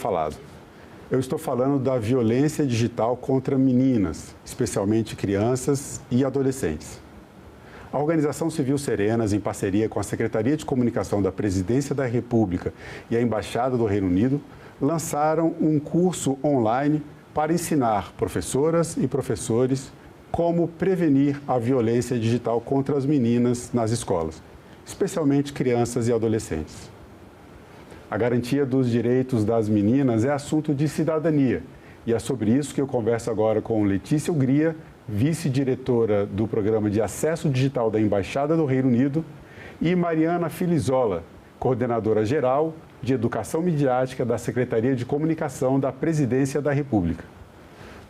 falado. Eu estou falando da violência digital contra meninas, especialmente crianças e adolescentes. A Organização Civil Serenas, em parceria com a Secretaria de Comunicação da Presidência da República e a Embaixada do Reino Unido, lançaram um curso online para ensinar professoras e professores como prevenir a violência digital contra as meninas nas escolas, especialmente crianças e adolescentes. A garantia dos direitos das meninas é assunto de cidadania e é sobre isso que eu converso agora com Letícia Ugria, vice-diretora do Programa de Acesso Digital da Embaixada do Reino Unido, e Mariana Filizola, coordenadora geral de Educação Midiática da Secretaria de Comunicação da Presidência da República.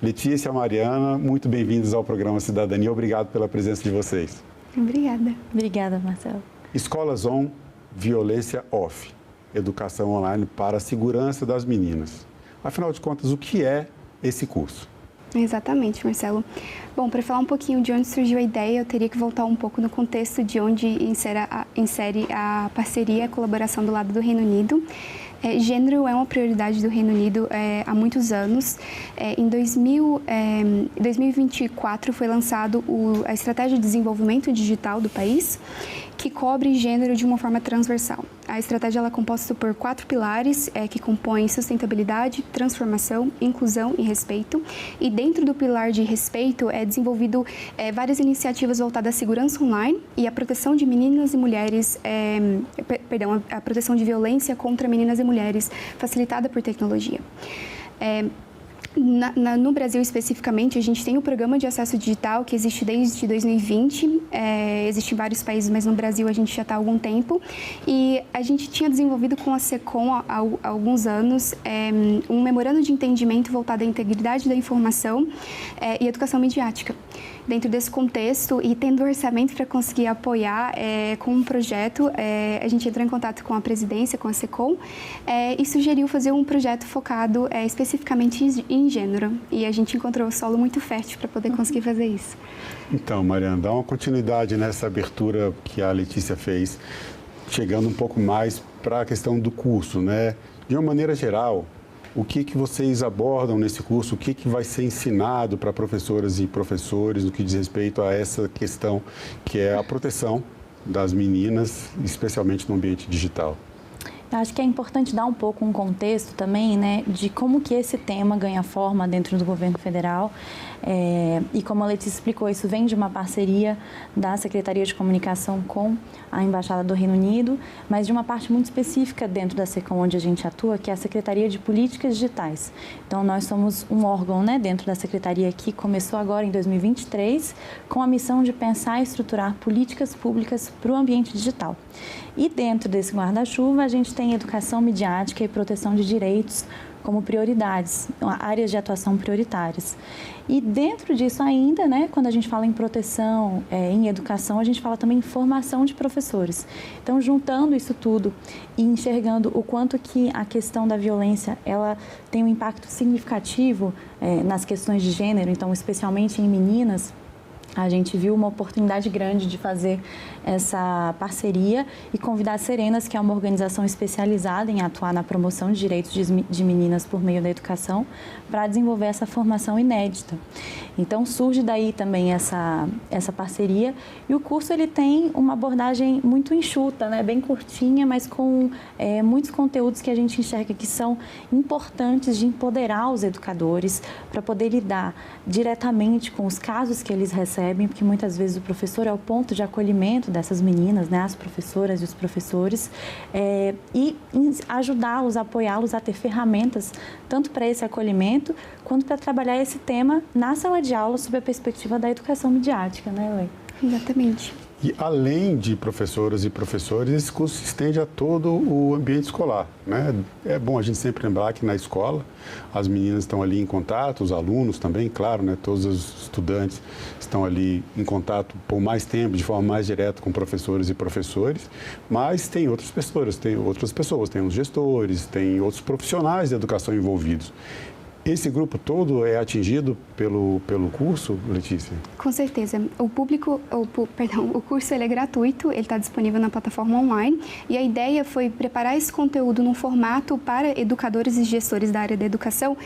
Letícia e Mariana, muito bem-vindos ao programa Cidadania. Obrigado pela presença de vocês. Obrigada. Obrigada, Marcelo. Escolas On, violência off. Educação online para a segurança das meninas. Afinal de contas, o que é esse curso? Exatamente, Marcelo. Bom, para falar um pouquinho de onde surgiu a ideia, eu teria que voltar um pouco no contexto de onde insere a parceria e a colaboração do lado do Reino Unido. Gênero é uma prioridade do Reino Unido há muitos anos. Em 2024 foi lançado a Estratégia de Desenvolvimento Digital do país, que cobre gênero de uma forma transversal. A estratégia ela é composta por 4 pilares que compõem sustentabilidade, transformação, inclusão e respeito. E dentro do pilar de respeito é desenvolvido várias iniciativas voltadas à segurança online e à proteção de meninas e mulheres, a proteção de violência contra meninas e mulheres, facilitada por tecnologia. No Brasil, especificamente, a gente tem o Programa de Acesso Digital, que existe desde 2020. Existe em vários países, mas no Brasil a gente já está há algum tempo. E a gente tinha desenvolvido com a SECOM há alguns anos um memorando de entendimento voltado à integridade da informação e educação midiática. Dentro desse contexto e tendo orçamento para conseguir apoiar com um projeto, a gente entrou em contato com a presidência, com a SECOM, e sugeriu fazer um projeto focado especificamente em gênero. E a gente encontrou o solo muito fértil para poder conseguir fazer isso. Então, Mariana, dá uma continuidade nessa abertura que a Letícia fez, chegando um pouco mais para a questão do curso, né? De uma maneira geral, o que vocês abordam nesse curso? O que vai ser ensinado para professoras e professores no que diz respeito a essa questão que é a proteção das meninas, especialmente no ambiente digital? Eu acho que é importante dar um pouco um contexto também, né, de como que esse tema ganha forma dentro do governo federal. E como a Letícia explicou, isso vem de uma parceria da Secretaria de Comunicação com a Embaixada do Reino Unido, mas de uma parte muito específica dentro da SECOM, onde a gente atua, que é a Secretaria de Políticas Digitais. Então, nós somos um órgão, né, dentro da Secretaria que começou agora em 2023, com a missão de pensar e estruturar políticas públicas para o ambiente digital. E dentro desse guarda-chuva, a gente tem educação midiática e proteção de direitos como prioridades, áreas de atuação prioritárias. E dentro disso ainda, né, quando a gente fala em proteção, em educação, a gente fala também em formação de professores. Então, juntando isso tudo e enxergando o quanto que a questão da violência, ela tem um impacto significativo nas questões de gênero, então, especialmente em meninas, a gente viu uma oportunidade grande de fazer essa parceria e convidar a Serenas, que é uma organização especializada em atuar na promoção de direitos de meninas por meio da educação, para desenvolver essa formação inédita. Então, surge daí também essa parceria e o curso ele tem uma abordagem muito enxuta, né? Bem curtinha, mas com muitos conteúdos que a gente enxerga que são importantes de empoderar os educadores para poder lidar diretamente com os casos que eles recebem, porque muitas vezes o professor é o ponto de acolhimento dessas meninas, né? As professoras e os professores, e ajudá-los, apoiá-los a ter ferramentas tanto para esse acolhimento quanto para trabalhar esse tema na sala de aula sob a perspectiva da educação midiática, né, Lei? Exatamente. E além de professoras e professores, esse curso se estende a todo o ambiente escolar, né? É bom a gente sempre lembrar que na escola as meninas estão ali em contato, os alunos também, claro, né? Todos os estudantes estão ali em contato por mais tempo, de forma mais direta com professores e professores, mas tem outras pessoas, tem os gestores, tem outros profissionais de educação envolvidos. Esse grupo todo é atingido pelo curso, Letícia? Com certeza. O curso ele é gratuito, ele está disponível na plataforma online e a ideia foi preparar esse conteúdo num formato para educadores e gestores da área da educação,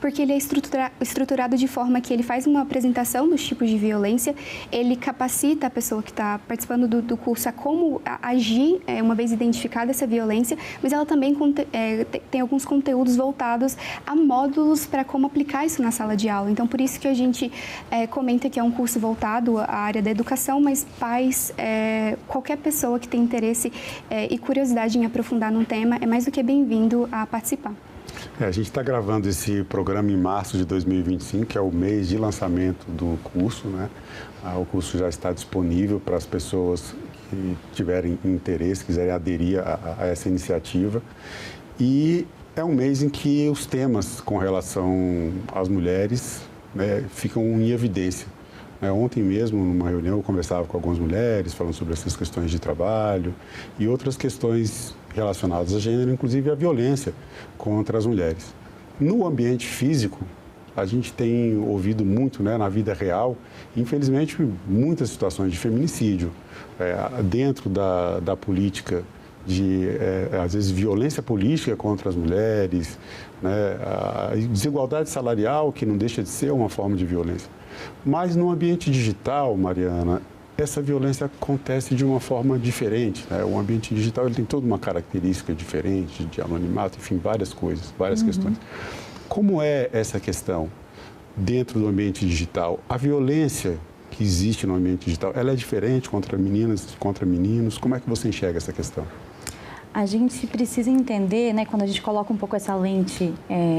porque ele é estruturado de forma que ele faz uma apresentação dos tipos de violência, ele capacita a pessoa que está participando do curso a como agir uma vez identificada essa violência, mas ela também tem alguns conteúdos voltados a módulos para como aplicar isso na sala de aula. Então, por isso que a gente comenta que é um curso voltado à área da educação, mas pais, qualquer pessoa que tem interesse e curiosidade em aprofundar num tema, é mais do que bem-vindo a participar. A gente está gravando esse programa em março de 2025, que é o mês de lançamento do curso, né? O curso já está disponível para as pessoas que tiverem interesse, quiserem aderir a essa iniciativa. E é um mês em que os temas com relação às mulheres, né, ficam em evidência. Ontem mesmo, numa reunião, eu conversava com algumas mulheres, falando sobre essas questões de trabalho e outras questões relacionadas a gênero, inclusive a violência contra as mulheres. No ambiente físico, a gente tem ouvido muito, né, na vida real, infelizmente, muitas situações de feminicídio. Dentro da política, às vezes, violência política contra as mulheres, né? A desigualdade salarial, que não deixa de ser uma forma de violência. Mas no ambiente digital, Mariana, essa violência acontece de uma forma diferente, né? O ambiente digital ele tem toda uma característica diferente, de anonimato, enfim, várias coisas, várias questões. Como é essa questão dentro do ambiente digital? A violência que existe no ambiente digital, ela é diferente contra meninas, contra meninos? Como é que você enxerga essa questão? A gente precisa entender, né, quando a gente coloca um pouco essa lente,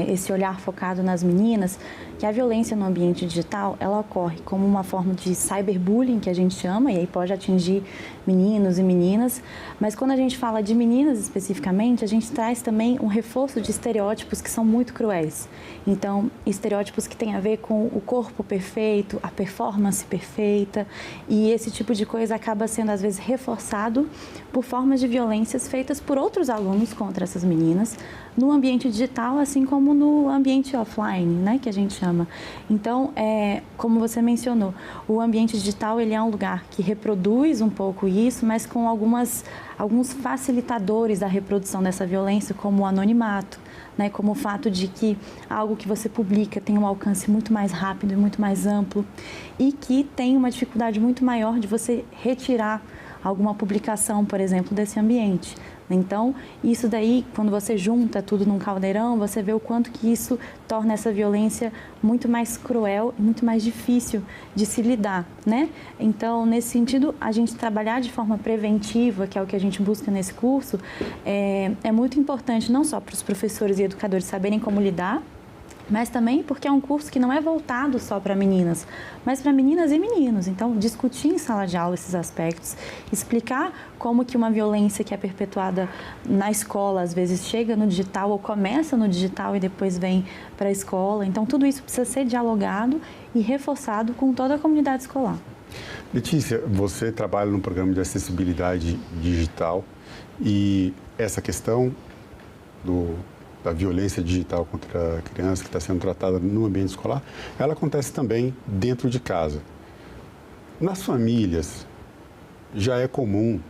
esse olhar focado nas meninas, que a violência no ambiente digital, ela ocorre como uma forma de cyberbullying, que a gente chama, e aí pode atingir meninos e meninas, mas quando a gente fala de meninas especificamente, a gente traz também um reforço de estereótipos que são muito cruéis. Então, estereótipos que têm a ver com o corpo perfeito, a performance perfeita, e esse tipo de coisa acaba sendo, às vezes, reforçado por formas de violências feitas por outros alunos contra essas meninas, no ambiente digital, assim como no ambiente offline, né, que a gente chama. Então, como você mencionou, o ambiente digital ele é um lugar que reproduz um pouco isso, mas com alguns facilitadores da reprodução dessa violência, como o anonimato, né, como o fato de que algo que você publica tem um alcance muito mais rápido e muito mais amplo e que tem uma dificuldade muito maior de você retirar alguma publicação, por exemplo, desse ambiente. Então, isso daí, quando você junta tudo num caldeirão, você vê o quanto que isso torna essa violência muito mais cruel e muito mais difícil de se lidar, né? Então, nesse sentido, a gente trabalhar de forma preventiva, que é o que a gente busca nesse curso, é muito importante não só para os professores e educadores saberem como lidar, mas também porque é um curso que não é voltado só para meninas, mas para meninas e meninos. Então, discutir em sala de aula esses aspectos, explicar como que uma violência que é perpetuada na escola, às vezes chega no digital ou começa no digital e depois vem para a escola. Então, tudo isso precisa ser dialogado e reforçado com toda a comunidade escolar. Letícia, você trabalha no programa de acessibilidade digital e essa questão da violência digital contra a criança que está sendo tratada no ambiente escolar, ela acontece também dentro de casa. Nas famílias, já é comum,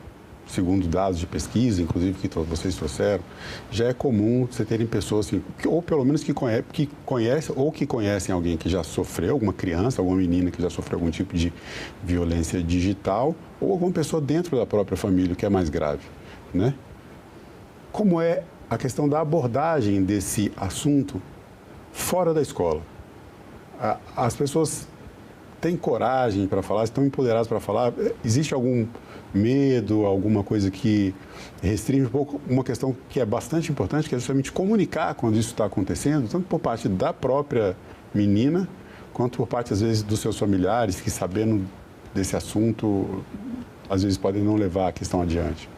segundo dados de pesquisa, inclusive que vocês trouxeram, já é comum você terem pessoas, assim, ou pelo menos que conhecem alguém que já sofreu, alguma criança, alguma menina que já sofreu algum tipo de violência digital, ou alguma pessoa dentro da própria família, que é mais grave, né? Como é a questão da abordagem desse assunto fora da escola? As pessoas têm coragem para falar, estão empoderadas para falar? Existe algum medo, alguma coisa que restringe um pouco uma questão que é bastante importante, que é justamente comunicar quando isso está acontecendo, tanto por parte da própria menina, quanto por parte, às vezes, dos seus familiares, que sabendo desse assunto, às vezes podem não levar a questão adiante?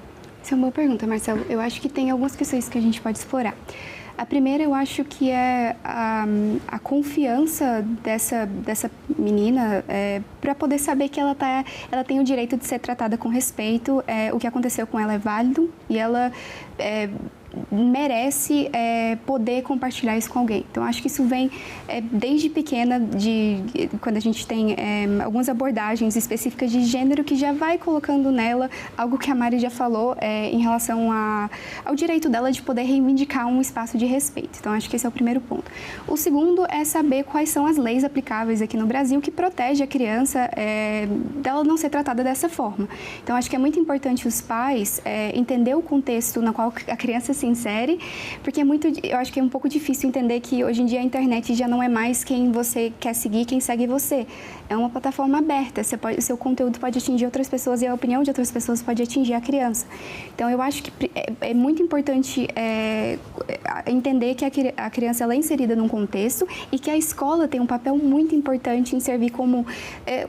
Essa é uma boa pergunta, Marcelo. Eu acho que tem algumas questões que a gente pode explorar. A primeira, eu acho que é a confiança dessa menina para poder saber que ela tem o direito de ser tratada com respeito. O que aconteceu com ela é válido e ela merece poder compartilhar isso com alguém. Então, acho que isso vem desde pequena, quando a gente tem algumas abordagens específicas de gênero que já vai colocando nela algo que a Mari já falou em relação ao direito dela de poder reivindicar um espaço de respeito. Então, acho que esse é o primeiro ponto. O segundo é saber quais são as leis aplicáveis aqui no Brasil que protege a criança dela não ser tratada dessa forma. Então, acho que é muito importante os pais entender o contexto no qual a criança se insere, porque eu acho que é um pouco difícil entender que hoje em dia a internet já não é mais quem você quer seguir, quem segue você. É uma plataforma aberta, seu conteúdo pode atingir outras pessoas e a opinião de outras pessoas pode atingir a criança. Então, eu acho que é muito importante entender que a criança ela é inserida num contexto e que a escola tem um papel muito importante em servir como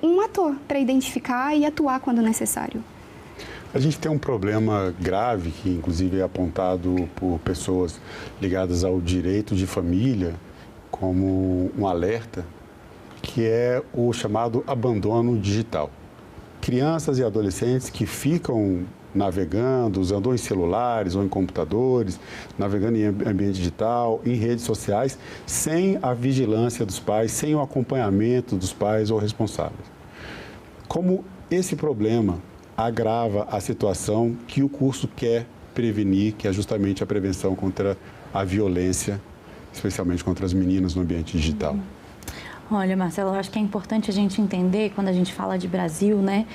um ator para identificar e atuar quando necessário. A gente tem um problema grave, que inclusive é apontado por pessoas ligadas ao direito de família como um alerta, que é o chamado abandono digital. Crianças e adolescentes que ficam navegando, usando ou em celulares ou em computadores, navegando em ambiente digital, em redes sociais, sem a vigilância dos pais, sem o acompanhamento dos pais ou responsáveis. Como esse problema agrava a situação que o curso quer prevenir, que é justamente a prevenção contra a violência, especialmente contra as meninas no ambiente digital. Olha, Marcelo, eu acho que é importante a gente entender, quando a gente fala de Brasil, né,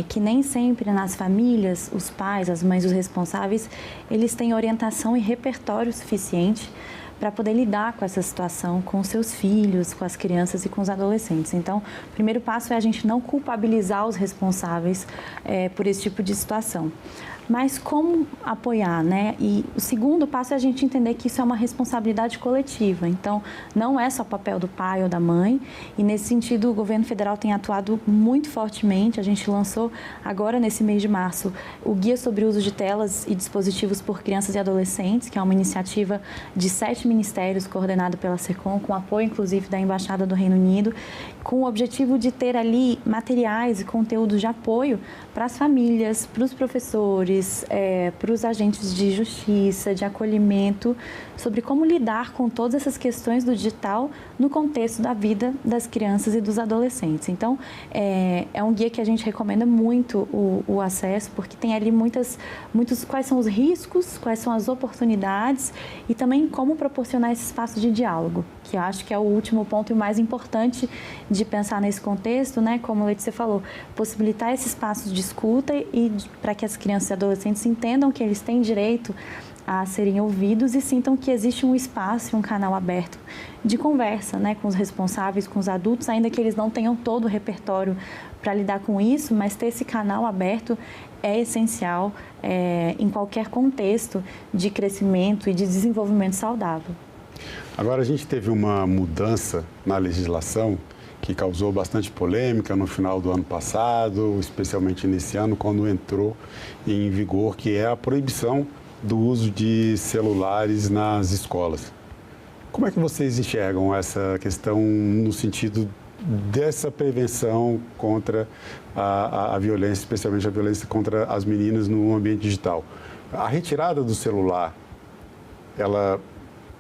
que nem sempre nas famílias, os pais, as mães, os responsáveis, eles têm orientação e repertório suficiente para poder lidar com essa situação com os seus filhos, com as crianças e com os adolescentes. Então, o primeiro passo é a gente não culpabilizar os responsáveis por esse tipo de situação. Mas como apoiar, né? E o segundo passo é a gente entender que isso é uma responsabilidade coletiva. Então, não é só papel do pai ou da mãe. E, nesse sentido, o governo federal tem atuado muito fortemente. A gente lançou agora, nesse mês de março, o Guia sobre o Uso de Telas e Dispositivos por Crianças e Adolescentes, que é uma iniciativa de 7 ministérios, coordenado pela SECOM, com apoio, inclusive, da Embaixada do Reino Unido, com o objetivo de ter ali materiais e conteúdos de apoio para as famílias, para os professores, para os agentes de justiça, de acolhimento, sobre como lidar com todas essas questões do digital no contexto da vida das crianças e dos adolescentes. Então, é um guia que a gente recomenda muito o acesso, porque tem ali muitos quais são os riscos, quais são as oportunidades e também como proporcionar esse espaço de diálogo, que eu acho que é o último ponto e o mais importante de pensar nesse contexto, né? Como a Letícia falou, possibilitar esse espaço de escuta e para que as crianças e adolescentes entendam que eles têm direito a serem ouvidos e sintam que existe um espaço, um canal aberto de conversa, né, com os responsáveis, com os adultos, ainda que eles não tenham todo o repertório para lidar com isso, mas ter esse canal aberto é essencial em qualquer contexto de crescimento e de desenvolvimento saudável. Agora, a gente teve uma mudança na legislação que causou bastante polêmica no final do ano passado, especialmente nesse ano, quando entrou em vigor, que é a proibição do uso de celulares nas escolas. Como é que vocês enxergam essa questão no sentido dessa prevenção contra a violência, especialmente a violência contra as meninas no ambiente digital? A retirada do celular, ela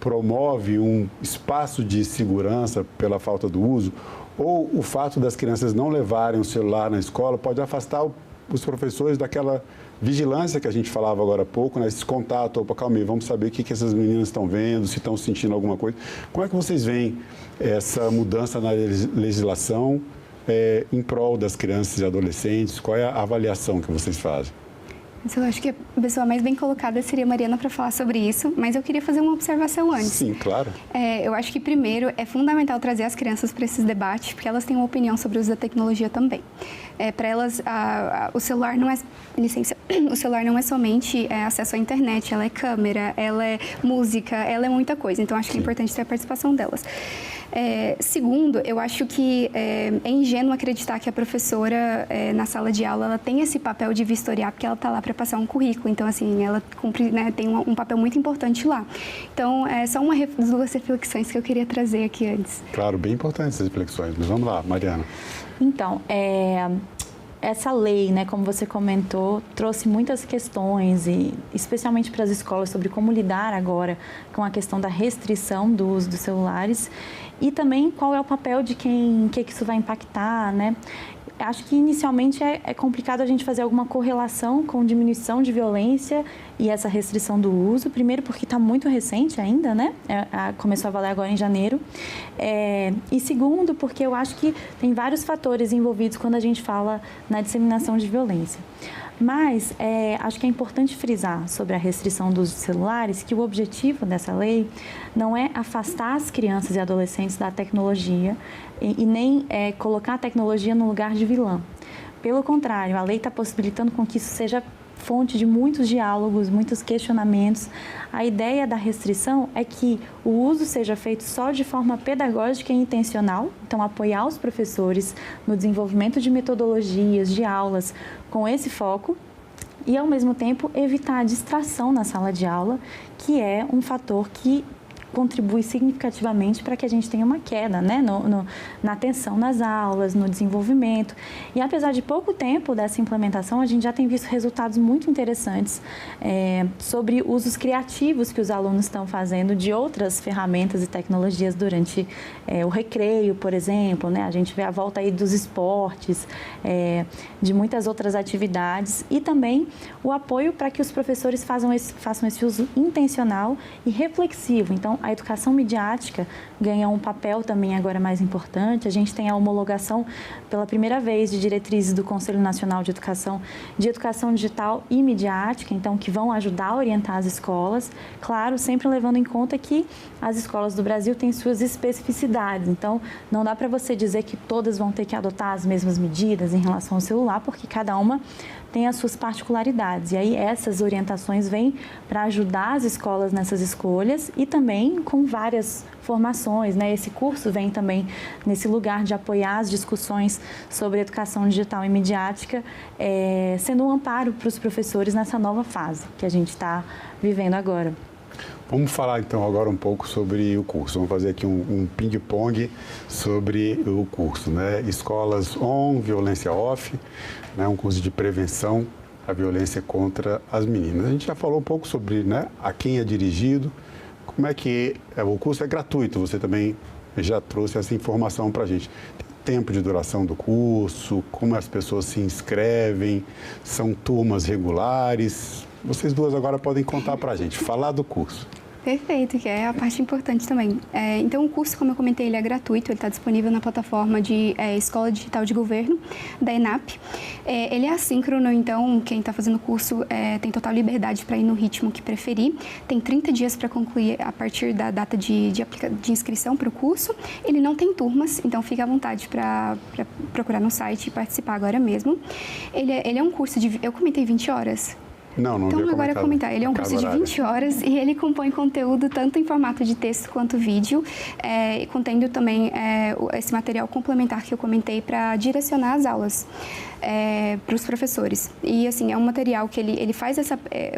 promove um espaço de segurança pela falta do uso, ou o fato das crianças não levarem o celular na escola pode afastar os professores daquela vigilância que a gente falava agora há pouco, né? Esse contato, opa, calma aí, vamos saber o que essas meninas estão vendo, se estão sentindo alguma coisa. Como é que vocês veem essa mudança na legislação em prol das crianças e adolescentes? Qual é a avaliação que vocês fazem? Eu acho que a pessoa mais bem colocada seria a Mariana para falar sobre isso, mas eu queria fazer uma observação antes. Sim, claro. Eu acho que, primeiro, é fundamental trazer as crianças para esses debates, porque elas têm uma opinião sobre o uso da tecnologia também. Para elas, o celular não é, o celular não é somente acesso à internet, ela é câmera, ela é música, ela é muita coisa. Então, acho que é importante ter a participação delas. Segundo, eu acho que é ingênuo acreditar que a professora, na sala de aula, ela tem esse papel de vistoriar, porque ela está lá para passar um currículo. Então, assim, ela cumpre, né, tem um papel muito importante lá. Então, só duas reflexões que eu queria trazer aqui antes. Claro, bem importantes essas reflexões. Mas vamos lá, Mariana. Então, essa lei, né, como você comentou, trouxe muitas questões, e especialmente para as escolas, sobre como lidar agora com a questão da restrição do uso dos celulares e também qual é o papel de quem, que isso vai impactar, né? Acho que inicialmente é complicado a gente fazer alguma correlação com diminuição de violência e essa restrição do uso. Primeiro porque está muito recente ainda, né? Começou a valer agora em janeiro. E segundo porque eu acho que tem vários fatores envolvidos quando a gente fala na disseminação de violência. Mas acho que é importante frisar sobre a restrição do uso de celulares que o objetivo dessa lei não é afastar as crianças e adolescentes da tecnologia e nem colocar a tecnologia no lugar de vilã. Pelo contrário, a lei está possibilitando com que isso seja fonte de muitos diálogos, muitos questionamentos. A ideia da restrição é que o uso seja feito só de forma pedagógica e intencional, então apoiar os professores no desenvolvimento de metodologias, de aulas com esse foco e, ao mesmo tempo, evitar a distração na sala de aula, que é um fator que contribui significativamente para que a gente tenha uma queda, né, na atenção nas aulas, no desenvolvimento. E apesar de pouco tempo dessa implementação, a gente já tem visto resultados muito interessantes sobre usos criativos que os alunos estão fazendo de outras ferramentas e tecnologias durante o recreio, por exemplo, né? A gente vê a volta aí dos esportes, de muitas outras atividades e também o apoio para que os professores façam esse uso intencional e reflexivo. Então, a educação midiática ganha um papel também agora mais importante. A gente tem a homologação pela primeira vez de diretrizes do Conselho Nacional de Educação Digital e Midiática, então que vão ajudar a orientar as escolas, claro, sempre levando em conta que as escolas do Brasil têm suas especificidades, então não dá para você dizer que todas vão ter que adotar as mesmas medidas em relação ao celular, porque cada uma tem as suas particularidades. E aí essas orientações vêm para ajudar as escolas nessas escolhas e também com várias formações, né? Esse curso vem também nesse lugar de apoiar as discussões sobre educação digital e midiática, sendo um amparo para os professores nessa nova fase que a gente está vivendo agora. Vamos falar então agora um pouco sobre o curso. Vamos fazer aqui um ping-pong sobre o curso, né? Escolas on, violência off, né? Um curso de prevenção à violência contra as meninas. A gente já falou um pouco sobre, né, a quem é dirigido, como é que o curso é gratuito, você também já trouxe essa informação para a gente. Tem tempo de duração do curso, como as pessoas se inscrevem, são turmas regulares. Vocês duas agora podem contar para a gente, falar do curso. Perfeito, que é a parte importante também. Então, o curso, como eu comentei, ele é gratuito, ele está disponível na plataforma de Escola Digital de Governo, da ENAP. Ele é assíncrono, então, quem está fazendo o curso tem total liberdade para ir no ritmo que preferir. Tem 30 dias para concluir a partir da data de inscrição para o curso. Ele não tem turmas, então fique à vontade para procurar no site e participar agora mesmo. Ele é um curso de... Eu comentei 20 horas. Não então, agora eu comentar. Ele é um curso de 20 horas e ele compõe conteúdo tanto em formato de texto quanto vídeo, contendo também esse material complementar que eu comentei para direcionar as aulas para os professores. E, assim, é um material que ele faz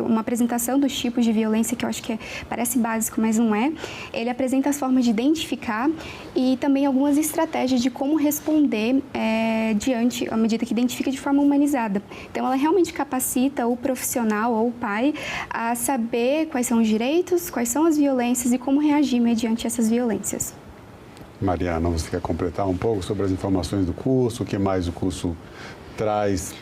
uma apresentação dos tipos de violência que eu acho que parece básico, mas não é. Ele apresenta as formas de identificar e também algumas estratégias de como responder diante, à medida que identifica de forma humanizada. Então, ela realmente capacita o profissional ou o pai a saber quais são os direitos, quais são as violências e como reagir mediante essas violências. Mariana, você quer completar um pouco sobre as informações do curso? O que mais o curso traz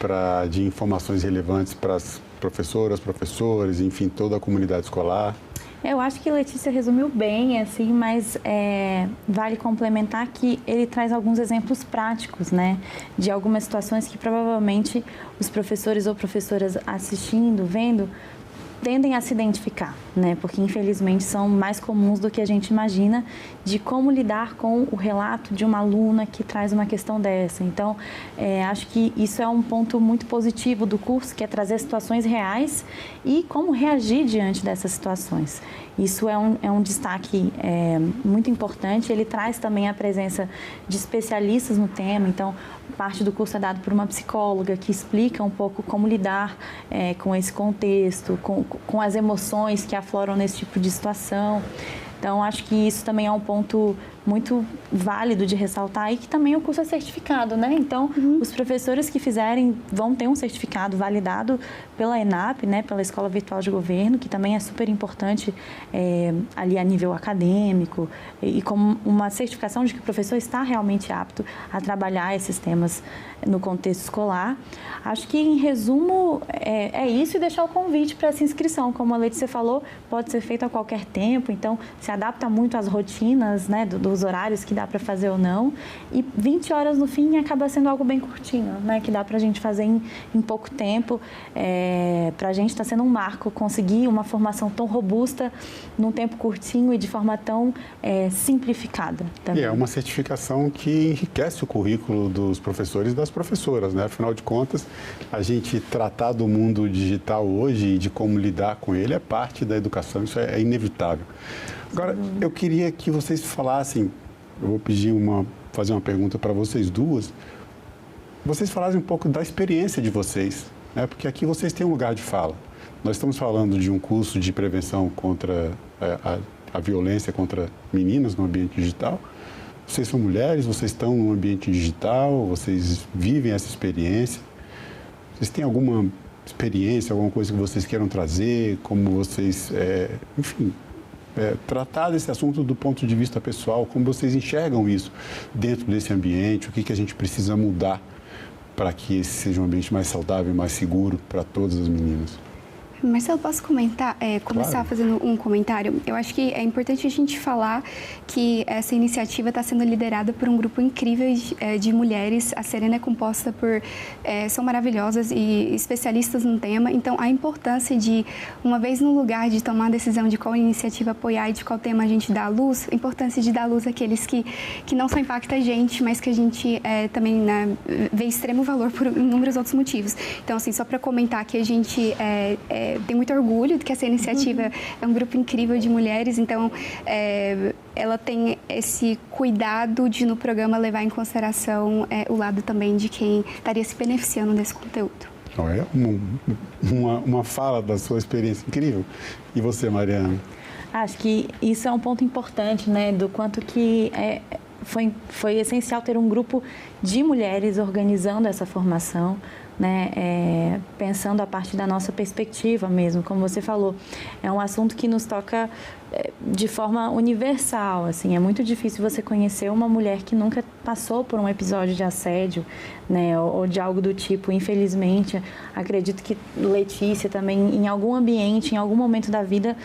de informações relevantes para as professoras, professores, enfim, toda a comunidade escolar? Eu acho que a Letícia resumiu bem, assim, mas vale complementar que ele traz alguns exemplos práticos, né, de algumas situações que provavelmente os professores ou professoras assistindo, vendo, tendem a se identificar, né? Porque infelizmente são mais comuns do que a gente imagina de como lidar com o relato de uma aluna que traz uma questão dessa. Então, acho que isso é um ponto muito positivo do curso, que é trazer situações reais e como reagir diante dessas situações. Isso é um destaque muito importante. Ele traz também a presença de especialistas no tema. Então, parte do curso é dado por uma psicóloga que explica um pouco como lidar com esse contexto, com as emoções que afloram nesse tipo de situação. Então, acho que isso também é um ponto muito válido de ressaltar e que também o curso é certificado, né? Então, os professores que fizerem vão ter um certificado validado pela ENAP, né? Pela Escola Virtual de Governo, que também é super importante ali a nível acadêmico e como uma certificação de que o professor está realmente apto a trabalhar esses temas no contexto escolar. Acho que, em resumo, é isso, e deixar o convite para essa inscrição. Como a Letícia falou, pode ser feito a qualquer tempo, então se adapta muito às rotinas, né, dos horários que dá para fazer ou não. E 20 horas no fim acaba sendo algo bem curtinho, né, que dá para a gente fazer em pouco tempo. Para a gente está sendo um marco conseguir uma formação tão robusta num tempo curtinho e de forma tão simplificada também. E é uma certificação que enriquece o currículo dos professores e das professoras, né? Afinal de contas, a gente tratar do mundo digital hoje e de como lidar com ele é parte da educação, isso é inevitável. Agora, eu queria que vocês falassem, eu vou fazer uma pergunta para vocês duas, vocês falassem um pouco da experiência de vocês, né? Porque aqui vocês têm um lugar de fala. Nós estamos falando de um curso de prevenção contra a violência contra meninas no ambiente digital. Vocês são mulheres, vocês estão no ambiente digital, vocês vivem essa experiência. Vocês têm alguma experiência, alguma coisa que vocês queiram trazer, como vocês, tratar desse assunto do ponto de vista pessoal, como vocês enxergam isso dentro desse ambiente, o que a gente precisa mudar para que esse seja um ambiente mais saudável e mais seguro para todas as meninas? Marcelo, posso comentar, começar Claro. Fazendo um comentário? Eu acho que é importante a gente falar que essa iniciativa está sendo liderada por um grupo incrível de mulheres. A Serena é composta por... são maravilhosas e especialistas no tema. Então, a importância de, uma vez no lugar de tomar a decisão de qual iniciativa apoiar e de qual tema a gente dá à luz, a importância de dar à luz àqueles que não só impactam a gente, mas que a gente também, né, vê extremo valor por inúmeros outros motivos. Então, assim, só para comentar que a gente... tem muito orgulho de que essa iniciativa é um grupo incrível de mulheres, então ela tem esse cuidado de no programa levar em consideração o lado também de quem estaria se beneficiando desse conteúdo. É uma fala da sua experiência incrível. E você, Mariana? Acho que isso é um ponto importante, né, do quanto que foi essencial ter um grupo de mulheres organizando essa formação, né, pensando a partir da nossa perspectiva mesmo, como você falou, é um assunto que nos toca de forma universal, assim, é muito difícil você conhecer uma mulher que nunca passou por um episódio de assédio, né, ou de algo do tipo. Infelizmente, acredito que Letícia também, em algum ambiente, em algum momento da vida,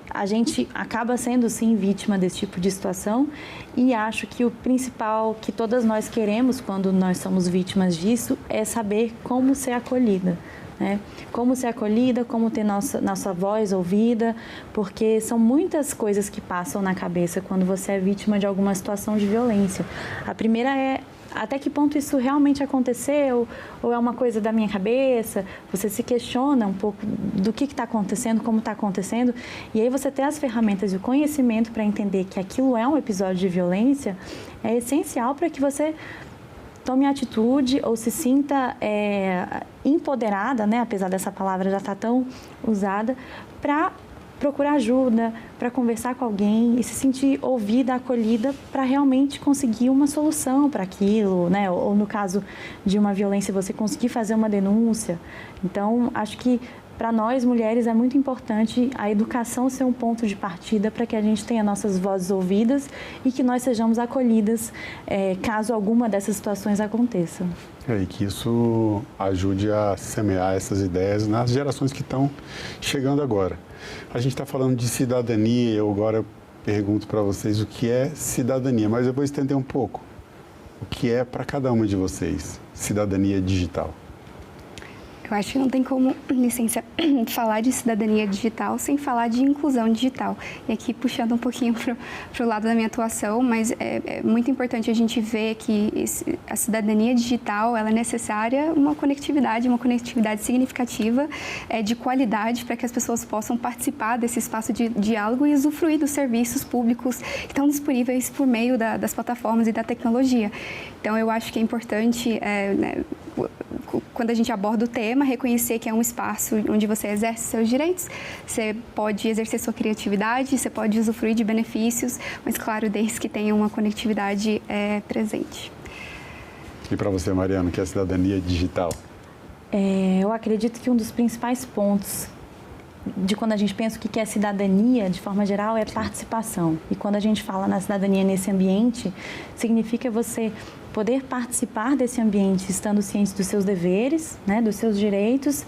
a gente acaba sendo, sim, vítima desse tipo de situação, e acho que o principal que todas nós queremos quando nós somos vítimas disso é saber como ser acolhida. Né? Como ser acolhida, como ter nossa voz ouvida, porque são muitas coisas que passam na cabeça quando você é vítima de alguma situação de violência. A primeira é até que ponto isso realmente aconteceu, ou é uma coisa da minha cabeça. Você se questiona um pouco do que está acontecendo, como está acontecendo, e aí você ter as ferramentas e o conhecimento para entender que aquilo é um episódio de violência é essencial para que você tome atitude ou se sinta empoderada, né, apesar dessa palavra já estar tão usada, para procurar ajuda, para conversar com alguém e se sentir ouvida, acolhida, para realmente conseguir uma solução para aquilo, né? Ou no caso de uma violência, você conseguir fazer uma denúncia. Então, acho que para nós, mulheres, é muito importante a educação ser um ponto de partida para que a gente tenha nossas vozes ouvidas e que nós sejamos acolhidas caso alguma dessas situações aconteça. E que isso ajude a semear essas ideias nas gerações que estão chegando agora. A gente está falando de cidadania, eu agora pergunto para vocês o que é cidadania, mas eu vou estender um pouco. O que é para cada uma de vocês cidadania digital? Eu acho que não tem como, licença, falar de cidadania digital sem falar de inclusão digital. E aqui puxando um pouquinho para o lado da minha atuação, mas é muito importante a gente ver que a cidadania digital ela é necessária uma conectividade significativa, de qualidade, para que as pessoas possam participar desse espaço de diálogo e usufruir dos serviços públicos que estão disponíveis por meio das plataformas e da tecnologia. Então, eu acho que é importante, quando a gente aborda o tema, problema reconhecer que é um espaço onde você exerce seus direitos, você pode exercer sua criatividade, você pode usufruir de benefícios, mas claro, desde que tenha uma conectividade presente. E para você, Mariana, o que é a cidadania digital? Eu acredito que um dos principais pontos de quando a gente pensa o que é cidadania, de forma geral, é participação. E quando a gente fala na cidadania nesse ambiente, significa você poder participar desse ambiente estando ciente dos seus deveres, né, dos seus direitos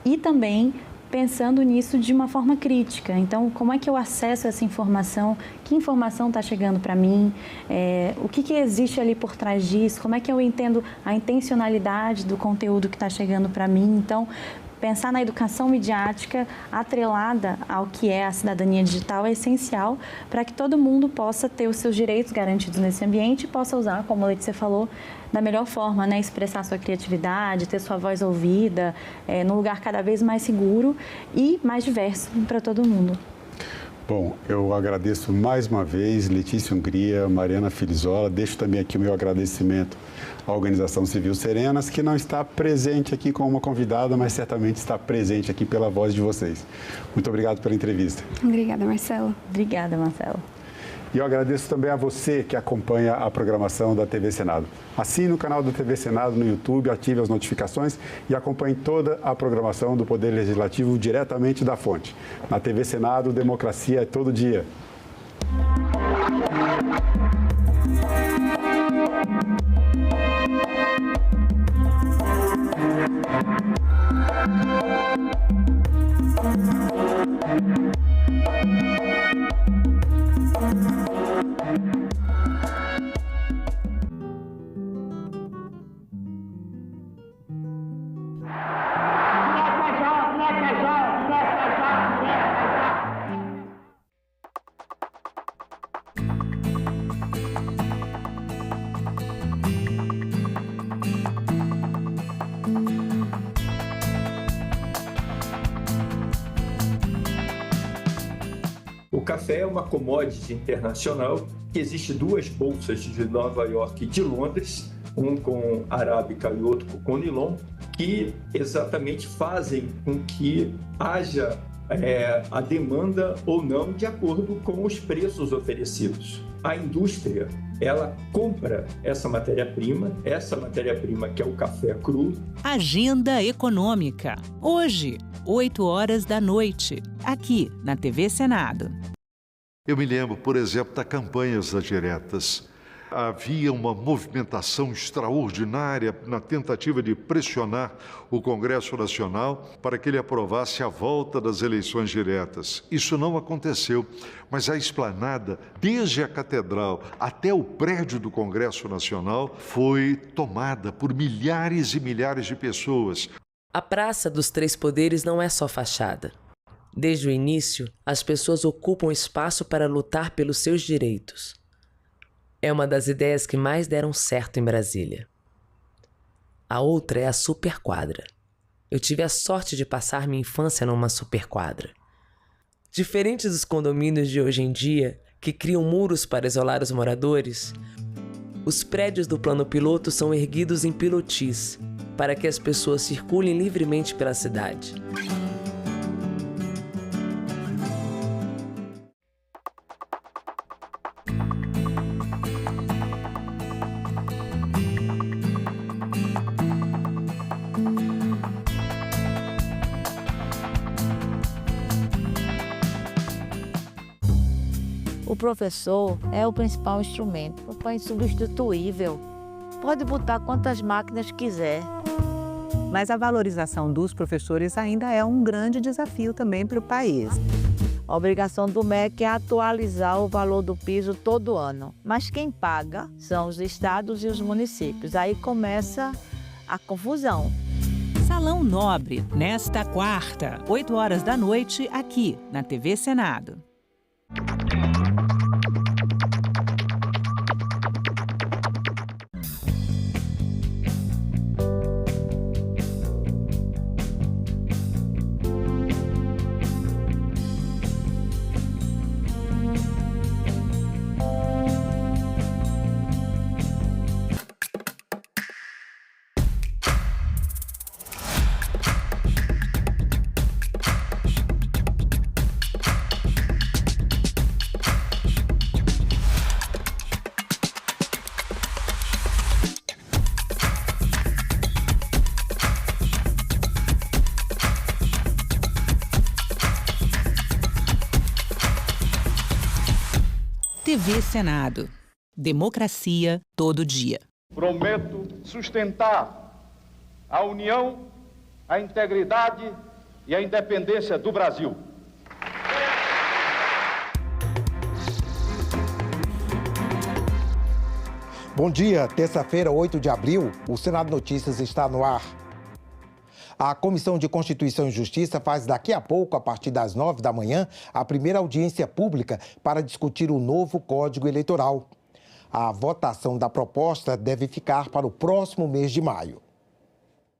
e também pensando nisso de uma forma crítica. Então, como é que eu acesso essa informação? Que informação está chegando para mim? O que existe ali por trás disso? Como é que eu entendo a intencionalidade do conteúdo que está chegando para mim? Então, pensar na educação midiática atrelada ao que é a cidadania digital é essencial para que todo mundo possa ter os seus direitos garantidos nesse ambiente e possa usar, como a Letícia falou, da melhor forma, né? Expressar sua criatividade, ter sua voz ouvida, num lugar cada vez mais seguro e mais diverso para todo mundo. Bom, eu agradeço mais uma vez Letícia Hungria, Mariana Filizola. Deixo também aqui o meu agradecimento à Organização Civil Serenas, que não está presente aqui como uma convidada, mas certamente está presente aqui pela voz de vocês. Muito obrigado pela entrevista. Obrigada, Marcelo. Obrigada, Marcelo. E eu agradeço também a você que acompanha a programação da TV Senado. Assine o canal da TV Senado no YouTube, ative as notificações e acompanhe toda a programação do Poder Legislativo diretamente da fonte. Na TV Senado, democracia é todo dia. O café é uma commodity internacional que existe duas bolsas de Nova York e de Londres, um com arábica e outro com conilon, que exatamente fazem com que haja a demanda ou não de acordo com os preços oferecidos. A indústria, ela compra essa matéria-prima que é o café cru. Agenda Econômica. Hoje, 20h, aqui na TV Senado. Eu me lembro, por exemplo, das campanhas das diretas. Havia uma movimentação extraordinária na tentativa de pressionar o Congresso Nacional para que ele aprovasse a volta das eleições diretas. Isso não aconteceu, mas a esplanada, desde a Catedral até o prédio do Congresso Nacional, foi tomada por milhares e milhares de pessoas. A Praça dos Três Poderes não é só fachada. Desde o início, as pessoas ocupam espaço para lutar pelos seus direitos. É uma das ideias que mais deram certo em Brasília. A outra é a superquadra. Eu tive a sorte de passar minha infância numa superquadra. Diferente dos condomínios de hoje em dia, que criam muros para isolar os moradores, os prédios do plano piloto são erguidos em pilotis, para que as pessoas circulem livremente pela cidade. O professor é o principal instrumento, é insubstituível. Pode botar quantas máquinas quiser. Mas a valorização dos professores ainda é um grande desafio também para o país. A obrigação do MEC é atualizar o valor do piso todo ano. Mas quem paga são os estados e os municípios. Aí começa a confusão. Salão Nobre, nesta quarta, 20h, aqui na TV Senado. TV Senado. Democracia todo dia. Prometo sustentar a união, a integridade e a independência do Brasil. Bom dia, terça-feira, 8 de abril, o Senado Notícias está no ar. A Comissão de Constituição e Justiça faz daqui a pouco, a partir das 9 da manhã, a primeira audiência pública para discutir o novo Código Eleitoral. A votação da proposta deve ficar para o próximo mês de maio.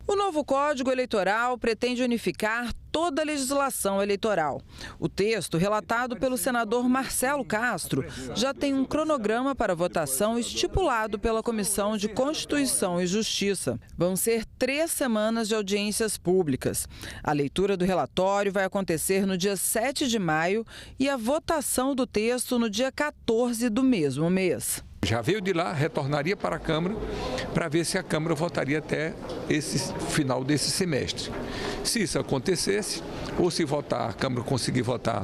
O novo Código Eleitoral pretende unificar toda a legislação eleitoral. O texto, relatado pelo senador Marcelo Castro, já tem um cronograma para votação estipulado pela Comissão de Constituição e Justiça. Vão ser 3 semanas de audiências públicas. A leitura do relatório vai acontecer no dia 7 de maio e a votação do texto no dia 14 do mesmo mês. Já veio de lá, retornaria para a Câmara para ver se a Câmara votaria até esse final desse semestre. Se isso acontecesse, ou se votar, a Câmara conseguir votar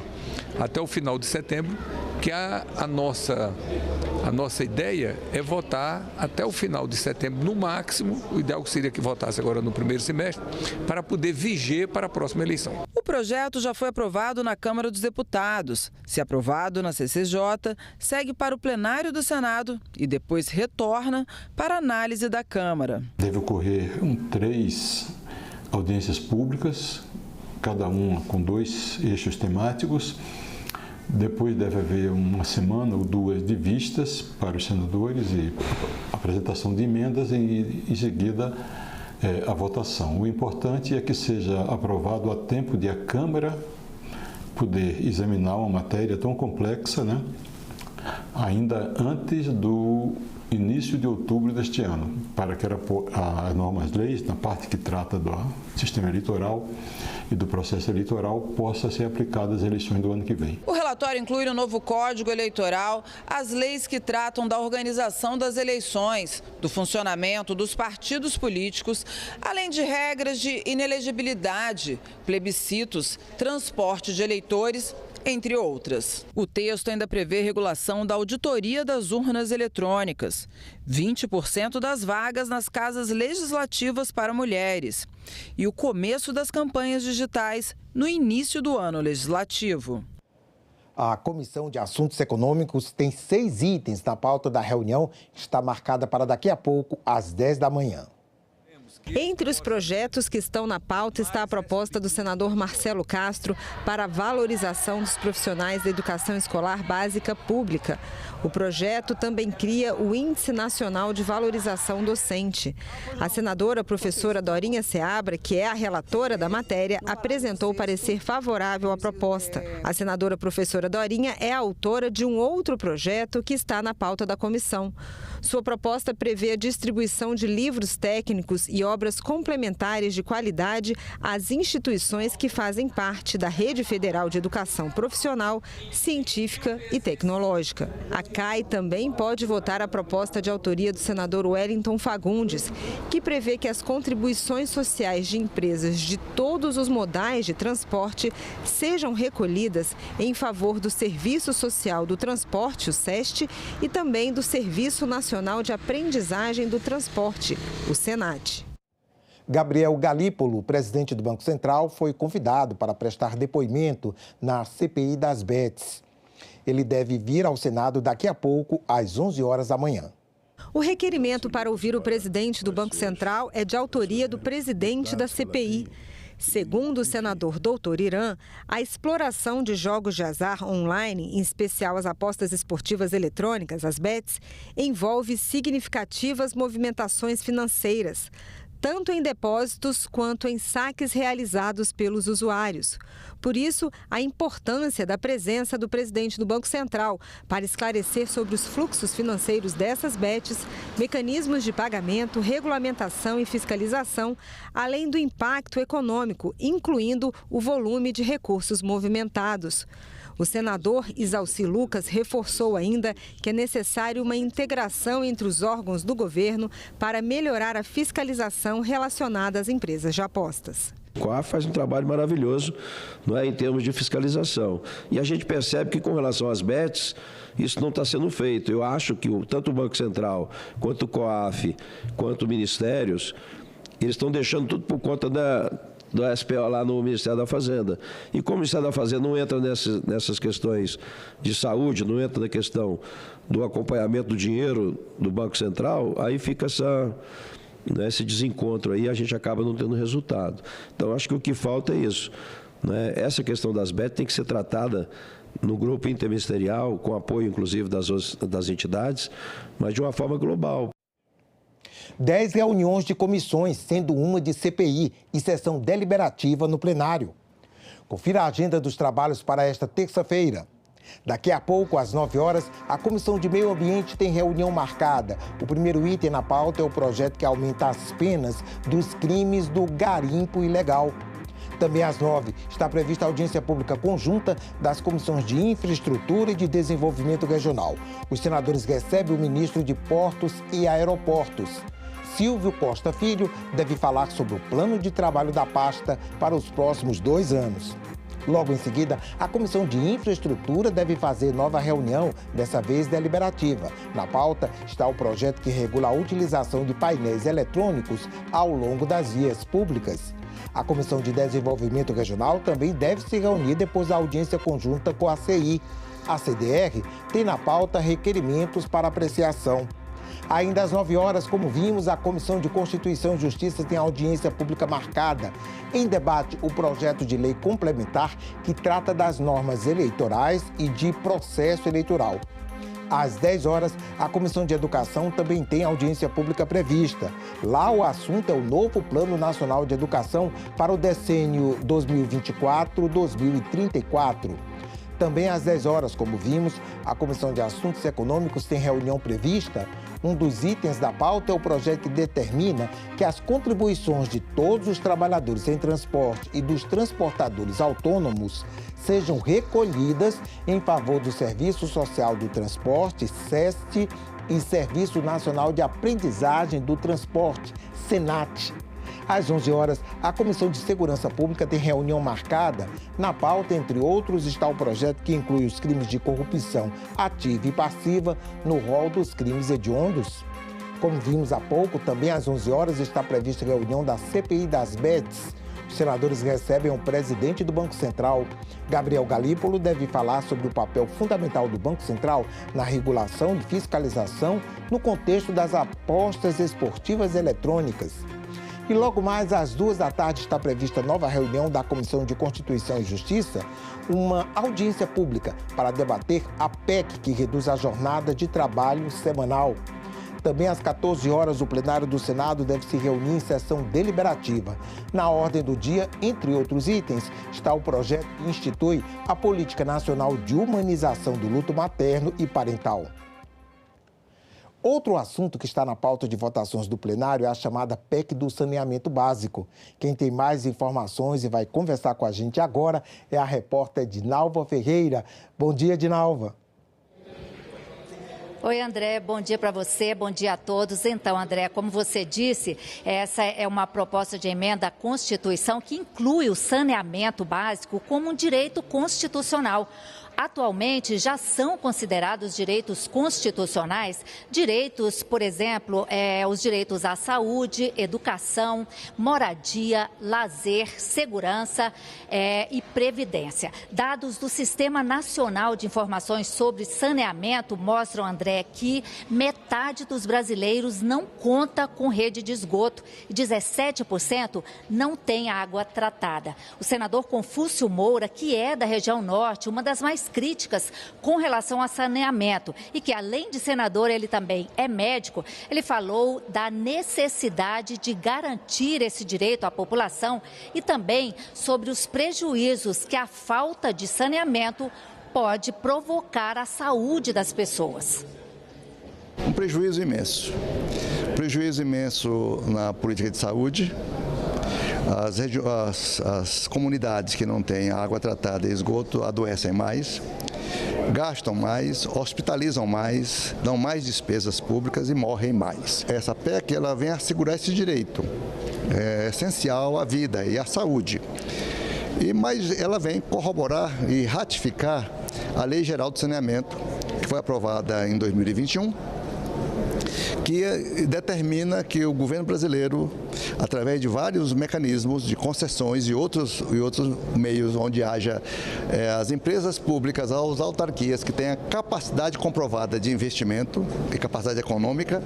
até o final de setembro, que a nossa ideia é votar até o final de setembro, no máximo. O ideal seria que votasse agora no primeiro semestre, para poder viger para a próxima eleição. O projeto já foi aprovado na Câmara dos Deputados. Se aprovado na CCJ, segue para o plenário do Senado e depois retorna para análise da Câmara. Deve ocorrer 3 audiências públicas, cada uma com 2 eixos temáticos. Depois deve haver 1 semana ou 2 de vistas para os senadores e apresentação de emendas e em seguida a votação. O importante é que seja aprovado a tempo de a Câmara poder examinar uma matéria tão complexa, né, ainda antes do início de outubro deste ano, para que as normas leis, na parte que trata do sistema eleitoral e do processo eleitoral, possa ser aplicada às eleições do ano que vem. O relatório inclui no novo Código Eleitoral as leis que tratam da organização das eleições, do funcionamento dos partidos políticos, além de regras de inelegibilidade, plebiscitos, transporte de eleitores, entre outras. O texto ainda prevê regulação da auditoria das urnas eletrônicas, 20% das vagas nas casas legislativas para mulheres e o começo das campanhas digitais no início do ano legislativo. A Comissão de Assuntos Econômicos tem 6 itens na pauta da reunião, que está marcada para daqui a pouco, às 10 da manhã. Entre os projetos que estão na pauta está a proposta do senador Marcelo Castro para a valorização dos profissionais da educação escolar básica pública. O projeto também cria o Índice Nacional de Valorização Docente. A senadora professora Dorinha Seabra, que é a relatora da matéria, apresentou parecer favorável à proposta. A senadora professora Dorinha é autora de um outro projeto que está na pauta da comissão. Sua proposta prevê a distribuição de livros técnicos e obras complementares de qualidade às instituições que fazem parte da Rede Federal de Educação Profissional, Científica e Tecnológica. A CAI também pode votar a proposta de autoria do senador Wellington Fagundes, que prevê que as contribuições sociais de empresas de todos os modais de transporte sejam recolhidas em favor do Serviço Social do Transporte, o SEST, e também do Serviço Nacional de Aprendizagem do Transporte, o SENAT. Gabriel Galípolo, presidente do Banco Central, foi convidado para prestar depoimento na CPI das bets. Ele deve vir ao Senado daqui a pouco, às 11 horas da manhã. O requerimento para ouvir o presidente do Banco Central é de autoria do presidente da CPI. Segundo o senador Doutor Irã, a exploração de jogos de azar online, em especial as apostas esportivas eletrônicas, as bets, envolve significativas movimentações financeiras, tanto em depósitos quanto em saques realizados pelos usuários. Por isso, a importância da presença do presidente do Banco Central para esclarecer sobre os fluxos financeiros dessas bets, mecanismos de pagamento, regulamentação e fiscalização, além do impacto econômico, incluindo o volume de recursos movimentados. O senador Isalci Lucas reforçou ainda que é necessário uma integração entre os órgãos do governo para melhorar a fiscalização relacionada às empresas de apostas. O COAF faz um trabalho maravilhoso, não é, em termos de fiscalização. E a gente percebe que, com relação às BETs, isso não está sendo feito. Eu acho que tanto o Banco Central, quanto o COAF, quanto ministérios, eles estão deixando tudo por conta do SPO lá no Ministério da Fazenda. E como o Ministério da Fazenda não entra nessas questões de saúde, não entra na questão do acompanhamento do dinheiro do Banco Central, aí fica esse desencontro aí, a gente acaba não tendo resultado. Então, acho que o que falta é isso, né? Essa questão das BET tem que ser tratada no grupo interministerial, com apoio, inclusive, das entidades, mas de uma forma global. 10 reuniões de comissões, sendo uma de CPI e sessão deliberativa no plenário. Confira a agenda dos trabalhos para esta terça-feira. Daqui a pouco, às 9 horas, a Comissão de Meio Ambiente tem reunião marcada. O primeiro item na pauta é o projeto que aumenta as penas dos crimes do garimpo ilegal. Também às 9 está prevista a audiência pública conjunta das Comissões de Infraestrutura e de Desenvolvimento Regional. Os senadores recebem o ministro de Portos e Aeroportos. Silvio Costa Filho deve falar sobre o plano de trabalho da pasta para os próximos 2 anos. Logo em seguida, a Comissão de Infraestrutura deve fazer nova reunião, dessa vez deliberativa. Na pauta está o projeto que regula a utilização de painéis eletrônicos ao longo das vias públicas. A Comissão de Desenvolvimento Regional também deve se reunir depois da audiência conjunta com a CI. A CDR tem na pauta requerimentos para apreciação. Ainda às 9 horas, como vimos, a Comissão de Constituição e Justiça tem audiência pública marcada. Em debate, o projeto de lei complementar que trata das normas eleitorais e de processo eleitoral. Às 10 horas, a Comissão de Educação também tem audiência pública prevista. Lá o assunto é o novo Plano Nacional de Educação para o decênio 2024-2034. Também às 10 horas, como vimos, a Comissão de Assuntos Econômicos tem reunião prevista. Um dos itens da pauta é o projeto que determina que as contribuições de todos os trabalhadores em transporte e dos transportadores autônomos sejam recolhidas em favor do Serviço Social do Transporte, SEST, e Serviço Nacional de Aprendizagem do Transporte, SENAT. Às 11 horas, a Comissão de Segurança Pública tem reunião marcada. Na pauta, entre outros, está o projeto que inclui os crimes de corrupção ativa e passiva no rol dos crimes hediondos. Como vimos há pouco, também às 11 horas está prevista a reunião da CPI das BETs. Os senadores recebem o presidente do Banco Central. Gabriel Galípolo deve falar sobre o papel fundamental do Banco Central na regulação e fiscalização no contexto das apostas esportivas eletrônicas. E logo mais às 2 da tarde está prevista nova reunião da Comissão de Constituição e Justiça, uma audiência pública para debater a PEC que reduz a jornada de trabalho semanal. Também às 14 horas, o plenário do Senado deve se reunir em sessão deliberativa. Na ordem do dia, entre outros itens, está o projeto que institui a Política Nacional de Humanização do Luto Materno e Parental. Outro assunto que está na pauta de votações do plenário é a chamada PEC do saneamento básico. Quem tem mais informações e vai conversar com a gente agora é a repórter Dinalva Ferreira. Bom dia, Dinalva. Oi, André, bom dia para você, bom dia a todos. Então, André, como você disse, essa é uma proposta de emenda à Constituição que inclui o saneamento básico como um direito constitucional. Atualmente, já são considerados direitos constitucionais, direitos, por exemplo, os direitos à saúde, educação, moradia, lazer, segurança e previdência. Dados do Sistema Nacional de Informações sobre Saneamento mostram, André, que metade dos brasileiros não conta com rede de esgoto e 17% não tem água tratada. O senador Confúcio Moura, que é da região norte, uma das mais críticas com relação a saneamento e que, além de senador, ele também é médico, ele falou da necessidade de garantir esse direito à população e também sobre os prejuízos que a falta de saneamento pode provocar à saúde das pessoas. Um prejuízo imenso na política de saúde. As comunidades que não têm água tratada e esgoto adoecem mais, gastam mais, hospitalizam mais, dão mais despesas públicas e morrem mais. Essa PEC ela vem assegurar esse direito. essencial à vida e à saúde. Mas ela vem corroborar e ratificar a Lei Geral do Saneamento, que foi aprovada em 2021, que determina que o governo brasileiro, através de vários mecanismos de concessões e outros meios onde haja as empresas públicas, as autarquias que tenham capacidade comprovada de investimento e capacidade econômica,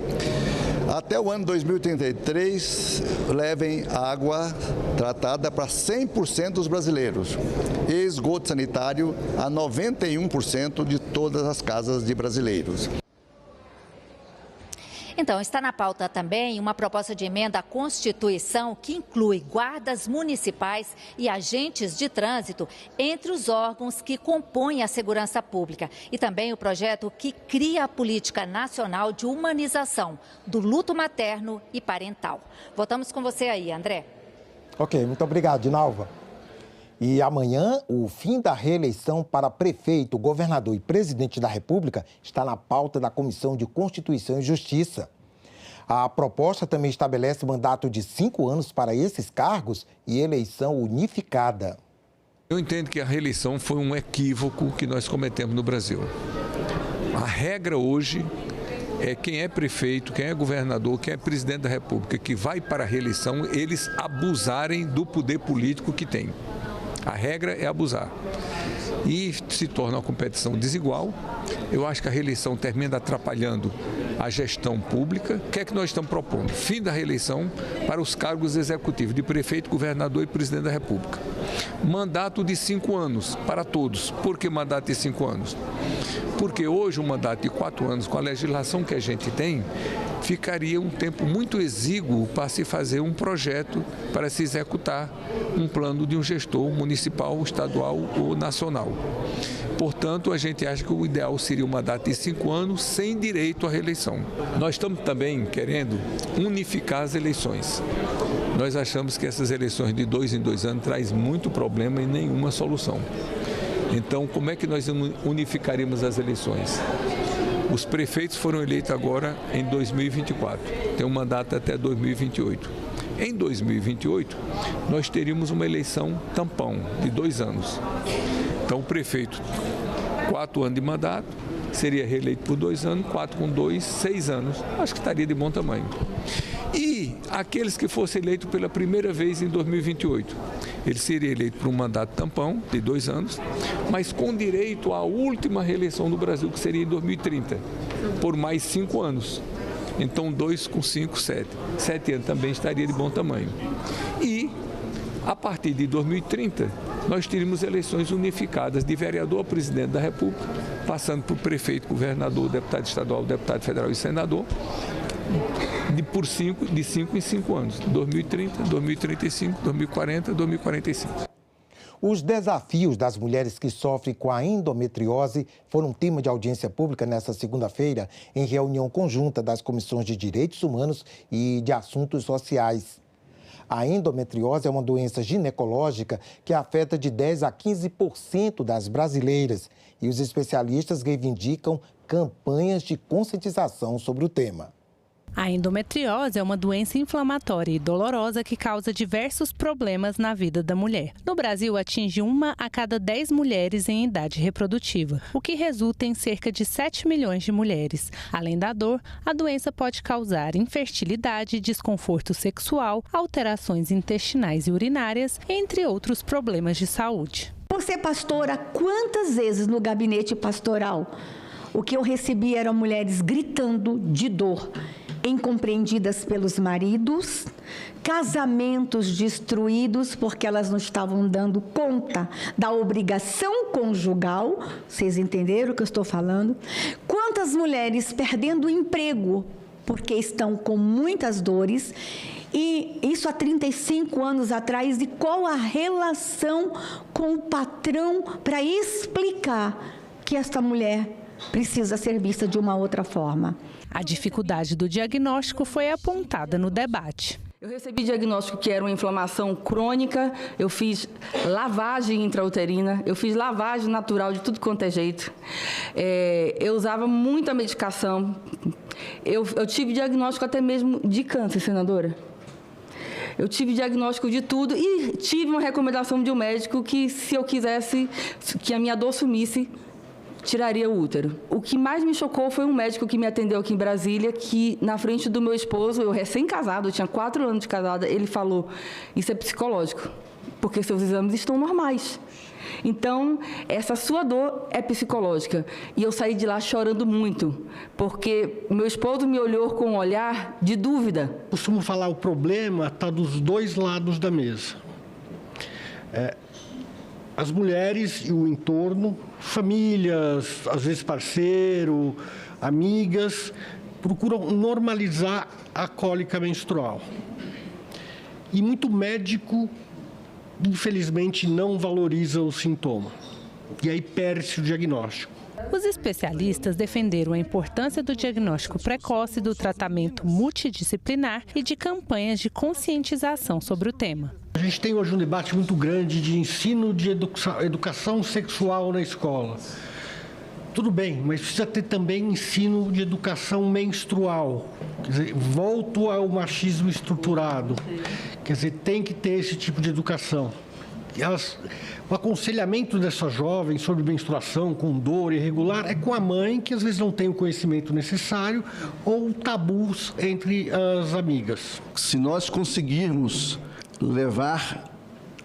até o ano 2033 levem água tratada para 100% dos brasileiros e esgoto sanitário a 91% de todas as casas de brasileiros. Então, está na pauta também uma proposta de emenda à Constituição que inclui guardas municipais e agentes de trânsito entre os órgãos que compõem a segurança pública. E também o projeto que cria a Política Nacional de Humanização do Luto Materno e Parental. Voltamos com você aí, André. Ok, muito obrigado, Dinalva. E amanhã, o fim da reeleição para prefeito, governador e presidente da República está na pauta da Comissão de Constituição e Justiça. A proposta também estabelece mandato de 5 anos para esses cargos e eleição unificada. Eu entendo que a reeleição foi um equívoco que nós cometemos no Brasil. A regra hoje é quem é prefeito, quem é governador, quem é presidente da República, que vai para a reeleição, eles abusarem do poder político que tem. A regra é abusar. E se torna uma competição desigual. Eu acho que a reeleição termina atrapalhando a gestão pública. O que é que nós estamos propondo? Fim da reeleição para os cargos executivos de prefeito, governador e presidente da República. Mandato de 5 anos para todos. Por que mandato de 5 anos? Porque hoje um mandato de 4 anos, com a legislação que a gente tem, ficaria um tempo muito exíguo para se fazer um projeto, para se executar um plano de um gestor municipal, estadual ou nacional. Portanto, a gente acha que o ideal seria um mandato de 5 anos sem direito à reeleição. Nós estamos também querendo unificar as eleições. Nós achamos que essas eleições de 2 em 2 anos traz muito problema e nenhuma solução. Então, como é que nós unificaríamos as eleições? Os prefeitos foram eleitos agora em 2024, tem um mandato até 2028. Em 2028, nós teríamos uma eleição tampão de 2 anos. Então, o prefeito, 4 anos de mandato, seria reeleito por 2 anos, 4 com 2, 6 anos. Acho que estaria de bom tamanho. E aqueles que fossem eleitos pela primeira vez em 2028, ele seria eleito por um mandato tampão de 2 anos, mas com direito à última reeleição do Brasil, que seria em 2030, por mais 5 anos. Então, 2 com 5, 7. 7 anos também estaria de bom tamanho. E, a partir de 2030, nós teríamos eleições unificadas de vereador a presidente da República, passando por prefeito, governador, deputado estadual, deputado federal e senador, de 5 em 5 anos, 2030, 2035, 2040, 2045. Os desafios das mulheres que sofrem com a endometriose foram tema de audiência pública nesta segunda-feira, em reunião conjunta das Comissões de Direitos Humanos e de Assuntos Sociais. A endometriose é uma doença ginecológica que afeta de 10% a 15% das brasileiras e os especialistas reivindicam campanhas de conscientização sobre o tema. A endometriose é uma doença inflamatória e dolorosa que causa diversos problemas na vida da mulher. No Brasil, atinge 1 a cada 10 mulheres em idade reprodutiva, o que resulta em cerca de 7 milhões de mulheres. Além da dor, a doença pode causar infertilidade, desconforto sexual, alterações intestinais e urinárias, entre outros problemas de saúde. Por ser pastora, quantas vezes no gabinete pastoral o que eu recebia eram mulheres gritando de dor, incompreendidas pelos maridos, casamentos destruídos porque elas não estavam dando conta da obrigação conjugal. Vocês entenderam o que eu estou falando? Quantas mulheres perdendo o emprego porque estão com muitas dores, e isso há 35 anos atrás, e qual a relação com o patrão para explicar que esta mulher precisa ser vista de uma outra forma. A dificuldade do diagnóstico foi apontada no debate. Eu recebi diagnóstico que era uma inflamação crônica, eu fiz lavagem intrauterina, eu fiz lavagem natural de tudo quanto é jeito. Eu usava muita medicação. Eu tive diagnóstico até mesmo de câncer, senadora. Eu tive diagnóstico de tudo e tive uma recomendação de um médico que, se eu quisesse que a minha dor sumisse, tiraria o útero. O que mais me chocou foi um médico que me atendeu aqui em Brasília, que na frente do meu esposo, eu recém-casado, eu tinha 4 anos de casada, ele falou: isso é psicológico, porque seus exames estão normais. Então, essa sua dor é psicológica. E eu saí de lá chorando muito, porque meu esposo me olhou com um olhar de dúvida. Costumo falar, o problema está dos dois lados da mesa. As mulheres e o entorno, famílias, às vezes parceiro, amigas, procuram normalizar a cólica menstrual. E muito médico, infelizmente, não valoriza o sintoma. E aí perde-se o diagnóstico. Os especialistas defenderam a importância do diagnóstico precoce, do tratamento multidisciplinar e de campanhas de conscientização sobre o tema. A gente tem hoje um debate muito grande de ensino de educação sexual na escola. Tudo bem, mas precisa ter também ensino de educação menstrual. Quer dizer, volto ao machismo estruturado. Quer dizer, tem que ter esse tipo de educação. O aconselhamento dessa jovem sobre menstruação com dor irregular é com a mãe, que às vezes não tem o conhecimento necessário, ou tabus entre as amigas. Se nós conseguirmos levar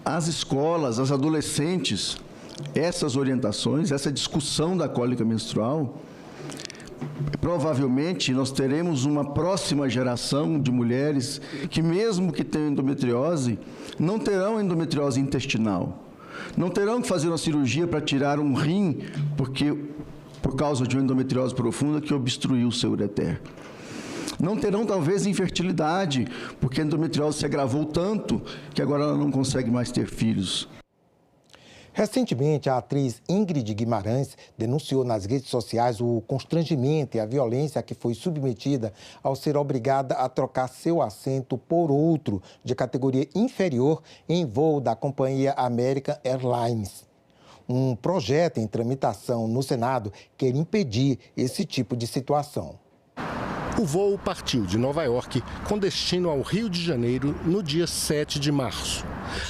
às escolas, às adolescentes, essas orientações, essa discussão da cólica menstrual, provavelmente nós teremos uma próxima geração de mulheres que, mesmo que tenham endometriose, não terão endometriose intestinal. Não terão que fazer uma cirurgia para tirar um rim por causa de uma endometriose profunda que obstruiu o seu ureter. Não terão, talvez, infertilidade, porque a endometriose se agravou tanto que agora ela não consegue mais ter filhos. Recentemente, a atriz Ingrid Guimarães denunciou nas redes sociais o constrangimento e a violência a que foi submetida ao ser obrigada a trocar seu assento por outro de categoria inferior em voo da companhia American Airlines. Um projeto em tramitação no Senado quer impedir esse tipo de situação. O voo partiu de Nova York com destino ao Rio de Janeiro no dia 7 de março.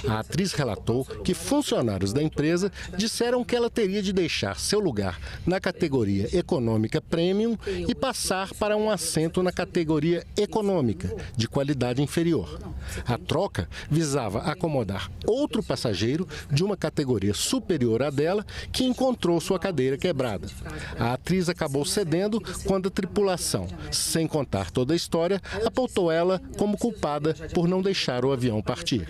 A atriz relatou que funcionários da empresa disseram que ela teria de deixar seu lugar na categoria econômica premium e passar para um assento na categoria econômica, de qualidade inferior. A troca visava acomodar outro passageiro de uma categoria superior à dela que encontrou sua cadeira quebrada. A atriz acabou cedendo quando a tripulação, sem contar toda a história, apontou ela como culpada por não deixar o avião partir.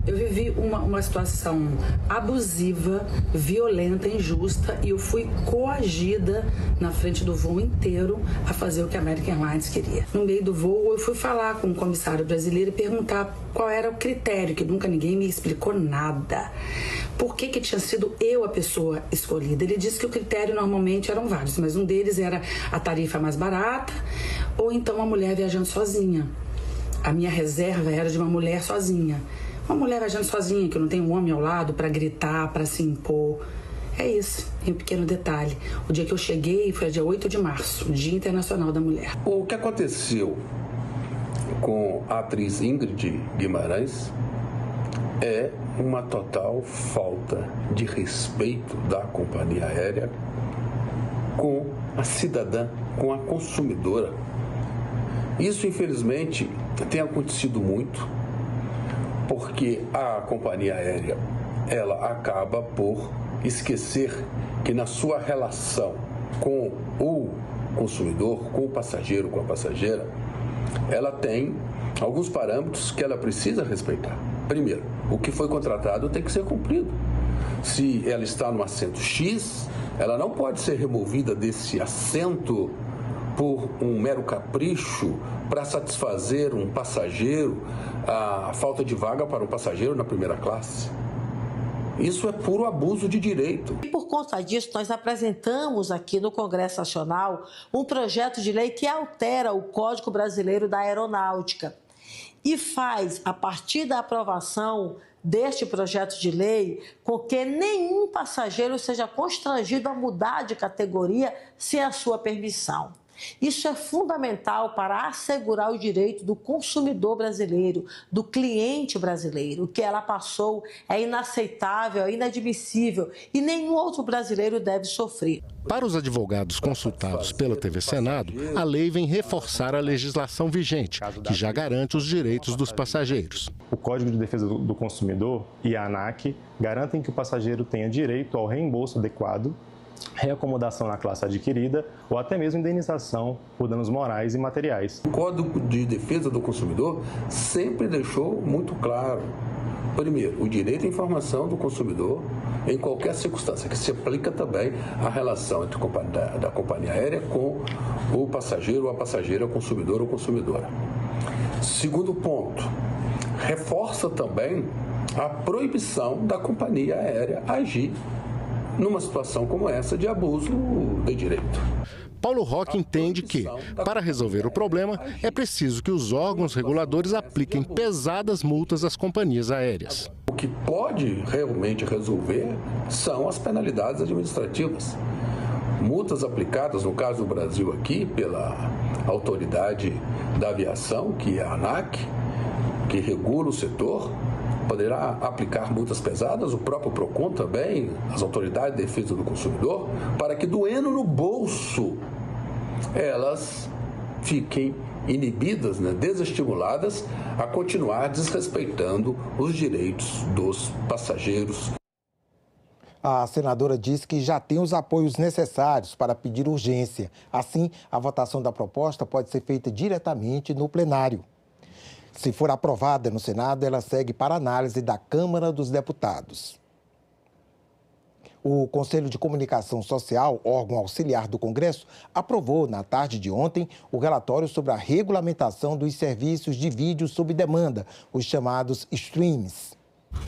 Eu vivi uma situação abusiva, violenta, injusta, e eu fui coagida na frente do voo inteiro a fazer o que a American Airlines queria. No meio do voo, eu fui falar com o comissário brasileiro e perguntar qual era o critério, que nunca ninguém me explicou nada. Por que tinha sido eu a pessoa escolhida? Ele disse que o critério normalmente eram vários, mas um deles era a tarifa mais barata ou então a mulher viajando sozinha. A minha reserva era de uma mulher sozinha. Uma mulher viajando sozinha, que não tem um homem ao lado para gritar, para se impor. É isso, em um pequeno detalhe. O dia que eu cheguei foi dia 8 de março, Dia Internacional da Mulher. O que aconteceu com a atriz Ingrid Guimarães é uma total falta de respeito da companhia aérea com a cidadã, com a consumidora. Isso, infelizmente, tem acontecido muito, porque a companhia aérea, ela acaba por esquecer que na sua relação com o consumidor, com o passageiro, com a passageira, ela tem alguns parâmetros que ela precisa respeitar. Primeiro, o que foi contratado tem que ser cumprido. Se ela está no assento X, ela não pode ser removida desse assento por um mero capricho para satisfazer um passageiro, a falta de vaga para um passageiro na primeira classe. Isso é puro abuso de direito. E por conta disso, nós apresentamos aqui no Congresso Nacional um projeto de lei que altera o Código Brasileiro da Aeronáutica e faz, a partir da aprovação deste projeto de lei, com que nenhum passageiro seja constrangido a mudar de categoria sem a sua permissão. Isso é fundamental para assegurar o direito do consumidor brasileiro, do cliente brasileiro. O que ela passou é inaceitável, é inadmissível e nenhum outro brasileiro deve sofrer. Para os advogados consultados pela TV Senado, a lei vem reforçar a legislação vigente, que já garante os direitos dos passageiros. O Código de Defesa do Consumidor e a ANAC garantem que o passageiro tenha direito ao reembolso adequado, reacomodação na classe adquirida ou até mesmo indenização por danos morais e materiais. O Código de Defesa do Consumidor sempre deixou muito claro, primeiro, o direito à informação do consumidor em qualquer circunstância, que se aplica também à relação entre da companhia aérea com o passageiro ou a passageira, o consumidor ou consumidora. Segundo ponto, reforça também a proibição da companhia aérea agir numa situação como essa de abuso de direito. Paulo Roque entende que, para resolver o problema, é preciso que os órgãos reguladores apliquem pesadas multas às companhias aéreas. O que pode realmente resolver são as penalidades administrativas. Multas aplicadas, no caso do Brasil aqui, pela Autoridade da Aviação, que é a ANAC, que regula o setor, poderá aplicar multas pesadas, o próprio PROCON também, as autoridades de defesa do consumidor, para que, doendo no bolso, elas fiquem inibidas, desestimuladas a continuar desrespeitando os direitos dos passageiros. A senadora disse que já tem os apoios necessários para pedir urgência. Assim, a votação da proposta pode ser feita diretamente no plenário. Se for aprovada no Senado, ela segue para análise da Câmara dos Deputados. O Conselho de Comunicação Social, órgão auxiliar do Congresso, aprovou na tarde de ontem o relatório sobre a regulamentação dos serviços de vídeo sob demanda, os chamados streams.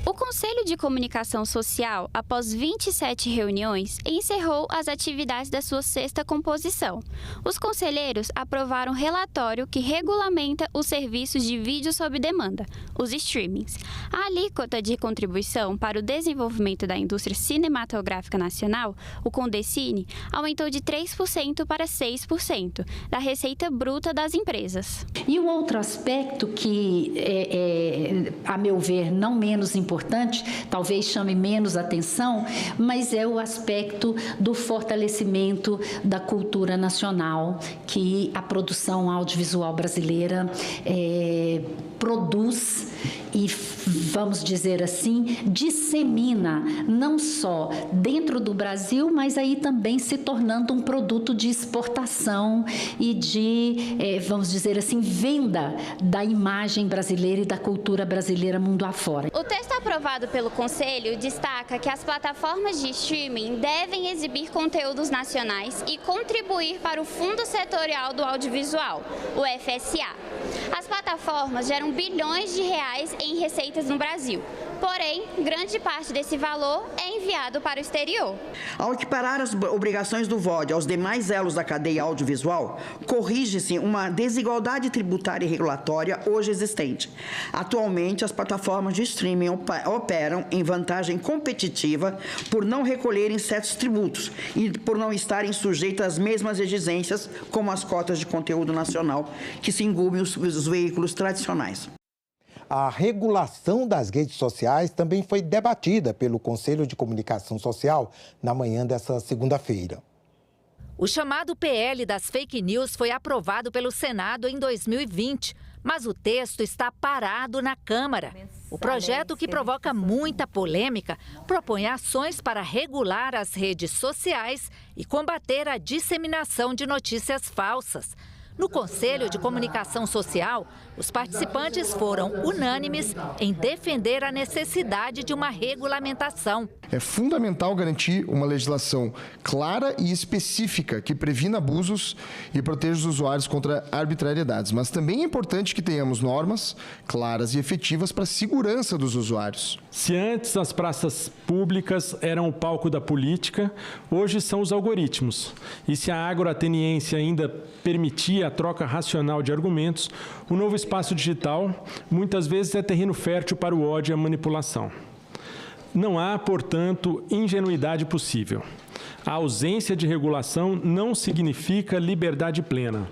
O Conselho de Comunicação Social, após 27 reuniões, encerrou as atividades da sua sexta composição. Os conselheiros aprovaram um relatório que regulamenta os serviços de vídeo sob demanda, os streamings. A alíquota de contribuição para o desenvolvimento da indústria cinematográfica nacional, o CONDECINE, aumentou de 3% para 6% da receita bruta das empresas. E o outro aspecto que, a meu ver, não menos importante, talvez chame menos atenção, mas é o aspecto do fortalecimento da cultura nacional que a produção audiovisual brasileira produz e, vamos dizer assim, dissemina não só dentro do Brasil, mas aí também se tornando um produto de exportação e de, vamos dizer assim, venda da imagem brasileira e da cultura brasileira mundo afora. O texto aprovado pelo Conselho destaca que as plataformas de streaming devem exibir conteúdos nacionais e contribuir para o Fundo Setorial do Audiovisual, o FSA. As plataformas geram bilhões de reais em receitas no Brasil. Porém, grande parte desse valor é enviado para o exterior. Ao equiparar as obrigações do VOD aos demais elos da cadeia audiovisual, corrige-se uma desigualdade tributária e regulatória hoje existente. Atualmente, as plataformas de streaming operam em vantagem competitiva por não recolherem certos tributos e por não estarem sujeitas às mesmas exigências como as cotas de conteúdo nacional que se incumbem os veículos tradicionais. A regulação das redes sociais também foi debatida pelo Conselho de Comunicação Social na manhã dessa segunda-feira. O chamado PL das fake news foi aprovado pelo Senado em 2020, mas o texto está parado na Câmara. O projeto, que provoca muita polêmica, propõe ações para regular as redes sociais e combater a disseminação de notícias falsas. No Conselho de Comunicação Social, os participantes foram unânimes em defender a necessidade de uma regulamentação. É fundamental garantir uma legislação clara e específica que previna abusos e proteja os usuários contra arbitrariedades. Mas também é importante que tenhamos normas claras e efetivas para a segurança dos usuários. Se antes as praças públicas eram o palco da política, hoje são os algoritmos. E se a agroateniense ainda permitia a troca racional de argumentos, o novo espaço digital muitas vezes é terreno fértil para o ódio e a manipulação. Não há, portanto, ingenuidade possível. A ausência de regulação não significa liberdade plena.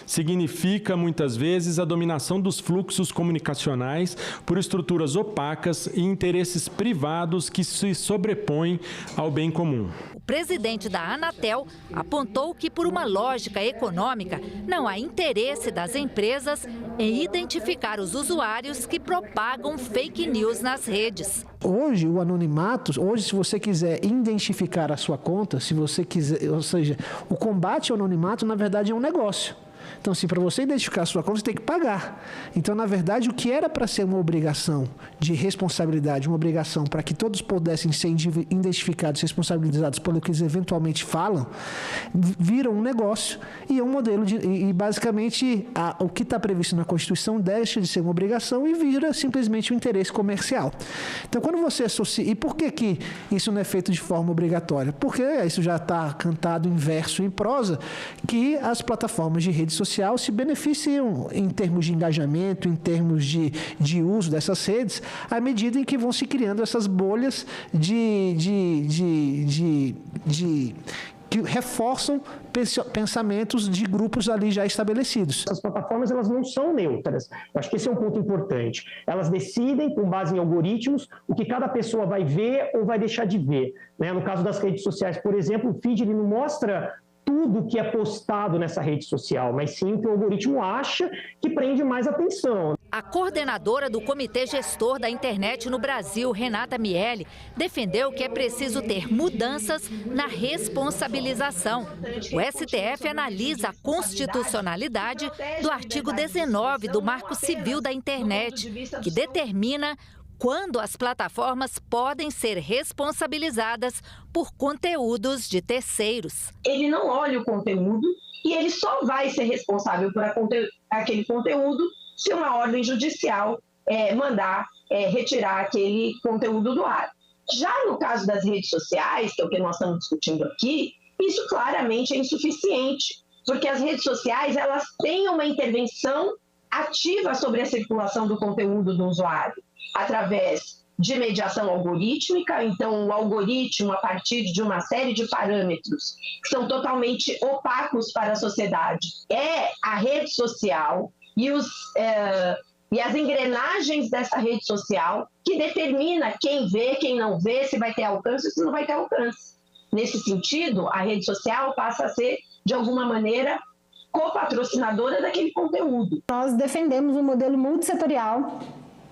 Significa, muitas vezes, a dominação dos fluxos comunicacionais por estruturas opacas e interesses privados que se sobrepõem ao bem comum. O presidente da Anatel apontou que, por uma lógica econômica, não há interesse das empresas em identificar os usuários que propagam fake news nas redes. Hoje, o anonimato, se você quiser identificar a sua conta, se você quiser, ou seja, o combate ao anonimato, na verdade, é um negócio. Então, assim, para você identificar a sua conta, você tem que pagar. Então, na verdade, o que era para ser uma obrigação de responsabilidade, uma obrigação para que todos pudessem ser identificados, responsabilizados pelo que eles eventualmente falam, vira um negócio e é um modelo e basicamente, o que está previsto na Constituição deixa de ser uma obrigação e vira simplesmente um interesse comercial. Então, quando você associa... E por que isso não é feito de forma obrigatória? Porque isso já está cantado em verso e em prosa, que as plataformas de rede social se beneficiam em termos de engajamento, em termos de uso dessas redes, à medida em que vão se criando essas bolhas que reforçam pensamentos de grupos ali já estabelecidos. Essas plataformas, elas não são neutras. Eu acho que esse é um ponto importante. Elas decidem, com base em algoritmos, o que cada pessoa vai ver ou vai deixar de ver. No caso das redes sociais, por exemplo, o feed ele não mostra tudo que é postado nessa rede social, mas sim o que o algoritmo acha que prende mais atenção. A coordenadora do Comitê Gestor da Internet no Brasil, Renata Miele, defendeu que é preciso ter mudanças na responsabilização. O STF analisa a constitucionalidade do artigo 19 do Marco Civil da Internet, que determina quando as plataformas podem ser responsabilizadas por conteúdos de terceiros. Ele não olha o conteúdo e ele só vai ser responsável por aquele conteúdo se uma ordem judicial mandar retirar aquele conteúdo do ar. Já no caso das redes sociais, que é o que nós estamos discutindo aqui, isso claramente é insuficiente, porque as redes sociais elas têm uma intervenção ativa sobre a circulação do conteúdo do usuário, através de mediação algorítmica. Então, o algoritmo, a partir de uma série de parâmetros que são totalmente opacos para a sociedade, é a rede social e as engrenagens dessa rede social que determina quem vê, quem não vê, se vai ter alcance ou se não vai ter alcance. Nesse sentido, a rede social passa a ser, de alguma maneira, copatrocinadora daquele conteúdo. Nós defendemos um modelo multissetorial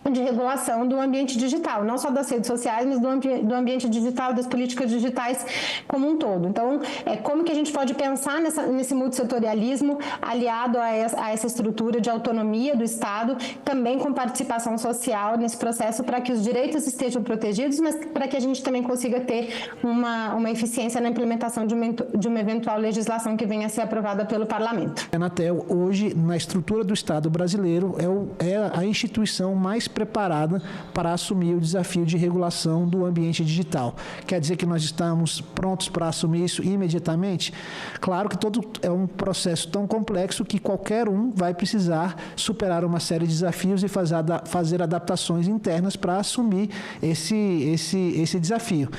de regulação do ambiente digital, não só das redes sociais, mas do ambiente digital, das políticas digitais como um todo. Então, como que a gente pode pensar nesse multissetorialismo aliado a essa estrutura de autonomia do Estado, também com participação social nesse processo, para que os direitos estejam protegidos, mas para que a gente também consiga ter uma eficiência na implementação de uma eventual legislação que venha a ser aprovada pelo Parlamento. A Anatel, hoje, na estrutura do Estado brasileiro, é a instituição mais preparada para assumir o desafio de regulação do ambiente digital. Quer dizer que nós estamos prontos para assumir isso imediatamente? Claro que todo é um processo tão complexo que qualquer um vai precisar superar uma série de desafios e fazer adaptações internas para assumir esse desafio.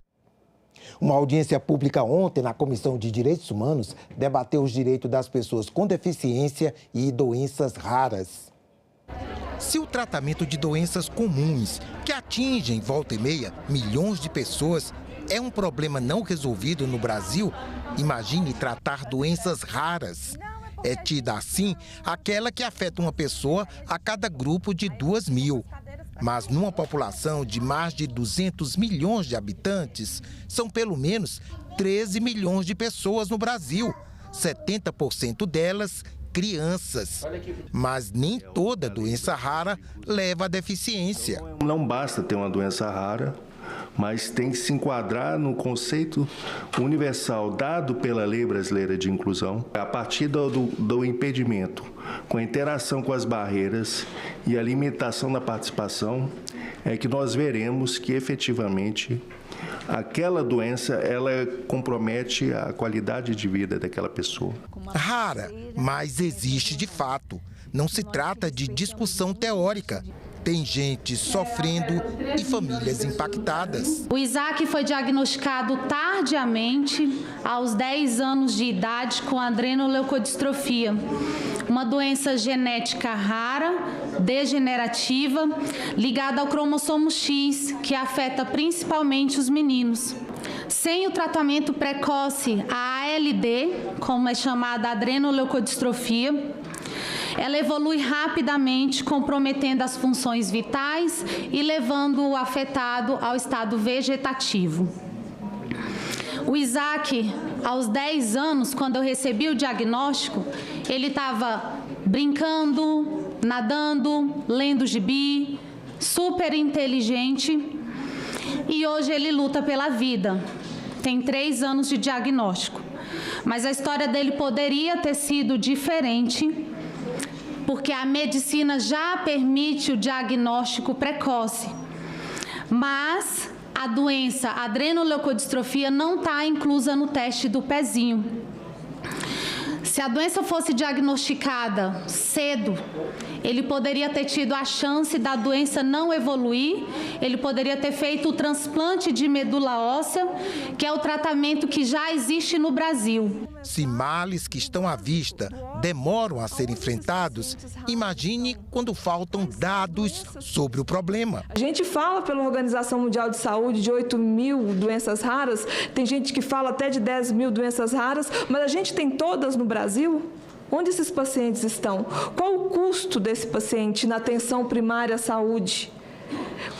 Uma audiência pública ontem na Comissão de Direitos Humanos debateu os direitos das pessoas com deficiência e doenças raras. Se o tratamento de doenças comuns, que atingem, volta e meia, milhões de pessoas, é um problema não resolvido no Brasil, imagine tratar doenças raras. É tida assim aquela que afeta uma pessoa a cada grupo de 2.000. Mas numa população de mais de 200 milhões de habitantes, são pelo menos 13 milhões de pessoas no Brasil, 70% delas crianças. Mas nem toda doença rara leva à deficiência. Não basta ter uma doença rara, mas tem que se enquadrar no conceito universal dado pela Lei Brasileira de Inclusão, a partir do impedimento, com a interação com as barreiras e a limitação da participação, é que nós veremos que efetivamente aquela doença, ela compromete a qualidade de vida daquela pessoa. Rara, mas existe de fato. Não se trata de discussão teórica. Tem gente sofrendo e famílias impactadas. O Isaac foi diagnosticado tardiamente, aos 10 anos de idade, com adrenoleucodistrofia, uma doença genética rara, degenerativa, ligada ao cromossomo X, que afeta principalmente os meninos. Sem o tratamento precoce, a ALD, como é chamada adrenoleucodistrofia, ela evolui rapidamente, comprometendo as funções vitais e levando o afetado ao estado vegetativo. O Isaac, aos 10 anos, quando eu recebi o diagnóstico, ele estava brincando, nadando, lendo gibi, super inteligente, e hoje ele luta pela vida. Tem 3 anos de diagnóstico, mas a história dele poderia ter sido diferente, porque a medicina já permite o diagnóstico precoce, mas a doença a adrenoleucodistrofia não está inclusa no teste do pezinho. Se a doença fosse diagnosticada cedo, ele poderia ter tido a chance da doença não evoluir, ele poderia ter feito o transplante de medula óssea, que é o tratamento que já existe no Brasil. Se males que estão à vista demoram a ser enfrentados, imagine quando faltam dados sobre o problema. A gente fala pela Organização Mundial de Saúde de 8.000 doenças raras, tem gente que fala até de 10.000 doenças raras, mas a gente tem todas no Brasil? Onde esses pacientes estão? Qual o custo desse paciente na atenção primária à saúde?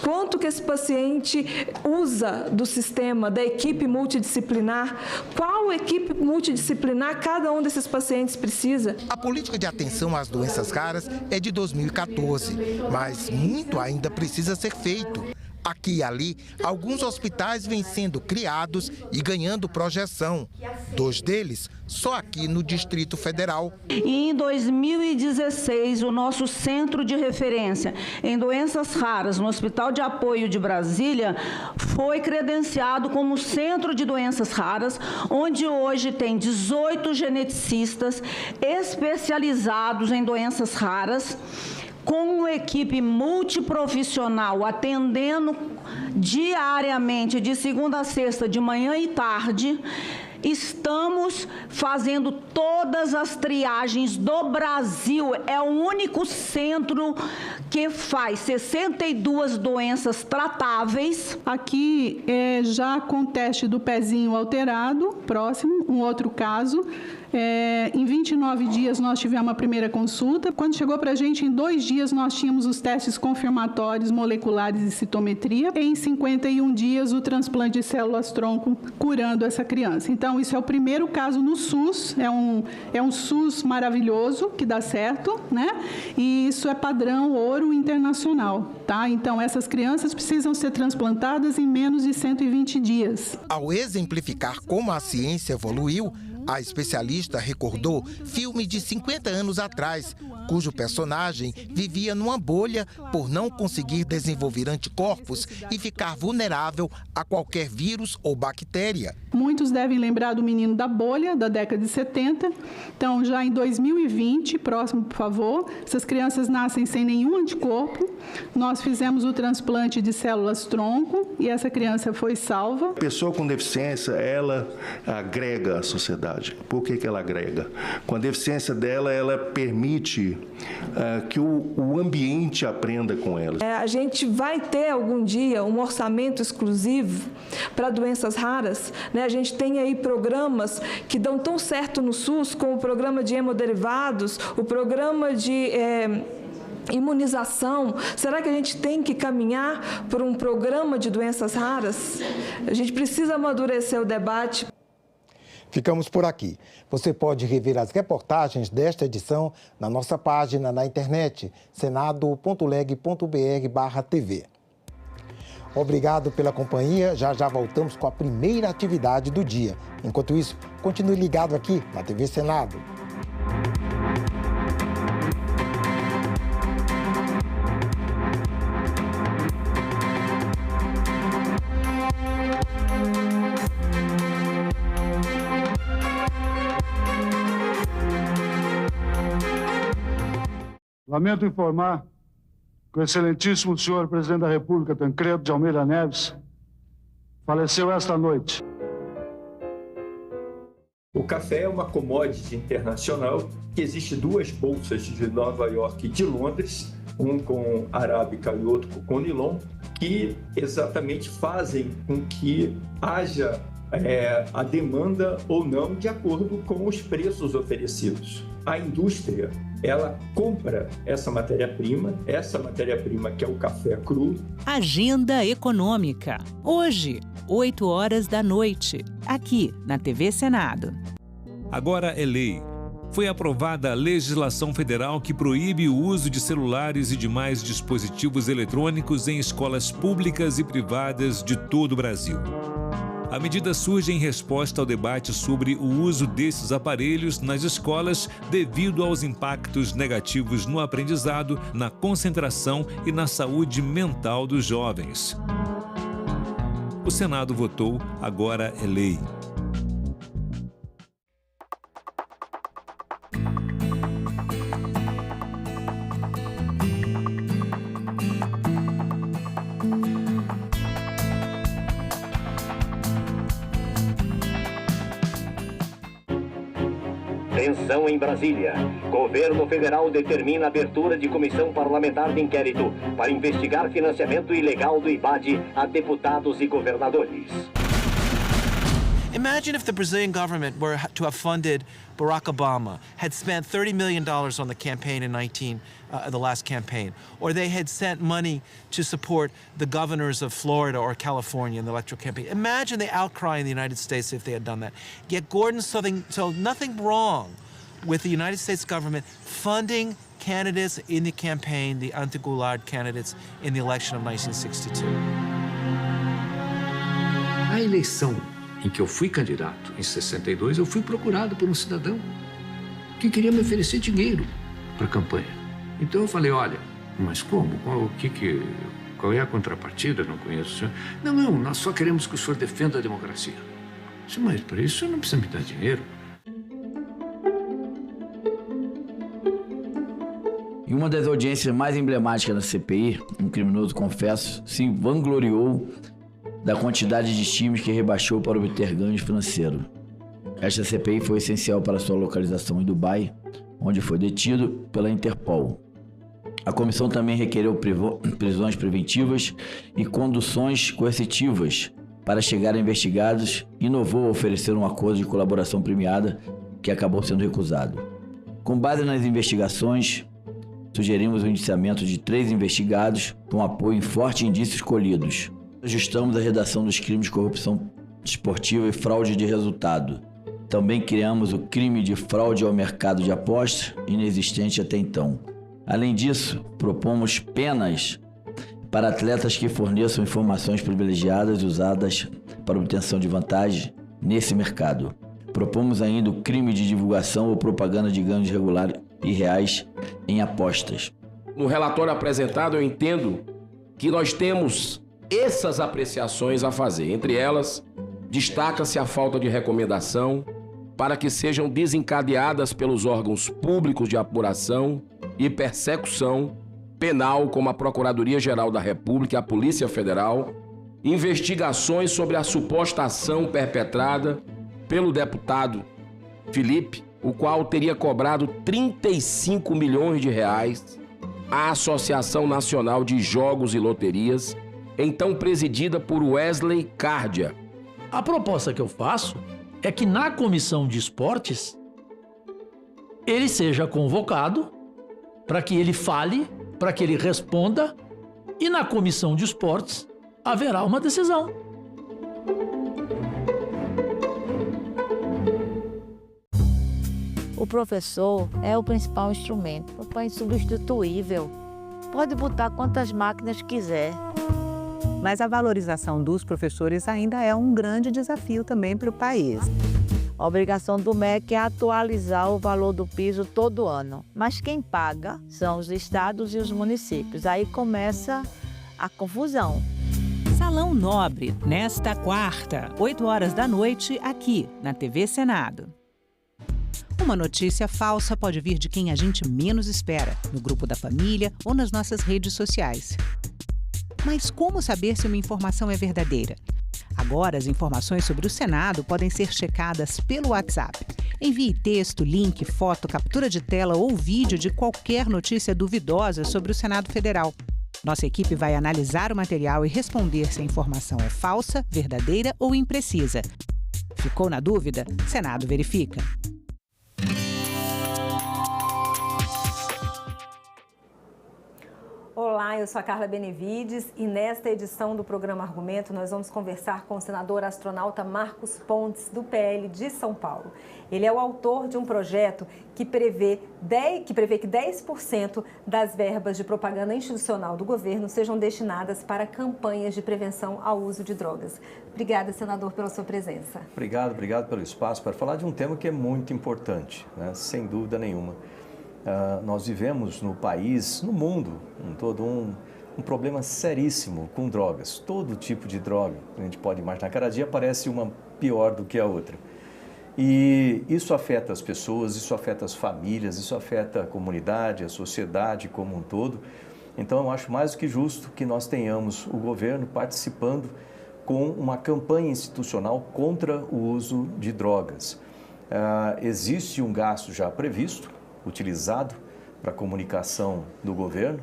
Quanto que esse paciente usa do sistema, da equipe multidisciplinar? Qual equipe multidisciplinar cada um desses pacientes precisa? A política de atenção às doenças raras é de 2014, mas muito ainda precisa ser feito. Aqui e ali, alguns hospitais vêm sendo criados e ganhando projeção. 2 deles só aqui no Distrito Federal. E em 2016, o nosso centro de referência em doenças raras no Hospital de Apoio de Brasília foi credenciado como centro de doenças raras, onde hoje tem 18 geneticistas especializados em doenças raras, com uma equipe multiprofissional atendendo diariamente, de segunda a sexta, de manhã e tarde. Estamos fazendo todas as triagens do Brasil. É o único centro que faz 62 doenças tratáveis. Aqui, já com teste do pezinho alterado, próximo, um outro caso. Em 29 dias nós tivemos a primeira consulta. Quando chegou para a gente, em 2 dias nós tínhamos os testes confirmatórios moleculares e citometria. Em 51 dias o transplante de células-tronco curando essa criança. Então isso é o primeiro caso no SUS, é um SUS maravilhoso que dá certo, né? E isso é padrão ouro internacional, tá? Então essas crianças precisam ser transplantadas em menos de 120 dias. Ao exemplificar como a ciência evoluiu, a especialista recordou filme de 50 anos atrás, cujo personagem vivia numa bolha por não conseguir desenvolver anticorpos e ficar vulnerável a qualquer vírus ou bactéria. Muitos devem lembrar do menino da bolha, da década de 70. Então, já em 2020, próximo, por favor, essas crianças nascem sem nenhum anticorpo. Nós fizemos o transplante de células-tronco e essa criança foi salva. A pessoa com deficiência, ela agrega à sociedade. Por que ela agrega? Com a deficiência dela, ela permite que o ambiente aprenda com ela. A gente vai ter algum dia um orçamento exclusivo para doenças raras, né? A gente tem aí programas que dão tão certo no SUS, como o programa de hemoderivados, o programa de imunização. Será que a gente tem que caminhar por um programa de doenças raras? A gente precisa amadurecer o debate. Ficamos por aqui. Você pode rever as reportagens desta edição na nossa página na internet, senado.leg.br/TV. Obrigado pela companhia. Já voltamos com a primeira atividade do dia. Enquanto isso, continue ligado aqui na TV Senado. Lamento informar que o excelentíssimo senhor presidente da República, Tancredo de Almeida Neves, faleceu esta noite. O café é uma commodity internacional que existe 2 bolsas de Nova York e de Londres, um com arábica e outro com conilon, que exatamente fazem com que haja a demanda ou não de acordo com os preços oferecidos. A indústria, ela compra essa matéria-prima que é o café cru. Agenda Econômica. Hoje, 8 horas da noite, aqui na TV Senado. Agora é lei. Foi aprovada a legislação federal que proíbe o uso de celulares e demais dispositivos eletrônicos em escolas públicas e privadas de todo o Brasil. A medida surge em resposta ao debate sobre o uso desses aparelhos nas escolas devido aos impactos negativos no aprendizado, na concentração e na saúde mental dos jovens. O Senado votou, agora é lei. Tensão em Brasília. Governo federal determina a abertura de comissão parlamentar de inquérito para investigar financiamento ilegal do IBAD a deputados e governadores. Imagine if the Brazilian government were to have funded Barack Obama, had spent $30 million on the campaign in the last campaign, or they had sent money to support the governors of Florida or California in the electoral campaign. Imagine the outcry in the United States if they had done that. Yet Gordon saw nothing wrong with the United States government funding candidates in the campaign, the anti-Goulart candidates in the election of 1962. A eleição em que eu fui candidato, em 62, eu fui procurado por um cidadão que queria me oferecer dinheiro para a campanha. Então eu falei, olha, mas como? Qual é a contrapartida? Não conheço o senhor. Não, nós só queremos que o senhor defenda a democracia. Eu disse, mas para isso o senhor não precisa me dar dinheiro. Em uma das audiências mais emblemáticas da CPI, um criminoso, confesso, se vangloriou da quantidade de times que rebaixou para obter ganhos financeiros. Esta CPI foi essencial para sua localização em Dubai, onde foi detido pela Interpol. A comissão também requereu prisões preventivas e conduções coercitivas para chegar a investigados e inovou a oferecer um acordo de colaboração premiada que acabou sendo recusado. Com base nas investigações, sugerimos o indiciamento de 3 investigados com apoio em fortes indícios colhidos. Ajustamos a redação dos crimes de corrupção esportiva e fraude de resultado. Também criamos o crime de fraude ao mercado de apostas, inexistente até então. Além disso, propomos penas para atletas que forneçam informações privilegiadas usadas para obtenção de vantagem nesse mercado. Propomos ainda o crime de divulgação ou propaganda de ganhos regulares e reais em apostas. No relatório apresentado, eu entendo que nós temos essas apreciações a fazer. Entre elas, destaca-se a falta de recomendação para que sejam desencadeadas pelos órgãos públicos de apuração e persecução penal, como a Procuradoria-Geral da República e a Polícia Federal, investigações sobre a suposta ação perpetrada pelo deputado Felipe, o qual teria cobrado 35 milhões de reais à Associação Nacional de Jogos e Loterias, então presidida por Wesley Cárdia. A proposta que eu faço é que na comissão de esportes ele seja convocado para que ele fale, para que ele responda, e na comissão de esportes haverá uma decisão. O professor é o principal instrumento, é insubstituível. Pode botar quantas máquinas quiser. Mas a valorização dos professores ainda é um grande desafio também para o país. A obrigação do MEC é atualizar o valor do piso todo ano. Mas quem paga são os estados e os municípios. Aí começa a confusão. Salão Nobre, nesta quarta, 8 horas da noite, aqui na TV Senado. Uma notícia falsa pode vir de quem a gente menos espera, no grupo da família ou nas nossas redes sociais. Mas como saber se uma informação é verdadeira? Agora, as informações sobre o Senado podem ser checadas pelo WhatsApp. Envie texto, link, foto, captura de tela ou vídeo de qualquer notícia duvidosa sobre o Senado Federal. Nossa equipe vai analisar o material e responder se a informação é falsa, verdadeira ou imprecisa. Ficou na dúvida? Senado verifica. Olá, eu sou a Carla Benevides e nesta edição do programa Argumento nós vamos conversar com o senador astronauta Marcos Pontes, do PL de São Paulo. Ele é o autor de um projeto que prevê que 10% das verbas de propaganda institucional do governo sejam destinadas para campanhas de prevenção ao uso de drogas. Obrigada, senador, pela sua presença. Obrigado pelo espaço para falar de um tema que é muito importante, né? Sem dúvida nenhuma. Nós vivemos no país, no mundo, todo um problema seríssimo com drogas. Todo tipo de droga, a gente pode imaginar. Cada dia aparece uma pior do que a outra. E isso afeta as pessoas, isso afeta as famílias, isso afeta a comunidade, a sociedade como um todo. Então, eu acho mais do que justo que nós tenhamos o governo participando com uma campanha institucional contra o uso de drogas. Existe um gasto já previsto, utilizado para a comunicação do governo,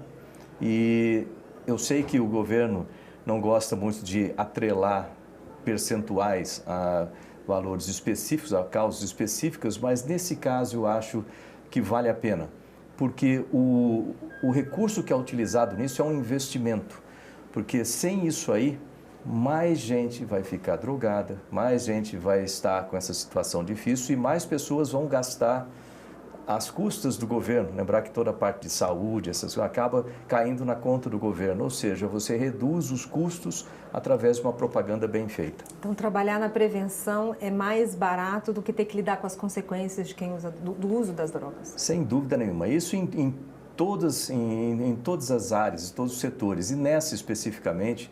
e eu sei que o governo não gosta muito de atrelar percentuais a valores específicos, a causas específicas, mas nesse caso eu acho que vale a pena, porque o recurso que é utilizado nisso é um investimento, porque sem isso aí, mais gente vai ficar drogada, mais gente vai estar com essa situação difícil e mais pessoas vão gastar às custas do governo. Lembrar que toda a parte de saúde, essas coisas, acaba caindo na conta do governo, ou seja, você reduz os custos através de uma propaganda bem feita. Então, trabalhar na prevenção é mais barato do que ter que lidar com as consequências de quem usa, do uso das drogas? Sem dúvida nenhuma. Isso em todas as áreas, em todos os setores. E nessa especificamente,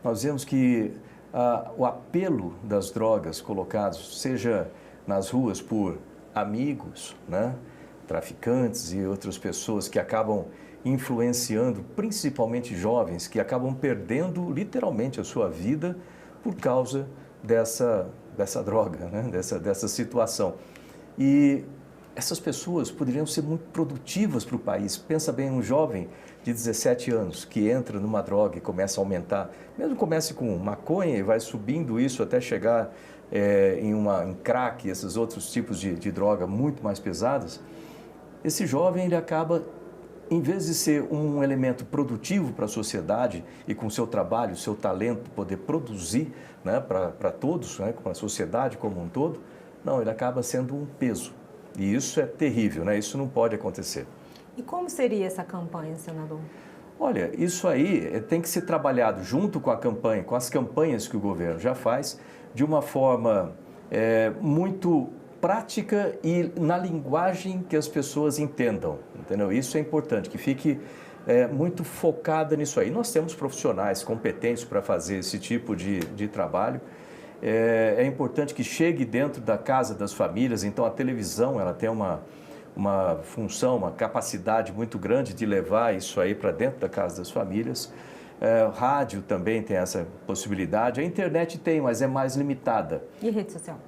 nós vemos que o apelo das drogas colocados, seja nas ruas por amigos, né? Traficantes e outras pessoas que acabam influenciando, principalmente jovens, que acabam perdendo literalmente a sua vida por causa dessa droga, né? dessa situação. E essas pessoas poderiam ser muito produtivas para o país. Pensa bem, um jovem de 17 anos que entra numa droga e começa a aumentar, mesmo comece com maconha e vai subindo isso até chegar em crack, esses outros tipos de droga muito mais pesadas, esse jovem ele acaba, em vez de ser um elemento produtivo para a sociedade e com o seu trabalho, o seu talento, poder produzir, né, para todos, né, para a sociedade como um todo, não, ele acaba sendo um peso. E isso é terrível, né? Isso não pode acontecer. E como seria essa campanha, senador? Olha, isso aí tem que ser trabalhado junto com a campanha, com as campanhas que o governo já faz, de uma forma muito prática e na linguagem que as pessoas entendam, entendeu? Isso é importante, que fique muito focada nisso aí. Nós temos profissionais competentes para fazer esse tipo de trabalho. É importante que chegue dentro da casa das famílias, então a televisão ela tem uma função, uma capacidade muito grande de levar isso aí para dentro da casa das famílias. Rádio também tem essa possibilidade, a internet tem, mas é mais limitada. E rede social?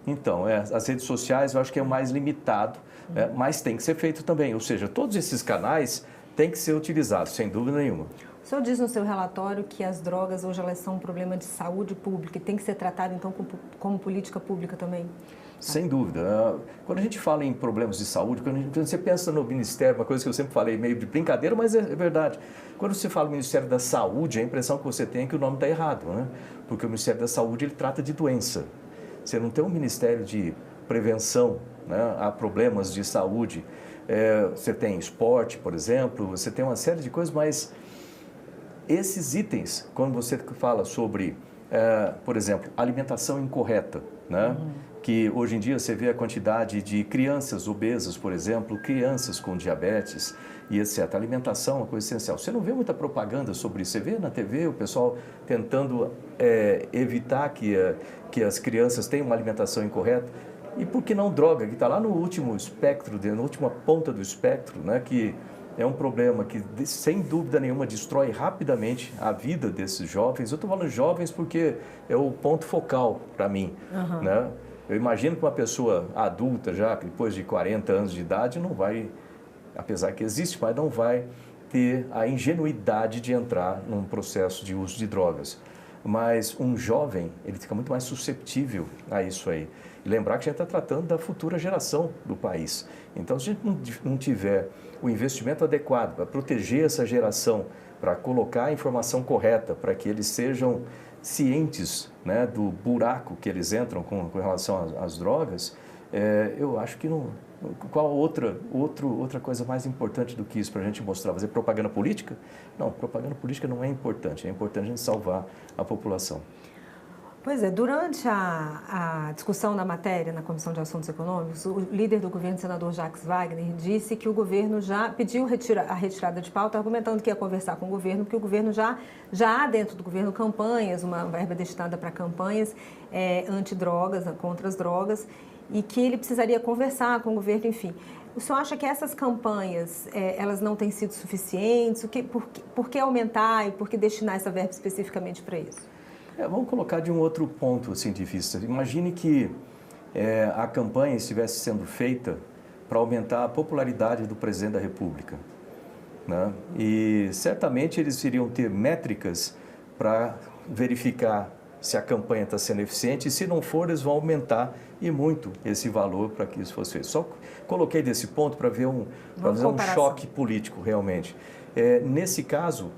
Então, as redes sociais eu acho que é mais limitado, mas tem que ser feito também, ou seja, todos esses canais têm que ser utilizados, sem dúvida nenhuma. O senhor diz no seu relatório que as drogas hoje elas são um problema de saúde pública e tem que ser tratado então como política pública também? Sem dúvida. Quando a gente fala em problemas de saúde, quando você pensa no Ministério, uma coisa que eu sempre falei meio de brincadeira, mas é verdade. Quando você fala no Ministério da Saúde, a impressão que você tem é que o nome está errado, né? Porque o Ministério da Saúde ele trata de doença. Você não tem um Ministério de prevenção, né, a problemas de saúde. Você tem esporte, por exemplo, você tem uma série de coisas, mas esses itens, quando você fala sobre, por exemplo, alimentação incorreta, né? Que hoje em dia você vê a quantidade de crianças obesas, por exemplo, crianças com diabetes e etc. A alimentação é uma coisa essencial. Você não vê muita propaganda sobre isso. Você vê na TV o pessoal tentando evitar que as crianças tenham uma alimentação incorreta. E por que não droga, que está lá no último espectro, na última ponta do espectro, né, que é um problema que, sem dúvida nenhuma, destrói rapidamente a vida desses jovens. Eu estou falando jovens porque é o ponto focal para mim, né? Eu imagino que uma pessoa adulta já, depois de 40 anos de idade, não vai, apesar que existe, mas não vai ter a ingenuidade de entrar num processo de uso de drogas. Mas um jovem, ele fica muito mais susceptível a isso aí. E lembrar que a gente está tratando da futura geração do país. Então, se a gente não tiver o investimento adequado para proteger essa geração, para colocar a informação correta, para que eles sejam cientes, né, do buraco que eles entram com relação às drogas, eu acho que não... Qual outra coisa mais importante do que isso para a gente mostrar? Fazer propaganda política? Não, propaganda política não é importante. É importante a gente salvar a população. Pois é, durante a discussão da matéria na Comissão de Assuntos Econômicos, o líder do governo, o senador Jacques Wagner, disse que o governo já pediu a retirada de pauta, argumentando que ia conversar com o governo, porque o governo já há dentro do governo campanhas, uma verba destinada para campanhas antidrogas, contra as drogas, e que ele precisaria conversar com o governo, enfim. O senhor acha que essas campanhas, elas não têm sido suficientes? Por que aumentar e por que destinar essa verba especificamente para isso? Vamos colocar de um outro ponto assim, de vista. Imagine que a campanha estivesse sendo feita para aumentar a popularidade do presidente da República, né? E certamente eles iriam ter métricas para verificar se a campanha está sendo eficiente, e se não for, eles vão aumentar e muito esse valor para que isso fosse feito. Só coloquei desse ponto para ver um choque político realmente. Nesse caso,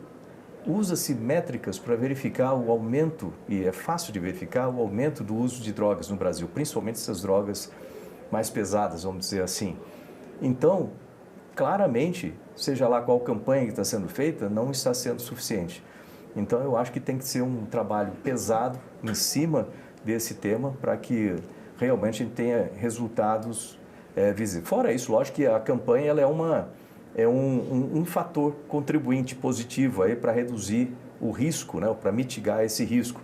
usa-se métricas para verificar o aumento, e é fácil de verificar, o aumento do uso de drogas no Brasil, principalmente essas drogas mais pesadas, vamos dizer assim. Então, claramente, seja lá qual campanha que está sendo feita, não está sendo suficiente. Então, eu acho que tem que ser um trabalho pesado em cima desse tema para que realmente a gente tenha resultados visíveis. Fora isso, lógico que a campanha ela é um fator contribuinte positivo para reduzir o risco, né, para mitigar esse risco.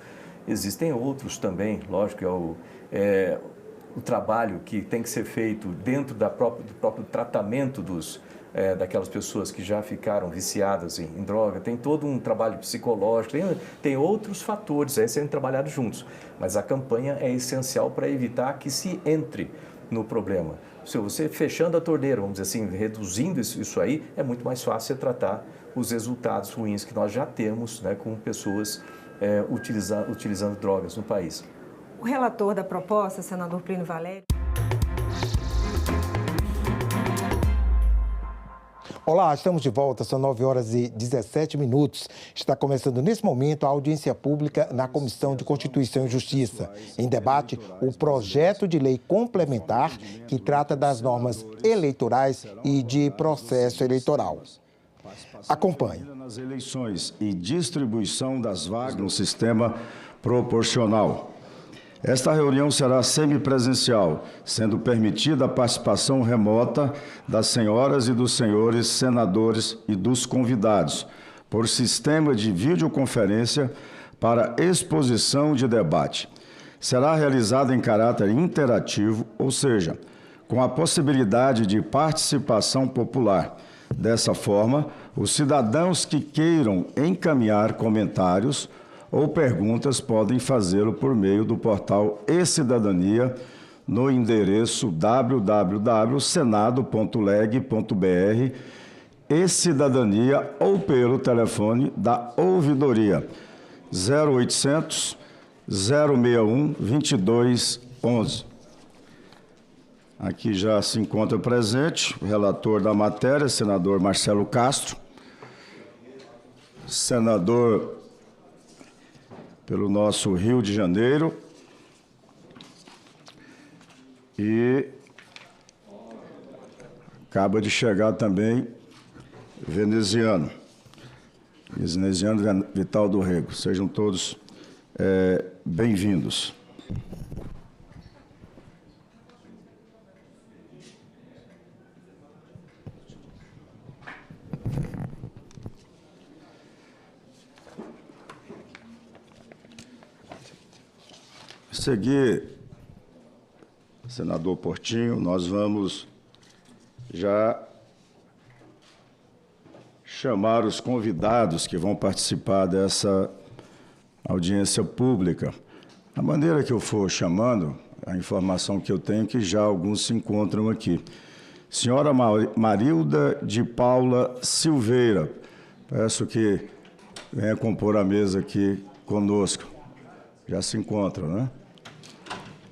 Existem outros também, lógico, o trabalho que tem que ser feito dentro do próprio tratamento daquelas pessoas que já ficaram viciadas em droga. Tem todo um trabalho psicológico, tem outros fatores aí sendo trabalhados juntos. Mas a campanha é essencial para evitar que se entre no problema. Se você fechando a torneira, vamos dizer assim, reduzindo isso aí, é muito mais fácil você tratar os resultados ruins que nós já temos, né, com pessoas utilizando drogas no país. O relator da proposta, senador Plínio Valério. Olá, estamos de volta, são 9h17. Está começando nesse momento a audiência pública na Comissão de Constituição e Justiça. Em debate, o projeto de lei complementar que trata das normas eleitorais e de processo eleitoral. Acompanhe. Nas eleições e distribuição das vagas no sistema proporcional. Esta reunião será semipresencial, sendo permitida a participação remota das senhoras e dos senhores senadores e dos convidados, por sistema de videoconferência para exposição de debate. Será realizada em caráter interativo, ou seja, com a possibilidade de participação popular. Dessa forma, os cidadãos que queiram encaminhar comentários ou perguntas podem fazê-lo por meio do portal e-Cidadania no endereço www.senado.leg.br e-Cidadania ou pelo telefone da ouvidoria 0800 061 2211. Aqui já se encontra presente o relator da matéria, senador Marcelo Castro, senador pelo nosso Rio de Janeiro, e acaba de chegar também veneziano Vital do Rego. Sejam todos bem-vindos. senador Portinho. Nós vamos já chamar os convidados que vão participar dessa audiência pública. A maneira que eu for chamando, a informação que eu tenho é que já alguns se encontram aqui. Senhora Marilda de Paula Silveira, peço que venha compor a mesa aqui conosco. Já se encontra, né?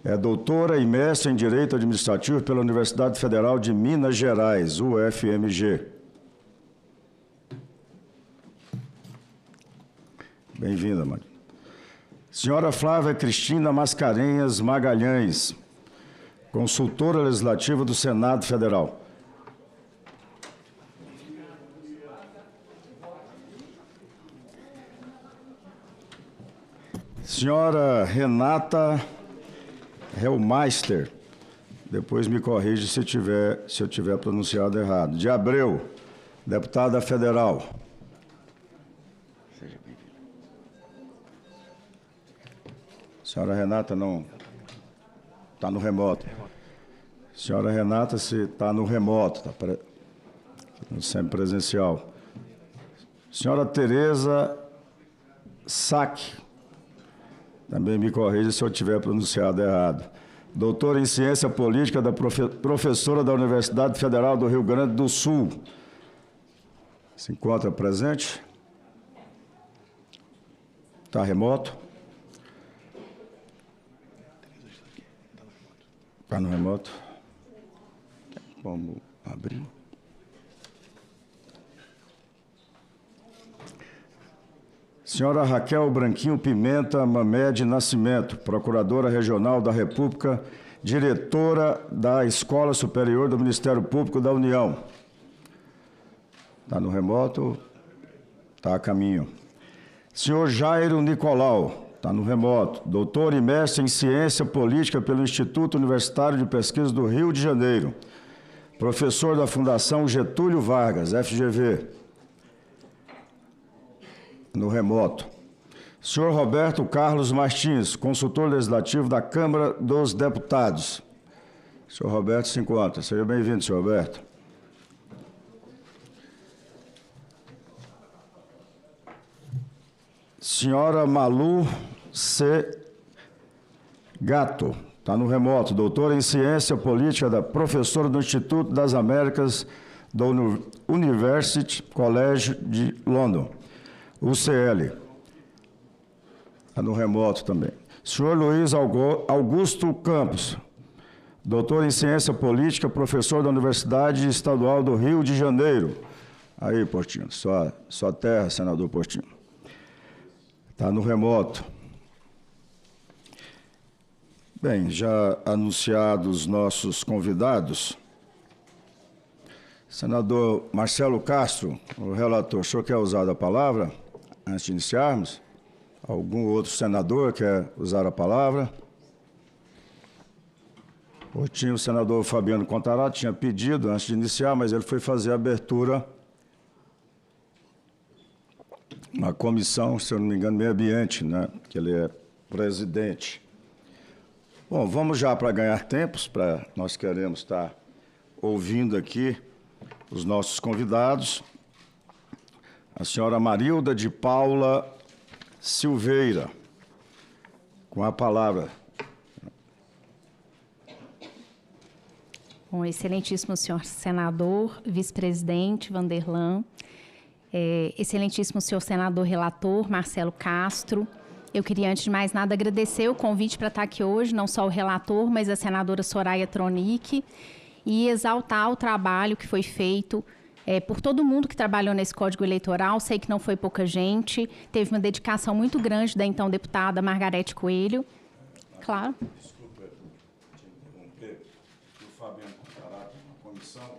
É doutora e mestre em Direito Administrativo pela Universidade Federal de Minas Gerais, UFMG. Bem-vinda, Maria. Senhora Flávia Cristina Mascarenhas Magalhães, consultora legislativa do Senado Federal. Senhora Renata Helmeister, depois me corrige se eu tiver pronunciado errado. De Abreu, deputada federal. Seja bem-vinda. Senhora Renata não está no remoto. Senhora Renata, se está no remoto, está no semipresencial. Senhora Tereza Sack, também me corrija se eu tiver pronunciado errado. Doutora em Ciência Política, professora da Universidade Federal do Rio Grande do Sul. Se encontra presente? Está remoto? Está no remoto? Vamos abrir. Senhora Raquel Branquinho Pimenta Mamed Nascimento, Procuradora Regional da República, diretora da Escola Superior do Ministério Público da União. Está no remoto? Está a caminho. Senhor Jairo Nicolau, está no remoto, doutor e mestre em Ciência Política pelo Instituto Universitário de Pesquisa do Rio de Janeiro, professor da Fundação Getúlio Vargas, FGV. No remoto. Senhor Roberto Carlos Martins, consultor legislativo da Câmara dos Deputados. Senhor Roberto se encontra. Seja bem-vindo, senhor Roberto. Senhora Malu C. Gato, está no remoto, doutora em Ciência Política, professora do Instituto das Américas do University College de London. UCL, está no remoto também. Senhor Luiz Augusto Campos, doutor em Ciência Política, professor da Universidade Estadual do Rio de Janeiro. Aí, Portinho, sua terra, senador Portinho. Está no remoto. Bem, já anunciados nossos convidados, senador Marcelo Castro, o relator, o senhor quer usar a palavra? Antes de iniciarmos, algum outro senador quer usar a palavra? O senador Fabiano Contarato tinha pedido antes de iniciar, mas ele foi fazer a abertura na comissão, se eu não me engano, meio ambiente, né? Que ele é presidente. Bom, vamos já para ganhar tempos, nós queremos estar ouvindo aqui os nossos convidados. A senhora Marilda de Paula Silveira, com a palavra. Bom, excelentíssimo senhor senador, vice-presidente Vanderlan, excelentíssimo senhor senador relator Marcelo Castro, eu queria, antes de mais nada, agradecer o convite para estar aqui hoje, não só o relator, mas a senadora Soraya Tronic, e exaltar o trabalho que foi feito por todo mundo que trabalhou nesse Código Eleitoral. Sei que não foi pouca gente, teve uma dedicação muito grande da então deputada Margarete Coelho. Claro. Desculpa te interromper, o Fabiano Contarato na comissão,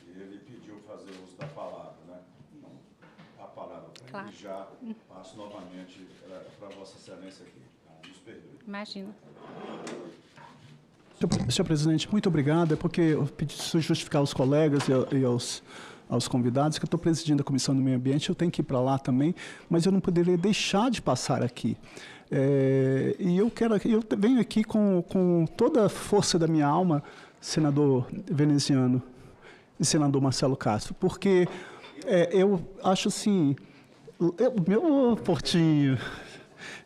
ele pediu fazer uso da palavra, né? A palavra para claro. Ele já passo novamente para Vossa Excelência aqui. Nos perdoe. Imagina. Senhor presidente, muito obrigado. É porque eu pedi justificar aos colegas e aos aos convidados que eu estou presidindo a Comissão do Meio Ambiente, eu tenho que ir para lá também, mas eu não poderia deixar de passar aqui. E eu venho aqui com toda a força da minha alma, senador veneziano e senador Marcelo Castro, porque eu acho assim, meu Portinho,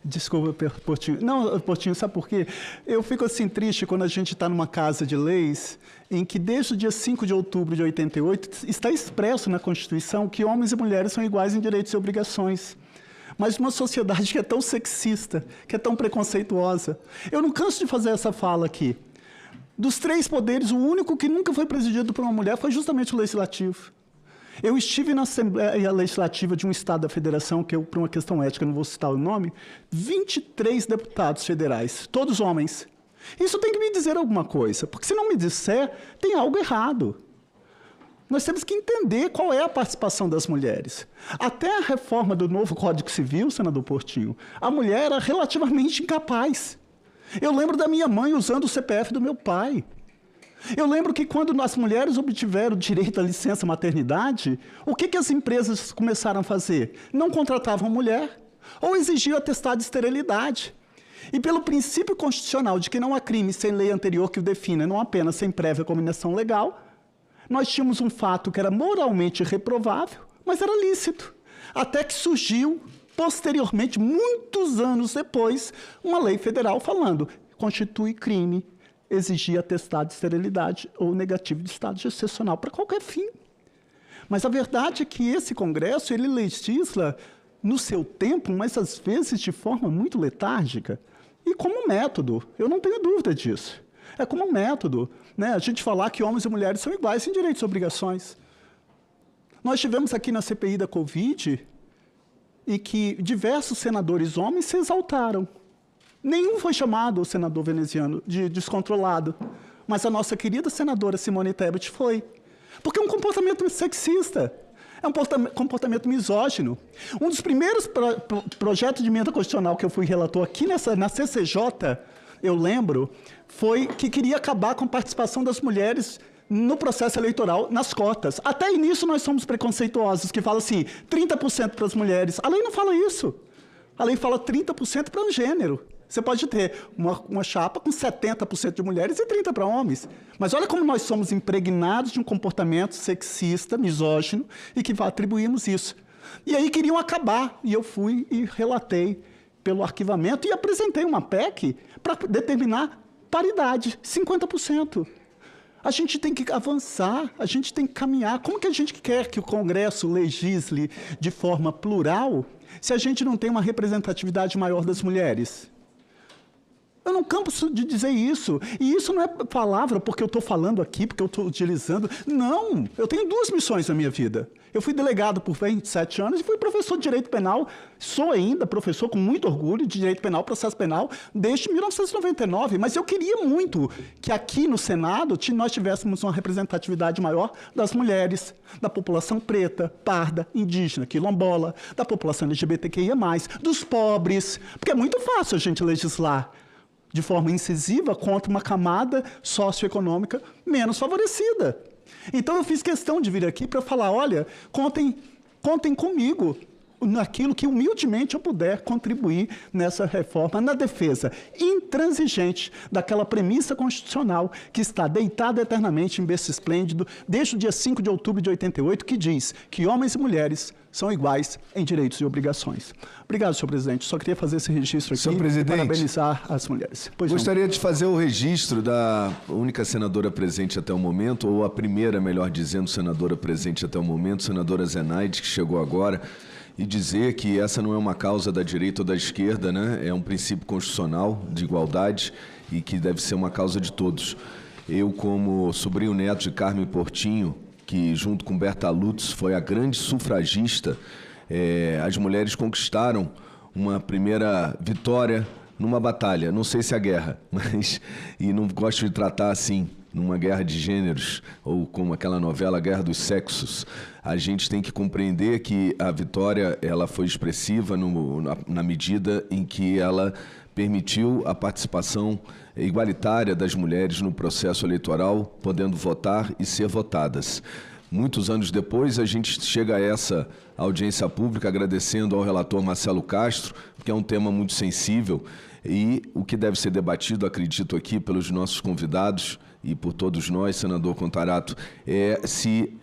desculpa, Portinho. Não, Portinho, sabe por quê? Eu fico assim triste quando a gente está numa casa de leis em que desde o dia 5 de outubro de 88 está expresso na Constituição que homens e mulheres são iguais em direitos e obrigações. Mas uma sociedade que é tão sexista, que é tão preconceituosa. Eu não canso de fazer essa fala aqui. Dos 3 poderes, o único que nunca foi presidido por uma mulher foi justamente o Legislativo. Eu estive na Assembleia Legislativa de um estado da federação, que eu, por uma questão ética, não vou citar o nome, 23 deputados federais, todos homens. Isso tem que me dizer alguma coisa, porque se não me disser, tem algo errado. Nós temos que entender qual é a participação das mulheres. Até a reforma do novo Código Civil, senador Portinho, a mulher era relativamente incapaz. Eu lembro da minha mãe usando o CPF do meu pai. Eu lembro que quando as mulheres obtiveram o direito à licença maternidade, o que as empresas começaram a fazer? Não contratavam mulher ou exigiam atestado de esterilidade. E pelo princípio constitucional de que não há crime sem lei anterior que o defina, não apenas sem prévia combinação legal, nós tínhamos um fato que era moralmente reprovável, mas era lícito. Até que surgiu, posteriormente, muitos anos depois, uma lei federal falando constitui crime exigir atestado de esterilidade ou negativo de estado gestacional para qualquer fim. Mas a verdade é que esse Congresso, ele legisla no seu tempo, mas às vezes de forma muito letárgica. E como método, eu não tenho dúvida disso. É como método, né? A gente falar que homens e mulheres são iguais em direitos e obrigações. Nós tivemos aqui na CPI da Covid e que diversos senadores homens se exaltaram. Nenhum foi chamado, o senador veneziano, de descontrolado. Mas a nossa querida senadora Simone Tebet foi. Porque é um comportamento sexista. É um comportamento misógino. Um dos primeiros projetos de emenda constitucional que eu fui relator aqui na CCJ, eu lembro, foi que queria acabar com a participação das mulheres no processo eleitoral, nas cotas. Até nisso nós somos preconceituosos, que fala assim, 30% para as mulheres. A lei não fala isso. A lei fala 30% para o gênero. Você pode ter uma chapa com 70% de mulheres e 30% para homens. Mas olha como nós somos impregnados de um comportamento sexista, misógino, e que atribuímos isso. E aí queriam acabar. E eu fui e relatei pelo arquivamento e apresentei uma PEC para determinar paridade, 50%. A gente tem que avançar, a gente tem que caminhar. Como que a gente quer que o Congresso legisle de forma plural se a gente não tem uma representatividade maior das mulheres? Eu não canso de dizer isso. E isso não é palavra porque eu estou falando aqui, porque eu estou utilizando. Não, eu tenho 2 missões na minha vida. Eu fui delegado por 27 anos e fui professor de Direito Penal. Sou ainda professor com muito orgulho de Direito Penal, Processo Penal, desde 1999. Mas eu queria muito que aqui no Senado nós tivéssemos uma representatividade maior das mulheres, da população preta, parda, indígena, quilombola, da população LGBTQIA+, dos pobres. Porque é muito fácil a gente legislar de forma incisiva contra uma camada socioeconômica menos favorecida. Então eu fiz questão de vir aqui para falar, olha, contem comigo naquilo que humildemente eu puder contribuir nessa reforma, na defesa intransigente daquela premissa constitucional que está deitada eternamente em berço esplêndido desde o dia 5 de outubro de 88, que diz que homens e mulheres são iguais em direitos e obrigações. Obrigado, senhor presidente. Só queria fazer esse registro aqui e parabenizar as mulheres. Gostaria de fazer o registro da única senadora presente até o momento, ou a primeira, melhor dizendo, senadora presente até o momento, senadora Zenaide, que chegou agora, e dizer que essa não é uma causa da direita ou da esquerda, né? É um princípio constitucional de igualdade e que deve ser uma causa de todos. Eu, como sobrinho neto de Carmen Portinho, que junto com Berta Lutz foi a grande sufragista, as mulheres conquistaram uma primeira vitória numa batalha, não sei se a guerra, mas e não gosto de tratar assim, numa guerra de gêneros, ou como aquela novela Guerra dos Sexos. A gente tem que compreender que a vitória ela foi expressiva na medida em que ela permitiu a participação igualitária das mulheres no processo eleitoral, podendo votar e ser votadas. Muitos anos depois, a gente chega a essa audiência pública agradecendo ao relator Marcelo Castro, porque é um tema muito sensível e o que deve ser debatido, acredito aqui, pelos nossos convidados e por todos nós, senador Contarato, é se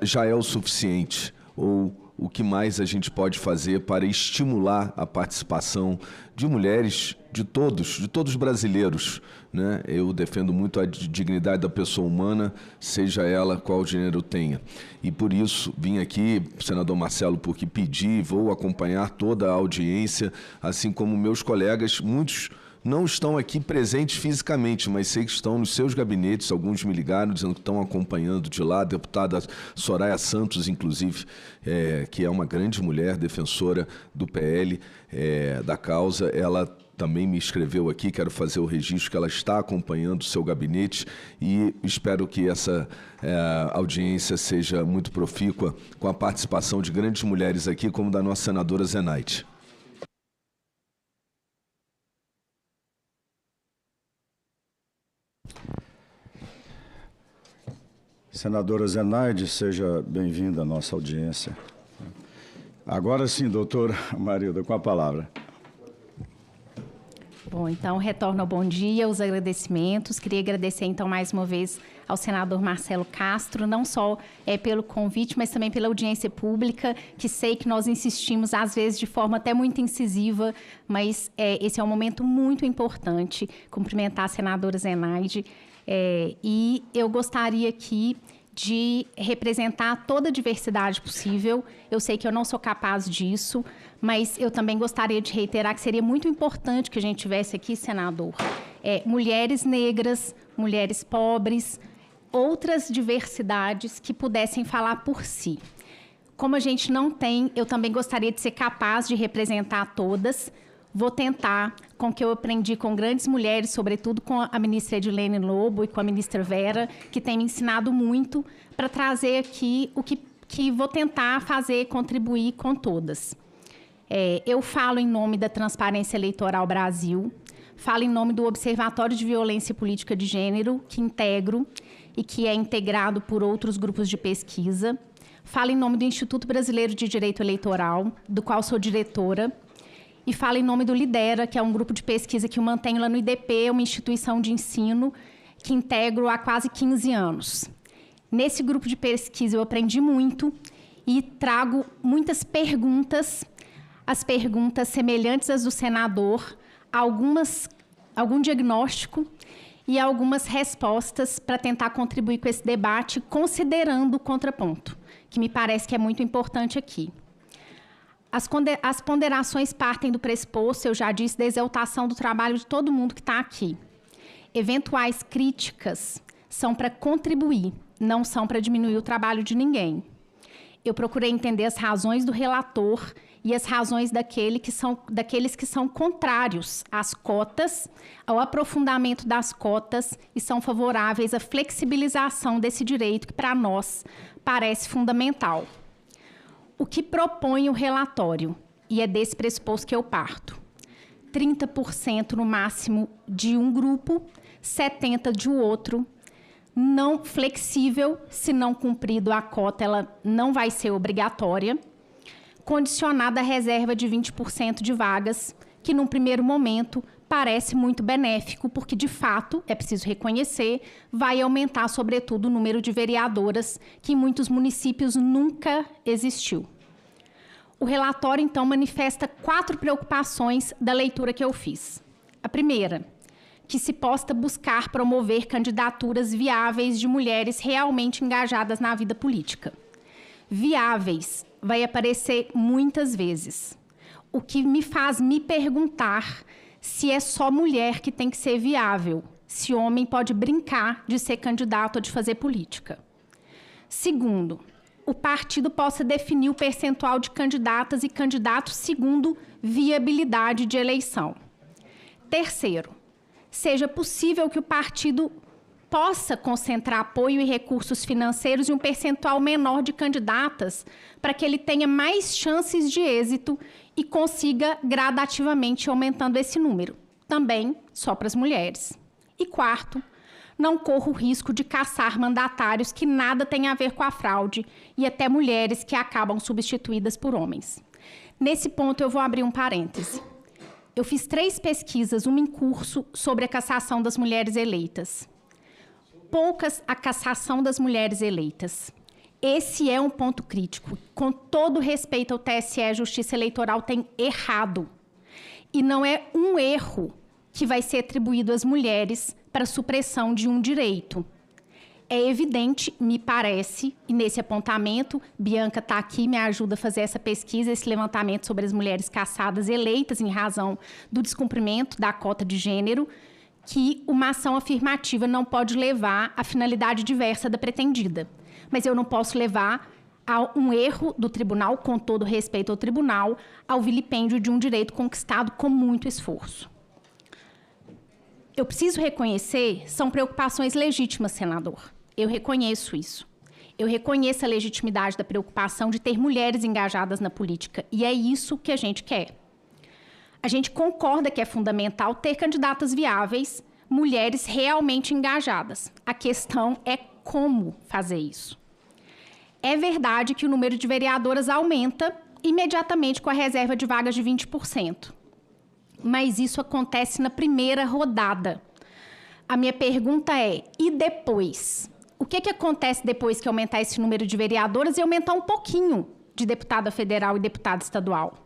já é o suficiente ou o que mais a gente pode fazer para estimular a participação de mulheres, de todos brasileiros, né? Eu defendo muito a dignidade da pessoa humana, seja ela qual gênero tenha. E por isso vim aqui, senador Marcelo, porque pedi, vou acompanhar toda a audiência, assim como meus colegas, muitos não estão aqui presentes fisicamente, mas sei que estão nos seus gabinetes. Alguns me ligaram dizendo que estão acompanhando de lá. A deputada Soraya Santos, inclusive, que é uma grande mulher, defensora do PL, da causa, ela também me escreveu aqui, quero fazer o registro que ela está acompanhando o seu gabinete e espero que essa audiência seja muito profícua com a participação de grandes mulheres aqui, como da nossa senadora Zenaide. Senadora Zenaide, seja bem-vinda à nossa audiência. Agora sim, doutora Marilda, com a palavra. Bom, então, retorno ao bom dia, os agradecimentos. Queria agradecer, então, mais uma vez ao senador Marcelo Castro, não só pelo convite, mas também pela audiência pública, que sei que nós insistimos, às vezes, de forma até muito incisiva, mas esse é um momento muito importante. Cumprimentar a senadora Zenaide. E eu gostaria aqui de representar toda a diversidade possível. Eu sei que eu não sou capaz disso, mas eu também gostaria de reiterar que seria muito importante que a gente tivesse aqui, senador, mulheres negras, mulheres pobres, outras diversidades que pudessem falar por si. Como a gente não tem, eu também gostaria de ser capaz de representar todas. Vou tentar, com o que eu aprendi com grandes mulheres, sobretudo com a ministra Edilene Lobo e com a ministra Vera, que tem me ensinado muito, para trazer aqui o que vou tentar fazer, contribuir com todas. Eu falo em nome da Transparência Eleitoral Brasil, falo em nome do Observatório de Violência Política de Gênero, que integro e que é integrado por outros grupos de pesquisa. Falo em nome do Instituto Brasileiro de Direito Eleitoral, do qual sou diretora, e falo em nome do Lidera, que é um grupo de pesquisa que eu mantenho lá no IDP, uma instituição de ensino que integro há quase 15 anos. Nesse grupo de pesquisa eu aprendi muito e trago muitas perguntas, as perguntas semelhantes às do senador, algum diagnóstico e algumas respostas para tentar contribuir com esse debate, considerando o contraponto, que me parece que é muito importante aqui. As ponderações partem do pressuposto, eu já disse, da exaltação do trabalho de todo mundo que está aqui. Eventuais críticas são para contribuir, não são para diminuir o trabalho de ninguém. Eu procurei entender as razões do relator e as razões daqueles que são contrários às cotas, ao aprofundamento das cotas e são favoráveis à flexibilização desse direito que, para nós, parece fundamental. O que propõe o relatório, e é desse pressuposto que eu parto, 30% no máximo de um grupo, 70% de outro, não flexível, se não cumprido a cota, ela não vai ser obrigatória, condicionada à reserva de 20% de vagas, que num primeiro momento parece muito benéfico, porque de fato, é preciso reconhecer, vai aumentar sobretudo o número de vereadoras, que em muitos municípios nunca existiu. O relatório, então, manifesta 4 preocupações da leitura que eu fiz. A primeira, que se possa buscar promover candidaturas viáveis de mulheres realmente engajadas na vida política. Viáveis vai aparecer muitas vezes, o que me faz me perguntar se é só mulher que tem que ser viável, se homem pode brincar de ser candidato ou de fazer política. Segundo, o partido possa definir o percentual de candidatas e candidatos segundo viabilidade de eleição. Terceiro, seja possível que o partido possa concentrar apoio e recursos financeiros em um percentual menor de candidatas para que ele tenha mais chances de êxito e consiga gradativamente aumentando esse número, também só para as mulheres. E quarto, não corro o risco de caçar mandatários que nada têm a ver com a fraude e até mulheres que acabam substituídas por homens. Nesse ponto, eu vou abrir um parêntese. Eu fiz 3 pesquisas, uma em curso, sobre a cassação das mulheres eleitas. Poucas a cassação das mulheres eleitas. Esse é um ponto crítico. Com todo respeito ao TSE, a Justiça Eleitoral tem errado. E não é um erro que vai ser atribuído às mulheres para supressão de um direito. É evidente, me parece, e nesse apontamento, Bianca está aqui, me ajuda a fazer essa pesquisa, esse levantamento sobre as mulheres cassadas eleitas em razão do descumprimento da cota de gênero, que uma ação afirmativa não pode levar à finalidade diversa da pretendida. Mas eu não posso levar a um erro do tribunal, com todo respeito ao tribunal, ao vilipêndio de um direito conquistado com muito esforço. Eu preciso reconhecer, são preocupações legítimas, senador. Eu reconheço isso. Eu reconheço a legitimidade da preocupação de ter mulheres engajadas na política. E é isso que a gente quer. A gente concorda que é fundamental ter candidatas viáveis, mulheres realmente engajadas. A questão é como fazer isso. É verdade que o número de vereadoras aumenta imediatamente com a reserva de vagas de 20%. Mas isso acontece na primeira rodada. A minha pergunta é, e depois? O que acontece depois que aumentar esse número de vereadoras e aumentar um pouquinho de deputada federal e deputada estadual?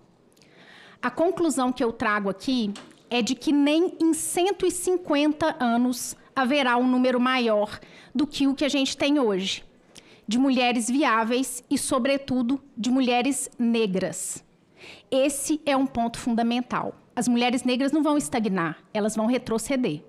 A conclusão que eu trago aqui é de que nem em 150 anos haverá um número maior do que o que a gente tem hoje, de mulheres viáveis e, sobretudo, de mulheres negras. Esse é um ponto fundamental. As mulheres negras não vão estagnar, elas vão retroceder.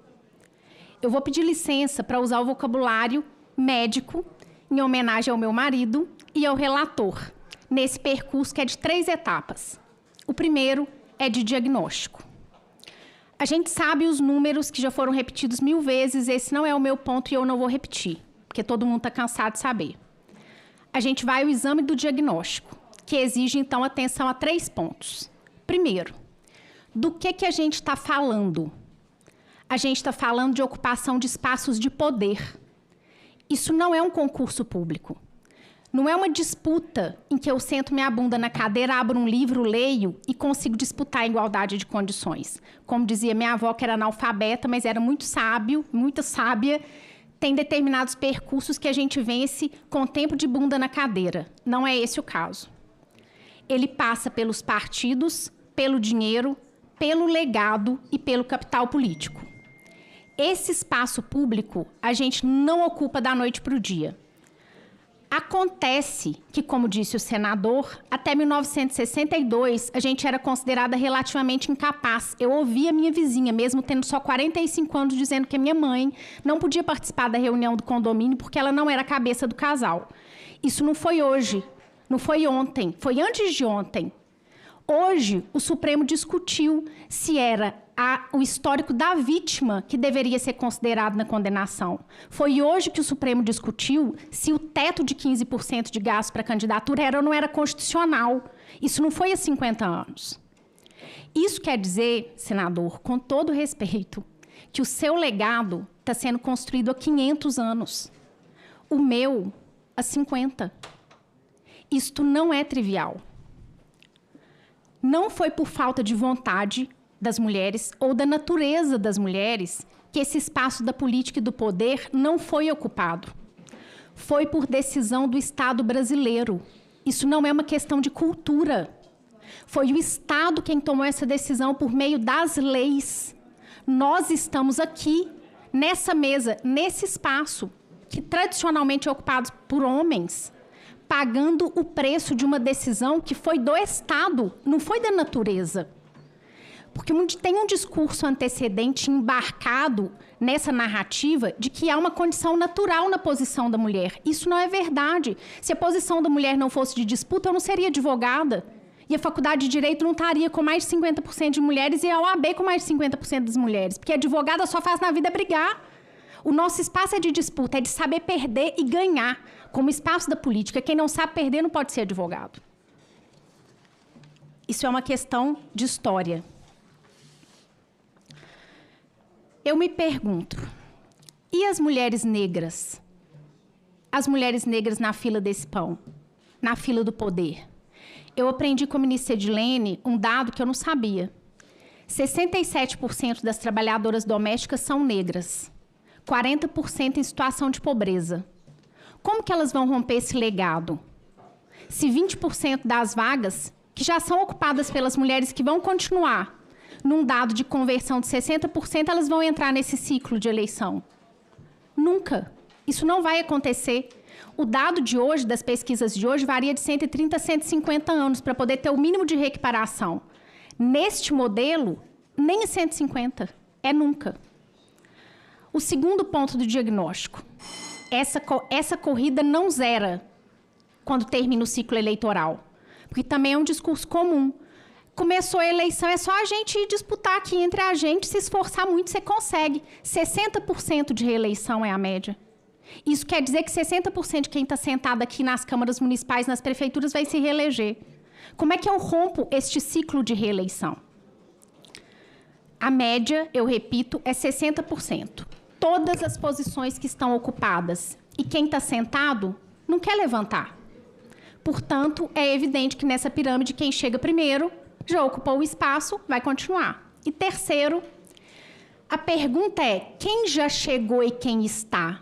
Eu vou pedir licença para usar o vocabulário médico em homenagem ao meu marido e ao relator, nesse percurso que é de 3 etapas. O primeiro é de diagnóstico. A gente sabe os números que já foram repetidos 1000 vezes, esse não é o meu ponto e eu não vou repetir, porque todo mundo está cansado de saber. A gente vai ao exame do diagnóstico, que exige, então, atenção a 3 pontos. Primeiro, do que a gente está falando? A gente está falando de ocupação de espaços de poder. Isso não é um concurso público. Não é uma disputa em que eu sento minha bunda na cadeira, abro um livro, leio e consigo disputar a igualdade de condições. Como dizia minha avó, que era analfabeta, mas era muito sábio, muito sábia, tem determinados percursos que a gente vence com tempo de bunda na cadeira. Não é esse o caso. Ele passa pelos partidos, pelo dinheiro, pelo legado e pelo capital político. Esse espaço público a gente não ocupa da noite para o dia. Acontece que, como disse o senador, até 1962 a gente era considerada relativamente incapaz. Eu ouvi a minha vizinha, mesmo tendo só 45 anos, dizendo que a minha mãe não podia participar da reunião do condomínio porque ela não era a cabeça do casal. Isso não foi hoje, não foi ontem, foi antes de ontem. Hoje, o Supremo discutiu se era o histórico da vítima que deveria ser considerado na condenação. Foi hoje que o Supremo discutiu se o teto de 15% de gasto para candidatura era ou não era constitucional. Isso não foi há 50 anos. Isso quer dizer, senador, com todo respeito, que o seu legado está sendo construído há 500 anos. O meu, há 50. Isto não é trivial. Não foi por falta de vontade das mulheres ou da natureza das mulheres que esse espaço da política e do poder não foi ocupado. Foi por decisão do Estado brasileiro. Isso não é uma questão de cultura. Foi o Estado quem tomou essa decisão por meio das leis. Nós estamos aqui, nessa mesa, nesse espaço, que tradicionalmente é ocupado por homens, pagando o preço de uma decisão que foi do Estado, não foi da natureza. Porque tem um discurso antecedente embarcado nessa narrativa de que há uma condição natural na posição da mulher. Isso não é verdade. Se a posição da mulher não fosse de disputa, eu não seria advogada. E a Faculdade de Direito não estaria com mais de 50% de mulheres e a OAB com mais de 50% das mulheres. Porque a advogada só faz na vida brigar. O nosso espaço é de disputa, é de saber perder e ganhar. Como espaço da política, quem não sabe perder não pode ser advogado. Isso é uma questão de história. Eu me pergunto, E as mulheres negras? As mulheres negras na fila desse pão, na fila do poder. Eu aprendi com a ministra Edilene um dado que eu não sabia. 67% das trabalhadoras domésticas são negras. 40% em situação de pobreza. Como que elas vão romper esse legado? Se 20% das vagas, que já são ocupadas pelas mulheres que vão continuar, num dado de conversão de 60%, elas vão entrar nesse ciclo de eleição. Nunca. Isso não vai acontecer. O dado de hoje, das pesquisas de hoje, varia de 130 a 150 anos para poder ter o mínimo de reequiparação. Neste modelo, nem 150. É nunca. O segundo ponto do diagnóstico. Essa corrida não zera quando termina o ciclo eleitoral. Porque também é um discurso comum. Começou a eleição, é só a gente ir disputar aqui entre a gente, se esforçar muito, você consegue. 60% de reeleição é a média. Isso quer dizer que 60% de quem está sentado aqui nas câmaras municipais, nas prefeituras, vai se reeleger. Como é que eu rompo este ciclo de reeleição? A média, eu repito, é 60%. Todas as posições que estão ocupadas. E quem está sentado não quer levantar. Portanto, é evidente que nessa pirâmide, quem chega primeiro já ocupou o espaço, vai continuar. E terceiro, a pergunta é, quem já chegou e quem está?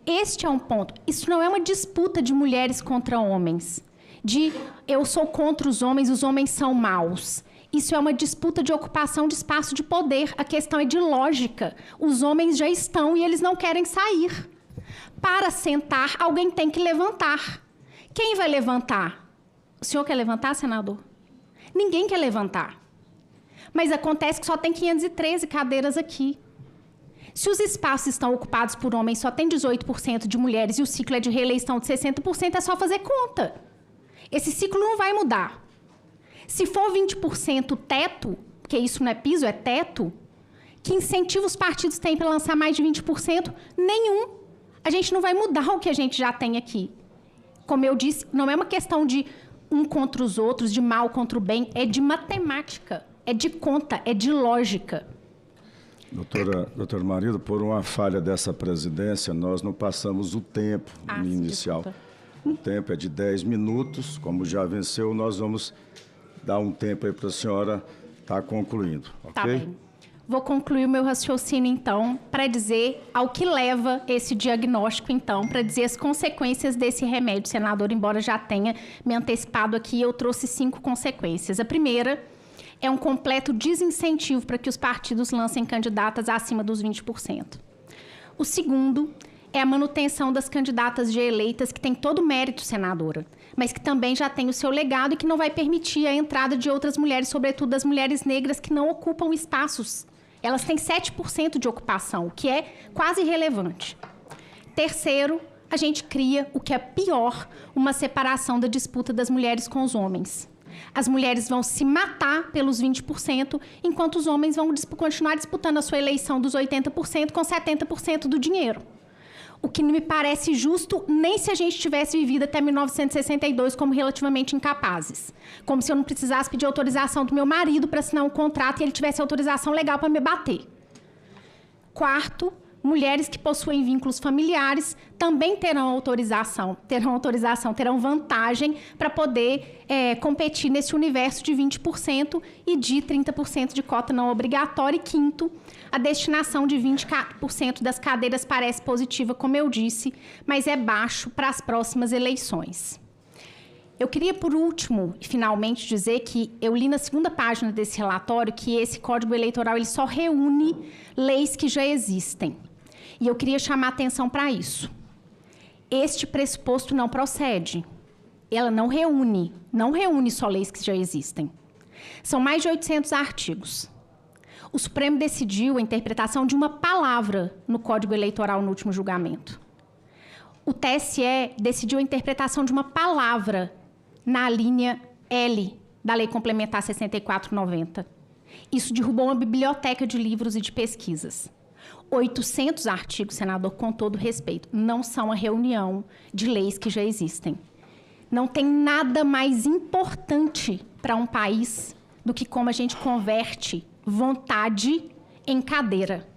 Este é um ponto. Isso não é uma disputa de mulheres contra homens. De eu sou contra os homens são maus. Isso é uma disputa de ocupação de espaço de poder. A questão é de lógica. Os homens já estão e eles não querem sair. Para sentar, alguém tem que levantar. Quem vai levantar? O senhor quer levantar, senador? Ninguém quer levantar. Mas acontece que só tem 513 cadeiras aqui. Se os espaços estão ocupados por homens, só tem 18% de mulheres e o ciclo é de reeleição de 60%, é só fazer conta. Esse ciclo não vai mudar. Se for 20% teto, porque isso não é piso, é teto, que incentivo os partidos têm para lançar mais de 20%? Nenhum. A gente não vai mudar o que a gente já tem aqui. Como eu disse, não é uma questão de um contra os outros, de mal contra o bem, é de matemática, é de conta, é de lógica. Doutora Marilda, por uma falha dessa presidência, nós não passamos o tempo inicial. Desculpa. O tempo é de 10 minutos, como já venceu, nós vamos dar um tempo aí para a senhora estar concluindo, ok? Tá bem. Vou concluir o meu raciocínio, então, para dizer ao que leva esse diagnóstico, então, para dizer as consequências desse remédio, senador, embora já tenha me antecipado aqui, eu trouxe 5 consequências. A primeira é um completo desincentivo para que os partidos lancem candidatas acima dos 20%. O segundo é a manutenção das candidatas já eleitas, que tem todo o mérito, senadora, mas que também já tem o seu legado e que não vai permitir a entrada de outras mulheres, sobretudo das mulheres negras que não ocupam espaços. Elas têm 7% de ocupação, o que é quase irrelevante. Terceiro, a gente cria, o que é pior, uma separação da disputa das mulheres com os homens. As mulheres vão se matar pelos 20%, enquanto os homens vão continuar disputando a sua eleição dos 80% com 70% do dinheiro. O que não me parece justo nem se a gente tivesse vivido até 1962 como relativamente incapazes. Como se eu não precisasse pedir autorização do meu marido para assinar um contrato e ele tivesse autorização legal para me bater. Quarto, mulheres que possuem vínculos familiares também terão vantagem para poder competir nesse universo de 20% e de 30% de cota não obrigatória. E quinto, a destinação de 20% das cadeiras parece positiva, como eu disse, mas é baixo para as próximas eleições. Eu queria, por último, e finalmente, dizer que eu li na segunda página desse relatório que esse Código Eleitoral ele só reúne leis que já existem. E eu queria chamar a atenção para isso. Este pressuposto não procede. Ela não reúne só leis que já existem. São mais de 800 artigos. O Supremo decidiu a interpretação de uma palavra no Código Eleitoral no último julgamento. O TSE decidiu a interpretação de uma palavra na linha L da Lei Complementar 6490. Isso derrubou uma biblioteca de livros e de pesquisas. 800 artigos, senador, com todo respeito, não são a reunião de leis que já existem. Não tem nada mais importante para um país do que como a gente converte vontade em cadeira.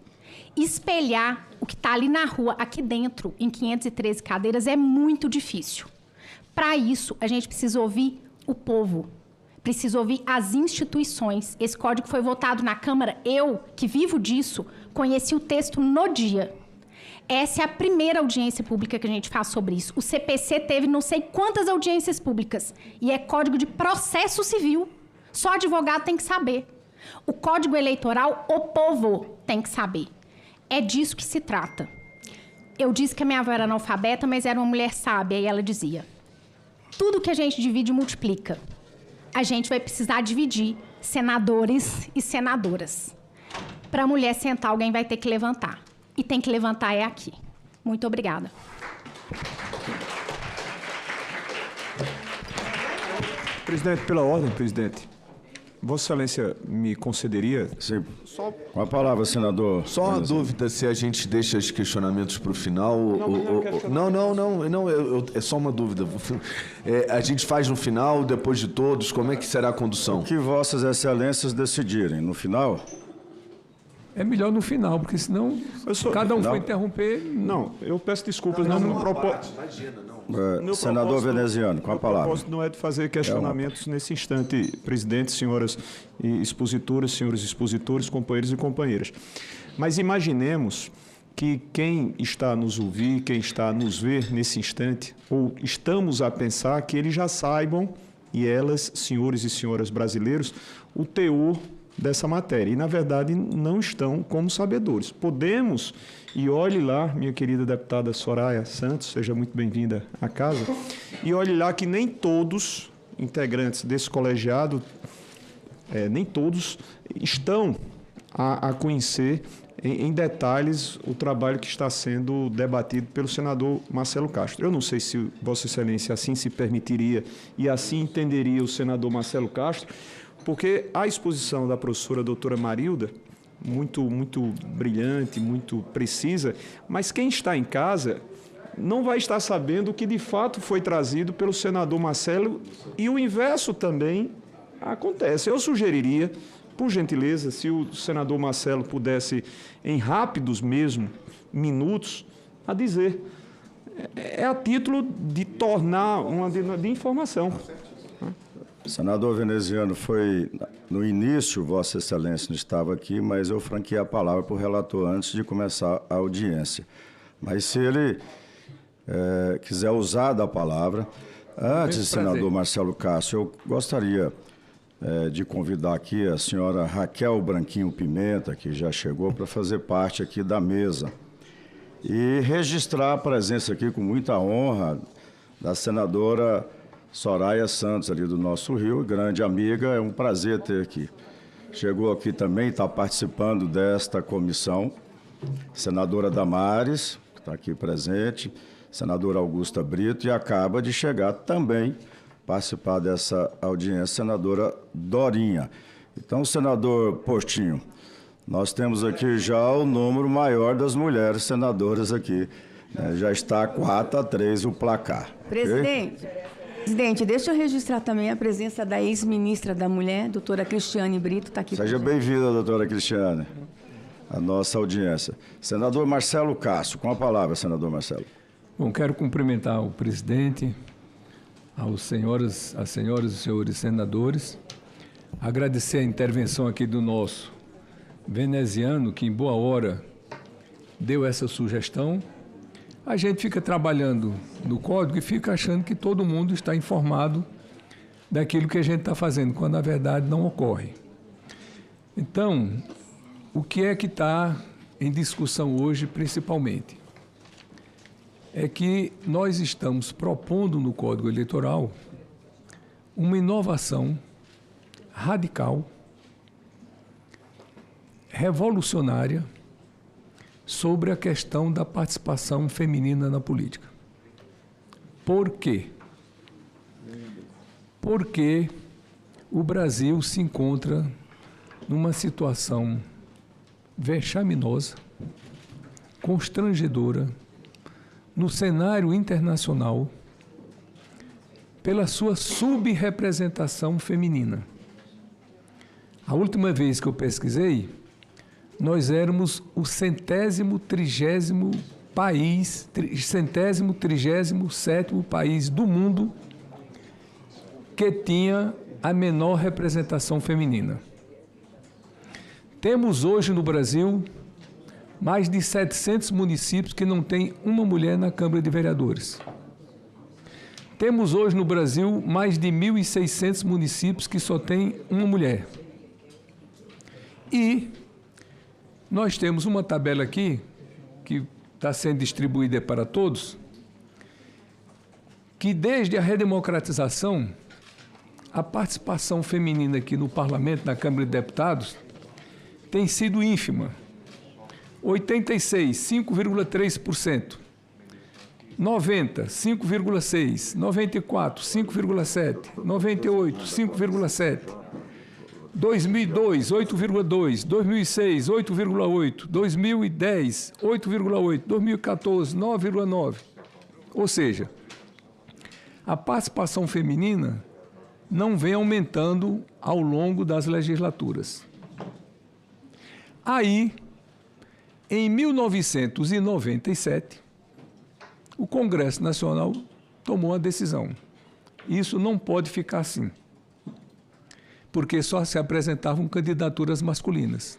Espelhar o que está ali na rua, aqui dentro, em 513 cadeiras, é muito difícil. Para isso, a gente precisa ouvir o povo, precisa ouvir as instituições. Esse código foi votado na Câmara. Eu, que vivo disso, conheci o texto no dia. Essa é a primeira audiência pública que a gente faz sobre isso. O CPC teve não sei quantas audiências públicas. E é código de processo civil. Só advogado tem que saber. O código eleitoral, o povo tem que saber. É disso que se trata. Eu disse que a minha avó era analfabeta, mas era uma mulher sábia. E ela dizia, tudo que a gente divide multiplica. A gente vai precisar dividir senadores e senadoras. Para a mulher sentar, alguém vai ter que levantar. E tem que levantar é aqui. Muito obrigada. Presidente, pela ordem, presidente. Vossa Excelência me concederia... Sim. Com a palavra, senador. Só uma dúvida se a gente deixa os questionamentos para o final. Não, é só uma dúvida. A gente faz no final, depois de todos, como é que será a condução? O que Vossas Excelências decidirem. No final... É melhor no final, porque senão cada um for interromper... Não, eu peço desculpas. Senador Veneziano, com a palavra. O propósito não é de fazer questionamentos nesse instante, presidente, senhoras expositoras, senhores expositores, companheiros e companheiras. Mas imaginemos que quem está a nos ouvir, quem está a nos ver nesse instante, ou estamos a pensar que eles já saibam, e elas, senhores e senhoras brasileiros, o teor dessa matéria. E, na verdade, não estão como sabedores. Podemos, e olhe lá, minha querida deputada Soraya Santos, seja muito bem-vinda à casa, e olhe lá que nem todos integrantes desse colegiado, nem todos estão a conhecer em detalhes o trabalho que está sendo debatido pelo senador Marcelo Castro. Eu não sei se Vossa Excelência assim se permitiria e assim entenderia o senador Marcelo Castro, porque a exposição da professora doutora Marilda, muito brilhante, muito precisa, mas quem está em casa não vai estar sabendo o que de fato foi trazido pelo senador Marcelo, e o inverso também acontece. Eu sugeriria, por gentileza, se o senador Marcelo pudesse, em rápidos mesmo, minutos, a dizer. É a título de tornar de informação. Senador Veneziano, foi no início, Vossa Excelência não estava aqui, mas eu franqueei a palavra para o relator antes de começar a audiência. Mas se ele quiser usar da palavra, antes, senador Marcelo Castro, eu gostaria de convidar aqui a senhora Raquel Branquinho Pimenta, que já chegou, para fazer parte aqui da mesa. E registrar a presença aqui com muita honra da senadora Soraya Santos, ali do nosso Rio, grande amiga, é um prazer ter aqui. Chegou aqui também, está participando desta comissão, senadora Damares, que está aqui presente, senadora Augusta Brito, e acaba de chegar também, participar dessa audiência, senadora Dorinha. Então, senador Postinho, nós temos aqui já o número maior das mulheres senadoras aqui, né? Já está 4-3 o placar. Presidente... Okay? Presidente, deixa eu registrar também a presença da ex-ministra da Mulher, doutora Cristiane Brito, está aqui. Seja bem-vinda, doutora Cristiane, à nossa audiência. Senador Marcelo Castro, com a palavra, senador Marcelo. Bom, quero cumprimentar o presidente, as senhoras e senhores senadores, agradecer a intervenção aqui do nosso veneziano, que em boa hora deu essa sugestão. A gente fica trabalhando no código e fica achando que todo mundo está informado daquilo que a gente está fazendo, quando na verdade não ocorre. Então, o que é que está em discussão hoje, principalmente? É que nós estamos propondo no Código Eleitoral uma inovação radical, revolucionária, sobre a questão da participação feminina na política. Por quê? Porque o Brasil se encontra numa situação vexaminosa, constrangedora, no cenário internacional, pela sua subrepresentação feminina. A última vez que eu pesquisei, nós éramos o 130º país, 137º país do mundo que tinha a menor representação feminina. Temos hoje no Brasil mais de 700 municípios que não têm uma mulher na Câmara de Vereadores. Temos hoje no Brasil mais de 1.600 municípios que só têm uma mulher. E nós temos uma tabela aqui, que está sendo distribuída para todos, que desde a redemocratização, a participação feminina aqui no Parlamento, na Câmara de Deputados, tem sido ínfima. 86, 5,3%. 90, 5,6%. 94, 5,7%. 98, 5,7%. 2002, 8,2%. 2006, 8,8%. 2010, 8,8%. 2014, 9,9%. Ou seja, a participação feminina não vem aumentando ao longo das legislaturas. Aí, em 1997, o Congresso Nacional tomou uma decisão. Isso não pode ficar assim, porque só se apresentavam candidaturas masculinas.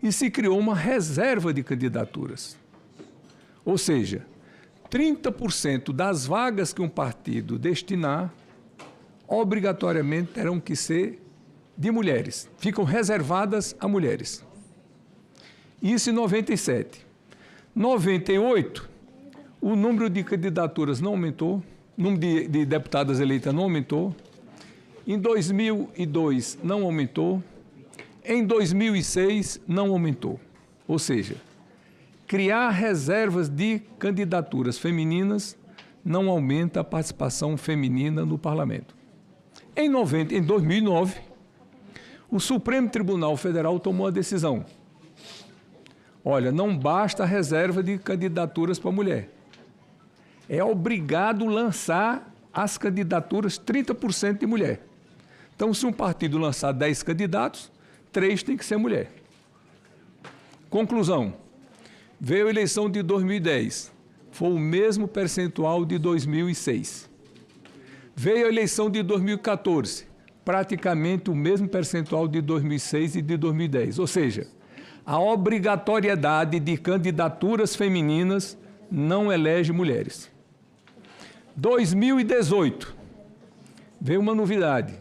E se criou uma reserva de candidaturas. Ou seja, 30% das vagas que um partido destinar, obrigatoriamente terão que ser de mulheres. Ficam reservadas a mulheres. Isso em 97. 98, o número de candidaturas não aumentou, o número de deputadas eleitas não aumentou. Em 2002, não aumentou. Em 2006, não aumentou. Ou seja, criar reservas de candidaturas femininas não aumenta a participação feminina no parlamento. Em 2009, o Supremo Tribunal Federal tomou a decisão. Olha, não basta a reserva de candidaturas para mulher. É obrigado lançar as candidaturas 30% de mulher. Então, se um partido lançar 10 candidatos, 3 tem que ser mulher. Conclusão. Veio a eleição de 2010. Foi o mesmo percentual de 2006. Veio a eleição de 2014. Praticamente o mesmo percentual de 2006 e de 2010. Ou seja, a obrigatoriedade de candidaturas femininas não elege mulheres. 2018, veio uma novidade.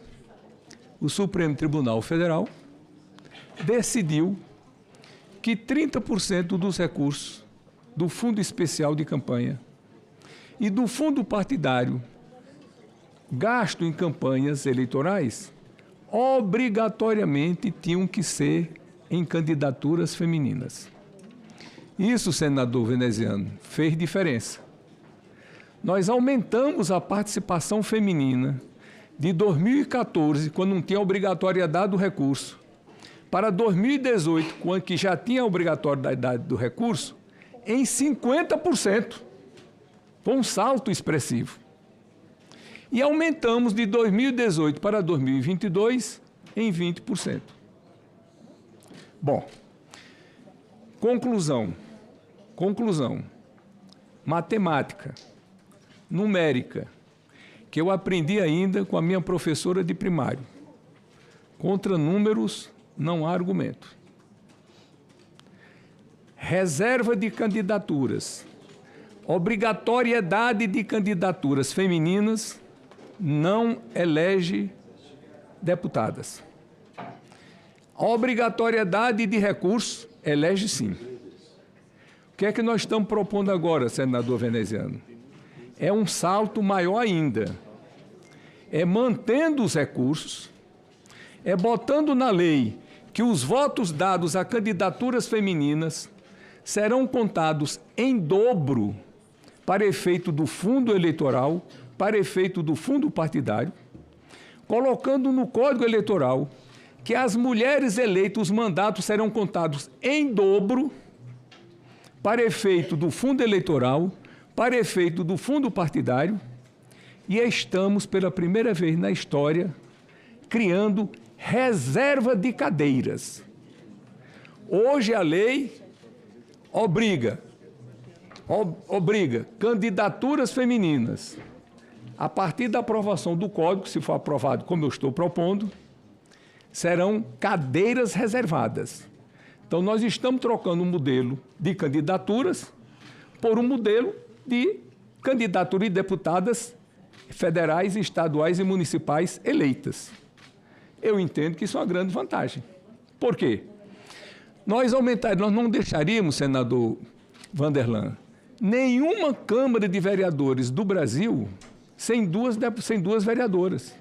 O Supremo Tribunal Federal decidiu que 30% dos recursos do Fundo Especial de Campanha e do Fundo Partidário gasto em campanhas eleitorais obrigatoriamente tinham que ser em candidaturas femininas. Isso, senador veneziano, fez diferença. Nós aumentamos a participação feminina de 2014, quando não tinha obrigatoriedade do recurso, para 2018, quando que já tinha obrigatoriedade do recurso, em 50%. Foi um salto expressivo. E aumentamos de 2018 para 2022 em 20%. Bom, conclusão. Matemática, numérica, que eu aprendi ainda com a minha professora de primário. Contra números não há argumento. Reserva de candidaturas, obrigatoriedade de candidaturas femininas não elege deputadas. A obrigatoriedade de recursos elege sim. O que é que nós estamos propondo agora, senador veneziano? É um salto maior ainda. É mantendo os recursos, é botando na lei que os votos dados a candidaturas femininas serão contados em dobro para efeito do fundo eleitoral, para efeito do fundo partidário, colocando no Código Eleitoral que as mulheres eleitas, os mandatos serão contados em dobro para efeito do fundo eleitoral, para efeito do fundo partidário, e estamos, pela primeira vez na história, criando reserva de cadeiras. Hoje a lei obriga candidaturas femininas. A partir da aprovação do Código, se for aprovado como eu estou propondo, serão cadeiras reservadas. Então, nós estamos trocando um modelo de candidaturas por um modelo de candidatura de deputadas federais, estaduais e municipais eleitas. Eu entendo que isso é uma grande vantagem. Por quê? Nós não deixaríamos, senador Vanderlan, nenhuma Câmara de Vereadores do Brasil sem duas vereadoras.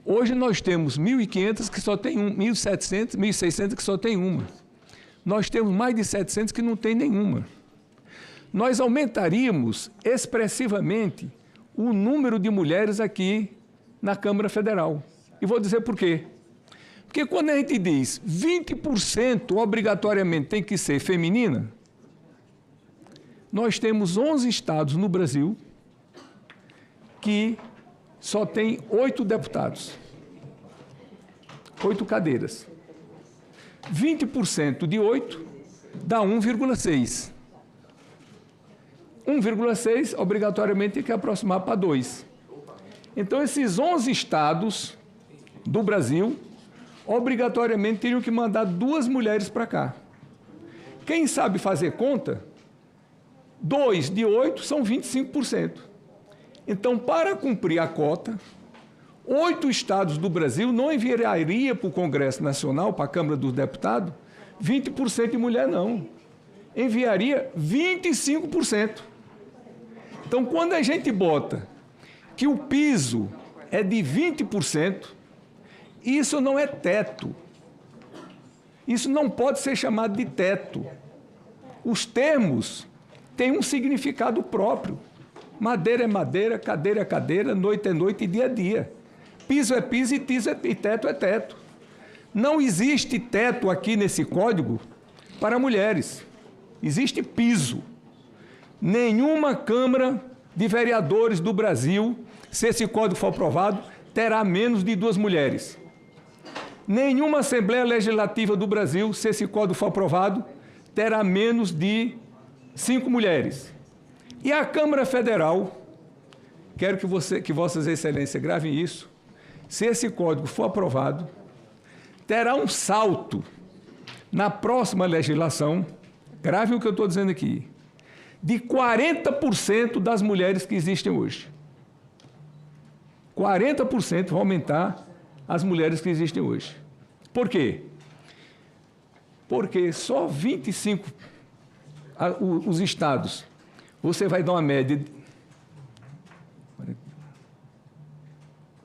Hoje nós temos 1.500 que só tem 1.700, 1.600 que só tem uma. Nós temos mais de 700 que não tem nenhuma. Nós aumentaríamos expressivamente o número de mulheres aqui na Câmara Federal. E vou dizer por quê. Porque quando a gente diz 20% obrigatoriamente tem que ser feminina, nós temos 11 estados no Brasil que só tem 8 deputados, 8 cadeiras. 20% de 8 dá 1,6. 1,6 obrigatoriamente tem que aproximar para 2. Então, esses 11 estados do Brasil obrigatoriamente teriam que mandar 2 mulheres para cá. Quem sabe fazer conta, 2 de 8 são 25%. Então, para cumprir a cota, 8 estados do Brasil não enviaria para o Congresso Nacional, para a Câmara dos Deputados, 20% de mulher, não. Enviaria 25%. Então, quando a gente bota que o piso é de 20%, isso não é teto. Isso não pode ser chamado de teto. Os termos têm um significado próprio. Madeira é madeira, cadeira é cadeira, noite é noite e dia é dia. Piso é piso e teto é teto. Não existe teto aqui nesse código para mulheres. Existe piso. Nenhuma Câmara de Vereadores do Brasil, se esse código for aprovado, terá menos de 2 mulheres. Nenhuma Assembleia Legislativa do Brasil, se esse código for aprovado, terá menos de 5 mulheres. E a Câmara Federal, quero que Vossas Excelências gravem isso, se esse código for aprovado, terá um salto na próxima legislação, gravem o que eu estou dizendo aqui, de 40% das mulheres que existem hoje. 40% vai aumentar as mulheres que existem hoje. Por quê? Porque só 25, os estados, você vai dar uma média de...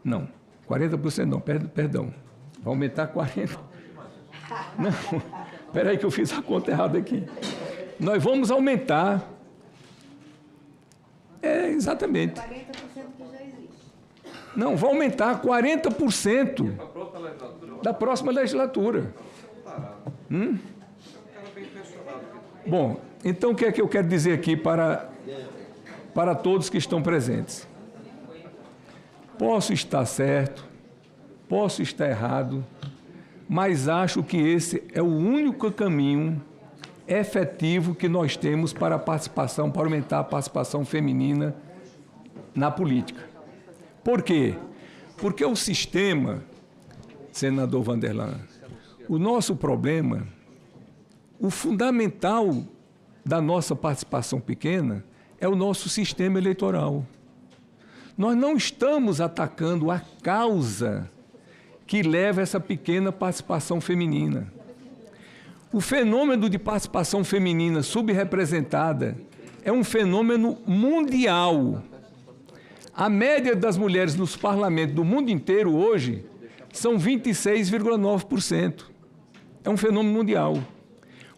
Não, 40% não, perdão. Vai aumentar 40%. Não, espera aí que eu fiz a conta errada aqui. Nós vamos aumentar... exatamente. 40% que já existe. Não, vai aumentar 40% da próxima legislatura. Bom, então o que é que eu quero dizer aqui para todos que estão presentes? Posso estar certo, posso estar errado, mas acho que esse é o único caminho efetivo que nós temos para a participação, para aumentar a participação feminina na política. Por quê? Porque o sistema, senador Vanderlan, o nosso problema, o fundamental da nossa participação pequena é o nosso sistema eleitoral. Nós não estamos atacando a causa que leva essa pequena participação feminina. O fenômeno de participação feminina subrepresentada é um fenômeno mundial. A média das mulheres nos parlamentos do mundo inteiro hoje são 26,9%. É um fenômeno mundial.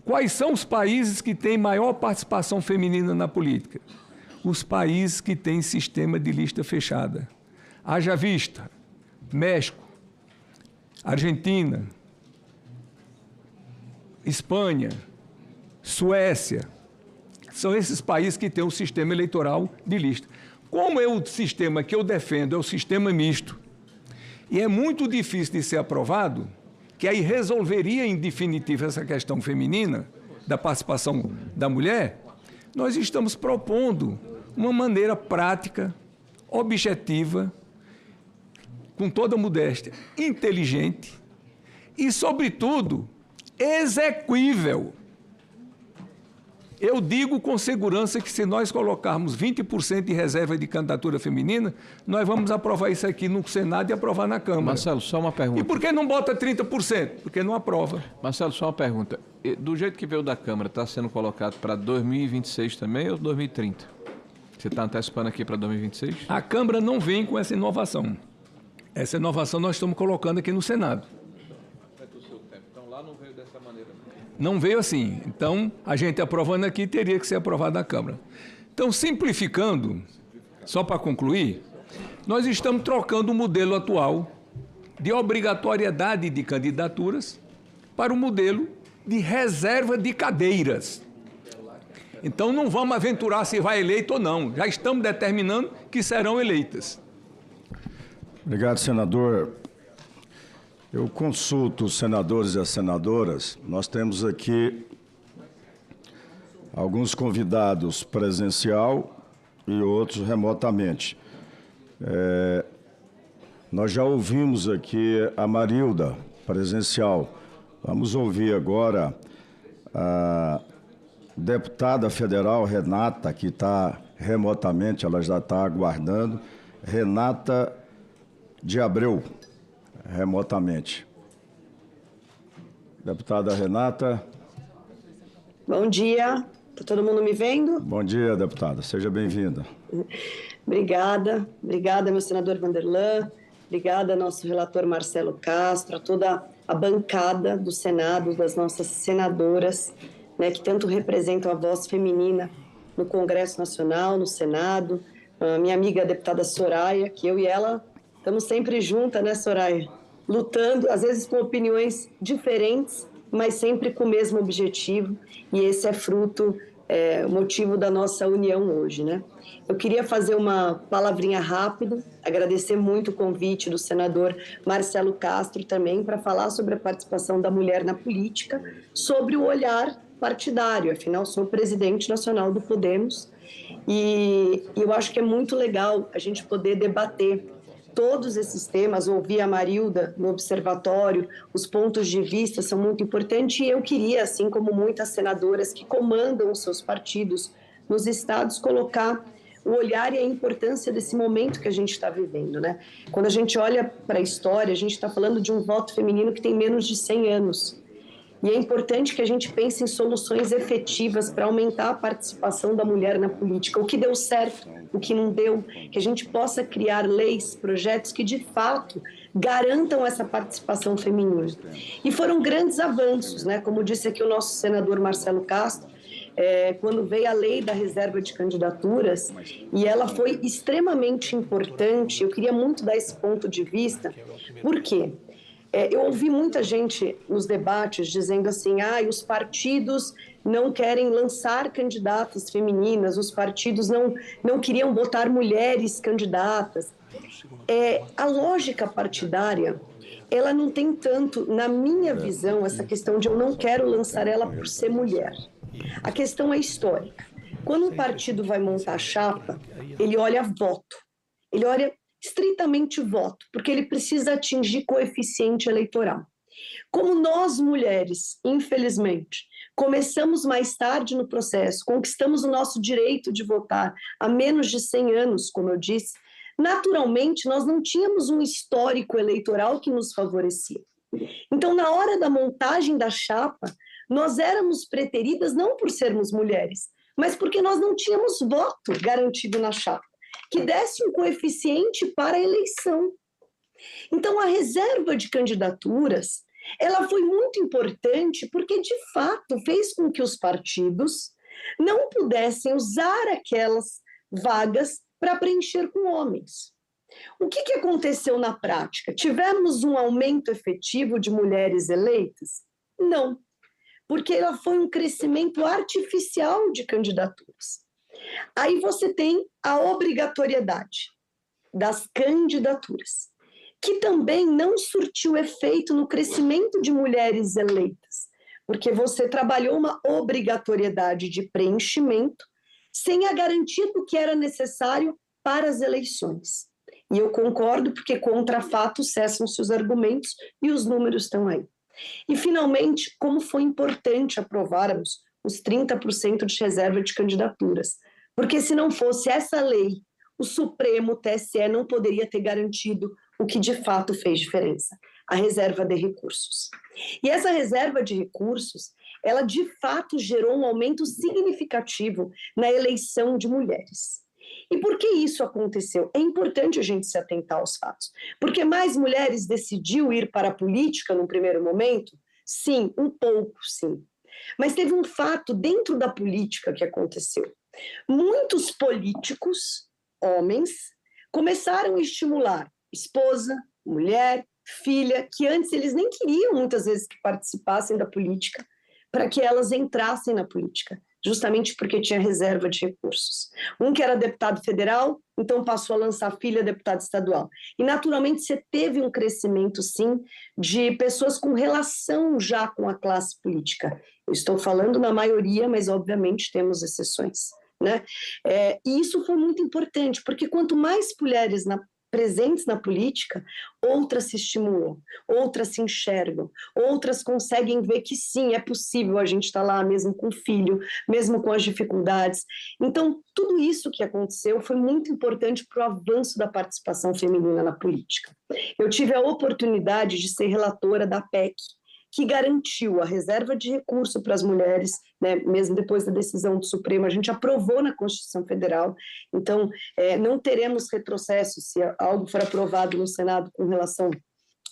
Quais são os países que têm maior participação feminina na política? Os países que têm sistema de lista fechada. Haja vista, México, Argentina, Espanha, Suécia. São esses países que têm um sistema eleitoral de lista. Como é o sistema que eu defendo, é o sistema misto, e é muito difícil de ser aprovado, que aí resolveria em definitivo essa questão feminina, da participação da mulher, nós estamos propondo uma maneira prática, objetiva, com toda modéstia, inteligente e, sobretudo, execuível. Eu digo com segurança que se nós colocarmos 20% de reserva de candidatura feminina, nós vamos aprovar isso aqui no Senado e aprovar na Câmara. Marcelo, só uma pergunta. E por que não bota 30%? Porque não aprova. Marcelo, só uma pergunta. Do jeito que veio da Câmara, está sendo colocado para 2026 também ou 2030? Você está antecipando aqui para 2026? A Câmara não vem com essa inovação. Essa inovação nós estamos colocando aqui no Senado. Então lá não veio dessa maneira. Não veio assim. Então, a gente aprovando aqui teria que ser aprovado na Câmara. Então, simplificando, só para concluir, nós estamos trocando o modelo atual de obrigatoriedade de candidaturas para o modelo de reserva de cadeiras. Então, não vamos aventurar se vai eleito ou não. Já estamos determinando que serão eleitas. Obrigado, senador. Eu consulto os senadores e as senadoras. Nós temos aqui alguns convidados presencial e outros remotamente. Nós já ouvimos aqui a Marilda, presencial. Vamos ouvir agora a deputada federal Renata, que está remotamente, ela já está aguardando. Renata de Abreu, remotamente. Deputada Renata. Bom dia. Está todo mundo me vendo? Bom dia, deputada. Seja bem-vinda. Obrigada. Obrigada, meu senador Vanderlan. Obrigada, nosso relator Marcelo Castro, a toda a bancada do Senado, das nossas senadoras, né, que tanto representam a voz feminina no Congresso Nacional, no Senado. A minha amiga a deputada Soraya, que eu e ela estamos sempre juntas, né, Soraya? Lutando, às vezes com opiniões diferentes, mas sempre com o mesmo objetivo. E esse é fruto, motivo da nossa união hoje, né? Eu queria fazer uma palavrinha rápida, agradecer muito o convite do senador Marcelo Castro também para falar sobre a participação da mulher na política, sobre o olhar partidário. Afinal, sou presidente nacional do Podemos e eu acho que é muito legal a gente poder debater todos esses temas, ouvir a Marilda no observatório, os pontos de vista são muito importantes e eu queria, assim como muitas senadoras que comandam os seus partidos nos estados, colocar o olhar e a importância desse momento que a gente está vivendo, né? Quando a gente olha para a história, a gente está falando de um voto feminino que tem menos de 100 anos. E é importante que a gente pense em soluções efetivas para aumentar a participação da mulher na política, o que deu certo, o que não deu, que a gente possa criar leis, projetos que de fato garantam essa participação feminina. E foram grandes avanços, né? Como disse aqui o nosso senador Marcelo Castro, quando veio a lei da reserva de candidaturas, e ela foi extremamente importante. Eu queria muito dar esse ponto de vista, por quê? Eu ouvi muita gente nos debates dizendo assim, os partidos não querem lançar candidatas femininas, os partidos não queriam botar mulheres candidatas. A lógica partidária, ela não tem tanto, na minha visão, essa questão de eu não quero lançar ela por ser mulher. A questão é histórica. Quando um partido vai montar a chapa, ele olha voto, ele olha estritamente voto, porque ele precisa atingir coeficiente eleitoral. Como nós, mulheres, infelizmente, começamos mais tarde no processo, conquistamos o nosso direito de votar há menos de 100 anos, como eu disse, naturalmente nós não tínhamos um histórico eleitoral que nos favorecia. Então, na hora da montagem da chapa, nós éramos preteridas não por sermos mulheres, mas porque nós não tínhamos voto garantido na chapa, que desse um coeficiente para a eleição. Então, a reserva de candidaturas, ela foi muito importante porque, de fato, fez com que os partidos não pudessem usar aquelas vagas para preencher com homens. O que aconteceu na prática? Tivemos um aumento efetivo de mulheres eleitas? Não, porque ela foi um crescimento artificial de candidaturas. Aí você tem a obrigatoriedade das candidaturas. que também não surtiu efeito no crescimento de mulheres eleitas, porque você trabalhou uma obrigatoriedade de preenchimento sem a garantia do que era necessário para as eleições. E eu concordo, porque contra fatos cessam-se os argumentos e os números estão aí. E, finalmente, como foi importante aprovarmos os 30% de reserva de candidaturas, porque se não fosse essa lei, o Supremo, o TSE, não poderia ter garantido o que de fato fez diferença, a reserva de recursos. E essa reserva de recursos, ela de fato gerou um aumento significativo na eleição de mulheres. E por que isso aconteceu? É importante a gente se atentar aos fatos. Porque mais mulheres decidiu ir para a política num primeiro momento? Sim, um pouco, sim. Mas teve um fato dentro da política que aconteceu. Muitos políticos, homens, começaram a estimular esposa, mulher, filha, que antes eles nem queriam muitas vezes que participassem da política, para que elas entrassem na política, justamente porque tinha reserva de recursos. Um que era deputado federal, então passou a lançar a filha deputada estadual. E, naturalmente, você teve um crescimento, sim, de pessoas com relação já com a classe política. Eu estou falando na maioria, mas, obviamente, temos exceções, né? E isso foi muito importante, porque quanto mais mulheres presentes na política, outras se estimulam, outras se enxergam, outras conseguem ver que sim, é possível a gente estar lá mesmo com o filho, mesmo com as dificuldades. Então, tudo isso que aconteceu foi muito importante para o avanço da participação feminina na política. Eu tive a oportunidade de ser relatora da PEC, que garantiu a reserva de recurso para as mulheres, né, mesmo depois da decisão do Supremo, a gente aprovou na Constituição Federal, então não teremos retrocesso se algo for aprovado no Senado com relação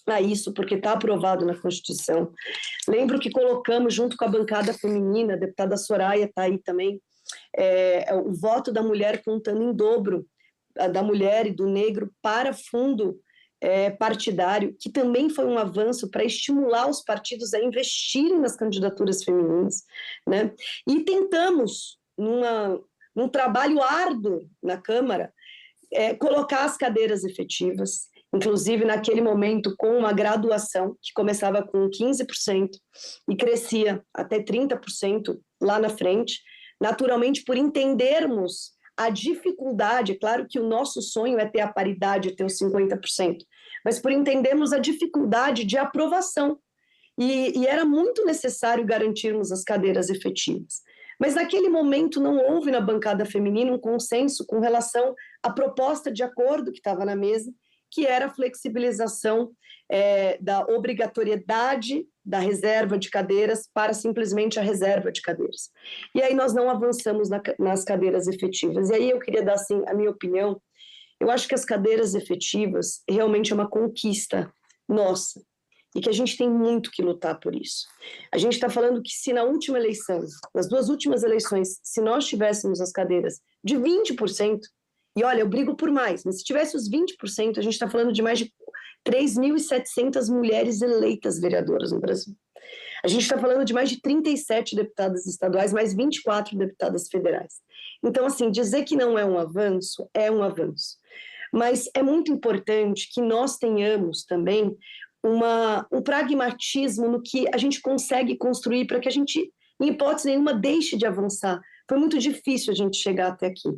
a isso, porque está aprovado na Constituição. Lembro que colocamos, junto com a bancada feminina, a deputada Soraya está aí também, o voto da mulher contando em dobro, da mulher e do negro para fundo partidário, que também foi um avanço para estimular os partidos a investirem nas candidaturas femininas, né? E tentamos, num trabalho árduo na Câmara, colocar as cadeiras efetivas, inclusive naquele momento com uma graduação que começava com 15% e crescia até 30% lá na frente, naturalmente por entendermos a dificuldade, claro que o nosso sonho é ter a paridade, ter os 50%, mas por entendermos a dificuldade de aprovação, e era muito necessário garantirmos as cadeiras efetivas. Mas naquele momento não houve na bancada feminina um consenso com relação à proposta de acordo que estava na mesa, que era a flexibilização da obrigatoriedade da reserva de cadeiras para simplesmente a reserva de cadeiras. E aí nós não avançamos nas cadeiras efetivas. E aí eu queria dar, assim, a minha opinião. Eu acho que as cadeiras efetivas realmente é uma conquista nossa e que a gente tem muito que lutar por isso. A gente está falando que se na última eleição, nas duas últimas eleições, se nós tivéssemos as cadeiras de 20%, e olha, eu brigo por mais, mas se tivesse os 20%, a gente está falando de mais de 3.700 mulheres eleitas vereadoras no Brasil. A gente está falando de mais de 37 deputadas estaduais, mais 24 deputadas federais. Então, assim, dizer que não é um avanço, é um avanço. Mas é muito importante que nós tenhamos também um pragmatismo no que a gente consegue construir para que a gente, em hipótese nenhuma, deixe de avançar. Foi muito difícil a gente chegar até aqui.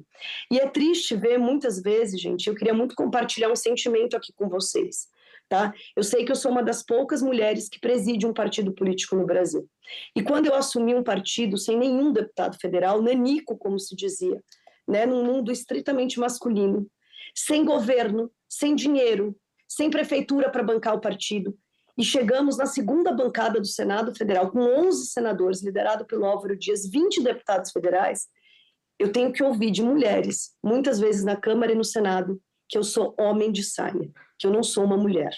E é triste ver, muitas vezes, gente, eu queria muito compartilhar um sentimento aqui com vocês, tá? Eu sei que eu sou uma das poucas mulheres que preside um partido político no Brasil. E quando eu assumi um partido sem nenhum deputado federal, nanico, como se dizia, né, num mundo estritamente masculino, sem governo, sem dinheiro, sem prefeitura para bancar o partido, e chegamos na segunda bancada do Senado Federal, com 11 senadores, liderado pelo Álvaro Dias, 20 deputados federais, eu tenho que ouvir de mulheres, muitas vezes na Câmara e no Senado, que eu sou homem de saia, que eu não sou uma mulher.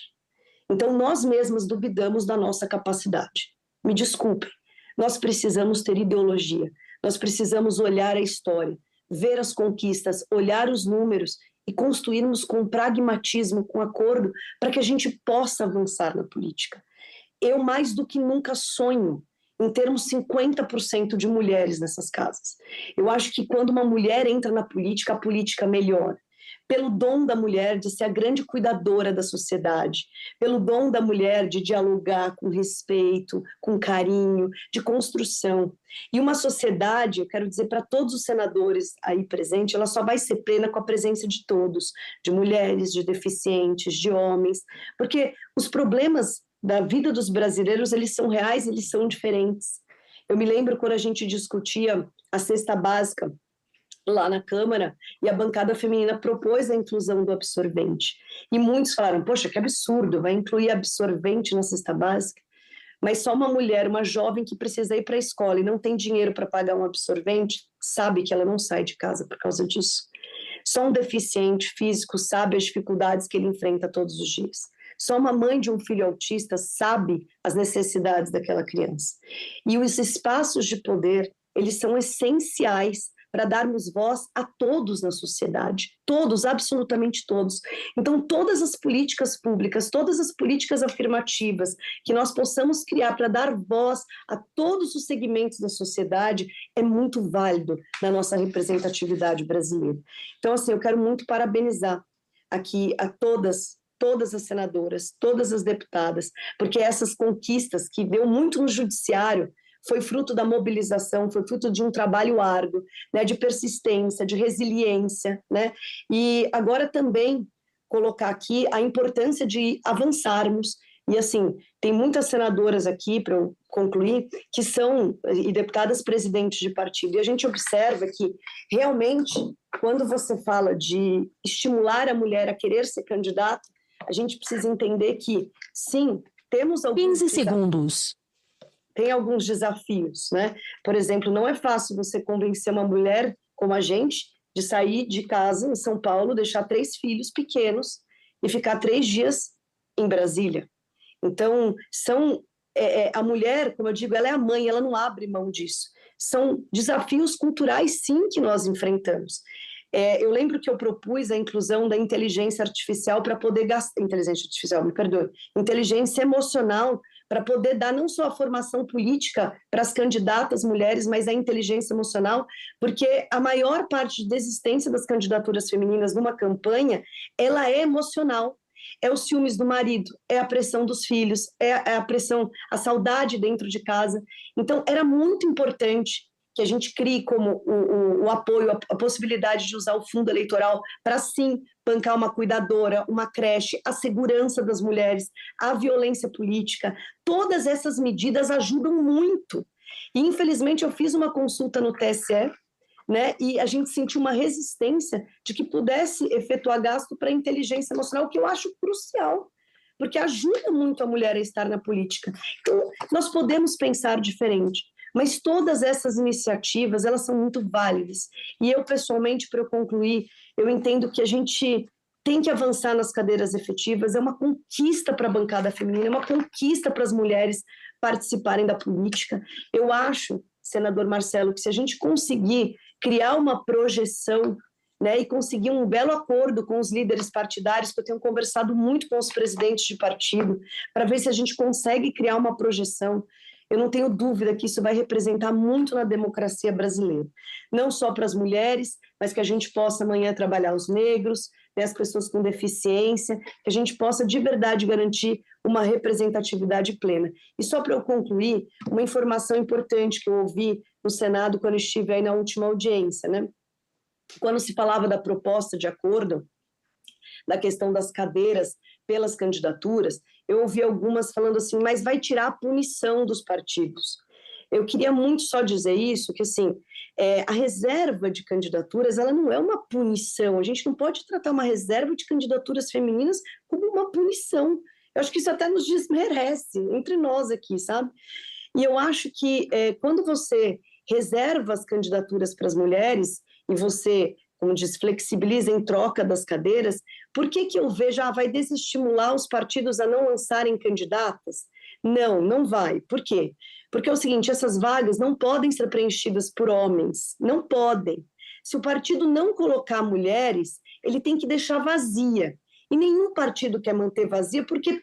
Então, nós mesmas duvidamos da nossa capacidade. Me desculpem, nós precisamos ter ideologia, nós precisamos olhar a história, ver as conquistas, olhar os números e construirmos com pragmatismo, com acordo, para que a gente possa avançar na política. Eu, mais do que nunca, sonho em termos 50% de mulheres nessas casas. Eu acho que quando uma mulher entra na política, a política melhora. pelo dom da mulher de ser a grande cuidadora da sociedade, pelo dom da mulher de dialogar com respeito, com carinho, de construção. E uma sociedade, eu quero dizer para todos os senadores aí presentes, ela só vai ser plena com a presença de todos, de mulheres, de deficientes, de homens, porque os problemas da vida dos brasileiros, eles são reais, eles são diferentes. Eu me lembro quando a gente discutia a cesta básica lá na Câmara, e a bancada feminina propôs a inclusão do absorvente. E muitos falaram, poxa, que absurdo, vai incluir absorvente na cesta básica? Mas só uma mulher, uma jovem que precisa ir para a escola e não tem dinheiro para pagar um absorvente, sabe que ela não sai de casa por causa disso. Só um deficiente físico sabe as dificuldades que ele enfrenta todos os dias. Só uma mãe de um filho autista sabe as necessidades daquela criança. E os espaços de poder, eles são essenciais para darmos voz a todos na sociedade, todos, absolutamente todos. Então, todas as políticas públicas, todas as políticas afirmativas que nós possamos criar para dar voz a todos os segmentos da sociedade é muito válido na nossa representatividade brasileira. Então, assim, eu quero muito parabenizar aqui a todas as senadoras, todas as deputadas, porque essas conquistas que deu muito no judiciário foi fruto da mobilização, foi fruto de um trabalho árduo, né, de persistência, de resiliência, né? E agora também colocar aqui a importância de avançarmos. E assim, tem muitas senadoras aqui, para eu concluir, que são e deputadas presidentes de partido. E a gente observa que, realmente, quando você fala de estimular a mulher a querer ser candidata, a gente precisa entender que, sim, temos alguns 15 segundos. Tem alguns desafios, né? Por exemplo, não é fácil você convencer uma mulher como a gente de sair de casa em São Paulo, deixar 3 filhos pequenos e ficar 3 dias em Brasília. Então, a mulher, como eu digo, ela é a mãe, ela não abre mão disso. São desafios culturais, sim, que nós enfrentamos. Eu lembro que eu propus a inclusão da inteligência artificial para poder gastar... Inteligência artificial, me perdoe. Inteligência emocional para poder dar não só a formação política para as candidatas mulheres, mas a inteligência emocional, porque a maior parte de desistência das candidaturas femininas numa campanha, ela é emocional. É os ciúmes do marido, é a pressão dos filhos, é a pressão, a saudade dentro de casa. Então, era muito importante que a gente crie como o apoio, a possibilidade de usar o fundo eleitoral para, sim, bancar uma cuidadora, uma creche, a segurança das mulheres, a violência política. Todas essas medidas ajudam muito. E, infelizmente, eu fiz uma consulta no TSE, né, e a gente sentiu uma resistência de que pudesse efetuar gasto para a inteligência emocional, que eu acho crucial, porque ajuda muito a mulher a estar na política. Então, nós podemos pensar diferente. Mas todas essas iniciativas, elas são muito válidas. E eu, pessoalmente, para eu concluir, eu entendo que a gente tem que avançar nas cadeiras efetivas, é uma conquista para a bancada feminina, é uma conquista para as mulheres participarem da política. Eu acho, senador Marcelo, que se a gente conseguir criar uma projeção, né, e conseguir um belo acordo com os líderes partidários, que eu tenho conversado muito com os presidentes de partido, para ver se a gente consegue criar uma projeção. Eu não tenho dúvida que isso vai representar muito na democracia brasileira. Não só para as mulheres, mas que a gente possa amanhã trabalhar os negros, né, as pessoas com deficiência, que a gente possa de verdade garantir uma representatividade plena. E só para eu concluir, uma informação importante que eu ouvi no Senado quando estive aí na última audiência, né? Quando se falava da proposta de acordo, da questão das cadeiras pelas candidaturas, eu ouvi algumas falando assim, mas vai tirar a punição dos partidos. Eu queria muito só dizer isso, que assim, a reserva de candidaturas, ela não é uma punição, a gente não pode tratar uma reserva de candidaturas femininas como uma punição. Eu acho que isso até nos desmerece, entre nós aqui, sabe? E eu acho que quando você reserva as candidaturas para as mulheres, e você, como diz, flexibiliza em troca das cadeiras, por que eu vejo, vai desestimular os partidos a não lançarem candidatas? Não, não vai. Por quê? Porque é o seguinte, essas vagas não podem ser preenchidas por homens, não podem. Se o partido não colocar mulheres, ele tem que deixar vazia. E nenhum partido quer manter vazia porque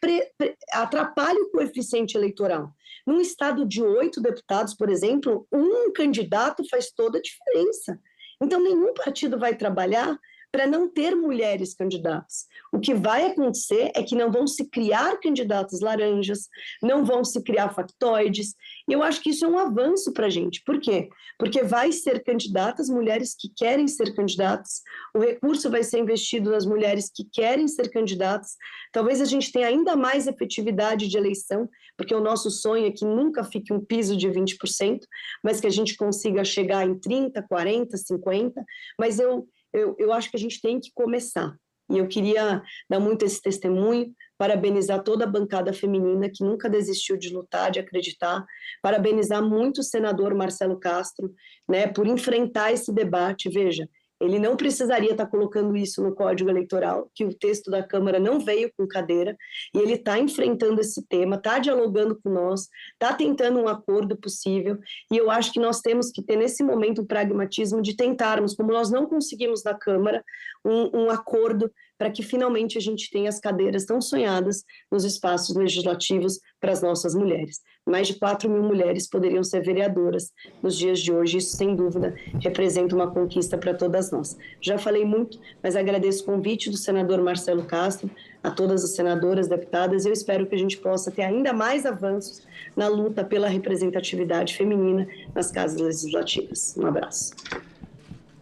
atrapalha o coeficiente eleitoral. Num estado de 8 deputados, por exemplo, um candidato faz toda a diferença. Então, nenhum partido vai trabalhar para não ter mulheres candidatas. O que vai acontecer é que não vão se criar candidatas laranjas, não vão se criar factoides, e eu acho que isso é um avanço para a gente. Por quê? Porque vai ser candidatas mulheres que querem ser candidatas, o recurso vai ser investido nas mulheres que querem ser candidatas, talvez a gente tenha ainda mais efetividade de eleição, porque o nosso sonho é que nunca fique um piso de 20%, mas que a gente consiga chegar em 30%, 40%, 50%, mas eu acho que a gente tem que começar. E eu queria dar muito esse testemunho, parabenizar toda a bancada feminina que nunca desistiu de lutar, de acreditar, parabenizar muito o senador Marcelo Castro, né, por enfrentar esse debate. Veja, ele não precisaria estar colocando isso no Código Eleitoral, que o texto da Câmara não veio com cadeira, e ele está enfrentando esse tema, está dialogando com nós, está tentando um acordo possível, e eu acho que nós temos que ter nesse momento o pragmatismo de tentarmos, como nós não conseguimos na Câmara, um acordo para que finalmente a gente tenha as cadeiras tão sonhadas nos espaços legislativos para as nossas mulheres. Mais de 4 mil mulheres poderiam ser vereadoras nos dias de hoje, isso sem dúvida representa uma conquista para todas nós. Já falei muito, mas agradeço o convite do senador Marcelo Castro, a todas as senadoras, deputadas, e eu espero que a gente possa ter ainda mais avanços na luta pela representatividade feminina nas casas legislativas. Um abraço.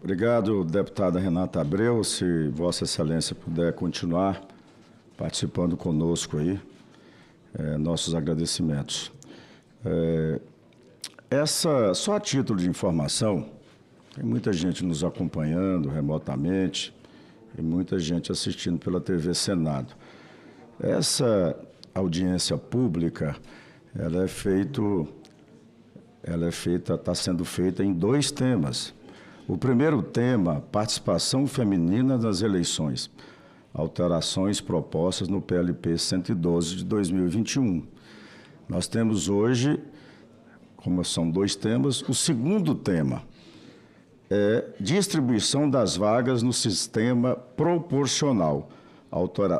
Obrigado, deputada Renata Abreu. Se Vossa Excelência puder continuar participando conosco aí, nossos agradecimentos. Só a título de informação, tem muita gente nos acompanhando remotamente e muita gente assistindo pela TV Senado. Essa audiência pública, está sendo feita em 2 temas. O primeiro tema, participação feminina nas eleições, alterações propostas no PLP 112 de 2021. Nós temos hoje, como são 2 temas, o segundo tema é distribuição das vagas no sistema proporcional,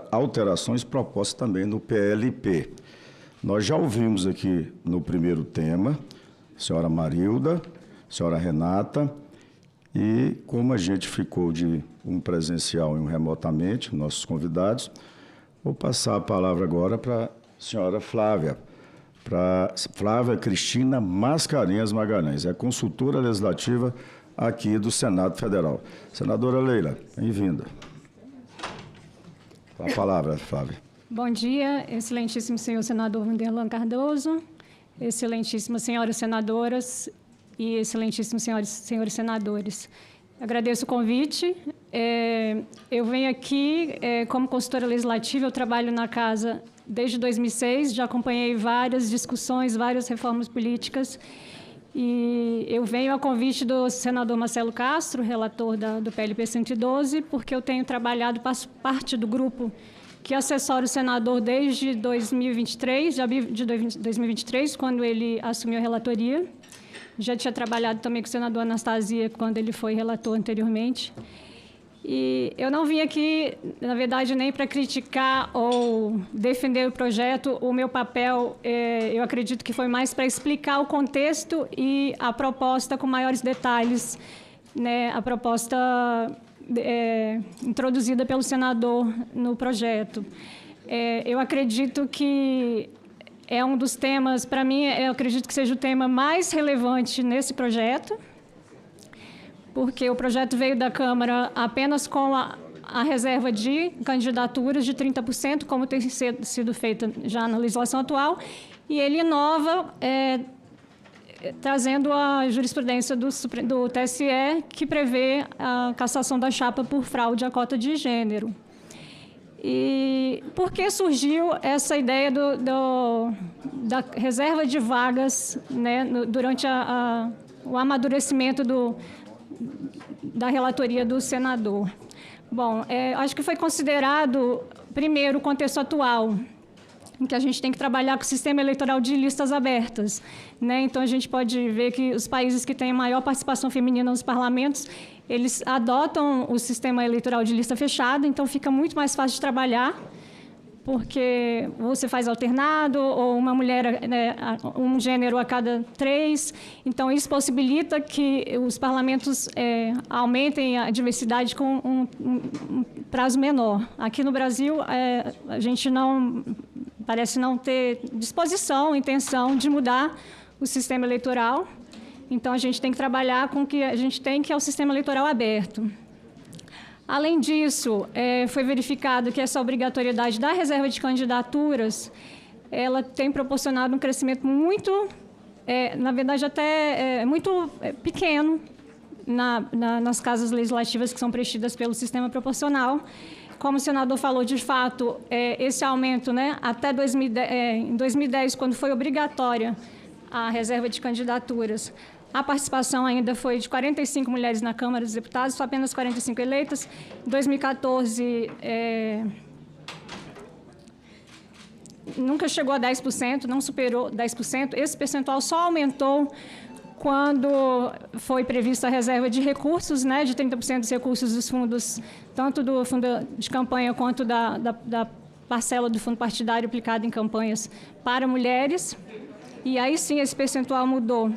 alterações propostas também no PLP. Nós já ouvimos aqui no primeiro tema, senhora Marilda, senhora Renata, e como a gente ficou de um presencial e um remotamente, nossos convidados, vou passar a palavra agora para a senhora Flávia, para Flávia Cristina Mascarenhas Magalhães, é consultora legislativa aqui do Senado Federal. Senadora Leila, bem-vinda. A palavra, Flávia. Bom dia, excelentíssimo senhor senador Vanderlan Cardoso, excelentíssimas senhoras senadoras e excelentíssimos senhores senadores. Agradeço o convite. Eu venho aqui como consultora legislativa, eu trabalho na Casa desde 2006, já acompanhei várias discussões, várias reformas políticas, e eu venho a convite do senador Marcelo Castro, relator do PLP 112, porque eu tenho trabalhado, faço parte do grupo que assessora o senador desde 2023, de 2023, quando ele assumiu a relatoria. Já tinha trabalhado também com o senador Anastasia, quando ele foi relator anteriormente. E eu não vim aqui, na verdade, nem para criticar ou defender o projeto. O meu papel, eu acredito que foi mais para explicar o contexto e a proposta com maiores detalhes, né, a proposta introduzida pelo senador no projeto. Eu acredito que é um dos temas, para mim, eu acredito que seja o tema mais relevante nesse projeto, porque o projeto veio da Câmara apenas com a reserva de candidaturas de 30%, como tem sido feita já na legislação atual, e ele inova, trazendo a jurisprudência do TSE, que prevê a cassação da chapa por fraude à cota de gênero. E por que surgiu essa ideia da reserva de vagas, né, durante o amadurecimento da relatoria do senador? Bom, acho que foi considerado, primeiro, o contexto atual, em que a gente tem que trabalhar com o sistema eleitoral de listas abertas, né? Então, a gente pode ver que os países que têm maior participação feminina nos parlamentos, eles adotam o sistema eleitoral de lista fechada, então fica muito mais fácil de trabalhar porque você faz alternado, ou uma mulher, né, um gênero a cada 3. Então, isso possibilita que os parlamentos aumentem a diversidade com um prazo menor. Aqui no Brasil, a gente parece não ter disposição, intenção de mudar o sistema eleitoral. Então, a gente tem que trabalhar com o que a gente tem, que é o sistema eleitoral aberto. Além disso, foi verificado que essa obrigatoriedade da reserva de candidaturas, ela tem proporcionado um crescimento muito, na verdade, até muito pequeno nas casas legislativas que são preenchidas pelo sistema proporcional. Como o senador falou, de fato, esse aumento, né, até em 2010, quando foi obrigatória a reserva de candidaturas, a participação ainda foi de 45 mulheres na Câmara dos Deputados, só apenas 45 eleitas. Em 2014, nunca chegou a 10%, não superou 10%. Esse percentual só aumentou quando foi prevista a reserva de recursos, né, de 30% dos recursos dos fundos, tanto do fundo de campanha quanto da parcela do fundo partidário aplicado em campanhas para mulheres. E aí sim esse percentual mudou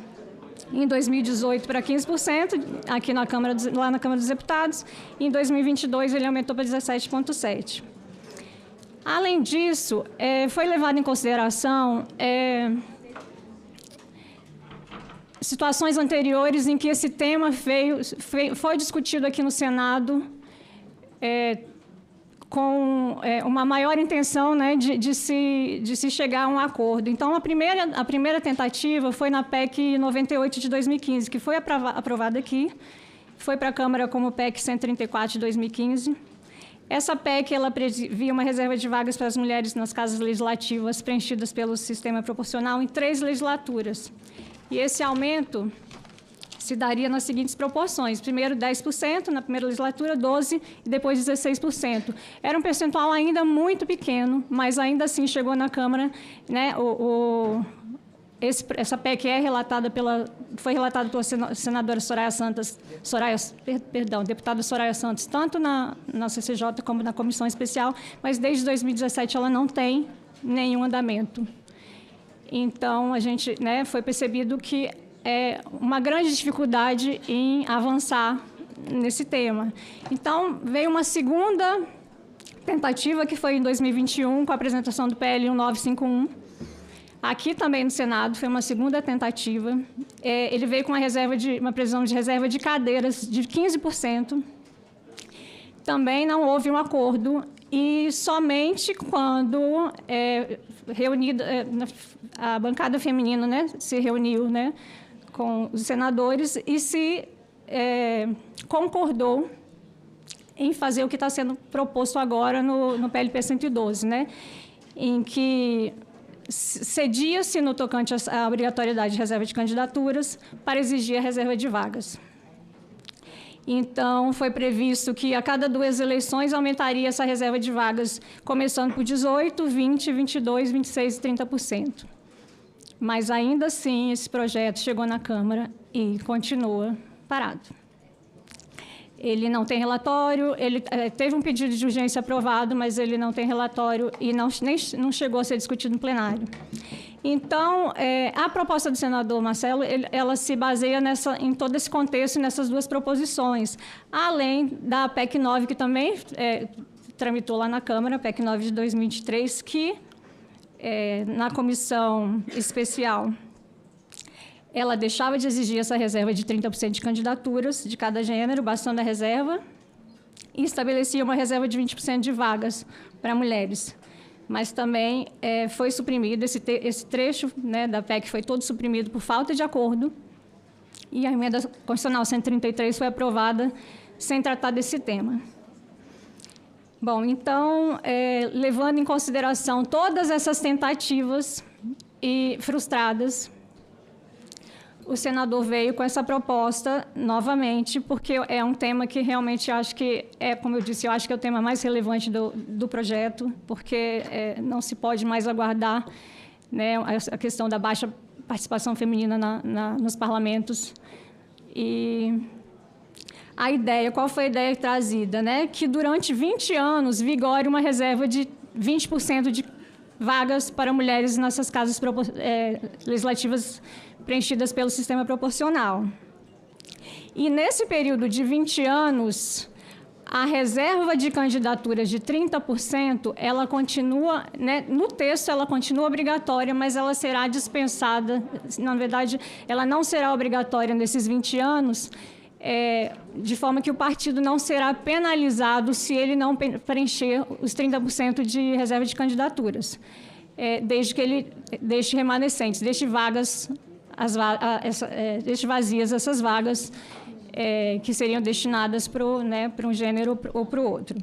em 2018 para 15%, aqui lá na Câmara dos Deputados, e em 2022 ele aumentou para 17,7%. Além disso, foi levado em consideração situações anteriores em que esse tema foi discutido aqui no Senado com uma maior intenção, né, de se chegar a um acordo. Então, a primeira tentativa foi na PEC 98 de 2015, que foi aprovada aqui, foi para a Câmara como PEC 134 de 2015. Essa PEC ela previa uma reserva de vagas para as mulheres nas casas legislativas preenchidas pelo sistema proporcional em 3 legislaturas. E esse aumento se daria nas seguintes proporções. Primeiro, 10%, na primeira legislatura, 12% e depois 16%. Era um percentual ainda muito pequeno, mas ainda assim chegou na Câmara, né, essa PEC foi relatada pela senadora deputada Soraya Santos, tanto na CCJ como na Comissão Especial, mas desde 2017 ela não tem nenhum andamento. Então, a gente, né, foi percebido que uma grande dificuldade em avançar nesse tema. Então, veio uma segunda tentativa, que foi em 2021, com a apresentação do PL 1951. Aqui também no Senado, foi uma segunda tentativa. Ele veio com uma previsão de reserva de cadeiras de 15%. Também não houve um acordo, e somente quando a bancada feminina, né, se reuniu, né, com os senadores e se concordou em fazer o que está sendo proposto agora no PLP 112, né, em que cedia-se no tocante à obrigatoriedade de reserva de candidaturas para exigir a reserva de vagas. Então, foi previsto que a cada 2 eleições aumentaria essa reserva de vagas, começando por 18%, 20%, 22%, 26% e 30%. Mas, ainda assim, esse projeto chegou na Câmara e continua parado. Ele não tem relatório, ele teve um pedido de urgência aprovado, mas ele não tem relatório e não chegou a ser discutido no plenário. Então, a proposta do senador Marcelo, ela se baseia em todo esse contexto, nessas 2 proposições, além da PEC 9, que também tramitou lá na Câmara, a PEC 9 de 2023, que, na comissão especial, ela deixava de exigir essa reserva de 30% de candidaturas de cada gênero, bastando a reserva, e estabelecia uma reserva de 20% de vagas para mulheres. Mas também foi suprimido, esse trecho, né, da PEC foi todo suprimido por falta de acordo, e a emenda constitucional 133 foi aprovada sem tratar desse tema. Bom, então, levando em consideração todas essas tentativas frustradas, o senador veio com essa proposta novamente, porque é um tema que realmente acho que como eu disse, eu acho que é o tema mais relevante do projeto, porque não se pode mais aguardar, né, a questão da baixa participação feminina nos parlamentos. E a ideia, qual foi a ideia trazida? Né? Que durante 20 anos vigore uma reserva de 20% de vagas para mulheres nessas casas legislativas preenchidas pelo sistema proporcional. E nesse período de 20 anos, a reserva de candidaturas de 30%, ela continua, né, no texto ela continua obrigatória, mas ela será dispensada, na verdade, ela não será obrigatória nesses 20 anos, de forma que o partido não será penalizado se ele não preencher os 30% de reserva de candidaturas, desde que ele deixe remanescentes, deixe vagas, deixe vazias essas vagas que seriam destinadas para um gênero ou para o outro.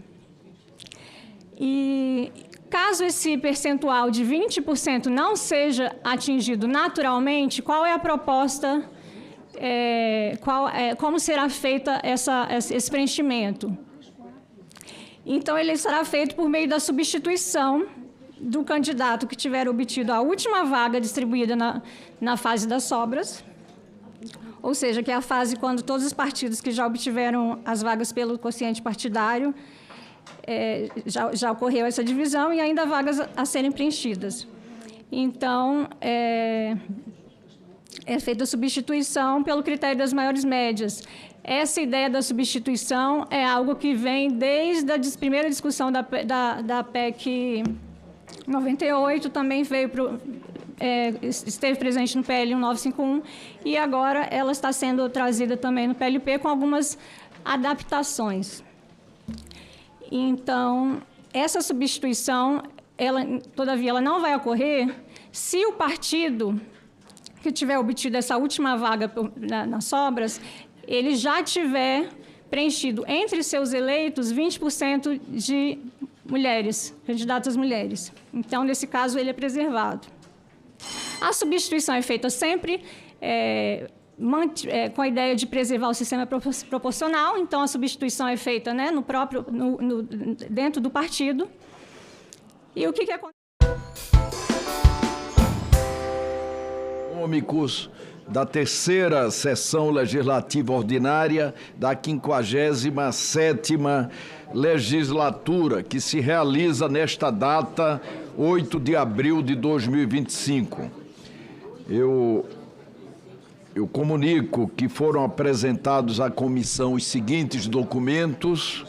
E caso esse percentual de 20% não seja atingido naturalmente, qual é a proposta? Como será feita esse preenchimento? Então, ele será feito por meio da substituição do candidato que tiver obtido a última vaga distribuída na fase das sobras, ou seja, que é a fase quando todos os partidos que já obtiveram as vagas pelo quociente partidário, já ocorreu essa divisão e ainda há vagas a serem preenchidas. Então, é feita a substituição pelo critério das maiores médias. Essa ideia da substituição é algo que vem desde a primeira discussão da PEC 98, também veio esteve presente no PL 1951 e agora ela está sendo trazida também no PLP com algumas adaptações. Então, essa substituição, todavia, ela não vai ocorrer se o partido que tiver obtido essa última vaga nas sobras, ele já tiver preenchido entre seus eleitos 20% de mulheres, candidatas mulheres. Então, nesse caso, ele é preservado. A substituição é feita sempre com a ideia de preservar o sistema proporcional. Então, a substituição é feita, né, dentro do partido. E o que acontece? Econômicos da terceira sessão legislativa ordinária da 57ª legislatura, que se realiza nesta data, 8 de abril de 2025. Eu comunico que foram apresentados à comissão os seguintes documentos: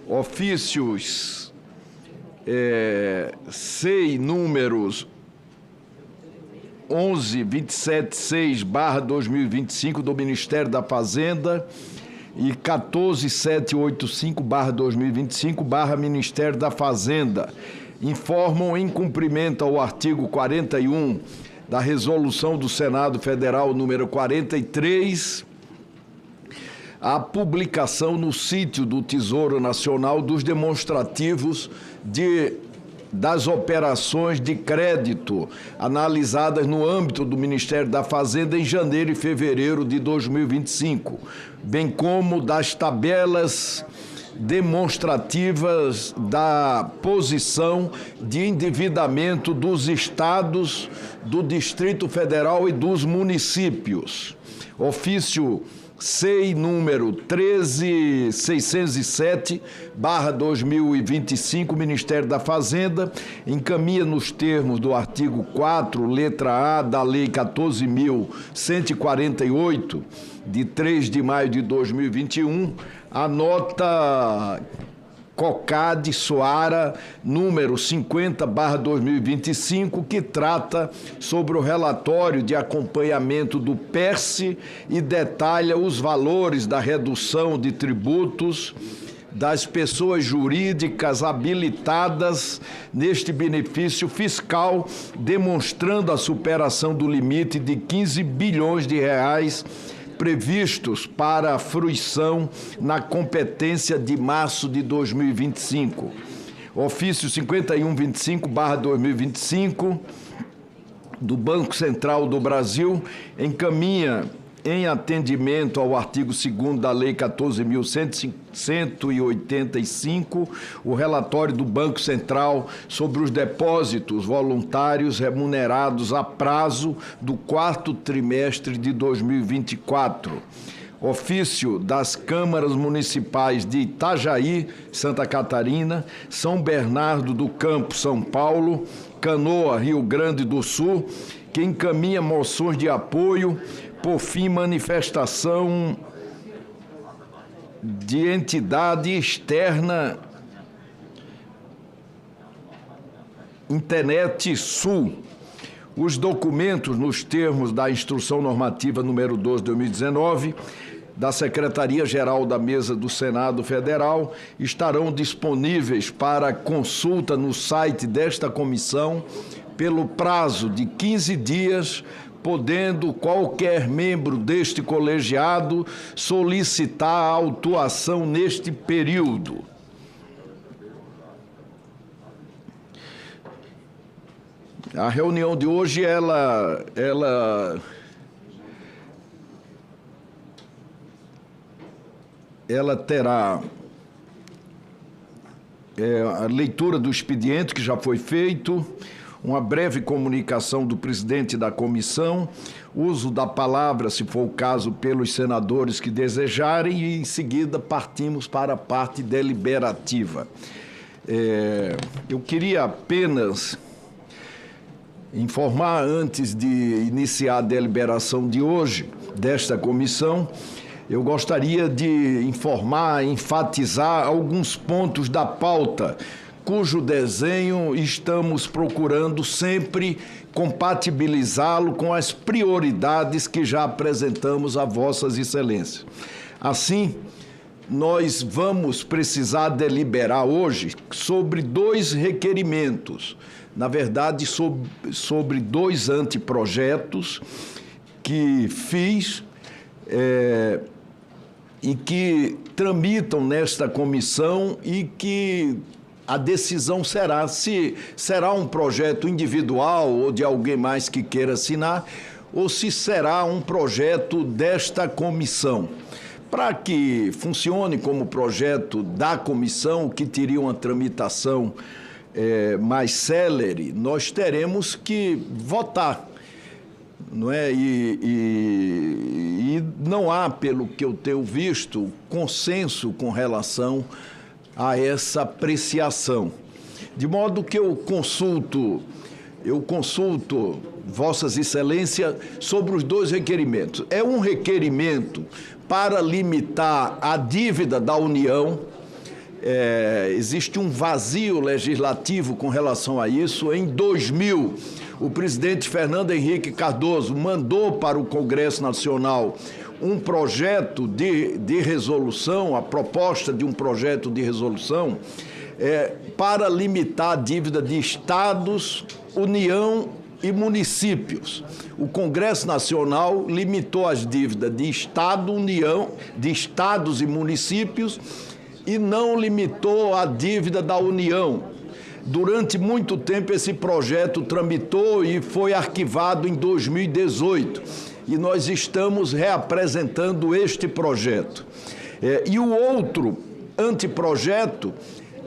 ofícios SEI números 11.276/2025 do Ministério da Fazenda e 14.785/2025/Ministério da Fazenda. Informam em cumprimento ao artigo 41 da Resolução do Senado Federal número 43, a publicação no sítio do Tesouro Nacional dos demonstrativos das operações de crédito analisadas no âmbito do Ministério da Fazenda em janeiro e fevereiro de 2025, bem como das tabelas demonstrativas da posição de endividamento dos estados, do Distrito Federal e dos municípios. Ofício SEI número 13.607/2025, Ministério da Fazenda, encaminha nos termos do artigo 4, letra A, da Lei 14.148, de 3 de maio de 2021, a nota COCAD-SOARA número 50/2025, que trata sobre o relatório de acompanhamento do PERSE e detalha os valores da redução de tributos das pessoas jurídicas habilitadas neste benefício fiscal, demonstrando a superação do limite de 15 bilhões de reais previstos para a fruição na competência de março de 2025. Ofício 5125/2025 do Banco Central do Brasil encaminha, em atendimento ao artigo 2º da Lei 14.185, o relatório do Banco Central sobre os depósitos voluntários remunerados a prazo do 4º trimestre de 2024. ofício das câmaras municipais de Itajaí, Santa Catarina, São Bernardo do Campo, São Paulo, Canoa, Rio Grande do Sul, que encaminha moções de apoio, por fim, manifestação de entidade externa Internet Sul. Os documentos, nos termos da Instrução Normativa número 12/2019, da Secretaria-Geral da Mesa do Senado Federal, estarão disponíveis para consulta no site desta comissão pelo prazo de 15 dias, podendo qualquer membro deste colegiado solicitar a autuação neste período. A reunião de hoje, ela terá a leitura do expediente que já foi feito, uma breve comunicação do presidente da comissão, uso da palavra, se for o caso, pelos senadores que desejarem, e em seguida partimos para a parte deliberativa. Eu queria apenas informar, antes de iniciar a deliberação de hoje, desta comissão, eu gostaria de informar, enfatizar alguns pontos da pauta, cujo desenho estamos procurando sempre compatibilizá-lo com as prioridades que já apresentamos a Vossas Excelências. Assim, nós vamos precisar deliberar hoje sobre 2 requerimentos, na verdade, sobre 2 anteprojetos que fiz e que tramitam nesta comissão, e que a decisão será se será um projeto individual ou de alguém mais que queira assinar, ou se será um projeto desta comissão. Para que funcione como projeto da comissão, que teria uma tramitação mais célere, nós teremos que votar, não é? E não há, pelo que eu tenho visto, consenso com relação a essa apreciação. De modo que eu consulto Vossas Excelências sobre os 2 requerimentos. É um requerimento para limitar a dívida da União. Existe um vazio legislativo com relação a isso. Em 2000, o presidente Fernando Henrique Cardoso mandou para o Congresso Nacional um projeto de resolução, a proposta de um projeto de resolução para limitar a dívida de estados, União e municípios. O Congresso Nacional limitou as dívidas de Estado, União, de estados e municípios, e não limitou a dívida da União. Durante muito tempo esse projeto tramitou e foi arquivado em 2018. E nós estamos reapresentando este projeto. E o outro anteprojeto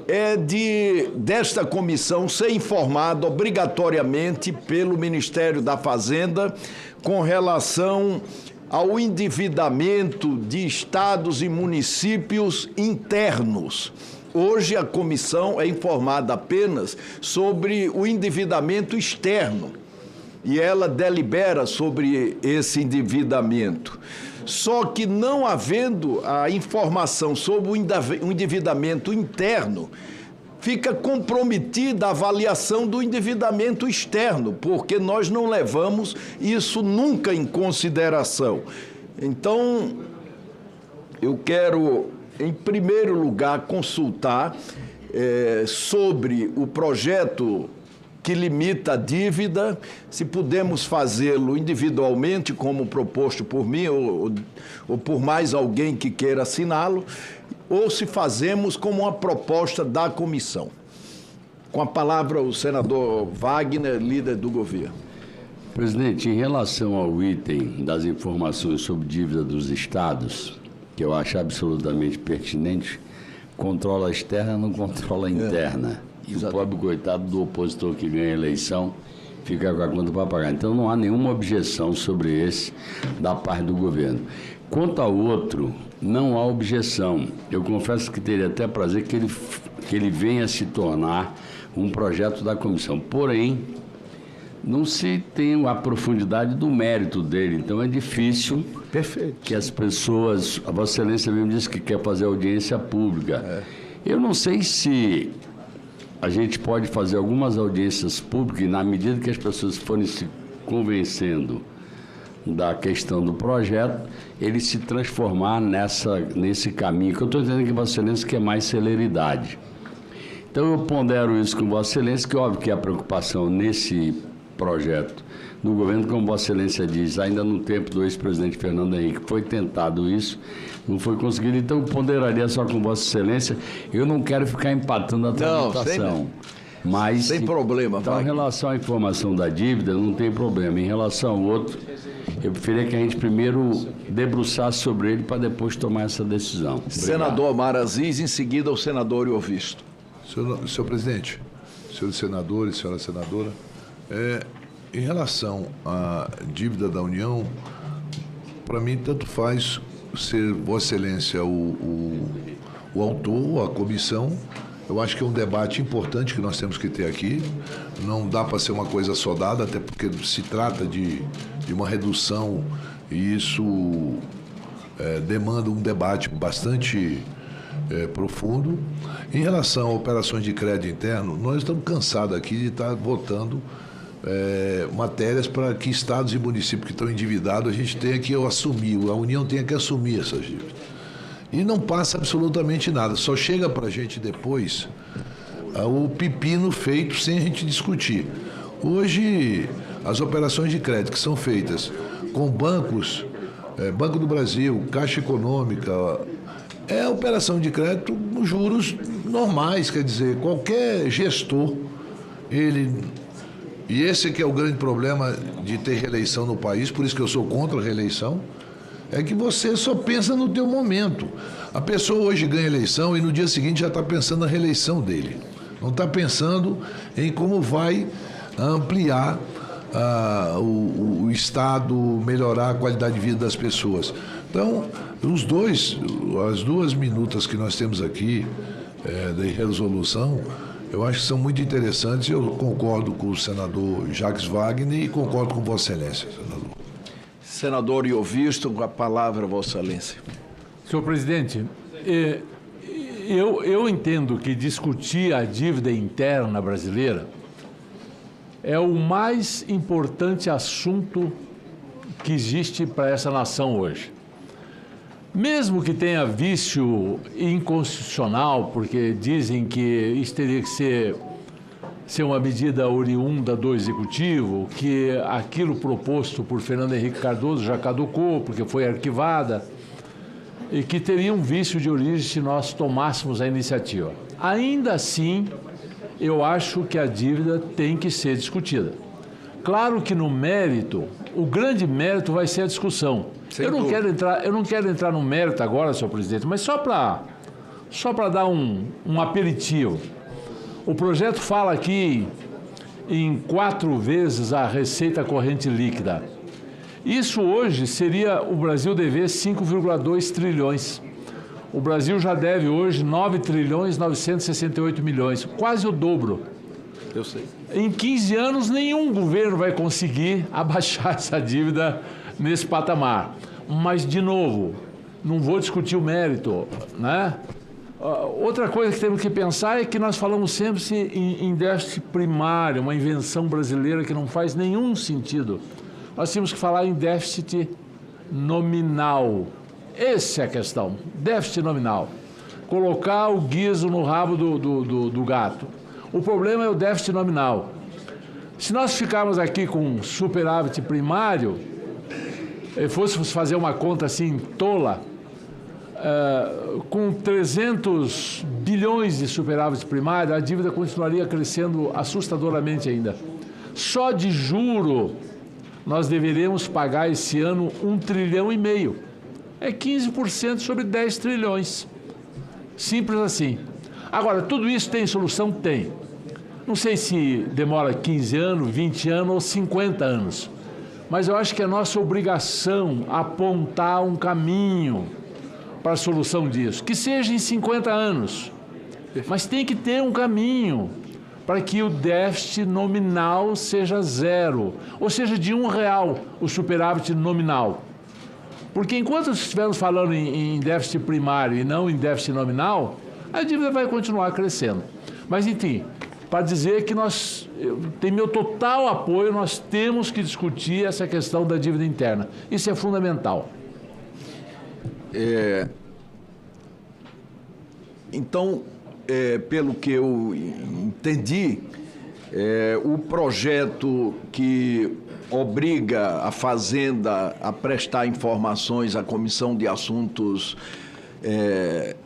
é desta comissão ser informada obrigatoriamente pelo Ministério da Fazenda com relação ao endividamento de estados e municípios internos. Hoje a comissão é informada apenas sobre o endividamento externo e ela delibera sobre esse endividamento. Só que não havendo a informação sobre o endividamento interno, fica comprometida a avaliação do endividamento externo, porque nós não levamos isso nunca em consideração. Então, eu quero, em primeiro lugar, consultar sobre o projeto que limita a dívida, se podemos fazê-lo individualmente, como proposto por mim, ou por mais alguém que queira assiná-lo, ou se fazemos como uma proposta da comissão. Com a palavra, o senador Wagner, líder do governo. Presidente, em relação ao item das informações sobre dívida dos estados, que eu acho absolutamente pertinente, controla a externa, não controla a interna. E o pobre coitado do opositor que ganha a eleição fica com a conta para pagar. Então não há nenhuma objeção sobre esse da parte do governo. Quanto ao outro, não há objeção. Eu confesso que teria até prazer que ele venha se tornar um projeto da comissão. Porém, não se tem a profundidade do mérito dele, então é difícil que as pessoas... A Vossa Excelência mesmo disse que quer fazer audiência pública. Eu não sei se a gente pode fazer algumas audiências públicas e, na medida que as pessoas forem se convencendo da questão do projeto, ele se transformar nesse caminho, que eu estou dizendo que Vossa Excelência quer mais celeridade. Então eu pondero isso com Vossa Excelência, que óbvio que a preocupação nesse projeto do governo, como Vossa Excelência diz, ainda no tempo do ex-presidente Fernando Henrique foi tentado isso, não foi conseguido, então eu ponderaria só com Vossa Excelência. Eu não quero ficar empatando a tramitação. Mas, sem problema. Então, em relação à informação da dívida, não tem problema. Em relação ao outro, eu preferia que a gente primeiro debruçasse sobre ele para depois tomar essa decisão. Obrigado. Senador Omar Aziz, em seguida o senador Iovisto. Senhor presidente, senhores senadores, senhora senadora, em relação à dívida da União, para mim tanto faz ser Vossa Excelência o autor, a comissão. Eu acho que é um debate importante que nós temos que ter aqui. Não dá para ser uma coisa só dada, até porque se trata de uma redução e isso demanda um debate bastante profundo. Em relação a operações de crédito interno, nós estamos cansados aqui de estar votando matérias para que estados e municípios que estão endividados, a gente tenha que assumir, a União tenha que assumir essas dívidas. E não passa absolutamente nada, só chega para a gente depois o pepino feito sem a gente discutir. Hoje, as operações de crédito que são feitas com bancos, Banco do Brasil, Caixa Econômica, é operação de crédito com juros normais, quer dizer, qualquer gestor, e esse que é o grande problema de ter reeleição no país, por isso que eu sou contra a reeleição, é que você só pensa no teu momento. A pessoa hoje ganha eleição e no dia seguinte já está pensando na reeleição dele. Não está pensando em como vai ampliar o Estado, melhorar a qualidade de vida das pessoas. Então, as duas minutas que nós temos aqui de resolução, eu acho que são muito interessantes. Eu concordo com o senador Jacques Wagner e concordo com Vossa Excelência, senador. Senador Iovisto, com a palavra, Vossa Excelência. Senhor presidente, eu entendo que discutir a dívida interna brasileira é o mais importante assunto que existe para essa nação hoje. Mesmo que tenha vício inconstitucional, porque dizem que isso teria que ser uma medida oriunda do Executivo, que aquilo proposto por Fernando Henrique Cardoso já caducou, porque foi arquivada, e que teria um vício de origem se nós tomássemos a iniciativa. Ainda assim, eu acho que a dívida tem que ser discutida. Claro que no mérito, o grande mérito vai ser a discussão. Eu não quero entrar no mérito agora, senhor presidente, mas só para dar um aperitivo. O projeto fala aqui em 4 vezes a receita corrente líquida. Isso hoje seria o Brasil dever 5,2 trilhões. O Brasil já deve hoje 9 trilhões 968 milhões, quase o dobro. Eu sei. Em 15 anos, nenhum governo vai conseguir abaixar essa dívida nesse patamar. Mas, de novo, não vou discutir o mérito, né? Outra coisa que temos que pensar é que nós falamos sempre em déficit primário, uma invenção brasileira que não faz nenhum sentido. Nós temos que falar em déficit nominal. Essa é a questão, déficit nominal. Colocar o guiso no rabo do gato. O problema é o déficit nominal. Se nós ficarmos aqui com superávit primário, fôssemos fazer uma conta assim tola, com 300 bilhões de superávit primário, a dívida continuaria crescendo assustadoramente ainda. Só de juro, nós deveríamos pagar esse ano 1,5 trilhão. É 15% sobre 10 trilhões. Simples assim. Agora, tudo isso tem solução? Tem. Não sei se demora 15 anos, 20 anos ou 50 anos. mas eu acho que é nossa obrigação apontar um caminho para a solução disso, que seja em 50 anos, mas tem que ter um caminho para que o déficit nominal seja zero, ou seja, de R$1 o superávit nominal. Porque enquanto estivermos falando em déficit primário e não em déficit nominal, a dívida vai continuar crescendo. Mas, enfim, para dizer que tem meu total apoio, nós temos que discutir essa questão da dívida interna. Isso é fundamental. Então, pelo que eu entendi, o projeto que obriga a Fazenda a prestar informações à Comissão de Assuntos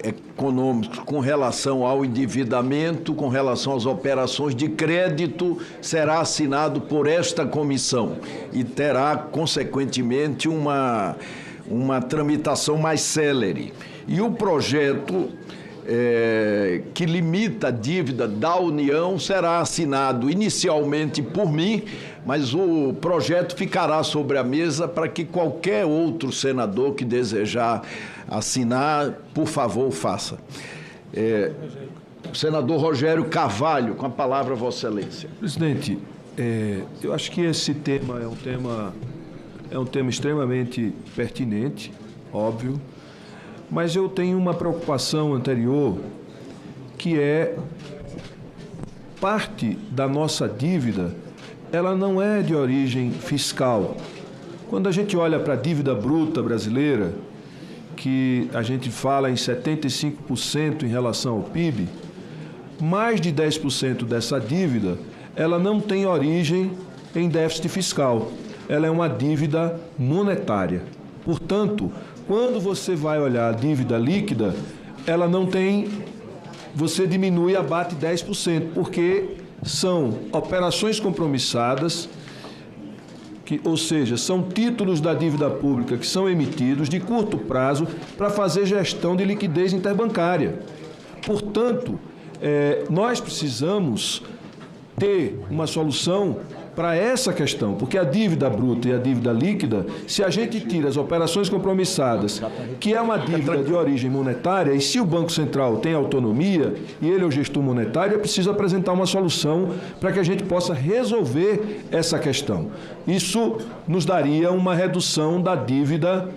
Econômicos com relação ao endividamento, com relação às operações de crédito, será assinado por esta comissão e terá, consequentemente, uma tramitação mais célere. E o projeto que limita a dívida da União será assinado inicialmente por mim, mas o projeto ficará sobre a mesa para que qualquer outro senador que desejar assinar, por favor, faça. O senador Rogério Carvalho, com a palavra, Vossa Excelência. Presidente, eu acho que esse tema é um tema extremamente pertinente, óbvio, mas eu tenho uma preocupação anterior, que é parte da nossa dívida, ela não é de origem fiscal. Quando a gente olha para a dívida bruta brasileira, que a gente fala em 75% em relação ao PIB, mais de 10% dessa dívida, ela não tem origem em déficit fiscal. Ela é uma dívida monetária. Portanto, quando você vai olhar a dívida líquida, ela não tem, você diminui, abate 10%, porque são operações compromissadas, ou seja, são títulos da dívida pública que são emitidos de curto prazo para fazer gestão de liquidez interbancária. Portanto, nós precisamos ter uma solução para essa questão, porque a dívida bruta e a dívida líquida, se a gente tira as operações compromissadas, que é uma dívida de origem monetária, e se o Banco Central tem autonomia e ele é o gestor monetário, é preciso apresentar uma solução para que a gente possa resolver essa questão. Isso nos daria uma redução da dívida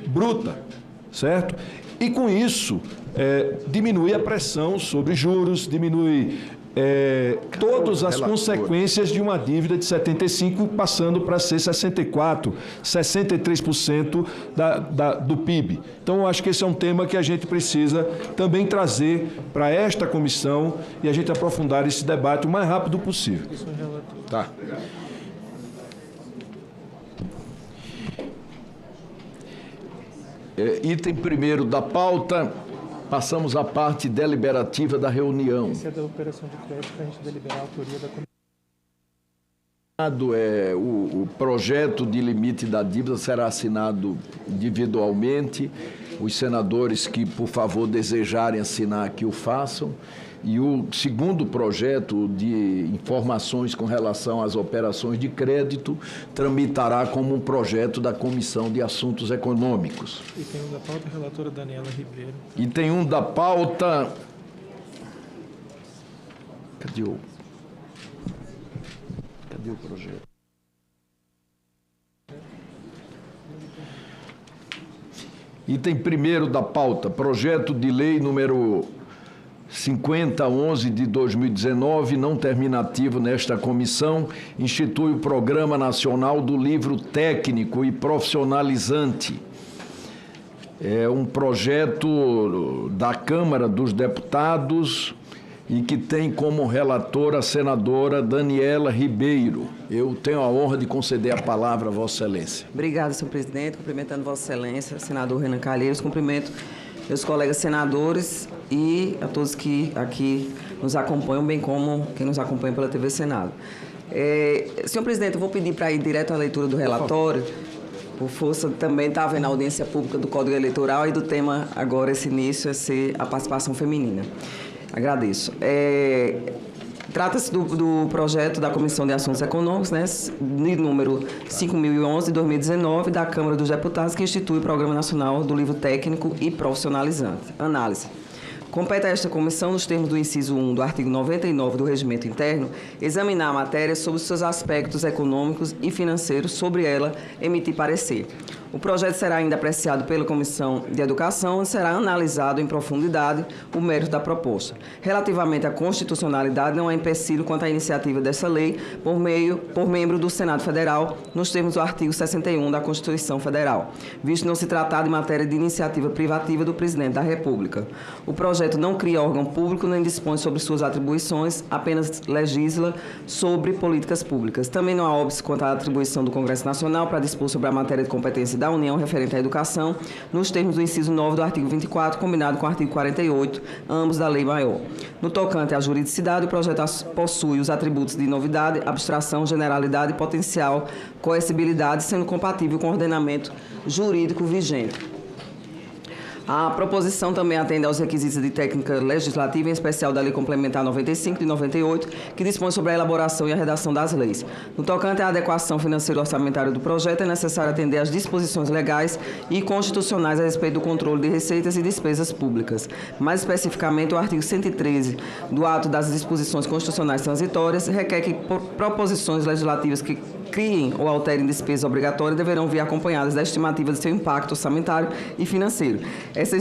bruta, certo? E com isso, diminui a pressão sobre juros, diminui todas as consequências de uma dívida de 75% passando para ser 64%, 63% do PIB. Então, eu acho que esse é um tema que a gente precisa também trazer para esta comissão e a gente aprofundar esse debate o mais rápido possível. Tá. Item primeiro da pauta. Passamos à parte deliberativa da reunião. Esse é da operação de crédito para a gente deliberar a autoria da comissão. O projeto de limite da dívida será assinado individualmente. Os senadores que, por favor, desejarem assinar, que o façam. E o segundo projeto de informações com relação às operações de crédito tramitará como um projeto da Comissão de Assuntos Econômicos. E tem um da pauta, relatora Daniela Ribeiro. E tem um da pauta... Cadê o projeto? Item primeiro da pauta, projeto de lei número 5011 de 2019, não terminativo nesta comissão, institui o Programa Nacional do Livro Técnico e Profissionalizante. É um projeto da Câmara dos Deputados e que tem como relatora a senadora Daniela Ribeiro. Eu tenho a honra de conceder a palavra a Vossa Excelência. Obrigada, senhor presidente. Cumprimentando Vossa Excelência, senador Renan Calheiros. Cumprimento meus colegas senadores e a todos que aqui nos acompanham, bem como quem nos acompanha pela TV Senado. Senhor presidente, eu vou pedir para ir direto à leitura do relatório, por força também está havendo a audiência pública do Código Eleitoral e do tema agora, esse início, é ser a participação feminina. Agradeço. Trata-se do projeto da Comissão de Assuntos Econômicos, né, de número 5.011 de 2019, da Câmara dos Deputados, que institui o Programa Nacional do Livro Técnico e Profissionalizante. Análise. Compete a esta comissão, nos termos do inciso 1 do artigo 99 do Regimento Interno, examinar a matéria sobre os seus aspectos econômicos e financeiros, sobre ela emitir parecer. O projeto será ainda apreciado pela Comissão de Educação, onde será analisado em profundidade o mérito da proposta. Relativamente à constitucionalidade, não há empecilho quanto à iniciativa dessa lei por membro do Senado Federal, nos termos do artigo 61 da Constituição Federal, visto não se tratar de matéria de iniciativa privativa do Presidente da República. O projeto não cria órgão público nem dispõe sobre suas atribuições, apenas legisla sobre políticas públicas. Também não há óbice quanto à atribuição do Congresso Nacional para dispor sobre a matéria de competência da União referente à educação, nos termos do inciso 9 do artigo 24, combinado com o artigo 48, ambos da Lei Maior. No tocante à juridicidade, o projeto possui os atributos de novidade, abstração, generalidade, potencial, coercibilidade, sendo compatível com o ordenamento jurídico vigente. A proposição também atende aos requisitos de técnica legislativa, em especial da Lei Complementar 95 de 98, que dispõe sobre a elaboração e a redação das leis. No tocante à adequação financeira orçamentária do projeto, é necessário atender às disposições legais e constitucionais a respeito do controle de receitas e despesas públicas. Mais especificamente, o artigo 113 do ato das disposições constitucionais transitórias requer que proposições legislativas que criem ou alterem despesas obrigatórias deverão vir acompanhadas da estimativa de seu impacto orçamentário e financeiro. Essa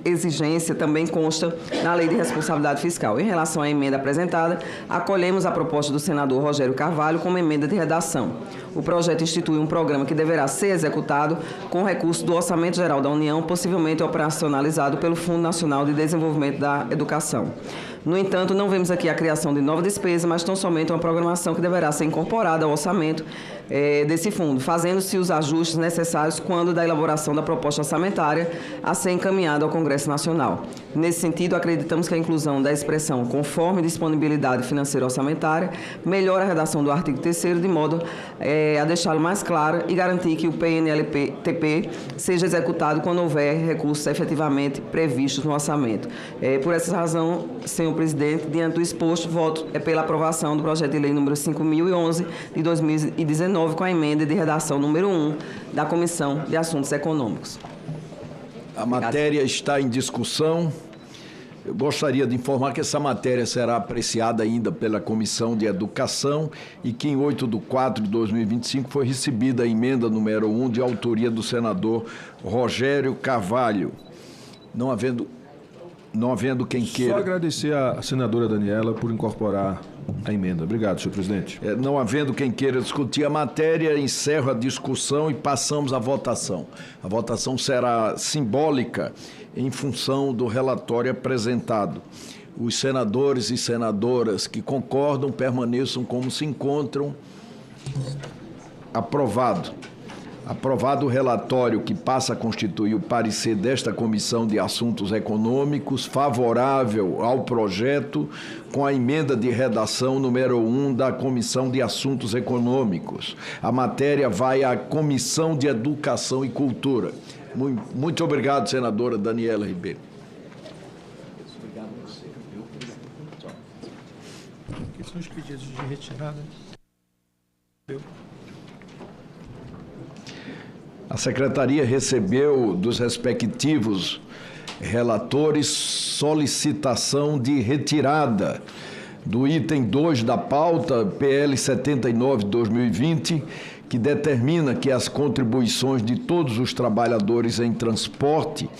exigência também consta na Lei de Responsabilidade Fiscal. Em relação à emenda apresentada, acolhemos a proposta do senador Rogério Carvalho como emenda de redação. O projeto institui um programa que deverá ser executado com recursos do Orçamento Geral da União, possivelmente operacionalizado pelo Fundo Nacional de Desenvolvimento da Educação. No entanto, não vemos aqui a criação de nova despesa, mas tão somente uma programação que deverá ser incorporada ao orçamento desse fundo, fazendo-se os ajustes necessários quando da elaboração da proposta orçamentária a ser encaminhada ao Congresso Nacional. Nesse sentido, acreditamos que a inclusão da expressão conforme disponibilidade financeira orçamentária melhora a redação do artigo 3º, de modo a deixá-lo mais claro e garantir que o PNLTP seja executado quando houver recursos efetivamente previstos no orçamento. Por essa razão, senhor presidente, diante do exposto, voto pela aprovação do projeto de lei número 5.011 de 2019, com a emenda de redação número 1 da Comissão de Assuntos Econômicos. A matéria está em discussão. Eu gostaria de informar que essa matéria será apreciada ainda pela Comissão de Educação e que em 8/4/2025 foi recebida a emenda número 1 de autoria do senador Rogério Carvalho. Não havendo quem queira... Só agradecer à senadora Daniela por incorporar a emenda. Obrigado, senhor presidente. Não havendo quem queira discutir a matéria, encerro a discussão e passamos à votação. A votação será simbólica em função do relatório apresentado. Os senadores e senadoras que concordam permaneçam como se encontram. Aprovado. Aprovado o relatório que passa a constituir o parecer desta Comissão de Assuntos Econômicos, favorável ao projeto, com a emenda de redação número 1 da Comissão de Assuntos Econômicos. A matéria vai à Comissão de Educação e Cultura. Muito obrigado, senadora Daniela Ribeiro. Aqui são os pedidos de retirada. A Secretaria recebeu dos respectivos relatores solicitação de retirada do item 2 da pauta, PL 79/2020, que determina que as contribuições de todos os trabalhadores em transporte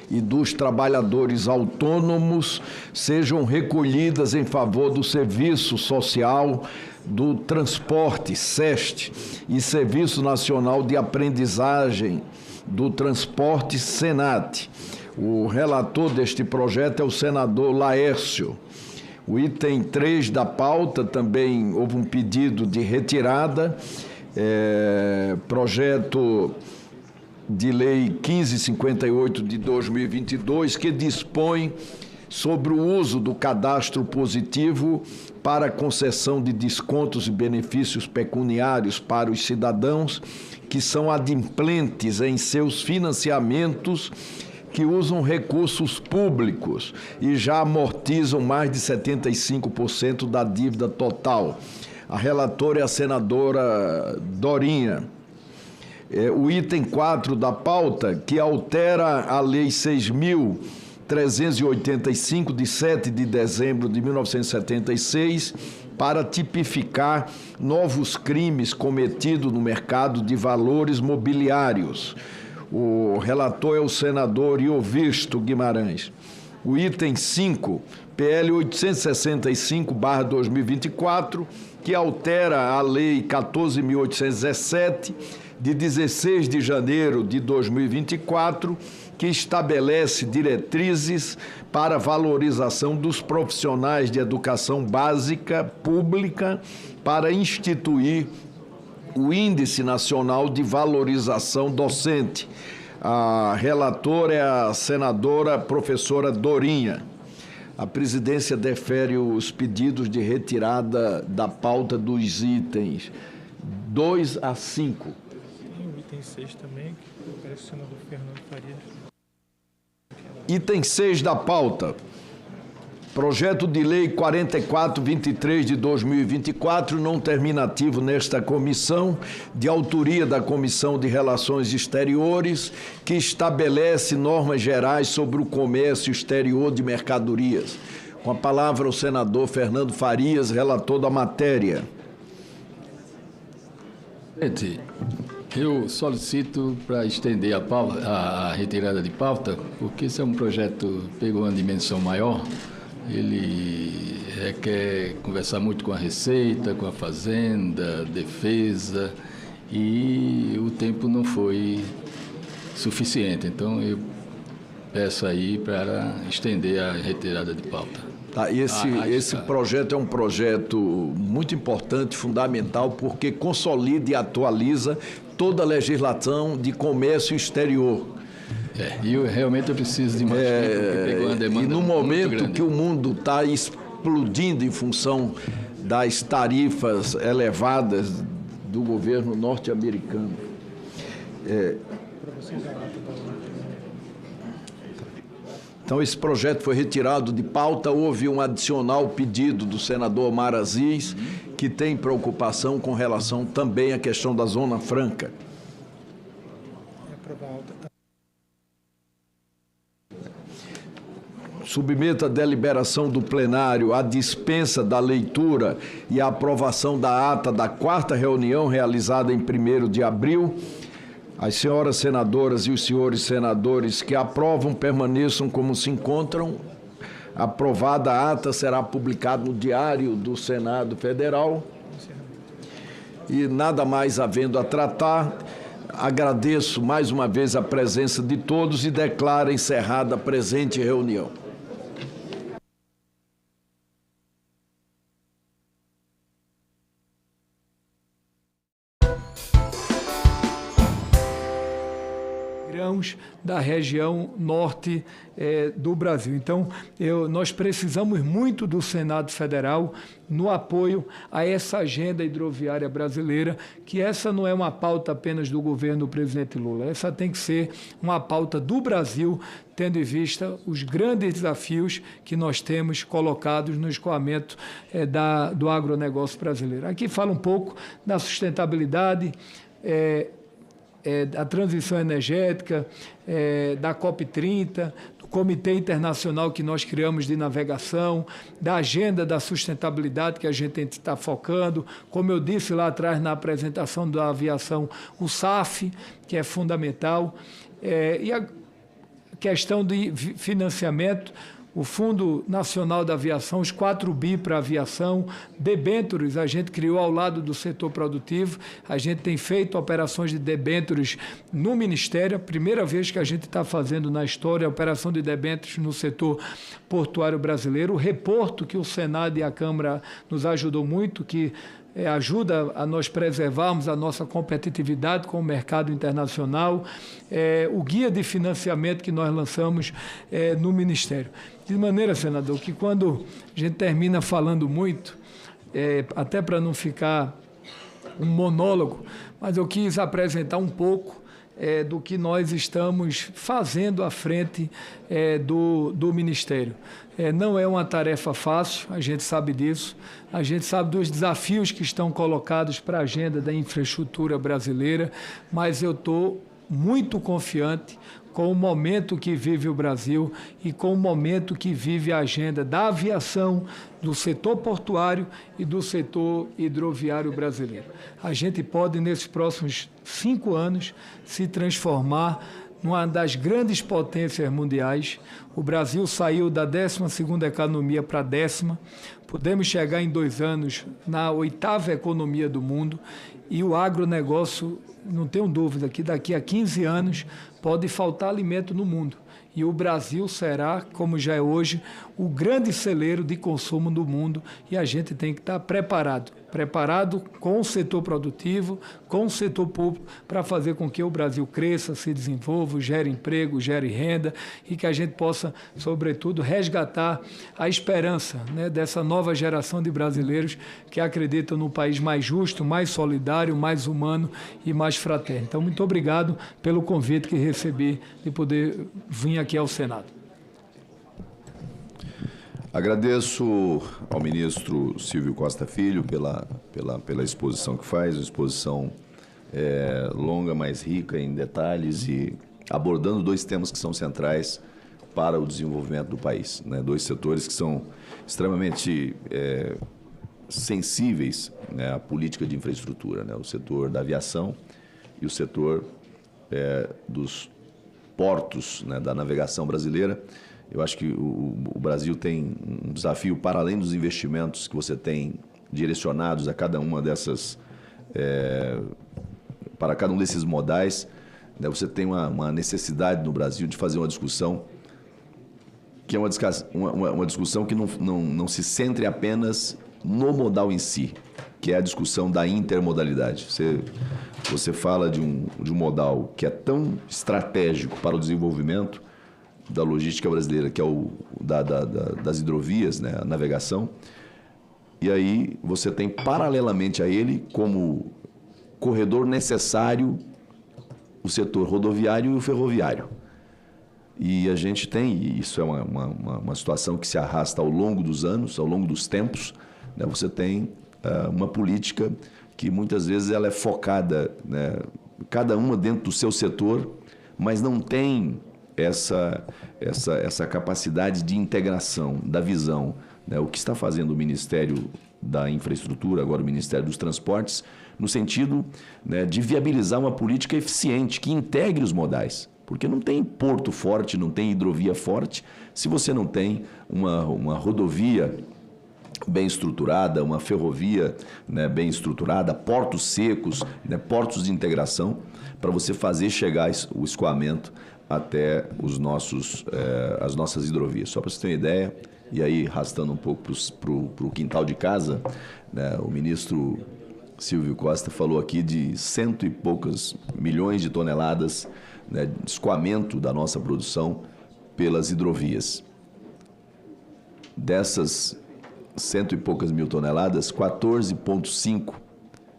e dos trabalhadores autônomos sejam recolhidas em favor do Serviço Social do Transporte, SEST, e Serviço Nacional de Aprendizagem do Transporte, SENAT. O relator deste projeto é o senador Laércio. O item 3 da pauta também houve um pedido de retirada, projeto de lei 1558 de 2022, que dispõe sobre o uso do cadastro positivo para concessão de descontos e benefícios pecuniários para os cidadãos que são adimplentes em seus financiamentos que usam recursos públicos e já amortizam mais de 75% da dívida total. A relatora é a senadora Dorinha. O item 4 da pauta, que altera a Lei 6.385, de 7 de dezembro de 1976, para tipificar novos crimes cometidos no mercado de valores mobiliários. O relator é o senador Iovisto Guimarães. O item 5, PL 865/2024, que altera a Lei 14.817, de 16 de janeiro de 2024, que estabelece diretrizes para a valorização dos profissionais de educação básica pública para instituir o Índice Nacional de Valorização Docente. A relatora é a senadora professora Dorinha. A presidência defere os pedidos de retirada da pauta dos itens 2 a 5. Tem o item 6 também, que parece o senador Fernando Farias. Item 6 da pauta. Projeto de Lei 4423 de 2024, não terminativo nesta comissão, de autoria da Comissão de Relações Exteriores, que estabelece normas gerais sobre o comércio exterior de mercadorias. Com a palavra o senador Fernando Farias, relator da matéria. Presidente, eu solicito para estender a retirada de pauta, porque esse é um projeto que pegou uma dimensão maior. Ele requer conversar muito com a Receita, com a Fazenda, Defesa, e o tempo não foi suficiente. Então, eu peço aí para estender a retirada de pauta. Tá, esse projeto é um projeto muito importante, fundamental, porque consolida e atualiza toda a legislação de comércio exterior. E realmente eu preciso de mais tempo, porque pegou uma demanda. E no momento que o mundo está explodindo em função das tarifas elevadas do governo norte-americano. Então, esse projeto foi retirado de pauta. Houve um adicional pedido do senador Omar Aziz, que tem preocupação com relação também à questão da Zona Franca. Submeta a deliberação do plenário a dispensa da leitura e a aprovação da ata da 4ª reunião realizada em 1º de abril. As senhoras senadoras e os senhores senadores que aprovam permaneçam como se encontram. Aprovada a ata, será publicada no Diário do Senado Federal. E nada mais havendo a tratar, agradeço mais uma vez a presença de todos e declaro encerrada a presente reunião. Da região norte do Brasil. Então, nós precisamos muito do Senado Federal no apoio a essa agenda hidroviária brasileira, que essa não é uma pauta apenas do governo do presidente Lula, essa tem que ser uma pauta do Brasil, tendo em vista os grandes desafios que nós temos colocados no escoamento do agronegócio brasileiro. Aqui fala um pouco da sustentabilidade, da transição energética, da COP30, do Comitê Internacional que nós criamos de navegação, da agenda da sustentabilidade que a gente está focando, como eu disse lá atrás na apresentação da aviação, o SAF, que é fundamental, e a questão de financiamento, o Fundo Nacional da Aviação, os 4 bi para a aviação, debêntures, a gente criou ao lado do setor produtivo, a gente tem feito operações de debêntures no Ministério, a primeira vez que a gente está fazendo na história a operação de debêntures no setor portuário brasileiro, o reporto que o Senado e a Câmara nos ajudou muito, que ajuda a nós preservarmos a nossa competitividade com o mercado internacional, o guia de financiamento que nós lançamos no Ministério. De maneira, senador, que quando a gente termina falando muito, até para não ficar um monólogo, mas eu quis apresentar um pouco do que nós estamos fazendo à frente do Ministério. Não é uma tarefa fácil, a gente sabe disso, a gente sabe dos desafios que estão colocados para a agenda da infraestrutura brasileira, mas eu estou muito confiante com o momento que vive o Brasil e com o momento que vive a agenda da aviação, do setor portuário e do setor hidroviário brasileiro. A gente pode, nesses próximos 5 anos, se transformar numa das grandes potências mundiais. O Brasil saiu da 12ª economia para a 10ª. Podemos chegar em 2 anos na 8ª economia do mundo. E o agronegócio, não tenho dúvida que daqui a 15 anos pode faltar alimento no mundo. E o Brasil será, como já é hoje, o grande celeiro de consumo do mundo. E a gente tem que estar preparado com o setor produtivo, com o setor público, para fazer com que o Brasil cresça, se desenvolva, gere emprego, gere renda e que a gente possa, sobretudo, resgatar a esperança, né, dessa nova geração de brasileiros que acreditam no país mais justo, mais solidário, mais humano e mais fraterno. Então, muito obrigado pelo convite que recebi de poder vir aqui ao Senado. Agradeço ao ministro Silvio Costa Filho pela exposição que faz, uma exposição longa, mas rica em detalhes e abordando 2 temas que são centrais para o desenvolvimento do país, né? 2 setores que são extremamente sensíveis, né, à política de infraestrutura, né? O setor da aviação e o setor dos portos, né, da navegação brasileira. Eu acho que o Brasil tem um desafio para além dos investimentos que você tem direcionados a cada uma dessas, para cada um desses modais, né, você tem uma necessidade no Brasil de fazer uma discussão que é uma discussão que não se centre apenas no modal em si, que é a discussão da intermodalidade. Você fala de um modal que é tão estratégico para o desenvolvimento da logística brasileira, que é das hidrovias, né, a navegação, e aí você tem paralelamente a ele, como corredor necessário, o setor rodoviário e o ferroviário. E a gente tem, e isso é uma situação que se arrasta ao longo dos anos, ao longo dos tempos, né, você tem uma política que muitas vezes ela é focada, né, cada uma dentro do seu setor, mas não tem essa capacidade de integração, da visão, né? O que está fazendo o Ministério da Infraestrutura, agora o Ministério dos Transportes, no sentido, né, de viabilizar uma política eficiente, que integre os modais. Porque não tem porto forte, não tem hidrovia forte, se você não tem uma rodovia bem estruturada, uma ferrovia, né, bem estruturada, portos secos, né, portos de integração, para você fazer chegar o escoamento até as nossas hidrovias. Só para você ter uma ideia, e aí arrastando um pouco para o quintal de casa, né, o ministro Silvio Costa falou aqui de 100 e poucos milhões de toneladas, né, de escoamento da nossa produção pelas hidrovias. Dessas 100 e poucas mil toneladas, 14,5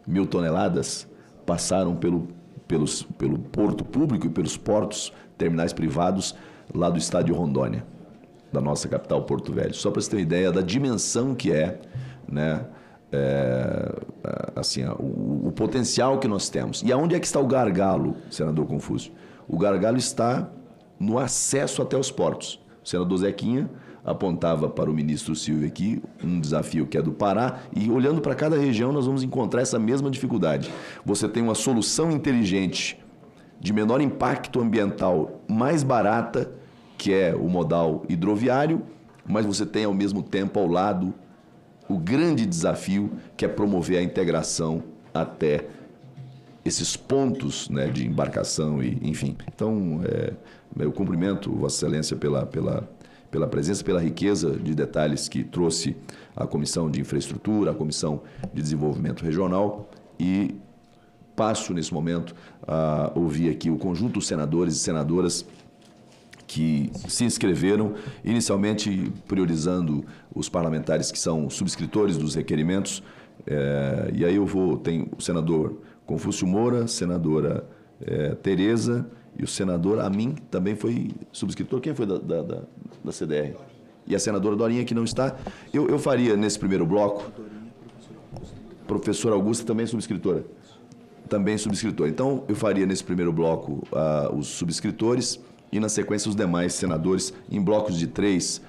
mil toneladas passaram pelo porto público e pelos portos terminais privados lá do estado de Rondônia, da nossa capital Porto Velho. Só para você ter uma ideia da dimensão que né, assim, o potencial que nós temos. E aonde é que está o gargalo, senador Confúcio? O gargalo está no acesso até os portos. O senador Zequinha apontava para o ministro Silvio aqui um desafio que é do Pará, e olhando para cada região nós vamos encontrar essa mesma dificuldade. Você tem uma solução inteligente de menor impacto ambiental, mais barata, que é o modal hidroviário, mas você tem ao mesmo tempo ao lado o grande desafio que é promover a integração até esses pontos, né, de embarcação e enfim. Então, eu cumprimento Vossa Excelência pela presença, pela riqueza de detalhes que trouxe a Comissão de Infraestrutura, a Comissão de Desenvolvimento Regional, e passo nesse momento a ouvir aqui o conjunto dos senadores e senadoras que se inscreveram, inicialmente priorizando os parlamentares que são subscritores dos requerimentos, e aí tem o senador Confúcio Moura, senadora Tereza e o senador Amin também foi subscritor. Quem foi da CDR? E a senadora Dorinha, que não está. Eu faria nesse primeiro bloco. Professora Augusta também é subscritora. Também subscritor. Então, eu faria nesse primeiro bloco os subscritores e, na sequência, os demais senadores, em blocos de 3.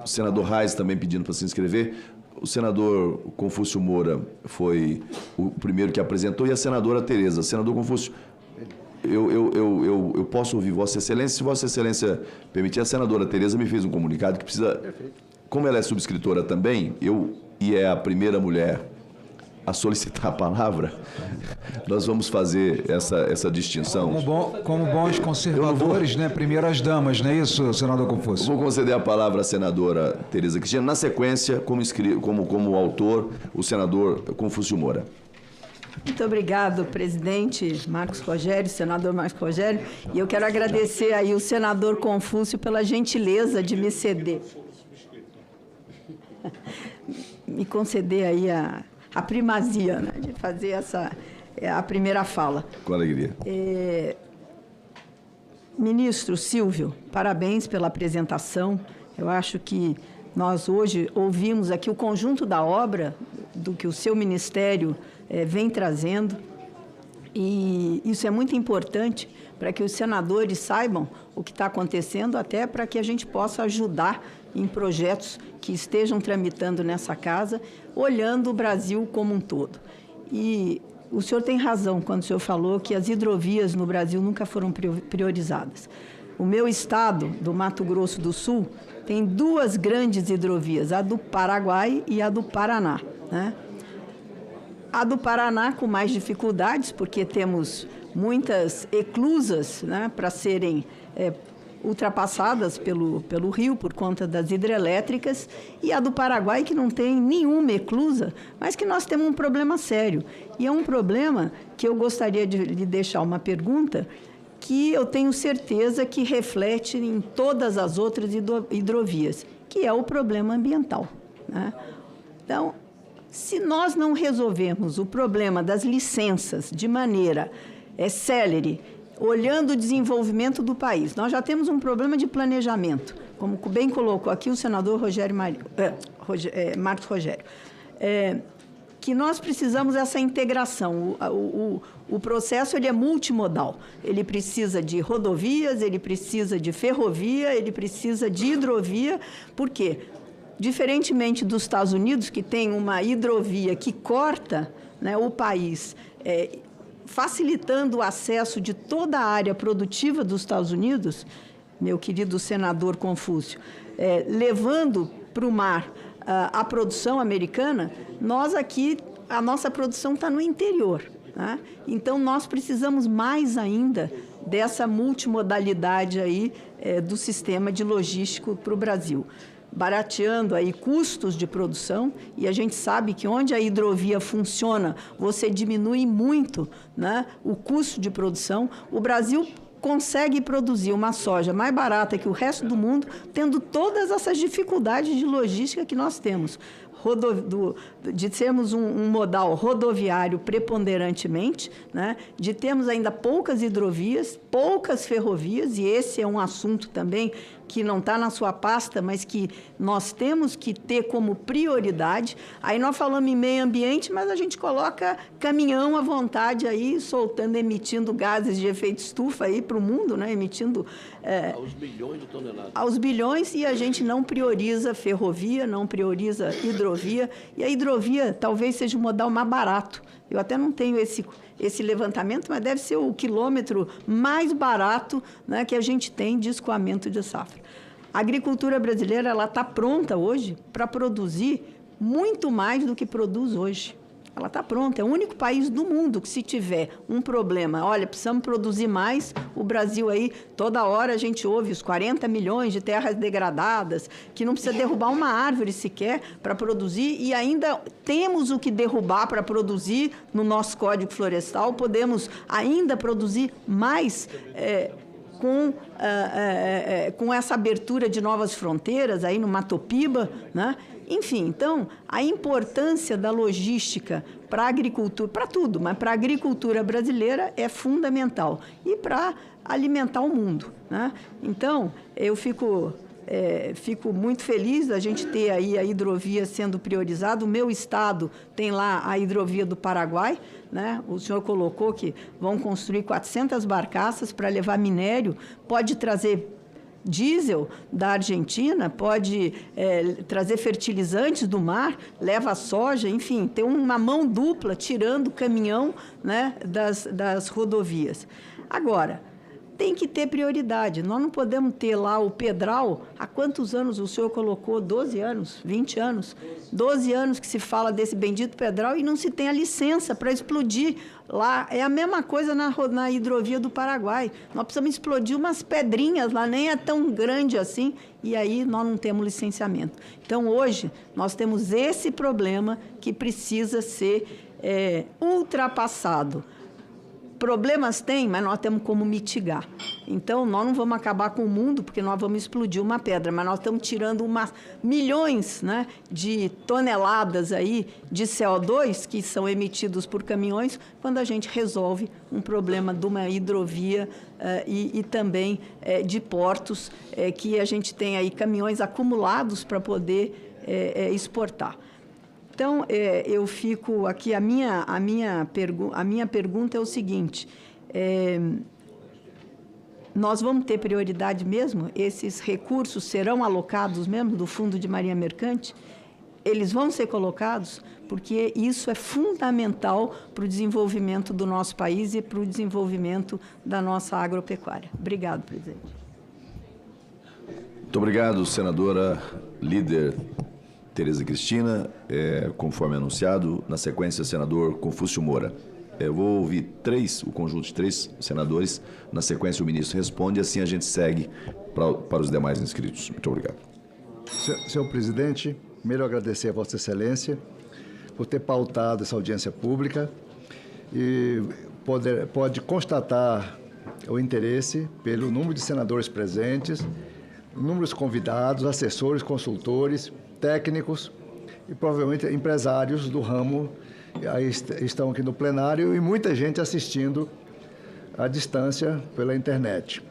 O senador Reis também pedindo para se inscrever. O senador Confúcio Moura foi o primeiro que apresentou e a senadora Tereza. Senador Confúcio, eu posso ouvir Vossa Excelência? Se Vossa Excelência permitir, a senadora Tereza me fez um comunicado que precisa... Como ela é subscritora também, e é a primeira mulher a solicitar a palavra, nós vamos fazer essa distinção. Como bons conservadores, né? Primeiro as damas, não é isso, senador Confúcio? Vou conceder a palavra à senadora Tereza Cristina. Na sequência, como autor, o senador Confúcio Moura. Muito obrigado, presidente Marcos Rogério, senador Marcos Rogério. E eu quero agradecer aí o senador Confúcio pela gentileza de me ceder. Me conceder aí a primazia, né, de fazer a primeira fala. Com alegria. Ministro Silvio, parabéns pela apresentação. Eu acho que nós hoje ouvimos aqui o conjunto da obra do que o seu ministério vem trazendo, e isso é muito importante para que os senadores saibam o que está acontecendo, até para que a gente possa ajudar em projetos que estejam tramitando nessa casa, olhando o Brasil como um todo. E o senhor tem razão quando o senhor falou que as hidrovias no Brasil nunca foram priorizadas. O meu estado, do Mato Grosso do Sul, tem 2 grandes hidrovias, a do Paraguai e a do Paraná, né? A do Paraná com mais dificuldades, porque temos muitas eclusas, né, para serem ultrapassadas pelo rio por conta das hidrelétricas, e a do Paraguai que não tem nenhuma eclusa, mas que nós temos um problema sério. E é um problema que eu gostaria de lhe deixar uma pergunta que eu tenho certeza que reflete em todas as outras hidrovias, que é o problema ambiental, né? Então, se nós não resolvermos o problema das licenças de maneira célere, olhando o desenvolvimento do país, nós já temos um problema de planejamento, como bem colocou aqui o senador Marcos Rogério, que nós precisamos dessa integração. O processo ele é multimodal, ele precisa de rodovias, ele precisa de ferrovia, ele precisa de hidrovia. Por quê? Diferentemente dos Estados Unidos, que tem uma hidrovia que corta, né, o país, facilitando o acesso de toda a área produtiva dos Estados Unidos, meu querido senador Confúcio, levando para o mar a produção americana, nós aqui, a nossa produção está no interior, né? Então, nós precisamos mais ainda dessa multimodalidade aí, do sistema de logístico para o Brasil, barateando aí custos de produção, e a gente sabe que onde a hidrovia funciona, você diminui muito, né, o custo de produção. O Brasil consegue produzir uma soja mais barata que o resto do mundo, tendo todas essas dificuldades de logística que nós temos. De sermos um modal rodoviário preponderantemente, né? De termos ainda poucas hidrovias, poucas ferrovias, e esse é um assunto também que não está na sua pasta, mas que nós temos que ter como prioridade. Aí nós falamos em meio ambiente, mas a gente coloca caminhão à vontade aí, soltando, emitindo gases de efeito estufa aí para o mundo, né? Emitindo... aos bilhões de toneladas. Aos bilhões, e a gente não prioriza ferrovia, não prioriza hidrovia, e a hidrovia talvez seja o modal mais barato. Eu até não tenho esse levantamento, mas deve ser o quilômetro mais barato, né, que a gente tem de escoamento de safra. A agricultura brasileira está pronta hoje para produzir muito mais do que produz hoje. Ela está pronta, é o único país do mundo que, se tiver um problema, olha, precisamos produzir mais, o Brasil aí, toda hora a gente ouve os 40 milhões de terras degradadas, que não precisa derrubar uma árvore sequer para produzir, e ainda temos o que derrubar para produzir no nosso Código Florestal, podemos ainda produzir mais com essa abertura de novas fronteiras aí no Mato Piba, né? Enfim, então, a importância da logística para a agricultura, para tudo, mas para a agricultura brasileira é fundamental e para alimentar o mundo, né? Então, eu fico muito feliz da gente ter aí a hidrovia sendo priorizada. O meu estado tem lá a hidrovia do Paraguai, né? O senhor colocou que vão construir 400 barcaças para levar minério, pode trazer diesel da Argentina, pode trazer fertilizantes do mar, leva soja, enfim, tem uma mão dupla tirando o caminhão, né, das rodovias. Agora, tem que ter prioridade. Nós não podemos ter lá o Pedral. Há quantos anos o senhor colocou? 12 anos? 20 anos? 12 anos que se fala desse bendito Pedral e não se tem a licença para explodir lá. É a mesma coisa na hidrovia do Paraguai. Nós precisamos explodir umas pedrinhas lá, nem é tão grande assim, e aí nós não temos licenciamento. Então, hoje, nós temos esse problema que precisa ser ultrapassado. Problemas tem, mas nós temos como mitigar. Então, nós não vamos acabar com o mundo, porque nós vamos explodir uma pedra, mas nós estamos tirando milhões, né, de toneladas aí de CO2 que são emitidos por caminhões quando a gente resolve um problema de uma hidrovia e também de portos, que a gente tem aí caminhões acumulados para poder exportar. Então, eu fico aqui, a minha pergunta é o seguinte, nós vamos ter prioridade mesmo? Esses recursos serão alocados mesmo do Fundo de Marinha Mercante? Eles vão ser colocados? Porque isso é fundamental para o desenvolvimento do nosso país e para o desenvolvimento da nossa agropecuária. Obrigado, presidente. Muito obrigado, senadora líder Tereza Cristina. Conforme anunciado, na sequência, senador Confúcio Moura. Eu vou ouvir o conjunto de 3 senadores. Na sequência, o ministro responde e assim a gente segue para os demais inscritos. Muito obrigado. Senhor presidente, primeiro agradecer a Vossa Excelência por ter pautado essa audiência pública e pode constatar o interesse pelo número de senadores presentes, números convidados, assessores, consultores, técnicos e provavelmente empresários do ramo estão aqui no plenário e muita gente assistindo à distância pela internet.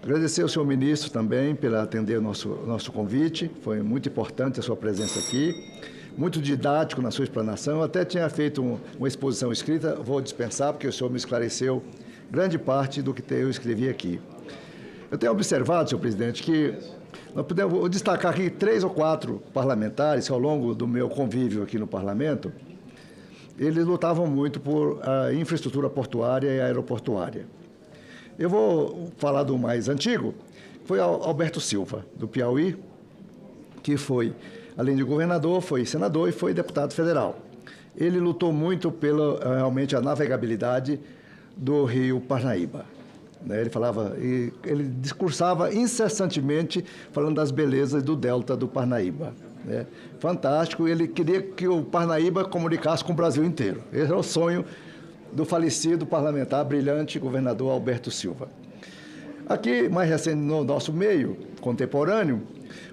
Agradecer ao senhor ministro também por atender o nosso convite, foi muito importante a sua presença aqui, muito didático na sua explanação, eu até tinha feito uma exposição escrita, vou dispensar porque o senhor me esclareceu grande parte do que eu escrevi aqui. Eu tenho observado, senhor presidente, que vou destacar aqui 3 ou 4 parlamentares que, ao longo do meu convívio aqui no parlamento, eles lutavam muito por a infraestrutura portuária e aeroportuária. Eu vou falar do mais antigo, foi Alberto Silva, do Piauí, que foi, além de governador, foi senador e foi deputado federal. Ele lutou muito realmente a navegabilidade do rio Parnaíba. Ele discursava incessantemente falando das belezas do delta do Parnaíba. Fantástico, ele queria que o Parnaíba comunicasse com o Brasil inteiro. Esse era o sonho do falecido parlamentar brilhante governador Alberto Silva. Aqui, mais recente no nosso meio contemporâneo,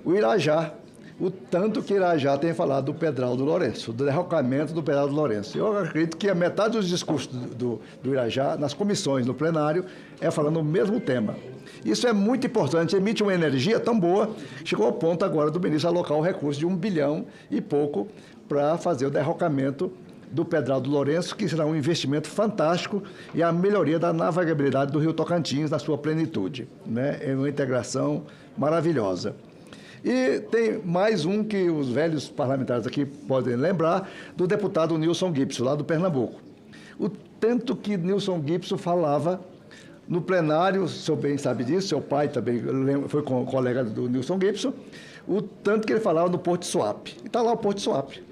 o Irajá, o tanto que Irajá tem falado do Pedral do Lourenço, do derrocamento do Pedral do Lourenço. Eu acredito que a metade dos discursos do Irajá, nas comissões, no plenário, é falando o mesmo tema. Isso é muito importante, emite uma energia tão boa, chegou ao ponto agora do ministro alocar o recurso de 1 bilhão e pouco para fazer o derrocamento do Pedral do Lourenço, que será um investimento fantástico e a melhoria da navegabilidade do Rio Tocantins na sua plenitude. É uma integração maravilhosa. E tem mais um que os velhos parlamentares aqui podem lembrar, do deputado Nilson Gibson, lá do Pernambuco. O tanto que Nilson Gibson falava no plenário, o senhor bem sabe disso, seu pai também foi colega do Nilson Gibson, o tanto que ele falava no Porto de Suape. E está lá o Porto de Suape,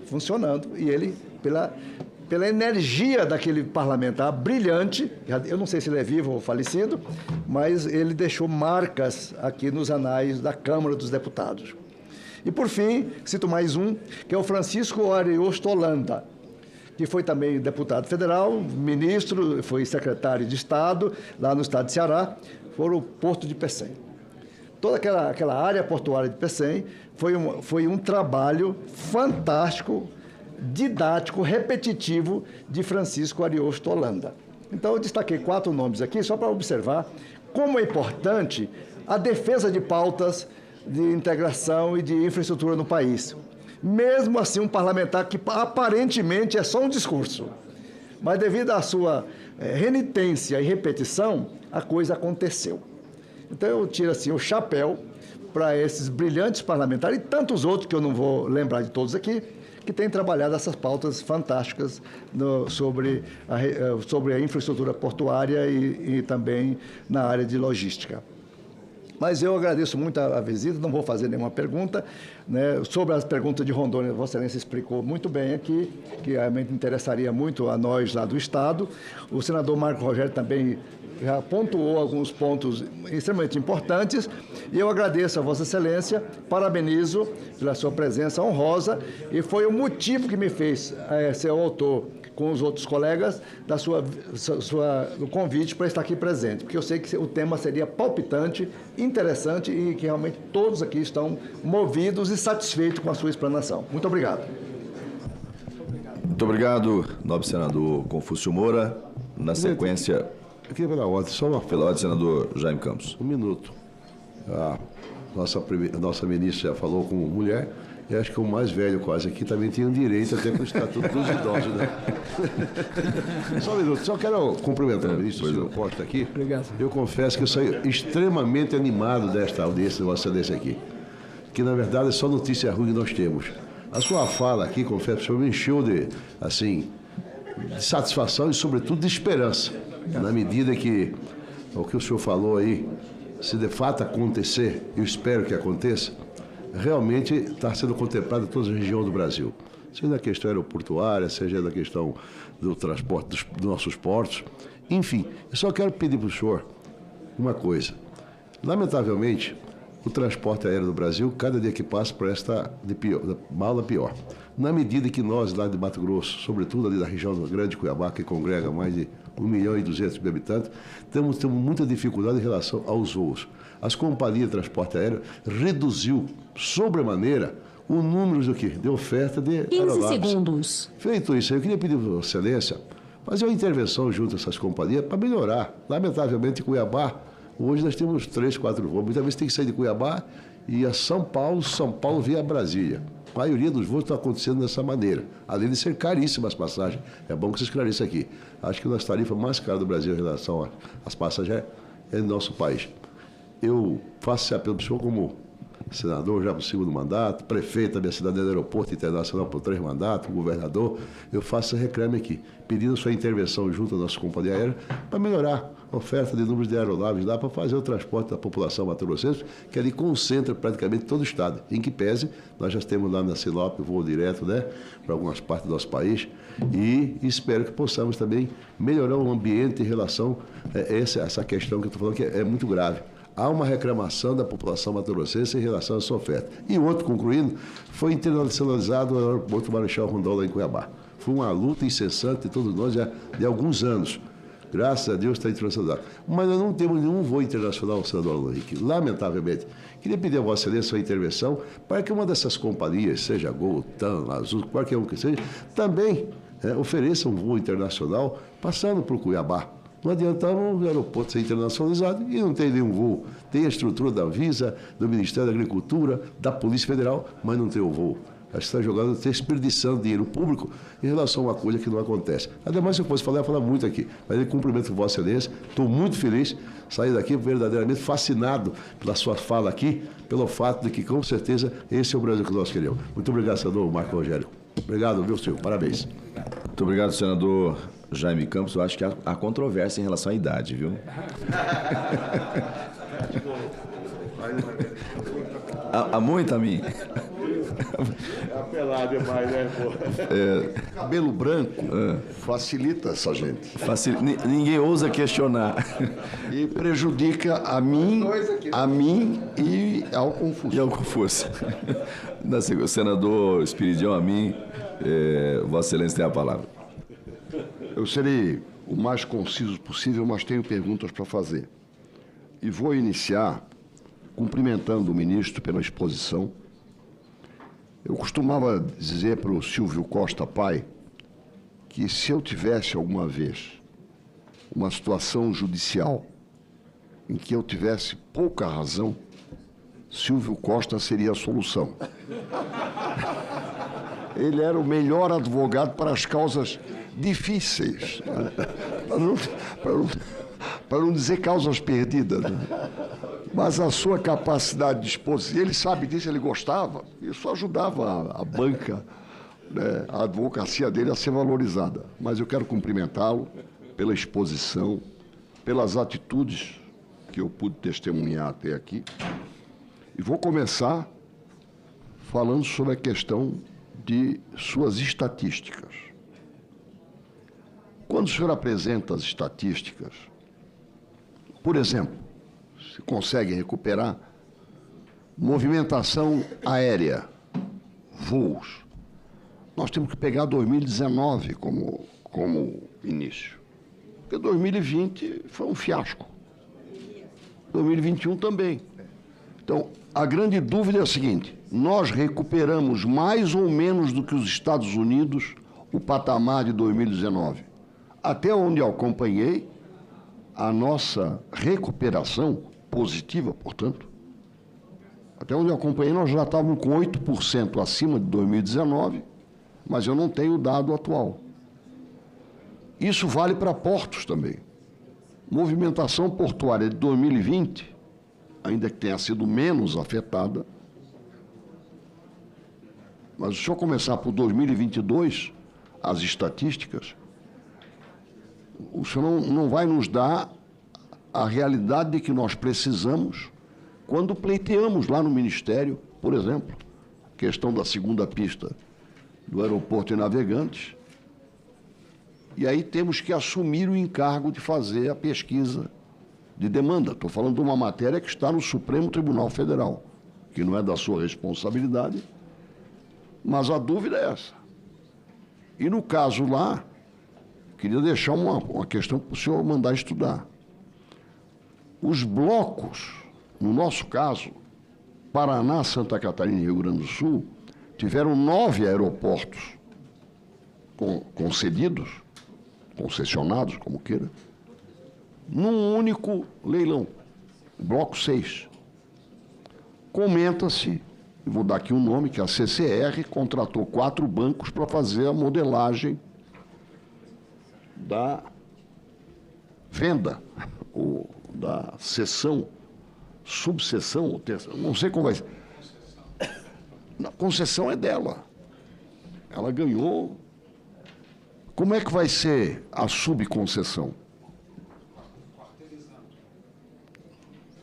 funcionando, e ele, pela energia daquele parlamentar brilhante, eu não sei se ele é vivo ou falecido, mas ele deixou marcas aqui nos anais da Câmara dos Deputados. E, por fim, cito mais um, que é o Francisco Ariosto Holanda, que foi também deputado federal, ministro, foi secretário de Estado, lá no estado de Ceará, foi o Porto de Pecém. Toda aquela área portuária de Pecém foi um trabalho fantástico, didático, repetitivo de Francisco Ariosto Holanda. Então, eu destaquei 4 nomes aqui, só para observar como é importante a defesa de pautas de integração e de infraestrutura no país. Mesmo assim, um parlamentar que aparentemente é só um discurso, mas devido à sua renitência e repetição, a coisa aconteceu. Então, eu tiro assim o chapéu para esses brilhantes parlamentares e tantos outros que eu não vou lembrar de todos aqui, que têm trabalhado essas pautas fantásticas sobre a infraestrutura portuária e também na área de logística. Mas eu agradeço muito a visita, não vou fazer nenhuma pergunta, né? Sobre as perguntas de Rondônia, Vossa Excelência explicou muito bem aqui, que realmente interessaria muito a nós lá do Estado. O senador Marco Rogério também já pontuou alguns pontos extremamente importantes, e eu agradeço a Vossa Excelência, parabenizo pela sua presença honrosa, e foi o motivo que me fez ser o autor, com os outros colegas, do convite para estar aqui presente, porque eu sei que o tema seria palpitante, interessante e que realmente todos aqui estão movidos e satisfeitos com a sua explanação. Muito obrigado. Muito obrigado, nobre senador Confúcio Moura. Na sequência... Aqui pela ordem, só uma... Pela ordem, senador Jaime Campos. Um minuto. A nossa ministra já falou com mulher, e acho que o mais velho quase aqui também tem um direito até para o Estatuto dos Idosos, né? Só um minuto, só quero cumprimentar o ministro Silvio Costa aqui. Obrigado. Eu confesso que eu saí extremamente animado desta audiência de Vossa Excelência aqui, que na verdade é só notícia ruim que nós temos. A sua fala aqui, confesso, o senhor me encheu de satisfação e, sobretudo, de esperança. Na medida que o que o senhor falou aí, se de fato acontecer, eu espero que aconteça, realmente está sendo contemplado em todas as regiões do Brasil. Seja na questão aeroportuária, seja na questão do transporte dos nossos portos. Enfim, eu só quero pedir para o senhor uma coisa. Lamentavelmente, o transporte aéreo do Brasil, cada dia que passa, presta de mal a pior. Na medida que nós, lá de Mato Grosso, sobretudo ali da região do Grande Cuiabá, que congrega mais de 1.200.000 habitantes, temos muita dificuldade em relação aos voos. As companhias de transporte aéreo reduziu sobremaneira o número de oferta de 15 aeronaves. segundos. Feito isso, eu queria pedir a Vossa Excelência fazer uma intervenção junto a essas companhias para melhorar. Lamentavelmente, em Cuiabá, hoje nós temos 3, 4 voos. Muitas vezes tem que sair de Cuiabá e ir a São Paulo via Brasília. A maioria dos voos está acontecendo dessa maneira, além de ser caríssimas as passagens. É bom que você esclareça aqui. Acho que uma das tarifas mais caras do Brasil em relação às passagens é no nosso país. Eu faço esse apelo para o senhor como senador já para o 2º mandato, prefeito da minha cidade do Aeroporto Internacional por 3 mandatos, governador. Eu faço esse reclame aqui, pedindo a sua intervenção junto à nossa companhia aérea para melhorar a oferta de números de aeronaves lá para fazer o transporte da população mato-grossense, que ali concentra praticamente todo o estado. Em que pese, nós já temos lá na Sinop voo direto, né, para algumas partes do nosso país, e espero que possamos também melhorar o ambiente em relação a essa questão que eu estou falando, que é muito grave. Há uma reclamação da população mato-grossense em relação a essa oferta. E outro, concluindo, foi internacionalizado o aeroporto Marechal Rondon lá em Cuiabá. Foi uma luta incessante de todos nós já de alguns anos. Graças a Deus está internacionalizado. Mas nós não temos nenhum voo internacional, senador Alan Henrique, lamentavelmente. Queria pedir a Vossa Excelência sua intervenção para que uma dessas companhias, seja Gol, TAM, Azul, qualquer um que seja, também ofereça um voo internacional passando por Cuiabá. Não adianta um aeroporto ser internacionalizado e não tem nenhum voo. Tem a estrutura da Anvisa, do Ministério da Agricultura, da Polícia Federal, mas não tem o voo. Acho que está jogando, desperdiçando dinheiro público em relação a uma coisa que não acontece. Ademais, se eu fosse falar, eu ia falar muito aqui. Mas eu cumprimento Vossa Excelência, estou muito feliz, saí daqui verdadeiramente fascinado pela sua fala aqui, pelo fato de que, com certeza, esse é o Brasil que nós queremos. Muito obrigado, senador Marco Rogério. Obrigado, viu, senhor? Parabéns. Muito obrigado, senador Jaime Campos. Eu acho que há controvérsia em relação à idade, viu? Há muito a mim. É apelado demais, né, pô? Cabelo branco facilita essa gente. Ninguém ousa questionar. E prejudica a mim e ao Confúcio. E ao Confúcio. O senador Espiridião, a mim, Vossa Excelência tem a palavra. Eu serei o mais conciso possível, mas tenho perguntas para fazer. e vou iniciar cumprimentando o ministro pela exposição. Eu costumava dizer para o Silvio Costa pai que se eu tivesse alguma vez uma situação judicial em que eu tivesse pouca razão, Silvio Costa seria a solução. Ele era o melhor advogado para as causas difíceis, para não dizer causas perdidas. Mas a sua capacidade de exposição, ele sabe disso, ele gostava, isso ajudava a banca, né, a advocacia dele a ser valorizada. Mas eu quero cumprimentá-lo pela exposição, pelas atitudes que eu pude testemunhar até aqui. E vou começar falando sobre a questão de suas estatísticas. Quando o senhor apresenta as estatísticas, por exemplo, se consegue recuperar movimentação aérea, voos, nós temos que pegar 2019 como início. Porque 2020 foi um fiasco. 2021 também. Então, a grande dúvida é a seguinte: nós recuperamos mais ou menos do que os Estados Unidos o patamar de 2019. Até onde eu acompanhei, a nossa recuperação positiva, portanto, até onde eu acompanhei, nós já estávamos com 8% acima de 2019, mas eu não tenho o dado atual. Isso vale para portos também. Movimentação portuária de 2020, ainda que tenha sido menos afetada, mas se eu começar por 2022, as estatísticas, o senhor não vai nos dar a realidade de que nós precisamos quando pleiteamos lá no Ministério, por exemplo, a questão da segunda pista do aeroporto de Navegantes, e aí temos que assumir o encargo de fazer a pesquisa de demanda. Estou falando de uma matéria que está no Supremo Tribunal Federal, que não é da sua responsabilidade, mas a dúvida é essa. E no caso lá, queria deixar uma questão para o senhor mandar estudar. Os blocos, no nosso caso, Paraná, Santa Catarina e Rio Grande do Sul, tiveram 9 aeroportos concedidos, concessionados, como queira, num único leilão, bloco 6. Comenta-se, vou dar aqui um nome, que a CCR contratou 4 bancos para fazer a modelagem da venda, ou da seção, subseção, ou terceira, não sei como vai ser. A concessão é dela. Ela ganhou. Como é que vai ser a subconcessão?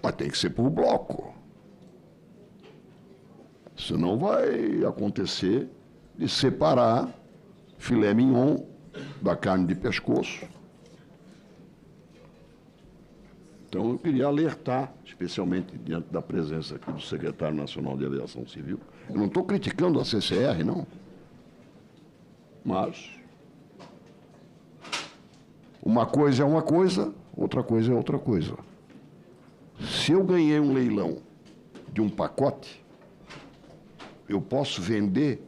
Mas tem que ser por bloco. Senão vai acontecer de separar filé mignon da carne de pescoço. Então, eu queria alertar, especialmente diante da presença aqui do secretário nacional de Aviação Civil. Eu não estou criticando a CCR, não. Mas uma coisa é uma coisa, outra coisa é outra coisa. Se eu ganhei um leilão de um pacote, eu posso vender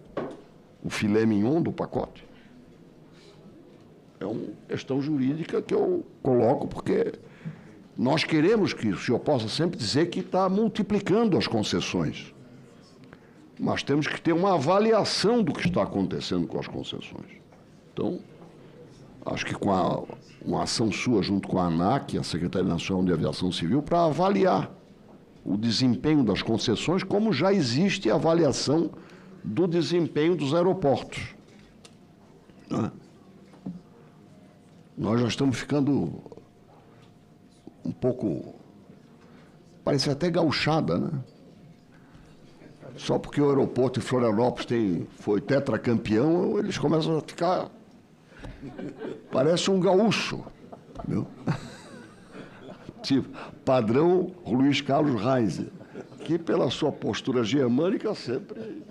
o filé mignon do pacote? É uma questão jurídica que eu coloco, porque nós queremos que o senhor possa sempre dizer que está multiplicando as concessões. Mas temos que ter uma avaliação do que está acontecendo com as concessões. Então, acho que com uma ação sua junto com a ANAC, a Secretaria Nacional de Aviação Civil, para avaliar o desempenho das concessões, como já existe a avaliação do desempenho dos aeroportos. Não é? Nós já estamos ficando um pouco, parece até gauchada, né? Só porque o aeroporto de Florianópolis foi tetracampeão, eles começam a ficar, parece um gaúcho, viu? Tipo, padrão Luiz Carlos Reis, que pela sua postura germânica sempre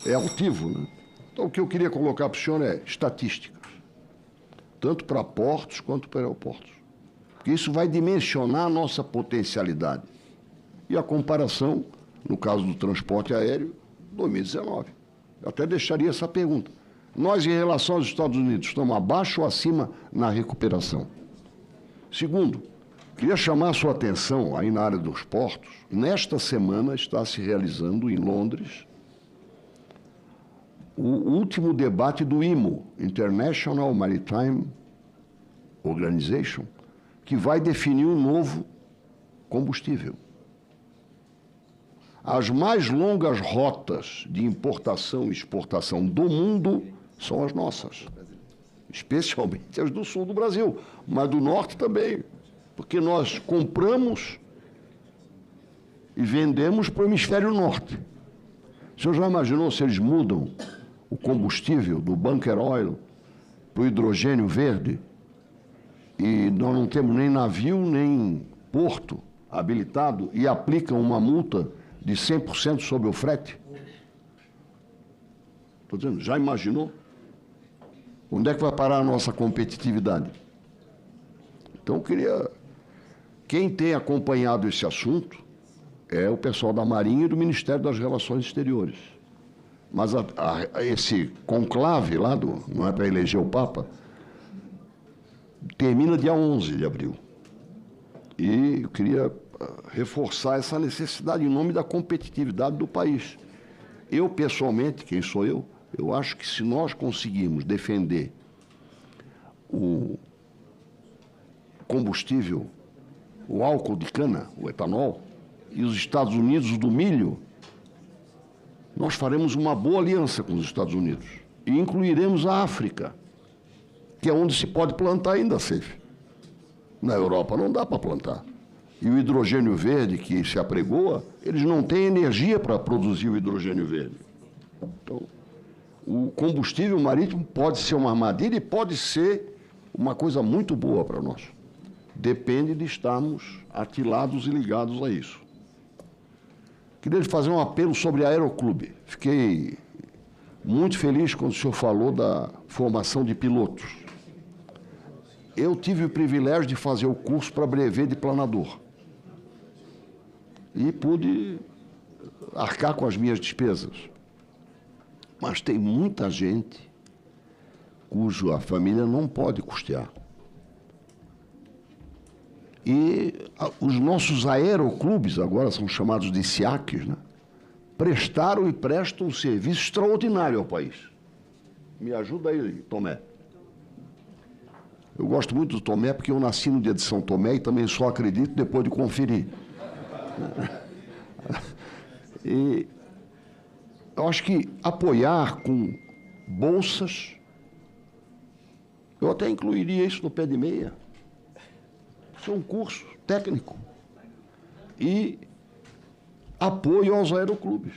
é altivo, né? Então o que eu queria colocar para o senhor é estatísticas, tanto para portos quanto para aeroportos. porque isso vai dimensionar a nossa potencialidade. E a comparação, no caso do transporte aéreo, 2019. Eu até deixaria essa pergunta. Nós, em relação aos Estados Unidos, estamos abaixo ou acima na recuperação? Segundo, queria chamar a sua atenção aí na área dos portos. Nesta semana está se realizando em Londres o último debate do IMO, International Maritime Organization, que vai definir um novo combustível. As mais longas rotas de importação e exportação do mundo são as nossas, especialmente as do sul do Brasil, mas do norte também, porque nós compramos e vendemos para o hemisfério norte. O senhor já imaginou se eles mudam o combustível do bunker oil para o hidrogênio verde e nós não temos nem navio nem porto habilitado e aplicam uma multa de 100% sobre o frete? Estou dizendo, já imaginou? Onde é que vai parar a nossa competitividade? Então, eu queria... Quem tem acompanhado esse assunto é o pessoal da Marinha e do Ministério das Relações Exteriores. Mas esse conclave lá, não é para eleger o Papa, termina dia 11 de abril. E eu queria reforçar essa necessidade em nome da competitividade do país. Eu, pessoalmente, quem sou eu acho que se nós conseguirmos defender o combustível, o álcool de cana, o etanol, e os Estados Unidos o do milho, nós faremos uma boa aliança com os Estados Unidos e incluiremos a África, que é onde se pode plantar ainda, Seif. Na Europa não dá para plantar. E o hidrogênio verde que se apregoa, eles não têm energia para produzir o hidrogênio verde. Então, o combustível marítimo pode ser uma armadilha e pode ser uma coisa muito boa para nós. Depende de estarmos atilados e ligados a isso. Queria lhe fazer um apelo sobre a Aeroclube. Fiquei muito feliz quando o senhor falou da formação de pilotos. Eu tive o privilégio de fazer o curso para brevet de planador. E pude arcar com as minhas despesas. Mas tem muita gente cuja família não pode custear. E os nossos aeroclubes, agora são chamados de SIACs, né? Prestaram e prestam um serviço extraordinário ao país. Me ajuda aí, Tomé. Eu gosto muito do Tomé porque eu nasci no dia de São Tomé e também só acredito depois de conferir. E eu acho que apoiar com bolsas, eu até incluiria isso no pé de meia. Isso é um curso técnico. E apoio aos aeroclubes.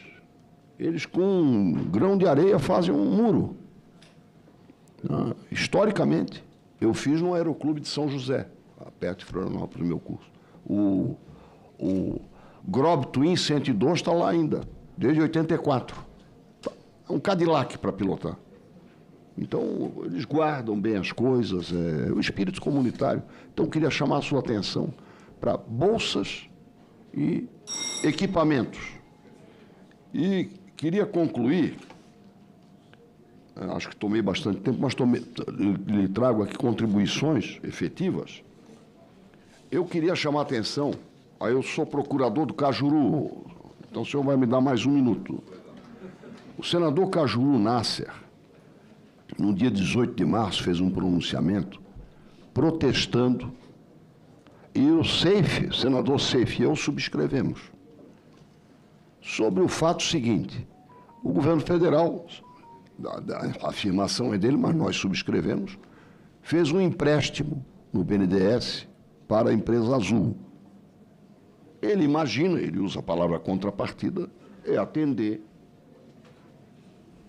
Eles, com um grão de areia, fazem um muro. Historicamente, eu fiz no Aeroclube de São José, perto de Florianópolis, no meu curso. O Grob Twin 102 está lá ainda, desde 84. É um Cadillac para pilotar. Então, eles guardam bem as coisas, o espírito comunitário. Então, eu queria chamar a sua atenção para bolsas e equipamentos. E queria concluir, acho que tomei bastante tempo, mas lhe trago aqui contribuições efetivas. Eu queria chamar a atenção, aí eu sou procurador do Cajuru, então o senhor vai me dar mais um minuto. O senador Cajuru Nasser, no dia 18 de março, fez um pronunciamento protestando, e o senador Seif e eu subscrevemos, sobre o fato seguinte: o governo federal, a afirmação é dele, mas nós subscrevemos, fez um empréstimo no BNDES para a empresa Azul. Ele imagina, ele usa a palavra contrapartida, é atender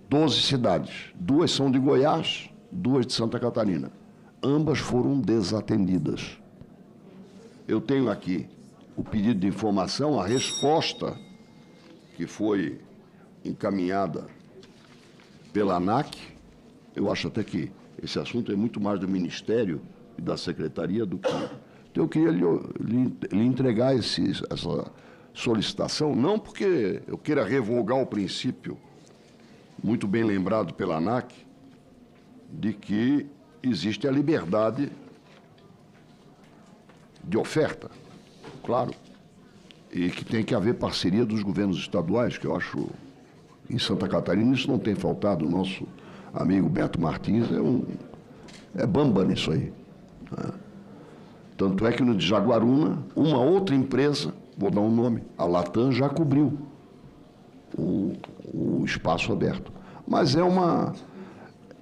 12 cidades. 2 são de Goiás, 2 de Santa Catarina. Ambas foram desatendidas. Eu tenho aqui o pedido de informação, a resposta que foi encaminhada pela ANAC. Eu acho até que esse assunto é muito mais do Ministério e da Secretaria do que Então, eu queria lhe entregar essa solicitação, não porque eu queira revogar o princípio, muito bem lembrado pela ANAC, de que existe a liberdade de oferta, claro, e que tem que haver parceria dos governos estaduais, que eu acho, em Santa Catarina, isso não tem faltado. O nosso amigo Beto Martins é bamba nisso aí. Né? Tanto é que no de Jaguaruna, uma outra empresa, vou dar um nome, a Latam, já cobriu o espaço aberto. Mas é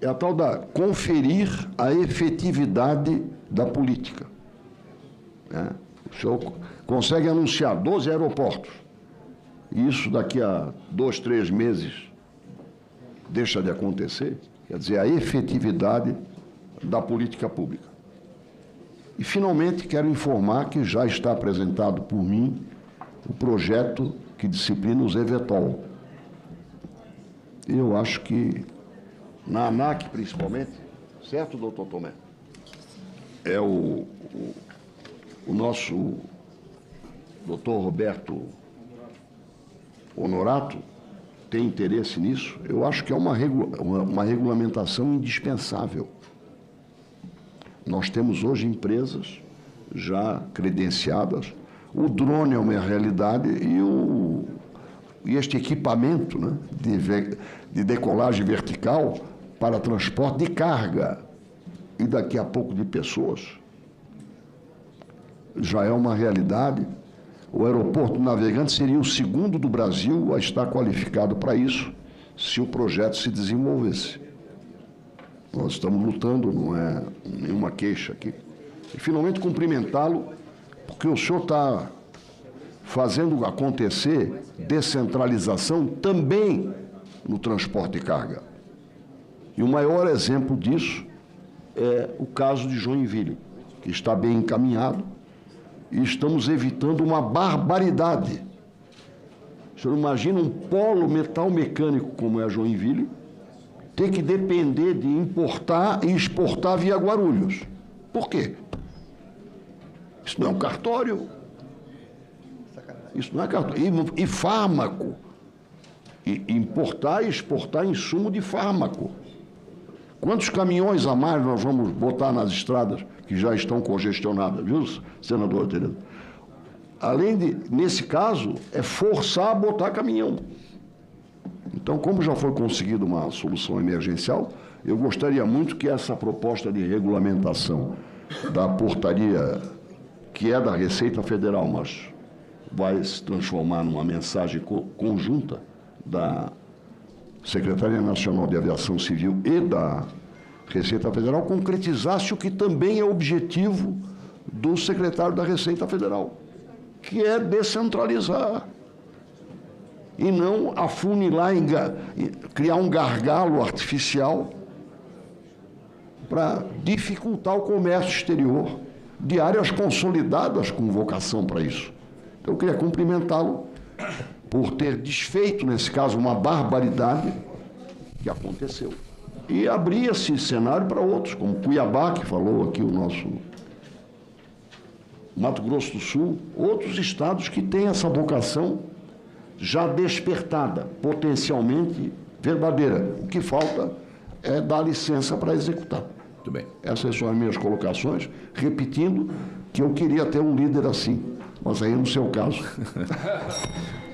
a tal da conferir a efetividade da política. Né? O senhor consegue anunciar 12 aeroportos, e isso daqui a 2, 3 meses deixa de acontecer, quer dizer, a efetividade da política pública. E, finalmente, quero informar que já está apresentado por mim o projeto que disciplina os eVTOL. Eu acho que, na ANAC, principalmente, certo, doutor Tomé? É o nosso doutor Roberto Honorato tem interesse nisso. Eu acho que é uma regulamentação indispensável. Nós temos hoje empresas já credenciadas. O drone é uma realidade e este equipamento, né, de decolagem vertical para transporte de carga e daqui a pouco de pessoas já é uma realidade. O aeroporto Navegante seria o segundo do Brasil a estar qualificado para isso, se o projeto se desenvolvesse. Nós estamos lutando, não é nenhuma queixa aqui. E, finalmente, cumprimentá-lo, porque o senhor está fazendo acontecer descentralização também no transporte de carga. E o maior exemplo disso é o caso de Joinville, que está bem encaminhado, e estamos evitando uma barbaridade. O senhor imagina um polo metal mecânico como é a Joinville, ter que depender de importar e exportar via Guarulhos. Por quê? Isso não é um cartório. Isso não é cartório. E fármaco. E importar e exportar insumo de fármaco. Quantos caminhões a mais nós vamos botar nas estradas que já estão congestionadas, viu, senadora Tereza? Além de, nesse caso, é forçar a botar caminhão. Então, como já foi conseguida uma solução emergencial, eu gostaria muito que essa proposta de regulamentação da portaria, que é da Receita Federal, mas vai se transformar numa mensagem conjunta da Secretaria Nacional de Aviação Civil e da Receita Federal, concretizasse o que também é objetivo do secretário da Receita Federal, que é descentralizar e não afunilar, criar um gargalo artificial para dificultar o comércio exterior de áreas consolidadas com vocação para isso. Então, eu queria cumprimentá-lo por ter desfeito, nesse caso, uma barbaridade que aconteceu. E abrir esse cenário para outros, como Cuiabá, que falou aqui o nosso Mato Grosso do Sul, outros estados que têm essa vocação já despertada, potencialmente verdadeira. O que falta é dar licença para executar. Muito bem. Essas são as minhas colocações, repetindo que eu queria ter um líder assim, mas aí no seu caso.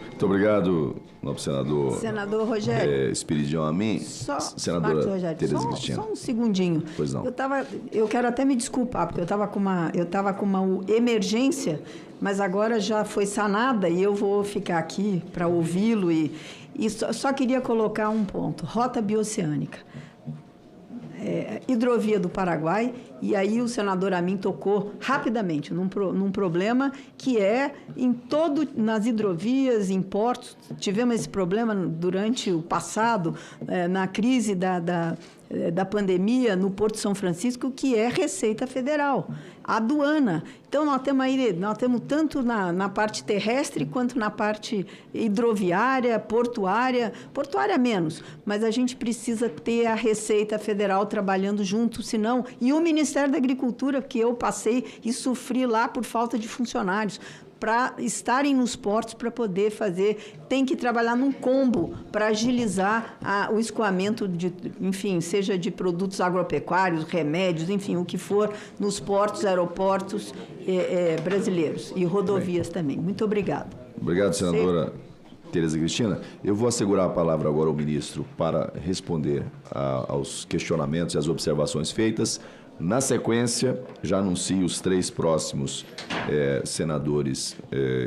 Muito obrigado, novo senador. Senador Rogério. Espiridião Amin. Senadora Rogério, Tereza Cristina. Só um segundinho. Pois não. Eu quero até me desculpar, porque eu estava com uma emergência, mas agora já foi sanada e eu vou ficar aqui para ouvi-lo e só queria colocar um ponto. Rota bioceânica. Hidrovia do Paraguai, e aí o senador Amin tocou rapidamente num problema que nas hidrovias, em portos. Tivemos esse problema durante o passado, na crise da pandemia no Porto de São Francisco, que é Receita Federal, a aduana. Então, nós temos tanto na parte terrestre quanto na parte hidroviária, portuária menos, mas a gente precisa ter a Receita Federal trabalhando junto, senão, e o Ministério da Agricultura, que eu passei e sofri lá por falta de funcionários, para estarem nos portos para poder fazer, tem que trabalhar num combo para agilizar o escoamento enfim, seja de produtos agropecuários, remédios, enfim, o que for, nos portos, aeroportos brasileiros e rodovias também. Muito obrigado. Obrigado, senadora Tereza Cristina. Eu vou assegurar a palavra agora ao ministro para responder aos questionamentos e às observações feitas. Na sequência, já anuncio os 3 próximos senadores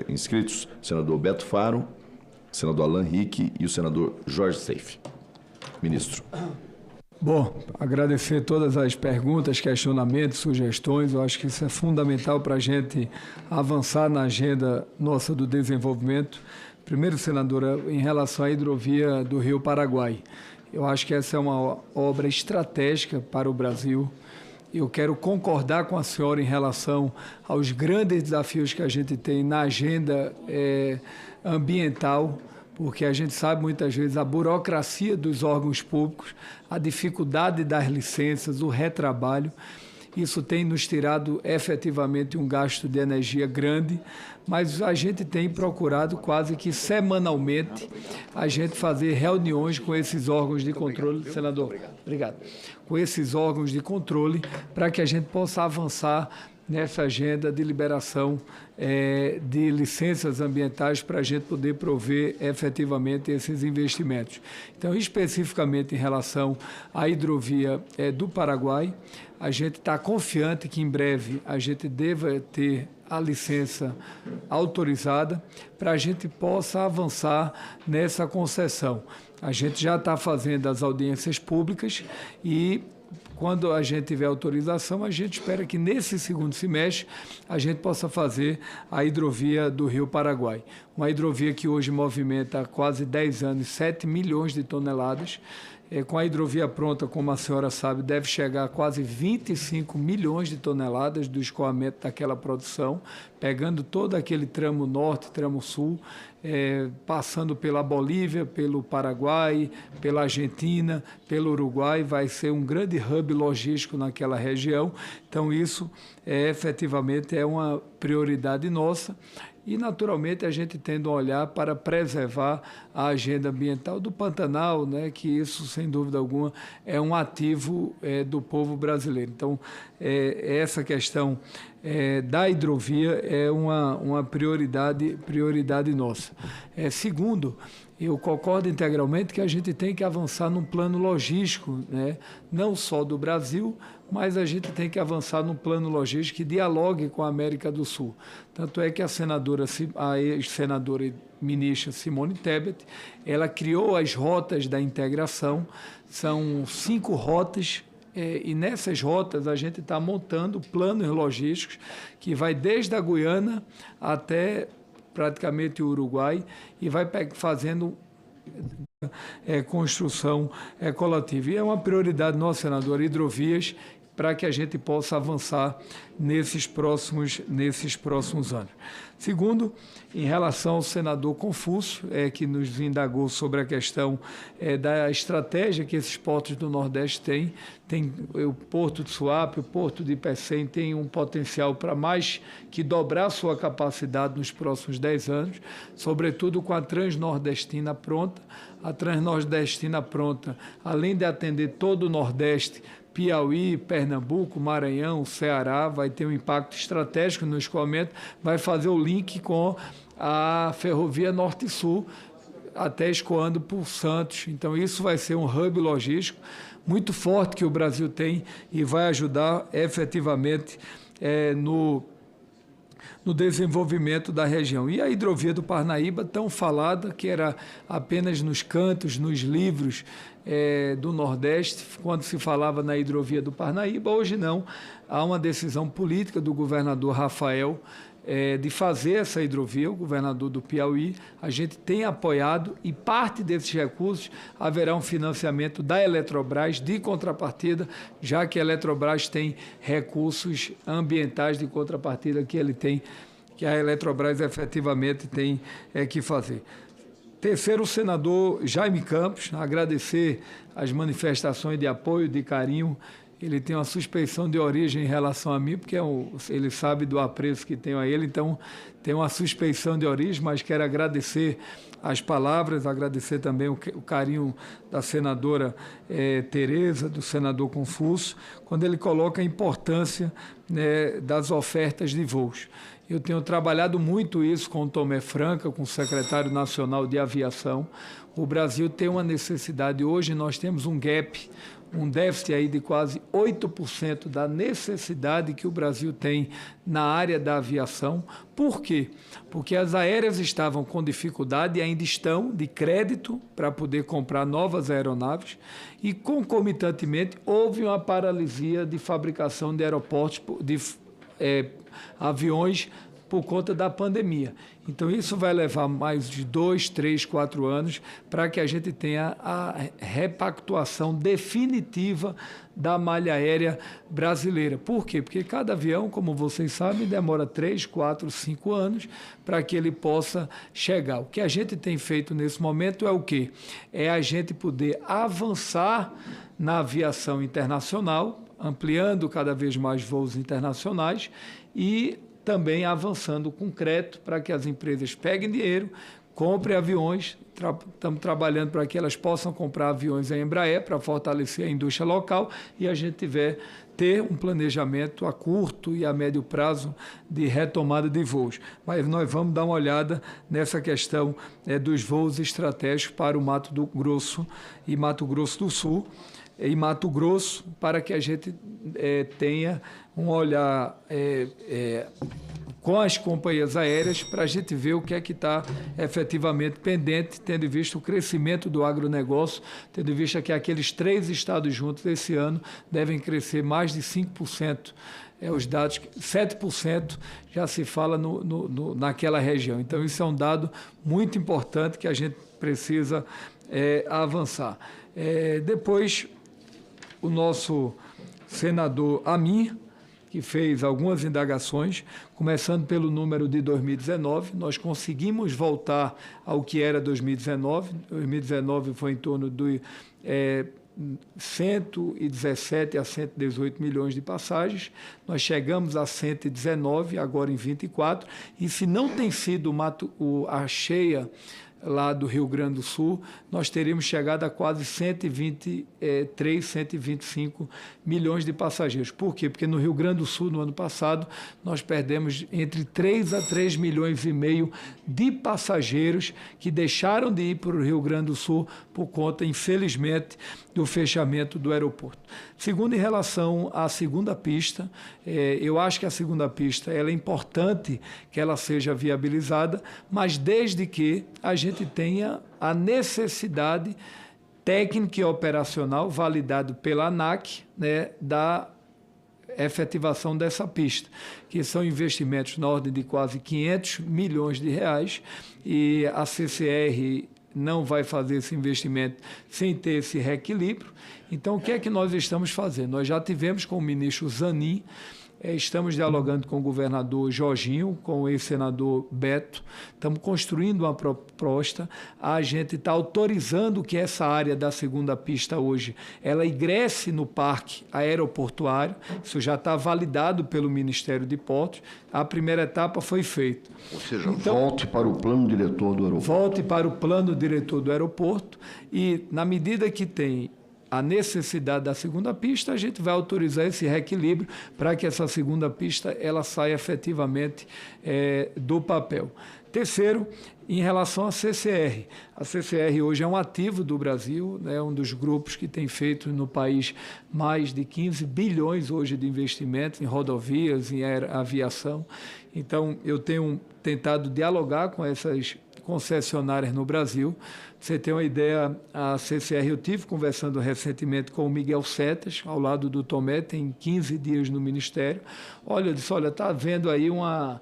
inscritos: o senador Beto Faro, o senador Alan Rick e o senador Jorge Seife. Ministro. Bom, agradecer todas as perguntas, questionamentos, sugestões. Eu acho que isso é fundamental para a gente avançar na agenda nossa do desenvolvimento. Primeiro, senadora, em relação à hidrovia do Rio Paraguai, eu acho que essa é uma obra estratégica para o Brasil. Eu quero concordar com a senhora em relação aos grandes desafios que a gente tem na agenda ambiental, porque a gente sabe muitas vezes a burocracia dos órgãos públicos, a dificuldade das licenças, o retrabalho. Isso tem nos tirado efetivamente um gasto de energia grande, mas a gente tem procurado quase que semanalmente a gente fazer reuniões com esses órgãos de controle. Senador, obrigado. Com esses órgãos de controle para que a gente possa avançar nessa agenda de liberação de licenças ambientais para a gente poder prover efetivamente esses investimentos. Então, especificamente em relação à hidrovia do Paraguai, a gente está confiante que em breve a gente deva ter a licença autorizada para a gente possa avançar nessa concessão. A gente já está fazendo as audiências públicas e, quando a gente tiver autorização, a gente espera que nesse segundo semestre a gente possa fazer a hidrovia do Rio Paraguai. Uma hidrovia que hoje movimenta há quase 10 anos 7 milhões de toneladas. Com a hidrovia pronta, como a senhora sabe, deve chegar a quase 25 milhões de toneladas do escoamento daquela produção, pegando todo aquele tramo norte, tramo sul, passando pela Bolívia, pelo Paraguai, pela Argentina, pelo Uruguai. Vai ser um grande hub logístico naquela região. Então, isso efetivamente é uma prioridade nossa. E, naturalmente, a gente tende a olhar para preservar a agenda ambiental do Pantanal, né, que isso, sem dúvida alguma, é um ativo do povo brasileiro. Então, essa questão da hidrovia é uma prioridade nossa. Segundo, eu concordo integralmente que a gente tem que avançar num plano logístico, né, não só do Brasil, mas a gente tem que avançar num plano logístico que dialogue com a América do Sul. Tanto é que a ex-senadora e ministra Simone Tebet, ela criou as rotas da integração, são 5 rotas, e nessas rotas a gente está montando planos logísticos que vai desde a Guiana até praticamente o Uruguai e vai fazendo construção coletiva. E é uma prioridade nossa, senador, hidrovias, para que a gente possa avançar nesses próximos anos. Segundo, em relação ao senador Confúcio, que nos indagou sobre a questão da estratégia que esses portos do Nordeste têm. Tem o Porto de Suape, o Porto de Pecém tem um potencial para mais que dobrar sua capacidade nos próximos 10 anos, sobretudo com a Transnordestina pronta. A Transnordestina pronta, além de atender todo o Nordeste, Piauí, Pernambuco, Maranhão, Ceará, vai ter um impacto estratégico no escoamento, vai fazer o link com a ferrovia Norte-Sul, até escoando por Santos. Então, isso vai ser um hub logístico muito forte que o Brasil tem e vai ajudar efetivamente no desenvolvimento da região. E a hidrovia do Parnaíba, tão falada, que era apenas nos cantos, nos livros, do Nordeste, quando se falava na hidrovia do Parnaíba. Hoje não, há uma decisão política do governador Rafael de fazer essa hidrovia, o governador do Piauí. A gente tem apoiado e parte desses recursos haverá um financiamento da Eletrobras de contrapartida, já que a Eletrobras tem recursos ambientais de contrapartida que ele tem, que a Eletrobras efetivamente tem que fazer. Terceiro, o senador Jaime Campos, agradecer as manifestações de apoio, de carinho. Ele tem uma suspeição de origem em relação a mim, porque ele sabe do apreço que tenho a ele, então tem uma suspeição de origem, mas quero agradecer as palavras, agradecer também o carinho da senadora Tereza, do senador Confúcio, quando ele coloca a importância, né, das ofertas de voos. Eu tenho trabalhado muito isso com o Tomé Franca, com o secretário nacional de aviação. O Brasil tem uma necessidade, hoje nós temos um gap, um déficit aí de quase 8% da necessidade que o Brasil tem na área da aviação. Por quê? Porque as aéreas estavam com dificuldade e ainda estão de crédito para poder comprar novas aeronaves e, concomitantemente, houve uma paralisia de fabricação de aeroportos, de aviões, por conta da pandemia. Então, isso vai levar mais de 2, 3, 4 anos para que a gente tenha a repactuação definitiva da malha aérea brasileira. Por quê? Porque cada avião, como vocês sabem, demora 3, 4, 5 anos para que ele possa chegar. O que a gente tem feito nesse momento é o quê? É a gente poder avançar na aviação internacional, ampliando cada vez mais voos internacionais e também avançando com crédito para que as empresas peguem dinheiro, comprem aviões. Estamos trabalhando para que elas possam comprar aviões a Embraer para fortalecer a indústria local e a gente ter um planejamento a curto e a médio prazo de retomada de voos. Mas nós vamos dar uma olhada nessa questão dos voos estratégicos para o Mato Grosso e Mato Grosso do Sul, e Mato Grosso, para que a gente tenha um olhar com as companhias aéreas para a gente ver o que é que está efetivamente pendente, tendo visto o crescimento do agronegócio, tendo visto que aqueles 3 estados juntos esse ano devem crescer mais de 5%. Os dados, 7% já se fala naquela região. Então, isso é um dado muito importante que a gente precisa avançar. Depois, o nosso senador Amin, que fez algumas indagações, começando pelo número de 2019, nós conseguimos voltar ao que era 2019. 2019 foi em torno de 117 a 118 milhões de passagens, nós chegamos a 119, agora em 24, e se não tem sido a cheia lá do Rio Grande do Sul, nós teríamos chegado a quase 123, 125 milhões de passageiros. Por quê? Porque no Rio Grande do Sul, no ano passado, nós perdemos entre 3 a 3 milhões e meio de passageiros que deixaram de ir para o Rio Grande do Sul por conta, infelizmente, do fechamento do aeroporto. Segundo, em relação à segunda pista, eu acho que a segunda pista ela é importante que ela seja viabilizada, mas desde que a gente tenha a necessidade técnica e operacional validado pela ANAC, né, da efetivação dessa pista, que são investimentos na ordem de quase 500 milhões de reais, e a CCR não vai fazer esse investimento sem ter esse reequilíbrio. Então, o que é que nós estamos fazendo? Nós já tivemos com o ministro Zanin, estamos dialogando com o governador Jorginho, com o ex-senador Beto, estamos construindo uma proposta, a gente está autorizando que essa área da segunda pista hoje, ela ingresse no parque aeroportuário, isso já está validado pelo Ministério de Portos, a primeira etapa foi feita. Ou seja, então, volte para o plano diretor do aeroporto. Volte para o plano diretor do aeroporto e, na medida que tem a necessidade da segunda pista, a gente vai autorizar esse reequilíbrio para que essa segunda pista ela saia efetivamente do papel. Terceiro, em relação à CCR. A CCR hoje é um ativo do Brasil, é um dos grupos que tem feito no país mais de 15 bilhões hoje de investimentos em rodovias, em aviação. Então, eu tenho tentado dialogar com concessionárias no Brasil. Pra você ter uma ideia, a CCR, eu tive conversando recentemente com o Miguel Setas, ao lado do Tomé, tem 15 dias no Ministério. Olha, eu disse, olha, está havendo aí uma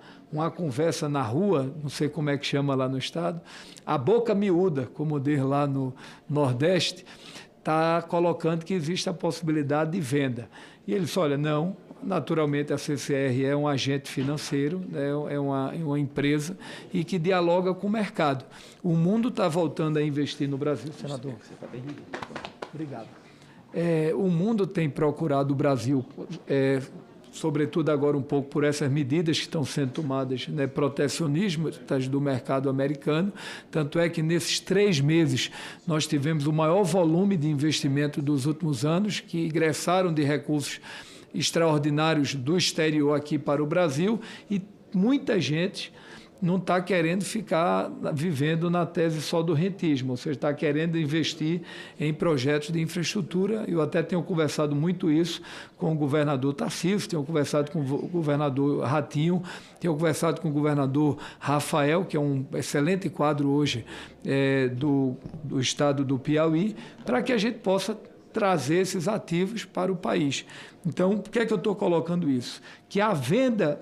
conversa na rua, não sei como é que chama lá no estado, a boca miúda, como diz lá no Nordeste, está colocando que existe a possibilidade de venda. E ele disse, olha, não, naturalmente a CCR é um agente financeiro, né, é uma empresa e que dialoga com o mercado. O mundo está voltando a investir no Brasil, senador. Obrigado. O mundo tem procurado o Brasil, sobretudo agora um pouco por essas medidas que estão sendo tomadas, né, protecionistas do mercado americano. Tanto é que nesses 3 meses nós tivemos o maior volume de investimento dos últimos anos, que ingressaram de recursos extraordinários do exterior aqui para o Brasil, e muita gente não está querendo ficar vivendo na tese só do rentismo, ou seja, está querendo investir em projetos de infraestrutura. Eu até tenho conversado muito isso com o governador Tarcísio, tenho conversado com o governador Ratinho, tenho conversado com o governador Rafael, que é um excelente quadro hoje do estado do Piauí, para que a gente possa trazer esses ativos para o país. Então, por que é que eu estou colocando isso? Que a venda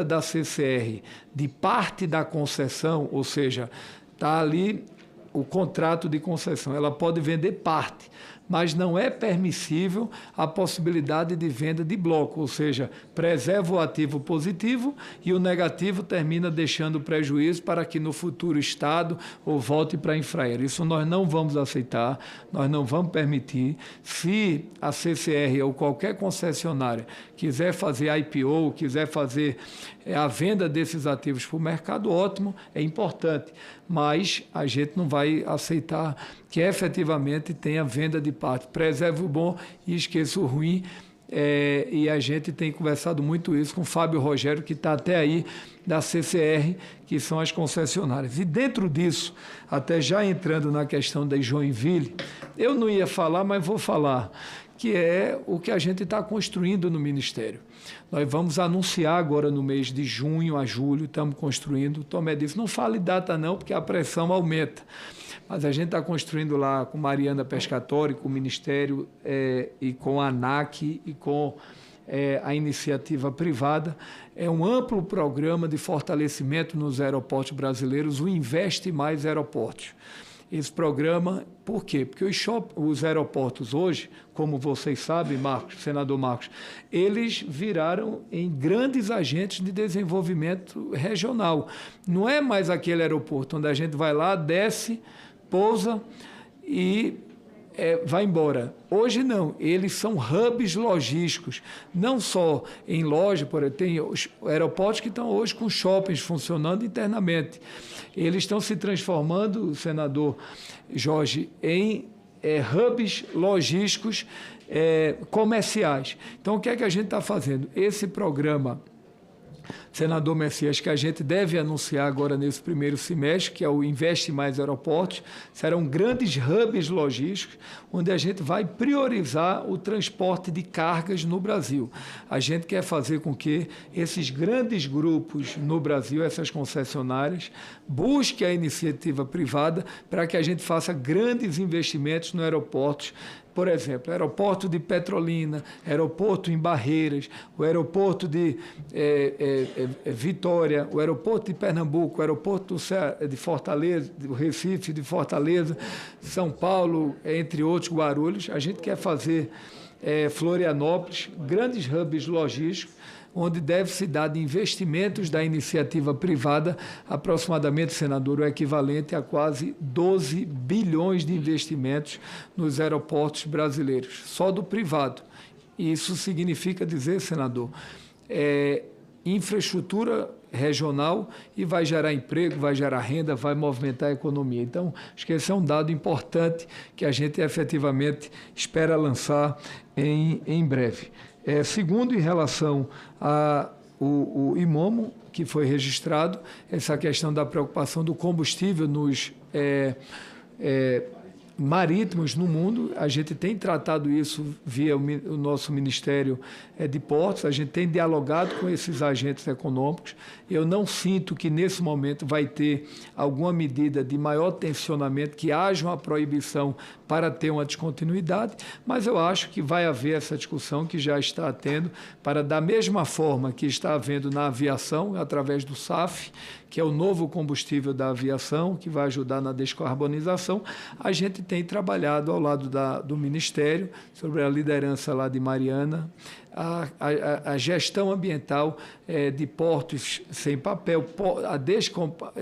da CCR de parte da concessão, ou seja, está ali o contrato de concessão, ela pode vender parte, mas não é permissível a possibilidade de venda de bloco, ou seja, preserva o ativo positivo e o negativo termina deixando prejuízo para que no futuro o Estado ou volte para a Infraero. Isso nós não vamos aceitar, nós não vamos permitir. Se a CCR ou qualquer concessionária quiser fazer IPO, quiser fazer a venda desses ativos para o mercado, ótimo, é importante, mas a gente não vai aceitar que efetivamente tenha venda de parte. Preserve o bom e esqueça o ruim. E a gente tem conversado muito isso com o Fábio Rogério, que está até aí da CCR, que são as concessionárias. E dentro disso, até já entrando na questão da Joinville, eu não ia falar, mas vou falar, que é o que a gente está construindo no Ministério. Nós vamos anunciar agora no mês de junho a julho, estamos construindo. O Tomé disse, não fale data não, porque a pressão aumenta. Mas a gente está construindo lá com Mariana Pescatori, com o Ministério e com a ANAC e com a iniciativa privada. É um amplo programa de fortalecimento nos aeroportos brasileiros, o Investe Mais Aeroportos. Esse programa, por quê? Porque os aeroportos hoje, como vocês sabem, Marcos, senador Marcos, eles viraram em grandes agentes de desenvolvimento regional. Não é mais aquele aeroporto onde a gente vai lá, desce, pousa e vai embora. Hoje não, eles são hubs logísticos, não só em loja, por exemplo, tem os aeroportos que estão hoje com shoppings funcionando internamente. Eles estão se transformando, senador Jorge, em hubs logísticos comerciais. Então, o que é que a gente está fazendo? Esse programa, senador Messias, que a gente deve anunciar agora nesse primeiro semestre, que é o Investe Mais Aeroportos, serão grandes hubs logísticos, onde a gente vai priorizar o transporte de cargas no Brasil. A gente quer fazer com que esses grandes grupos no Brasil, essas concessionárias, busquem a iniciativa privada para que a gente faça grandes investimentos no aeroportos. Por exemplo, aeroporto de Petrolina, aeroporto em Barreiras, o aeroporto de Vitória, o aeroporto de Pernambuco, o aeroporto de Fortaleza, do Recife, de Fortaleza, São Paulo, entre outros, Guarulhos. A gente quer fazer Florianópolis, grandes hubs logísticos, onde deve se dar de investimentos da iniciativa privada, aproximadamente, senador, o equivalente a quase 12 bilhões de investimentos nos aeroportos brasileiros, só do privado. Isso significa dizer, senador, infraestrutura regional e vai gerar emprego, vai gerar renda, vai movimentar a economia. Então, acho que esse é um dado importante que a gente efetivamente espera lançar em breve. Segundo, em relação ao IMOMO, que foi registrado, essa questão da preocupação do combustível nos marítimos no mundo. A gente tem tratado isso via o nosso Ministério de Portos, a gente tem dialogado com esses agentes econômicos. Eu não sinto que, nesse momento, vai ter alguma medida de maior tensionamento, que haja uma proibição para ter uma descontinuidade, mas eu acho que vai haver essa discussão que já está tendo, para, da mesma forma que está havendo na aviação, através do SAF, que é o novo combustível da aviação, que vai ajudar na descarbonização, a gente tem trabalhado ao lado do Ministério, sobre a liderança lá de Mariana, a gestão ambiental de portos sem papel,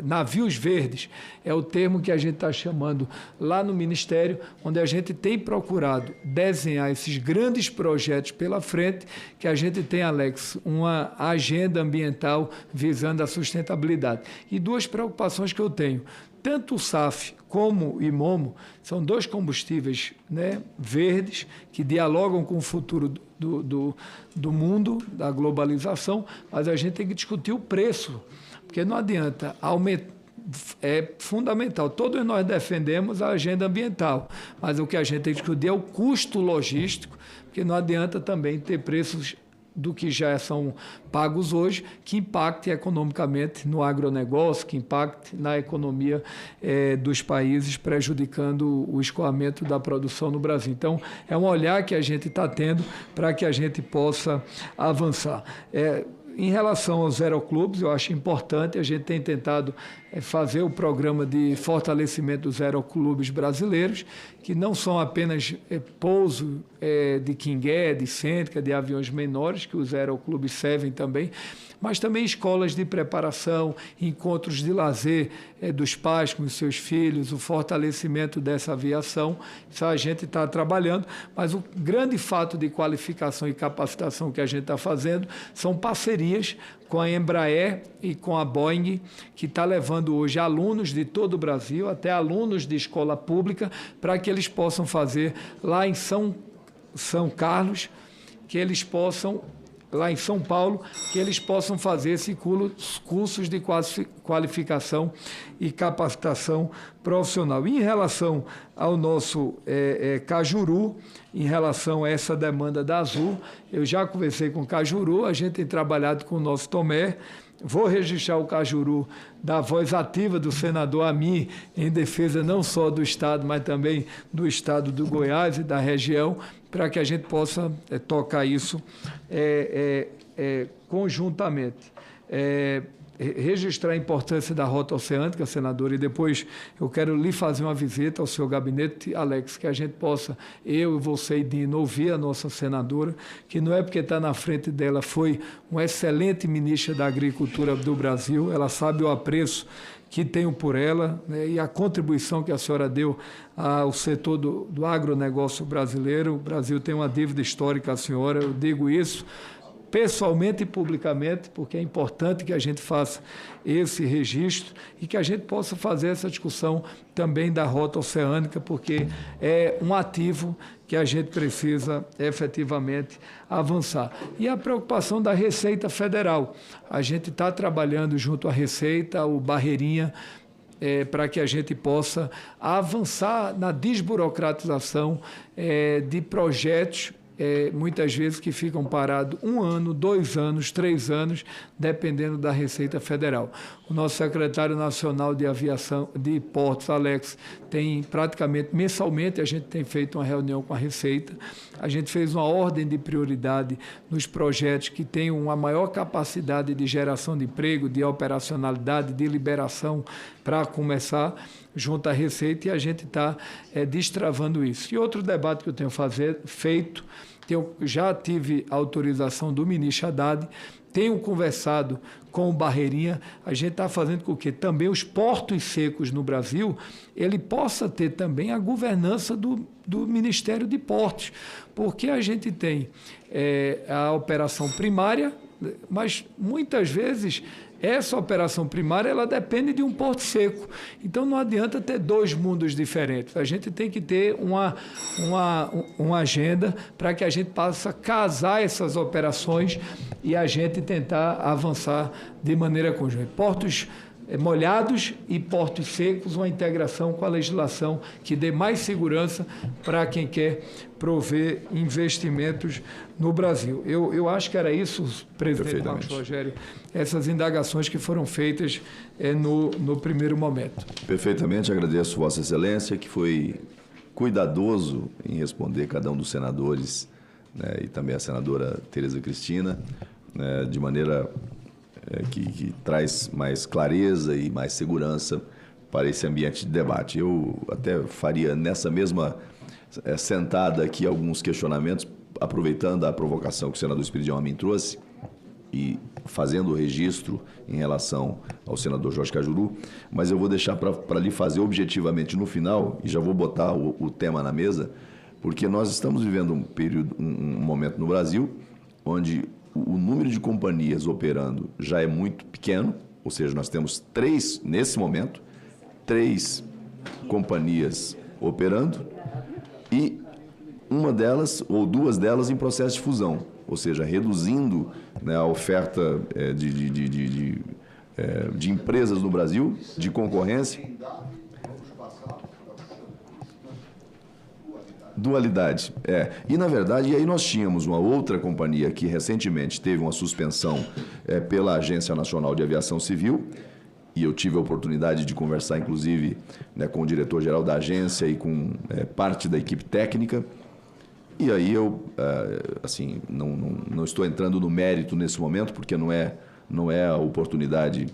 navios verdes, é o termo que a gente está chamando lá no Ministério, onde a gente tem procurado desenhar esses grandes projetos pela frente, que a gente tem, Alex, uma agenda ambiental visando a sustentabilidade. E duas preocupações que eu tenho. Tanto o SAF como o IMOMO são dois combustíveis, né, verdes, que dialogam com o futuro do mundo, da globalização, mas a gente tem que discutir o preço, porque não adianta aumentar. É fundamental. Todos nós defendemos a agenda ambiental, mas o que a gente tem que discutir é o custo logístico, porque não adianta também ter preços do que já são pagos hoje, que impacte economicamente no agronegócio, que impacte na economia dos países, prejudicando o escoamento da produção no Brasil. Então, é um olhar que a gente está tendo para que a gente possa avançar. Em relação aos aeroclubes, eu acho importante, a gente tem tentado fazer o programa de fortalecimento dos aeroclubes brasileiros, que não são apenas pouso de quingué, de cêntrica, de aviões menores, que os aeroclubes servem também, mas também escolas de preparação, encontros de lazer dos pais com os seus filhos, o fortalecimento dessa aviação. Isso a gente está trabalhando, mas o grande fato de qualificação e capacitação que a gente está fazendo são parcerias com a Embraer e com a Boeing, que está levando hoje alunos de todo o Brasil, até alunos de escola pública, para que eles possam fazer lá em São Carlos, que eles possam, lá em São Paulo, que eles possam fazer esses cursos de qualificação e capacitação profissional. E em relação ao nosso Cajuru, em relação a essa demanda da Azul, eu já conversei com o Cajuru, a gente tem trabalhado com o nosso Tomé. Vou registrar o Cajuru da voz ativa do senador Amin, em defesa não só do Estado, mas também do Estado do Goiás e da região, para que a gente possa tocar isso conjuntamente. Registrar a importância da rota oceânica, senador, e depois eu quero lhe fazer uma visita ao seu gabinete, Alex, que a gente possa, eu, você e Dino, ouvir a nossa senadora, que não é porque está na frente dela, foi uma excelente ministra da Agricultura do Brasil, ela sabe o apreço que tenho por ela, né, e a contribuição que a senhora deu ao setor do agronegócio brasileiro. O Brasil tem uma dívida histórica à senhora, eu digo isso pessoalmente e publicamente, porque é importante que a gente faça esse registro e que a gente possa fazer essa discussão também da rota oceânica, porque é um ativo que a gente precisa efetivamente avançar. E a preocupação da Receita Federal. A gente está trabalhando junto à Receita, o Barreirinha, para que a gente possa avançar na desburocratização de projetos, muitas vezes que ficam parados 1 ano, 2 anos, 3 anos, dependendo da Receita Federal. O nosso secretário nacional de aviação, de portos, Alex, tem praticamente mensalmente, a gente tem feito uma reunião com a Receita, a gente fez uma ordem de prioridade nos projetos que têm uma maior capacidade de geração de emprego, de operacionalidade, de liberação para começar, junto à Receita, e a gente está destravando isso. E outro debate que eu tenho feito, já tive autorização do ministro Haddad, tenho conversado com o Barreirinha, a gente está fazendo com que também os portos secos no Brasil, ele possa ter também a governança do Ministério de Portos, porque a gente tem a operação primária, mas muitas vezes essa operação primária ela depende de um porto seco. Então não adianta ter 2 mundos diferentes. A gente tem que ter uma agenda para que a gente possa casar essas operações e a gente tentar avançar de maneira conjunta. Portos molhados e portos secos, uma integração com a legislação que dê mais segurança para quem quer prover investimentos no Brasil. Eu acho que era isso, presidente Marcos Rogério, essas indagações que foram feitas no primeiro momento. Perfeitamente, agradeço Vossa Excelência, que foi cuidadoso em responder cada um dos senadores, né, e também a senadora Tereza Cristina, né, de maneira que traz mais clareza e mais segurança para esse ambiente de debate. Eu até faria nessa mesma sentada aqui alguns questionamentos, aproveitando a provocação que o senador Espiridião Amin trouxe e fazendo o registro em relação ao senador Jorge Cajuru, mas eu vou deixar para lhe fazer objetivamente no final, e já vou botar o tema na mesa, porque nós estamos vivendo um momento no Brasil onde o número de companhias operando já é muito pequeno, ou seja, nós temos nesse momento, 3 companhias operando e uma delas ou 2 delas em processo de fusão, ou seja, reduzindo, né, a oferta de empresas no Brasil, de concorrência. Dualidade, E, na verdade, aí nós tínhamos uma outra companhia que recentemente teve uma suspensão pela Agência Nacional de Aviação Civil, e eu tive a oportunidade de conversar, inclusive, né, com o diretor-geral da agência e com parte da equipe técnica. E aí eu, assim, não estou entrando no mérito nesse momento, porque não é a oportunidade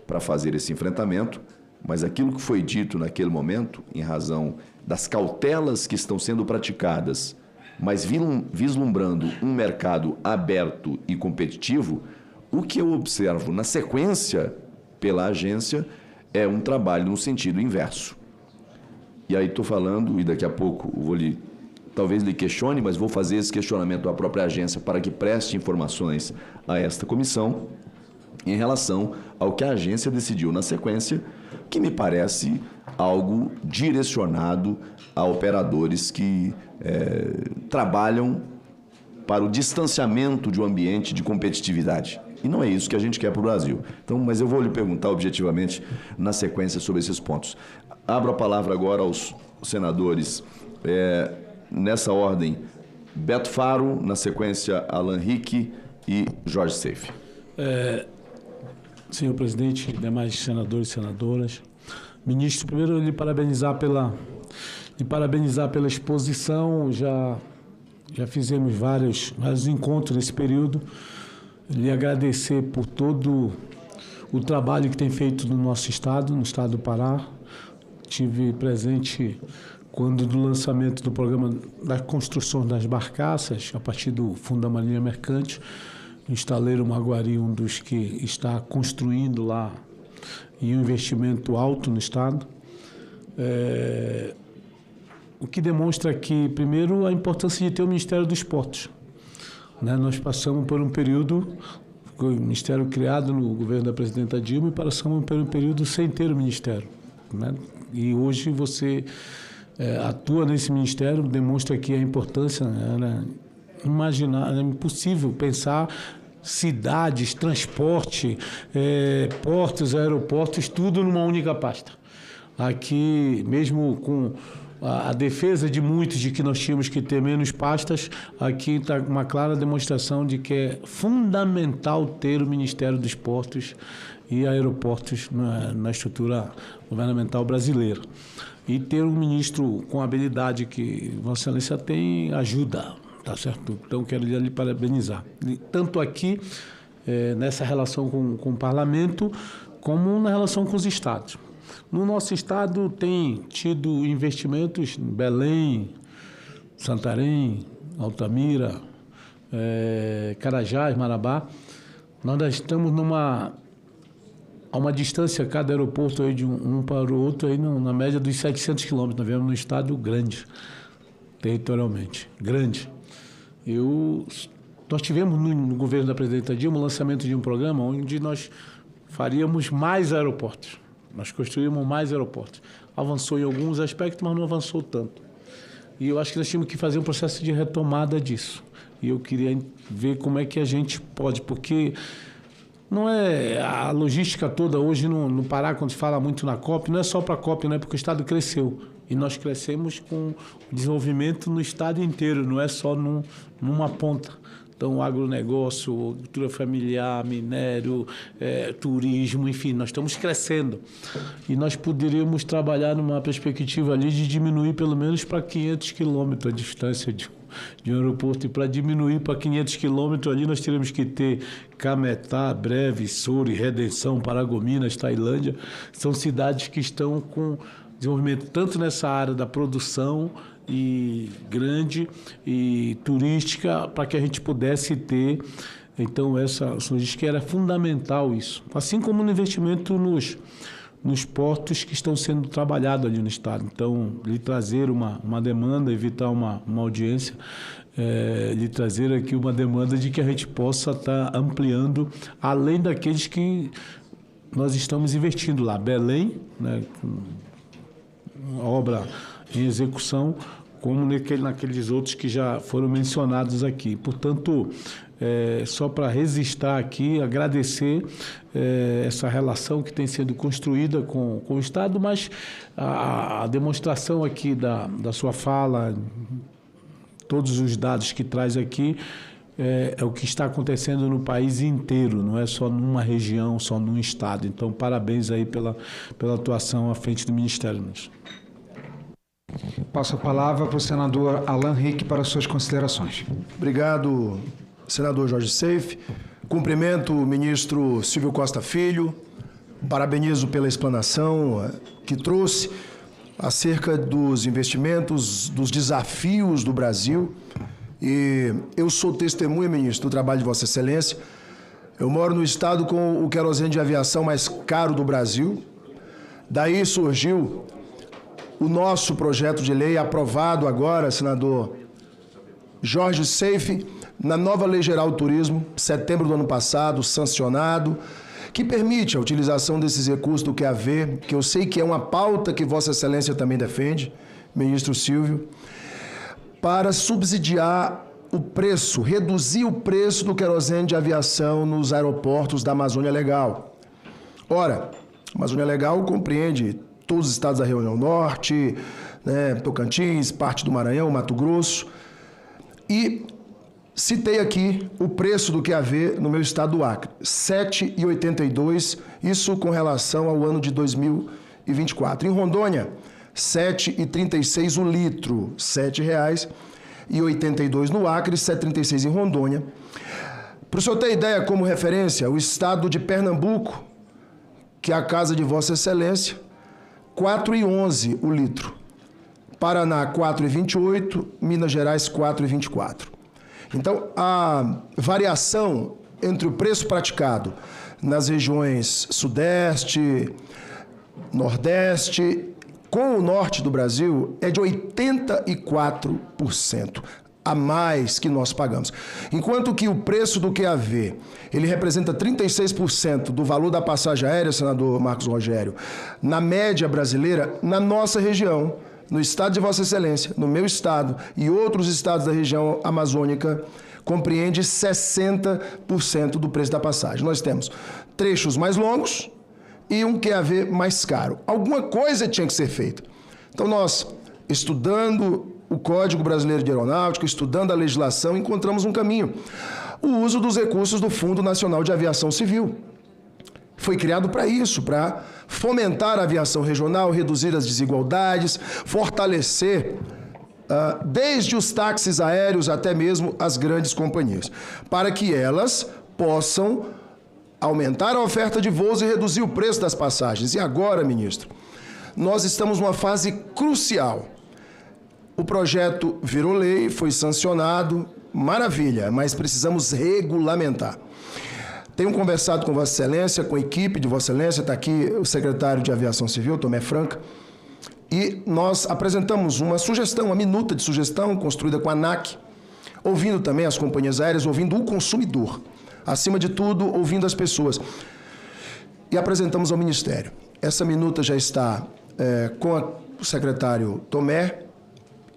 para fazer esse enfrentamento, mas aquilo que foi dito naquele momento, em razão das cautelas que estão sendo praticadas, mas vislumbrando um mercado aberto e competitivo, o que eu observo na sequência pela agência é um trabalho no sentido inverso. E aí estou falando, e daqui a pouco talvez lhe questione, mas vou fazer esse questionamento à própria agência para que preste informações a esta comissão em relação ao que a agência decidiu na sequência, que me parece algo direcionado a operadores que trabalham para o distanciamento de um ambiente de competitividade. E não é isso que a gente quer para o Brasil. Então, mas eu vou lhe perguntar objetivamente na sequência sobre esses pontos. Abro a palavra agora aos senadores, nessa ordem, Beto Faro, na sequência, Alan Rick e Jorge Seife. Senhor presidente, demais senadores e senadoras, ministro, primeiro lhe parabenizar pela exposição. Já fizemos vários encontros nesse período. Lhe agradecer por todo o trabalho que tem feito no nosso estado, no estado do Pará. Tive presente quando do lançamento do programa da construção das barcaças, a partir do Fundo da Marinha Mercante. O estaleiro Maguari, um dos que está construindo lá, e um investimento alto no estado. O que demonstra aqui, primeiro, a importância de ter o Ministério dos Esportes. Né? Nós passamos por um período, o Ministério criado no governo da presidenta Dilma, e passamos por um período sem ter o Ministério. Né? E hoje você atua nesse Ministério, demonstra aqui a importância. Era impossível pensar cidades, transporte, portos, aeroportos, tudo numa única pasta. Aqui, mesmo com a defesa de muitos de que nós tínhamos que ter menos pastas, aqui está uma clara demonstração de que é fundamental ter o Ministério dos Portos e Aeroportos na estrutura governamental brasileira. E ter um ministro com a habilidade que Vossa Excelência tem ajuda, tá certo? Então, quero lhe parabenizar. Tanto aqui, nessa relação com o Parlamento, como na relação com os estados. No nosso estado tem tido investimentos em Belém, Santarém, Altamira, Carajás, Marabá. Nós estamos a uma distância, cada aeroporto aí de um para o outro, aí na média dos 700 quilômetros. Nós vivemos num estado grande, territorialmente, grande. Nós tivemos no governo da presidenta Dilma o lançamento de um programa onde nós faríamos mais aeroportos. Nós construímos mais aeroportos. Avançou em alguns aspectos, mas não avançou tanto. E eu acho que nós tínhamos que fazer um processo de retomada disso. E eu queria ver como é que a gente pode, porque não é a logística toda hoje no Pará, quando se fala muito na COP, não é só para a COP, né? Porque o Estado cresceu. E nós crescemos com o desenvolvimento no Estado inteiro, não é só numa ponta. Então, agronegócio, agricultura familiar, minério, turismo, enfim, nós estamos crescendo. E nós poderíamos trabalhar numa perspectiva ali de diminuir pelo menos para 500 quilômetros a distância de um aeroporto. E para diminuir para 500 quilômetros ali, nós teríamos que ter Cametá, Breve, Soure, Redenção, Paragominas, Tailândia. São cidades que estão com desenvolvimento tanto nessa área da produção e grande e turística, para que a gente pudesse ter, então, essa logística era fundamental isso. Assim como no investimento nos portos que estão sendo trabalhados ali no Estado. Então, lhe trazer uma demanda, evitar uma audiência, lhe trazer aqui uma demanda de que a gente possa estar ampliando, além daqueles que nós estamos investindo lá. Belém, né, obra em execução, como naqueles outros que já foram mencionados aqui. Portanto, só para registrar aqui, agradecer essa relação que tem sido construída com o Estado, mas a demonstração aqui da sua fala, todos os dados que traz aqui, é o que está acontecendo no país inteiro, não é só numa região, só num estado. Então, parabéns aí pela atuação à frente do Ministério. Passo a palavra para o senador Alan Rick para suas considerações. Obrigado, senador Jorge Seife. Cumprimento o ministro Silvio Costa Filho. Parabenizo pela explanação que trouxe acerca dos investimentos, dos desafios do Brasil. E eu sou testemunha, ministro, do trabalho de Vossa Excelência. Eu moro no estado com o querosene de aviação mais caro do Brasil. Daí surgiu o nosso projeto de lei, aprovado agora, senador Jorge Seife, na nova Lei Geral do Turismo, setembro do ano passado, sancionado, que permite a utilização desses recursos do QAV, que eu sei que é uma pauta que Vossa Excelência também defende, ministro Silvio, para subsidiar o preço, reduzir o preço do querosene de aviação nos aeroportos da Amazônia Legal. Ora, a Amazônia Legal compreende todos os estados da região norte, né, Tocantins, parte do Maranhão, Mato Grosso. E citei aqui o preço do QAV no meu estado do Acre, R$ 7,82, isso com relação ao ano de 2024. Em Rondônia, R$ 7,36 o litro, R$ 7,82 no Acre, R$ 7,36 em Rondônia. Para o senhor ter ideia, como referência, o estado de Pernambuco, que é a casa de Vossa Excelência, R$ 4,11 o litro. Paraná, R$ 4,28, Minas Gerais, R$ 4,24. Então, a variação entre o preço praticado nas regiões Sudeste, Nordeste, com o Norte do Brasil, é de 84% a mais que nós pagamos. Enquanto que o preço do QAV, ele representa 36% do valor da passagem aérea, senador Marcos Rogério, na média brasileira, na nossa região, no estado de Vossa Excelência, no meu estado e outros estados da região amazônica, compreende 60% do preço da passagem. Nós temos trechos mais longos e um QAV mais caro. Alguma coisa tinha que ser feita. Então nós, estudando o Código Brasileiro de Aeronáutica, estudando a legislação, encontramos um caminho. O uso dos recursos do Fundo Nacional de Aviação Civil. Foi criado para isso, para fomentar a aviação regional, reduzir as desigualdades, fortalecer desde os táxis aéreos até mesmo as grandes companhias, para que elas possam aumentar a oferta de voos e reduzir o preço das passagens. E agora, ministro, nós estamos numa fase crucial. O projeto virou lei, foi sancionado, maravilha, mas precisamos regulamentar. Tenho conversado com Vossa Excelência, com a equipe de Vossa Excelência, está aqui o secretário de Aviação Civil, Tomé Franca, e nós apresentamos uma sugestão, uma minuta de sugestão construída com a ANAC, ouvindo também as companhias aéreas, ouvindo o consumidor, acima de tudo, ouvindo as pessoas. E apresentamos ao Ministério. Essa minuta já está com o secretário Tomé,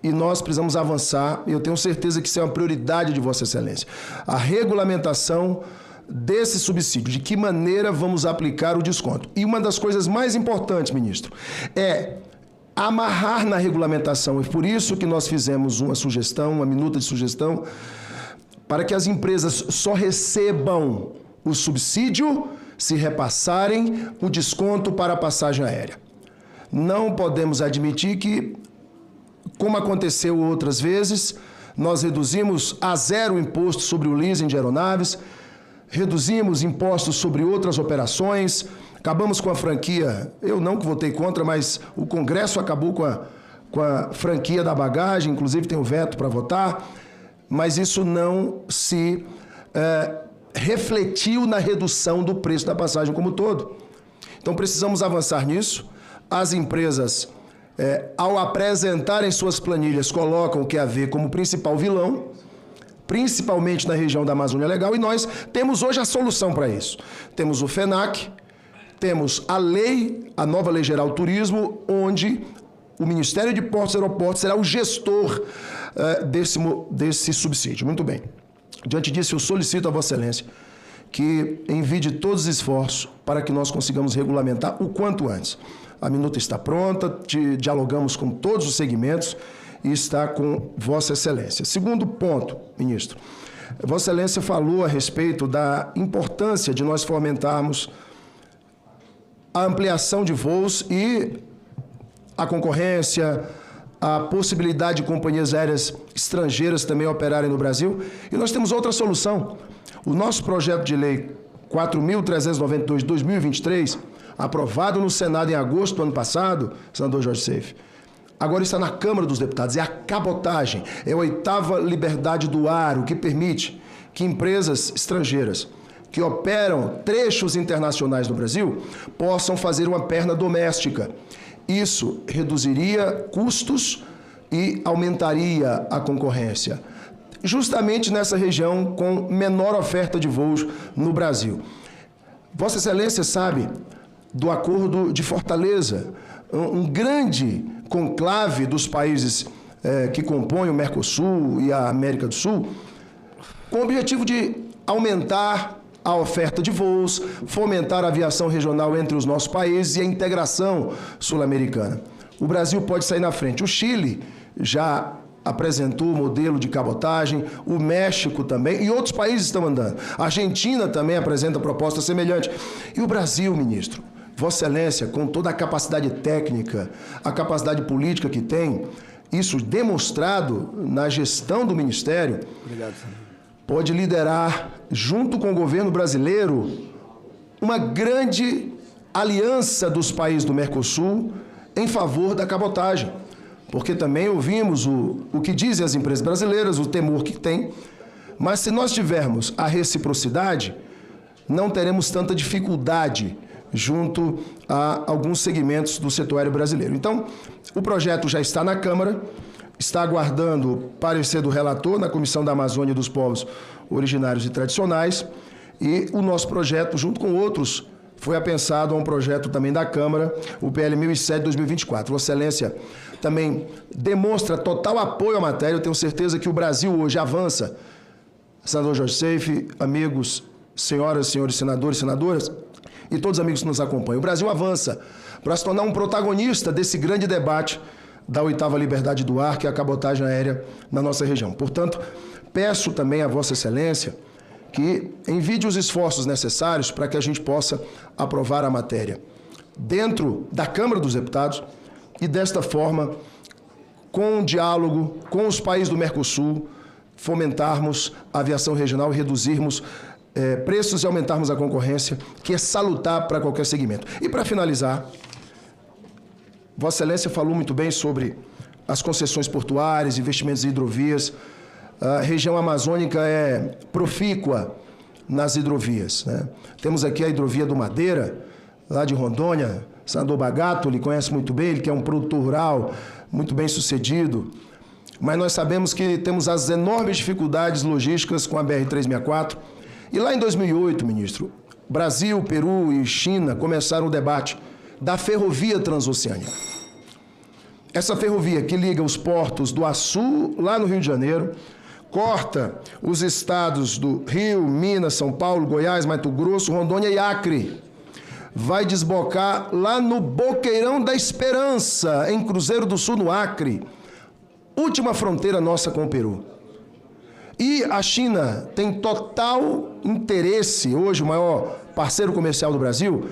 e nós precisamos avançar, e eu tenho certeza que isso é uma prioridade de Vossa Excelência. A regulamentação desse subsídio, de que maneira vamos aplicar o desconto. E uma das coisas mais importantes, ministro, é amarrar na regulamentação. É por isso que nós fizemos uma sugestão, uma minuta de sugestão, para que as empresas só recebam o subsídio se repassarem o desconto para a passagem aérea. Não podemos admitir que, como aconteceu outras vezes, nós reduzimos a zero o imposto sobre o leasing de aeronaves, reduzimos impostos sobre outras operações, acabamos com a franquia, eu não que votei contra, mas o Congresso acabou com a franquia da bagagem, inclusive tem o veto para votar, mas isso não se refletiu na redução do preço da passagem como um todo. Então precisamos avançar nisso. As empresas, ao apresentarem suas planilhas, colocam o QAV como principal vilão, principalmente na região da Amazônia Legal, e nós temos hoje a solução para isso. Temos o FENAC, temos a lei, a nova Lei Geral do Turismo, onde o Ministério de Portos e Aeroportos será o gestor desse subsídio. Muito bem. Diante disso, eu solicito a Vossa Excelência que envie todos os esforços para que nós consigamos regulamentar o quanto antes. A minuta está pronta, dialogamos com todos os segmentos e está com Vossa Excelência. Segundo ponto, ministro, Vossa Excelência falou a respeito da importância de nós fomentarmos a ampliação de voos e a concorrência, a possibilidade de companhias aéreas estrangeiras também operarem no Brasil. E nós temos outra solução. O nosso projeto de lei 4.392 de 2023, aprovado no Senado em agosto do ano passado, senador Jorge Seife, agora está na Câmara dos Deputados. É a cabotagem, é a 8ª liberdade do ar, o que permite que empresas estrangeiras que operam trechos internacionais no Brasil possam fazer uma perna doméstica. Isso reduziria custos e aumentaria a concorrência, justamente nessa região com menor oferta de voos no Brasil. Vossa Excelência sabe do Acordo de Fortaleza, um grande conclave dos países que compõem o Mercosul e a América do Sul, com o objetivo de aumentar a oferta de voos, fomentar a aviação regional entre os nossos países e a integração sul-americana. O Brasil pode sair na frente. O Chile já apresentou o modelo de cabotagem, o México também, e outros países estão andando. A Argentina também apresenta proposta semelhante. E o Brasil, ministro, Vossa Excelência, com toda a capacidade técnica, a capacidade política que tem, isso demonstrado na gestão do Ministério, obrigado, senador, pode liderar, junto com o governo brasileiro, uma grande aliança dos países do Mercosul em favor da cabotagem. Porque também ouvimos o que dizem as empresas brasileiras, o temor que tem, mas se nós tivermos a reciprocidade, não teremos tanta dificuldade junto a alguns segmentos do setor aéreo brasileiro. Então, o projeto já está na Câmara, está aguardando o parecer do relator na Comissão da Amazônia e dos Povos Originários e Tradicionais, e o nosso projeto, junto com outros, foi apensado a um projeto também da Câmara, o PL 1007 de 2024. Vossa Excelência também demonstra total apoio à matéria. Eu tenho certeza que o Brasil hoje avança. Senador Jorge Seife, amigos, senhoras, senhores senadores e senadoras, e todos os amigos que nos acompanham. O Brasil avança para se tornar um protagonista desse grande debate da 8ª liberdade do ar, que é a cabotagem aérea na nossa região. Portanto, peço também a Vossa Excelência que envie os esforços necessários para que a gente possa aprovar a matéria dentro da Câmara dos Deputados e, desta forma, com um diálogo com os países do Mercosul, fomentarmos a aviação regional e reduzirmos preços e aumentarmos a concorrência, que é salutar para qualquer segmento. E, para finalizar, Vossa Excelência falou muito bem sobre as concessões portuárias, investimentos em hidrovias. A região amazônica é profícua nas hidrovias, né? Temos aqui a hidrovia do Madeira, lá de Rondônia. O senador Bagato, ele conhece muito bem, ele que é um produtor rural muito bem sucedido. Mas nós sabemos que temos as enormes dificuldades logísticas com a BR-364. E lá em 2008, ministro, Brasil, Peru e China começaram o debate da ferrovia transoceânica. Essa ferrovia que liga os portos do Açu, lá no Rio de Janeiro, corta os estados do Rio, Minas, São Paulo, Goiás, Mato Grosso, Rondônia e Acre. Vai desbocar lá no Boqueirão da Esperança, em Cruzeiro do Sul, no Acre. Última fronteira nossa com o Peru. E a China tem total interesse, hoje o maior parceiro comercial do Brasil,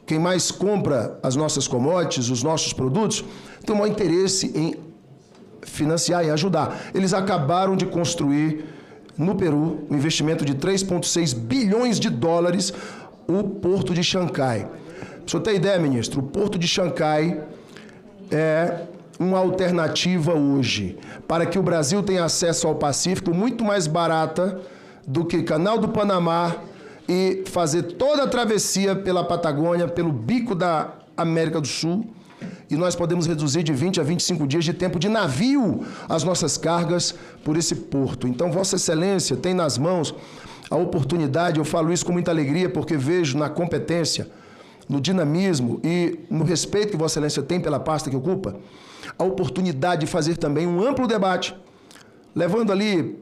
quem mais compra as nossas commodities, os nossos produtos, tem o maior interesse em financiar e ajudar. Eles acabaram de construir no Peru um investimento de 3,6 bilhões de dólares, o Porto de Xangai. Para o senhor ter ideia, ministro, o Porto de Xangai é uma alternativa hoje para que o Brasil tenha acesso ao Pacífico muito mais barata do que Canal do Panamá e fazer toda a travessia pela Patagônia, pelo bico da América do Sul. E nós podemos reduzir de 20 a 25 dias de tempo de navio as nossas cargas por esse porto. Então, Vossa Excelência tem nas mãos a oportunidade, eu falo isso com muita alegria, porque vejo na competência, no dinamismo e no respeito que Vossa Excelência tem pela pasta que ocupa, a oportunidade de fazer também um amplo debate, levando ali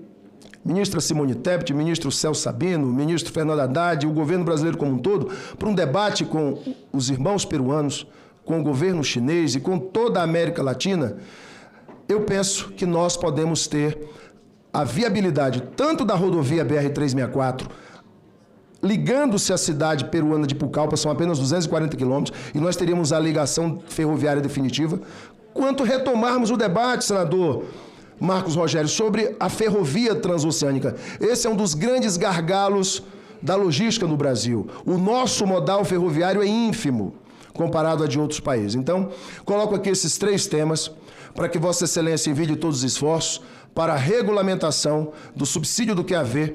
ministra Simone Tebet, ministro Celso Sabino, ministro Fernando Haddad, o governo brasileiro como um todo, para um debate com os irmãos peruanos, com o governo chinês e com toda a América Latina. Eu penso que nós podemos ter a viabilidade tanto da rodovia BR-364, ligando-se à cidade peruana de Pucallpa, são apenas 240 quilômetros, e nós teríamos a ligação ferroviária definitiva, quanto retomarmos o debate, senador Marcos Rogério, sobre a ferrovia transoceânica. Esse é um dos grandes gargalos da logística no Brasil. O nosso modal ferroviário é ínfimo comparado a de outros países. Então, coloco aqui esses 3 temas para que Vossa Excelência envie todos os esforços para a regulamentação do subsídio do QAV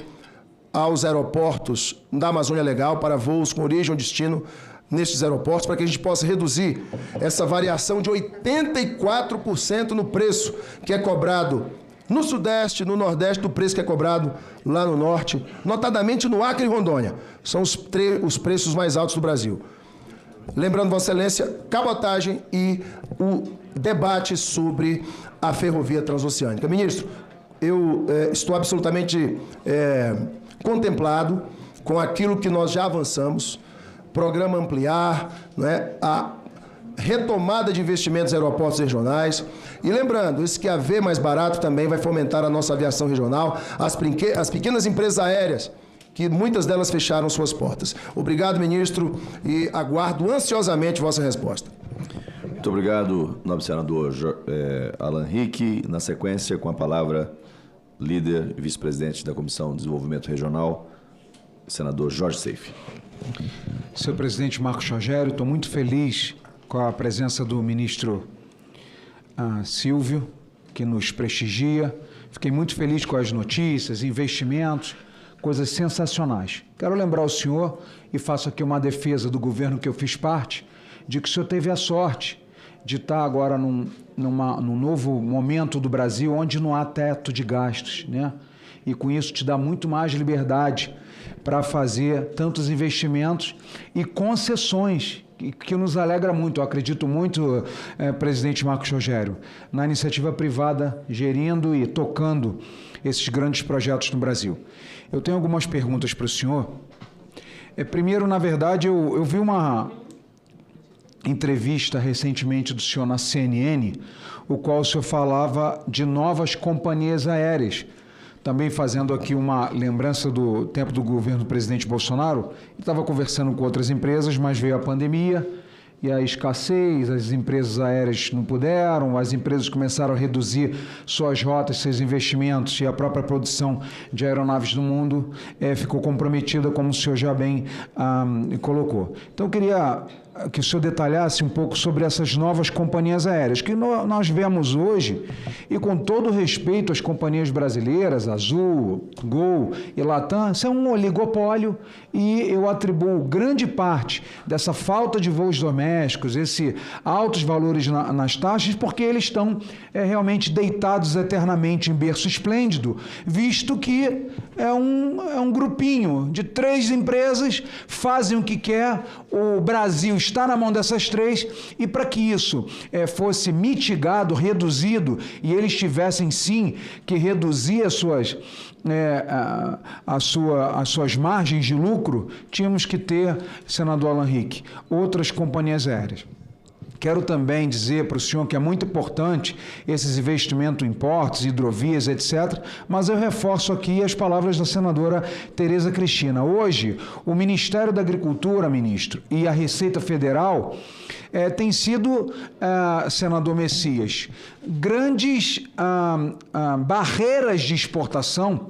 aos aeroportos da Amazônia Legal para voos com origem ou destino nestes aeroportos, para que a gente possa reduzir essa variação de 84% no preço que é cobrado no Sudeste, no Nordeste, do preço que é cobrado lá no Norte, notadamente no Acre e Rondônia. São os preços mais altos do Brasil. Lembrando, Vossa Excelência, cabotagem e o debate sobre a ferrovia transoceânica. Ministro, eu estou absolutamente contemplado com aquilo que nós já avançamos, programa ampliar, a retomada de investimentos em aeroportos regionais. E lembrando, esse QAV mais barato também vai fomentar a nossa aviação regional, as pequenas empresas aéreas, que muitas delas fecharam suas portas. Obrigado, ministro, e aguardo ansiosamente vossa resposta. Muito obrigado, nobre senador Alan Rick. Na sequência, com a palavra, líder e vice-presidente da Comissão de Desenvolvimento Regional, senador Jorge Seife. Senhor presidente Marcos Rogério, estou muito feliz com a presença do ministro Silvio, que nos prestigia. Fiquei muito feliz com as notícias, investimentos, coisas sensacionais. Quero lembrar ao senhor, e faço aqui uma defesa do governo que eu fiz parte, de que o senhor teve a sorte de estar agora num novo momento do Brasil onde não há teto de gastos, né? E com isso te dá muito mais liberdade para fazer tantos investimentos e concessões, que nos alegra muito. Eu acredito muito, presidente Marcos Rogério, na iniciativa privada gerindo e tocando esses grandes projetos no Brasil. Eu tenho algumas perguntas para o senhor. Primeiro, na verdade, eu vi uma entrevista recentemente do senhor na CNN, o qual o senhor falava de novas companhias aéreas. Também fazendo aqui uma lembrança do tempo do governo do presidente Bolsonaro, ele estava conversando com outras empresas, mas veio a pandemia e a escassez, as empresas aéreas não puderam, as empresas começaram a reduzir suas rotas, seus investimentos e a própria produção de aeronaves no mundo ficou comprometida, como o senhor já bem colocou. Então, eu queria que o senhor detalhasse um pouco sobre essas novas companhias aéreas, que nós vemos hoje, e com todo respeito às companhias brasileiras, Azul, Gol e Latam, isso é um oligopólio, e eu atribuo grande parte dessa falta de voos domésticos, esses altos valores nas taxas, porque eles estão realmente deitados eternamente em berço esplêndido, visto que é um grupinho de 3 empresas, fazem o que quer, o Brasil está na mão dessas três, e para que isso fosse mitigado, reduzido, e eles tivessem sim que reduzir as suas margens de lucro, tínhamos que ter, senador Alan Rick, outras companhias aéreas. Quero também dizer para o senhor que é muito importante esses investimentos em portos, hidrovias, etc., mas eu reforço aqui as palavras da senadora Tereza Cristina. Hoje, o Ministério da Agricultura, ministro, e a Receita Federal têm sido, senador Messias, grandes barreiras de exportação,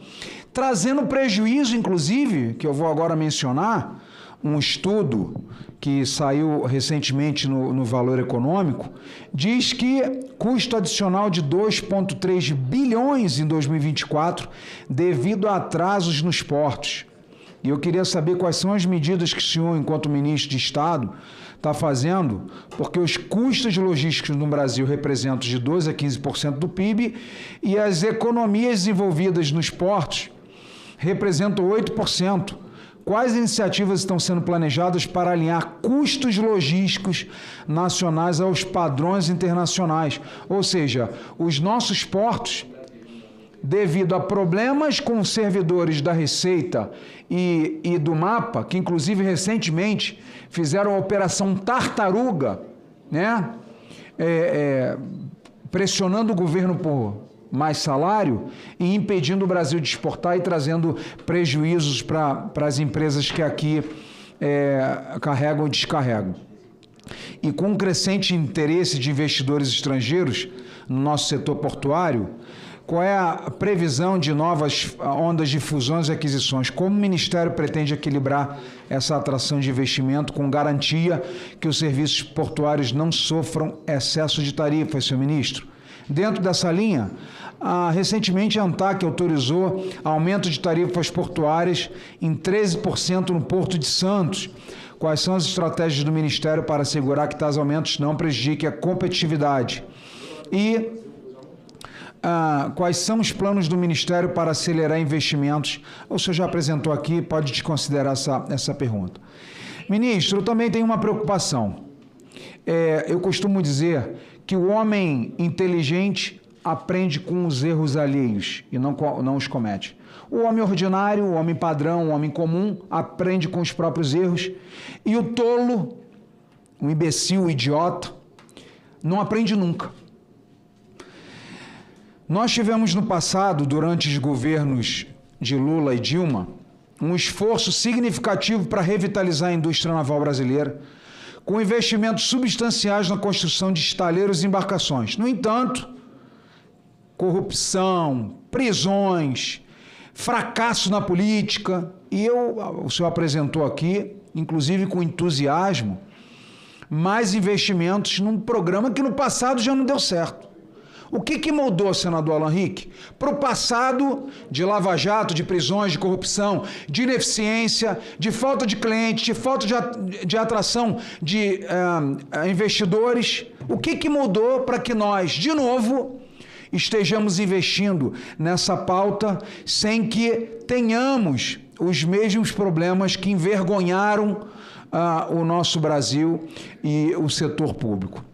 trazendo prejuízo, inclusive, que eu vou agora mencionar, um estudo que saiu recentemente no Valor Econômico, diz que custo adicional de 2,3 bilhões em 2024 devido a atrasos nos portos. E eu queria saber quais são as medidas que o senhor, enquanto ministro de Estado, está fazendo, porque os custos logísticos no Brasil representam de 12% a 15% do PIB e as economias desenvolvidas nos portos representam 8%. Quais iniciativas estão sendo planejadas para alinhar custos logísticos nacionais aos padrões internacionais? Ou seja, os nossos portos, devido a problemas com servidores da Receita e do MAPA, que inclusive recentemente fizeram a Operação Tartaruga, né? Pressionando o governo por mais salário e impedindo o Brasil de exportar e trazendo prejuízos para as empresas que aqui carregam e descarregam. E com um crescente interesse de investidores estrangeiros no nosso setor portuário, qual é a previsão de novas ondas de fusões e aquisições? Como o Ministério pretende equilibrar essa atração de investimento com garantia que os serviços portuários não sofram excesso de tarifas, senhor ministro? Dentro dessa linha, recentemente a ANTAC autorizou aumento de tarifas portuárias em 13% no Porto de Santos. Quais são as estratégias do Ministério para assegurar que tais aumentos não prejudiquem a competitividade? E quais são os planos do Ministério para acelerar investimentos? O senhor já apresentou aqui, pode desconsiderar essa pergunta. Ministro, eu também tenho uma preocupação. Eu costumo dizer que o homem inteligente aprende com os erros alheios e não os comete. O homem ordinário, o homem padrão, o homem comum aprende com os próprios erros e o tolo, o imbecil, o idiota, não aprende nunca. Nós tivemos no passado, durante os governos de Lula e Dilma, um esforço significativo para revitalizar a indústria naval brasileira, com investimentos substanciais na construção de estaleiros e embarcações. No entanto, corrupção, prisões, fracasso na política, e o senhor apresentou aqui, inclusive com entusiasmo, mais investimentos num programa que no passado já não deu certo. O que mudou, senador Alan Rick? Para o passado de lava-jato, de prisões, de corrupção, de ineficiência, de falta de clientes, de falta de atração de investidores. O que mudou para que nós, de novo, estejamos investindo nessa pauta sem que tenhamos os mesmos problemas que envergonharam o nosso Brasil e o setor público?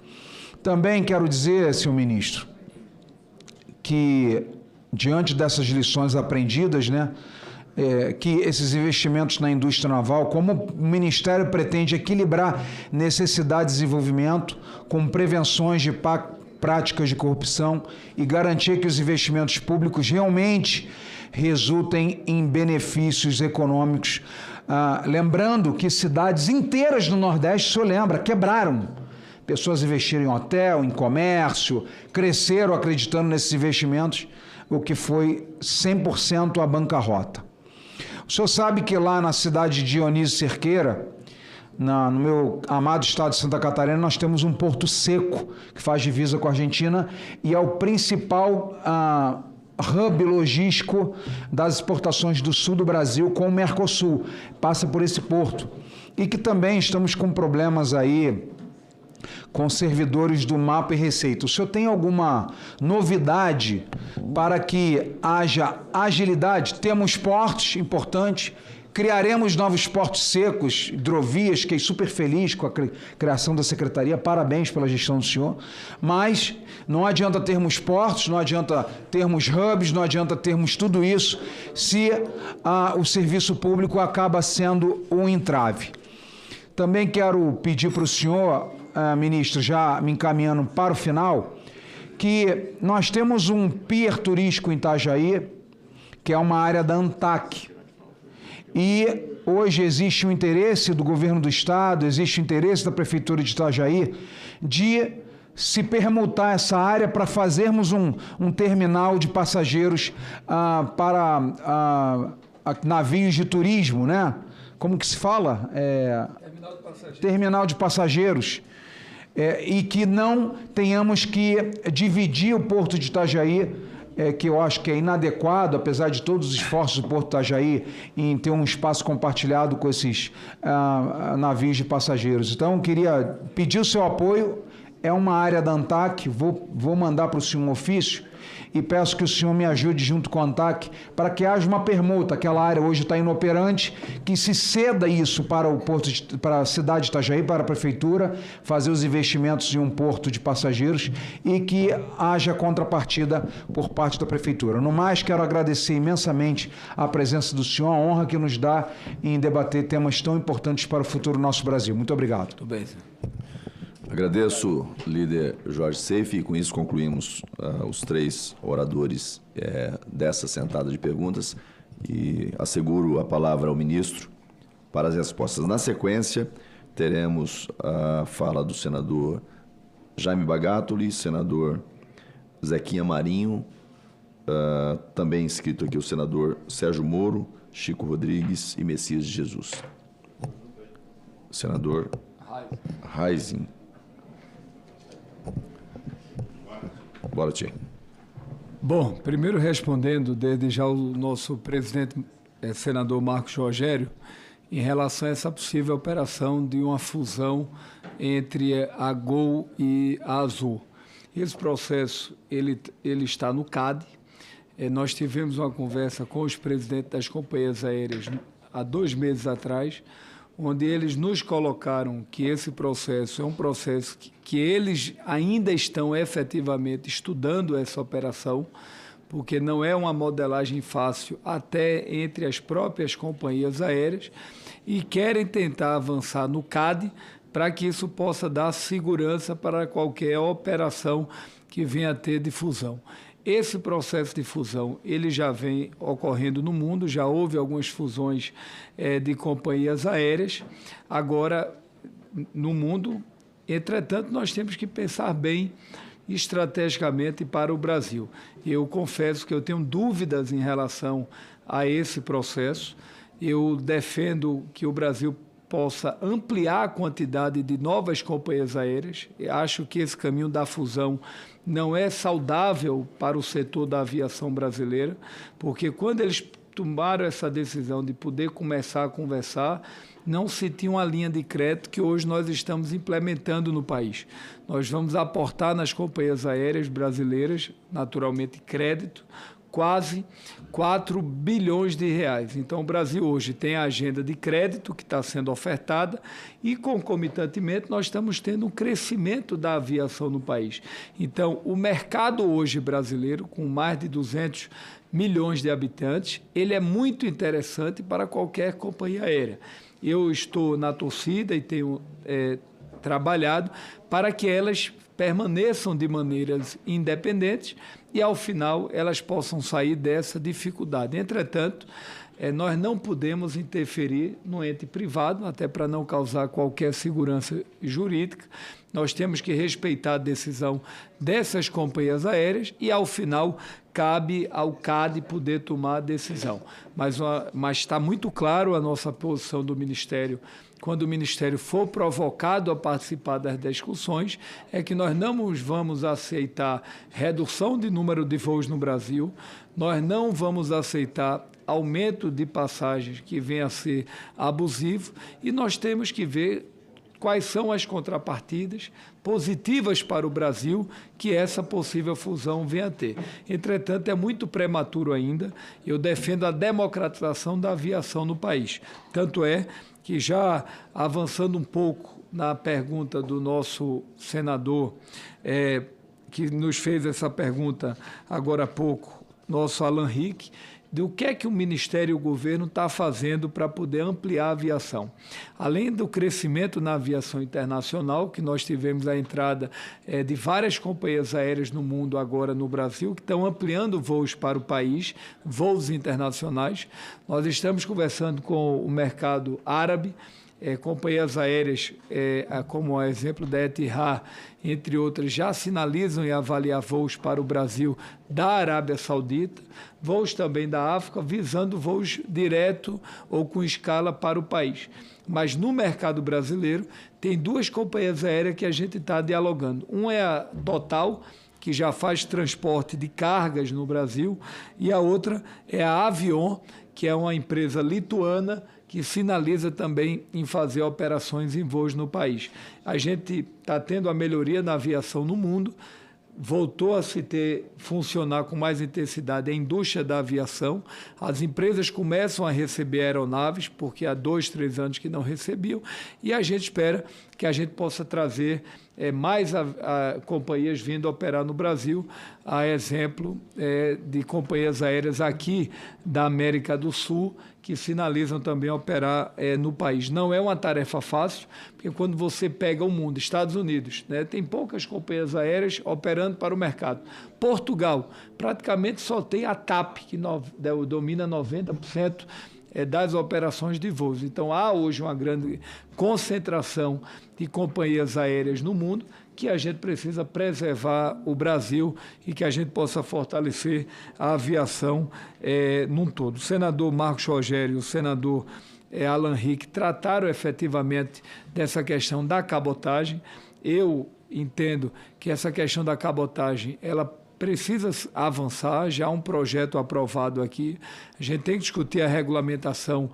Também quero dizer, senhor ministro, que diante dessas lições aprendidas, né, que esses investimentos na indústria naval, como o Ministério pretende equilibrar necessidade de desenvolvimento com prevenções de práticas de corrupção e garantir que os investimentos públicos realmente resultem em benefícios econômicos. Lembrando que cidades inteiras do Nordeste, o senhor lembra, quebraram. Pessoas investiram em hotel, em comércio, cresceram acreditando nesses investimentos, o que foi 100% a bancarrota. O senhor sabe que lá na cidade de Dionísio Cerqueira, no meu amado estado de Santa Catarina, nós temos um porto seco que faz divisa com a Argentina e é o principal hub logístico das exportações do sul do Brasil com o Mercosul. Passa por esse porto. E que também estamos com problemas aí com servidores do MAPA e Receita. O senhor tem alguma novidade para que haja agilidade? Temos portos importantes, Criaremos novos portos secos, hidrovias, fiquei super feliz com a criação da secretaria, parabéns pela gestão do senhor, mas não adianta termos portos, não adianta termos hubs, não adianta termos tudo isso se o serviço público acaba sendo um entrave. Também quero pedir para o senhor, ministro, já me encaminhando para o final, que nós temos um pier turístico em Itajaí, que é uma área da ANTAC. E hoje existe um interesse do governo do estado, existe um interesse da prefeitura de Itajaí de se permutar essa área para fazermos um terminal de passageiros para navios de turismo, né? Como que se fala? Terminal de passageiros. Terminal de passageiros. E que não tenhamos que dividir o Porto de Itajaí, que eu acho que é inadequado, apesar de todos os esforços do Porto de Itajaí em ter um espaço compartilhado com esses navios de passageiros. Então, eu queria pedir o seu apoio. É uma área da ANTAC, vou mandar para o senhor um ofício e peço que o senhor me ajude junto com a ANTAC para que haja uma permuta. Aquela área hoje está inoperante, que se ceda isso para o porto, para a cidade de Itajaí, para a prefeitura, fazer os investimentos em um porto de passageiros e que haja contrapartida por parte da prefeitura. No mais, quero agradecer imensamente a presença do senhor, a honra que nos dá em debater temas tão importantes para o futuro do nosso Brasil. Muito obrigado. Muito bem, senhor. Agradeço, líder Jorge Seife, e com isso concluímos os 3 oradores dessa sentada de perguntas e asseguro a palavra ao ministro para as respostas. Na sequência, teremos a fala do senador Jaime Bagatoli, senador Zequinha Marinho, também inscrito aqui o senador Sérgio Moro, Chico Rodrigues e Messias de Jesus. Senador Raizing. Bora, Tia. Bom, primeiro respondendo desde já o nosso presidente, senador Marcos Rogério, em relação a essa possível operação de uma fusão entre a Gol e a Azul. Esse processo ele está no CAD. Nós tivemos uma conversa com os presidentes das companhias aéreas há 2 meses atrás, onde eles nos colocaram que esse processo é um processo que eles ainda estão efetivamente estudando essa operação, porque não é uma modelagem fácil até entre as próprias companhias aéreas, e querem tentar avançar no CAD para que isso possa dar segurança para qualquer operação que venha a ter de fusão. Esse processo de fusão ele já vem ocorrendo no mundo, já houve algumas fusões de companhias aéreas, agora no mundo. Entretanto, nós temos que pensar bem estrategicamente para o Brasil. Eu confesso que eu tenho dúvidas em relação a esse processo. Eu defendo que o Brasil possa ampliar a quantidade de novas companhias aéreas. Eu acho que esse caminho da fusão não é saudável para o setor da aviação brasileira, porque quando eles tomaram essa decisão de poder começar a conversar, não se tinha uma linha de crédito que hoje nós estamos implementando no país. Nós vamos aportar nas companhias aéreas brasileiras, naturalmente, crédito, quase 4 bilhões de reais. Então, o Brasil hoje tem a agenda de crédito que está sendo ofertada e, concomitantemente, nós estamos tendo um crescimento da aviação no país. Então, o mercado hoje brasileiro, com mais de 200 milhões de habitantes, ele é muito interessante para qualquer companhia aérea. Eu estou na torcida e tenho trabalhado para que elas permaneçam de maneiras independentes e, ao final, elas possam sair dessa dificuldade. Entretanto, nós não podemos interferir no ente privado, até para não causar qualquer segurança jurídica. Nós temos que respeitar a decisão dessas companhias aéreas e, ao final, cabe ao CAD poder tomar a decisão. Mas está muito claro a nossa posição do Ministério. Quando o Ministério for provocado a participar das discussões, é que nós não vamos aceitar redução de número de voos no Brasil, nós não vamos aceitar aumento de passagens que venha a ser abusivo, e nós temos que ver quais são as contrapartidas positivas para o Brasil que essa possível fusão venha a ter. Entretanto, é muito prematuro ainda. Eu defendo a democratização da aviação no país. Tanto é que, já avançando um pouco na pergunta do nosso senador, que nos fez essa pergunta agora há pouco, nosso Alan Hick, do que é que o Ministério e o governo está fazendo para poder ampliar a aviação. Além do crescimento na aviação internacional, que nós tivemos a entrada de várias companhias aéreas no mundo, agora no Brasil, que estão ampliando voos para o país, voos internacionais. Nós estamos conversando com o mercado árabe, companhias aéreas, como o exemplo da Etihad, entre outras, já sinalizam em avaliar voos para o Brasil da Arábia Saudita, voos também da África, visando voos direto ou com escala para o país. Mas no mercado brasileiro, tem duas companhias aéreas que a gente está dialogando. Uma é a Total, que já faz transporte de cargas no Brasil, e a outra é a Avion, que é uma empresa lituana, que sinaliza também em fazer operações em voos no país. A gente está tendo a melhoria na aviação no mundo, voltou a funcionar com mais intensidade a indústria da aviação, as empresas começam a receber aeronaves, porque há 2, 3 anos que não recebiam, e a gente espera que a gente possa trazer mais companhias vindo operar no Brasil, a exemplo de companhias aéreas aqui da América do Sul, que sinalizam também operar no país. Não é uma tarefa fácil, porque quando você pega o mundo, Estados Unidos, tem poucas companhias aéreas operando para o mercado. Portugal, praticamente só tem a TAP, que domina 90% das operações de voos. Então, há hoje uma grande concentração de companhias aéreas no mundo, que a gente precisa preservar o Brasil e que a gente possa fortalecer a aviação num todo. O senador Marcos Rogério e o senador Alan Hick trataram efetivamente dessa questão da cabotagem. Eu entendo que essa questão da cabotagem, ela precisa avançar, já há um projeto aprovado aqui. A gente tem que discutir a regulamentação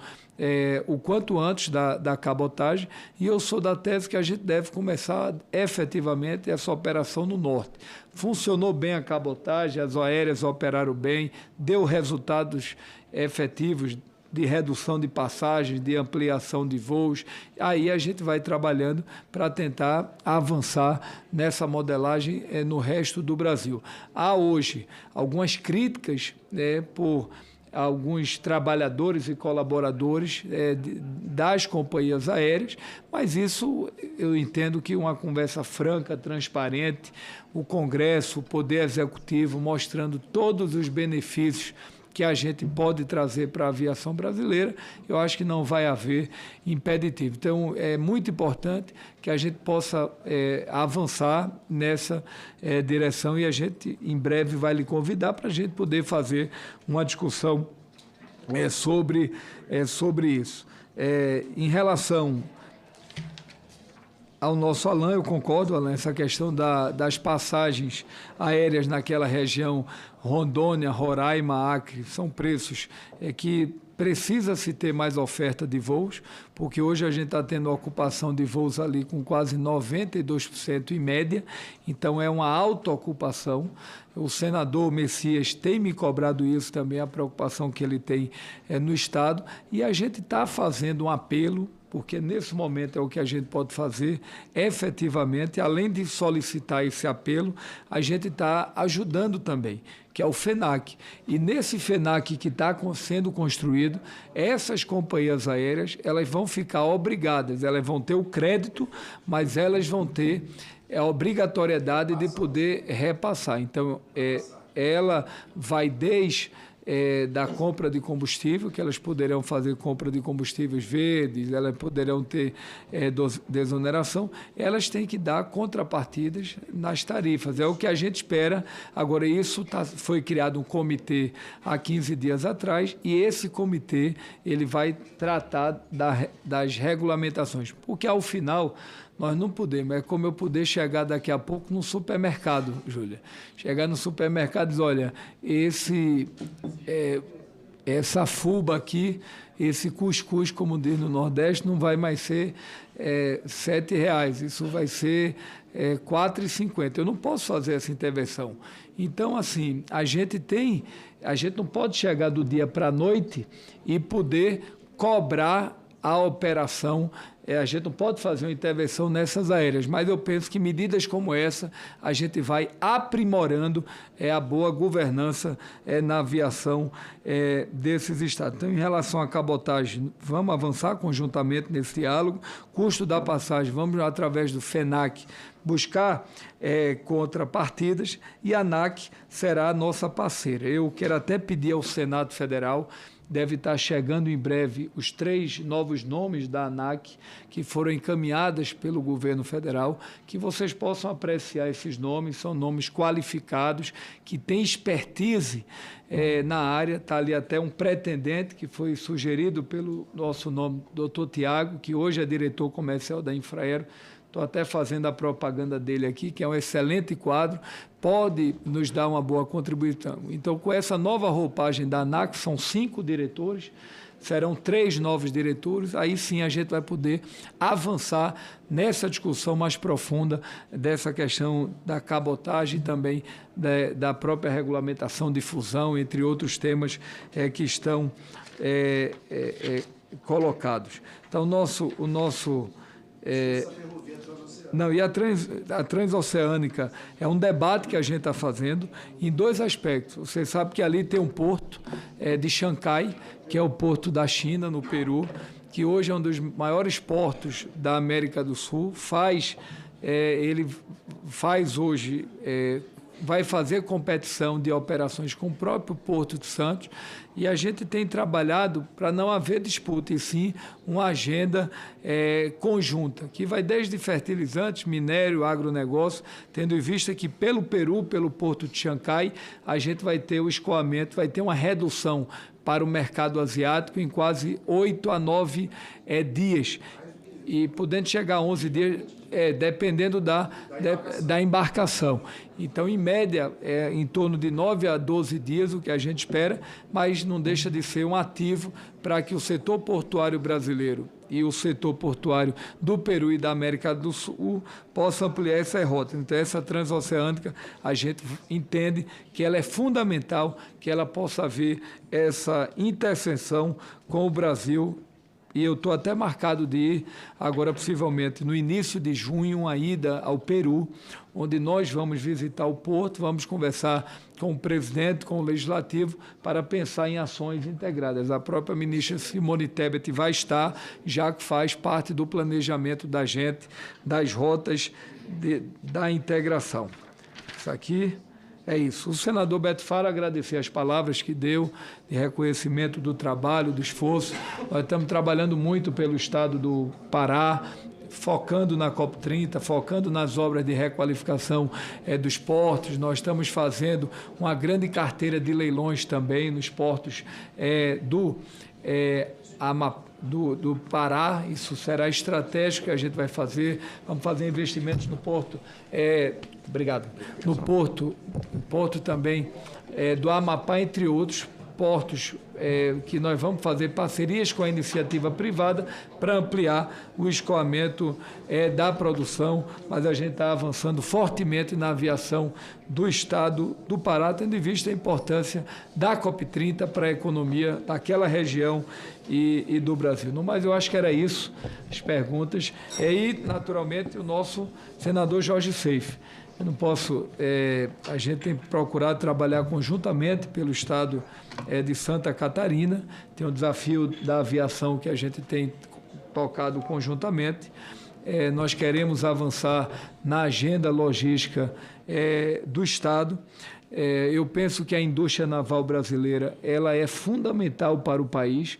o quanto antes da cabotagem, e eu sou da tese que a gente deve começar efetivamente essa operação no norte. Funcionou bem a cabotagem, as aéreas operaram bem, deu resultados efetivos de redução de passagens, de ampliação de voos. Aí a gente vai trabalhando para tentar avançar nessa modelagem no resto do Brasil. Há hoje algumas críticas por alguns trabalhadores e colaboradores das companhias aéreas, mas isso eu entendo que uma conversa franca, transparente, o Congresso, o Poder Executivo mostrando todos os benefícios que a gente pode trazer para a aviação brasileira, eu acho que não vai haver impeditivo. Então, é muito importante que a gente possa avançar nessa direção, e a gente, em breve, vai lhe convidar para a gente poder fazer uma discussão sobre isso. Em relação ao nosso Alan, eu concordo, Alan, essa questão das passagens aéreas naquela região, Rondônia, Roraima, Acre, são preços que precisa-se ter mais oferta de voos, porque hoje a gente está tendo ocupação de voos ali com quase 92% em média, então é uma alta ocupação. O senador Messias tem me cobrado isso também, a preocupação que ele tem no Estado, e a gente está fazendo um apelo, porque nesse momento é o que a gente pode fazer efetivamente, além de solicitar esse apelo, a gente está ajudando também, que é o FENAC. E nesse FENAC que está sendo construído, essas companhias aéreas, elas vão ficar obrigadas, elas vão ter o crédito, mas elas vão ter a obrigatoriedade de poder repassar. Então, ela vai desde da compra de combustível, que elas poderão fazer compra de combustíveis verdes, elas poderão ter desoneração, elas têm que dar contrapartidas nas tarifas. É o que a gente espera. Agora, isso foi criado um comitê há 15 dias atrás, e esse comitê ele vai tratar das regulamentações, porque ao final nós não podemos, é como eu poder chegar daqui a pouco no supermercado, Júlia. Chegar no supermercado e dizer, olha, essa fuba aqui, esse cuscuz, como diz no Nordeste, não vai mais ser R$7, isso vai ser R$4,50. Eu não posso fazer essa intervenção. Então, assim, a gente não pode chegar do dia para a noite e poder cobrar a operação. A gente não pode fazer uma intervenção nessas aéreas, mas eu penso que medidas como essa a gente vai aprimorando a boa governança na aviação desses estados. Então, em relação à cabotagem, vamos avançar conjuntamente nesse diálogo. Custo da passagem, vamos, através do FENAC, buscar contrapartidas, e a ANAC será a nossa parceira. Eu quero até pedir ao Senado Federal, deve estar chegando em breve os 3 novos nomes da ANAC que foram encaminhadas pelo governo federal, que vocês possam apreciar esses nomes. São nomes qualificados, que têm expertise na área. Está ali até um pretendente que foi sugerido pelo nosso nome, doutor Tiago, que hoje é diretor comercial da Infraero. Estou até fazendo a propaganda dele aqui, que é um excelente quadro, pode nos dar uma boa contribuição. Então, com essa nova roupagem da ANAC, são 5 diretores, serão 3 novos diretores, aí sim a gente vai poder avançar nessa discussão mais profunda dessa questão da cabotagem e também da própria regulamentação de fusão, entre outros temas que estão colocados. Então, o nosso não, e a transoceânica é um debate que a gente está fazendo em 2 aspectos. Você sabe que ali tem um porto de Xangai, que é o porto da China, no Peru, que hoje é um dos maiores portos da América do Sul. Ele faz hoje, vai fazer competição de operações com o próprio Porto de Santos, e a gente tem trabalhado para não haver disputa, e sim uma agenda conjunta, que vai desde fertilizantes, minério, agronegócio, tendo em vista que pelo Peru, pelo Porto de Xangai, a gente vai ter o escoamento, vai ter uma redução para o mercado asiático em quase 8 a 9 dias, e podendo chegar a 11 dias, dependendo da embarcação. Então, em média, em torno de 9 a 12 dias, o que a gente espera, mas não deixa de ser um ativo para que o setor portuário brasileiro e o setor portuário do Peru e da América do Sul possam ampliar essa rota. Então, essa transoceânica, a gente entende que ela é fundamental, que ela possa haver essa interseção com o Brasil. E eu estou até marcado de ir, agora possivelmente no início de junho, uma ida ao Peru, onde nós vamos visitar o porto, vamos conversar com o presidente, com o legislativo, para pensar em ações integradas. A própria ministra Simone Tebet vai estar, já que faz parte do planejamento da gente, das rotas da integração. Isso aqui é isso. O senador Beto Faro, agradecer as palavras que deu de reconhecimento do trabalho, do esforço. Nós estamos trabalhando muito pelo estado do Pará, focando na COP30, focando nas obras de requalificação dos portos. Nós estamos fazendo uma grande carteira de leilões também nos portos do Pará. Isso será estratégico que a gente vai fazer. Vamos fazer investimentos no porto. Obrigado. No porto também do Amapá, entre outros portos que nós vamos fazer parcerias com a iniciativa privada para ampliar o escoamento da produção, mas a gente está avançando fortemente na aviação do estado do Pará, tendo em vista a importância da COP30 para a economia daquela região e do Brasil. No mais, eu acho que era isso, as perguntas. E, naturalmente, o nosso senador Jorge Seife. Eu não posso, a gente tem procurado trabalhar conjuntamente pelo estado de Santa Catarina, tem o desafio da aviação que a gente tem tocado conjuntamente. Nós queremos avançar na agenda logística do estado. Eu penso que a indústria naval brasileira ela é fundamental para o país.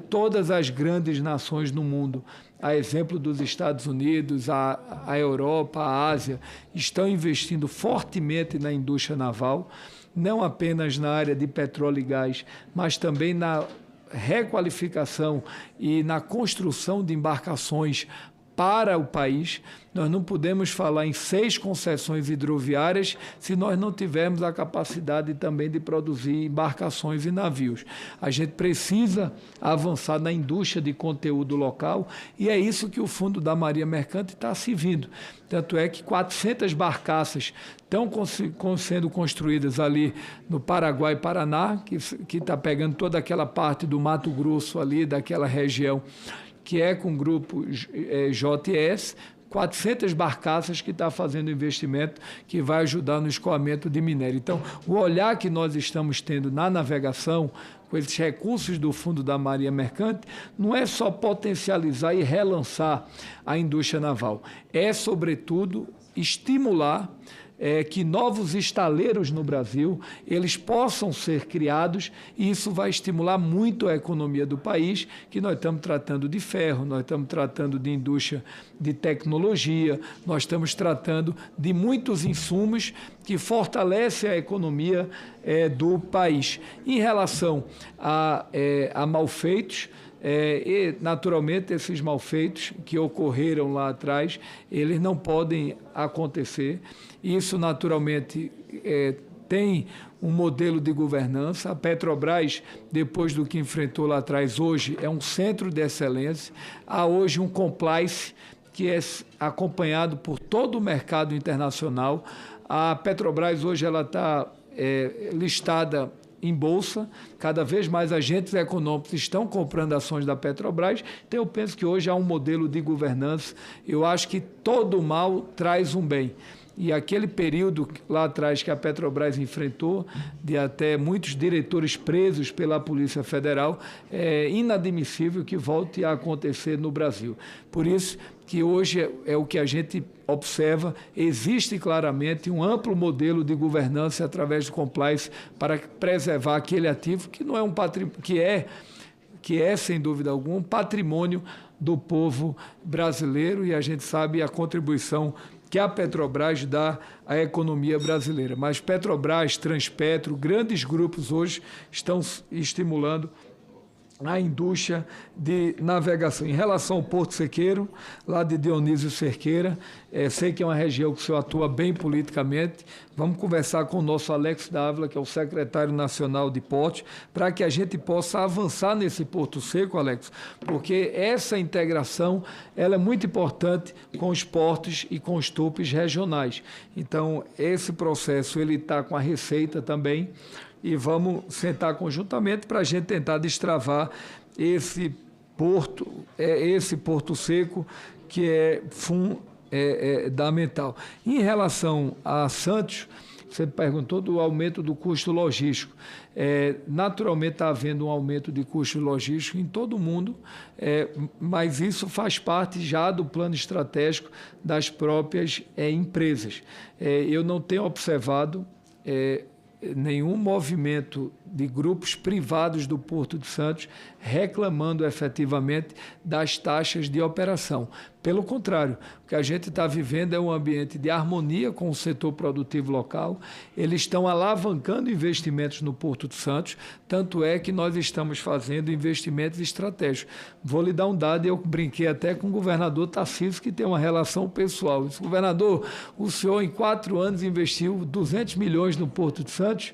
Todas as grandes nações no mundo, a exemplo dos Estados Unidos, a Europa, a Ásia, estão investindo fortemente na indústria naval, não apenas na área de petróleo e gás, mas também na requalificação e na construção de embarcações para o país. Nós não podemos falar em 6 concessões hidroviárias se nós não tivermos a capacidade também de produzir embarcações e navios. A gente precisa avançar na indústria de conteúdo local e é isso que o Fundo da Marinha Mercante está servindo. Tanto é que 400 barcaças estão sendo construídas ali no Paraguai e Paraná, que está pegando toda aquela parte do Mato Grosso ali, daquela região, que é com o grupo JS, 400 barcaças que está fazendo investimento que vai ajudar no escoamento de minério. Então, o olhar que nós estamos tendo na navegação, com esses recursos do Fundo da Marinha Mercante, não é só potencializar e relançar a indústria naval, é, sobretudo, estimular que novos estaleiros no Brasil eles possam ser criados, e isso vai estimular muito a economia do país, que nós estamos tratando de ferro, nós estamos tratando de indústria de tecnologia, nós estamos tratando de muitos insumos que fortalecem a economia do país. Em relação a malfeitos, e, naturalmente, esses malfeitos que ocorreram lá atrás, eles não podem acontecer. Isso, naturalmente, tem um modelo de governança. A Petrobras, depois do que enfrentou lá atrás, hoje é um centro de excelência. Há hoje um compliance que é acompanhado por todo o mercado internacional. A Petrobras hoje ela está listada em bolsa, cada vez mais agentes econômicos estão comprando ações da Petrobras, então eu penso que hoje há um modelo de governança. Eu acho que todo mal traz um bem. E aquele período lá atrás que a Petrobras enfrentou, de até muitos diretores presos pela Polícia Federal, é inadmissível que volte a acontecer no Brasil. Por isso que hoje é o que a gente observa, existe claramente um amplo modelo de governança através do compliance para preservar aquele ativo que não é um patrimônio, que é, sem dúvida alguma, um patrimônio do povo brasileiro, e a gente sabe a contribuição que a Petrobras dá à economia brasileira. Mas Petrobras, Transpetro, grandes grupos hoje estão estimulando a indústria de navegação. Em relação ao Porto Sequeiro, lá de Dionísio Cerqueira, sei que é uma região que o senhor atua bem politicamente. Vamos conversar com o nosso Alex Dávila, que é o secretário nacional de portos, para que a gente possa avançar nesse Porto Seco, Alex, porque essa integração ela é muito importante com os portos e com os tupes regionais. Então, esse processo ele está com a Receita também, e vamos sentar conjuntamente para a gente tentar destravar esse Porto Seco que é fundamental. Em relação a Santos, você perguntou do aumento do custo logístico. Naturalmente está havendo um aumento de custo logístico em todo o mundo, mas isso faz parte já do plano estratégico das próprias empresas. Eu não tenho observado nenhum movimento de grupos privados do Porto de Santos reclamando efetivamente das taxas de operação. Pelo contrário, o que a gente está vivendo é um ambiente de harmonia com o setor produtivo local. Eles estão alavancando investimentos no Porto de Santos, tanto é que nós estamos fazendo investimentos estratégicos. Vou lhe dar um dado, eu brinquei até com o governador Tarcísio, que tem uma relação pessoal. Eu disse, governador, o senhor em 4 anos investiu 200 milhões no Porto de Santos,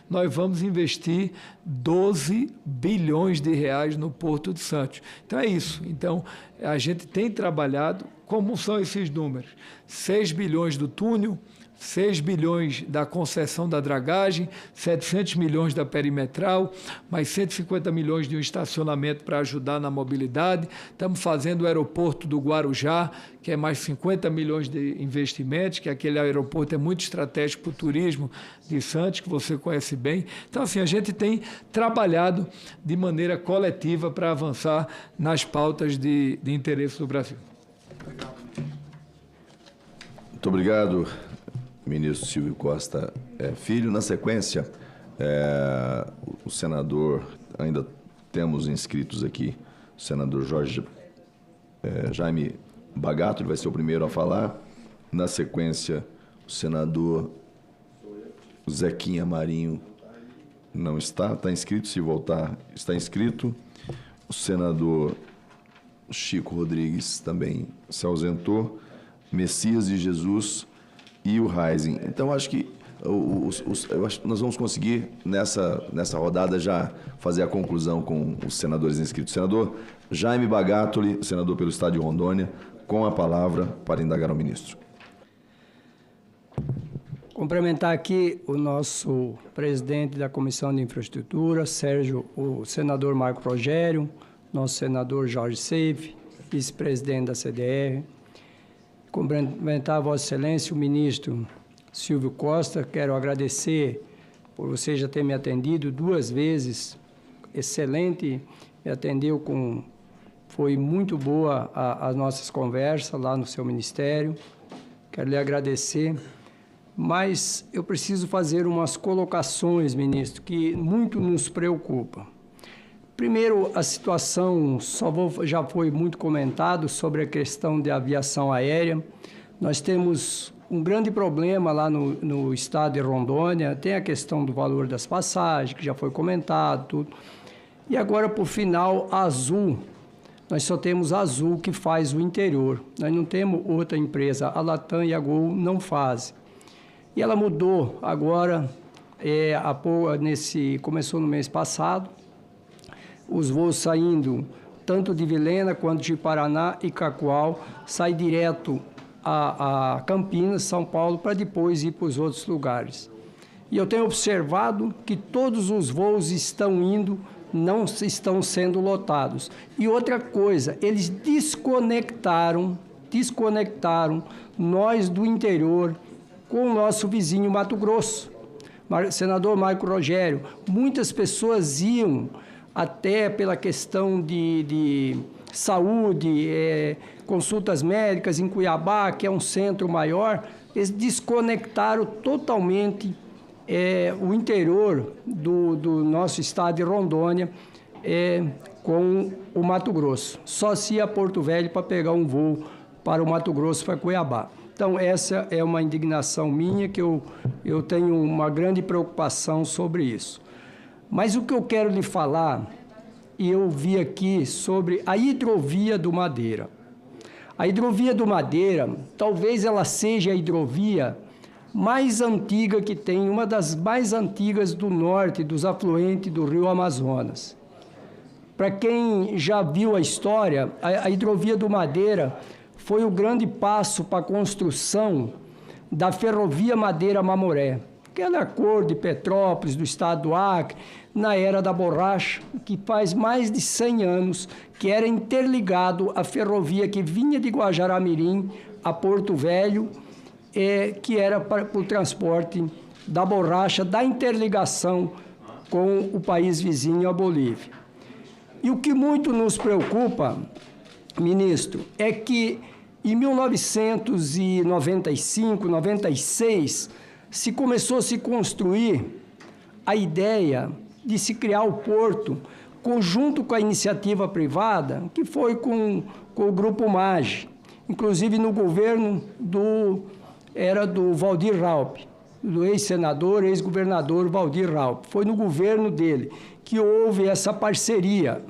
nós vamos investir 12 bilhões de reais no Porto de Santos. Então é isso. Então a gente tem trabalhado, como são esses números? 6 bilhões do túnel, 6 bilhões da concessão da dragagem, 700 milhões da perimetral, mais 150 milhões de um estacionamento para ajudar na mobilidade. Estamos fazendo o aeroporto do Guarujá, que é mais 50 milhões de investimentos, que aquele aeroporto é muito estratégico para o turismo de Santos, que você conhece bem. Então, assim, a gente tem trabalhado de maneira coletiva para avançar nas pautas de interesse do Brasil. Muito obrigado, ministro Silvio Costa Filho. Na sequência, o senador, ainda temos inscritos aqui, o senador Jaime Bagato, ele vai ser o primeiro a falar. Na sequência, o senador Zequinha Marinho não está inscrito. Se voltar, está inscrito. O senador Chico Rodrigues também se ausentou, Messias de Jesus e o Rising. Então, acho que nós vamos conseguir, nessa rodada, já fazer a conclusão com os senadores inscritos. Senador Jaime Bagatoli, senador pelo Estado de Rondônia, com a palavra para indagar ao ministro. Cumprimentar aqui o nosso presidente da Comissão de Infraestrutura, o senador Marco Rogério, nosso senador Jorge Seife, vice-presidente da CDR. Cumprimentar a Vossa Excelência, o ministro Silvio Costa. Quero agradecer por você já ter me atendido 2 vezes. Excelente, me atendeu foi muito boa as nossas conversas lá no seu ministério. Quero lhe agradecer. Mas eu preciso fazer umas colocações, ministro, que muito nos preocupa. Primeiro, a situação, já foi muito comentado sobre a questão de aviação aérea. Nós temos um grande problema lá no estado de Rondônia, tem a questão do valor das passagens, que já foi comentado, tudo. E agora, por final, a Azul. Nós só temos a Azul que faz o interior. Nós não temos outra empresa. A Latam e a Gol não fazem. E ela mudou agora, começou no mês passado, os voos saindo tanto de Vilhena quanto de Paraná e Cacoal, sai direto a Campinas, São Paulo, para depois ir para os outros lugares. E eu tenho observado que todos os voos não estão sendo lotados. E outra coisa, eles desconectaram nós do interior com o nosso vizinho Mato Grosso. Senador Marco Rogério, muitas pessoas iam até pela questão de saúde, consultas médicas em Cuiabá, que é um centro maior, eles desconectaram totalmente o interior do nosso estado de Rondônia com o Mato Grosso. Só se ia a Porto Velho para pegar um voo para o Mato Grosso, para Cuiabá. Então, essa é uma indignação minha, que eu tenho uma grande preocupação sobre isso. Mas o que eu quero lhe falar, e eu vi aqui sobre a hidrovia do Madeira. A hidrovia do Madeira, talvez ela seja a hidrovia mais antiga que tem, uma das mais antigas do norte, dos afluentes do rio Amazonas. Para quem já viu a história, a hidrovia do Madeira foi o grande passo para a construção da ferrovia Madeira-Mamoré, que é da cor de Petrópolis, do estado do Acre, na era da borracha, que faz mais de 100 anos que era interligado à ferrovia que vinha de Guajará-Mirim a Porto Velho, que era para o transporte da borracha, da interligação com o país vizinho, a Bolívia. E o que muito nos preocupa, ministro, é que em 1995, 96, começou a se construir a ideia de se criar o porto, conjunto com a iniciativa privada, que foi com o Grupo MAGE, inclusive no governo do Waldir Raupp, do ex-senador, ex-governador Waldir Raupp. Foi no governo dele que houve essa parceria,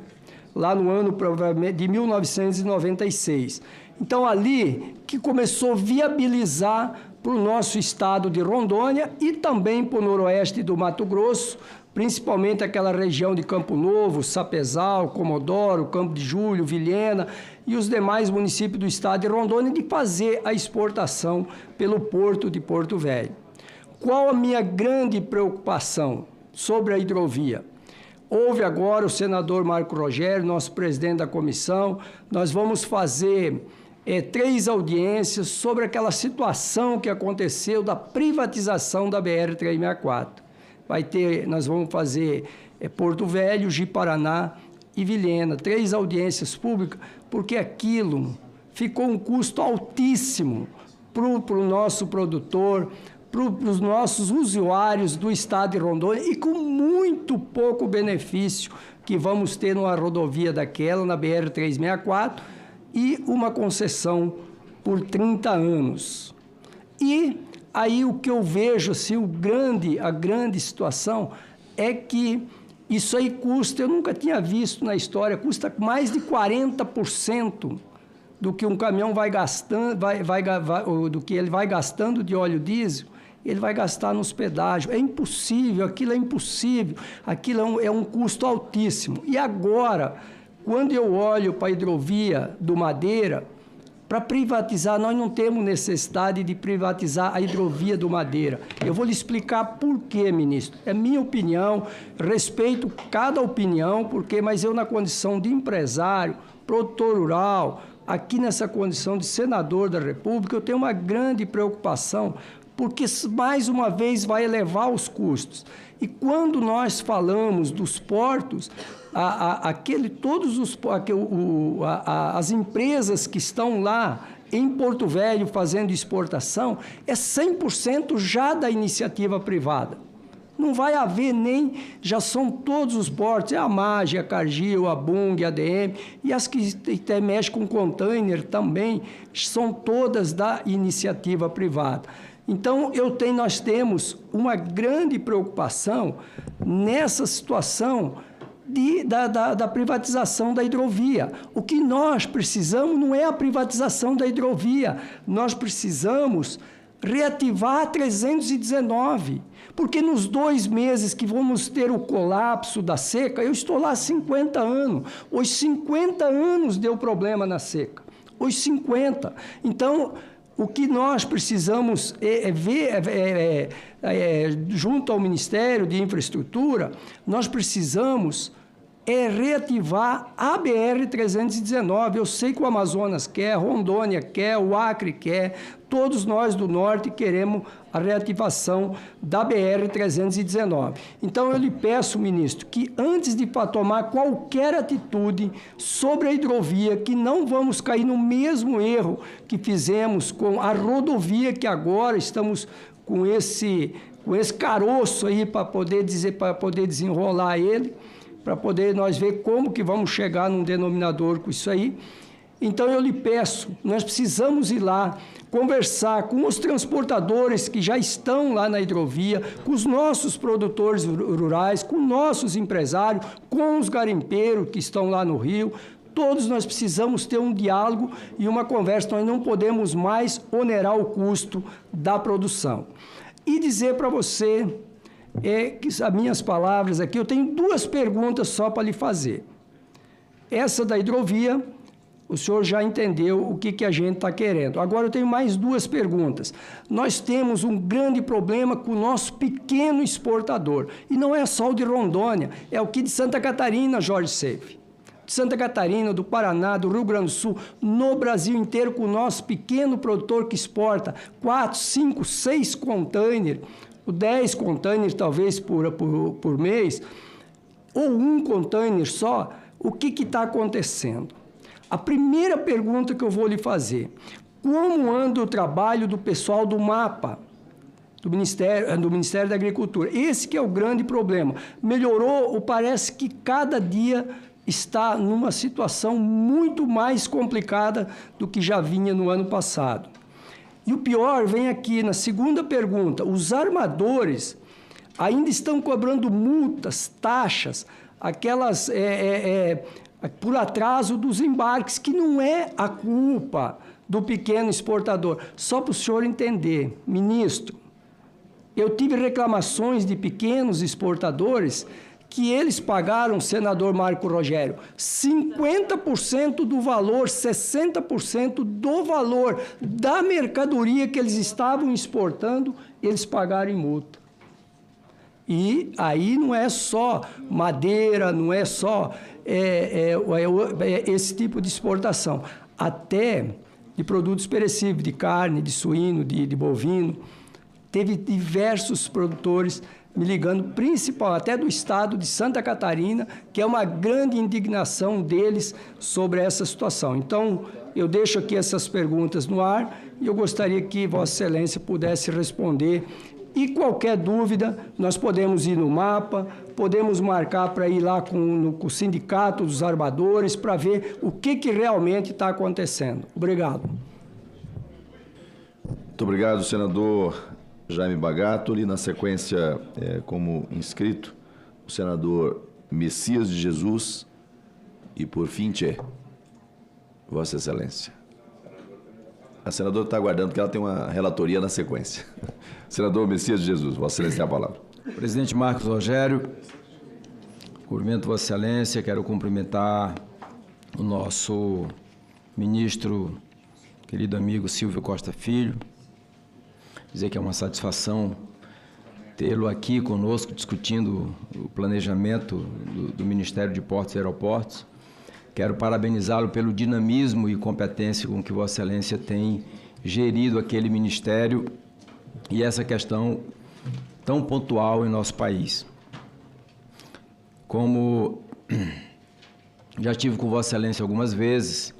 lá no ano provavelmente de 1996. Então, ali que começou a viabilizar para o nosso estado de Rondônia e também para o noroeste do Mato Grosso, principalmente aquela região de Campo Novo, Sapezal, Comodoro, Campo de Julho, Vilhena e os demais municípios do estado de Rondônia, de fazer a exportação pelo porto de Porto Velho. Qual a minha grande preocupação sobre a hidrovia? Houve agora o senador Marco Rogério, nosso presidente da comissão, nós vamos fazer 3 audiências sobre aquela situação que aconteceu da privatização da BR-364. Nós vamos fazer Porto Velho, Ji-Paraná e Vilhena, 3 audiências públicas, porque aquilo ficou um custo altíssimo para o nosso produtor, para os nossos usuários do estado de Rondônia e com muito pouco benefício que vamos ter numa rodovia daquela, na BR-364, e uma concessão por 30 anos. E aí o que eu vejo, assim, a grande situação é que Isso aí custa, eu nunca tinha visto na história, custa mais de 40% do que um caminhão vai gastando, do que ele vai gastando de óleo diesel, ele vai gastar nos pedágios. É impossível, aquilo é impossível, aquilo é um custo altíssimo. E agora, quando eu olho para a hidrovia do Madeira, para privatizar, nós não temos necessidade de privatizar a hidrovia do Madeira. Eu vou lhe explicar por quê, ministro. É minha opinião, respeito cada opinião, mas eu, na condição de empresário, produtor rural, aqui nessa condição de senador da República, eu tenho uma grande preocupação, porque, mais uma vez, vai elevar os custos. E quando nós falamos dos portos, as empresas que estão lá em Porto Velho fazendo exportação, é 100% já da iniciativa privada. Não vai haver já são todos os portos, a MAGE, a Cargill, a Bung, a ADM, e as que até mexem com container também, são todas da iniciativa privada. Então, nós temos uma grande preocupação nessa situação da privatização da hidrovia. O que nós precisamos não é a privatização da hidrovia, nós precisamos reativar a 319, porque nos 2 meses que vamos ter o colapso da seca, eu estou lá há 50 anos, os 50 anos deu problema na seca, os 50. Então, o que nós precisamos ver, junto ao Ministério de Infraestrutura, nós precisamos reativar a BR-319. Eu sei que o Amazonas quer, Rondônia quer, o Acre quer, todos nós do Norte queremos a reativação da BR-319. Então, eu lhe peço, ministro, que antes de tomar qualquer atitude sobre a hidrovia, que não vamos cair no mesmo erro que fizemos com a rodovia, que agora estamos com esse caroço aí para poder desenrolar ele, para poder nós ver como que vamos chegar num denominador com isso aí. Então, eu lhe peço, nós precisamos ir lá, conversar com os transportadores que já estão lá na hidrovia, com os nossos produtores rurais, com nossos empresários, com os garimpeiros que estão lá no Rio. Todos nós precisamos ter um diálogo e uma conversa, nós não podemos mais onerar o custo da produção. E dizer para você, que as minhas palavras aqui, eu tenho 2 perguntas só para lhe fazer. Essa da hidrovia, o senhor já entendeu o que a gente está querendo. Agora eu tenho mais 2 perguntas. Nós temos um grande problema com o nosso pequeno exportador. E não é só o de Rondônia, é o que de Santa Catarina, Jorge Seife. De Santa Catarina, do Paraná, do Rio Grande do Sul, no Brasil inteiro, com o nosso pequeno produtor que exporta 4, 5, 6 containers, 10 containers talvez por mês, ou 1 container só. O que está acontecendo? A primeira pergunta que eu vou lhe fazer: como anda o trabalho do pessoal do MAPA, do Ministério da Agricultura? Esse que é o grande problema. Melhorou ou parece que cada dia está numa situação muito mais complicada do que já vinha no ano passado? E o pior vem aqui na segunda pergunta: os armadores ainda estão cobrando multas, taxas, aquelas por atraso dos embarques, que não é a culpa do pequeno exportador. Só para o senhor entender, ministro, eu tive reclamações de pequenos exportadores que eles pagaram, senador Marco Rogério, 50% do valor, 60% do valor da mercadoria que eles estavam exportando, eles pagaram em multa. E aí não é só madeira, não é só esse tipo de exportação. Até de produtos perecíveis, de carne, de suíno, de bovino. Teve diversos produtores me ligando, principal até do estado de Santa Catarina, que é uma grande indignação deles sobre essa situação. Então, eu deixo aqui essas perguntas no ar e eu gostaria que Vossa Excelência pudesse responder. E qualquer dúvida, nós podemos ir no MAPA, podemos marcar para ir lá com o Sindicato dos Armadores para ver o que realmente está acontecendo. Obrigado. Muito obrigado, senador Jaime Bagatoli. Na sequência, como inscrito, o senador Messias de Jesus e, por fim, Vossa Excelência. A senadora está aguardando que ela tem uma relatoria na sequência. Senador Messias de Jesus, Vossa Excelência tem a palavra. Presidente Marcos Rogério, cumprimento Vossa Excelência, quero cumprimentar o nosso ministro, querido amigo Silvio Costa Filho, dizer que é uma satisfação tê-lo aqui conosco discutindo o planejamento do Ministério de Portos e Aeroportos. Quero parabenizá-lo pelo dinamismo e competência com que Vossa Excelência tem gerido aquele ministério e essa questão tão pontual em nosso país. Como já estive com Vossa Excelência algumas vezes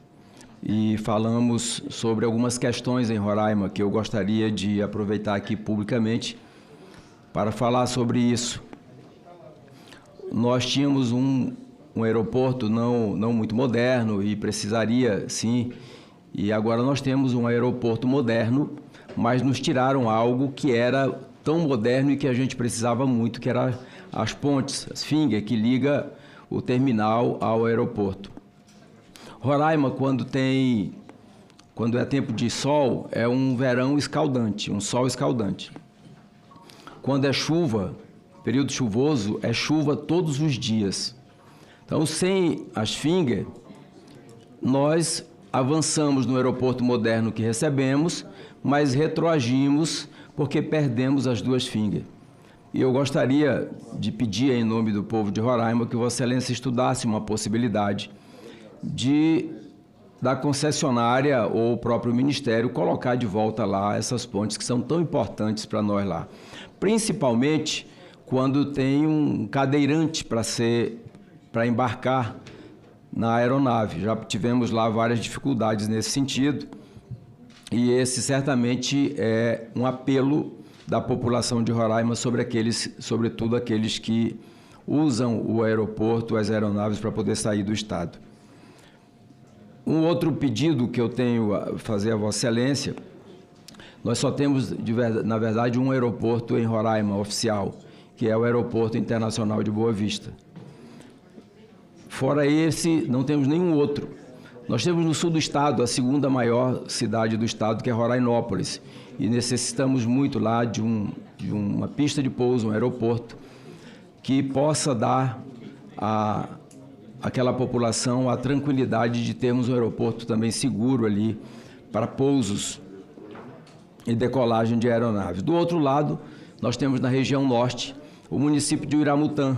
e falamos sobre algumas questões em Roraima que eu gostaria de aproveitar aqui publicamente para falar sobre isso. Nós tínhamos um aeroporto não muito moderno e precisaria, sim, e agora nós temos um aeroporto moderno, mas nos tiraram algo que era tão moderno e que a gente precisava muito, que era as pontes, as fingas, que liga o terminal ao aeroporto. Roraima, quando é tempo de sol, é um verão escaldante, um sol escaldante. Quando é chuva, período chuvoso, é chuva todos os dias. Então, sem as fingas, nós avançamos no aeroporto moderno que recebemos, mas retroagimos porque perdemos as duas fingas. E eu gostaria de pedir, em nome do povo de Roraima, que Vossa Excelência estudasse uma possibilidade da concessionária ou o próprio Ministério colocar de volta lá essas pontes que são tão importantes para nós lá. Principalmente quando tem um cadeirante para embarcar na aeronave. Já tivemos lá várias dificuldades nesse sentido e esse certamente é um apelo da população de Roraima sobretudo aqueles que usam o aeroporto, as aeronaves para poder sair do estado. Um outro pedido que eu tenho a fazer a Vossa Excelência, nós só temos, na verdade, um aeroporto em Roraima oficial, que é o Aeroporto Internacional de Boa Vista. Fora esse, não temos nenhum outro. Nós temos no sul do estado a segunda maior cidade do estado, que é Rorainópolis, e necessitamos muito lá de uma pista de pouso, um aeroporto, que possa dar àquela população a tranquilidade de termos um aeroporto também seguro ali para pousos e decolagem de aeronaves. Do outro lado, nós temos na região norte o município de Uiramutã,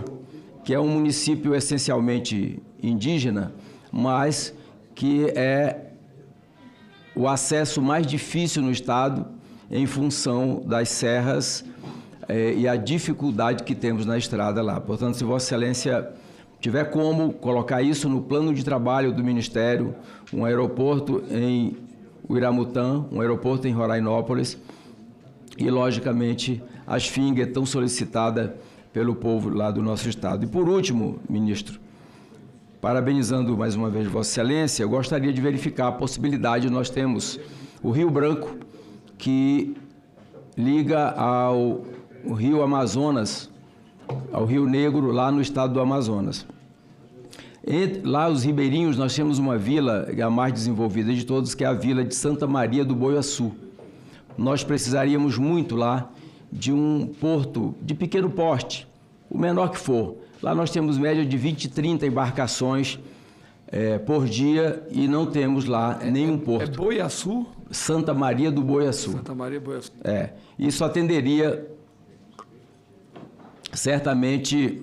que é um município essencialmente indígena, mas que é o acesso mais difícil no estado em função das serras e a dificuldade que temos na estrada lá. Portanto, se Vossa Excelência tiver como colocar isso no plano de trabalho do Ministério, um aeroporto em Uiramutã, um aeroporto em Rorainópolis e, logicamente, as fingas tão solicitada pelo povo lá do nosso estado. E, por último, ministro, parabenizando mais uma vez Vossa Excelência, eu gostaria de verificar a possibilidade, nós temos o Rio Branco, que liga ao Rio Amazonas, ao Rio Negro, lá no estado do Amazonas. Lá, os ribeirinhos, nós temos uma vila, a mais desenvolvida de todos, que é a vila de Santa Maria do Boiaçu. Nós precisaríamos muito lá de um porto de pequeno porte, o menor que for. Lá nós temos média de 20, 30 embarcações por dia e não temos lá nenhum porto. É Boiaçu? Santa Maria do Boiaçu. Santa Maria do Boiaçu. Isso atenderia certamente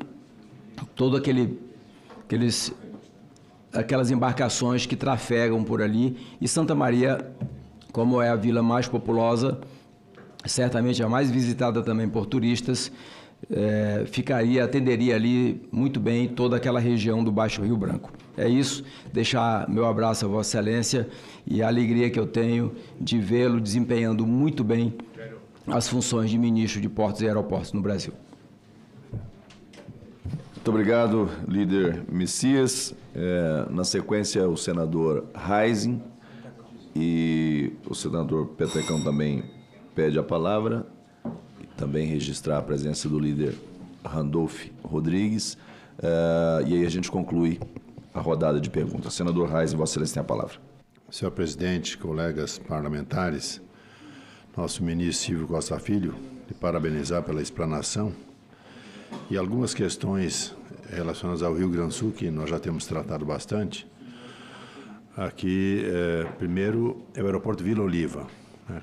todo aquelas embarcações que trafegam por ali. E Santa Maria, como é a vila mais populosa, certamente a mais visitada também por turistas, atenderia ali muito bem toda aquela região do Baixo Rio Branco. É isso, deixar meu abraço a Vossa Excelência e a alegria que eu tenho de vê-lo desempenhando muito bem as funções de ministro de Portos e Aeroportos no Brasil. Muito obrigado, líder Messias. Na sequência, o senador Reising e o senador Petecão também pede a palavra. E também registrar a presença do líder Randolph Rodrigues. E aí a gente conclui a rodada de perguntas. Senador Reis, Vossa Excelência tem a palavra. Senhor presidente, colegas parlamentares, nosso ministro Silvio Costa Filho, de parabenizar pela explanação e algumas questões relacionadas ao Rio Grande do Sul, que nós já temos tratado bastante. Aqui, primeiro, é o aeroporto Vila Oliva.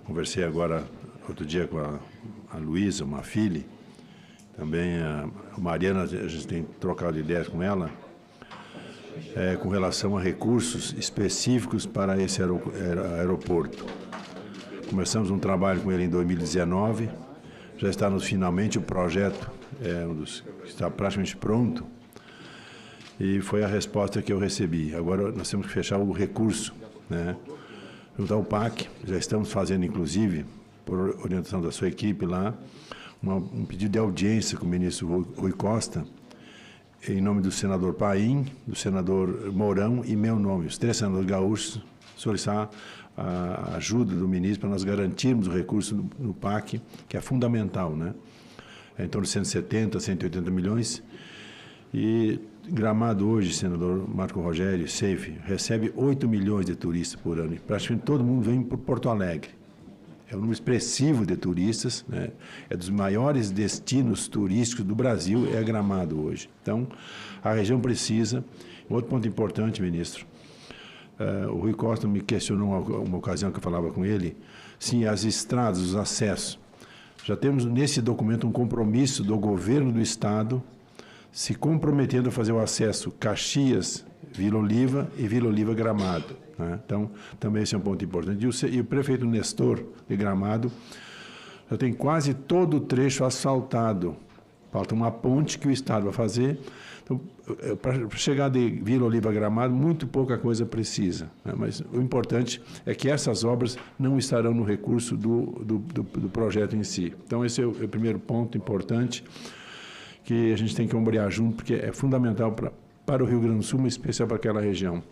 Conversei agora, outro dia, com a Luísa, uma filha, também a Mariana, a gente tem trocado ideias com ela, com relação a recursos específicos para esse aeroporto. Começamos um trabalho com ele em 2019, já está finalmente o projeto, está praticamente pronto, e foi a resposta que eu recebi. Agora nós temos que fechar o recurso, né? Junto ao PAC, já estamos fazendo, inclusive, por orientação da sua equipe lá, um pedido de audiência com o ministro Rui Costa, em nome do senador Paim, do senador Mourão e meu nome, os 3 senadores gaúchos, solicitar a ajuda do ministro para nós garantirmos o recurso no PAC, que é fundamental, né? É em torno de 170, 180 milhões. E Gramado hoje, senador Marco Rogério Seife, recebe 8 milhões de turistas por ano. Praticamente todo mundo vem por Porto Alegre. É um número expressivo de turistas, né? É dos maiores destinos turísticos do Brasil, é Gramado hoje. Então, a região precisa. Outro ponto importante, ministro, o Rui Costa me questionou uma ocasião que eu falava com ele, sim, as estradas, os acessos. Já temos nesse documento um compromisso do governo do Estado se comprometendo a fazer o acesso Caxias, Vila Oliva e Vila Oliva Gramado, né? Então, também esse é um ponto importante. E o prefeito Nestor de Gramado já tem quase todo o trecho asfaltado. Falta uma ponte que o Estado vai fazer. Então, para chegar de Vila Oliva a Gramado, muito pouca coisa precisa, né? Mas o importante é que essas obras não estarão no recurso do projeto em si. Então, esse é o primeiro ponto importante que a gente tem que ombrear junto, porque é fundamental para o Rio Grande do Sul, mas especial para aquela região.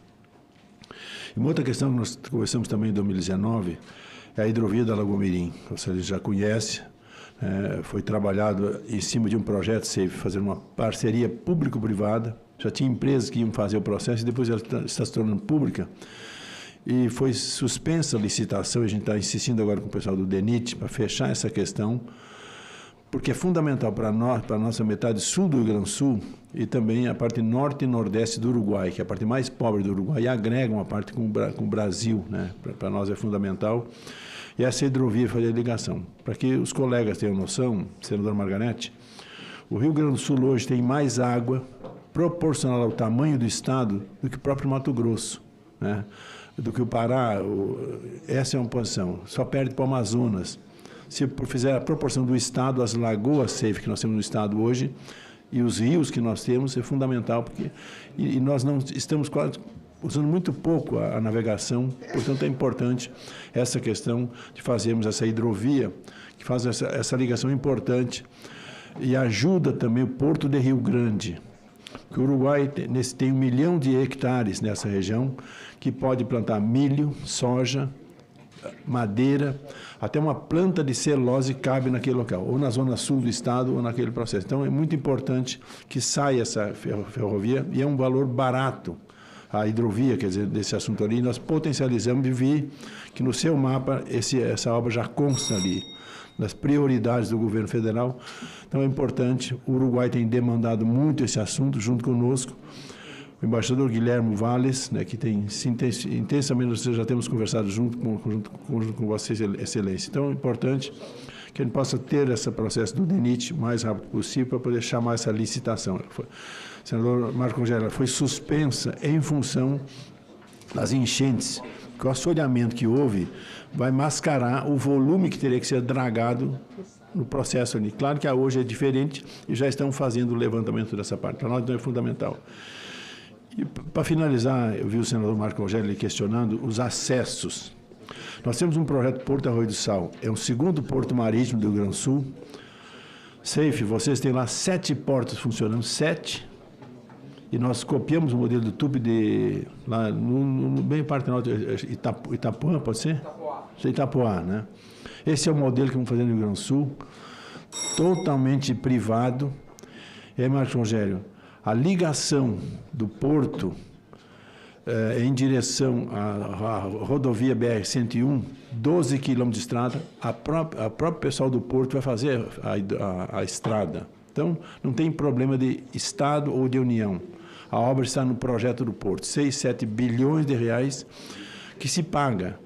E uma outra questão que nós conversamos também em 2019 é a hidrovia da Lagoa Mirim. Você já conhece. Foi trabalhado em cima de um projeto SAFE, fazer uma parceria público-privada. Já tinha empresas que iam fazer o processo e depois ela está se tornando pública. E foi suspensa a licitação, a gente está insistindo agora com o pessoal do DENIT para fechar essa questão, porque é fundamental para nós, para a nossa metade sul do Rio Grande do Sul e também a parte norte e nordeste do Uruguai, que é a parte mais pobre do Uruguai, e agrega uma parte com o Brasil, né? Para nós é fundamental. E essa hidrovia fazer a ligação. Para que os colegas tenham noção, senador Margarete, o Rio Grande do Sul hoje tem mais água proporcional ao tamanho do estado do que o próprio Mato Grosso, né? Do que o Pará. Essa é uma posição. Só perde para o Amazonas. Se fizer a proporção do estado, as lagoas SAFE que nós temos no estado hoje e os rios que nós temos, é fundamental, porque e nós não estamos quase usando muito pouco a navegação, portanto é importante essa questão de fazermos essa hidrovia, que faz essa ligação importante e ajuda também o Porto de Rio Grande, porque o Uruguai tem 1 milhão de hectares nessa região, que pode plantar milho, soja, madeira, até uma planta de celulose cabe naquele local, ou na zona sul do estado, ou naquele processo. Então é muito importante que saia essa ferrovia, e é um valor barato. A hidrovia, quer dizer, desse assunto ali, nós potencializamos e vi que no seu mapa essa obra já consta ali, nas prioridades do governo federal. Então é importante, o Uruguai tem demandado muito esse assunto junto conosco. O embaixador Guilherme Valles, né, que tem intensamente, nós já temos conversado junto com Vossa Excelência. Então é importante que a gente possa ter esse processo do DENIT o mais rápido possível para poder chamar essa licitação. Senador Marco Rogério, foi suspensa em função das enchentes, que o assoreamento que houve vai mascarar o volume que teria que ser dragado no processo ali. Claro que hoje é diferente e já estão fazendo o levantamento dessa parte. Para nós, então, é fundamental. E, para finalizar, eu vi o senador Marco Rogério questionando os acessos. Nós temos um projeto Porto Arroio do Sal, é o segundo porto marítimo do Rio Grande do Sul. SAFE, vocês têm lá 7 portos funcionando, 7. E nós copiamos o modelo do TUP lá no bem parte norte, Itapuã, pode ser? Itapuã, né? Esse é o modelo que vamos fazer no Rio Grande do Sul, totalmente privado. E aí, Marcos Rogério, a ligação do porto em direção à rodovia BR-101, 12 quilômetros de estrada, a próprio pessoal do porto vai fazer a estrada. Então, não tem problema de Estado ou de União. A obra está no projeto do porto, 6, 7 bilhões de reais que se paga.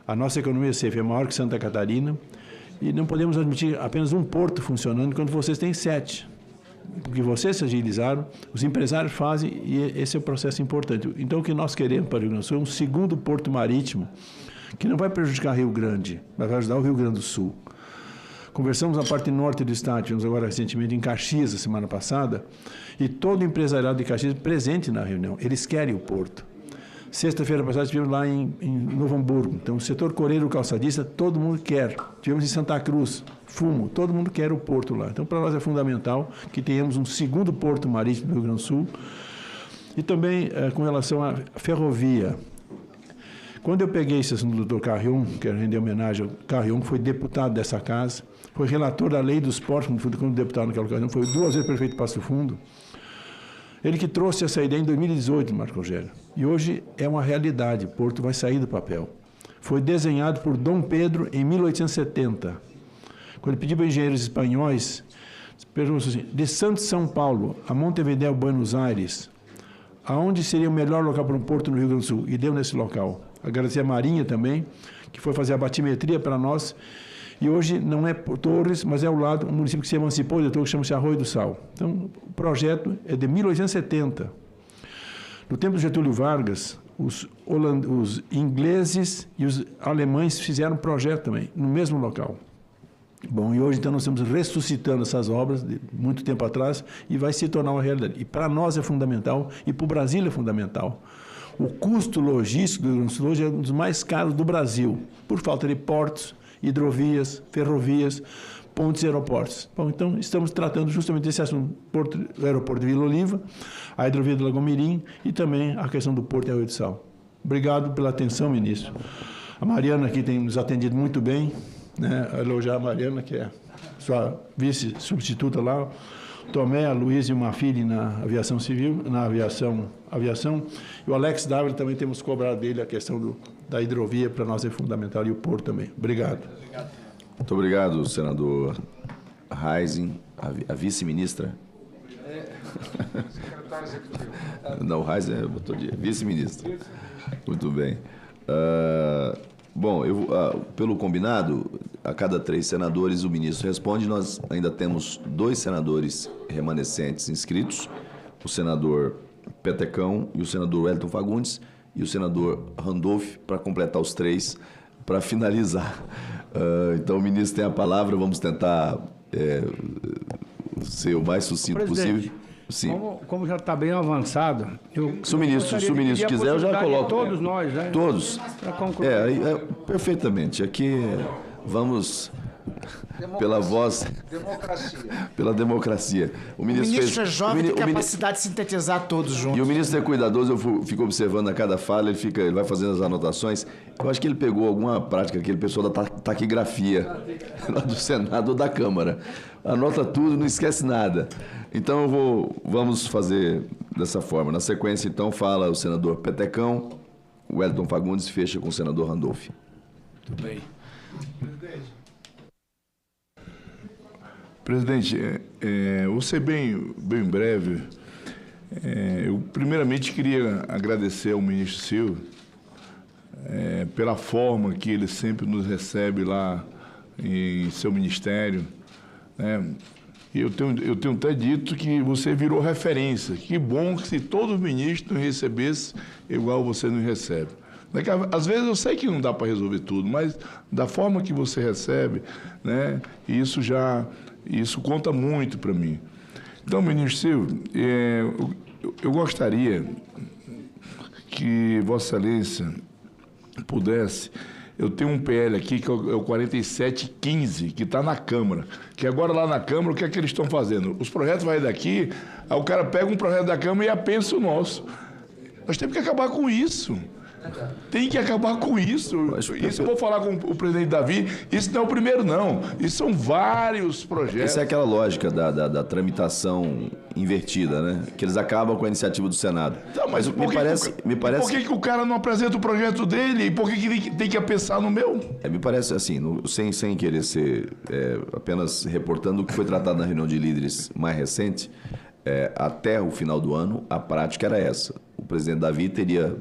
A nossa economia CEF é maior que Santa Catarina e não podemos admitir apenas um porto funcionando quando vocês têm 7. Porque vocês se agilizaram, os empresários fazem e esse é o processo importante. Então, o que nós queremos para o Rio Grande do Sul é um segundo porto marítimo que não vai prejudicar Rio Grande, mas vai ajudar o Rio Grande do Sul. Conversamos na parte norte do estado, tivemos agora recentemente em Caxias, a semana passada, e todo o empresariado de Caxias presente na reunião. Eles querem o porto. Sexta-feira passada estivemos lá em Novo Hamburgo. Então, o setor coreiro calçadista, todo mundo quer. Tivemos em Santa Cruz, Fumo, todo mundo quer o porto lá. Então, para nós é fundamental que tenhamos um segundo porto marítimo do Rio Grande do Sul. E também com relação à ferrovia. Quando eu peguei esse assunto do Dr. Carrion, quero render homenagem ao Carrion, que foi deputado dessa casa, foi relator da lei dos portos, quando deputado naquela ocasião, foi 2 vezes prefeito de Passo Fundo. Ele que trouxe essa ideia em 2018, Marco Rogério. E hoje é uma realidade, o porto vai sair do papel. Foi desenhado por Dom Pedro em 1870. Quando ele pediu para engenheiros espanhóis, perguntou assim, de Santos São Paulo a Montevideo, Buenos Aires, aonde seria o melhor local para um porto no Rio Grande do Sul? E deu nesse local. Agradecer a Marinha também, que foi fazer a batimetria para nós. E hoje não é por Torres, mas é ao lado, um município que se emancipou de Torres, que chama-se Arroio do Sal. Então, o projeto é de 1870. No tempo do Getúlio Vargas, os ingleses e os alemães fizeram um projeto também, no mesmo local. Bom, e hoje, então, nós estamos ressuscitando essas obras de muito tempo atrás e vai se tornar uma realidade. E para nós é fundamental, e para o Brasil é fundamental. O custo logístico do Rio Grande do Sul hoje é um dos mais caros do Brasil, por falta de portos, hidrovias, ferrovias, pontes e aeroportos. Bom, então, estamos tratando justamente desse assunto, o aeroporto de Vila Oliva, a hidrovia do Lagomirim e também a questão do porto e Arroio do Sal. Obrigado pela atenção, ministro. A Mariana aqui tem nos atendido muito bem, né? Elogiar a Mariana, que é sua vice-substituta lá, Tomé, a Luiz e uma filha na aviação civil, na aviação. E o Alex Dávila também temos cobrado dele a questão da hidrovia, para nós é fundamental, e o porto também. Obrigado. Muito obrigado, senador Reising, a vice-ministra. Secretário executivo. Não, o Reising é botou de vice-ministra. Muito bem. Bom, pelo combinado, a cada 3 senadores o ministro responde. Nós ainda temos 2 senadores remanescentes inscritos, o senador Petecão e o senador Wellington Fagundes, e o senador Randolph, para completar os 3, para finalizar. Então, o ministro tem a palavra, vamos tentar ser o mais sucinto possível. Sim. Como já está bem avançado, se o ministro quiser, eu já coloco. Todos nós, né? Todos. Perfeitamente. Aqui vamos pela voz. Democracia. Pela democracia. O ministro é jovem, tem capacidade de sintetizar todos juntos. E o ministro é cuidadoso, eu fico observando a cada fala, ele vai fazendo as anotações. Eu acho que ele pegou alguma prática, aquele pessoal da taquigrafia lá do Senado ou da Câmara. Anota tudo, não esquece nada. Então, vamos fazer dessa forma. Na sequência, então, fala o senador Petecão, o Wellington Fagundes fecha com o senador Randolph. Muito bem. Presidente, vou ser bem breve. Eu, primeiramente, queria agradecer ao ministro Silvio pela forma que ele sempre nos recebe lá em seu ministério, né? Eu tenho até dito que você virou referência. Que bom que se todos os ministros nos recebessem igual você nos recebe. Às vezes eu sei que não dá para resolver tudo, mas da forma que você recebe, né, isso conta muito para mim. Então, ministro Silvio, eu gostaria que Vossa Excelência pudesse... Eu tenho um PL aqui, que é o 4715, que está na Câmara. Que agora lá na Câmara, o que é que eles estão fazendo? Os projetos vão daqui, aí o cara pega um projeto da Câmara e apensa o nosso. Nós temos que acabar com isso. Tem que acabar com isso. Isso eu vou falar com o presidente Davi. Isso não é o primeiro, não. Isso são vários projetos. Essa é aquela lógica da tramitação invertida, né? Que eles acabam com a iniciativa do Senado. Então, mas me parece... Por que o cara não apresenta o projeto dele? E por que ele tem que pensar no meu? Me parece assim, sem querer ser apenas reportando o que foi tratado na reunião de líderes mais recente, até o final do ano, a prática era essa. O presidente Davi teria,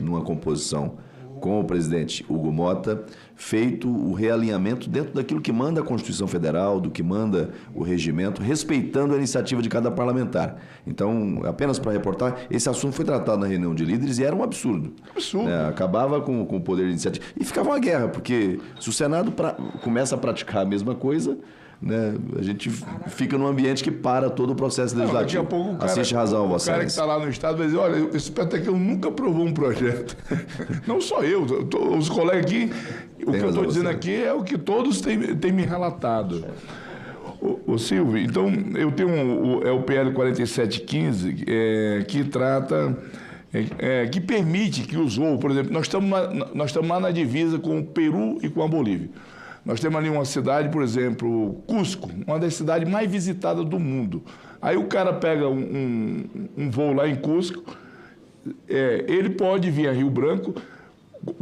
numa composição com o presidente Hugo Mota, feito o realinhamento dentro daquilo que manda a Constituição Federal, do que manda o regimento, respeitando a iniciativa de cada parlamentar. Então, apenas para reportar, esse assunto foi tratado na reunião de líderes e era um absurdo. Acabava com o poder de iniciativa. E ficava uma guerra, porque se o Senado começa a praticar a mesma coisa, né, a gente fica num ambiente que para todo o processo legislativo. Daqui a pouco assiste razão, Vossa o cara que está lá no Estado vai dizer, olha, esse Petecão nunca aprovou um projeto. Não só eu, os colegas aqui, o que eu estou dizendo aqui é o que todos têm me relatado. Ô Silvio, então eu tenho o PL 4715, que trata... que permite que os voos, por exemplo, nós estamos lá na divisa com o Peru e com a Bolívia. Nós temos ali uma cidade, por exemplo, Cusco, uma das cidades mais visitadas do mundo. Aí o cara pega um voo lá em Cusco, ele pode vir a Rio Branco,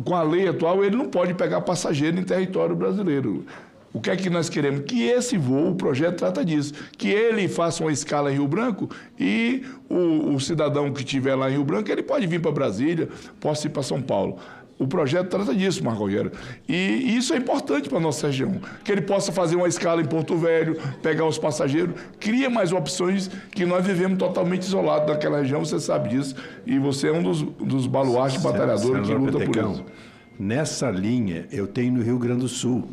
com a lei atual ele não pode pegar passageiro em território brasileiro. O que é que nós queremos? Que esse voo, o projeto trata disso, que ele faça uma escala em Rio Branco e o cidadão que estiver lá em Rio Branco, ele pode vir para Brasília, pode ir para São Paulo. O projeto trata disso, Marco Rogério. E isso é importante para a nossa região. Que ele possa fazer uma escala em Porto Velho, pegar os passageiros, cria mais opções, que nós vivemos totalmente isolados naquela região, você sabe disso. E você é um dos baluartes batalhadores que luta por isso. Nessa linha, eu tenho no Rio Grande do Sul.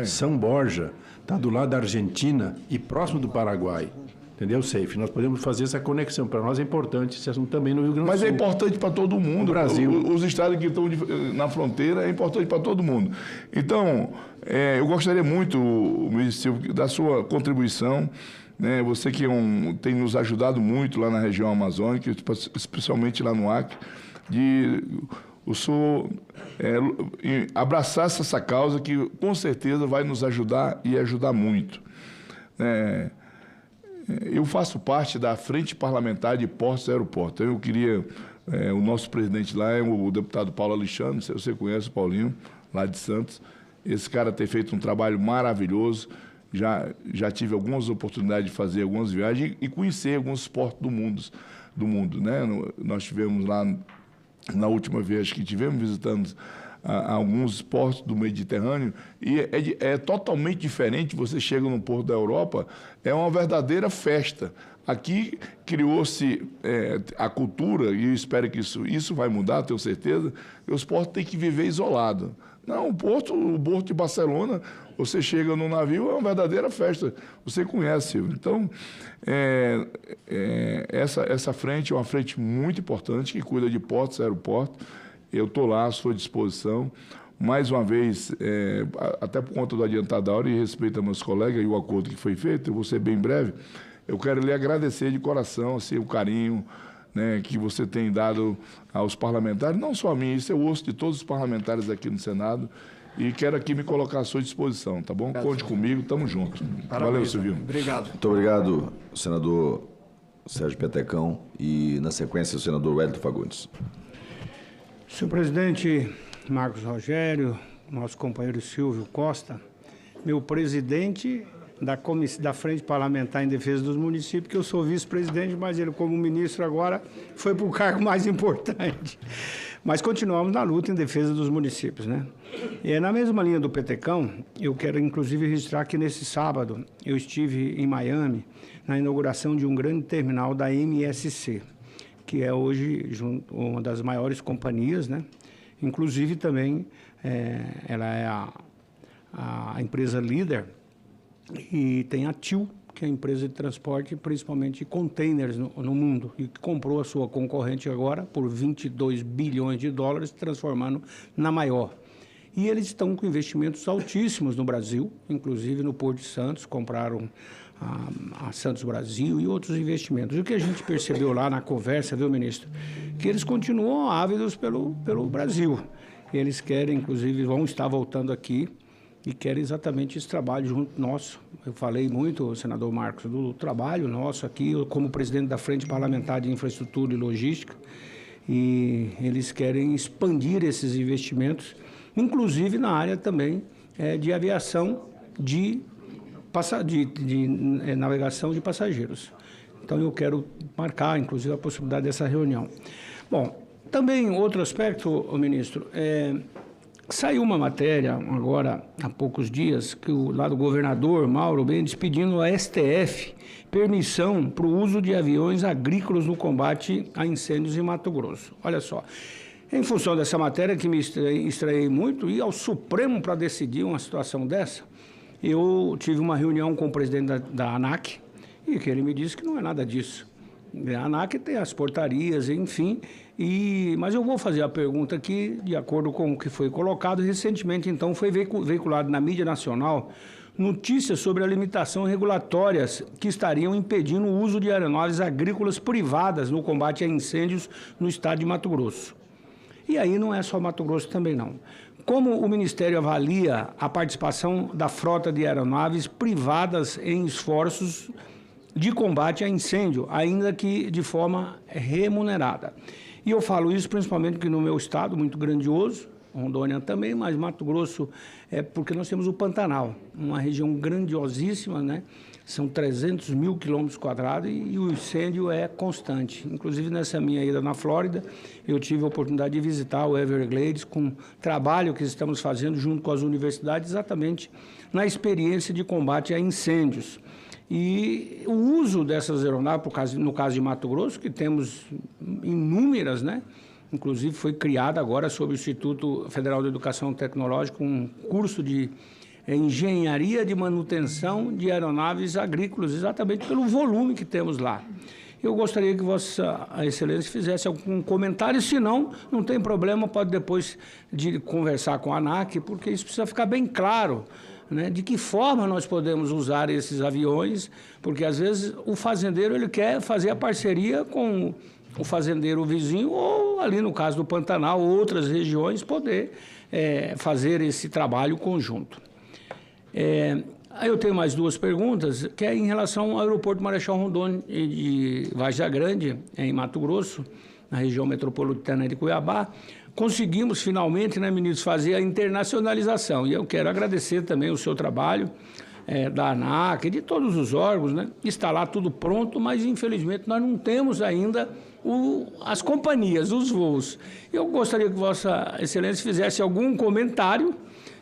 São Borja está do lado da Argentina e próximo do Paraguai. Entendeu, Safe? Nós podemos fazer essa conexão. Para nós é importante esse assunto também no Rio Grande do Sul. Mas é importante para todo mundo. No Brasil. Os estados que estão na fronteira é importante para todo mundo. Então, eu gostaria muito, ministro Silvio, da sua contribuição. Né? Você que tem nos ajudado muito lá na região amazônica, especialmente lá no Acre, de o senhor abraçar essa causa que com certeza vai nos ajudar e ajudar muito. Eu faço parte da Frente Parlamentar de Portos e Aeroportos. Eu queria... o nosso presidente lá é o deputado Paulo Alexandre, você conhece o Paulinho, lá de Santos. Esse cara tem feito um trabalho maravilhoso. Já tive algumas oportunidades de fazer algumas viagens e conhecer alguns portos do mundo. Né? Nós tivemos lá, na última vez que tivemos, visitando alguns portos do Mediterrâneo, e é totalmente diferente. Você chega num porto da Europa, é uma verdadeira festa. Aqui criou-se a cultura, e eu espero que isso vai mudar, tenho certeza, que os portos têm que viver isolados. Não, o porto de Barcelona, você chega no navio, é uma verdadeira festa. Você conhece. Então, essa frente é uma frente muito importante, que cuida de portos e aeroportos. Eu estou lá à sua disposição. Mais uma vez, até por conta do adiantado da hora e respeito aos meus colegas e o acordo que foi feito, eu vou ser bem breve, eu quero lhe agradecer de coração assim, o carinho, né, que você tem dado aos parlamentares, não só a mim, isso é o osso de todos os parlamentares aqui no Senado, e quero aqui me colocar à sua disposição, tá bom? Conte comigo, estamos juntos. Valeu, Silvio. Obrigado. Muito obrigado, senador Sérgio Petecão, e na sequência o senador Wellington Fagundes. Senhor presidente Marcos Rogério, nosso companheiro Silvio Costa, meu presidente da Frente Parlamentar em Defesa dos Municípios, que eu sou vice-presidente, mas ele, como ministro agora, foi para o cargo mais importante. Mas continuamos na luta em defesa dos municípios, né? E na mesma linha do Petecão, eu quero inclusive registrar que nesse sábado eu estive em Miami na inauguração de um grande terminal da MSC, que é hoje uma das maiores companhias, né? Inclusive também ela é a empresa líder, e tem a TIL, que é a empresa de transporte, principalmente de containers no mundo, e que comprou a sua concorrente agora por 22 bilhões de dólares, transformando na maior. E eles estão com investimentos altíssimos no Brasil, inclusive no Porto de Santos, compraram a Santos Brasil e outros investimentos. O que a gente percebeu lá na conversa, viu, ministro? Que eles continuam ávidos pelo Brasil. Eles querem, inclusive, vão estar voltando aqui e querem exatamente esse trabalho junto nosso. Eu falei muito, senador Marcos, do trabalho nosso aqui, eu, como presidente da Frente Parlamentar de Infraestrutura e Logística, e eles querem expandir esses investimentos, inclusive na área também de aviação de navegação de passageiros. Então, eu quero marcar, inclusive, a possibilidade dessa reunião. Bom, também outro aspecto, ministro, saiu uma matéria agora, há poucos dias, que lá do governador Mauro Mendes pedindo ao STF permissão para o uso de aviões agrícolas no combate a incêndios em Mato Grosso. Olha só, em função dessa matéria que me estranhei muito, e ao Supremo para decidir uma situação dessa, eu tive uma reunião com o presidente da ANAC, e que ele me disse que não é nada disso. A ANAC tem as portarias, enfim, mas eu vou fazer a pergunta aqui, de acordo com o que foi colocado. Recentemente, então, foi veiculado na mídia nacional notícias sobre a limitação regulatórias que estariam impedindo o uso de aeronaves agrícolas privadas no combate a incêndios no estado de Mato Grosso. E aí não é só Mato Grosso também, não. Como o Ministério avalia a participação da frota de aeronaves privadas em esforços de combate a incêndio, ainda que de forma remunerada? E eu falo isso principalmente porque no meu estado, muito grandioso, Rondônia também, mas Mato Grosso porque nós temos o Pantanal, uma região grandiosíssima, né? São 300 mil quilômetros quadrados e o incêndio é constante. Inclusive, nessa minha ida na Flórida, eu tive a oportunidade de visitar o Everglades com trabalho que estamos fazendo junto com as universidades, exatamente na experiência de combate a incêndios. E o uso dessas aeronaves, no caso de Mato Grosso, que temos inúmeras, né? Inclusive, foi criado agora, sob o Instituto Federal de Educação Tecnológica, um curso de engenharia de manutenção de aeronaves agrícolas, exatamente pelo volume que temos lá. Eu gostaria que Vossa Excelência fizesse algum comentário, se não tem problema, pode depois de conversar com a ANAC, porque isso precisa ficar bem claro, né, de que forma nós podemos usar esses aviões, porque às vezes o fazendeiro ele quer fazer a parceria com o fazendeiro vizinho, ou ali no caso do Pantanal, outras regiões, poder fazer esse trabalho conjunto. Aí eu tenho mais duas perguntas, que é em relação ao aeroporto Marechal Rondon de Vargem Grande, em Mato Grosso, na região metropolitana de Cuiabá. Conseguimos finalmente, né, ministro, fazer a internacionalização. E eu quero agradecer também o seu trabalho, da ANAC, de todos os órgãos, né? Está lá tudo pronto, mas infelizmente nós não temos ainda as companhias, os voos. Eu gostaria que Vossa Excelência fizesse algum comentário.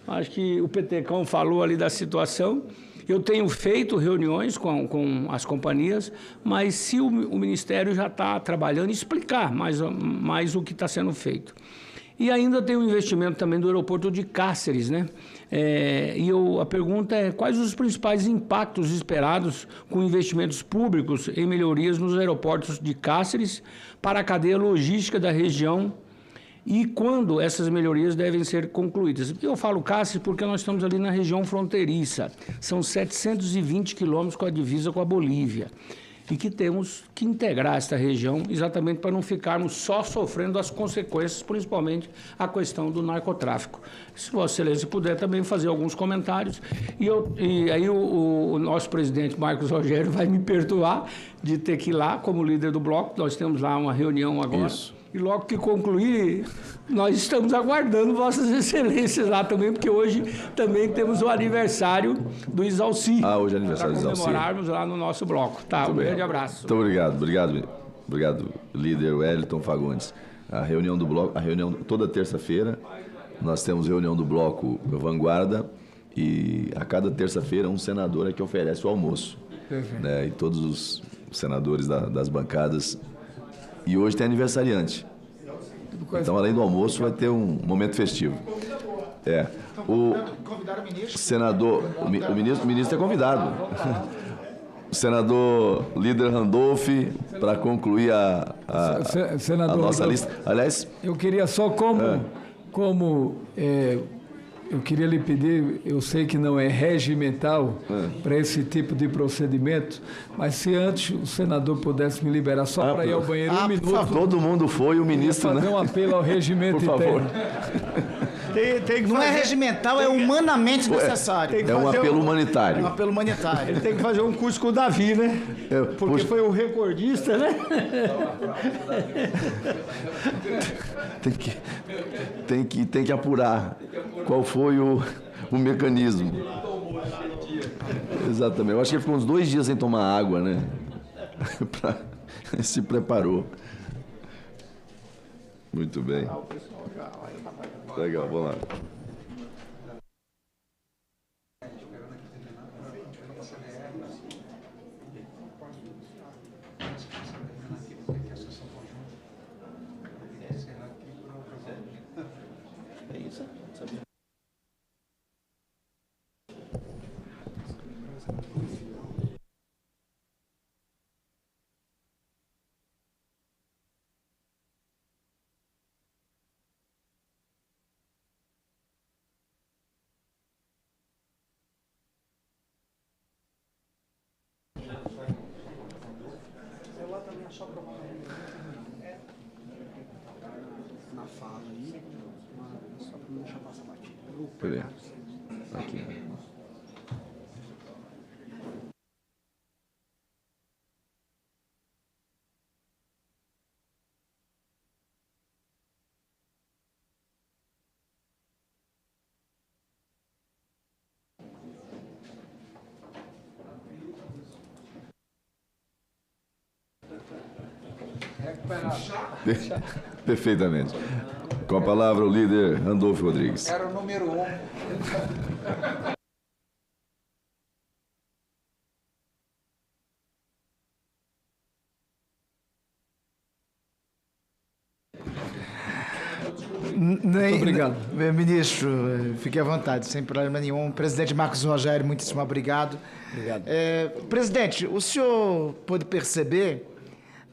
Acho que o Petecão falou ali da situação. Eu tenho feito reuniões com as companhias, mas se o Ministério já está trabalhando, explicar mais o que está sendo feito. E ainda tem o investimento também do aeroporto de Cáceres, né? A pergunta é: quais os principais impactos esperados com investimentos públicos em melhorias nos aeroportos de Cáceres para a cadeia logística da região? E quando essas melhorias devem ser concluídas? Eu falo Cáceres porque nós estamos ali na região fronteiriça. São 720 quilômetros com a divisa com a Bolívia. E que temos que integrar esta região exatamente para não ficarmos só sofrendo as consequências, principalmente a questão do narcotráfico. Se Vossa Excelência puder também fazer alguns comentários. E aí o nosso presidente Marcos Rogério vai me perdoar de ter que ir lá como líder do bloco. Nós temos lá uma reunião agora. Isso. E logo que concluir, nós estamos aguardando Vossas Excelências lá também, porque hoje também temos o aniversário do Isalci. Hoje é aniversário do Isalci. Para comemorarmos lá no nosso bloco. Tá, um grande abraço. Muito obrigado, líder Wellington Fagundes. A reunião do bloco, toda terça-feira, nós temos reunião do bloco Vanguarda e a cada terça-feira um senador é que oferece o almoço. Né? E todos os senadores das bancadas. E hoje tem aniversariante. Então, além do almoço, vai ter um momento festivo. O senador, o ministro é convidado. O senador líder Randolph, para concluir a nossa lista. Aliás, eu queria só como eu queria lhe pedir, eu sei que não é regimental para esse tipo de procedimento, mas se antes o senador pudesse me liberar só para ir ao banheiro um minuto. Todo mundo foi, o ministro, fazer um apelo ao regimento por favor. Não é regimental, é humanamente necessário. É um apelo humanitário. Um apelo humanitário. Ele tem que fazer um curso com o Davi, né? Porque foi o recordista, né? Tem que apurar qual foi o mecanismo. Exatamente. Eu acho que ele ficou uns 2 dias sem tomar água, né? Se preparou. Muito bem. Legal, vamos lá. Na fala aí, só para não deixar passar batido. Peraí. Aqui. Perfeitamente. Com a palavra o líder Randolfo Rodrigues. Era o número 1. Muito obrigado. Ministro, fique à vontade, sem problema nenhum. Presidente Marcos Rogério, muitíssimo obrigado. Obrigado. Presidente, o senhor pôde perceber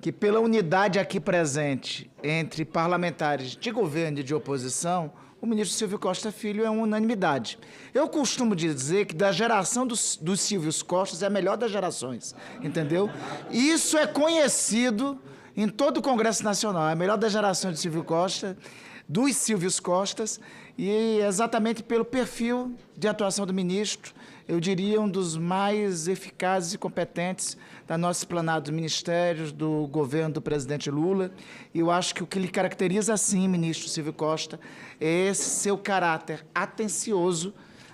que pela unidade aqui presente entre parlamentares de governo e de oposição, o ministro Silvio Costa Filho é uma unanimidade. Eu costumo dizer que da geração dos Silvios Costas é a melhor das gerações, entendeu? Isso é conhecido em todo o Congresso Nacional, é a melhor da geração de Silvio Costa, dos Silvios Costas, e exatamente pelo perfil de atuação do ministro, eu diria um dos mais eficazes e competentes da nossa esplanada dos ministérios, do governo do presidente Lula. E eu acho que o que lhe caracteriza, sim, ministro Silvio Costa, é esse seu caráter atencioso,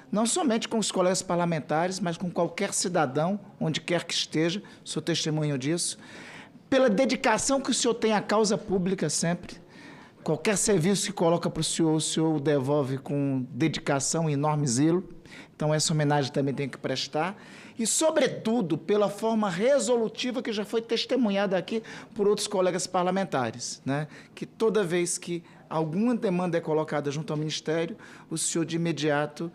não somente com os colegas parlamentares, mas com qualquer cidadão, onde quer que esteja, sou testemunho disso, pela dedicação que o senhor tem à causa pública sempre. Qualquer serviço que coloca para o senhor devolve com dedicação e enorme zelo. Então, essa homenagem também tem que prestar. E, sobretudo, pela forma resolutiva que já foi testemunhada aqui por outros colegas parlamentares, né? Que toda vez que alguma demanda é colocada junto ao Ministério, o senhor, de imediato,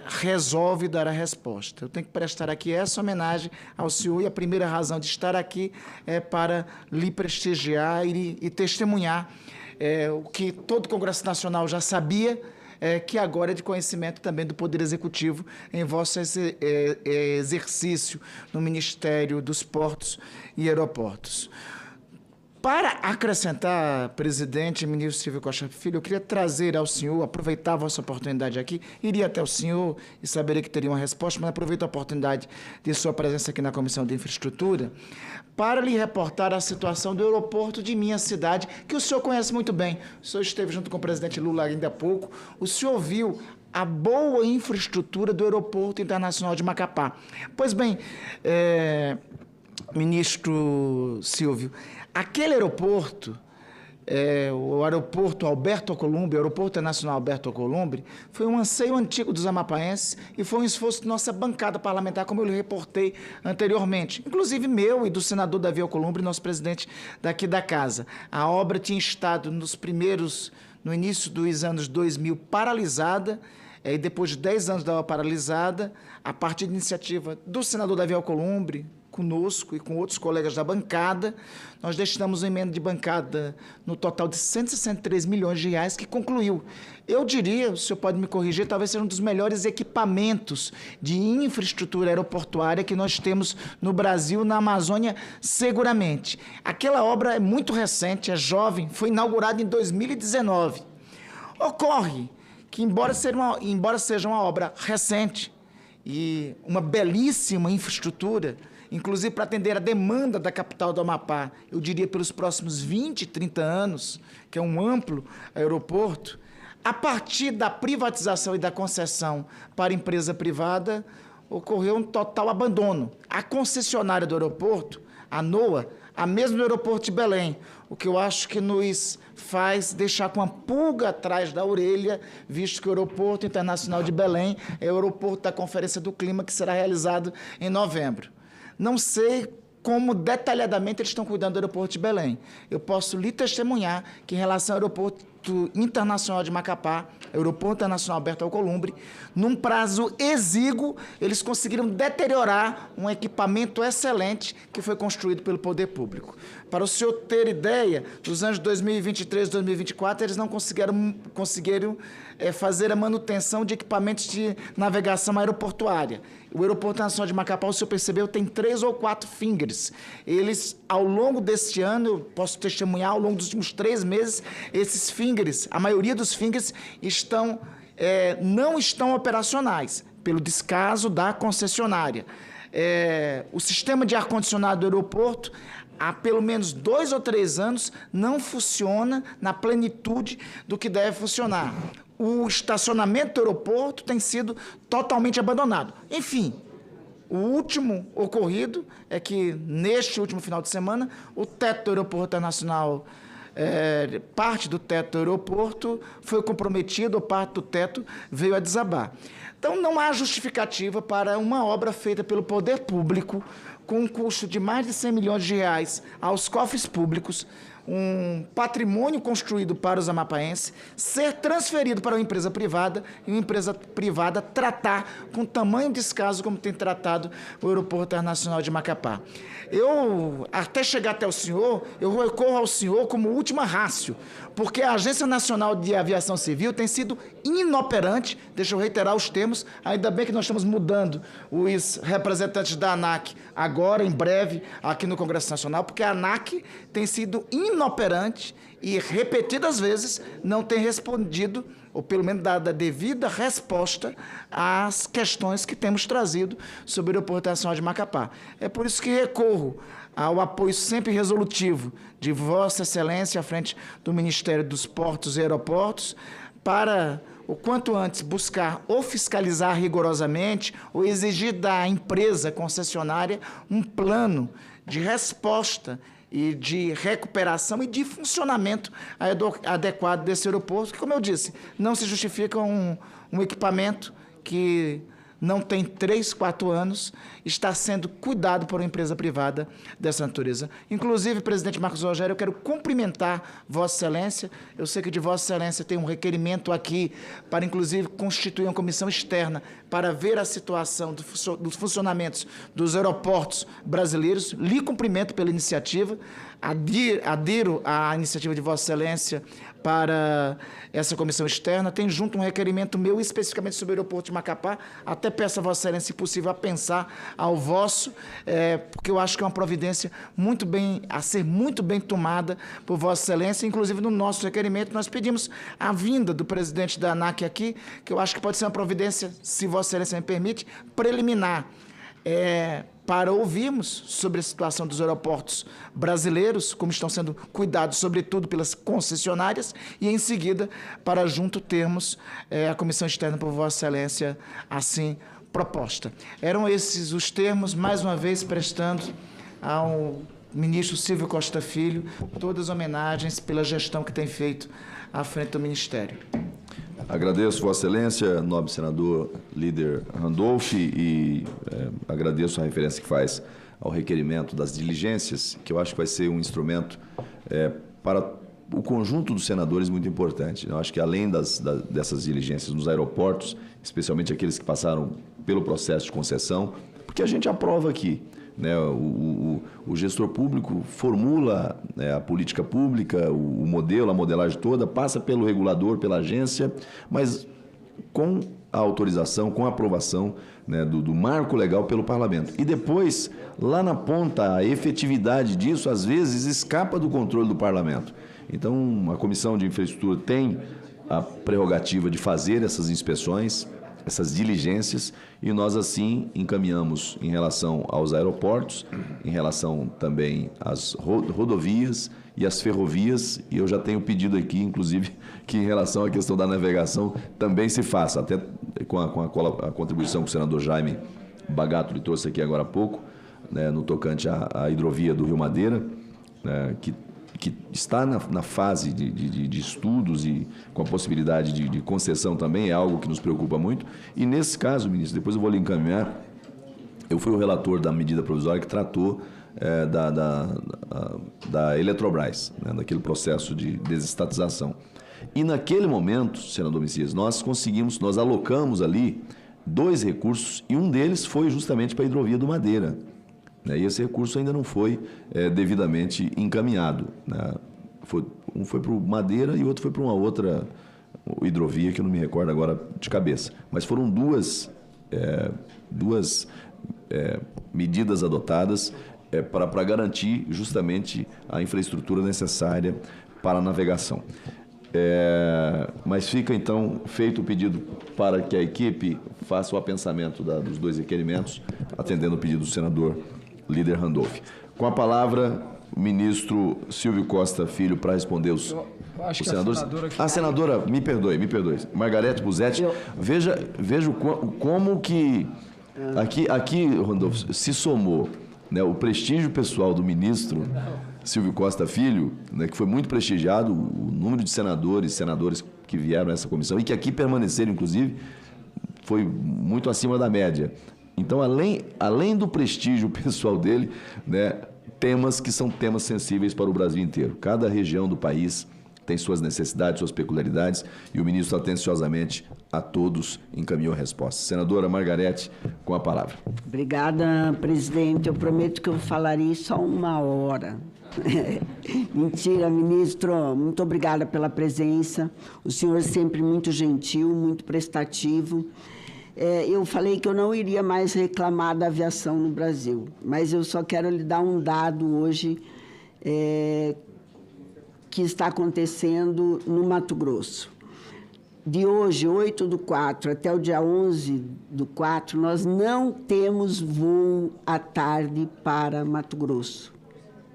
resolve dar a resposta. Eu tenho que prestar aqui essa homenagem ao senhor, e a primeira razão de estar aqui é para lhe prestigiar e testemunhar o que todo o Congresso Nacional já sabia, que agora é de conhecimento também do Poder Executivo em vosso exercício no Ministério dos Portos e Aeroportos. Para acrescentar, presidente e ministro Silvio Costa Filho, eu queria trazer ao senhor, aproveitar a vossa oportunidade aqui, iria até o senhor e saberia que teria uma resposta, mas aproveito a oportunidade de sua presença aqui na Comissão de Infraestrutura, para lhe reportar a situação do aeroporto de minha cidade, que o senhor conhece muito bem. O senhor esteve junto com o presidente Lula ainda há pouco, o senhor viu a boa infraestrutura do Aeroporto Internacional de Macapá. Pois bem, ministro Silvio, aquele aeroporto, o aeroporto Alberto Alcolumbre, o aeroporto internacional Alberto Alcolumbre, foi um anseio antigo dos amapaenses e foi um esforço de nossa bancada parlamentar, como eu lhe reportei anteriormente, inclusive meu e do senador Davi Alcolumbre, nosso presidente daqui da casa. A obra tinha estado no início dos anos 2000, paralisada, e depois de 10 anos da obra paralisada, a partir de iniciativa do senador Davi Alcolumbre, conosco e com outros colegas da bancada, nós destinamos uma emenda de bancada no total de 163 milhões de reais que concluiu. Eu diria, o senhor pode me corrigir, talvez seja um dos melhores equipamentos de infraestrutura aeroportuária que nós temos no Brasil, na Amazônia, seguramente. Aquela obra é muito recente, é jovem, foi inaugurada em 2019. Ocorre que, embora seja uma obra recente e uma belíssima infraestrutura, inclusive para atender a demanda da capital do Amapá, eu diria pelos próximos 20, 30 anos, que é um amplo aeroporto, a partir da privatização e da concessão para empresa privada, ocorreu um total abandono. A concessionária do aeroporto, a NOA, a mesma do aeroporto de Belém, o que eu acho que nos faz deixar com uma pulga atrás da orelha, visto que o Aeroporto Internacional de Belém é o aeroporto da Conferência do Clima, que será realizado em novembro. Não sei como detalhadamente eles estão cuidando do aeroporto de Belém. Eu posso lhe testemunhar que, em relação ao aeroporto internacional de Macapá, aeroporto internacional Alberto Alcolumbre, num prazo exíguo, eles conseguiram deteriorar um equipamento excelente que foi construído pelo poder público. Para o senhor ter ideia, nos anos 2023 e 2024, eles não conseguiram fazer a manutenção de equipamentos de navegação aeroportuária. O Aeroporto Internacional de Macapá, o senhor percebeu, tem 3 ou 4 fingers. Eles, ao longo deste ano, eu posso testemunhar, ao longo dos últimos 3 meses, esses fingers, a maioria dos fingers, não estão operacionais, pelo descaso da concessionária. O sistema de ar-condicionado do aeroporto, há pelo menos 2 ou 3 anos, não funciona na plenitude do que deve funcionar. O estacionamento do aeroporto tem sido totalmente abandonado. Enfim, o último ocorrido é que, neste último final de semana, o teto do aeroporto internacional, parte do teto do aeroporto foi comprometido, ou parte do teto veio a desabar. Então, não há justificativa para uma obra feita pelo poder público, com um custo de mais de 100 milhões de reais aos cofres públicos, um patrimônio construído para os amapaenses, ser transferido para uma empresa privada e uma empresa privada tratar com tamanho descaso como tem tratado o Aeroporto Internacional de Macapá. Até chegar até o senhor, eu recorro ao senhor como última rácio, porque a Agência Nacional de Aviação Civil tem sido inoperante, deixa eu reiterar os termos, ainda bem que nós estamos mudando os representantes da ANAC agora, em breve, aqui no Congresso Nacional, porque a ANAC tem sido inoperante e, repetidas vezes, não tem respondido, ou pelo menos dado a devida resposta às questões que temos trazido sobre o Aeroporto Nacional de Macapá. É por isso que recorro ao apoio sempre resolutivo de Vossa Excelência à frente do Ministério dos Portos e Aeroportos para, o quanto antes, buscar ou fiscalizar rigorosamente ou exigir da empresa concessionária um plano de resposta e de recuperação e de funcionamento adequado desse aeroporto, que, como eu disse, não se justifica um equipamento que não tem 3, 4 anos, está sendo cuidado por uma empresa privada dessa natureza. Inclusive, presidente Marcos Rogério, eu quero cumprimentar Vossa Excelência. Eu sei que de Vossa Excelência tem um requerimento aqui para, inclusive, constituir uma comissão externa para ver a situação dos funcionamentos dos aeroportos brasileiros. Lhe cumprimento pela iniciativa, adiro à iniciativa de Vossa Excelência para essa comissão externa. Tem junto um requerimento meu especificamente sobre o aeroporto de Macapá. Até peço a Vossa Excelência, se possível, a pensar ao vosso, porque eu acho que é uma providência a ser muito bem tomada por Vossa Excelência. Inclusive, no nosso requerimento, nós pedimos a vinda do presidente da ANAC aqui, que eu acho que pode ser uma providência, se Vossa Excelência me permite, preliminar, para ouvirmos sobre a situação dos aeroportos brasileiros, como estão sendo cuidados, sobretudo, pelas concessionárias, e, em seguida, para junto termos a comissão externa por Vossa Excelência assim proposta. Eram esses os termos, mais uma vez, prestando ao ministro Silvio Costa Filho todas as homenagens pela gestão que tem feito à frente do Ministério. Agradeço, Vossa Excelência, nobre senador líder Randolph, e agradeço a referência que faz ao requerimento das diligências, que eu acho que vai ser um instrumento para o conjunto dos senadores muito importante. Eu acho que, além dessas diligências nos aeroportos, especialmente aqueles que passaram pelo processo de concessão, porque a gente aprova aqui né? O gestor público formula, né, a política pública, o modelo, a modelagem toda, passa pelo regulador, pela agência, mas com a autorização, com a aprovação, né, do marco legal pelo parlamento. E depois, lá na ponta, a efetividade disso, às vezes, escapa do controle do parlamento. Então, a Comissão de Infraestrutura tem a prerrogativa de fazer essas inspeções, essas diligências, e nós assim encaminhamos em relação aos aeroportos, em relação também às rodovias e às ferrovias, e eu já tenho pedido aqui, inclusive, que em relação à questão da navegação também se faça, até com a contribuição que o senador Jaime Bagato lhe trouxe aqui agora há pouco, né, no tocante à hidrovia do Rio Madeira, né, que está na fase de estudos e com a possibilidade de concessão também, é algo que nos preocupa muito. E nesse caso, ministro, depois eu vou lhe encaminhar, eu fui o relator da medida provisória que tratou da Eletrobras, né, daquele processo de desestatização. E naquele momento, senador Messias, nós alocamos ali 2 recursos e um deles foi justamente para a hidrovia do Madeira. E esse recurso ainda não foi devidamente encaminhado, né? Um foi para o Madeira e outro foi para uma outra hidrovia que eu não me recordo agora de cabeça. Mas foram duas medidas adotadas para garantir justamente a infraestrutura necessária para a navegação. Mas fica então feito o pedido para que a equipe faça o apensamento dos 2 requerimentos, atendendo o pedido do senador líder Randolph. Com a palavra, o ministro Silvio Costa Filho para responder os senadores. Senadora, me perdoe. Margarete Busetti, veja como que aqui, Randolph, se somou, né, o prestígio pessoal do ministro Silvio Costa Filho, né, que foi muito prestigiado, o número de senadoras que vieram a essa comissão e que aqui permaneceram, inclusive, foi muito acima da média. Então, além do prestígio pessoal dele, né, temas que são temas sensíveis para o Brasil inteiro. Cada região do país tem suas necessidades, suas peculiaridades, e o ministro atenciosamente a todos encaminhou a resposta. Senadora Margarete, com a palavra. Obrigada, presidente. Eu prometo que eu falarei só 1 hora. Mentira, ministro. Muito obrigada pela presença. O senhor sempre muito gentil, muito prestativo. Eu falei que eu não iria mais reclamar da aviação no Brasil, mas eu só quero lhe dar um dado hoje que está acontecendo no Mato Grosso. De hoje, 8/4, até o dia 11/4, nós não temos voo à tarde para Mato Grosso.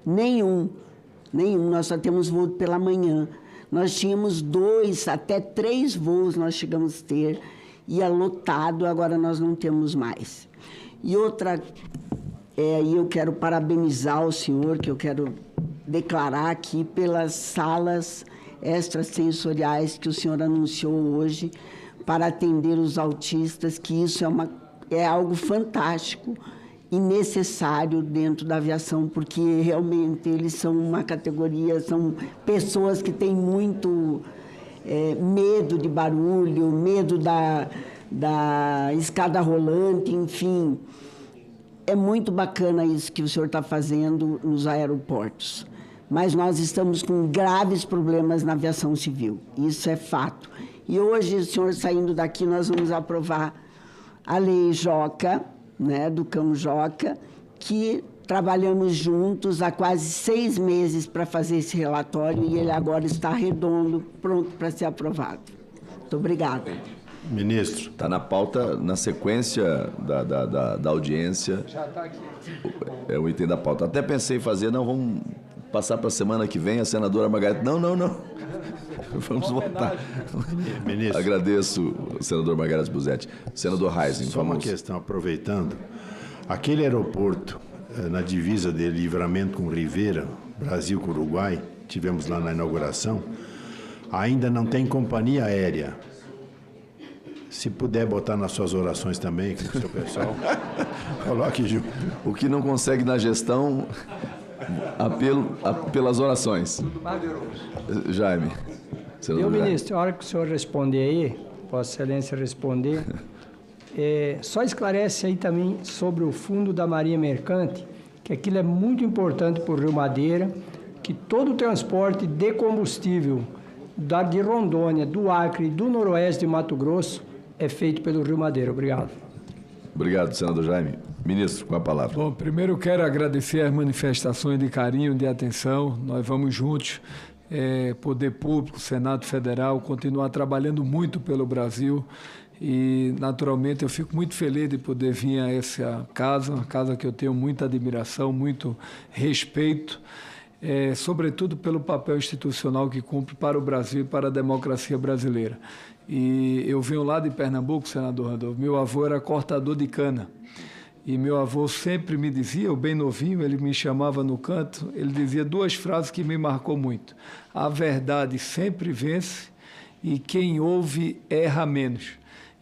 Nenhum. Nós só temos voo pela manhã. Nós tínhamos 2 até 3 voos, nós chegamos a ter, ia lotado, agora nós não temos mais. E outra, eu quero parabenizar o senhor, que eu quero declarar aqui pelas salas extrasensoriais que o senhor anunciou hoje para atender os autistas, que isso é algo fantástico e necessário dentro da aviação, porque realmente eles são uma categoria, são pessoas que têm muito medo de barulho, medo da escada rolante, enfim. É muito bacana isso que o senhor está fazendo nos aeroportos. Mas nós estamos com graves problemas na aviação civil. Isso é fato. E hoje, o senhor saindo daqui, nós vamos aprovar a lei Joca, né, do cão Joca, que trabalhamos juntos há quase 6 meses para fazer esse relatório e ele agora está redondo, pronto para ser aprovado. Muito obrigada. Ministro. Está na pauta, na sequência da audiência. Já está aqui. É o item da pauta. Até pensei em fazer, vamos passar para a semana que vem, a senadora Margarete. Não. Vamos votar. Ministro. Agradeço, senador Margarete Busetti. Senador Reising, só uma questão, aproveitando. Aquele aeroporto, na divisa de Livramento com Rivera, Brasil com Uruguai, tivemos lá na inauguração, ainda não tem companhia aérea. Se puder botar nas suas orações também, com o seu pessoal, coloque junto. O que não consegue na gestão, pelas orações. Jaime. Meu ministro, a hora que o senhor responder aí, Vossa Excelência responder, só esclarece aí também sobre o fundo da Marinha Mercante, que aquilo é muito importante para o Rio Madeira, que todo o transporte de combustível de Rondônia, do Acre e do Noroeste de Mato Grosso é feito pelo Rio Madeira. Obrigado. Obrigado, senador Jaime. Ministro, com a palavra. Bom, primeiro eu quero agradecer as manifestações de carinho, de atenção. Nós vamos juntos, Poder Público, Senado Federal, continuar trabalhando muito pelo Brasil. E, naturalmente, eu fico muito feliz de poder vir a essa casa, uma casa que eu tenho muita admiração, muito respeito, sobretudo pelo papel institucional que cumpre para o Brasil e para a democracia brasileira. E eu venho lá de Pernambuco, senador Randolfo. Meu avô era cortador de cana. E meu avô sempre me dizia, eu bem novinho, ele me chamava no canto, ele dizia duas frases que me marcou muito. A verdade sempre vence e quem ouve erra menos.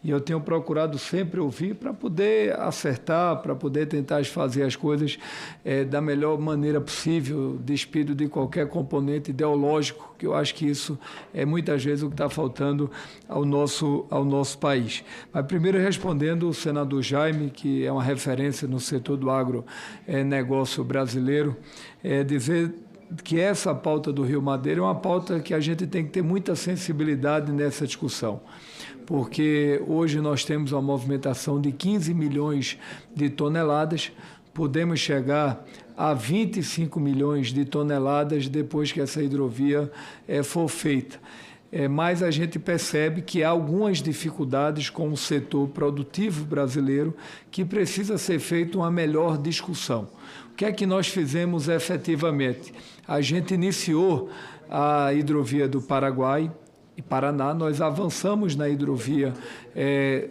E eu tenho procurado sempre ouvir para poder acertar, para poder tentar fazer as coisas da melhor maneira possível, despido de qualquer componente ideológico, que eu acho que isso é muitas vezes o que está faltando ao nosso país. Mas primeiro respondendo o senador Jaime, que é uma referência no setor do agronegócio brasileiro, dizer que essa pauta do Rio Madeira é uma pauta que a gente tem que ter muita sensibilidade nessa discussão. Porque hoje nós temos uma movimentação de 15 milhões de toneladas, podemos chegar a 25 milhões de toneladas depois que essa hidrovia for feita. Mas a gente percebe que há algumas dificuldades com o setor produtivo brasileiro que precisa ser feita uma melhor discussão. O que é que nós fizemos efetivamente? A gente iniciou a hidrovia do Paraguai e Paraná, nós avançamos na hidrovia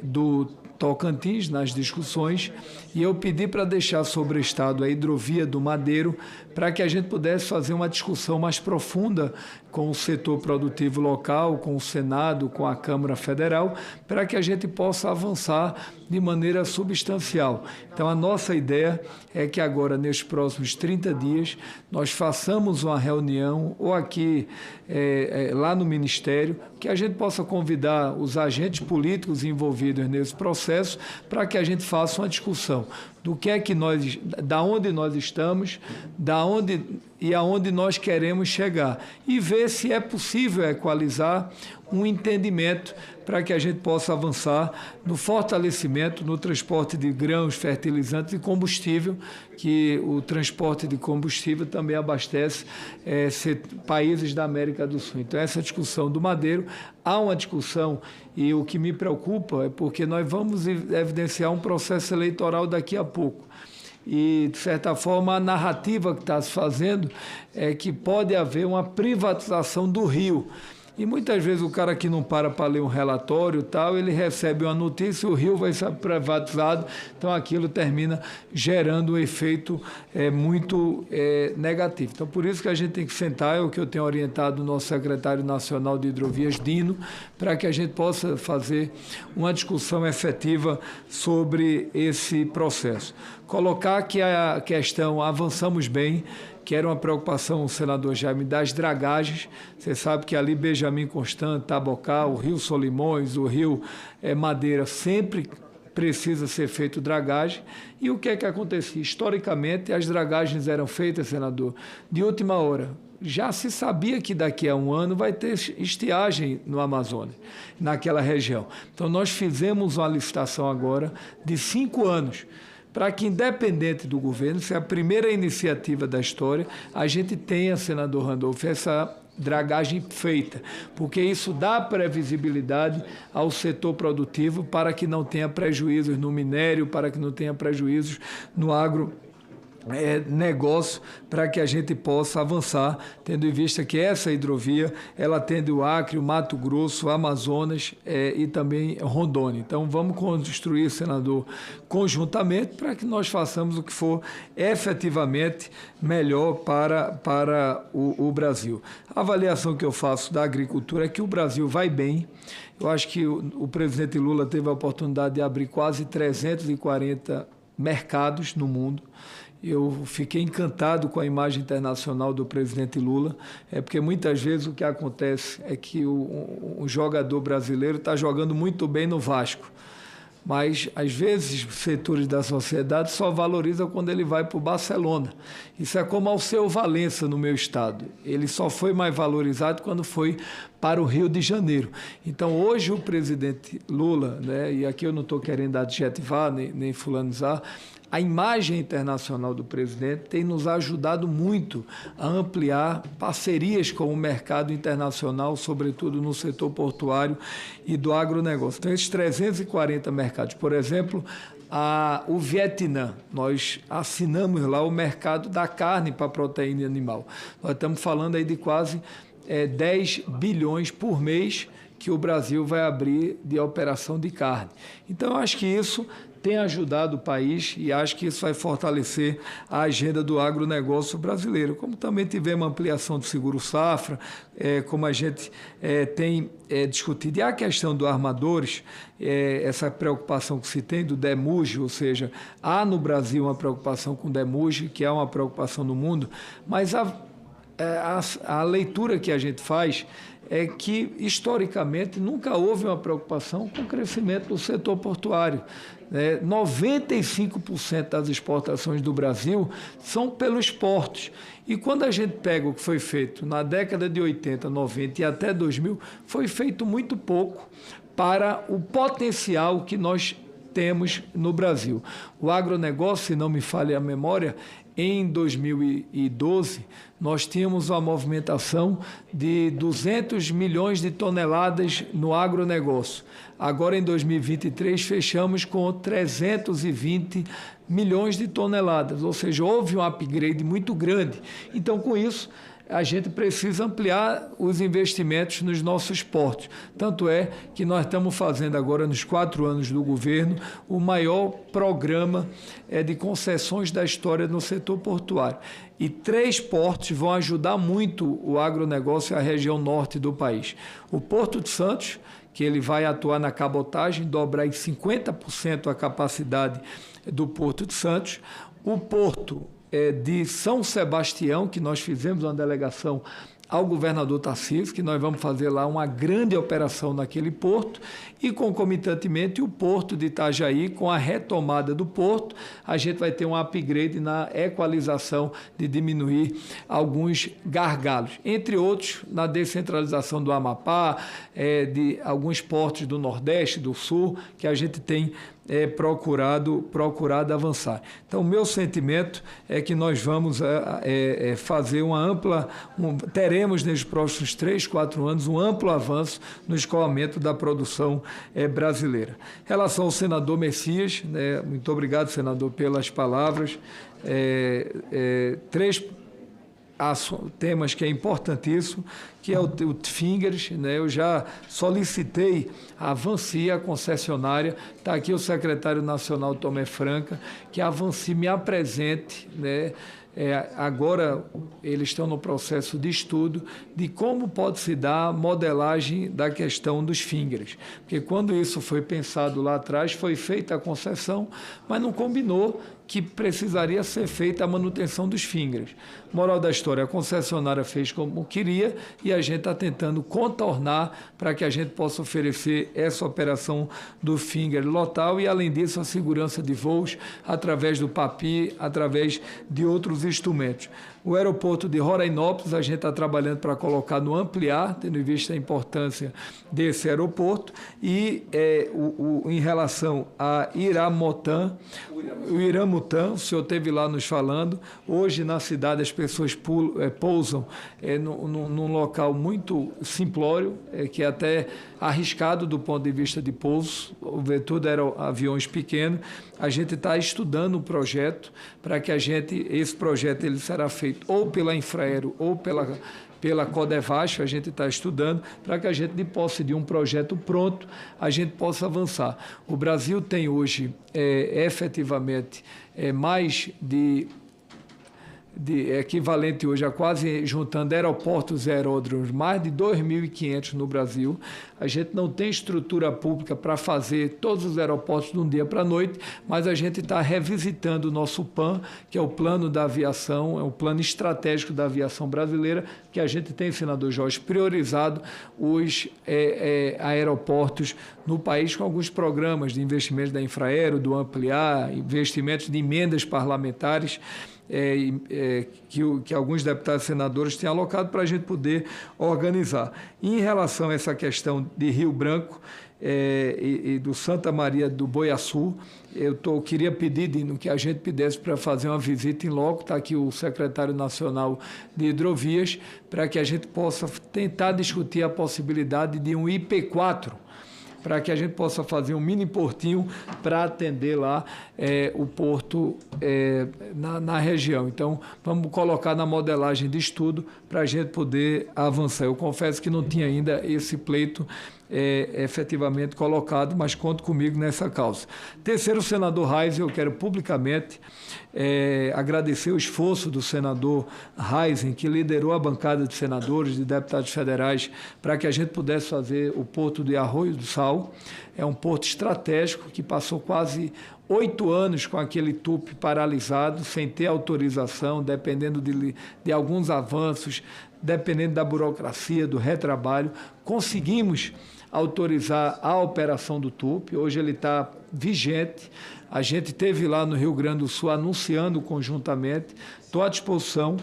do Tocantins, nas discussões, e eu pedi para deixar sobre o Estado a hidrovia do Madeiro, para que a gente pudesse fazer uma discussão mais profunda com o setor produtivo local, com o Senado, com a Câmara Federal, para que a gente possa avançar de maneira substancial. Então, a nossa ideia é que agora, nesses próximos 30 dias, nós façamos uma reunião, ou aqui, lá no Ministério, que a gente possa convidar os agentes políticos envolvidos nesse processo, para que a gente faça uma discussão do que é que nós, da onde nós estamos, e aonde nós queremos chegar, e ver se é possível equalizar um entendimento para que a gente possa avançar no fortalecimento, no transporte de grãos, fertilizantes e combustível, que o transporte de combustível também abastece países da América do Sul. Então, essa discussão do Madeiro, há uma discussão, e o que me preocupa é porque nós vamos evidenciar um processo eleitoral daqui a pouco. E, de certa forma, a narrativa que está se fazendo é que pode haver uma privatização do rio. E muitas vezes o cara que não para ler um relatório e tal, ele recebe uma notícia, o rio vai ser privatizado, então aquilo termina gerando um efeito muito negativo. Então, por isso que a gente tem que sentar, é o que eu tenho orientado o nosso secretário nacional de hidrovias, Dino, para que a gente possa fazer uma discussão efetiva sobre esse processo. Colocar que a questão, avançamos bem, que era uma preocupação, o senador Jaime, das dragagens. Você sabe que ali Benjamin Constant, Tabocá, o Rio Solimões, o Rio Madeira, sempre precisa ser feito dragagem. E o que é que acontecia? Historicamente, as dragagens eram feitas, senador, de última hora. Já se sabia que daqui a um ano vai ter estiagem no Amazonas, naquela região. Então, nós fizemos uma licitação agora de 5 anos, para que, independente do governo, se é a primeira iniciativa da história, a gente tenha, senador Randolfo, essa dragagem feita, porque isso dá previsibilidade ao setor produtivo para que não tenha prejuízos no minério, para que não tenha prejuízos no negócio, para que a gente possa avançar, tendo em vista que essa hidrovia, ela atende o Acre, o Mato Grosso, o Amazonas e também Rondônia. Então, vamos construir, senador, conjuntamente, para que nós façamos o que for efetivamente melhor para o Brasil. A avaliação que eu faço da agricultura é que o Brasil vai bem. Eu acho que o presidente Lula teve a oportunidade de abrir quase 340 mercados no mundo. Eu fiquei encantado com a imagem internacional do presidente Lula, porque muitas vezes o que acontece é que um jogador brasileiro está jogando muito bem no Vasco, mas às vezes os setores da sociedade só valorizam quando ele vai para o Barcelona. Isso é como Alceu Valença no meu estado. Ele só foi mais valorizado quando foi para o Rio de Janeiro. Então, hoje o presidente Lula, né, e aqui eu não estou querendo adjetivar nem fulanizar, a imagem internacional do presidente tem nos ajudado muito a ampliar parcerias com o mercado internacional, sobretudo no setor portuário e do agronegócio. Então, esses 340 mercados, por exemplo, o Vietnã, nós assinamos lá o mercado da carne para proteína animal. Nós estamos falando aí de quase 10 bilhões por mês que o Brasil vai abrir de operação de carne. Então, eu acho que isso tem ajudado o país e acho que isso vai fortalecer a agenda do agronegócio brasileiro. Como também tivemos ampliação do seguro-safra, como a gente tem discutido. E a questão dos armadores, essa preocupação que se tem do DEMUGE, ou seja, há no Brasil uma preocupação com o DEMUGE, que é uma preocupação no mundo, mas a leitura que a gente faz é que, historicamente, nunca houve uma preocupação com o crescimento do setor portuário. 95% das exportações do Brasil são pelos portos. E quando a gente pega o que foi feito na década de 80, 90 e até 2000, foi feito muito pouco para o potencial que nós temos no Brasil. O agronegócio, se não me falha a memória, em 2012, nós tínhamos uma movimentação de 200 milhões de toneladas no agronegócio. Agora, em 2023, fechamos com 320 milhões de toneladas, ou seja, houve um upgrade muito grande. Então, com isso, a gente precisa ampliar os investimentos nos nossos portos. Tanto é que nós estamos fazendo agora, nos 4 anos do governo, o maior programa de concessões da história no setor portuário. E 3 portos vão ajudar muito o agronegócio e a região norte do país. O Porto de Santos, que ele vai atuar na cabotagem, dobrar em 50% a capacidade do Porto de Santos. O Porto de São Sebastião, que nós fizemos uma delegação ao governador Tarcísio, que nós vamos fazer lá uma grande operação naquele porto, e concomitantemente o porto de Itajaí, com a retomada do porto, a gente vai ter um upgrade na equalização de diminuir alguns gargalos, entre outros na descentralização do Amapá, de alguns portos do Nordeste, do Sul, que a gente tem procurado avançar. Então, o meu sentimento é que nós vamos fazer uma ampla, teremos nos próximos 3, 4 anos um amplo avanço no escoamento da produção brasileira. Em relação ao senador Messias, muito obrigado, senador, pelas palavras. 3 temas que é importantíssimo, que é o Fingers, eu já solicitei a Vansi, a concessionária, está aqui o secretário nacional Tomé Franca, que a Vansi me apresente, agora eles estão no processo de estudo de como pode se dar a modelagem da questão dos fingers, porque quando isso foi pensado lá atrás, foi feita a concessão, mas não combinou que precisaria ser feita a manutenção dos fingers. Moral da história, a concessionária fez como queria e a gente está tentando contornar para que a gente possa oferecer essa operação do finger lotal e, além disso, a segurança de voos através do PAPI, através de outros instrumentos. O aeroporto de Rorainópolis, a gente está trabalhando para colocar no ampliar, tendo em vista a importância desse aeroporto, e em relação a Iramutã, o senhor esteve lá nos falando, hoje na cidade as pessoas pousam num local muito simplório, que é até arriscado do ponto de vista de pouso, tudo eram aviões pequenos. A gente está estudando um projeto para que esse projeto ele será feito ou pela Infraero ou pela Codevasf, a gente está estudando, para que a gente, de posse de um projeto pronto, a gente possa avançar. O Brasil tem hoje, efetivamente, mais de equivalente hoje a quase, juntando aeroportos e aeródromos, mais de 2.500 no Brasil. A gente não tem estrutura pública para fazer todos os aeroportos de um dia para a noite, mas a gente está revisitando o nosso PAN, que é o Plano da Aviação, é o Plano Estratégico da Aviação Brasileira, que a gente tem, senador Jorge, priorizado os aeroportos no país com alguns programas de investimentos da Infraero, do Ampliar, investimentos de emendas parlamentares, que alguns deputados e senadores têm alocado para a gente poder organizar. E em relação a essa questão de Rio Branco e do Santa Maria do Boiaçu, queria pedir, Dino, que a gente pedisse para fazer uma visita em loco, está aqui o secretário nacional de Hidrovias, para que a gente possa tentar discutir a possibilidade de um IP4, para que a gente possa fazer um mini portinho para atender lá o porto na região. Então, vamos colocar na modelagem de estudo para a gente poder avançar. Eu confesso que não tinha ainda esse pleito efetivamente colocado, mas conto comigo nessa causa. Terceiro, o senador Reis, eu quero publicamente agradecer o esforço do senador Reisen, que liderou a bancada de senadores, de deputados federais, para que a gente pudesse fazer o porto de Arroio do Sal. É um porto estratégico que passou quase 8 anos com aquele TUP paralisado, sem ter autorização, dependendo de alguns avanços, dependendo da burocracia, do retrabalho. Conseguimos autorizar a operação do TUP, hoje ele está vigente. A gente esteve lá no Rio Grande do Sul anunciando conjuntamente. Estou à disposição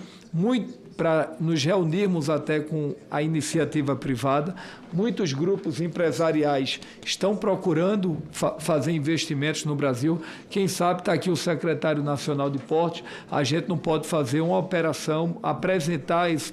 para nos reunirmos até com a iniciativa privada. Muitos grupos empresariais estão procurando fazer investimentos no Brasil. Quem sabe está aqui o secretário nacional de Portos. A gente não pode fazer uma operação, apresentar esse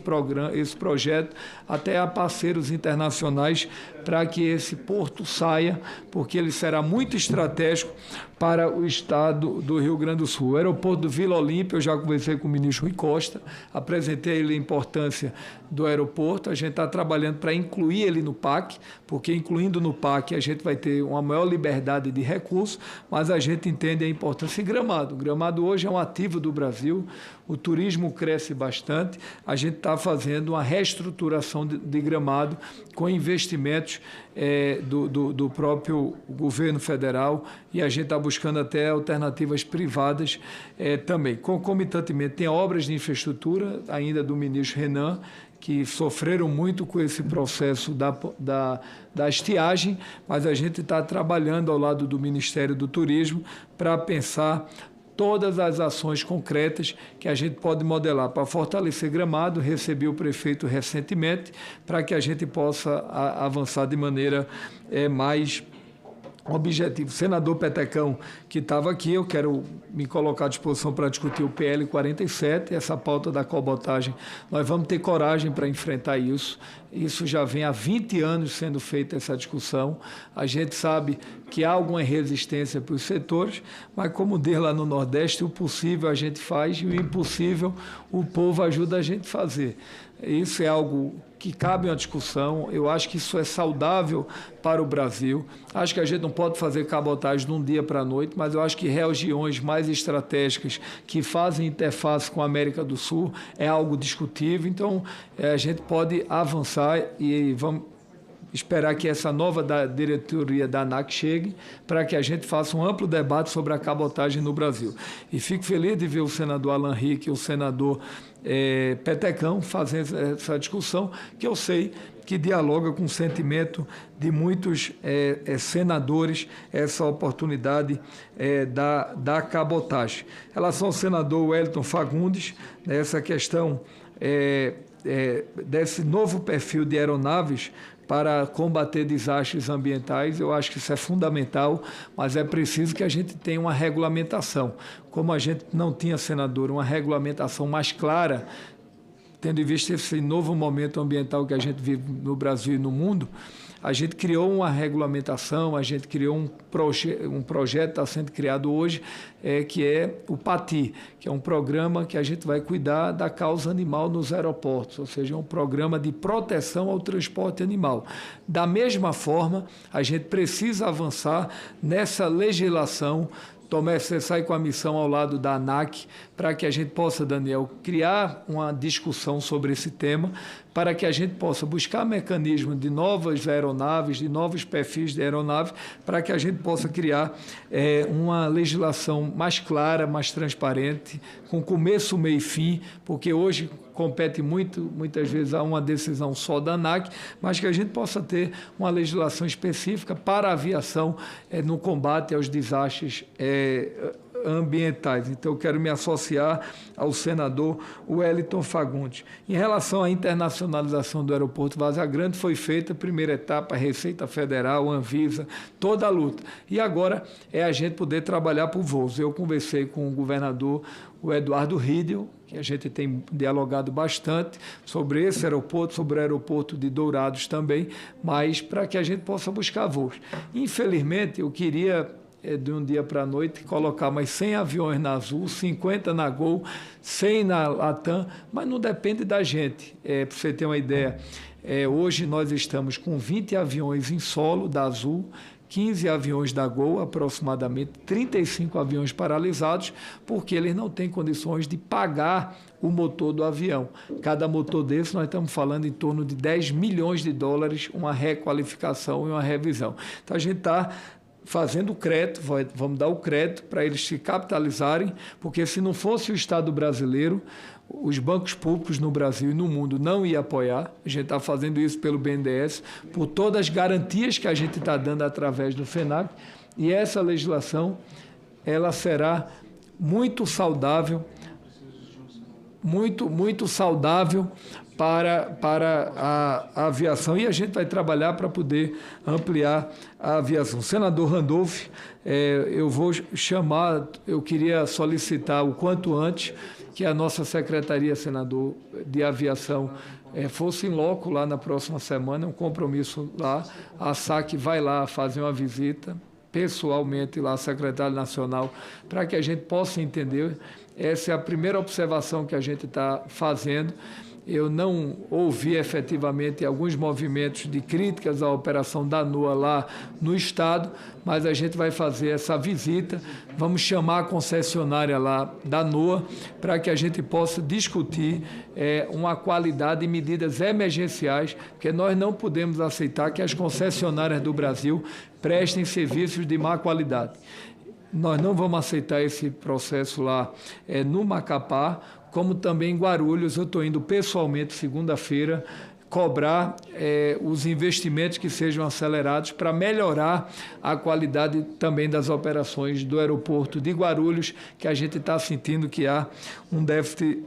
projeto até a parceiros internacionais para que esse porto saia, porque ele será muito estratégico para o estado do Rio Grande do Sul. O aeroporto do Vila Olímpia, eu já conversei com o ministro Rui Costa, apresentei a ele a importância do aeroporto. A gente está trabalhando para incluir ele no PAC, porque incluindo no PAC a gente vai ter uma maior liberdade de recursos, mas a gente entende a importância. E Gramado. Gramado hoje é um ativo do Brasil, o turismo cresce bastante, a gente está fazendo uma reestruturação de Gramado com investimentos do próprio governo federal, e a gente está buscando até alternativas privadas também. Concomitantemente, tem obras de infraestrutura ainda do ministro Renan, que sofreram muito com esse processo da estiagem, mas a gente está trabalhando ao lado do Ministério do Turismo para pensar todas as ações concretas que a gente pode modelar para fortalecer Gramado. Recebi o prefeito recentemente para que a gente possa avançar de maneira mais objetivo. Senador Petecão, que estava aqui, eu quero me colocar à disposição para discutir o PL 47, essa pauta da cabotagem. Nós vamos ter coragem para enfrentar isso. Isso já vem há 20 anos sendo feita essa discussão. A gente sabe que há alguma resistência para os setores, mas como diz lá no Nordeste, o possível a gente faz e o impossível o povo ajuda a gente a fazer. Isso é algo que cabe uma discussão. Eu acho que isso é saudável para o Brasil. Acho que a gente não pode fazer cabotagem de um dia para a noite, mas eu acho que regiões mais estratégicas que fazem interface com a América do Sul é algo discutível. Então, a gente pode avançar e vamos esperar que essa nova diretoria da ANAC chegue para que a gente faça um amplo debate sobre a cabotagem no Brasil. E fico feliz de ver o senador Alan Rick e o senador Petecão fazendo essa discussão, que eu sei que dialoga com o sentimento de muitos senadores, essa oportunidade da cabotagem. Em relação ao senador Wellington Fagundes, essa questão desse novo perfil de aeronaves para combater desastres ambientais, eu acho que isso é fundamental, mas é preciso que a gente tenha uma regulamentação. Como a gente não tinha, senador, uma regulamentação mais clara, tendo em vista esse novo momento ambiental que a gente vive no Brasil e no mundo, a gente criou uma regulamentação, a gente criou um projeto que está sendo criado hoje, que é o PATI, que é um programa que a gente vai cuidar da causa animal nos aeroportos, ou seja, é um programa de proteção ao transporte animal. Da mesma forma, a gente precisa avançar nessa legislação Tomé, você sai com a missão ao lado da ANAC para que a gente possa, Daniel, criar uma discussão sobre esse tema, para que a gente possa buscar mecanismos de novas aeronaves, de novos perfis de aeronave, para que a gente possa criar uma legislação mais clara, mais transparente, com começo, meio e fim, porque hoje compete muitas vezes a uma decisão só da ANAC, mas que a gente possa ter uma legislação específica para a aviação no combate aos desastres ambientais. Então, eu quero me associar ao senador Wellington Fagundes. Em relação à internacionalização do aeroporto Várzea Grande, foi feita a primeira etapa, a Receita Federal, a Anvisa, toda a luta. E agora é a gente poder trabalhar por voos. Eu conversei com o governador, o Eduardo Riedel, que a gente tem dialogado bastante sobre esse aeroporto, sobre o aeroporto de Dourados também, mas para que a gente possa buscar voos. Infelizmente, eu queria de um dia para a noite, colocar mais 100 aviões na Azul, 50 na Gol, 100 na Latam, mas não depende da gente. Para você ter uma ideia, hoje nós estamos com 20 aviões em solo da Azul, 15 aviões da Gol, aproximadamente 35 aviões paralisados, porque eles não têm condições de pagar o motor do avião. Cada motor desse, nós estamos falando em torno de 10 milhões de dólares, uma requalificação e uma revisão. Então, a gente está fazendo crédito, vamos dar o crédito para eles se capitalizarem, porque se não fosse o Estado brasileiro, os bancos públicos no Brasil e no mundo não iam apoiar. A gente está fazendo isso pelo BNDES, por todas as garantias que a gente está dando através do FENAC, e essa legislação ela será muito saudável, muito saudável para a aviação, e a gente vai trabalhar para poder ampliar a aviação. Senador Randolph, eu vou chamar, eu queria solicitar o quanto antes que a nossa Secretaria, senador, de Aviação fosse em loco lá na próxima semana, um compromisso lá, a SAC vai lá fazer uma visita pessoalmente lá, secretário nacional, para que a gente possa entender. Essa é a primeira observação que a gente está fazendo. Eu não ouvi efetivamente alguns movimentos de críticas à operação da NOAA lá no Estado, mas a gente vai fazer essa visita, vamos chamar a concessionária lá da NOAA para que a gente possa discutir uma qualidade e medidas emergenciais, porque nós não podemos aceitar que as concessionárias do Brasil prestem serviços de má qualidade. Nós não vamos aceitar esse processo lá no Macapá, como também em Guarulhos. Eu estou indo pessoalmente, segunda-feira, cobrar os investimentos que sejam acelerados para melhorar a qualidade também das operações do aeroporto de Guarulhos, que a gente está sentindo que há um déficit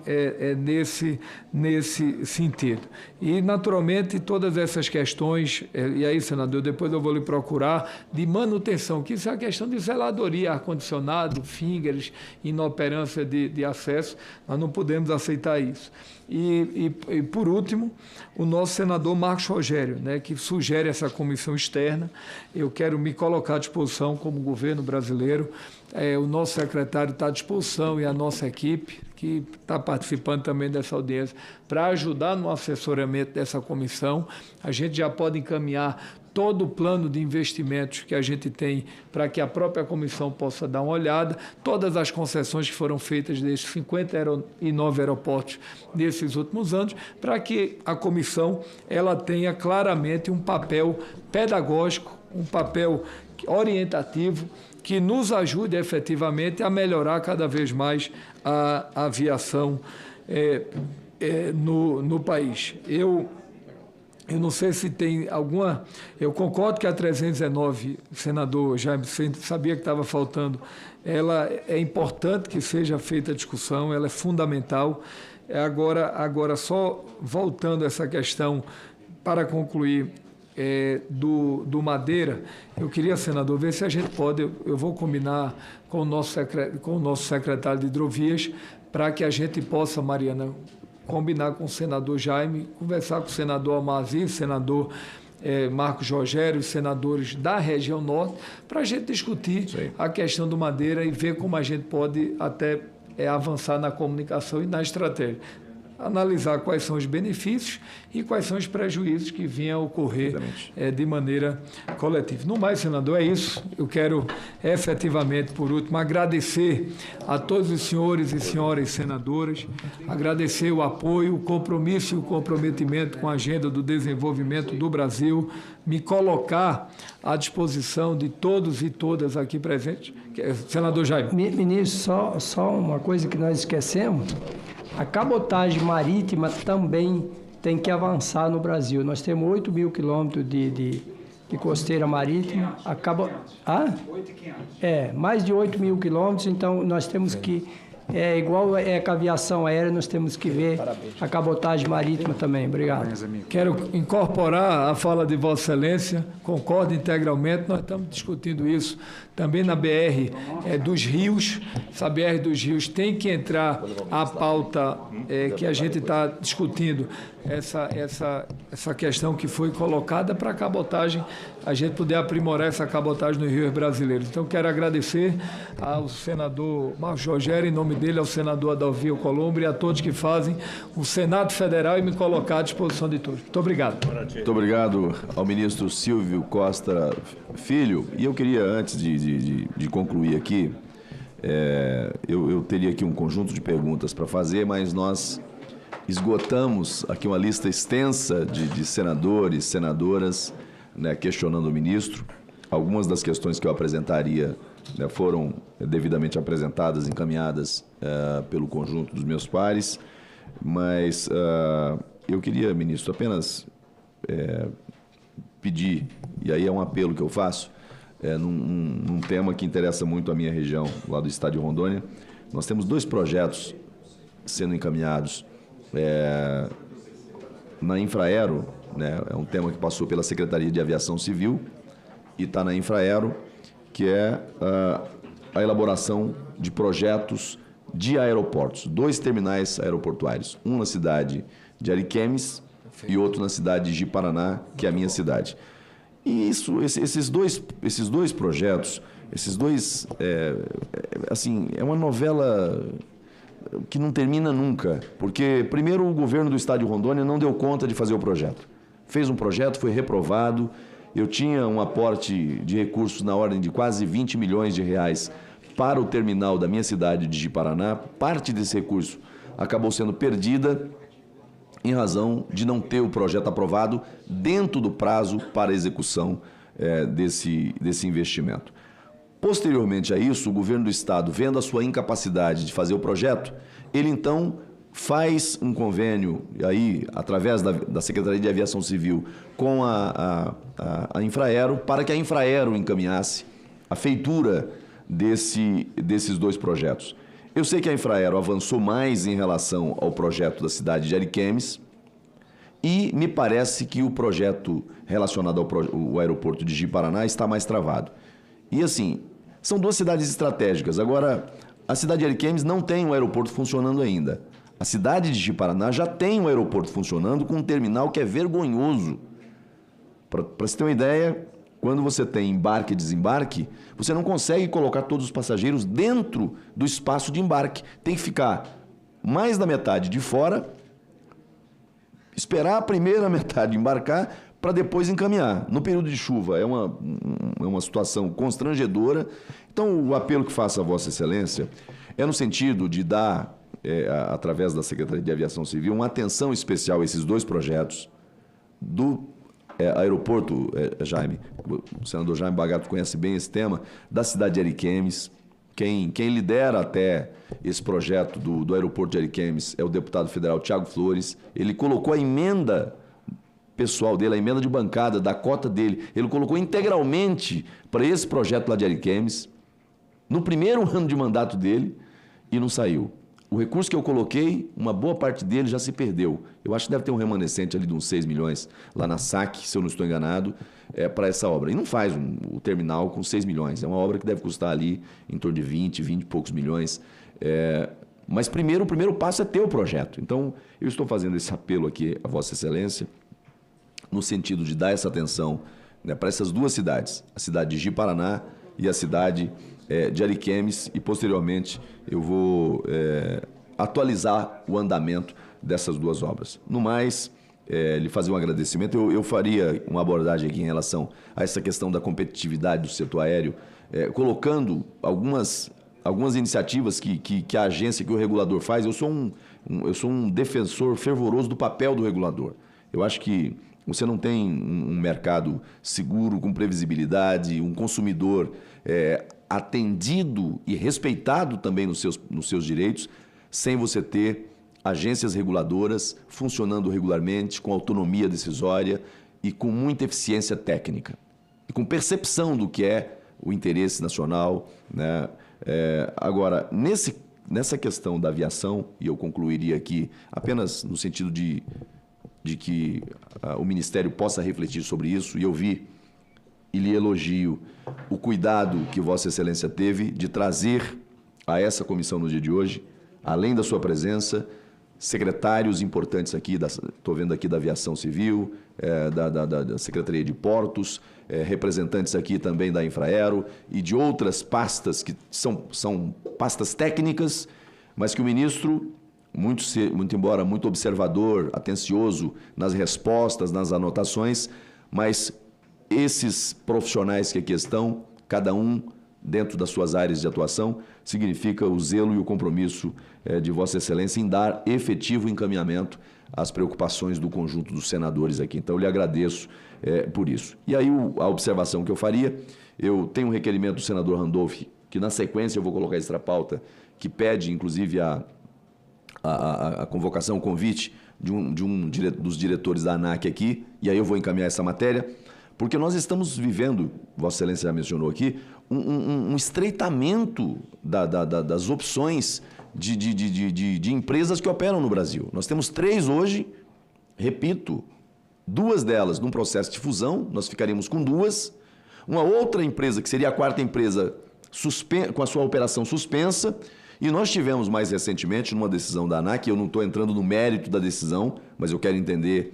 nesse sentido. E, naturalmente, todas essas questões, e aí, senador, depois eu vou lhe procurar, de manutenção, que isso é a questão de zeladoria, ar-condicionado, fingers, inoperância de acesso, nós não podemos aceitar isso. E, por último, o nosso senador Marcos Rogério, né, que sugere essa comissão externa. Eu quero me colocar à disposição como governo brasileiro. O nosso secretário está à disposição e a nossa equipe, que está participando também dessa audiência, para ajudar no assessoramento dessa comissão. A gente já pode encaminhar todo o plano de investimentos que a gente tem para que a própria comissão possa dar uma olhada, todas as concessões que foram feitas desses 59 aeroportos nesses últimos anos, para que a comissão ela tenha claramente um papel pedagógico, um papel orientativo, que nos ajude efetivamente a melhorar cada vez mais a aviação no país. Eu não sei se tem alguma... Eu concordo que a 319, senador Jaime, sabia que estava faltando. Ela é importante que seja feita a discussão, ela é fundamental. Agora só voltando a essa questão, para concluir, do Madeira, eu queria, senador, ver se a gente pode... Eu vou combinar com o nosso secretário de Hidrovias para que a gente possa, Mariana, combinar com o senador Jaime, conversar com o senador Almazir, senador Marcos Rogério, senadores da região norte, para a gente discutir a questão do Madeira e ver como a gente pode até avançar na comunicação e na estratégia. analisar quais são os benefícios e quais são os prejuízos que vinham a ocorrer de maneira coletiva. No mais, senador, é isso. Eu quero efetivamente, por último, agradecer a todos os senhores e senhoras senadoras, agradecer o apoio, o compromisso e o comprometimento com a agenda do desenvolvimento do Brasil, me colocar à disposição de todos e todas aqui presentes. Senador Jaime. Ministro, só uma coisa que nós esquecemos. A cabotagem marítima também tem que avançar no Brasil. Nós temos 8 mil quilômetros de costeira marítima. Mais de 8 mil quilômetros, então nós temos que... igual com a aviação aérea, nós temos que ver a cabotagem marítima também. Obrigado. Quero incorporar a fala de Vossa Excelência, concordo integralmente, nós estamos discutindo isso também na BR dos Rios. Essa BR dos Rios tem que entrar a pauta que a gente está discutindo, essa questão que foi colocada para a cabotagem, a gente poder aprimorar essa cabotagem nos rios brasileiros. Então, quero agradecer ao senador Marcos Rogério, em nome dele, ao senador Adalvio Colombo e a todos que fazem o Senado Federal e me colocar à disposição de todos. Muito obrigado. Muito obrigado ao ministro Silvio Costa Filho. E eu queria, antes de concluir aqui, eu teria aqui um conjunto de perguntas para fazer, mas nós esgotamos aqui uma lista extensa de senadores, senadoras, né, questionando o ministro. Algumas das questões que eu apresentaria, né, foram devidamente apresentadas, encaminhadas pelo conjunto dos meus pares, mas eu queria, ministro, apenas pedir, e aí é um apelo que eu faço, num tema que interessa muito a minha região, lá do estado de Rondônia. Nós temos 2 projetos sendo encaminhados na Infraero, né, é um tema que passou pela Secretaria de Aviação Civil e está na Infraero, que é a elaboração de projetos de aeroportos, 2 terminais aeroportuários, um na cidade de Ariquemes e outro na cidade de Ji-Paraná, que é a minha cidade. E esses dois projetos, é uma novela que não termina nunca, porque primeiro o governo do estado de Rondônia não deu conta de fazer o projeto. Fez um projeto, foi reprovado. Eu tinha um aporte de recursos na ordem de quase 20 milhões de reais para o terminal da minha cidade de Ji-Paraná. Parte desse recurso acabou sendo perdida em razão de não ter o projeto aprovado dentro do prazo para a execução desse investimento. Posteriormente a isso, o governo do estado, vendo a sua incapacidade de fazer o projeto, ele então faz um convênio, aí, através da Secretaria de Aviação Civil, com a Infraero, para que a Infraero encaminhasse a feitura desses 2 projetos. Eu sei que a Infraero avançou mais em relação ao projeto da cidade de Ariquemes e me parece que o projeto relacionado ao aeroporto de Ji-Paraná está mais travado. E assim, são 2 cidades estratégicas. Agora, a cidade de Ariquemes não tem um aeroporto funcionando ainda. A cidade de Ji-Paraná já tem um aeroporto funcionando com um terminal que é vergonhoso. Para você ter uma ideia, quando você tem embarque e desembarque, você não consegue colocar todos os passageiros dentro do espaço de embarque. Tem que ficar mais da metade de fora, esperar a primeira metade embarcar para depois encaminhar. No período de chuva é uma situação constrangedora. Então, o apelo que faço a Vossa Excelência é no sentido de dar, através da Secretaria de Aviação Civil, uma atenção especial a esses 2 projetos do aeroporto, Jaime, o senador Jaime Bagato conhece bem esse tema, da cidade de Ariquemes. Quem lidera até esse projeto do aeroporto de Ariquemes é o deputado federal Tiago Flores. Ele colocou a emenda pessoal dele, a emenda de bancada da cota dele, ele colocou integralmente para esse projeto lá de Ariquemes, no primeiro ano de mandato dele, e não saiu. O recurso que eu coloquei, uma boa parte dele já se perdeu. Eu acho que deve ter um remanescente ali de uns 6 milhões lá na SAC, se eu não estou enganado, para essa obra. E não faz o terminal com 6 milhões. É uma obra que deve custar ali em torno de 20 e poucos milhões. Mas o primeiro passo é ter o projeto. Então, eu estou fazendo esse apelo aqui a Vossa Excelência, no sentido de dar essa atenção, né, para essas 2 cidades, a cidade de Ji-Paraná e a cidade de Ariquemes, e posteriormente eu vou atualizar o andamento dessas duas obras. No mais, lhe fazer um agradecimento. Eu faria uma abordagem aqui em relação a essa questão da competitividade do setor aéreo, colocando algumas iniciativas que a agência, que o regulador faz. Eu sou um defensor fervoroso do papel do regulador. Eu acho que você não tem um mercado seguro, com previsibilidade, um consumidor atendido e respeitado também nos seus direitos, sem você ter agências reguladoras funcionando regularmente, com autonomia decisória e com muita eficiência técnica. E com percepção do que é o interesse nacional, né? Agora, nessa questão da aviação, e eu concluiria aqui apenas no sentido de que o Ministério possa refletir sobre isso, e eu vi e lhe elogio o cuidado que Vossa Excelência teve de trazer a essa comissão no dia de hoje, além da sua presença, secretários importantes aqui, estou vendo aqui da Aviação Civil, da Secretaria de Portos, representantes aqui também da Infraero e de outras pastas que são pastas técnicas, mas que o ministro, muito embora muito observador, atencioso nas respostas, nas anotações, mas esses profissionais que aqui estão, cada um dentro das suas áreas de atuação, significa o zelo e o compromisso de Vossa Excelência em dar efetivo encaminhamento às preocupações do conjunto dos senadores aqui. Então, eu lhe agradeço por isso. E aí, a observação que eu faria, eu tenho um requerimento do senador Randolph, que na sequência eu vou colocar extra pauta, que pede, inclusive, a convocação, o convite dos diretores da ANAC aqui, e aí eu vou encaminhar essa matéria, porque nós estamos vivendo, Vossa Excelência já mencionou aqui, um estreitamento das opções de empresas que operam no Brasil. Nós temos 3 hoje, repito, 2 delas num processo de fusão, nós ficaríamos com 2, uma outra empresa, que seria a 4ª empresa, com a sua operação suspensa, e nós tivemos mais recentemente, numa decisão da ANAC, eu não estou entrando no mérito da decisão, mas eu quero entender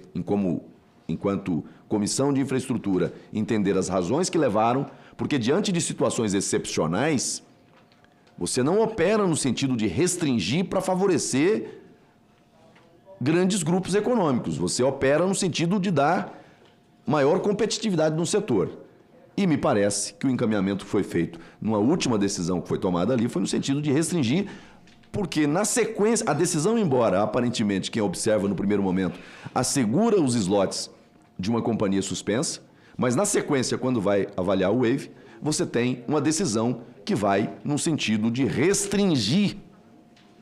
enquanto Comissão de Infraestrutura, entender as razões que levaram, porque diante de situações excepcionais, você não opera no sentido de restringir para favorecer grandes grupos econômicos, você opera no sentido de dar maior competitividade no setor. E me parece que o encaminhamento que foi feito numa última decisão que foi tomada ali foi no sentido de restringir, porque na sequência, a decisão, embora aparentemente quem observa no primeiro momento assegura os slots de uma companhia suspensa, mas na sequência, quando vai avaliar o Wave, você tem uma decisão que vai no sentido de restringir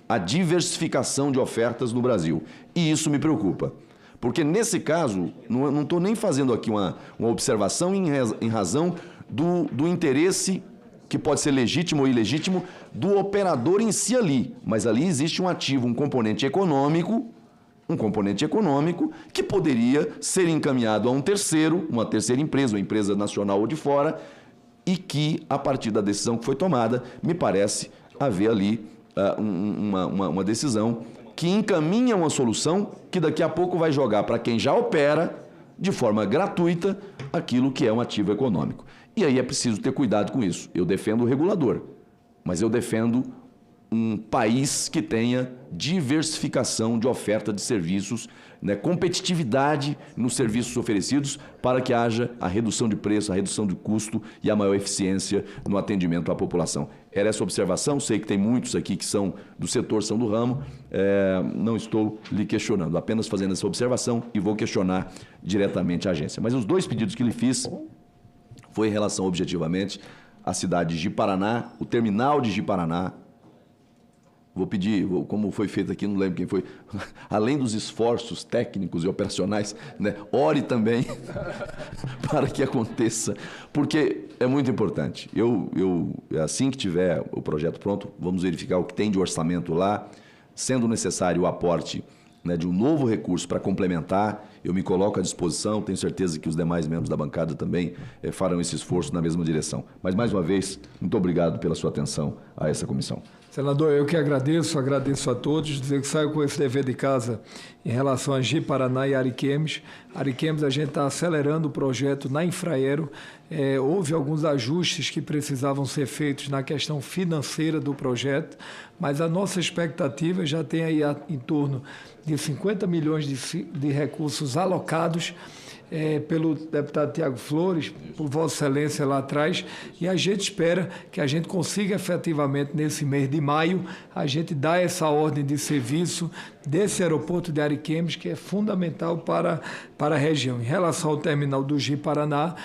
a diversificação de ofertas no Brasil. E isso me preocupa, porque nesse caso, não estou nem fazendo aqui uma observação em razão do interesse, que pode ser legítimo ou ilegítimo, do operador em si ali, mas ali existe um ativo, um componente econômico que poderia ser encaminhado a um terceiro, uma terceira empresa, uma empresa nacional ou de fora, e que, a partir da decisão que foi tomada, me parece haver ali uma decisão que encaminha uma solução que daqui a pouco vai jogar para quem já opera, de forma gratuita, aquilo que é um ativo econômico. E aí é preciso ter cuidado com isso. Eu defendo o regulador, mas eu defendo um país que tenha diversificação de oferta de serviços, né, competitividade nos serviços oferecidos para que haja a redução de preço, a redução de custo e a maior eficiência no atendimento à população. Era essa observação, sei que tem muitos aqui que são do setor, são do ramo, não estou lhe questionando, apenas fazendo essa observação e vou questionar diretamente a agência. Mas os 2 pedidos que lhe fiz foi em relação objetivamente à cidade de Ji-Paraná, o terminal de Ji-Paraná. Vou pedir, como foi feito aqui, não lembro quem foi, além dos esforços técnicos e operacionais, né, ore também para que aconteça, porque é muito importante. Assim que tiver o projeto pronto, vamos verificar o que tem de orçamento lá, sendo necessário o aporte, né, de um novo recurso para complementar, eu me coloco à disposição, tenho certeza que os demais membros da bancada também farão esse esforço na mesma direção. Mas, mais uma vez, muito obrigado pela sua atenção a essa comissão. Senador, eu que agradeço a todos, dizer que saio com esse dever de casa em relação a Ji-Paraná e Ariquemes. Ariquemes, a gente está acelerando o projeto na Infraero. Houve alguns ajustes que precisavam ser feitos na questão financeira do projeto, mas a nossa expectativa já tem aí em torno de 50 milhões de recursos alocados pelo deputado Tiago Flores, por Vossa Excelência lá atrás, e a gente espera que a gente consiga efetivamente, nesse mês de maio, a gente dar essa ordem de serviço desse aeroporto de Ariquemes, que é fundamental para a região. Em relação ao terminal do Ji-Paraná,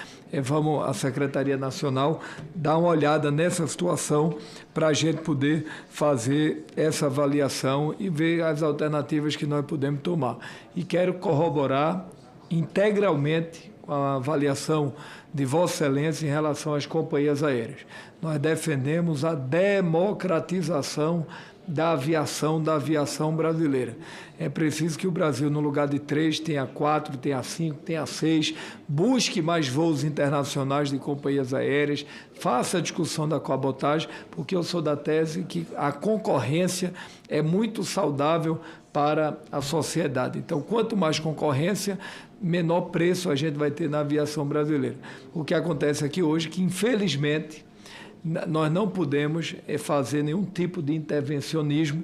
vamos, a Secretaria Nacional, dar uma olhada nessa situação para a gente poder fazer essa avaliação e ver as alternativas que nós podemos tomar. E quero corroborar integralmente com a avaliação de Vossa Excelência em relação às companhias aéreas. Nós defendemos a democratização da aviação brasileira. É preciso que o Brasil, no lugar de 3, tenha 4, tenha 5, tenha 6, busque mais voos internacionais de companhias aéreas, faça a discussão da cabotagem, porque eu sou da tese que a concorrência é muito saudável para a sociedade. Então, quanto mais concorrência, menor preço a gente vai ter na aviação brasileira. O que acontece aqui hoje é que, infelizmente, nós não podemos fazer nenhum tipo de intervencionismo,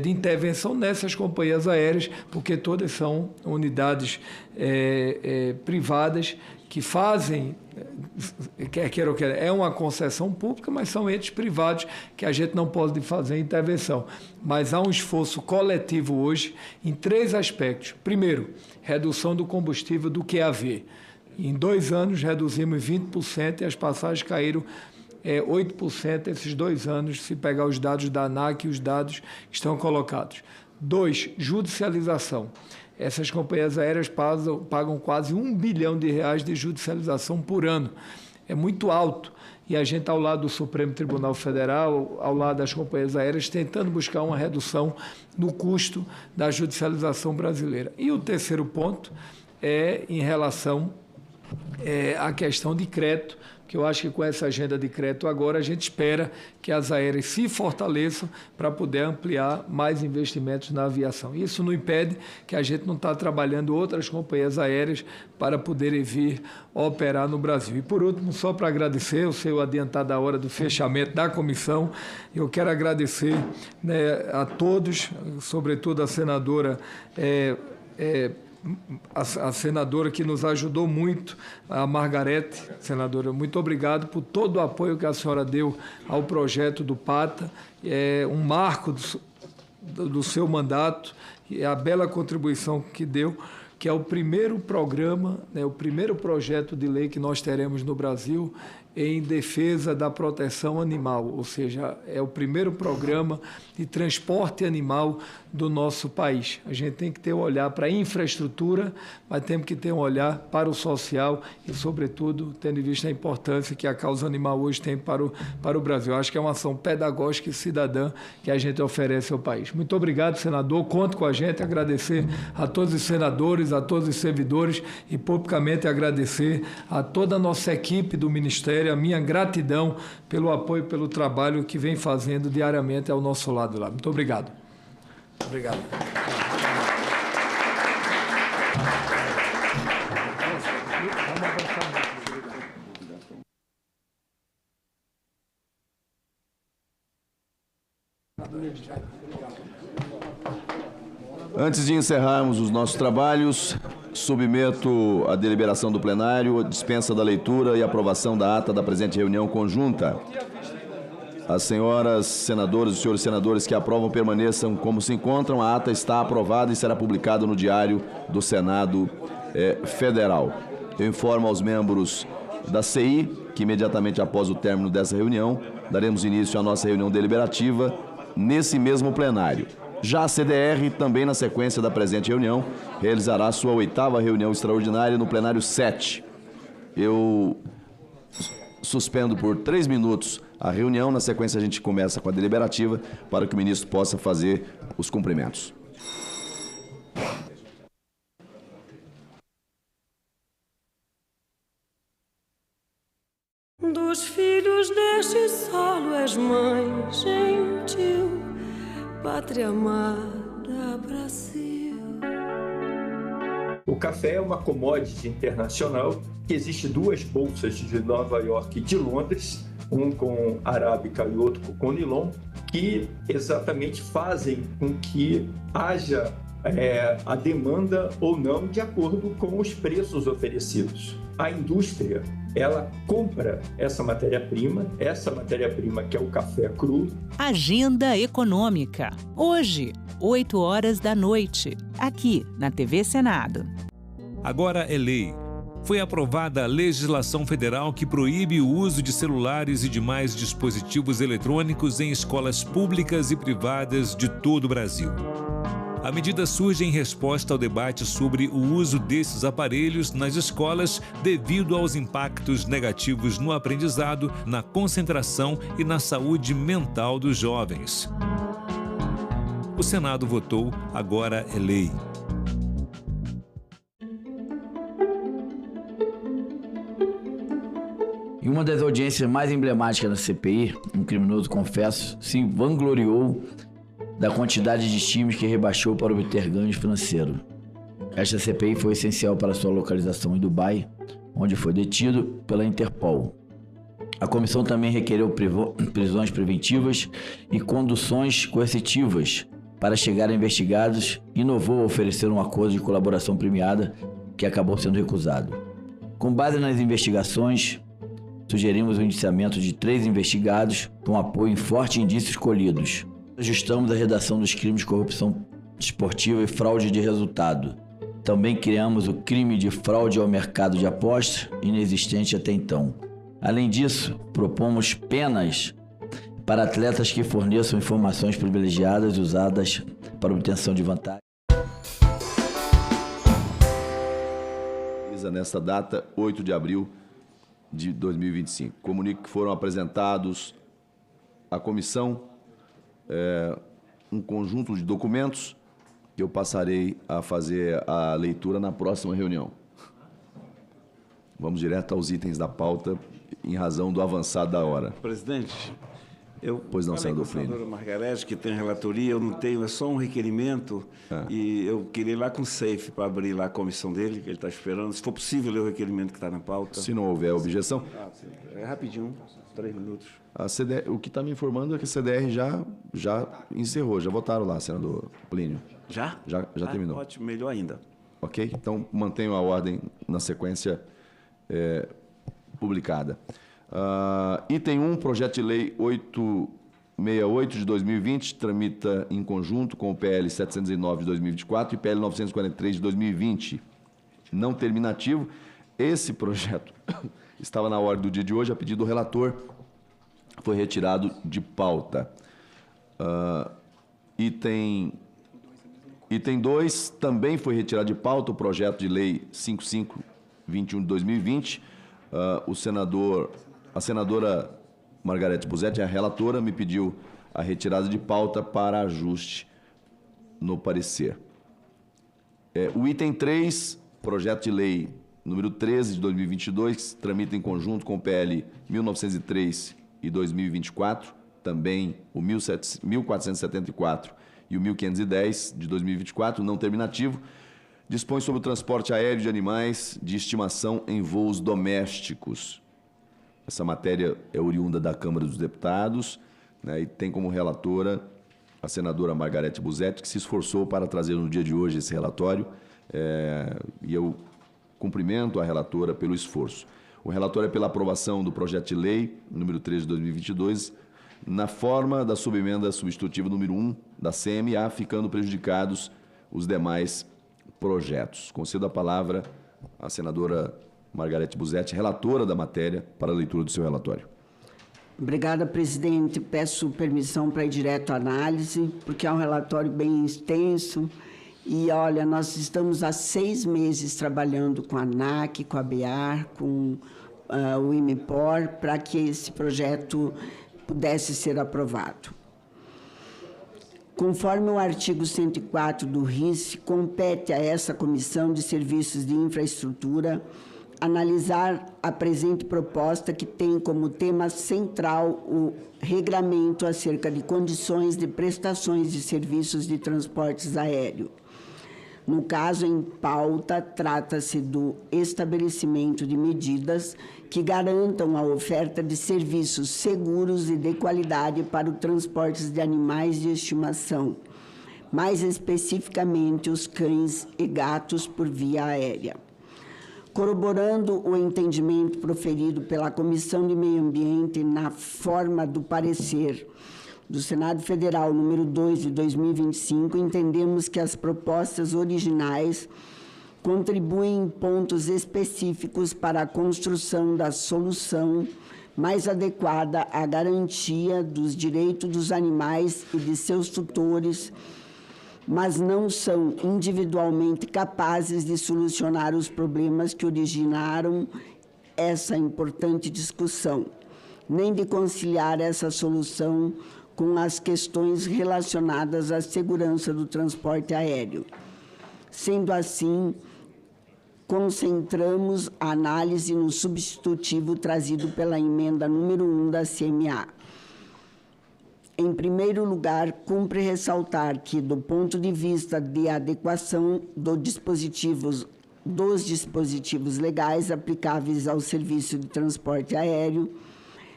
de intervenção nessas companhias aéreas, porque todas são unidades privadas que fazem, quer queira ou queira, é uma concessão pública, mas são entes privados que a gente não pode fazer intervenção. Mas há um esforço coletivo hoje em 3 aspectos. Primeiro, redução do combustível do QAV. Em 2 anos reduzimos 20% e as passagens caíram 8% esses 2 anos, se pegar os dados da ANAC e os dados que estão colocados. 2, judicialização. Essas companhias aéreas pagam quase R$1 bilhão de judicialização por ano. É muito alto. E a gente, ao lado do Supremo Tribunal Federal, ao lado das companhias aéreas, tentando buscar uma redução no custo da judicialização brasileira. E o terceiro ponto é em relação à questão de crédito, que eu acho que com essa agenda de crédito agora a gente espera que as aéreas se fortaleçam para poder ampliar mais investimentos na aviação. Isso não impede que a gente não está trabalhando outras companhias aéreas para poderem vir operar no Brasil. E por último, só para agradecer, eu sei o adiantar da hora do fechamento da comissão, eu quero agradecer, né, a todos, sobretudo a senadora a senadora que nos ajudou muito, a Margarete. Senadora, muito obrigado por todo o apoio que a senhora deu ao projeto do PATA. É um marco do seu mandato e a bela contribuição que deu, que é o primeiro programa, né, o primeiro projeto de lei que nós teremos no Brasil em defesa da proteção animal, ou seja, é o primeiro programa de transporte animal do nosso país. A gente tem que ter um olhar para a infraestrutura, mas temos que ter um olhar para o social e, sobretudo, tendo em vista a importância que a causa animal hoje tem para o Brasil. Acho que é uma ação pedagógica e cidadã que a gente oferece ao país. Muito obrigado, senador. Conto com a gente. Agradecer a todos os senadores, a todos os servidores e, publicamente, agradecer a toda a nossa equipe do Ministério, a minha gratidão pelo apoio, pelo trabalho que vem fazendo diariamente ao nosso lado lá. Muito obrigado. Obrigado. Antes de encerrarmos os nossos trabalhos, submeto à deliberação do plenário a dispensa da leitura e aprovação da ata da presente reunião conjunta. As senhoras senadoras e os senhores senadores que aprovam permaneçam como se encontram. A ata está aprovada e será publicada no Diário do Senado Federal. Eu informo aos membros da CI que imediatamente após o término dessa reunião, daremos início à nossa reunião deliberativa nesse mesmo plenário. Já a CDR, também na sequência da presente reunião, realizará sua 8ª reunião extraordinária no plenário 7. Eu suspendo por 3 minutos a reunião. Na sequência, a gente começa com a deliberativa para que o ministro possa fazer os cumprimentos. Dos filhos deste deste solo és mãe gentil, pátria amada, Brasil. O café é uma commodity internacional que existe 2 bolsas de Nova York e de Londres, um com arábica e outro com conilon, que exatamente fazem com que haja a demanda ou não de acordo com os preços oferecidos. A indústria, ela compra essa matéria-prima que é o café cru. Agenda Econômica. Hoje, 20h, aqui na TV Senado. Agora é lei. Foi aprovada a legislação federal que proíbe o uso de celulares e demais dispositivos eletrônicos em escolas públicas e privadas de todo o Brasil. A medida surge em resposta ao debate sobre o uso desses aparelhos nas escolas devido aos impactos negativos no aprendizado, na concentração e na saúde mental dos jovens. O Senado votou, agora é lei. Em uma das audiências mais emblemáticas da CPI, um criminoso, confesso, se vangloriou da quantidade de times que rebaixou para obter ganhos financeiros. Esta CPI foi essencial para sua localização em Dubai, onde foi detido pela Interpol. A comissão também requereu prisões preventivas e conduções coercitivas para chegar a investigados e inovou a oferecer um acordo de colaboração premiada que acabou sendo recusado. Com base nas investigações, sugerimos o indiciamento de 3 investigados com apoio em fortes indícios colhidos. Ajustamos a redação dos crimes de corrupção desportiva e fraude de resultado. Também criamos o crime de fraude ao mercado de apostas, inexistente até então. Além disso, propomos penas para atletas que forneçam informações privilegiadas usadas para obtenção de vantagem. Nesta data, 8 de abril de 2025. Comunico que foram apresentados à comissão um conjunto de documentos que eu passarei a fazer a leitura na próxima reunião. Vamos direto aos itens da pauta, em razão do avançado da hora. Presidente, eu pois não, falei com a senador Plínio. senadora Margarete, que tem relatoria, eu não tenho, é só um requerimento, e eu queria ir lá com o SAFE para abrir lá a comissão dele, que ele está esperando. Se for possível, ler o requerimento que está na pauta. Se não houver objeção. É rapidinho, 3 minutos. O que está me informando é que a CDR já encerrou, já votaram lá, senador Plínio. Já? Já terminou. Ótimo, melhor ainda. Ok? Então, mantenho a ordem na sequência publicada. Item 1, projeto de lei 868 de 2020, tramita em conjunto com o PL 709 de 2024 e PL 943 de 2020. Não terminativo. Esse projeto estava na ordem do dia de hoje, a pedido do relator, foi retirado de pauta. Item 2 também foi retirado de pauta, o projeto de lei 5521 de 2020. A senadora Margarete Busetti, a relatora, me pediu a retirada de pauta para ajuste no parecer. O item 3, projeto de lei número 13 de 2022, que tramita em conjunto com o PL 1903 e 2024, também o 1474 e o 1510 de 2024, não terminativo, dispõe sobre o transporte aéreo de animais de estimação em voos domésticos. Essa matéria é oriunda da Câmara dos Deputados, né, e tem como relatora a senadora Margarete Busetti, que se esforçou para trazer no dia de hoje esse relatório, e eu cumprimento a relatora pelo esforço. O relatório é pela aprovação do projeto de lei número 13 de 2022, na forma da subemenda substitutiva número 1 da CMA, ficando prejudicados os demais projetos. Concedo a palavra à senadora Margarete Busetti, relatora da matéria, para a leitura do seu relatório. Obrigada, presidente. Peço permissão para ir direto à análise, porque é um relatório bem extenso. E, olha, nós estamos há 6 meses trabalhando com a ANAC, com a BEAR, com o IMEPOR, para que esse projeto pudesse ser aprovado. Conforme o artigo 104 do RIS, compete a essa Comissão de Serviços de Infraestrutura analisar a presente proposta, que tem como tema central o regramento acerca de condições de prestações de serviços de transportes aéreos. No caso em pauta, trata-se do estabelecimento de medidas que garantam a oferta de serviços seguros e de qualidade para o transporte de animais de estimação, mais especificamente os cães e gatos por via aérea. Corroborando o entendimento proferido pela Comissão de Meio Ambiente na forma do parecer do Senado Federal número 2 de 2025, entendemos que as propostas originais contribuem em pontos específicos para a construção da solução mais adequada à garantia dos direitos dos animais e de seus tutores, mas não são individualmente capazes de solucionar os problemas que originaram essa importante discussão, nem de conciliar essa solução com as questões relacionadas à segurança do transporte aéreo. Sendo assim, concentramos a análise no substitutivo trazido pela emenda número 1 da CMA. Em primeiro lugar, cumpre ressaltar que, do ponto de vista de adequação dos dispositivos legais aplicáveis ao serviço de transporte aéreo,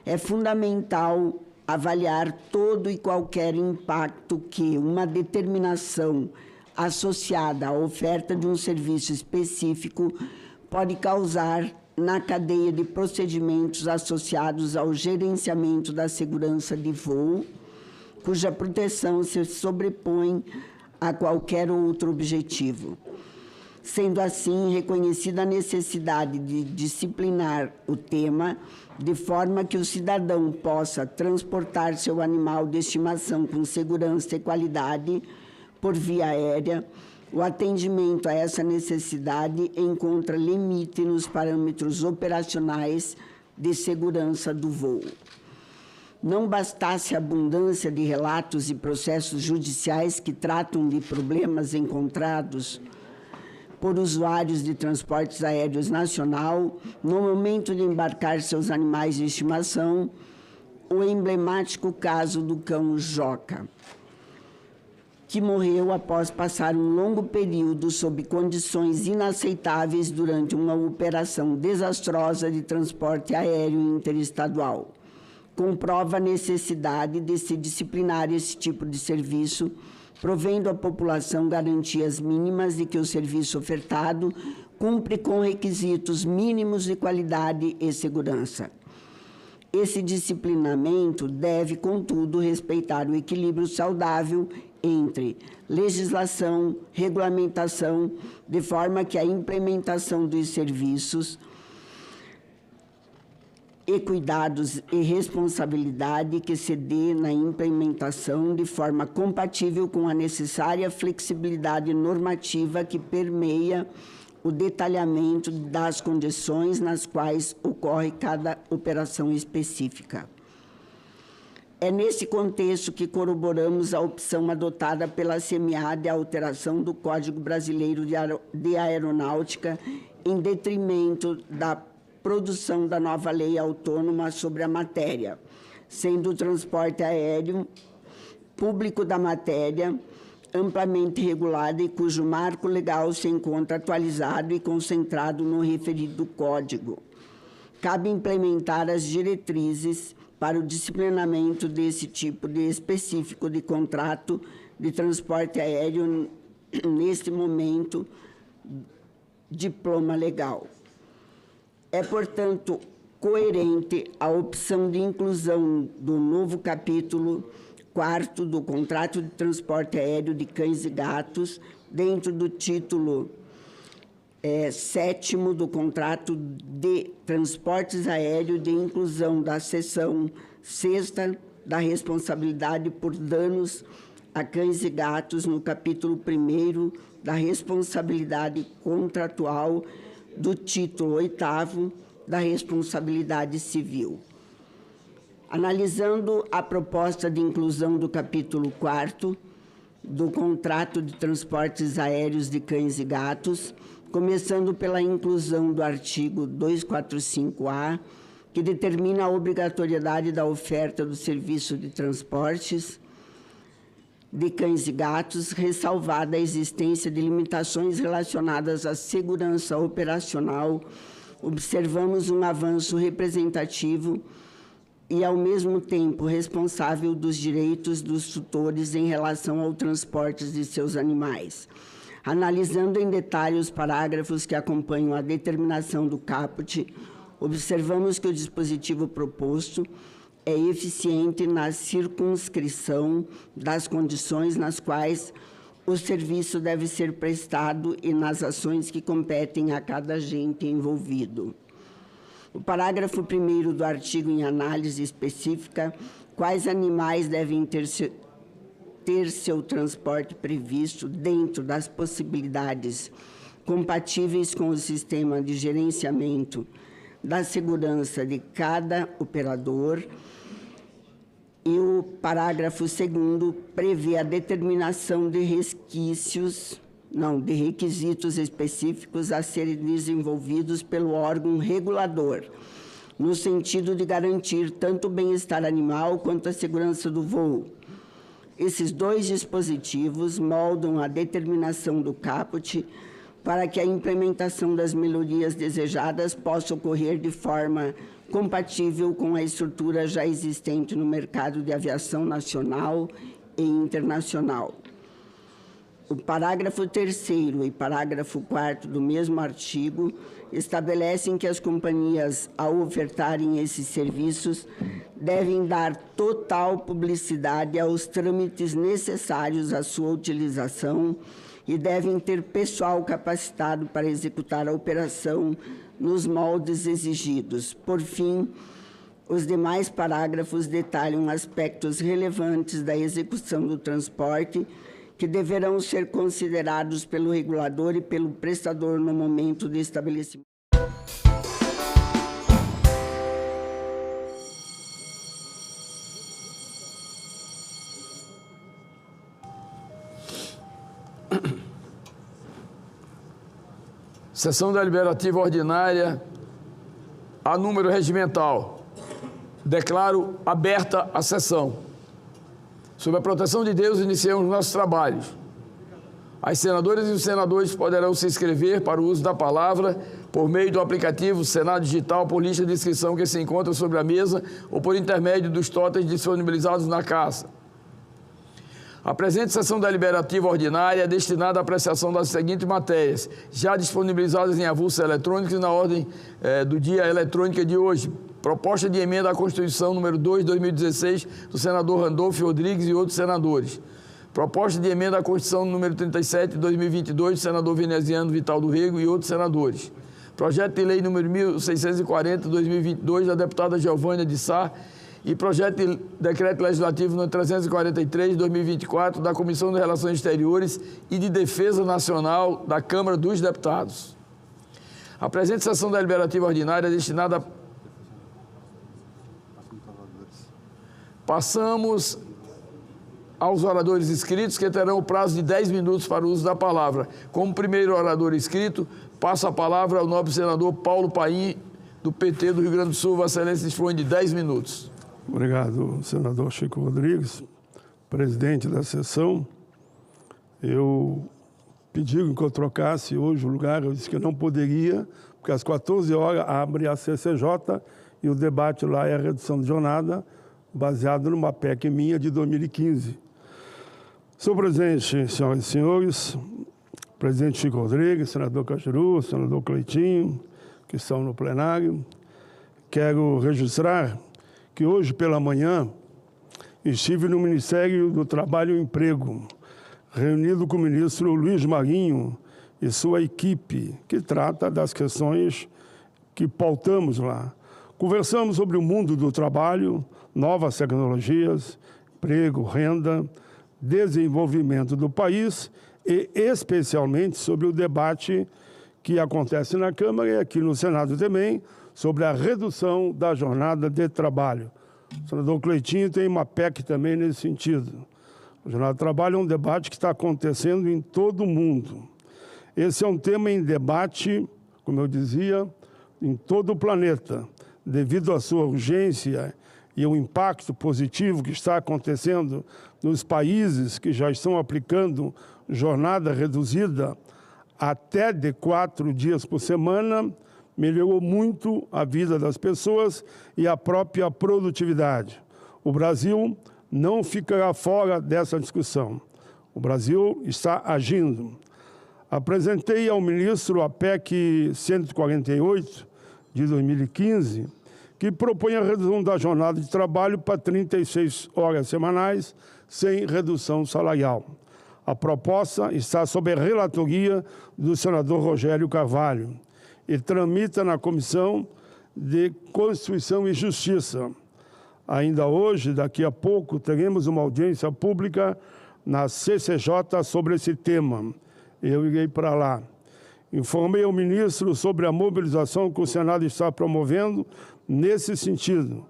é fundamental avaliar todo e qualquer impacto que uma determinação associada à oferta de um serviço específico pode causar na cadeia de procedimentos associados ao gerenciamento da segurança de voo, cuja proteção se sobrepõe a qualquer outro objetivo. Sendo assim, reconhecida a necessidade de disciplinar o tema, de forma que o cidadão possa transportar seu animal de estimação com segurança e qualidade por via aérea, o atendimento a essa necessidade encontra limite nos parâmetros operacionais de segurança do voo. Não bastasse a abundância de relatos e processos judiciais que tratam de problemas encontrados por usuários de transportes aéreos nacional no momento de embarcar seus animais de estimação, o emblemático caso do cão Joca, que morreu após passar um longo período sob condições inaceitáveis durante uma operação desastrosa de transporte aéreo interestadual. Comprova a necessidade de se disciplinar esse tipo de serviço, provendo à população garantias mínimas de que o serviço ofertado cumpre com requisitos mínimos de qualidade e segurança. Esse disciplinamento deve, contudo, respeitar o equilíbrio saudável entre legislação, regulamentação, de forma que a implementação dos serviços e cuidados e responsabilidade que se dê na implementação de forma compatível com a necessária flexibilidade normativa que permeia o detalhamento das condições nas quais ocorre cada operação específica. É nesse contexto que corroboramos a opção adotada pela CMA de alteração do Código Brasileiro de Aeronáutica em detrimento da produção da nova lei autônoma sobre a matéria, sendo o transporte aéreo público da matéria amplamente regulado e cujo marco legal se encontra atualizado e concentrado no referido Código. Cabe implementar as diretrizes para o disciplinamento desse tipo de específico de contrato de transporte aéreo, neste momento, diploma legal. É, portanto, coerente a opção de inclusão do novo capítulo 4º do Contrato de Transporte Aéreo de Cães e Gatos dentro do título 7º do Contrato de Transportes Aéreos, de inclusão da seção 6ª da responsabilidade por danos a cães e gatos no capítulo 1º da responsabilidade contratual do título 8º da responsabilidade civil. Analisando a proposta de inclusão do capítulo 4º do Contrato de Transportes Aéreos de Cães e Gatos, começando pela inclusão do artigo 245-A, que determina a obrigatoriedade da oferta do serviço de transportes de cães e gatos, ressalvada a existência de limitações relacionadas à segurança operacional. Observamos um avanço representativo e, ao mesmo tempo, responsável dos direitos dos tutores em relação ao transporte de seus animais. Analisando em detalhe os parágrafos que acompanham a determinação do caput, observamos que o dispositivo proposto é eficiente na circunscrição das condições nas quais o serviço deve ser prestado e nas ações que competem a cada agente envolvido. O parágrafo 1º do artigo em análise específica, quais animais devem ter seu transporte previsto dentro das possibilidades compatíveis com o sistema de gerenciamento da segurança de cada operador. E o parágrafo 2º prevê a determinação de requisitos específicos a serem desenvolvidos pelo órgão regulador, no sentido de garantir tanto o bem-estar animal quanto a segurança do voo. Esses dois dispositivos moldam a determinação do caput para que a implementação das melhorias desejadas possa ocorrer de forma compatível com a estrutura já existente no mercado de aviação nacional e internacional. O parágrafo 3º e parágrafo 4º do mesmo artigo estabelecem que as companhias, ao ofertarem esses serviços, devem dar total publicidade aos trâmites necessários à sua utilização e devem ter pessoal capacitado para executar a operação nos moldes exigidos. Por fim, os demais parágrafos detalham aspectos relevantes da execução do transporte que deverão ser considerados pelo regulador e pelo prestador no momento de estabelecimento. Sessão deliberativa ordinária, a número regimental. Declaro aberta a sessão. Sob a proteção de Deus, iniciamos nossos trabalhos. As senadoras e os senadores poderão se inscrever para o uso da palavra por meio do aplicativo Senado Digital por lista de inscrição que se encontra sobre a mesa ou por intermédio dos totens disponibilizados na casa. A presente sessão deliberativa ordinária é destinada à apreciação das seguintes matérias, já disponibilizadas em avulso eletrônico e na ordem do dia eletrônica de hoje. Proposta de emenda à Constituição número 2, 2016, do senador Randolfo Rodrigues e outros senadores. Proposta de emenda à Constituição número 37, 2022, do senador veneziano Vital do Rego e outros senadores. Projeto de lei número 1640, 2022, da deputada Giovânia de Sá, e projeto de decreto legislativo número 343, 2024, da Comissão de Relações Exteriores e de Defesa Nacional da Câmara dos Deputados. A presente sessão deliberativa ordinária é destinada a... Passamos aos oradores inscritos, que terão o prazo de 10 minutos para o uso da palavra. Como primeiro orador inscrito, passo a palavra ao nobre senador Paulo Paim, do PT do Rio Grande do Sul. Vossa Excelência dispõe de 10 minutos. Obrigado, senador Chico Rodrigues, presidente da sessão. Eu pedi que eu trocasse hoje o lugar, eu disse que não poderia, porque às 14 horas abre a CCJ e o debate lá é a redução de jornada, baseado numa PEC minha de 2015. Senhor presidente, senhoras e senhores, presidente Chico Rodrigues, senador Cachiru, senador Cleitinho, que estão no plenário, quero registrar que hoje pela manhã estive no Ministério do Trabalho e Emprego, reunido com o ministro Luiz Marinho e sua equipe, que trata das questões que pautamos lá. Conversamos sobre o mundo do trabalho, novas tecnologias, emprego, renda, desenvolvimento do país e especialmente sobre o debate que acontece na Câmara e aqui no Senado também, sobre a redução da jornada de trabalho. O senador Cleitinho tem uma PEC também nesse sentido. A jornada de trabalho é um debate que está acontecendo em todo o mundo. Esse é um tema em debate, como eu dizia, em todo o planeta, devido à sua urgência e o impacto positivo que está acontecendo nos países que já estão aplicando jornada reduzida até de 4 dias por semana, melhorou muito a vida das pessoas e a própria produtividade. O Brasil não ficará fora dessa discussão. O Brasil está agindo. Apresentei ao ministro a PEC 148 de 2015, que propõe a redução da jornada de trabalho para 36 horas semanais, sem redução salarial. A proposta está sob a relatoria do senador Rogério Carvalho e tramita na Comissão de Constituição e Justiça. Ainda hoje, daqui a pouco, teremos uma audiência pública na CCJ sobre esse tema. Eu irei para lá. Informei ao ministro sobre a mobilização que o Senado está promovendo nesse sentido,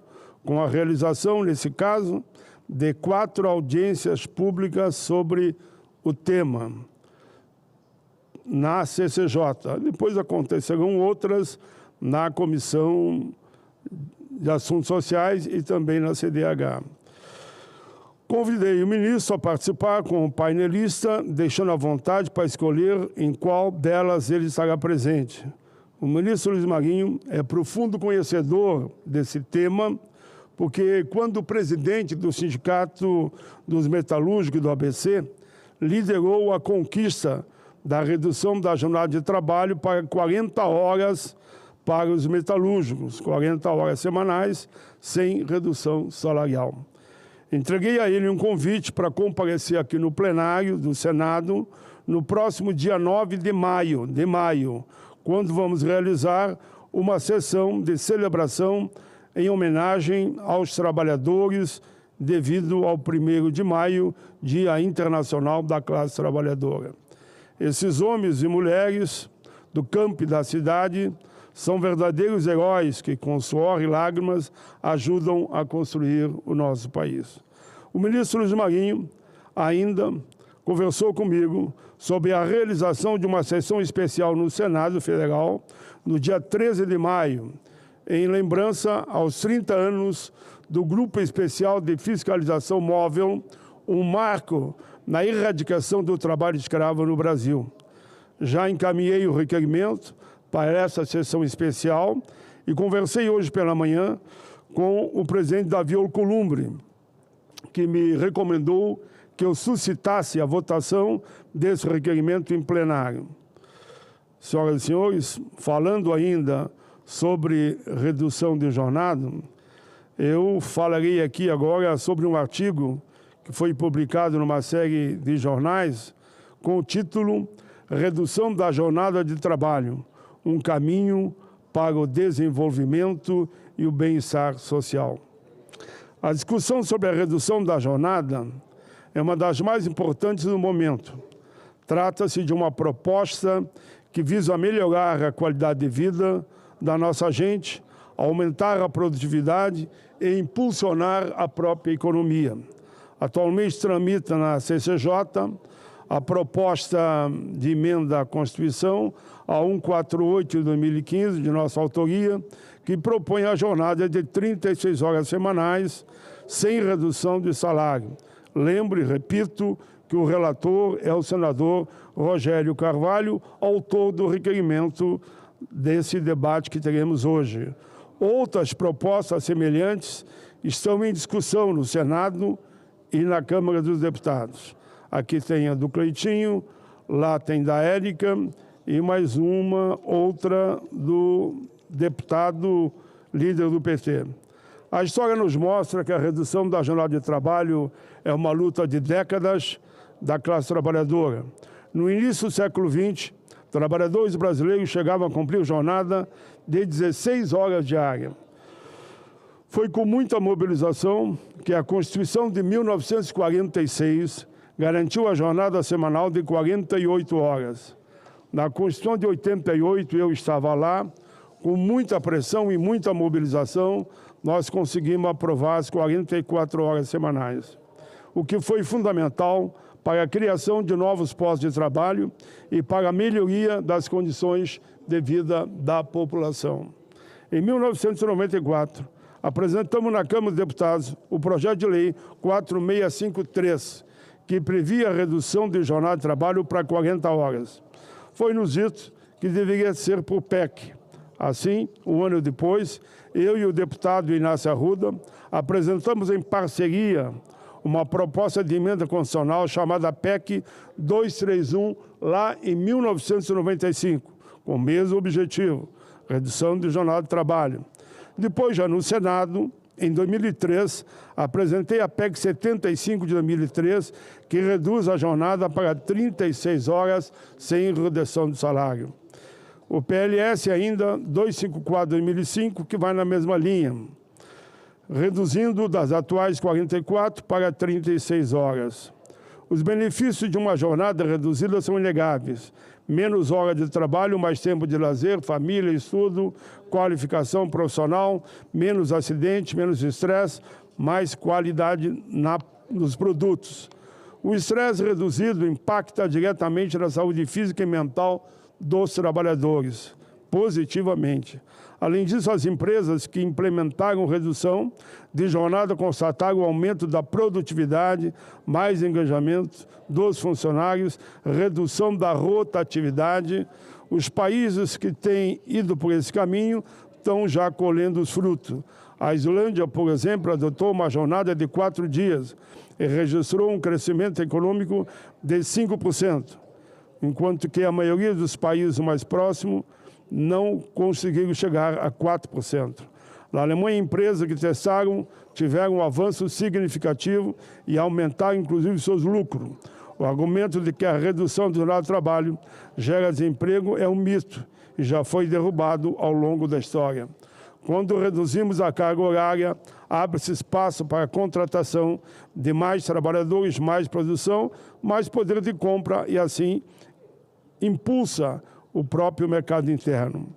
com a realização, nesse caso, de 4 audiências públicas sobre o tema na CCJ. Depois acontecerão outras na Comissão de Assuntos Sociais e também na CDH. Convidei o ministro a participar como painelista, deixando à vontade para escolher em qual delas ele estará presente. O ministro Luiz Marinho é profundo conhecedor desse tema, porque quando o presidente do Sindicato dos Metalúrgicos do ABC liderou a conquista da redução da jornada de trabalho para 40 horas para os metalúrgicos, 40 horas semanais, sem redução salarial. Entreguei a ele um convite para comparecer aqui no plenário do Senado no próximo dia 9 de maio, quando vamos realizar uma sessão de celebração em homenagem aos trabalhadores devido ao 1º de maio, Dia Internacional da Classe Trabalhadora. Esses homens e mulheres do campo e da cidade são verdadeiros heróis que, com suor e lágrimas, ajudam a construir o nosso país. O ministro Luiz Marinho ainda conversou comigo sobre a realização de uma sessão especial no Senado Federal no dia 13 de maio, em lembrança aos 30 anos do Grupo Especial de Fiscalização Móvel, um marco na erradicação do trabalho escravo no Brasil. Já encaminhei o requerimento para essa sessão especial e conversei hoje pela manhã com o presidente Davi Alcolumbre, que me recomendou que eu suscitasse a votação desse requerimento em plenário. Senhoras e senhores, falando ainda sobre redução de jornada, eu falarei aqui agora sobre um artigo que foi publicado numa série de jornais com o título Redução da Jornada de Trabalho, um caminho para o desenvolvimento e o bem-estar social. A discussão sobre a redução da jornada é uma das mais importantes no momento. Trata-se de uma proposta que visa melhorar a qualidade de vida da nossa gente, aumentar a produtividade e impulsionar a própria economia. Atualmente tramita na CCJ a proposta de emenda à Constituição, a 148 de 2015, de nossa autoria, que propõe a jornada de 36 horas semanais, sem redução de salário. Lembro e repito que o relator é o senador Rogério Carvalho, autor do requerimento desse debate que teremos hoje. Outras propostas semelhantes estão em discussão no Senado e na Câmara dos Deputados. Aqui tem a do Cleitinho, lá tem da Érica e mais uma, outra do deputado líder do PT. A história nos mostra que a redução da jornada de trabalho é uma luta de décadas da classe trabalhadora. No início do século XX, trabalhadores brasileiros chegavam a cumprir jornada de 16 horas diárias. Foi com muita mobilização que a Constituição de 1946 garantiu a jornada semanal de 48 horas. Na Constituição de 88, eu estava lá, com muita pressão e muita mobilização, nós conseguimos aprovar as 44 horas semanais, o que foi fundamental para a criação de novos postos de trabalho e para a melhoria das condições de vida da população. Em 1994, apresentamos na Câmara dos Deputados o projeto de lei 4653, que previa a redução de jornada de trabalho para 40 horas. Foi-nos dito que deveria ser por PEC. Assim, um ano depois, eu e o deputado Inácio Arruda apresentamos em parceria uma proposta de emenda constitucional chamada PEC 231, lá em 1995, com o mesmo objetivo, redução de jornada de trabalho. Depois, já no Senado, em 2003, apresentei a PEC 75 de 2003, que reduz a jornada para 36 horas sem redução de salário. O PLS ainda 254 de 2005, que vai na mesma linha, reduzindo das atuais 44 para 36 horas. Os benefícios de uma jornada reduzida são inegáveis. Menos horas de trabalho, mais tempo de lazer, família, estudo, qualificação profissional, menos acidente, menos estresse, mais qualidade nos produtos. O estresse reduzido impacta diretamente na saúde física e mental dos trabalhadores, positivamente. Além disso, as empresas que implementaram redução de jornada constataram o aumento da produtividade, mais engajamento dos funcionários, redução da rotatividade. Os países que têm ido por esse caminho estão já colhendo os frutos. A Islândia, por exemplo, adotou uma jornada de 4 dias e registrou um crescimento econômico de 5%, enquanto que a maioria dos países mais próximos não conseguiram chegar a 4%. Na Alemanha, empresas que testaram tiveram um avanço significativo e aumentaram, inclusive, seus lucros. O argumento de que a redução do jornada de trabalho gera desemprego é um mito e já foi derrubado ao longo da história. Quando reduzimos a carga horária, abre-se espaço para a contratação de mais trabalhadores, mais produção, mais poder de compra e, assim, impulsa o próprio mercado interno.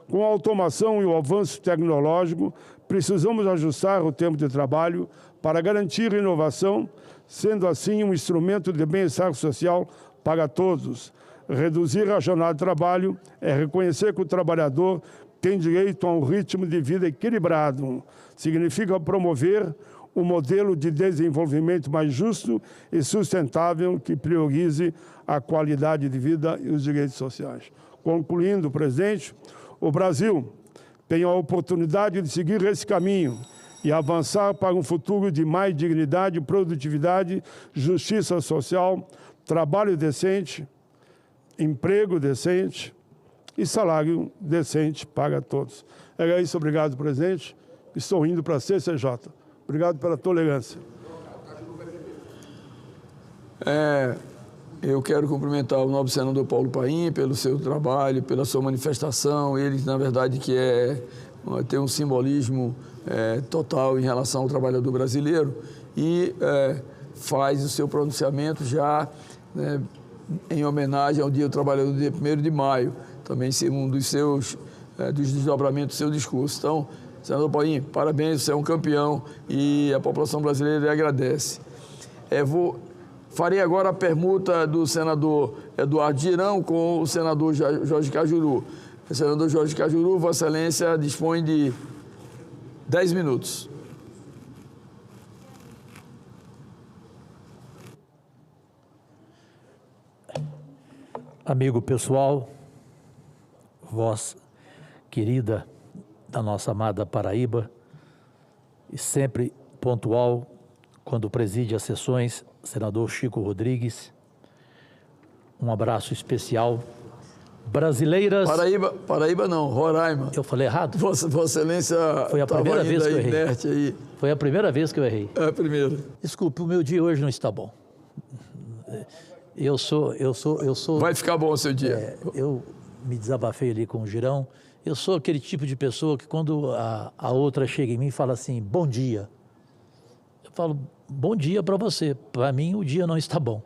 Com a automação e o avanço tecnológico, precisamos ajustar o tempo de trabalho para garantir inovação, sendo assim um instrumento de bem-estar social para todos. Reduzir a jornada de trabalho é reconhecer que o trabalhador tem direito a um ritmo de vida equilibrado. Significa promover um modelo de desenvolvimento mais justo e sustentável que priorize a qualidade de vida e os direitos sociais. Concluindo, presidente, o Brasil tem a oportunidade de seguir esse caminho e avançar para um futuro de mais dignidade, produtividade, justiça social, trabalho decente, emprego decente e salário decente para todos. Era isso, obrigado, presidente. Estou indo para a CCJ. Obrigado pela tolerância. Eu quero cumprimentar o nobre senador Paulo Paim pelo seu trabalho, pela sua manifestação. Ele, na verdade, que tem um simbolismo total em relação ao trabalhador brasileiro e faz o seu pronunciamento já em homenagem ao Dia do Trabalhador, dia 1º de maio, também ser um dos desdobramentos do seu discurso. Então, senador Paim, parabéns, você é um campeão e a população brasileira lhe agradece. Farei agora a permuta do senador Eduardo Girão com o senador Jorge Cajuru. O senador Jorge Cajuru, Vossa Excelência dispõe de 10 minutos. Amigo pessoal, voz querida da nossa amada Paraíba e sempre pontual quando preside as sessões, senador Chico Rodrigues, um abraço especial. Brasileiras... Paraíba não, Roraima. Eu falei errado? Vossa Excelência foi a primeira vez que eu errei. Aí. Foi a primeira vez que eu errei. É a primeira. Desculpe, o meu dia hoje não está bom. Eu sou... Vai ficar bom o seu dia. Eu me desabafei ali com o Girão. Eu sou aquele tipo de pessoa que quando a outra chega em mim e fala assim, bom dia. Eu falo, bom dia para você. Para mim, o dia não está bom.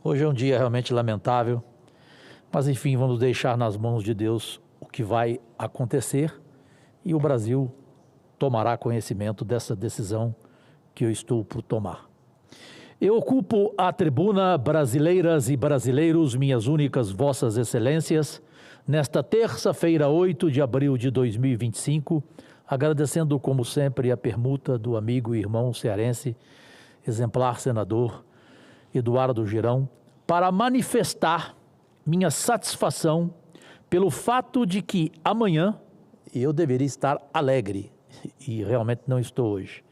Hoje é um dia realmente lamentável. Mas, enfim, vamos deixar nas mãos de Deus o que vai acontecer e o Brasil tomará conhecimento dessa decisão que eu estou por tomar. Eu ocupo a tribuna, brasileiras e brasileiros, minhas únicas vossas excelências, nesta terça-feira, 8 de abril de 2025, agradecendo, como sempre, a permuta do amigo e irmão cearense, exemplar senador Eduardo Girão, para manifestar minha satisfação pelo fato de que amanhã eu deveria estar alegre, e realmente não estou hoje.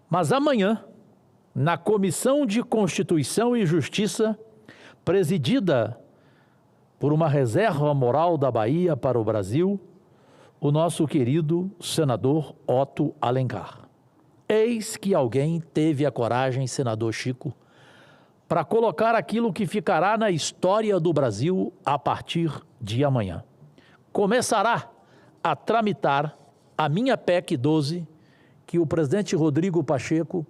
Mas amanhã, na Comissão de Constituição e Justiça, presidida por uma reserva moral da Bahia para o Brasil, o nosso querido senador Otto Alencar. Eis que alguém teve a coragem, senador Chico, para colocar aquilo que ficará na história do Brasil a partir de amanhã. Começará a tramitar a minha PEC 12, que o presidente Rodrigo Pacheco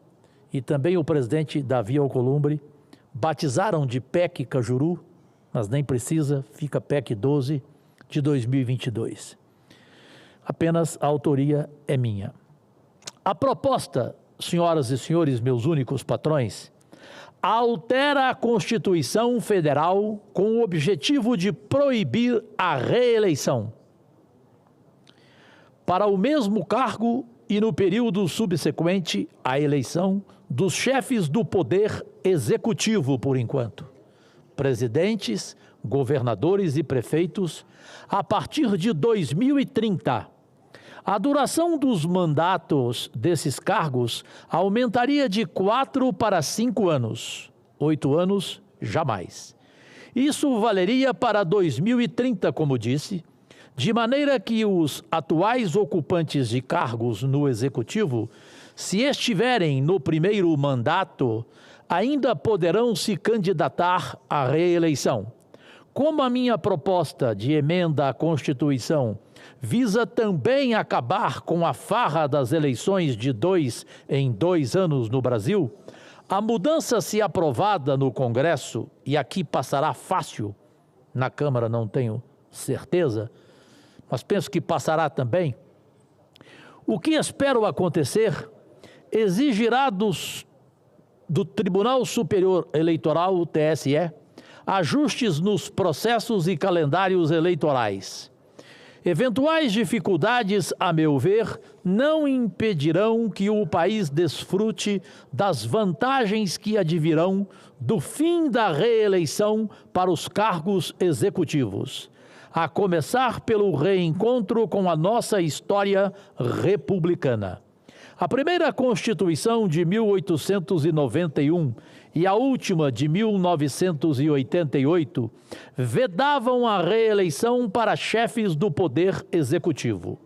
e também o presidente Davi Alcolumbre batizaram de PEC Cajuru, mas nem precisa, fica PEC 12 de 2022. Apenas a autoria é minha. A proposta, senhoras e senhores, meus únicos patrões, altera a Constituição Federal com o objetivo de proibir a reeleição para o mesmo cargo e no período subsequente à eleição dos chefes do Poder Executivo, por enquanto, presidentes, governadores e prefeitos, a partir de 2030. A duração dos mandatos desses cargos aumentaria de 4 para 5 anos. 8 anos, jamais. Isso valeria para 2030, como disse, de maneira que os atuais ocupantes de cargos no Executivo, se estiverem no primeiro mandato, ainda poderão se candidatar à reeleição. Como a minha proposta de emenda à Constituição visa também acabar com a farra das eleições de 2 em 2 anos no Brasil, a mudança, se aprovada no Congresso, e aqui passará fácil, na Câmara não tenho certeza, mas penso que passará também, o que espero acontecer exigirá do Tribunal Superior Eleitoral, o TSE, ajustes nos processos e calendários eleitorais. Eventuais dificuldades, a meu ver, não impedirão que o país desfrute das vantagens que advirão do fim da reeleição para os cargos executivos, a começar pelo reencontro com a nossa história republicana. A primeira Constituição de 1891 e a última de 1988 vedavam a reeleição para chefes do Poder Executivo.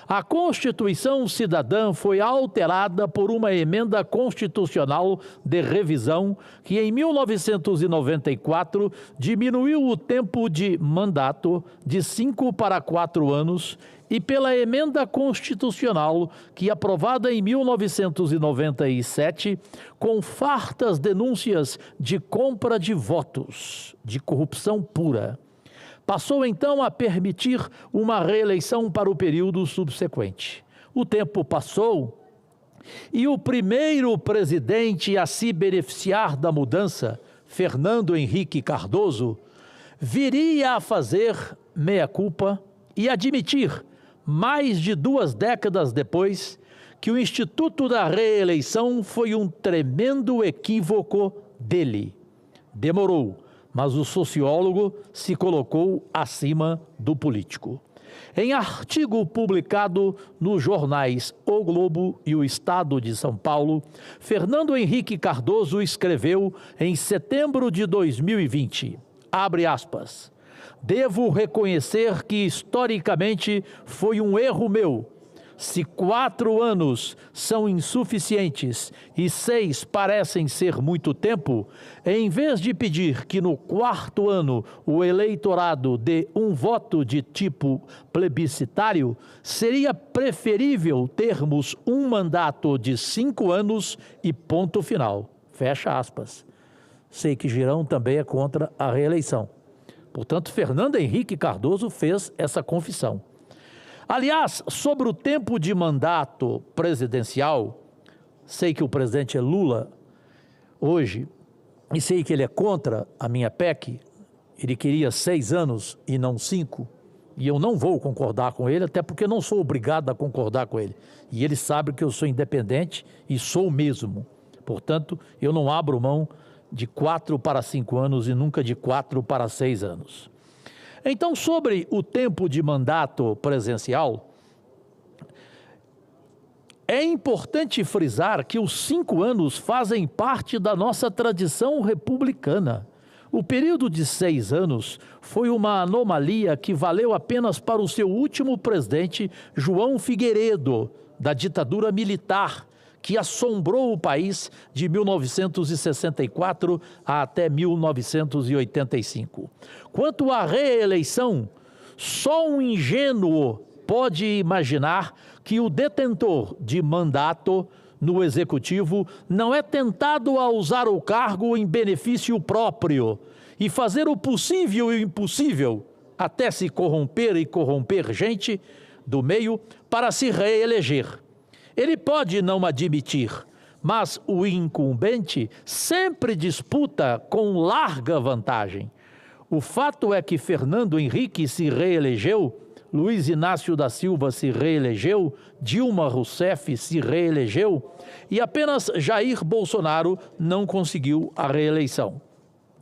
A Constituição Cidadã foi alterada por uma emenda constitucional de revisão que, em 1994, diminuiu o tempo de mandato de 5 para 4 anos e pela emenda constitucional que, aprovada em 1997, com fartas denúncias de compra de votos, de corrupção pura, passou então a permitir uma reeleição para o período subsequente. O tempo passou e o primeiro presidente a se beneficiar da mudança, Fernando Henrique Cardoso, viria a fazer meia-culpa e admitir, mais de 2 décadas depois, que o Instituto da Reeleição foi um tremendo equívoco dele. Demorou, mas o sociólogo se colocou acima do político. Em artigo publicado nos jornais O Globo e o Estado de São Paulo, Fernando Henrique Cardoso escreveu em setembro de 2020, abre aspas, devo reconhecer que historicamente foi um erro meu. Se 4 anos são insuficientes e 6 parecem ser muito tempo, em vez de pedir que no 4º ano o eleitorado dê um voto de tipo plebiscitário, seria preferível termos um mandato de 5 anos e ponto final. Fecha aspas. Sei que Girão também é contra a reeleição. Portanto, Fernando Henrique Cardoso fez essa confissão. Aliás, sobre o tempo de mandato presidencial, sei que o presidente é Lula, hoje, e sei que ele é contra a minha PEC, ele queria 6 anos e não 5, e eu não vou concordar com ele, até porque não sou obrigado a concordar com ele. E ele sabe que eu sou independente e sou mesmo. Portanto, eu não abro mão de 4 para 5 anos e nunca de 4 para 6 anos. Então, sobre o tempo de mandato presidencial, é importante frisar que os 5 anos fazem parte da nossa tradição republicana. O período de 6 anos foi uma anomalia que valeu apenas para o seu último presidente, João Figueiredo, da ditadura militar, que assombrou o país de 1964 até 1985. Quanto à reeleição, só um ingênuo pode imaginar que o detentor de mandato no Executivo não é tentado a usar o cargo em benefício próprio e fazer o possível e o impossível, até se corromper e corromper gente do meio, para se reeleger. Ele pode não admitir, mas o incumbente sempre disputa com larga vantagem. O fato é que Fernando Henrique se reelegeu, Luiz Inácio da Silva se reelegeu, Dilma Rousseff se reelegeu e apenas Jair Bolsonaro não conseguiu a reeleição.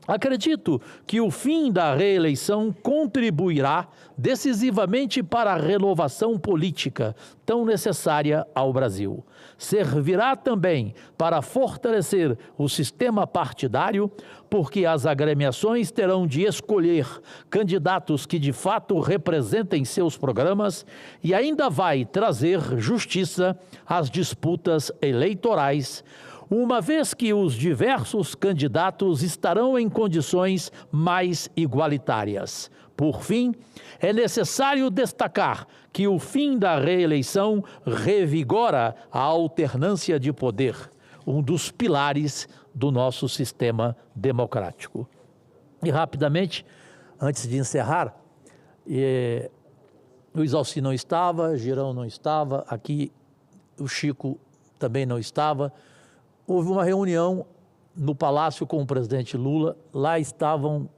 Acredito que o fim da reeleição contribuirá decisivamente para a renovação política tão necessária ao Brasil. Servirá também para fortalecer o sistema partidário, porque as agremiações terão de escolher candidatos que de fato representem seus programas e ainda vai trazer justiça às disputas eleitorais, uma vez que os diversos candidatos estarão em condições mais igualitárias. Por fim, é necessário destacar que o fim da reeleição revigora a alternância de poder, um dos pilares do nosso sistema democrático. E rapidamente, antes de encerrar, Luiz Alci não estava, Girão não estava, aqui o Chico também não estava. Houve uma reunião no Palácio com o presidente Lula, lá estavam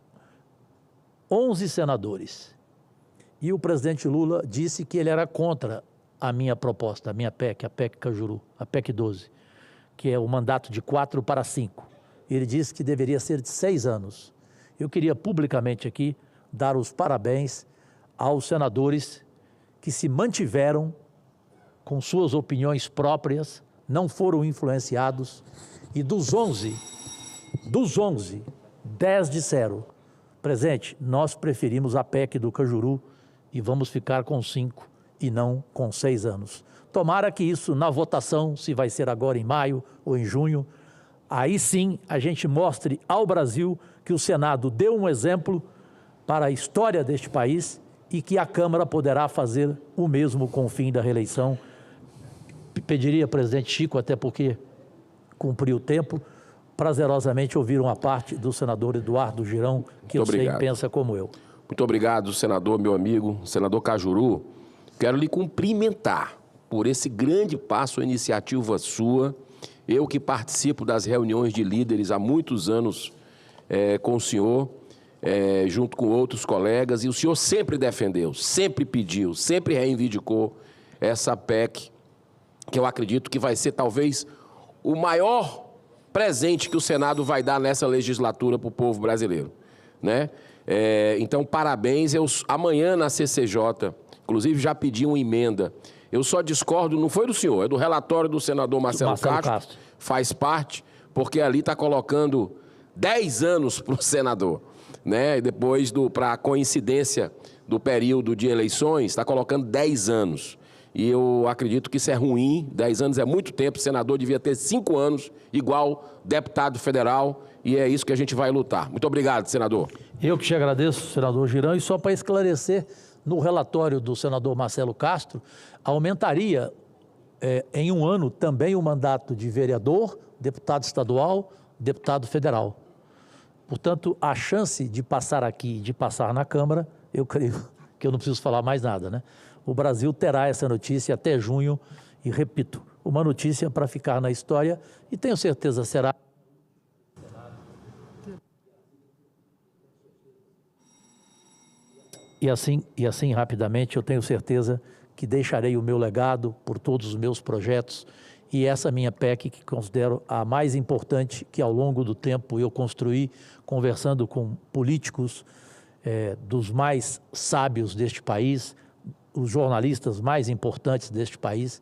11 senadores. E o presidente Lula disse que ele era contra a minha proposta, a minha PEC, a PEC Cajuru, a PEC 12, que é o mandato de 4 para 5. Ele disse que deveria ser de 6 anos. Eu queria publicamente aqui dar os parabéns aos senadores que se mantiveram com suas opiniões próprias, não foram influenciados, e dos 11, 10 disseram: presidente, nós preferimos a PEC do Cajuru e vamos ficar com 5 e não com 6 anos. Tomara que isso, na votação, se vai ser agora em maio ou em junho, aí sim a gente mostre ao Brasil que o Senado deu um exemplo para a história deste país e que a Câmara poderá fazer o mesmo com o fim da reeleição. Pediria, presidente Chico, até porque cumpriu o tempo, prazerosamente ouvir uma parte do senador Eduardo Girão, que eu sei pensa como eu. Muito obrigado, senador, meu amigo, senador Cajuru. Quero lhe cumprimentar por esse grande passo, a iniciativa sua. Eu que participo das reuniões de líderes há muitos anos com o senhor, junto com outros colegas, e o senhor sempre defendeu, sempre pediu, sempre reivindicou essa PEC, que eu acredito que vai ser talvez o maior presente que o Senado vai dar nessa legislatura para o povo brasileiro, né? Então, parabéns. Amanhã na CCJ, inclusive já pedi uma emenda. Eu só discordo, não foi do senhor, é do relatório do senador Marcelo Castro. Faz parte, porque ali está colocando 10 anos para o senador, né? E depois, para a coincidência do período de eleições, está colocando 10 anos. E eu acredito que isso é ruim, 10 anos é muito tempo, o senador devia ter 5 anos, igual deputado federal, e é isso que a gente vai lutar. Muito obrigado, senador. Eu que te agradeço, senador Girão, e só para esclarecer, no relatório do senador Marcelo Castro, aumentaria em um ano também o mandato de vereador, deputado estadual, deputado federal. Portanto, a chance de passar aqui, de passar na Câmara, eu creio que eu não preciso falar mais nada, né? O Brasil terá essa notícia até junho e, repito, uma notícia para ficar na história e tenho certeza será E assim, rapidamente, eu tenho certeza que deixarei o meu legado por todos os meus projetos e essa minha PEC, que considero a mais importante que ao longo do tempo eu construí, conversando com políticos dos mais sábios deste país, os jornalistas mais importantes deste país.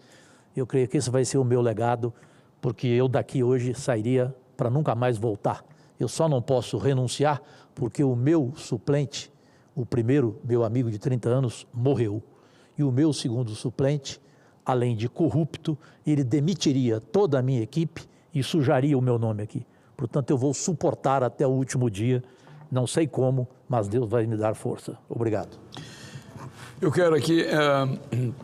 Eu creio que esse vai ser o meu legado, porque eu daqui hoje sairia para nunca mais voltar. Eu só não posso renunciar porque o meu suplente, o primeiro, meu amigo de 30 anos, morreu. E o meu segundo suplente, além de corrupto, ele demitiria toda a minha equipe e sujaria o meu nome aqui. Portanto, eu vou suportar até o último dia, não sei como, mas Deus vai me dar força. Obrigado. Eu quero aqui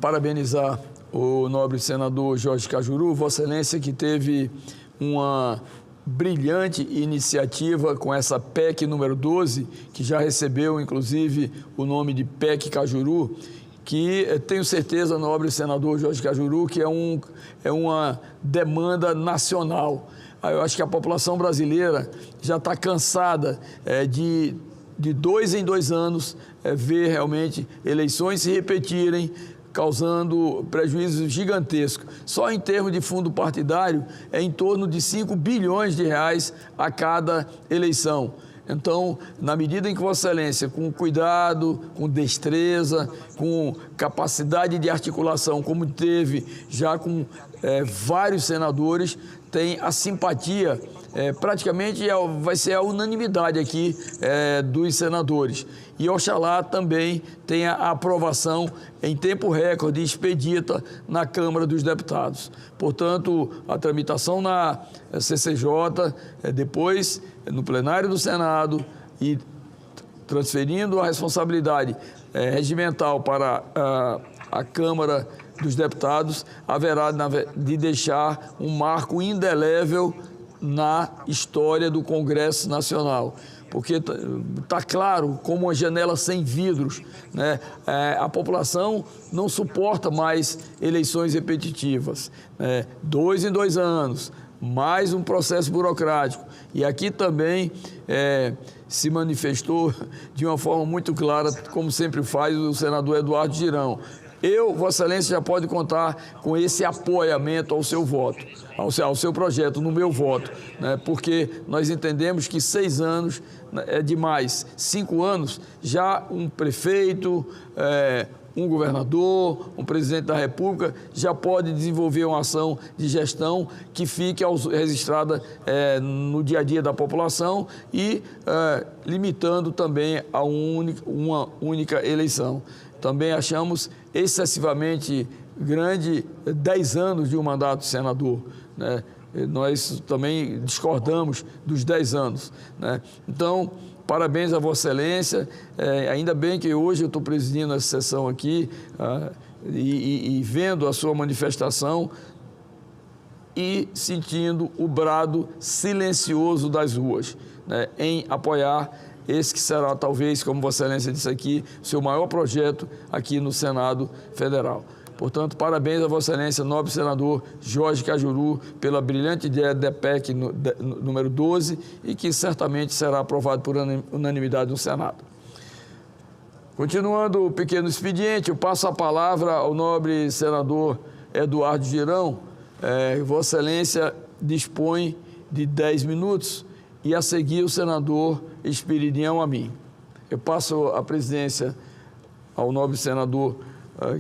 parabenizar o nobre senador Jorge Cajuru, Vossa Excelência, que teve uma brilhante iniciativa com essa PEC número 12, que já recebeu, inclusive, o nome de PEC Cajuru, que tenho certeza, nobre senador Jorge Cajuru, que é uma demanda nacional. Eu acho que a população brasileira já está cansada de 2 em 2 anos ver realmente eleições se repetirem, causando prejuízos gigantescos. Só em termos de fundo partidário é em torno de 5 bilhões de reais a cada eleição. Então, na medida em que Vossa Excelência, com cuidado, com destreza, com capacidade de articulação, como teve já com vários senadores, tem a simpatia, praticamente vai ser a unanimidade aqui dos senadores. E Oxalá também tenha a aprovação em tempo recorde, expedita, na Câmara dos Deputados. Portanto, a tramitação na CCJ, depois no plenário do Senado e transferindo a responsabilidade regimental para a Câmara dos Deputados, haverá de deixar um marco indelével na história do Congresso Nacional. Porque está claro como uma janela sem vidros, né? A população não suporta mais eleições repetitivas, 2 em 2 anos, mais um processo burocrático. E aqui também se manifestou de uma forma muito clara, como sempre faz o senador Eduardo Girão. Vossa Excelência já pode contar com esse apoiamento ao seu voto, ao seu projeto, no meu voto, né? Porque nós entendemos que 6 anos é demais. 5 anos, já um prefeito, um governador, um presidente da República já pode desenvolver uma ação de gestão que fique registrada no dia a dia da população e limitando também a uma única eleição. Também achamos excessivamente grande 10 anos de um mandato de senador, né? Nós também discordamos dos 10 anos, né? Então, parabéns a Vossa Excelência, ainda bem que hoje eu estou presidindo essa sessão aqui e vendo a sua manifestação e sentindo o brado silencioso das ruas, né, em apoiar esse que será, talvez, como Vossa Excelência disse aqui, o seu maior projeto aqui no Senado Federal. Portanto, parabéns a Vossa Excelência, nobre senador Jorge Cajuru, pela brilhante ideia da PEC número 12 e que certamente será aprovado por unanimidade no Senado. Continuando o pequeno expediente, eu passo a palavra ao nobre senador Eduardo Girão. Vossa Excelência dispõe de 10 minutos e a seguir o senador Esperidião a mim. Eu passo a presidência ao nobre senador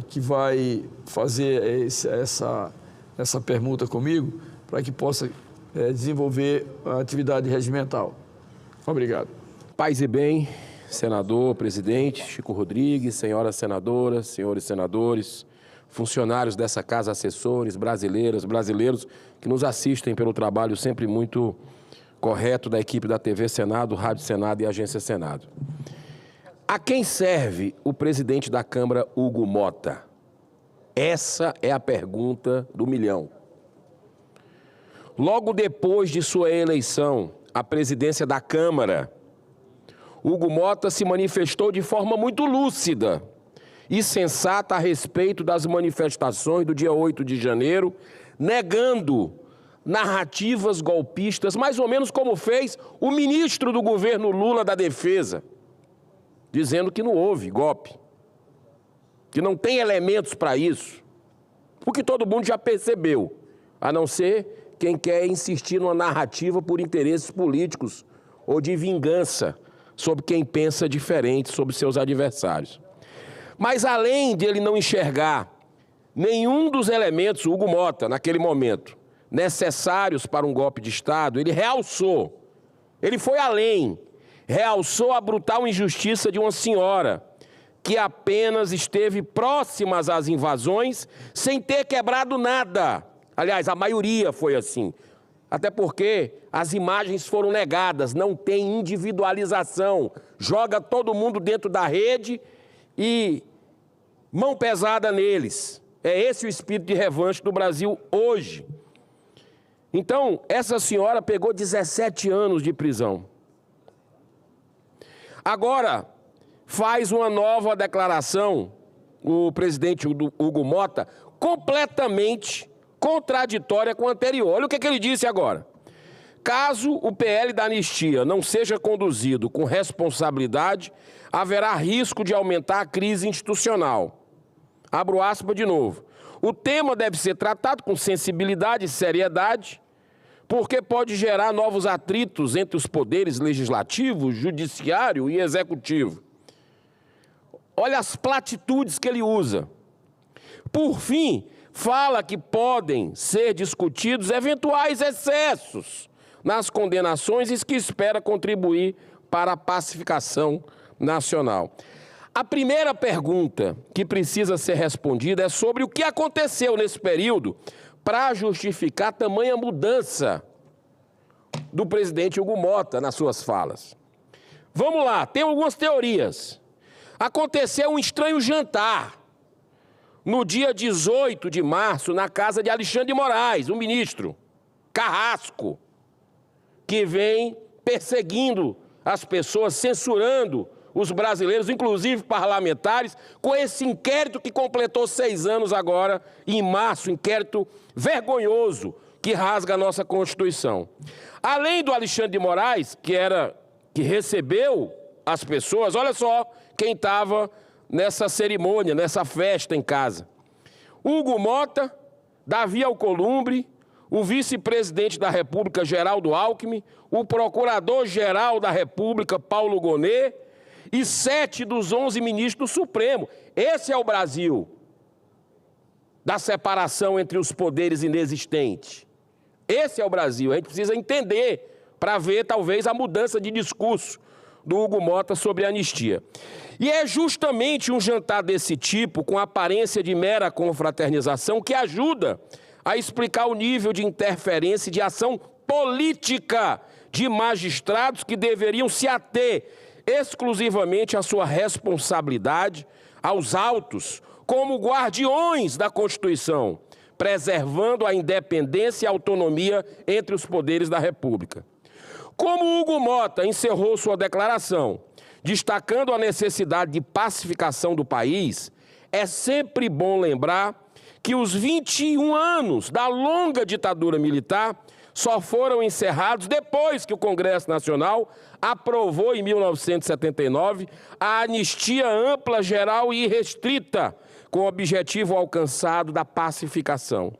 que vai fazer essa permuta comigo, para que possa desenvolver a atividade regimental. Obrigado. Paz e bem, senador, presidente Chico Rodrigues, senhoras senadoras, senhores senadores, funcionários dessa casa, assessores, brasileiros que nos assistem pelo trabalho sempre muito correto da equipe da TV Senado, Rádio Senado e Agência Senado. A quem serve o presidente da Câmara, Hugo Mota? Essa é a pergunta do milhão. Logo depois de sua eleição à presidência da Câmara, Hugo Mota se manifestou de forma muito lúcida e sensata a respeito das manifestações do dia 8 de janeiro, negando narrativas golpistas, mais ou menos como fez o ministro do governo Lula da Defesa. dizendo que não houve golpe, que não tem elementos para isso, o que todo mundo já percebeu, a não ser quem quer insistir numa narrativa por interesses políticos ou de vingança sobre quem pensa diferente sobre seus adversários. Mas além de ele não enxergar nenhum dos elementos, Hugo Mota, naquele momento, necessários para um golpe de Estado, ele realçou, ele foi além, realçou a brutal injustiça de uma senhora que apenas esteve próxima às invasões sem ter quebrado nada. Aliás, a maioria foi assim. Até porque as imagens foram negadas, não tem individualização. Joga todo mundo dentro da rede e mão pesada neles. É esse o espírito de revanche do Brasil hoje. Então, essa senhora pegou 17 anos de prisão. Agora, faz uma nova declaração, o presidente Hugo Mota, completamente contraditória com a anterior. Olha o que ele disse agora. Caso o PL da anistia não seja conduzido com responsabilidade, haverá risco de aumentar a crise institucional. Abro aspas de novo. O tema deve ser tratado com sensibilidade e seriedade, porque pode gerar novos atritos entre os poderes legislativo, judiciário e executivo. Olha as platitudes que ele usa. Por fim, fala que podem ser discutidos eventuais excessos nas condenações e que espera contribuir para a pacificação nacional. A primeira pergunta que precisa ser respondida é sobre o que aconteceu nesse período para justificar tamanha mudança do presidente Hugo Mota nas suas falas. Vamos lá, tem algumas teorias. Aconteceu um estranho jantar no dia 18 de março, na casa de Alexandre de Moraes, o ministro carrasco, que vem perseguindo as pessoas, censurando os brasileiros, inclusive parlamentares, com esse inquérito que completou 6 anos agora, em março, inquérito vergonhoso que rasga a nossa Constituição. Além do Alexandre de Moraes, que recebeu as pessoas, olha só quem estava nessa cerimônia, nessa festa em casa. Hugo Mota, Davi Alcolumbre, o vice-presidente da República, Geraldo Alckmin, o procurador-geral da República, Paulo Gonet, e 7 dos 11 ministros do Supremo. Esse é o Brasil da separação entre os poderes inexistentes. Esse é o Brasil. A gente precisa entender para ver, talvez, a mudança de discurso do Hugo Mota sobre a anistia. E é justamente um jantar desse tipo, com aparência de mera confraternização, que ajuda a explicar o nível de interferência e de ação política de magistrados que deveriam se ater exclusivamente à sua responsabilidade, aos autos, como guardiões da Constituição, preservando a independência e a autonomia entre os poderes da República. Como Hugo Mota encerrou sua declaração, destacando a necessidade de pacificação do país, é sempre bom lembrar que os 21 anos da longa ditadura militar só foram encerrados depois que o Congresso Nacional aprovou, em 1979, a anistia ampla, geral e irrestrita, com o objetivo alcançado da pacificação.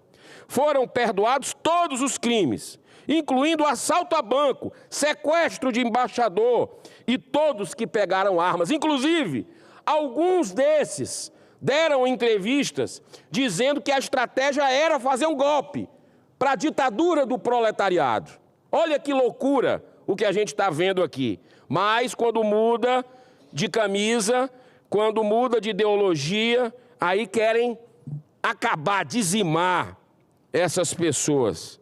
Foram perdoados todos os crimes, incluindo assalto a banco, sequestro de embaixador e todos que pegaram armas. Inclusive, alguns desses deram entrevistas dizendo que a estratégia era fazer um golpe para a ditadura do proletariado. Olha que loucura o que a gente está vendo aqui. Mas quando muda de camisa, quando muda de ideologia, aí querem acabar, dizimar essas pessoas.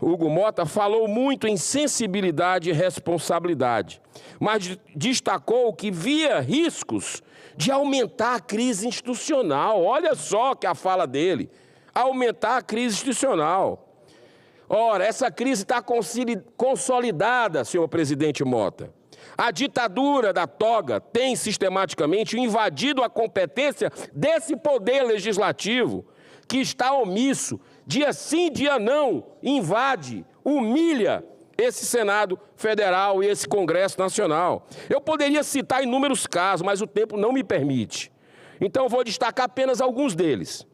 Hugo Mota falou muito em sensibilidade e responsabilidade, mas destacou que via riscos de aumentar a crise institucional. Olha só que a fala dele, aumentar a crise institucional. Ora, essa crise está consolidada, senhor presidente Mota. A ditadura da toga tem sistematicamente invadido a competência desse poder legislativo, que está omisso, dia sim, dia não, invade, humilha esse Senado Federal e esse Congresso Nacional. Eu poderia citar inúmeros casos, mas o tempo não me permite. Então, eu vou destacar apenas alguns deles.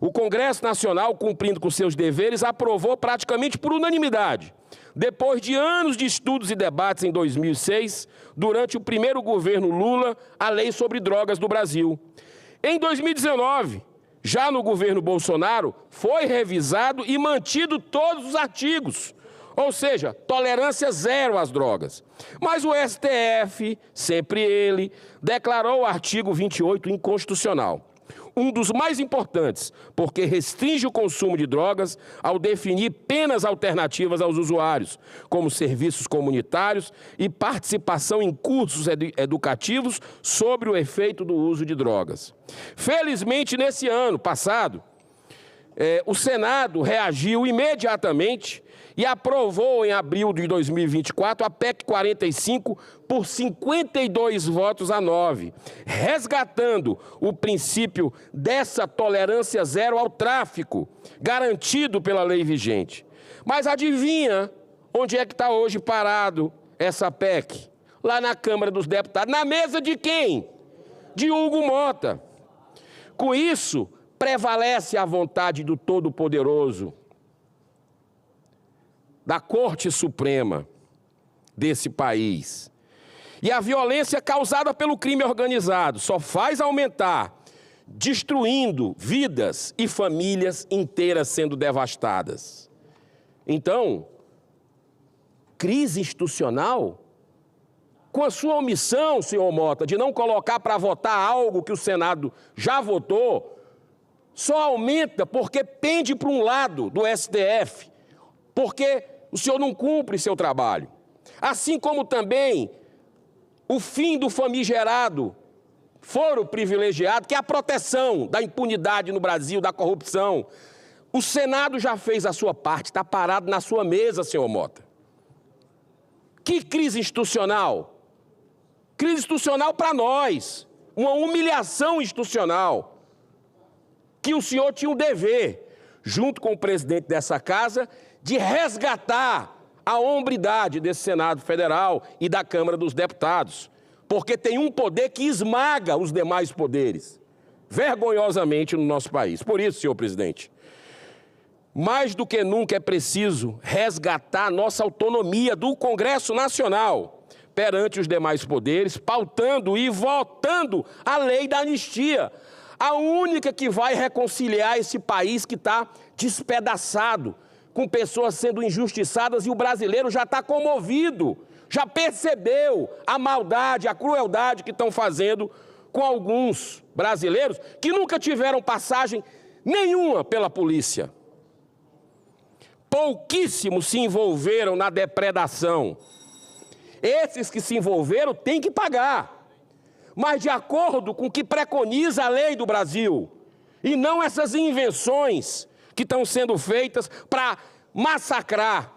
O Congresso Nacional, cumprindo com seus deveres, aprovou praticamente por unanimidade, depois de anos de estudos e debates em 2006, durante o primeiro governo Lula, a Lei sobre Drogas do Brasil. Em 2019, já no governo Bolsonaro, foi revisado e mantido todos os artigos, ou seja, tolerância zero às drogas. Mas o STF, sempre ele, declarou o artigo 28 inconstitucional. Um dos mais importantes, porque restringe o consumo de drogas ao definir penas alternativas aos usuários, como serviços comunitários e participação em cursos educativos sobre o efeito do uso de drogas. Felizmente, nesse ano passado, o Senado reagiu imediatamente e aprovou em abril de 2024 a PEC 45 por 52 votos a 9, resgatando o princípio dessa tolerância zero ao tráfico, garantido pela lei vigente. Mas adivinha onde é que está hoje parado essa PEC? Lá na Câmara dos Deputados. Na mesa de quem? De Hugo Mota. Com isso, prevalece a vontade do Todo-Poderoso, da Corte Suprema desse país. E a violência causada pelo crime organizado só faz aumentar, destruindo vidas e famílias inteiras sendo devastadas. Então, crise institucional? Com a sua omissão, senhor Mota, de não colocar para votar algo que o Senado já votou, só aumenta porque pende para um lado do STF, porque o senhor não cumpre seu trabalho. Assim como também o fim do famigerado foro privilegiado, que é a proteção da impunidade no Brasil, da corrupção. O Senado já fez a sua parte, está parado na sua mesa, senhor Mota. Que crise institucional? Crise institucional para nós, uma humilhação institucional, que o senhor tinha um dever, junto com o presidente dessa casa, de resgatar a hombridade desse Senado Federal e da Câmara dos Deputados, porque tem um poder que esmaga os demais poderes, vergonhosamente no nosso país. Por isso, senhor presidente, mais do que nunca é preciso resgatar a nossa autonomia do Congresso Nacional perante os demais poderes, pautando e votando a lei da anistia, a única que vai reconciliar esse país que está despedaçado, com pessoas sendo injustiçadas, e o brasileiro já está comovido, já percebeu a maldade, a crueldade que estão fazendo com alguns brasileiros que nunca tiveram passagem nenhuma pela polícia. Pouquíssimos se envolveram na depredação. Esses que se envolveram têm que pagar, mas de acordo com o que preconiza a lei do Brasil, e não essas invenções que estão sendo feitas para massacrar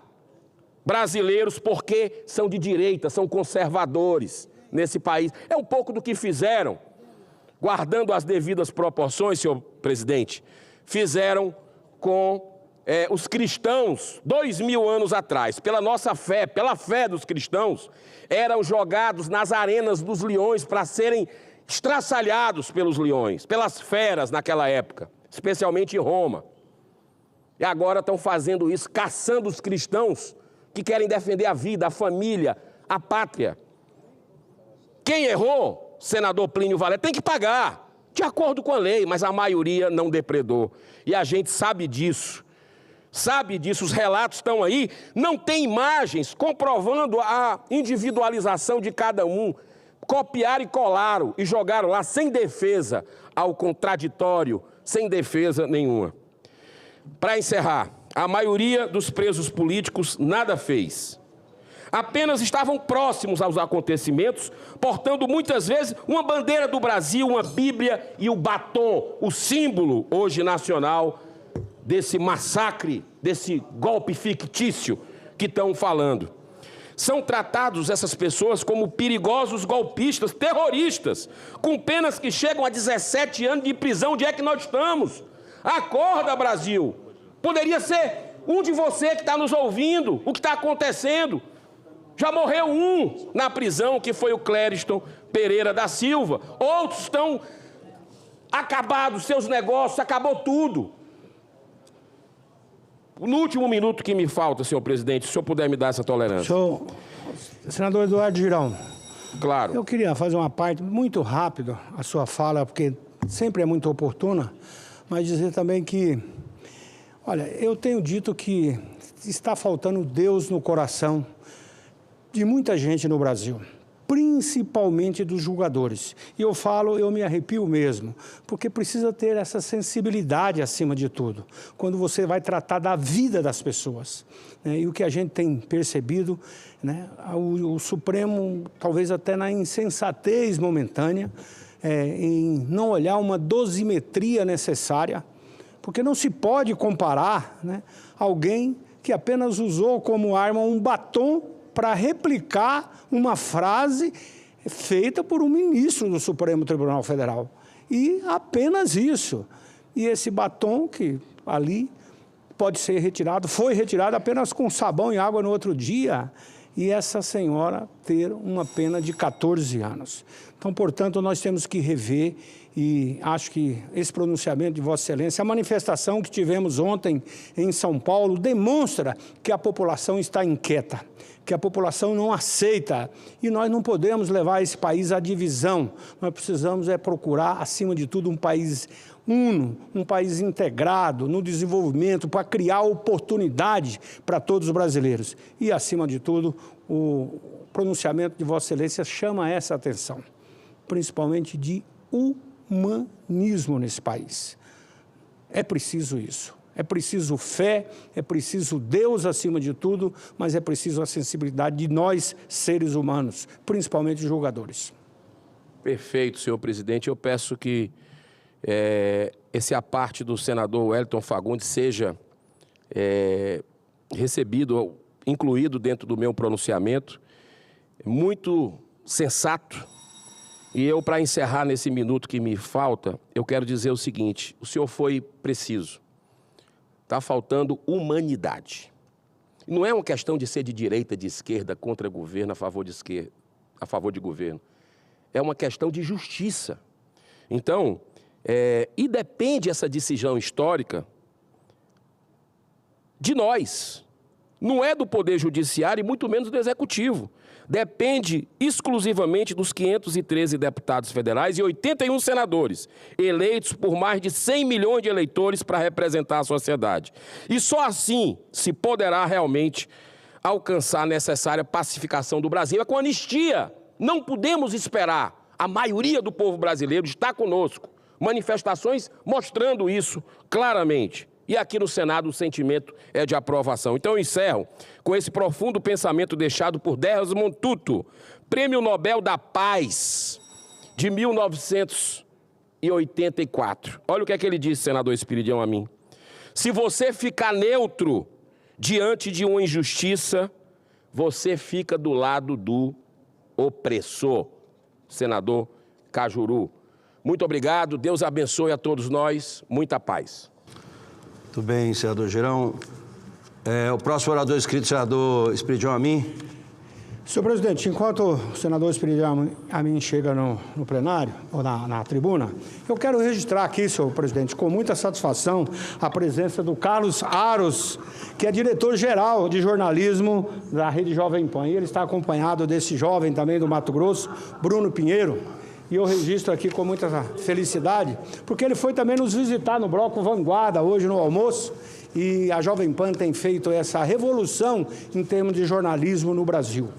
brasileiros porque são de direita, são conservadores nesse país. É um pouco do que fizeram, guardando as devidas proporções, senhor presidente, fizeram com os cristãos 2000 anos atrás. Pela nossa fé, pela fé dos cristãos, eram jogados nas arenas dos leões para serem estraçalhados pelos leões, pelas feras naquela época, especialmente em Roma. E agora estão fazendo isso, caçando os cristãos que querem defender a vida, a família, a pátria. Quem errou, senador Plínio Valete, tem que pagar, de acordo com a lei, mas a maioria não depredou. E a gente sabe disso. Os relatos estão aí, não tem imagens comprovando a individualização de cada um. Copiaram e colaram e jogaram lá sem defesa ao contraditório, sem defesa nenhuma. Para encerrar, a maioria dos presos políticos nada fez. Apenas estavam próximos aos acontecimentos, portando muitas vezes uma bandeira do Brasil, uma Bíblia e o batom, o símbolo hoje nacional desse massacre, desse golpe fictício que estão falando. São tratados essas pessoas como perigosos golpistas, terroristas, com penas que chegam a 17 anos de prisão. Onde é que nós estamos? Acorda, Brasil! Poderia ser Um de você que está nos ouvindo, o que está acontecendo. Já morreu um na prisão, que foi o Clériston Pereira da Silva. Outros estão acabados, seus negócios, acabou tudo. No último minuto que me falta, senhor presidente, se o senhor puder me dar essa tolerância. Senador Eduardo Girão. Claro. Eu queria fazer uma parte muito rápido, a sua fala, porque sempre é muito oportuna, mas dizer também que, olha, eu tenho dito que está faltando Deus no coração de muita gente no Brasil, principalmente dos julgadores. E eu falo, eu me arrepio mesmo, porque precisa ter essa sensibilidade acima de tudo, quando você vai tratar da vida das pessoas. E o que a gente tem percebido, né, o Supremo, talvez até na insensatez momentânea, em não olhar uma dosimetria necessária, porque não se pode comparar, né, alguém que apenas usou como arma um batom para replicar uma frase feita por um ministro do Supremo Tribunal Federal. E apenas isso. E esse batom que ali pode ser retirado, foi retirado apenas com sabão e água no outro dia, e essa senhora ter uma pena de 14 anos. Então, portanto, nós temos que rever, e acho que esse pronunciamento de Vossa Excelência, a manifestação que tivemos ontem em São Paulo, demonstra que a população está inquieta, que a população não aceita, e nós não podemos levar esse país à divisão. Nós precisamos procurar, acima de tudo, um país uno, um país integrado no desenvolvimento, para criar oportunidade para todos os brasileiros. E, acima de tudo, o pronunciamento de Vossa Excelência chama essa atenção, principalmente de humanismo nesse país. É preciso isso. É preciso fé, é preciso Deus acima de tudo, mas é preciso a sensibilidade de nós, seres humanos, principalmente os julgadores. Perfeito, senhor presidente. Eu peço que esse aparte do senador Wellington Fagundes seja recebido, incluído dentro do meu pronunciamento. Muito sensato. E eu, para encerrar nesse minuto que me falta, eu quero dizer o seguinte: o senhor foi preciso. Está faltando humanidade. Não é uma questão de ser de direita, de esquerda, contra governo, a favor de esquerda, a favor de governo. É uma questão de justiça. Então, e depende essa decisão histórica de nós. Não é do Poder Judiciário e muito menos do Executivo. Depende exclusivamente dos 513 deputados federais e 81 senadores, eleitos por mais de 100 milhões de eleitores para representar a sociedade. E só assim se poderá realmente alcançar a necessária pacificação do Brasil. É com anistia. Não podemos esperar. A maioria do povo brasileiro está conosco. Manifestações mostrando isso claramente. E aqui no Senado o sentimento é de aprovação. Então eu encerro com esse profundo pensamento deixado por Desmond Tutu, Prêmio Nobel da Paz de 1984. Olha o que é que ele disse, senador Espiridião, a mim. Se você ficar neutro diante de uma injustiça, você fica do lado do opressor. Senador Cajuru. Muito obrigado, Deus abençoe a todos nós, muita paz. Muito bem, senador Girão. O próximo orador inscrito, senador Espiridião Amin. Senhor presidente, enquanto o senador Espiridião Amin chega no plenário, ou na tribuna, eu quero registrar aqui, senhor presidente, com muita satisfação, a presença do Carlos Aros, que é diretor-geral de jornalismo da Rede Jovem Pan. E ele está acompanhado desse jovem também do Mato Grosso, Bruno Pinheiro. E eu registro aqui com muita felicidade, porque ele foi também nos visitar no Bloco Vanguarda, hoje no almoço, e a Jovem Pan tem feito essa revolução em termos de jornalismo no Brasil.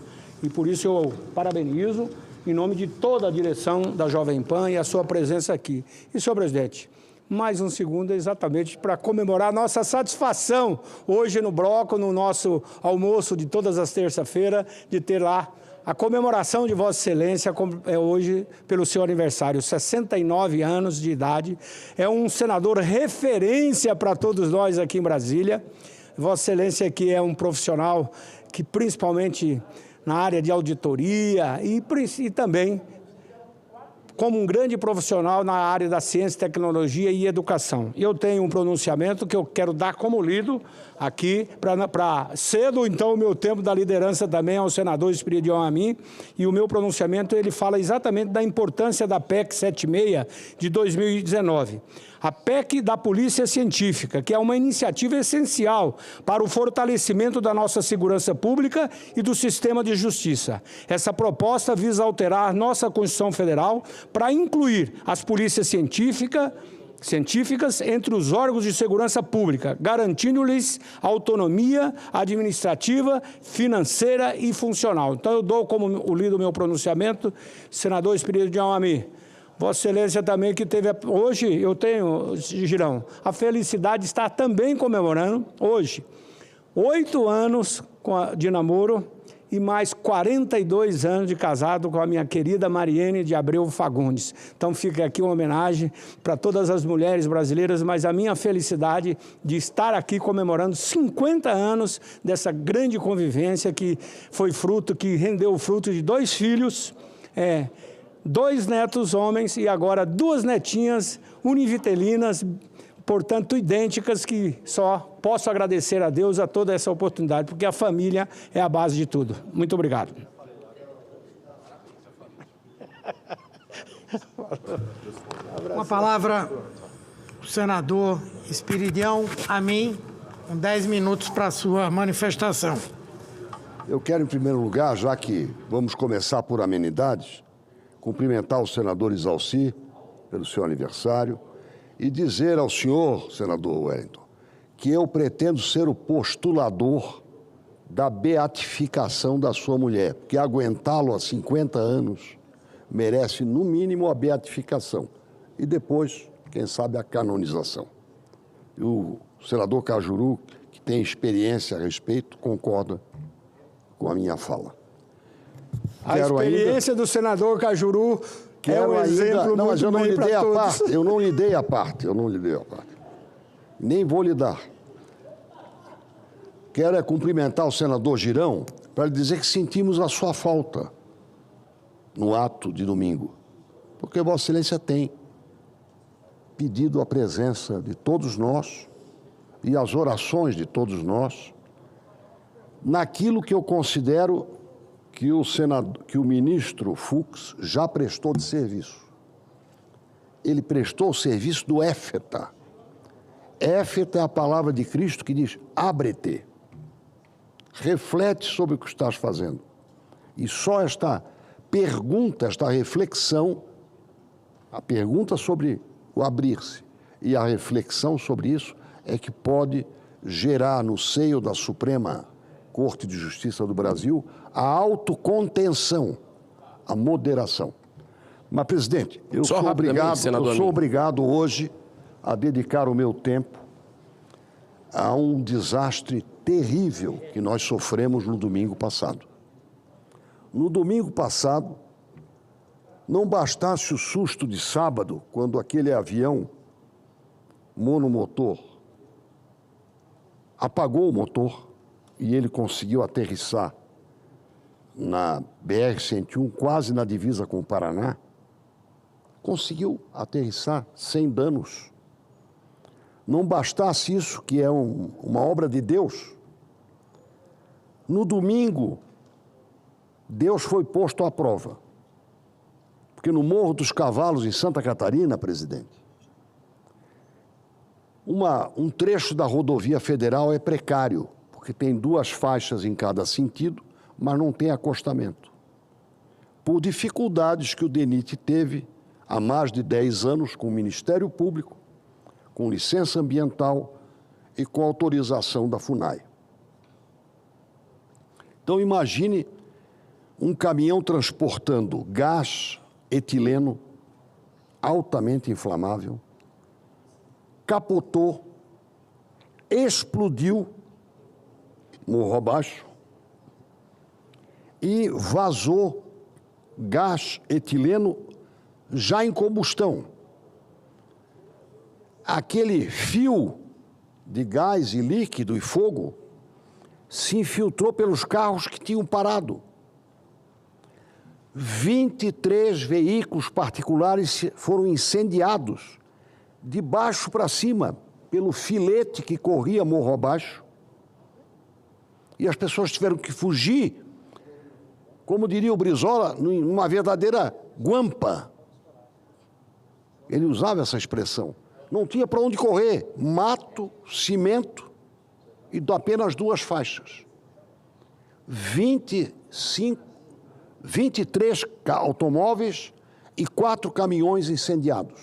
E por isso eu parabenizo, em nome de toda a direção da Jovem Pan e a sua presença aqui. E, senhor presidente, mais um segundo exatamente para comemorar nossa satisfação hoje no Bloco, no nosso almoço de todas as terças-feiras, de ter lá a comemoração de Vossa Excelência hoje pelo seu aniversário, 69 anos de idade. É um senador referência para todos nós aqui em Brasília. Vossa Excelência aqui é um profissional que, principalmente na área de auditoria e também como um grande profissional na área da ciência, tecnologia e educação. Eu tenho um pronunciamento que eu quero dar como lido aqui, para cedo, então, o meu tempo da liderança também ao senador Espiridião Amin, e o meu pronunciamento, ele fala exatamente da importância da PEC 76 de 2019. A PEC da Polícia Científica, que é uma iniciativa essencial para o fortalecimento da nossa segurança pública e do sistema de justiça. Essa proposta visa alterar nossa Constituição Federal para incluir as polícias científicas entre os órgãos de segurança pública, garantindo-lhes autonomia administrativa, financeira e funcional. Então, eu dou como lido o meu pronunciamento, senador Espiridião Amin. Vossa Excelência também que teve... Hoje eu tenho, Girão, a felicidade de estar também comemorando, hoje, 8 anos de namoro e mais 42 anos de casado com a minha querida Mariene de Abreu Fagundes. Então fica aqui uma homenagem para todas as mulheres brasileiras, mas a minha felicidade de estar aqui comemorando 50 anos dessa grande convivência que foi fruto, que rendeu o fruto de 2 filhos, 2 netos homens e agora 2 netinhas univitelinas, portanto idênticas, que só posso agradecer a Deus a toda essa oportunidade, porque a família é a base de tudo. Muito obrigado. Com a palavra, o senador Espiridião Amin, com 10 minutos para a sua manifestação. Eu quero, em primeiro lugar, já que vamos começar por amenidades, cumprimentar o senador Isalci pelo seu aniversário e dizer ao senhor, senador Wellington, que eu pretendo ser o postulador da beatificação da sua mulher, porque aguentá-lo há 50 anos merece, no mínimo, a beatificação e depois, quem sabe, a canonização. E o senador Cajuru, que tem experiência a respeito, concorda com a minha fala. A experiência do senador Cajuru é um exemplo não, mas eu não lhe dei a todos. parte, eu não lhe dei a parte, nem vou lhe dar. Quero cumprimentar o senador Girão para lhe dizer que sentimos a sua falta no ato de domingo, porque Vossa Excelência tem pedido a presença de todos nós e as orações de todos nós naquilo que eu considero que o ministro Fux já prestou de serviço. Ele prestou o serviço do éfeta. Éfeta é a palavra de Cristo que diz, abre-te. Reflete sobre o que estás fazendo. E só esta pergunta, esta reflexão, a pergunta sobre o abrir-se e a reflexão sobre isso é que pode gerar no seio da Suprema Corte de Justiça do Brasil a autocontenção, a moderação. Mas, presidente, eu sou obrigado hoje a dedicar o meu tempo a um desastre terrível que nós sofremos no domingo passado. No domingo passado, não bastasse o susto de sábado, quando aquele avião monomotor apagou o motor e ele conseguiu aterrissar na BR-101, quase na divisa com o Paraná, conseguiu aterrissar sem danos. Não bastasse isso, que é uma obra de Deus, no domingo, Deus foi posto à prova. Porque no Morro dos Cavalos, em Santa Catarina, presidente, um trecho da rodovia federal é precário, porque tem 2 faixas em cada sentido, mas não tem acostamento. Por dificuldades que o DENIT teve há mais de 10 anos com o Ministério Público, com licença ambiental e com autorização da FUNAI. Então imagine um caminhão transportando gás etileno altamente inflamável, capotou, explodiu morro abaixo e vazou gás etileno já em combustão. Aquele fio de gás e líquido e fogo se infiltrou pelos carros que tinham parado. 23 veículos particulares foram incendiados de baixo para cima, pelo filete que corria morro abaixo. E as pessoas tiveram que fugir, como diria o Brizola, numa verdadeira guampa. Ele usava essa expressão. Não tinha para onde correr. Mato, cimento e apenas 2 faixas. 23 automóveis e 4 caminhões incendiados.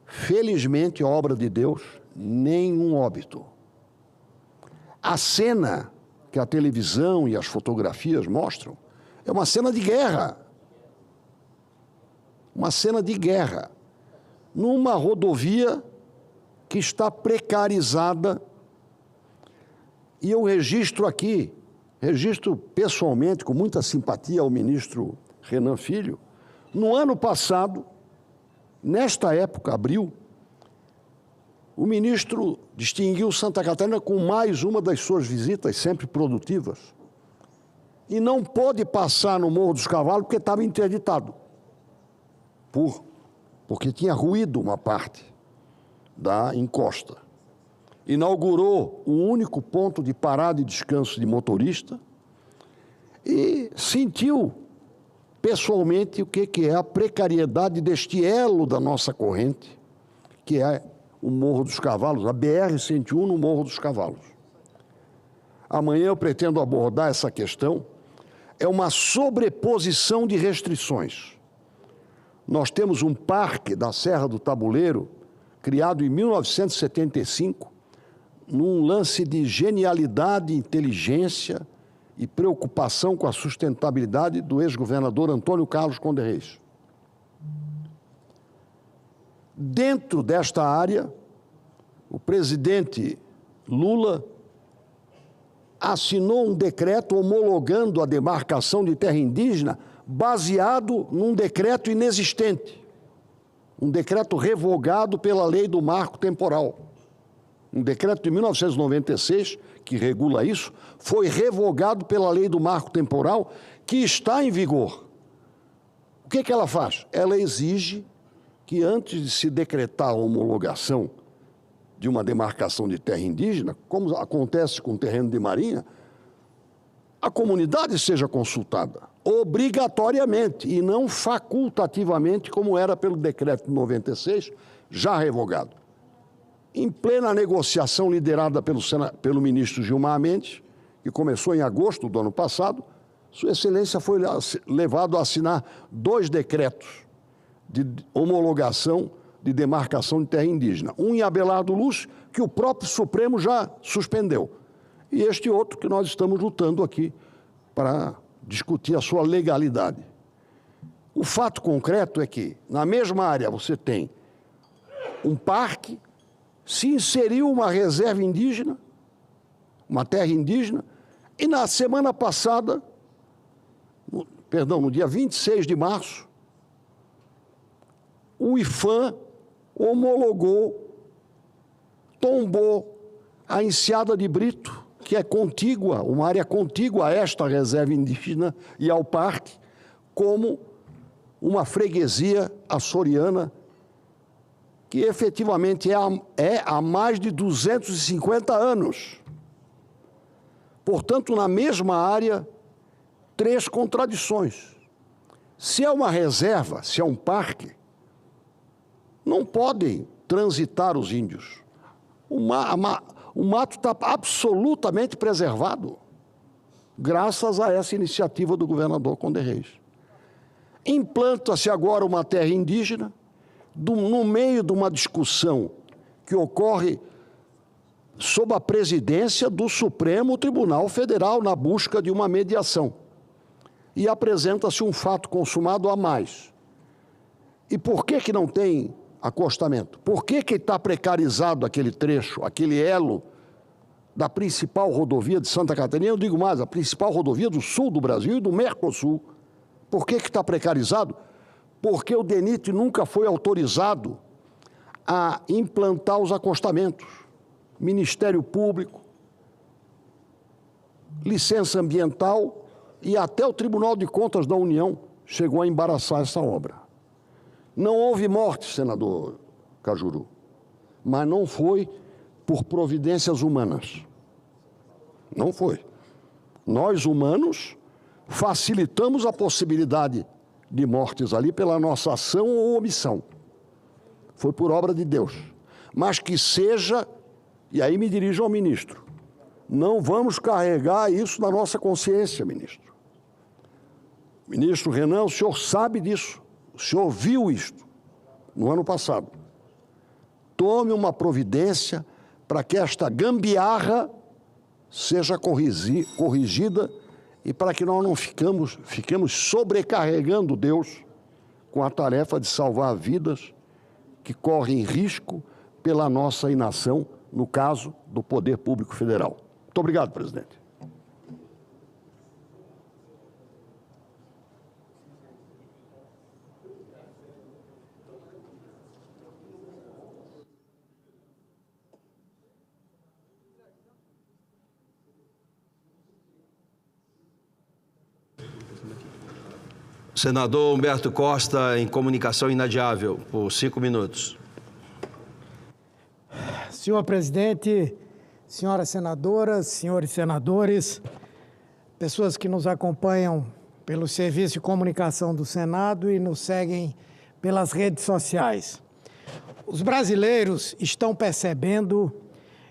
Felizmente, obra de Deus, nenhum óbito. A cena que a televisão e as fotografias mostram é uma cena de guerra. Uma cena de guerra. Numa rodovia que está precarizada. E eu registro aqui, registro pessoalmente, com muita simpatia ao ministro Renan Filho, no ano passado, nesta época, abril, o ministro distinguiu Santa Catarina com mais uma das suas visitas, sempre produtivas, e não pôde passar no Morro dos Cavalos porque estava interditado, porque tinha ruído uma parte da encosta. Inaugurou o único ponto de parada e descanso de motorista e sentiu pessoalmente o que é a precariedade deste elo da nossa corrente, que é o Morro dos Cavalos, a BR-101 no Morro dos Cavalos. Amanhã eu pretendo abordar essa questão. É uma sobreposição de restrições. Nós temos um parque da Serra do Tabuleiro, criado em 1975, num lance de genialidade, inteligência e preocupação com a sustentabilidade do ex-governador Antônio Carlos Conde Reis. Dentro desta área, o presidente Lula assinou um decreto homologando a demarcação de terra indígena baseado num decreto inexistente, um decreto revogado pela lei do marco temporal. Um decreto de 1996, que regula isso, foi revogado pela lei do marco temporal, que está em vigor. O que ela faz? Ela exige que antes de se decretar a homologação de uma demarcação de terra indígena, como acontece com o terreno de marinha, a comunidade seja consultada, obrigatoriamente, e não facultativamente, como era pelo decreto de 96, já revogado. Em plena negociação liderada pelo ministro Gilmar Mendes, que começou em agosto do ano passado, Sua Excelência foi levado a assinar 2 decretos de homologação de demarcação de terra indígena. Um em Abelardo Luz, que o próprio Supremo já suspendeu. E este outro que nós estamos lutando aqui para discutir a sua legalidade. O fato concreto é que, na mesma área, você tem um parque, se inseriu uma reserva indígena, uma terra indígena, e na semana passada, no dia 26 de março, o IPHAN homologou, tombou a Enseada de Brito, que é contígua, uma área contígua a esta reserva indígena e ao parque, como uma freguesia açoriana que efetivamente é há mais de 250 anos. Portanto, na mesma área, 3 contradições. Se é uma reserva, se é um parque, não podem transitar os índios. O mato está absolutamente preservado, graças a essa iniciativa do governador Conde Reis. Implanta-se agora uma terra indígena, no meio de uma discussão que ocorre sob a presidência do Supremo Tribunal Federal na busca de uma mediação. E apresenta-se um fato consumado a mais. E por que não tem acostamento? Por que está precarizado aquele trecho, aquele elo da principal rodovia de Santa Catarina? Eu digo mais, a principal rodovia do sul do Brasil e do Mercosul. Por que está precarizado? Porque o DENIT nunca foi autorizado a implantar os acostamentos. Ministério Público, licença ambiental e até o Tribunal de Contas da União chegou a embaraçar essa obra. Não houve morte, senador Cajuru, mas não foi por providências humanas. Não foi. Nós, humanos, facilitamos a possibilidade de mortes ali pela nossa ação ou omissão. Foi por obra de Deus. Mas que seja, e aí me dirijo ao ministro, não vamos carregar isso na nossa consciência, ministro. Ministro Renan, o senhor sabe disso, o senhor viu isto no ano passado. Tome uma providência para que esta gambiarra seja corrigida e para que nós não fiquemos sobrecarregando Deus com a tarefa de salvar vidas que correm risco pela nossa inação, no caso do Poder Público Federal. Muito obrigado, presidente. Senador Humberto Costa, em comunicação inadiável, por 5 minutos. Senhor presidente, senhoras senadoras, senhores senadores, pessoas que nos acompanham pelo Serviço de Comunicação do Senado e nos seguem pelas redes sociais. Os brasileiros estão percebendo,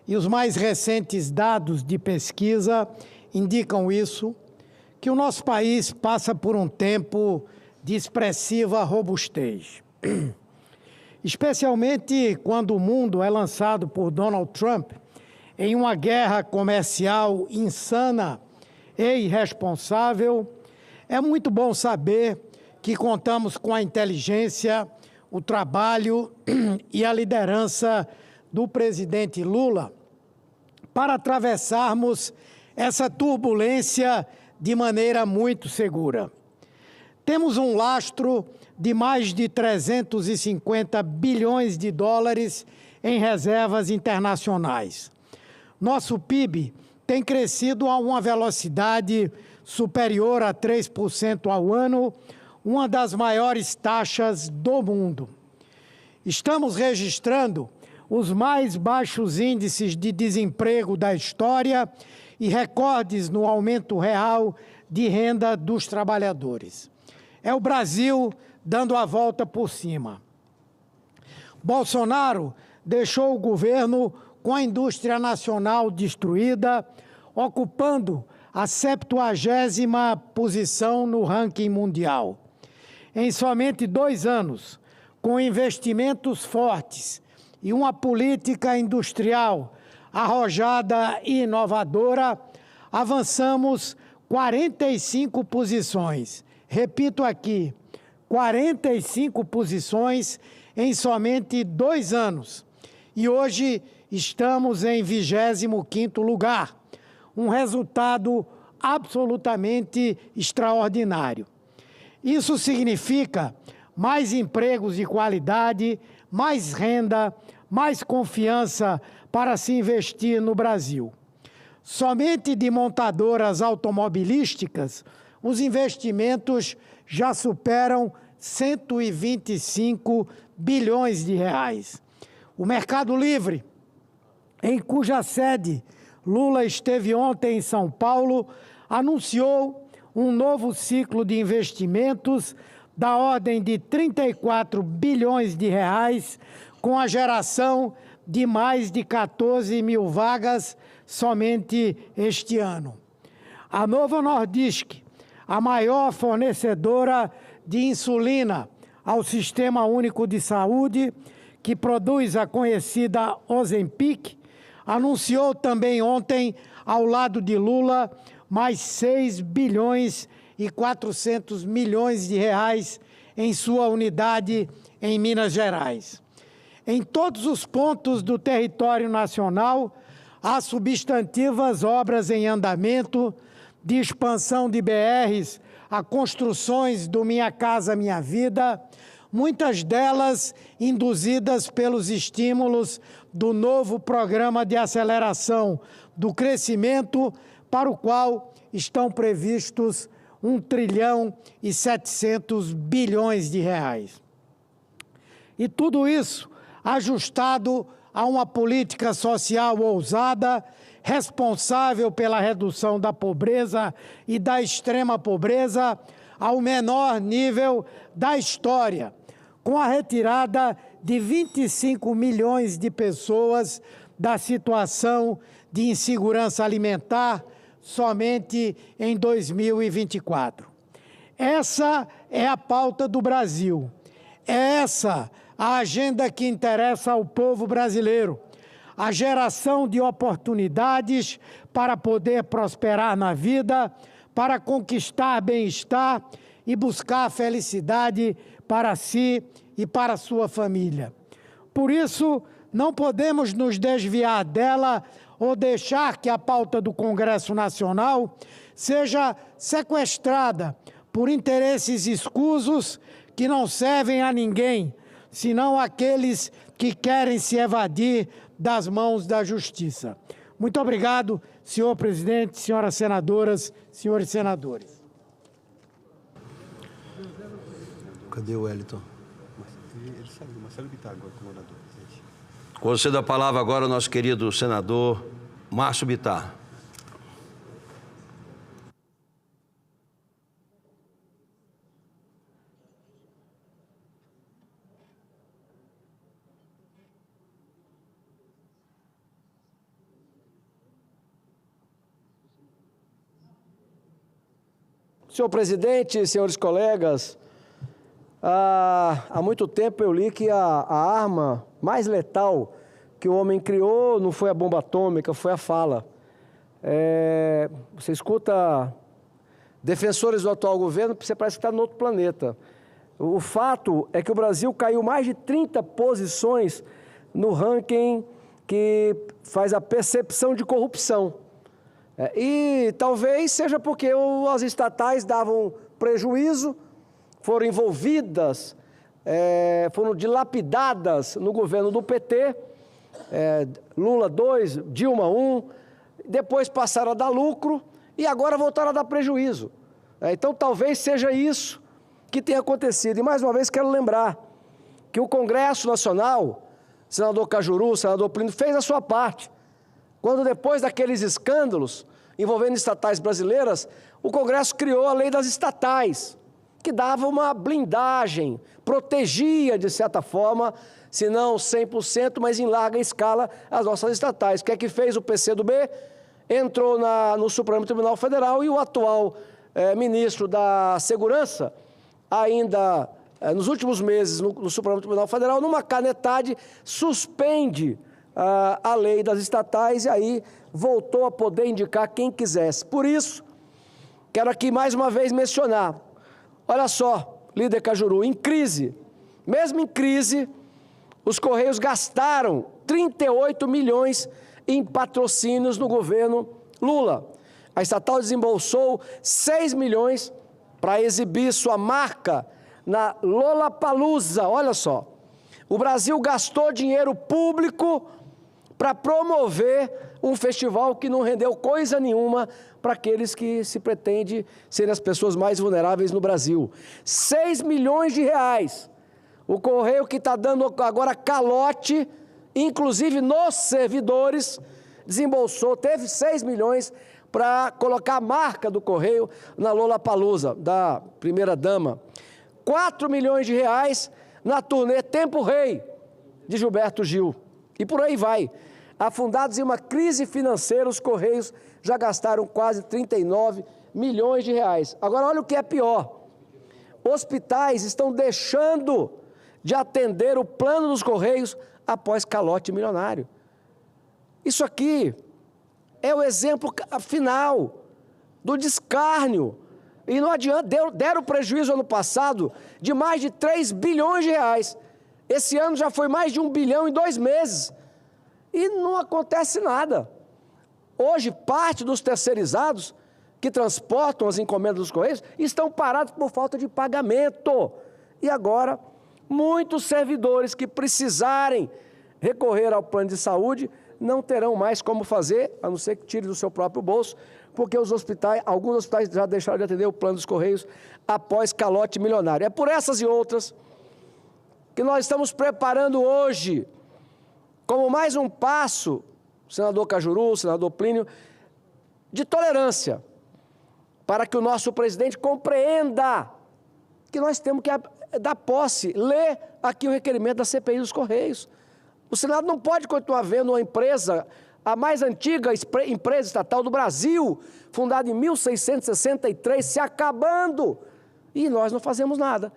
e os mais recentes dados de pesquisa indicam isso, que o nosso país passa por um tempo de expressiva robustez. Especialmente quando o mundo é lançado por Donald Trump em uma guerra comercial insana e irresponsável, é muito bom saber que contamos com a inteligência, o trabalho e a liderança do presidente Lula para atravessarmos essa turbulência de maneira muito segura. Temos um lastro de mais de 350 bilhões de dólares em reservas internacionais. Nosso PIB tem crescido a uma velocidade superior a 3% ao ano, uma das maiores taxas do mundo. Estamos registrando os mais baixos índices de desemprego da história e recordes no aumento real de renda dos trabalhadores. É o Brasil dando a volta por cima. Bolsonaro deixou o governo com a indústria nacional destruída, ocupando a 70ª posição no ranking mundial. Em somente 2 anos, com investimentos fortes e uma política industrial arrojada e inovadora, avançamos 45 posições. Repito aqui, 45 posições em somente 2 anos. E hoje estamos em 25º lugar, um resultado absolutamente extraordinário. Isso significa mais empregos de qualidade, mais renda, mais confiança para se investir no Brasil. Somente de montadoras automobilísticas, os investimentos já superam 125 bilhões de reais. O Mercado Livre, em cuja sede Lula esteve ontem em São Paulo, anunciou um novo ciclo de investimentos da ordem de 34 bilhões de reais, com a geração de mais de 14 mil vagas somente este ano. A Novo Nordisk, a maior fornecedora de insulina ao Sistema Único de Saúde, que produz a conhecida Ozempic, anunciou também ontem, ao lado de Lula, mais 6 bilhões e 400 milhões de reais em sua unidade em Minas Gerais. Em todos os pontos do território nacional, há substantivas obras em andamento, de expansão de BRs a construções do Minha Casa Minha Vida, muitas delas induzidas pelos estímulos do novo Programa de Aceleração do Crescimento, para o qual estão previstos 1,7 trilhão de reais. E tudo isso ajustado a uma política social ousada, responsável pela redução da pobreza e da extrema pobreza ao menor nível da história, com a retirada de 25 milhões de pessoas da situação de insegurança alimentar somente em 2024. Essa é a pauta do Brasil. É essa a agenda que interessa ao povo brasileiro. A geração de oportunidades para poder prosperar na vida, para conquistar bem-estar e buscar felicidade para si e para sua família. Por isso, não podemos nos desviar dela ou deixar que a pauta do Congresso Nacional seja sequestrada por interesses escusos que não servem a ninguém, senão aqueles que querem se evadir das mãos da justiça. Muito obrigado, senhor presidente, senhoras senadoras, senhores senadores. Cadê o Wellington? Ele saiu, Marcelo Bittar agora como orador. Concedo a palavra agora ao nosso querido senador Márcio Bittar. Senhor presidente, senhores colegas, há muito tempo eu li que a arma mais letal que o homem criou não foi a bomba atômica, foi a fala. Você escuta defensores do atual governo, você parece que está em outro planeta. O fato é que o Brasil caiu mais de 30 posições no ranking que faz a percepção de corrupção. E talvez seja porque as estatais davam prejuízo, foram envolvidas, foram dilapidadas no governo do PT, Lula 2, Dilma 1, depois passaram a dar lucro e agora voltaram a dar prejuízo. Então talvez seja isso que tenha acontecido. E mais uma vez quero lembrar que o Congresso Nacional, senador Cajuru, senador Plínio, fez a sua parte. Quando depois daqueles escândalos envolvendo estatais brasileiras, o Congresso criou a lei das estatais, que dava uma blindagem, protegia de certa forma, se não 100%, mas em larga escala, as nossas estatais. O que é que fez o PCdoB? Entrou no Supremo Tribunal Federal e o atual ministro da Segurança, ainda nos últimos meses no Supremo Tribunal Federal, numa canetada, suspende a lei das estatais e aí voltou a poder indicar quem quisesse. Por isso, quero aqui mais uma vez mencionar, olha só, líder Cajuru, em crise, mesmo em crise, os Correios gastaram 38 milhões em patrocínios no governo Lula. A estatal desembolsou 6 milhões para exibir sua marca na Lollapalooza, olha só. O Brasil gastou dinheiro público para promover um festival que não rendeu coisa nenhuma para aqueles que se pretende serem as pessoas mais vulneráveis no Brasil. 6 milhões de reais. O Correio que está dando agora calote, inclusive nos servidores, desembolsou, teve 6 milhões para colocar a marca do Correio na Lollapalooza, da primeira-dama. 4 milhões de reais na turnê Tempo Rei, de Gilberto Gil. E por aí vai. Afundados em uma crise financeira, os Correios já gastaram quase 39 milhões de reais. Agora, olha o que é pior. Hospitais estão deixando de atender o plano dos Correios após calote milionário. Isso aqui é o exemplo final do descárnio. E não adianta, deram prejuízo ano passado de mais de 3 bilhões de reais. Esse ano já foi mais de 1 bilhão em 2 meses. E não acontece nada. Hoje, parte dos terceirizados que transportam as encomendas dos Correios estão parados por falta de pagamento. E agora, muitos servidores que precisarem recorrer ao plano de saúde não terão mais como fazer, a não ser que tire do seu próprio bolso, porque alguns hospitais já deixaram de atender o plano dos Correios após calote milionário. É por essas e outras que nós estamos preparando hoje, como mais um passo, o senador Cajuru, o senador Plínio, de tolerância, para que o nosso presidente compreenda que nós temos que dar posse, ler aqui o requerimento da CPI dos Correios. O Senado não pode continuar vendo uma empresa, a mais antiga empresa estatal do Brasil, fundada em 1663, se acabando, e nós não fazemos nada.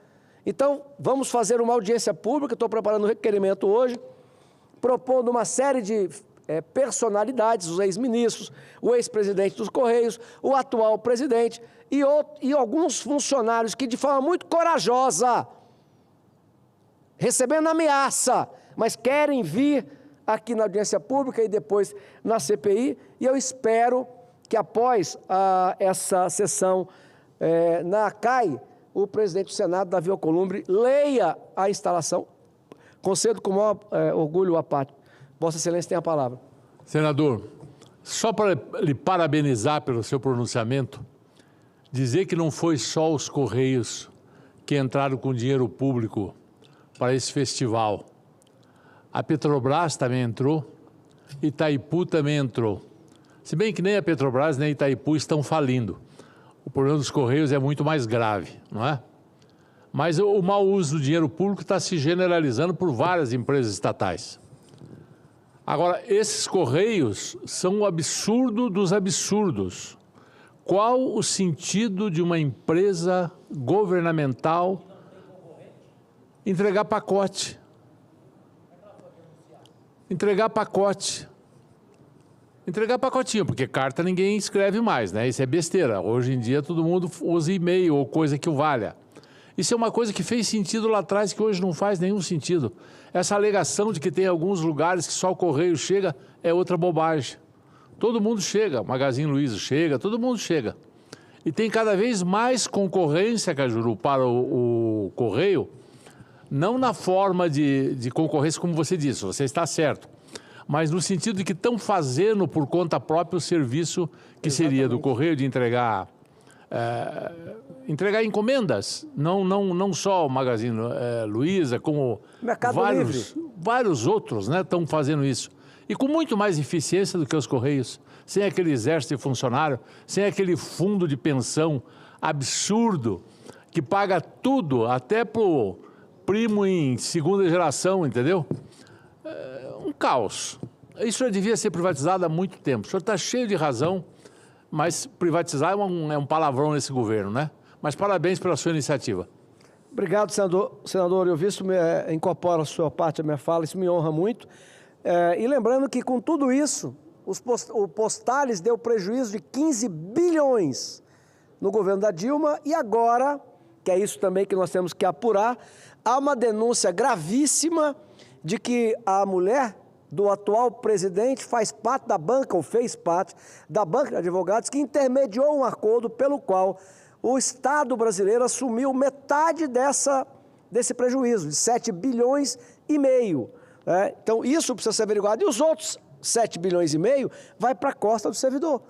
Então, vamos fazer uma audiência pública, estou preparando um requerimento hoje, propondo uma série de personalidades, os ex-ministros, o ex-presidente dos Correios, o atual presidente e alguns funcionários que, de forma muito corajosa, recebendo ameaça, mas querem vir aqui na audiência pública e depois na CPI, e eu espero que após essa sessão na CAI, o presidente do Senado, Davi Alcolumbre, leia a instalação. Concedo com o maior orgulho à parte. Vossa Excelência tem a palavra. Senador, só para lhe parabenizar pelo seu pronunciamento, dizer que não foi só os Correios que entraram com dinheiro público para esse festival. A Petrobras também entrou, Itaipu também entrou. Se bem que nem a Petrobras nem a Itaipu estão falindo. O problema dos Correios é muito mais grave, não é? Mas o mau uso do dinheiro público está se generalizando por várias empresas estatais. Agora, esses Correios são o absurdo dos absurdos. Qual o sentido de uma empresa governamental entregar pacote? Entregar pacote. Entregar pacotinho, porque carta ninguém escreve mais, né? Isso é besteira. Hoje em dia todo mundo usa e-mail ou coisa que o valha. Isso é uma coisa que fez sentido lá atrás, que hoje não faz nenhum sentido. Essa alegação de que tem alguns lugares que só o Correio chega é outra bobagem. Todo mundo chega, Magazine Luiza chega, todo mundo chega. E tem cada vez mais concorrência, Cajuru, para o Correio, não na forma de concorrência, como você disse, você está certo, mas no sentido de que estão fazendo por conta própria o serviço que seria do Correio de entregar encomendas, não só o Magazine Luiza, como vários outros, né, estão fazendo isso. E com muito mais eficiência do que os Correios, sem aquele exército de funcionário, sem aquele fundo de pensão absurdo, que paga tudo, até pro primo em segunda geração, entendeu? Um caos. Isso já devia ser privatizado há muito tempo. O senhor está cheio de razão, mas privatizar é um palavrão nesse governo, né? Mas parabéns pela sua iniciativa. Obrigado, senador. Eu vi isso, incorpora a sua parte, a minha fala, isso me honra muito. E lembrando que com tudo isso, o Postales deu prejuízo de 15 bilhões no governo da Dilma e agora, que é isso também que nós temos que apurar, há uma denúncia gravíssima de que a mulher do atual presidente faz parte da banca, ou fez parte da banca de advogados, que intermediou um acordo pelo qual o Estado brasileiro assumiu metade desse prejuízo, de 7 bilhões e meio. Então, isso precisa ser averiguado. E os outros 7 bilhões e meio vai para a costa do servidor.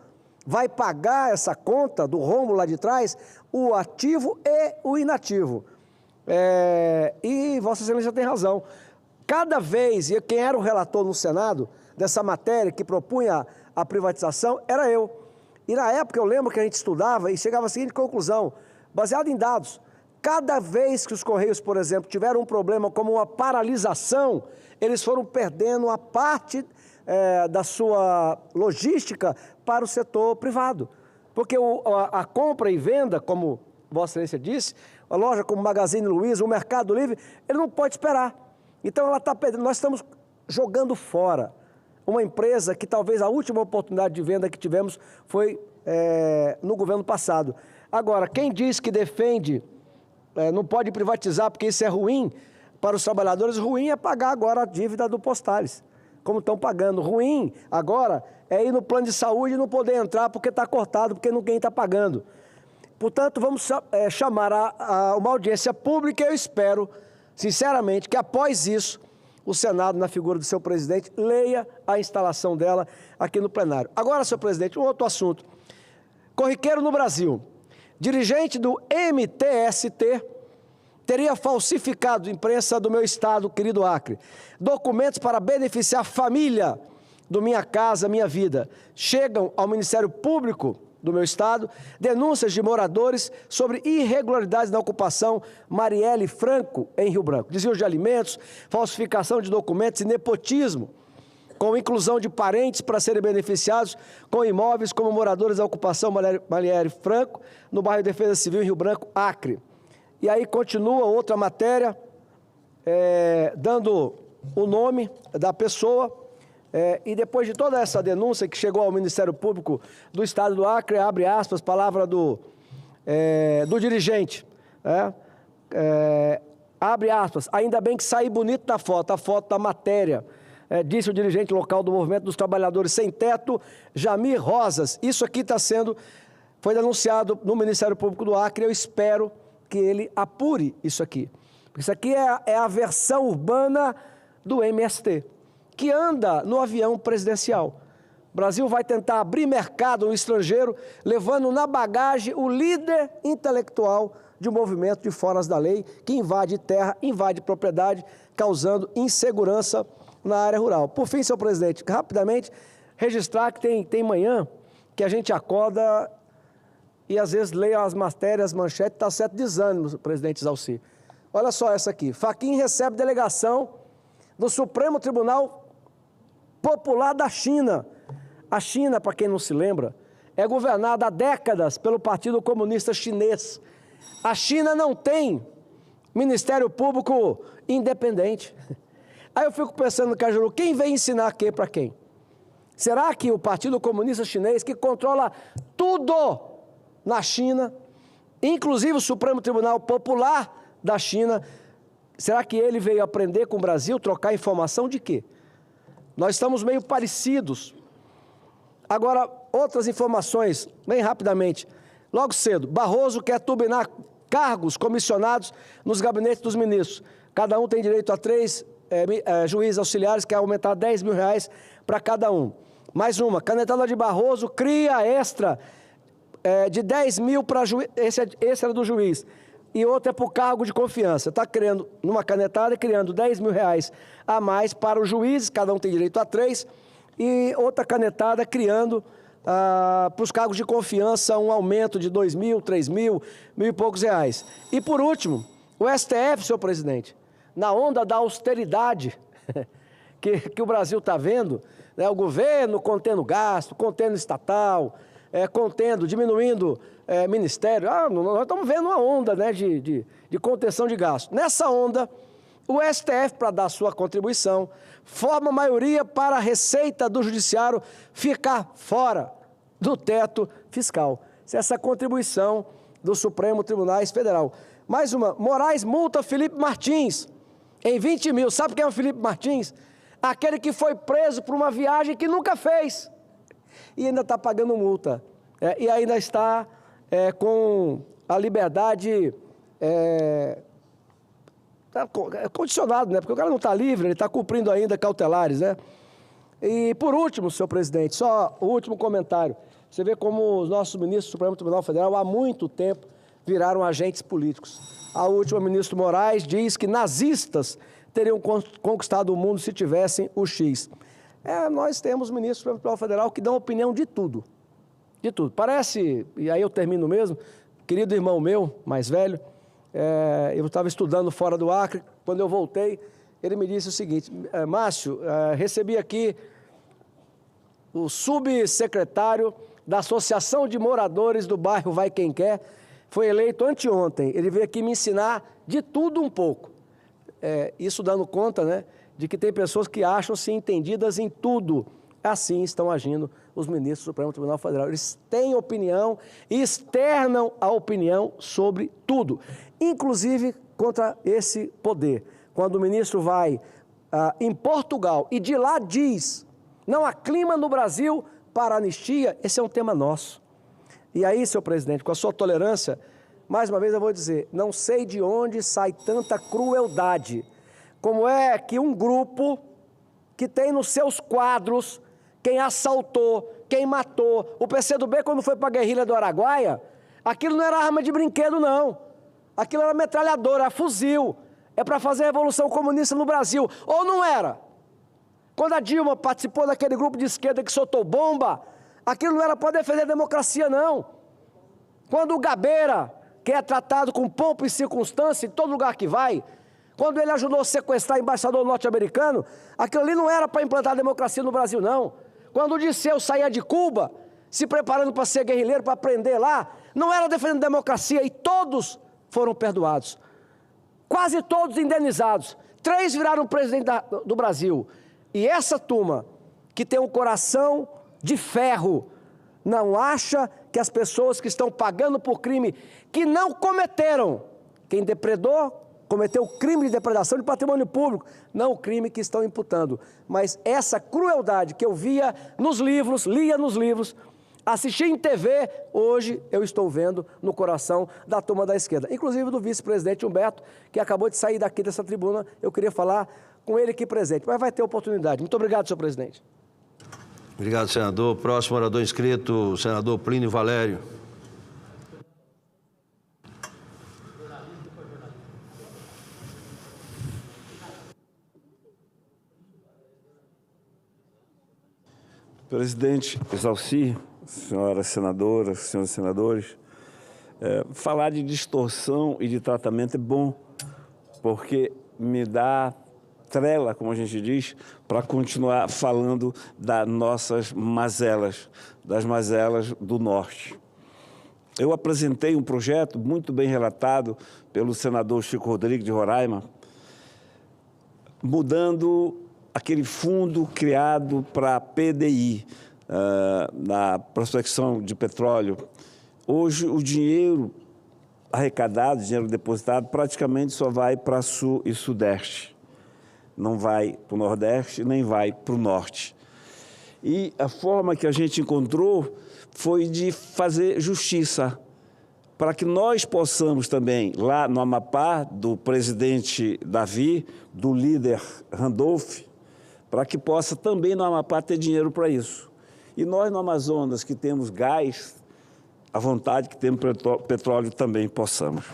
Vai pagar essa conta do rombo lá de trás, o ativo e o inativo. E Vossa Excelência tem razão. Cada vez, e quem era o relator no Senado dessa matéria que propunha a privatização, era eu. E na época eu lembro que a gente estudava e chegava à seguinte conclusão, baseado em dados. Cada vez que os Correios, por exemplo, tiveram um problema como uma paralisação, eles foram perdendo a parte da sua logística para o setor privado. Porque a compra e venda, como Vossa Excelência disse, a loja como Magazine Luiza, o Mercado Livre, ele não pode esperar. Então ela está perdendo, nós estamos jogando fora uma empresa que talvez a última oportunidade de venda que tivemos foi no governo passado. Agora, quem diz que defende, não pode privatizar porque isso é ruim para os trabalhadores, ruim é pagar agora a dívida do Postales, como estão pagando. Ruim agora é ir no plano de saúde e não poder entrar porque está cortado, porque ninguém está pagando. Portanto, vamos chamar uma audiência pública e eu espero, sinceramente, que após isso, o Senado, na figura do seu presidente, leia a instalação dela aqui no plenário. Agora, senhor presidente, um outro assunto. corriqueiro no Brasil. Dirigente do MTST teria falsificado imprensa do meu estado, querido Acre, documentos para beneficiar a família do Minha Casa Minha Vida. Chegam ao Ministério Público do meu estado denúncias de moradores sobre irregularidades na ocupação Marielle Franco, em Rio Branco. Desvio de alimentos, falsificação de documentos e nepotismo, com inclusão de parentes para serem beneficiados com imóveis como moradores da ocupação Marielle Franco, no bairro Defesa Civil, em Rio Branco, Acre. E aí continua outra matéria, dando o nome da pessoa, e depois de toda essa denúncia que chegou ao Ministério Público do Estado do Acre, abre aspas, palavra do dirigente, abre aspas, ainda bem que saí bonito na foto, a foto da matéria, disse o dirigente local do Movimento dos Trabalhadores Sem Teto, Jamir Rosas. Isso aqui foi denunciado no Ministério Público do Acre, eu espero que ele apure isso aqui. Isso aqui é a versão urbana do MST, que anda no avião presidencial. O Brasil vai tentar abrir mercado no estrangeiro, levando na bagagem o líder intelectual de um movimento de foras da lei, que invade terra, invade propriedade, causando insegurança na área rural. Por fim, senhor presidente, rapidamente, registrar que tem manhã que a gente acorda e às vezes leia as matérias, as manchetes, está certo desânimo, presidente Zalci. Olha só essa aqui. Fachin recebe delegação do Supremo Tribunal Popular da China. A China, para quem não se lembra, é governada há décadas pelo Partido Comunista Chinês. A China não tem Ministério Público independente. Aí eu fico pensando, Cajuru, quem vem ensinar o quê para quem? Será que o Partido Comunista Chinês, que controla tudo na China, inclusive o Supremo Tribunal Popular da China, será que ele veio aprender com o Brasil, trocar informação de quê? Nós estamos meio parecidos. Agora, outras informações, bem rapidamente. Logo cedo, Barroso quer turbinar cargos comissionados nos gabinetes dos ministros. Cada um tem direito a 3 juízes auxiliares, quer aumentar R$10 mil para cada um. Mais uma, canetada de Barroso cria extra de 10 mil para juiz, esse era do juiz, e outra é para o cargo de confiança. Está criando, numa canetada, criando R$10 mil a mais para os juízes, cada um tem direito a 3, e outra canetada criando para os cargos de confiança um aumento de 2 mil, 3 mil, mil e poucos reais. E por último, o STF, senhor presidente, na onda da austeridade que o Brasil está vendo, né, o governo contendo gasto, contendo estatal, diminuindo ministério. Nós estamos vendo uma onda, né, de contenção de gasto. Nessa onda, o STF, para dar sua contribuição, forma maioria para a Receita do Judiciário ficar fora do teto fiscal. Essa contribuição do Supremo Tribunal Federal. Mais uma, Moraes multa Felipe Martins em 20 mil. Sabe quem é o Felipe Martins? Aquele que foi preso por uma viagem que nunca fez e ainda está pagando multa. E ainda está com a liberdade condicionado, né? Porque o cara não está livre, ele está cumprindo ainda cautelares, né? E por último, senhor presidente, só o último comentário. Você vê como os nossos ministros do Supremo Tribunal Federal há muito tempo viraram agentes políticos. A última, ministro Moraes, diz que nazistas teriam conquistado o mundo se tivessem o X. Nós temos ministros do Supremo Tribunal Federal que dão opinião de tudo. De tudo. Parece, e aí eu termino mesmo, querido irmão meu, mais velho, eu estava estudando fora do Acre, quando eu voltei, ele me disse o seguinte: Márcio, recebi aqui o subsecretário da Associação de Moradores do bairro Vai Quem Quer, foi eleito anteontem, ele veio aqui me ensinar de tudo um pouco. Isso dando conta, né, de que tem pessoas que acham-se entendidas em tudo. Assim estão agindo os ministros do Supremo Tribunal Federal. Eles têm opinião e externam a opinião sobre tudo, inclusive contra esse poder. Quando o ministro vai em Portugal e de lá diz, não há clima no Brasil para anistia, esse é um tema nosso. E aí, senhor presidente, com a sua tolerância, mais uma vez eu vou dizer, não sei de onde sai tanta crueldade. Como é que um grupo que tem nos seus quadros quem assaltou, quem matou. O PCdoB, quando foi para a guerrilha do Araguaia, aquilo não era arma de brinquedo, não. Aquilo era metralhadora, era fuzil. É para fazer a revolução comunista no Brasil. Ou não era? Quando a Dilma participou daquele grupo de esquerda que soltou bomba, aquilo não era para defender a democracia, não. Quando o Gabeira, que é tratado com pompa e circunstância em todo lugar que vai, quando ele ajudou a sequestrar o embaixador norte-americano, aquilo ali não era para implantar a democracia no Brasil, não. Quando o Dirceu saía de Cuba, se preparando para ser guerrilheiro, para prender lá, não era defendendo a democracia, e todos foram perdoados. Quase todos indenizados. 3 viraram presidente do Brasil. E essa turma, que tem um coração de ferro, não acha que as pessoas que estão pagando por crime que não cometeram, quem depredou, cometeu crime de depredação de patrimônio público, não o crime que estão imputando. Mas essa crueldade que eu via nos livros, lia nos livros, assisti em TV, hoje eu estou vendo no coração da turma da esquerda. Inclusive do vice-presidente Humberto, que acabou de sair daqui dessa tribuna, eu queria falar com ele aqui presente, mas vai ter oportunidade. Muito obrigado, senhor presidente. Obrigado, senador. Próximo orador inscrito, o senador Plínio Valério. Presidente Exalci, senhoras senadoras, senhores senadores, falar de distorção e de tratamento é bom, porque me dá trela, como a gente diz, para continuar falando das nossas mazelas, das mazelas do Norte. Eu apresentei um projeto muito bem relatado pelo senador Chico Rodrigues de Roraima, mudando aquele fundo criado para a PDI, na prospecção de petróleo. Hoje, o dinheiro arrecadado, dinheiro depositado, praticamente só vai para Sul e Sudeste. Não vai para o Nordeste, nem vai para o Norte. E a forma que a gente encontrou foi de fazer justiça, para que nós possamos também, lá no Amapá, do presidente Davi, do líder Randolph, para que possa também no Amapá ter dinheiro para isso. E nós no Amazonas, que temos gás, à vontade que temos petróleo, também possamos.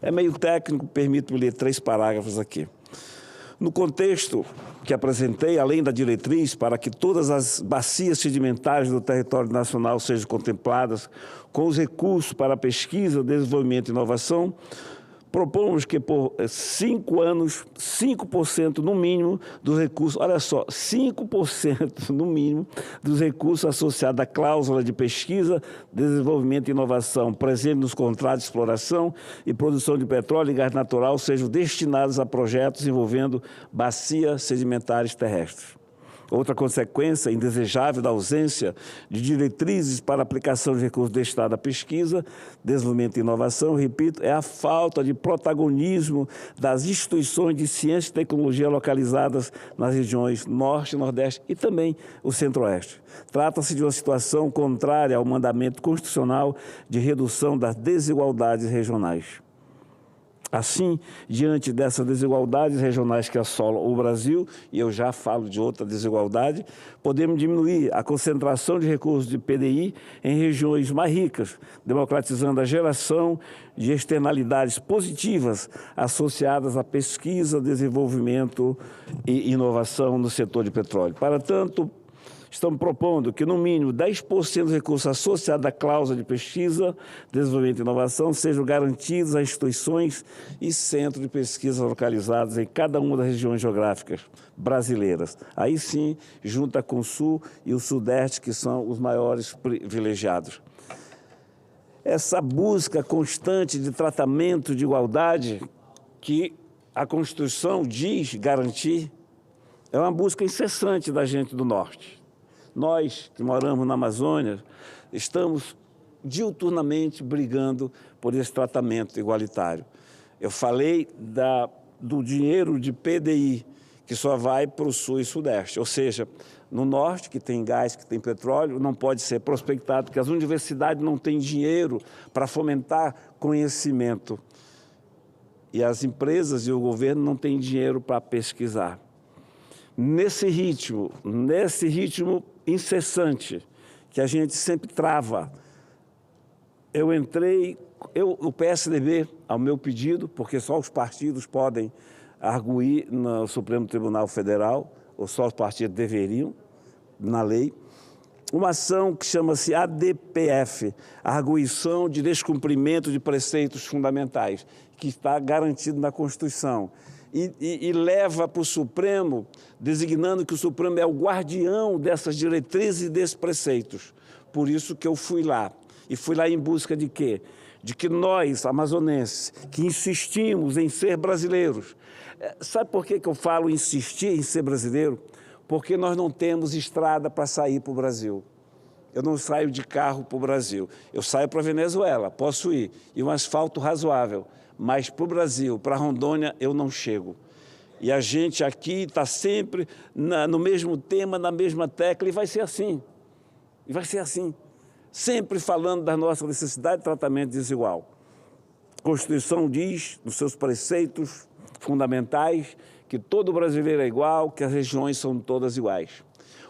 É meio técnico, permito-me ler 3 parágrafos aqui. No contexto que apresentei, além da diretriz para que todas as bacias sedimentares do território nacional sejam contempladas com os recursos para pesquisa, desenvolvimento e inovação, propomos que por 5 anos, 5% no mínimo dos recursos, olha só, 5% no mínimo dos recursos associados à cláusula de pesquisa, desenvolvimento e inovação presente nos contratos de exploração e produção de petróleo e gás natural sejam destinados a projetos envolvendo bacias sedimentares terrestres. Outra consequência indesejável da ausência de diretrizes para a aplicação de recursos destinados à pesquisa, desenvolvimento e inovação, repito, é a falta de protagonismo das instituições de ciência e tecnologia localizadas nas regiões Norte, Nordeste e também o Centro-Oeste. Trata-se de uma situação contrária ao mandamento constitucional de redução das desigualdades regionais. Assim, diante dessas desigualdades regionais que assolam o Brasil, e eu já falo de outra desigualdade, podemos diminuir a concentração de recursos de PDI em regiões mais ricas, democratizando a geração de externalidades positivas associadas à pesquisa, desenvolvimento e inovação no setor de petróleo. Para tanto, estamos propondo que, no mínimo, 10% dos recursos associados à cláusula de pesquisa, desenvolvimento e inovação sejam garantidos a instituições e centros de pesquisa localizados em cada uma das regiões geográficas brasileiras. Aí sim, junta com o Sul e o Sudeste, que são os maiores privilegiados. Essa busca constante de tratamento de igualdade que a Constituição diz garantir é uma busca incessante da gente do Norte. Nós, que moramos na Amazônia, estamos diuturnamente brigando por esse tratamento igualitário. Eu falei do dinheiro de PDI, que só vai para o Sul e Sudeste, ou seja, no Norte, que tem gás, que tem petróleo, não pode ser prospectado, porque as universidades não têm dinheiro para fomentar conhecimento. E as empresas e o governo não têm dinheiro para pesquisar. nesse ritmo incessante, que a gente sempre trava, o PSDB, ao meu pedido, porque só os partidos podem arguir no Supremo Tribunal Federal, ou só os partidos deveriam, na lei, uma ação que chama-se ADPF, Arguição de Descumprimento de Preceitos Fundamentais, que está garantido na Constituição, e leva para o Supremo, designando que o Supremo é o guardião dessas diretrizes e desses preceitos. Por isso que eu fui lá. E fui lá em busca de quê? De que nós, amazonenses, que insistimos em ser brasileiros. Sabe por que eu falo insistir em ser brasileiro? Porque nós não temos estrada para sair para o Brasil. Eu não saio de carro para o Brasil. Eu saio para a Venezuela, posso ir, e um asfalto razoável. Mas para o Brasil, para Rondônia, eu não chego. E a gente aqui está sempre no mesmo tema, na mesma tecla, e vai ser assim. E vai ser assim. Sempre falando da nossa necessidade de tratamento desigual. A Constituição diz, nos seus preceitos fundamentais, que todo brasileiro é igual, que as regiões são todas iguais.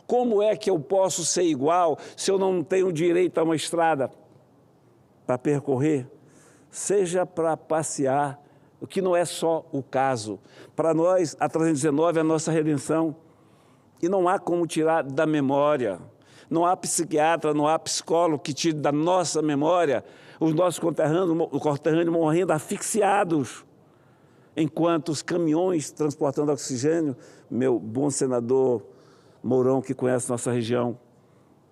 Como é que eu posso ser igual se eu não tenho direito a uma estrada para percorrer? Seja para passear, o que não é só o caso. Para nós, a 319 é a nossa redenção. E não há como tirar da memória. Não há psiquiatra, não há psicólogo que tire da nossa memória os nossos conterrâneos morrendo asfixiados, enquanto os caminhões transportando oxigênio, meu bom senador Mourão, que conhece nossa região,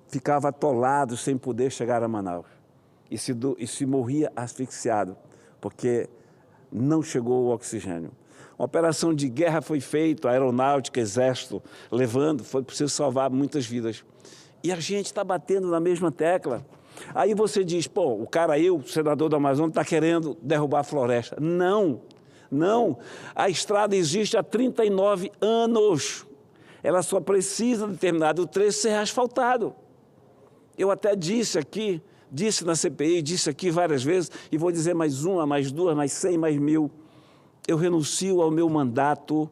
ficava atolado sem poder chegar a Manaus. E se morria asfixiado, porque não chegou o oxigênio. Uma operação de guerra foi feita, a aeronáutica, exército, levando, foi preciso salvar muitas vidas. E a gente está batendo na mesma tecla. Aí você diz, pô, o cara aí, o senador do Amazonas, está querendo derrubar a floresta. Não, não. A estrada existe há 39 anos. Ela só precisa, determinado trecho, ser asfaltado. Eu até disse aqui, disse na CPI, disse aqui várias vezes, e vou dizer mais uma, mais duas, mais 100, mais 1000. Eu renuncio ao meu mandato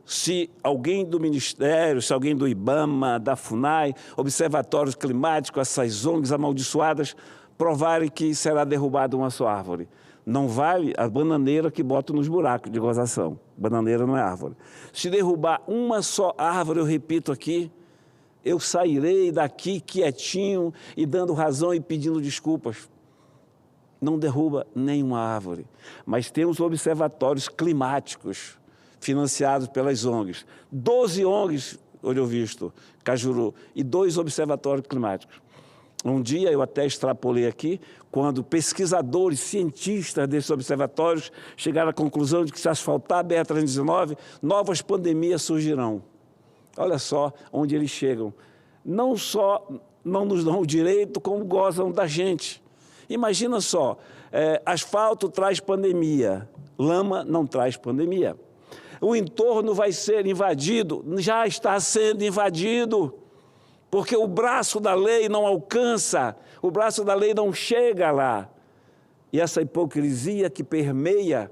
se alguém do Ministério, se alguém do IBAMA, da FUNAI, Observatórios Climáticos, essas ONGs amaldiçoadas, provarem que será derrubada uma só árvore. Não vale a bananeira que boto nos buracos de gozação. Bananeira não é árvore. Se derrubar uma só árvore, eu repito aqui, eu sairei daqui quietinho e dando razão e pedindo desculpas. Não derruba nenhuma árvore. Mas tem os observatórios climáticos financiados pelas ONGs. 12 ONGs, olho visto, Cajuru, e 2 observatórios climáticos. Um dia, eu até extrapolei aqui, quando pesquisadores, cientistas desses observatórios chegaram à conclusão de que se asfaltar a BR-319, novas pandemias surgirão. Olha só onde eles chegam. Não só não nos dão o direito, como gozam da gente. Imagina só, asfalto traz pandemia, lama não traz pandemia. O entorno vai ser invadido, já está sendo invadido, porque o braço da lei não alcança, o braço da lei não chega lá. E essa hipocrisia que permeia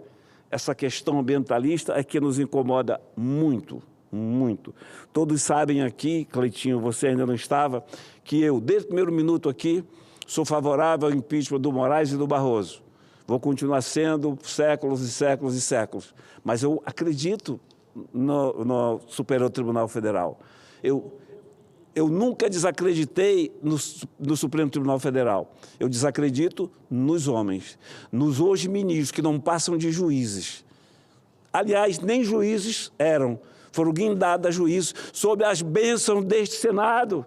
essa questão ambientalista é que nos incomoda muito, muito. Todos sabem aqui, Cleitinho, você ainda não estava, que eu, desde o primeiro minuto aqui, sou favorável ao impeachment do Moraes e do Barroso. Vou continuar sendo séculos e séculos e séculos. Mas eu acredito no Superior Tribunal Federal. Eu nunca desacreditei no Supremo Tribunal Federal. Eu desacredito nos homens, nos hoje ministros que não passam de juízes. Aliás, nem juízes eram. Foram guindados a juízes sob as bênçãos deste Senado.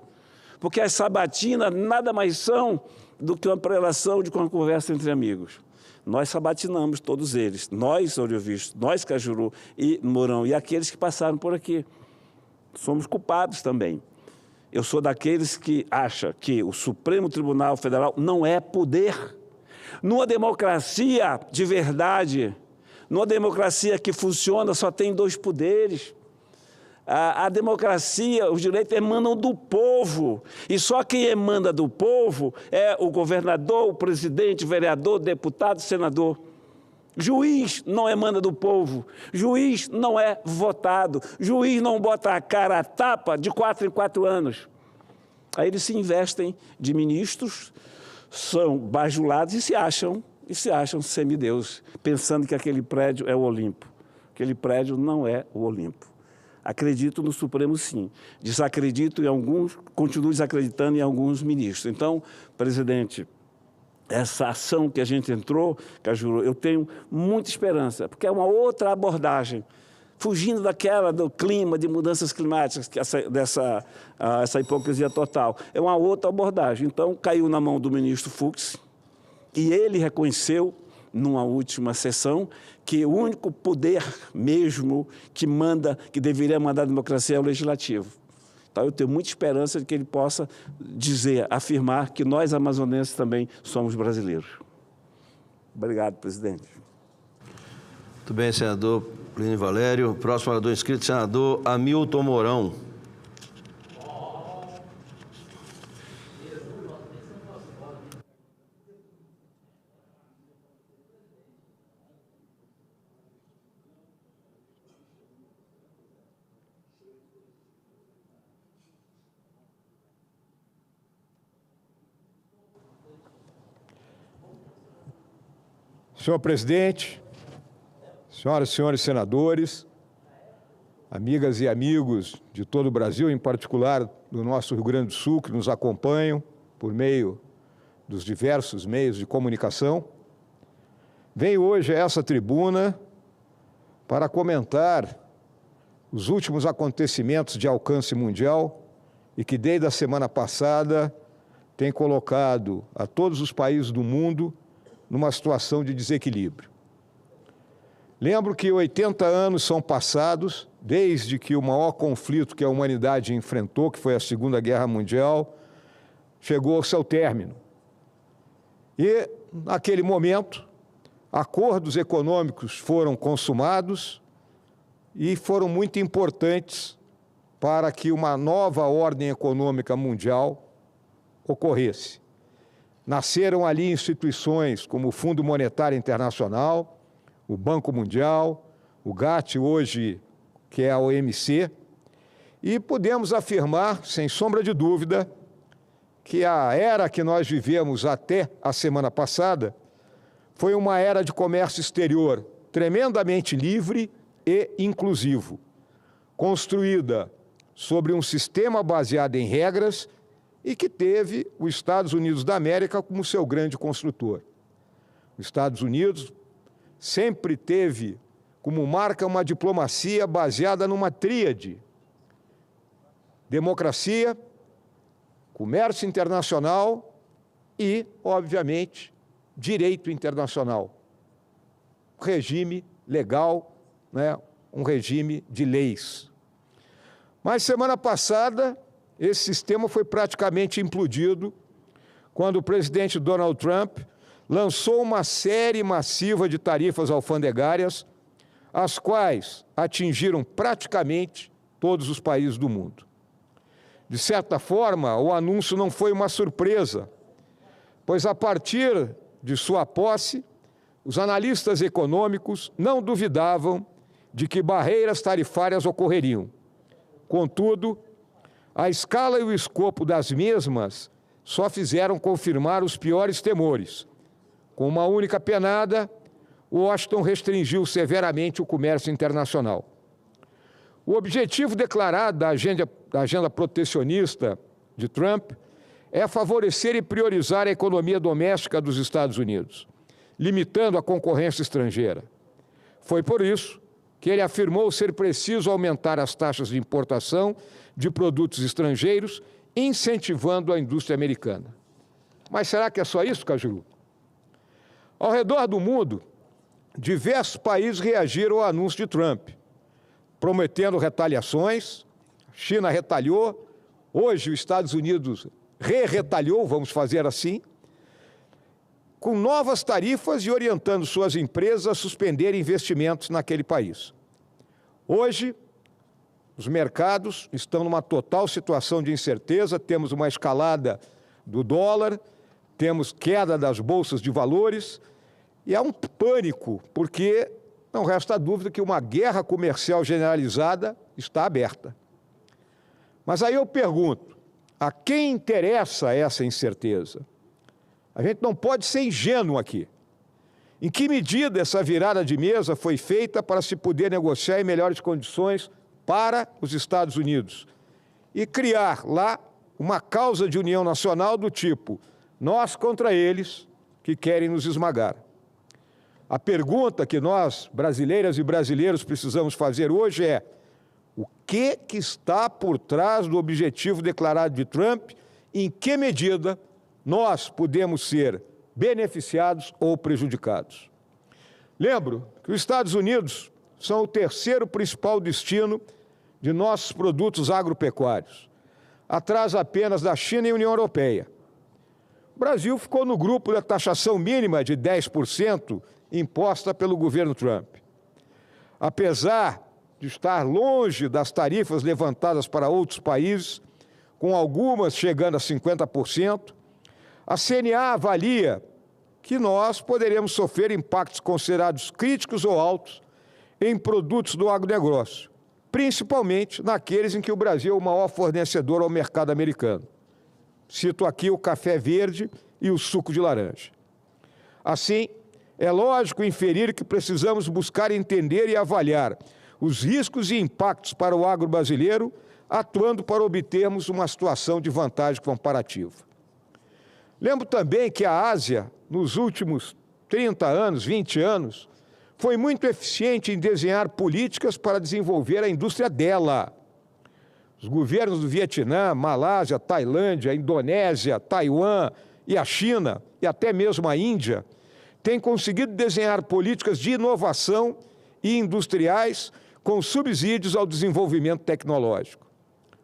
Porque as sabatinas nada mais são do que uma prelação de uma conversa entre amigos. Nós sabatinamos todos eles, nós, Olho Visto, nós, Cajuru e Mourão, e aqueles que passaram por aqui. Somos culpados também. Eu sou daqueles que acham que o Supremo Tribunal Federal não é poder. Numa democracia de verdade, numa democracia que funciona, só tem 2 poderes. A democracia, os direitos emanam do povo, e só quem emana do povo é o governador, o presidente, o vereador, o deputado, o senador. Juiz não emana do povo, juiz não é votado, juiz não bota a cara a tapa de 4 em 4 anos. Aí eles se investem de ministros, são bajulados e se acham semideuses, pensando que aquele prédio é o Olimpo. Aquele prédio não é o Olimpo. Acredito no Supremo, sim. Desacredito em alguns, continuo desacreditando em alguns ministros. Então, presidente, essa ação que a gente entrou, Cajuru, eu tenho muita esperança, porque é uma outra abordagem, fugindo daquela do clima, de mudanças climáticas, essa hipocrisia total. É uma outra abordagem. Então, caiu na mão do ministro Fux, e ele reconheceu, numa última sessão, que o único poder mesmo que manda, que deveria mandar a democracia é o legislativo. Então, eu tenho muita esperança de que ele possa dizer, afirmar que nós, amazonenses, também somos brasileiros. Obrigado, presidente. Muito bem, senador Plínio Valério. Próximo orador inscrito, senador Hamilton Mourão. Senhor presidente, senhoras e senhores senadores, amigas e amigos de todo o Brasil, em particular do nosso Rio Grande do Sul, que nos acompanham por meio dos diversos meios de comunicação, venho hoje a essa tribuna para comentar os últimos acontecimentos de alcance mundial e que, desde a semana passada, tem colocado a todos os países do mundo numa situação de desequilíbrio. Lembro que 80 anos são passados desde que o maior conflito que a humanidade enfrentou, que foi a Segunda Guerra Mundial, chegou ao seu término. E, naquele momento, acordos econômicos foram consumados e foram muito importantes para que uma nova ordem econômica mundial ocorresse. Nasceram ali instituições como o Fundo Monetário Internacional, o Banco Mundial, o GATT hoje, que é a OMC, e podemos afirmar, sem sombra de dúvida, que a era que nós vivemos até a semana passada foi uma era de comércio exterior tremendamente livre e inclusivo, construída sobre um sistema baseado em regras e que teve os Estados Unidos da América como seu grande construtor. Os Estados Unidos sempre teve como marca uma diplomacia baseada numa tríade: democracia, comércio internacional e, obviamente, direito internacional. Regime legal, né? Um regime de leis. Mas semana passada, esse sistema foi praticamente implodido quando o presidente Donald Trump lançou uma série massiva de tarifas alfandegárias, as quais atingiram praticamente todos os países do mundo. De certa forma, o anúncio não foi uma surpresa, pois a partir de sua posse, os analistas econômicos não duvidavam de que barreiras tarifárias ocorreriam. Contudo, a escala e o escopo das mesmas só fizeram confirmar os piores temores. Com uma única penada, Washington restringiu severamente o comércio internacional. O objetivo declarado da agenda protecionista de Trump é favorecer e priorizar a economia doméstica dos Estados Unidos, limitando a concorrência estrangeira. Foi por isso que ele afirmou ser preciso aumentar as taxas de importação de produtos estrangeiros, incentivando a indústria americana. Mas será que é só isso, Cajuru? Ao redor do mundo, diversos países reagiram ao anúncio de Trump, prometendo retaliações. A China retalhou, hoje os Estados Unidos retalhou, vamos fazer assim, com novas tarifas e orientando suas empresas a suspenderem investimentos naquele país. Hoje, os mercados estão numa total situação de incerteza, temos uma escalada do dólar, temos queda das bolsas de valores E há um pânico, porque não resta dúvida que uma guerra comercial generalizada está aberta. Mas aí eu pergunto, a quem interessa essa incerteza? A gente não pode ser ingênuo aqui. Em que medida essa virada de mesa foi feita para se poder negociar em melhores condições para os Estados Unidos e criar lá uma causa de união nacional do tipo nós contra eles que querem nos esmagar? A pergunta que nós, brasileiras e brasileiros, precisamos fazer hoje é: o que está por trás do objetivo declarado de Trump? Em que medida nós podemos ser beneficiados ou prejudicados? Lembro que os Estados Unidos são o terceiro principal destino de nossos produtos agropecuários, atrás apenas da China e União Europeia. O Brasil ficou no grupo da taxação mínima de 10% imposta pelo governo Trump. Apesar de estar longe das tarifas levantadas para outros países, com algumas chegando a 50%, a CNA avalia que nós poderemos sofrer impactos considerados críticos ou altos em produtos do agronegócio, principalmente naqueles em que o Brasil é o maior fornecedor ao mercado americano. Cito aqui o café verde e o suco de laranja. Assim, é lógico inferir que precisamos buscar entender e avaliar os riscos e impactos para o agro brasileiro, atuando para obtermos uma situação de vantagem comparativa. Lembro também que a Ásia, nos últimos 30 anos, 20 anos, foi muito eficiente em desenhar políticas para desenvolver a indústria dela. Os governos do Vietnã, Malásia, Tailândia, Indonésia, Taiwan e a China, e até mesmo a Índia, têm conseguido desenhar políticas de inovação e industriais com subsídios ao desenvolvimento tecnológico.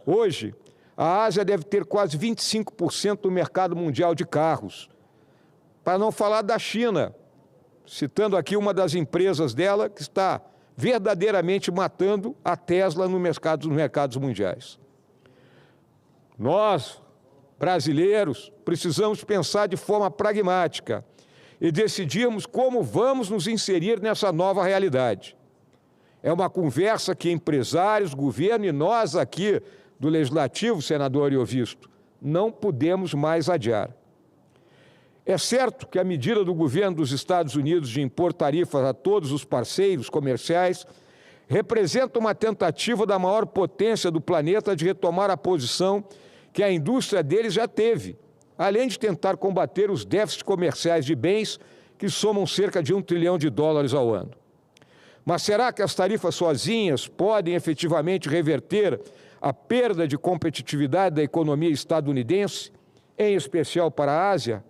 Hoje, a Ásia deve ter quase 25% do mercado mundial de carros. Para não falar da China, citando aqui uma das empresas dela que está verdadeiramente matando a Tesla nos mercados mundiais. Nós, brasileiros, precisamos pensar de forma pragmática e decidirmos como vamos nos inserir nessa nova realidade. É uma conversa que empresários, governo e nós aqui do Legislativo, senador Ariovisto, não podemos mais adiar. É certo que a medida do governo dos Estados Unidos de impor tarifas a todos os parceiros comerciais representa uma tentativa da maior potência do planeta de retomar a posição que a indústria deles já teve, além de tentar combater os déficits comerciais de bens que somam cerca de $1 trilhão ao ano. Mas será que as tarifas sozinhas podem efetivamente reverter a perda de competitividade da economia estadunidense, em especial para a Ásia?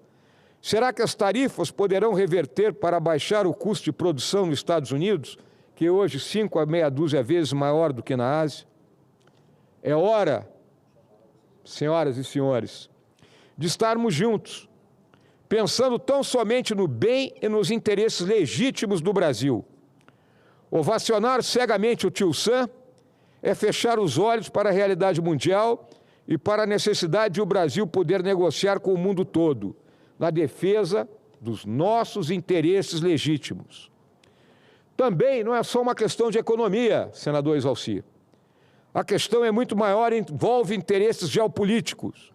Será que as tarifas poderão reverter para baixar o custo de produção nos Estados Unidos, que é hoje 5 a meia dúzia vezes maior do que na Ásia? É hora, senhoras e senhores, de estarmos juntos, pensando tão somente no bem e nos interesses legítimos do Brasil. Ovacionar cegamente o tio Sam é fechar os olhos para a realidade mundial e para a necessidade de o Brasil poder negociar com o mundo todo, na defesa dos nossos interesses legítimos. Também não é só uma questão de economia, senador Exalci. A questão é muito maior e envolve interesses geopolíticos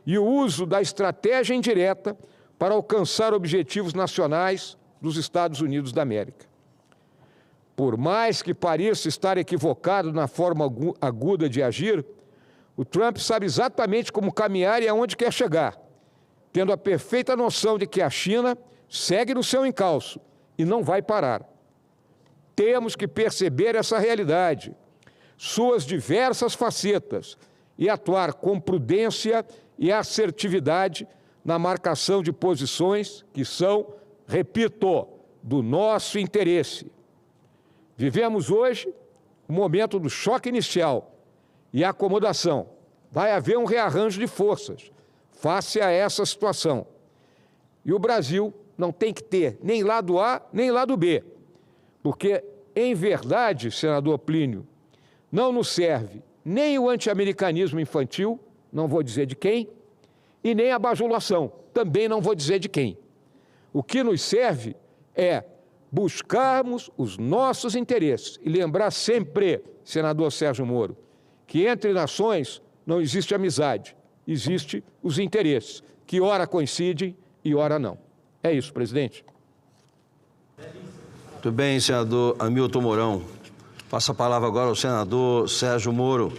e o uso da estratégia indireta para alcançar objetivos nacionais dos Estados Unidos da América. Por mais que pareça estar equivocado na forma aguda de agir, o Trump sabe exatamente como caminhar e aonde quer chegar, tendo a perfeita noção de que a China segue no seu encalço e não vai parar. Temos que perceber essa realidade, suas diversas facetas, e atuar com prudência e assertividade na marcação de posições que são, repito, do nosso interesse. Vivemos hoje o momento do choque inicial e acomodação. Vai haver um rearranjo de forças face a essa situação. E o Brasil não tem que ter nem lado A, nem lado B, porque, em verdade, senador Plínio, não nos serve nem o anti-americanismo infantil, não vou dizer de quem, e nem a bajulação, também não vou dizer de quem. O que nos serve é buscarmos os nossos interesses e lembrar sempre, senador Sérgio Moro, que entre nações não existe amizade, existe os interesses, que ora coincidem e ora não. É isso, presidente. Muito bem, senador Hamilton Mourão. Passa a palavra agora ao senador Sérgio Moro.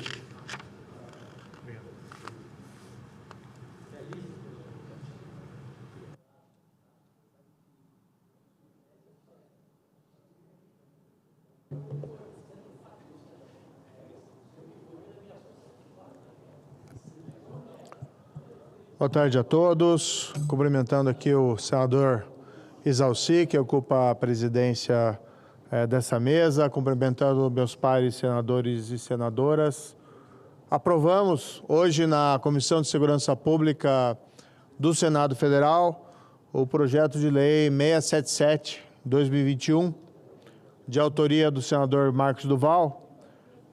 Boa tarde a todos. Cumprimentando aqui o senador Isalci, que ocupa a presidência dessa mesa, cumprimentando meus pares senadores e senadoras. Aprovamos hoje na Comissão de Segurança Pública do Senado Federal o projeto de lei 677/2021, de autoria do senador Marcos Duval,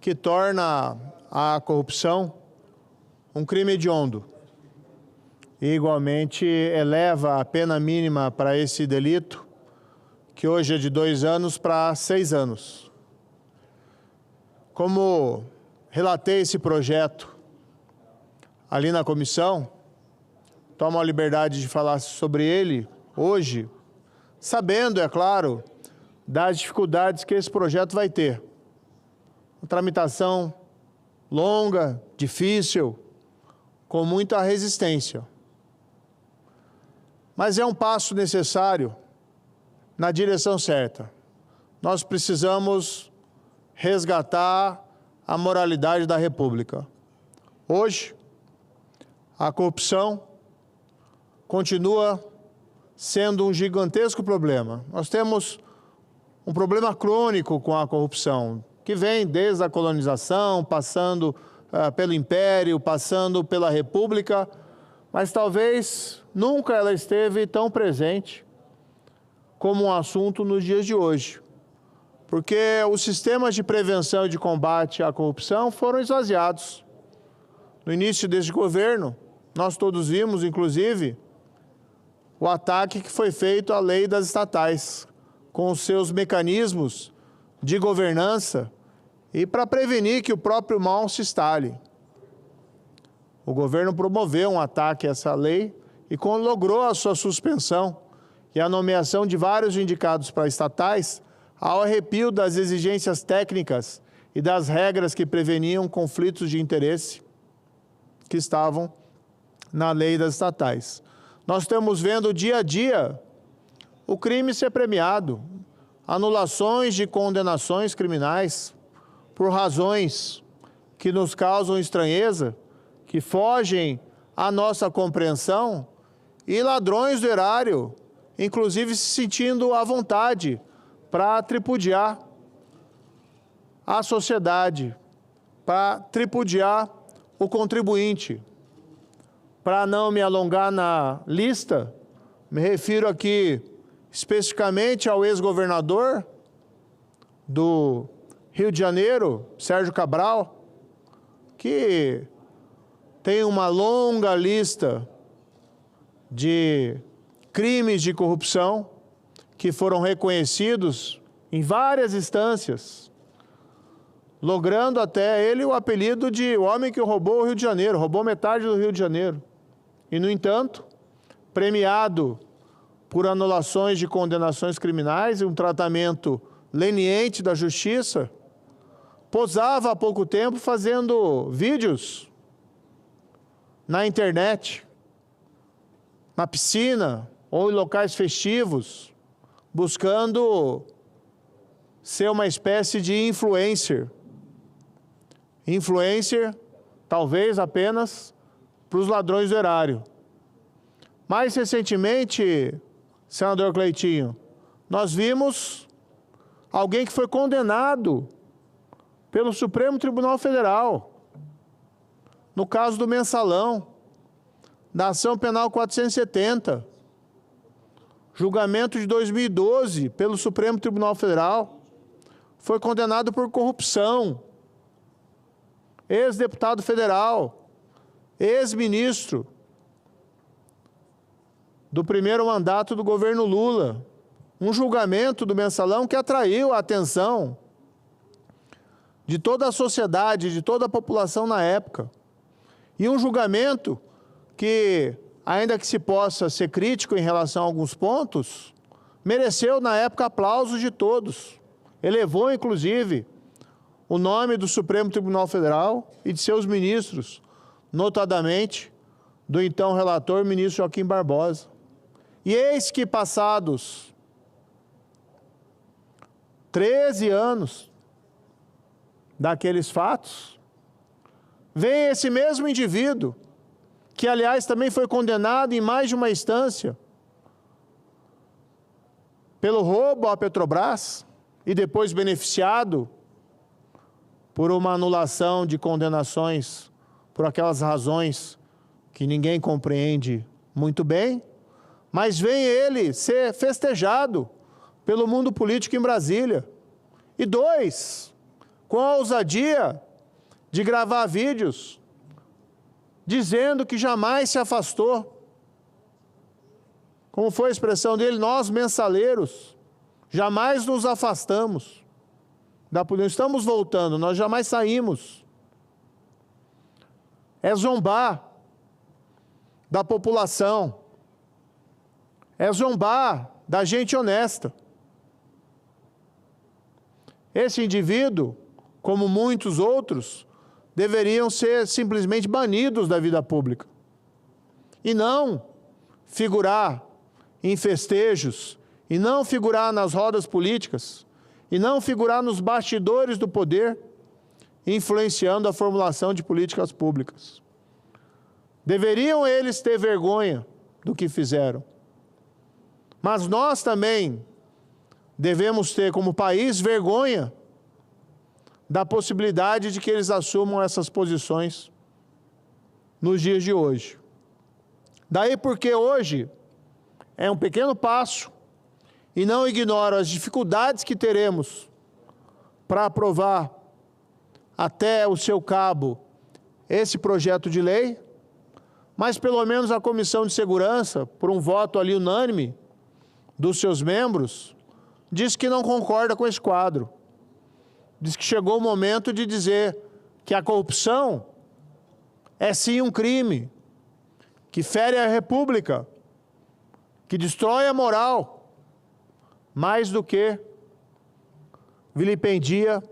que torna a corrupção um crime hediondo e, igualmente, eleva a pena mínima para esse delito, que hoje é de 2 anos para 6 anos. Como relatei esse projeto ali na comissão, tomo a liberdade de falar sobre ele hoje, sabendo, é claro, das dificuldades que esse projeto vai ter. Uma tramitação longa, difícil, com muita resistência. Mas é um passo necessário na direção certa. Nós precisamos resgatar a moralidade da República. Hoje, a corrupção continua sendo um gigantesco problema. Nós temos um problema crônico com a corrupção, que vem desde a colonização, passando pelo Império, passando pela República, mas talvez nunca ela esteve tão presente como um assunto nos dias de hoje. Porque os sistemas de prevenção e de combate à corrupção foram esvaziados. No início deste governo, nós todos vimos, inclusive, o ataque que foi feito à lei das estatais, com os seus mecanismos de governança e para prevenir que o próprio mal se instale. O governo promoveu um ataque a essa lei e logrou a sua suspensão e a nomeação de vários indicados para estatais ao arrepio das exigências técnicas e das regras que preveniam conflitos de interesse que estavam na lei das estatais. Nós estamos vendo dia a dia o crime ser premiado, anulações de condenações criminais por razões que nos causam estranheza, que fogem à nossa compreensão, e ladrões do erário, inclusive se sentindo à vontade para tripudiar a sociedade, para tripudiar o contribuinte. Para não me alongar na lista, me refiro aqui especificamente ao ex-governador do Rio de Janeiro, Sérgio Cabral, que tem uma longa lista de crimes de corrupção que foram reconhecidos em várias instâncias, logrando até ele o apelido de o homem que roubou o Rio de Janeiro, roubou metade do Rio de Janeiro. E, no entanto, premiado por anulações de condenações criminais e um tratamento leniente da justiça, posava há pouco tempo fazendo vídeos na internet, na piscina ou em locais festivos, buscando ser uma espécie de influencer. Influencer, talvez apenas para os ladrões do erário. Mais recentemente, senador Cleitinho, nós vimos alguém que foi condenado pelo Supremo Tribunal Federal, no caso do Mensalão, da Ação Penal 470, julgamento de 2012 pelo Supremo Tribunal Federal, foi condenado por corrupção, ex-deputado federal, ex-ministro do primeiro mandato do governo Lula, um julgamento do mensalão que atraiu a atenção de toda a sociedade, de toda a população na época. E um julgamento que, ainda que se possa ser crítico em relação a alguns pontos, mereceu na época aplausos de todos. Elevou, inclusive, o nome do Supremo Tribunal Federal e de seus ministros, notadamente do então relator, ministro Joaquim Barbosa. E eis que, passados 13 anos daqueles fatos, vem esse mesmo indivíduo, que, aliás, também foi condenado em mais de uma instância pelo roubo à Petrobras e depois beneficiado por uma anulação de condenações por aquelas razões que ninguém compreende muito bem, mas vem ele ser festejado pelo mundo político em Brasília. E dois, com a ousadia de gravar vídeos dizendo que jamais se afastou. Como foi a expressão dele? Nós, mensaleiros, jamais nos afastamos da política. Estamos voltando, nós jamais saímos. É zombar da população. É zombar da gente honesta. Esse indivíduo, como muitos outros, deveriam ser simplesmente banidos da vida pública. E não figurar em festejos, e não figurar nas rodas políticas, e não figurar nos bastidores do poder, influenciando a formulação de políticas públicas. Deveriam eles ter vergonha do que fizeram. Mas nós também devemos ter, como país, vergonha da possibilidade de que eles assumam essas posições nos dias de hoje. Daí porque hoje é um pequeno passo, e não ignoro as dificuldades que teremos para aprovar até o seu cabo esse projeto de lei, mas pelo menos a Comissão de Segurança, por um voto ali unânime dos seus membros, diz que não concorda com esse quadro. Diz que chegou o momento de dizer que a corrupção é sim um crime, que fere a República, que destrói a moral, mais do que vilipendia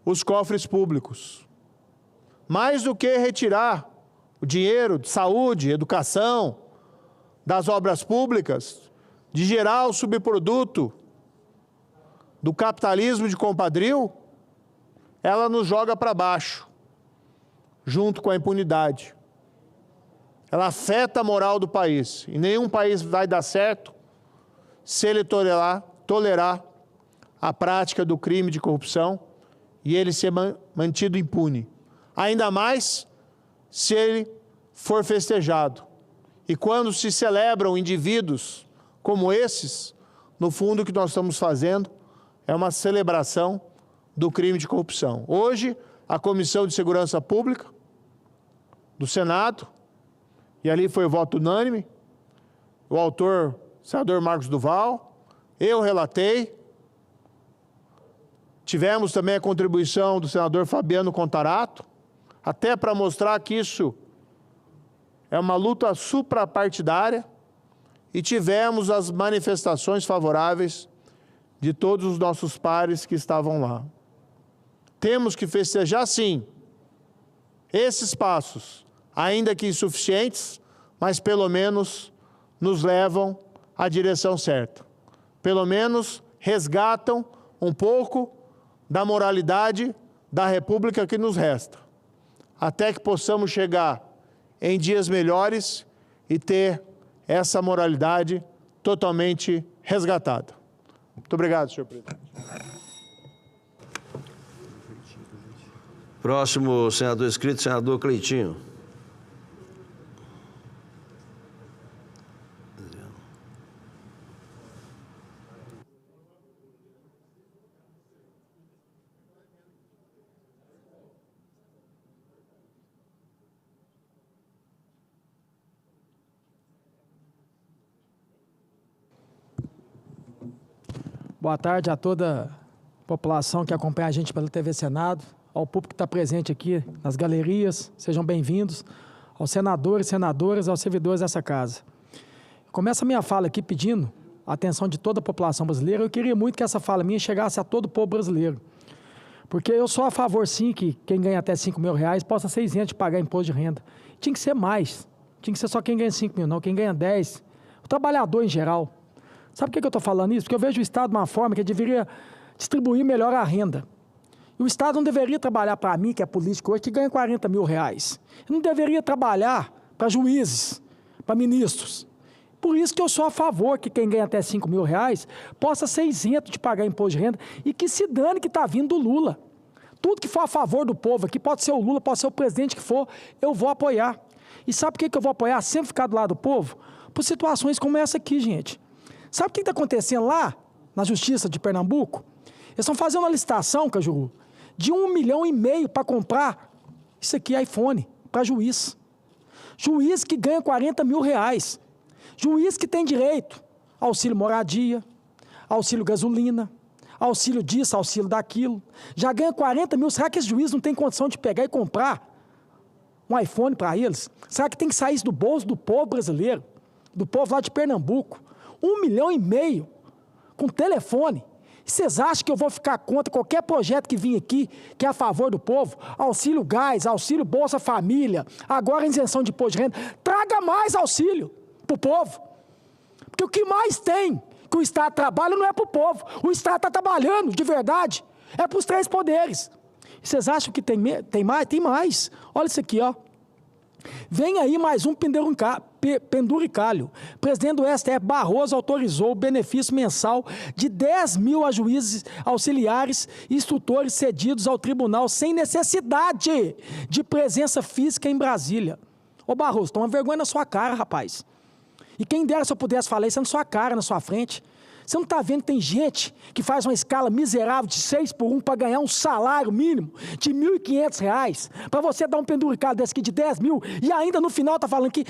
os cofres públicos. Mais do que retirar o dinheiro de saúde, educação, das obras públicas, de gerar o subproduto do capitalismo de compadrio, ela nos joga para baixo, junto com a impunidade. Ela afeta a moral do país. E nenhum país vai dar certo se ele tolerar a prática do crime de corrupção e ele ser mantido impune. Ainda mais se ele for festejado. E quando se celebram indivíduos como esses, no fundo o que nós estamos fazendo é uma celebração do crime de corrupção. Hoje, a Comissão de Segurança Pública do Senado, e ali foi o voto unânime, o autor, senador Marcos Duval, eu relatei, tivemos também a contribuição do senador Fabiano Contarato, até para mostrar que isso é uma luta suprapartidária, e tivemos as manifestações favoráveis de todos os nossos pares que estavam lá. Temos que festejar, sim, esses passos, ainda que insuficientes, mas pelo menos nos levam à direção certa. Pelo menos resgatam um pouco da moralidade da República que nos resta, até que possamos chegar em dias melhores e ter essa moralidade totalmente resgatada. Muito obrigado, senhor presidente. Próximo senador inscrito, senador Cleitinho. Boa tarde a toda a população que acompanha a gente pela TV Senado, ao público que está presente aqui nas galerias, sejam bem-vindos, aos senadores, senadoras, aos servidores dessa casa. Começo a minha fala aqui pedindo a atenção de toda a população brasileira. Eu queria muito que essa fala minha chegasse a todo o povo brasileiro, porque eu sou a favor, sim, que quem ganha até R$5.000 possa ser isento de pagar imposto de renda. Tinha que ser mais, tinha que ser só quem ganha 5 mil, não, quem ganha 10, o trabalhador em geral. Sabe por que eu estou falando isso? Porque eu vejo o Estado de uma forma que deveria distribuir melhor a renda. E o Estado não deveria trabalhar para mim, que é político hoje, que ganha R$40 mil. Ele não deveria trabalhar para juízes, para ministros. Por isso que eu sou a favor que quem ganha até R$5.000 possa ser isento de pagar imposto de renda e que se dane que está vindo do Lula. Tudo que for a favor do povo aqui, pode ser o Lula, pode ser o presidente que for, eu vou apoiar. E sabe por que eu vou apoiar? Sempre ficar do lado do povo? Por situações como essa aqui, gente. Sabe o que está acontecendo lá, na Justiça de Pernambuco? Eles estão fazendo uma licitação, Cajuru, de R$1,5 milhão para comprar, isso aqui, iPhone, para juiz. Juiz que ganha R$40 mil. Juiz que tem direito a auxílio moradia, auxílio gasolina, auxílio disso, auxílio daquilo. Já ganha R$40 mil. Será que esse juiz não tem condição de pegar e comprar um iPhone para eles? Será que tem que sair isso do bolso do povo brasileiro, do povo lá de Pernambuco? R$1,5 milhão com telefone. E vocês acham que eu vou ficar contra qualquer projeto que vir aqui, que é a favor do povo? Auxílio gás, auxílio Bolsa Família, agora isenção de imposto de renda. Traga mais auxílio para o povo. Porque o que mais tem que o Estado trabalha não é para o povo. O Estado está trabalhando, de verdade, é para os 3 poderes. E vocês acham que tem mais? Tem mais. Olha isso aqui, ó. Vem aí mais um penduricalho. O presidente do STF, Barroso, autorizou o benefício mensal de 10 mil a juízes auxiliares e instrutores cedidos ao tribunal sem necessidade de presença física em Brasília. Ô Barroso, toma vergonha na sua cara, rapaz. E quem dera se eu pudesse falar isso na sua cara, na sua frente. Você não está vendo que tem gente que faz uma escala miserável de 6x1 para ganhar um salário mínimo de R$1.500, para você dar um penduricado desse aqui de 10 mil e ainda no final está falando que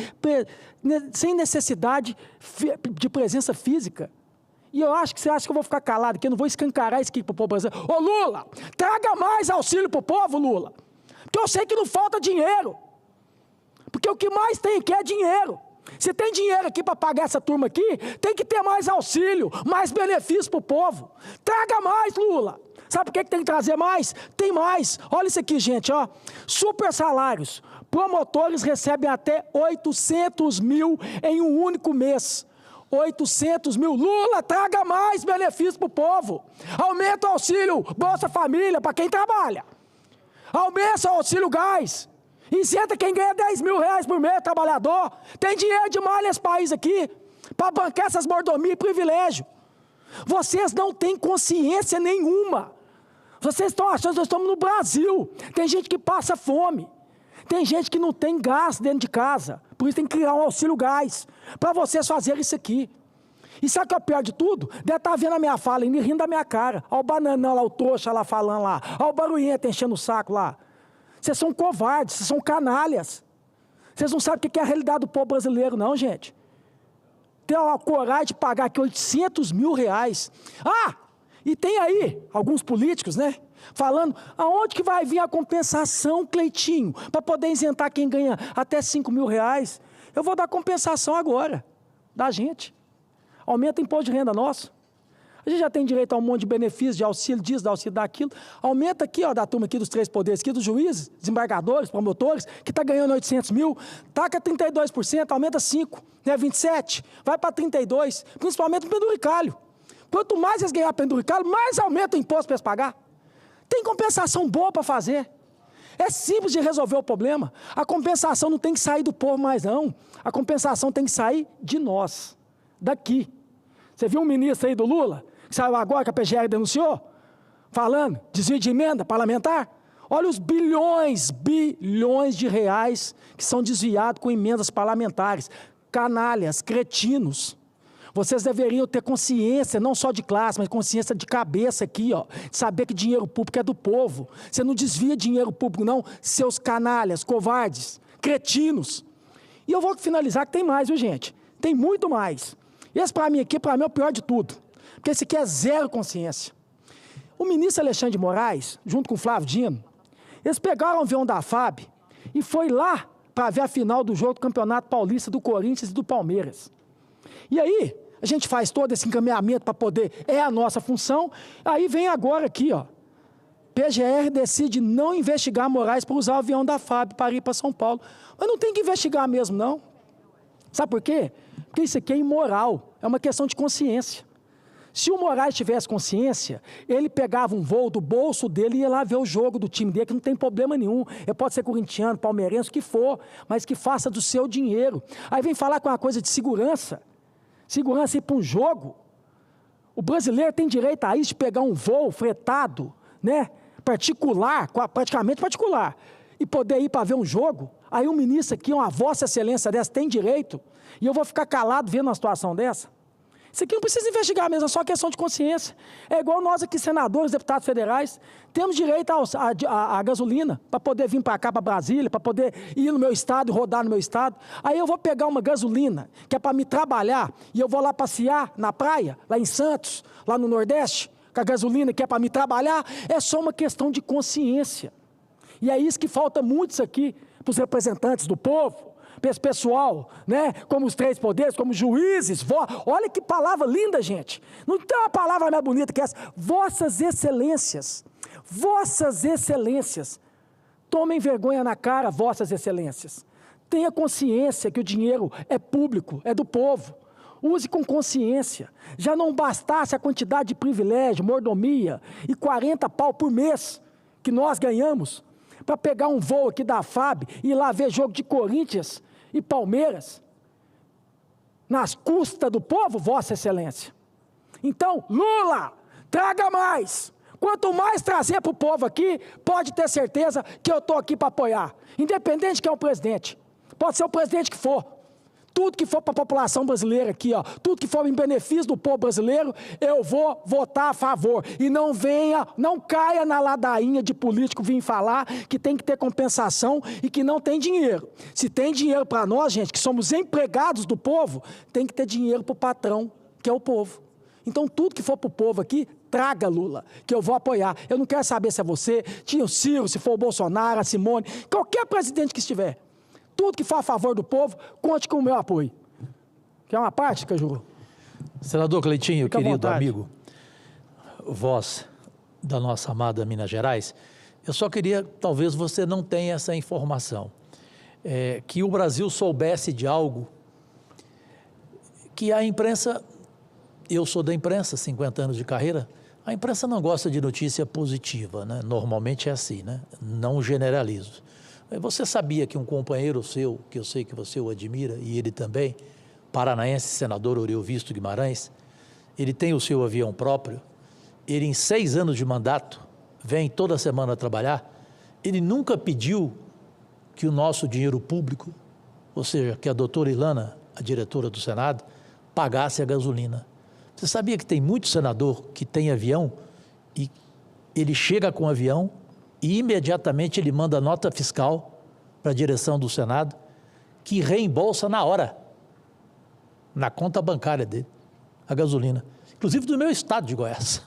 sem necessidade de presença física. E eu acho que você acha que eu vou ficar calado aqui, eu não vou escancarar isso aqui para o povo brasileiro. Ô Lula, traga mais auxílio para o povo, Lula, porque eu sei que não falta dinheiro, porque o que mais tem aqui é dinheiro. Se tem dinheiro aqui para pagar essa turma aqui, tem que ter mais auxílio, mais benefício para o povo. Traga mais, Lula. Sabe por que tem que trazer mais? Tem mais. Olha isso aqui, gente, ó. Super salários. Promotores recebem até 800 mil em um único mês. 800 mil. Lula, traga mais benefício para o povo. Aumenta o auxílio Bolsa Família para quem trabalha. Aumenta o auxílio gás. Isenta quem ganha R$10 mil por mês, trabalhador. Tem dinheiro demais nesse país aqui para bancar essas mordomias e privilégio. Vocês não têm consciência nenhuma. Vocês estão achando que nós estamos no Brasil. Tem gente que passa fome. Tem gente que não tem gás dentro de casa. Por isso tem que criar um auxílio gás para vocês fazerem isso aqui. E sabe o que é o pior de tudo? Deve estar vendo a minha fala e rindo da minha cara. Olha o bananão lá, o trouxa lá falando lá. Olha o barulhento enchendo o saco lá. Vocês são covardes, vocês são canalhas. Vocês não sabem o que é a realidade do povo brasileiro, não, gente. Tem a coragem de pagar aqui R$800 mil. Ah, e tem aí alguns políticos, né? Falando, aonde que vai vir a compensação, Cleitinho, para poder isentar quem ganha até R$5 mil? Eu vou dar compensação agora, da gente. Aumenta o imposto de renda nosso. A gente já tem direito a um monte de benefícios, de auxílio disso, de auxílio daquilo. Aumenta aqui, ó, da turma aqui dos 3 poderes, aqui dos juízes, desembargadores, promotores, que está ganhando 800 mil, taca 32%, aumenta 5%, né, 27%, vai para 32%, principalmente o penduricalho. Quanto mais eles ganharem penduricalho, mais aumenta o imposto para eles pagar. Tem compensação boa para fazer. É simples de resolver o problema. A compensação não tem que sair do povo mais, não. A compensação tem que sair de nós, daqui. Você viu um ministro aí do Lula, que saiu agora que a PGR denunciou, falando, desvio de emenda parlamentar? Olha os bilhões de reais que são desviados com emendas parlamentares. Canalhas, cretinos. Vocês deveriam ter consciência, não só de classe, mas consciência de cabeça aqui, ó, de saber que dinheiro público é do povo. Você não desvia dinheiro público, não, seus canalhas, covardes, cretinos. E eu vou finalizar que tem mais, viu, gente? Tem muito mais. Esse, para mim, aqui, para mim, é o pior de tudo. Porque esse aqui é zero consciência. O ministro Alexandre de Moraes, junto com o Flávio Dino, eles pegaram o avião da FAB e foi lá para ver a final do jogo do Campeonato Paulista do Corinthians e do Palmeiras. E aí, a gente faz todo esse encaminhamento para poder, é a nossa função, aí vem agora aqui, ó, PGR decide não investigar Moraes por usar o avião da FAB para ir para São Paulo. Mas não tem que investigar mesmo, não. Sabe por quê? Porque isso aqui é imoral, é uma questão de consciência. Se o Moraes tivesse consciência, ele pegava um voo do bolso dele e ia lá ver o jogo do time dele, que não tem problema nenhum. Ele pode ser corintiano, palmeirense, o que for, mas que faça do seu dinheiro. Aí vem falar com uma coisa de segurança. Segurança ir para um jogo. O brasileiro tem direito a isso, de pegar um voo fretado, né, particular, praticamente particular, e poder ir para ver um jogo. Aí um ministro aqui, uma vossa excelência dessa, tem direito, e eu vou ficar calado vendo uma situação dessa? Isso aqui não precisa investigar mesmo, é só questão de consciência. É igual nós aqui, senadores, deputados federais, temos direito à gasolina para poder vir para cá, para Brasília, para poder ir no meu estado e rodar no meu estado. Aí eu vou pegar uma gasolina que é para me trabalhar e eu vou lá passear na praia, lá em Santos, lá no Nordeste, com a gasolina que é para me trabalhar, é só uma questão de consciência. E é isso que falta muito isso aqui para os representantes do povo, para esse pessoal, né? Como os três poderes, como juízes, olha que palavra linda, gente. Não tem uma palavra mais bonita que essa. Vossas excelências, vossas excelências, tomem vergonha na cara, vossas excelências. Tenha consciência que o dinheiro é público, é do povo. Use com consciência. Já não bastasse a quantidade de privilégio, mordomia e 40 pau por mês que nós ganhamos para pegar um voo aqui da FAB e ir lá ver jogo de Corinthians e Palmeiras, nas custas do povo, Vossa Excelência. Então, Lula, traga mais. Quanto mais trazer para o povo aqui, pode ter certeza que eu estou aqui para apoiar. Independente de quem é o presidente. Pode ser o presidente que for. Tudo que for para a população brasileira aqui, ó, tudo que for em benefício do povo brasileiro, eu vou votar a favor. E não caia na ladainha de político vir falar que tem que ter compensação e que não tem dinheiro. Se tem dinheiro para nós, gente, que somos empregados do povo, tem que ter dinheiro para o patrão, que é o povo. Então, tudo que for para o povo aqui, traga, Lula, que eu vou apoiar. Eu não quero saber se é você, tinha o Ciro, se for o Bolsonaro, a Simone, qualquer presidente que estiver. Tudo que for a favor do povo, conte com o meu apoio. Quer uma parte, Cajuru? Senador Cleitinho, Fica à querido vontade. amigo, voz da nossa amada Minas Gerais, eu só queria, talvez você não tenha essa informação, que o Brasil soubesse de algo que a imprensa, eu sou da imprensa, 50 anos de carreira, a imprensa não gosta de notícia positiva, né? Normalmente é assim, né? Não generalizo. Você sabia que um companheiro seu, que eu sei que você o admira, e ele também, paranaense, senador Oriovisto Guimarães, ele tem o seu avião próprio, ele em 6 anos de mandato, vem toda semana trabalhar, ele nunca pediu que o nosso dinheiro público, ou seja, que a doutora Ilana, a diretora do Senado, pagasse a gasolina. Você sabia que tem muito senador que tem avião e ele chega com o avião e imediatamente ele manda nota fiscal para a direção do Senado que reembolsa na hora, na conta bancária dele, a gasolina. Inclusive do meu estado de Goiás.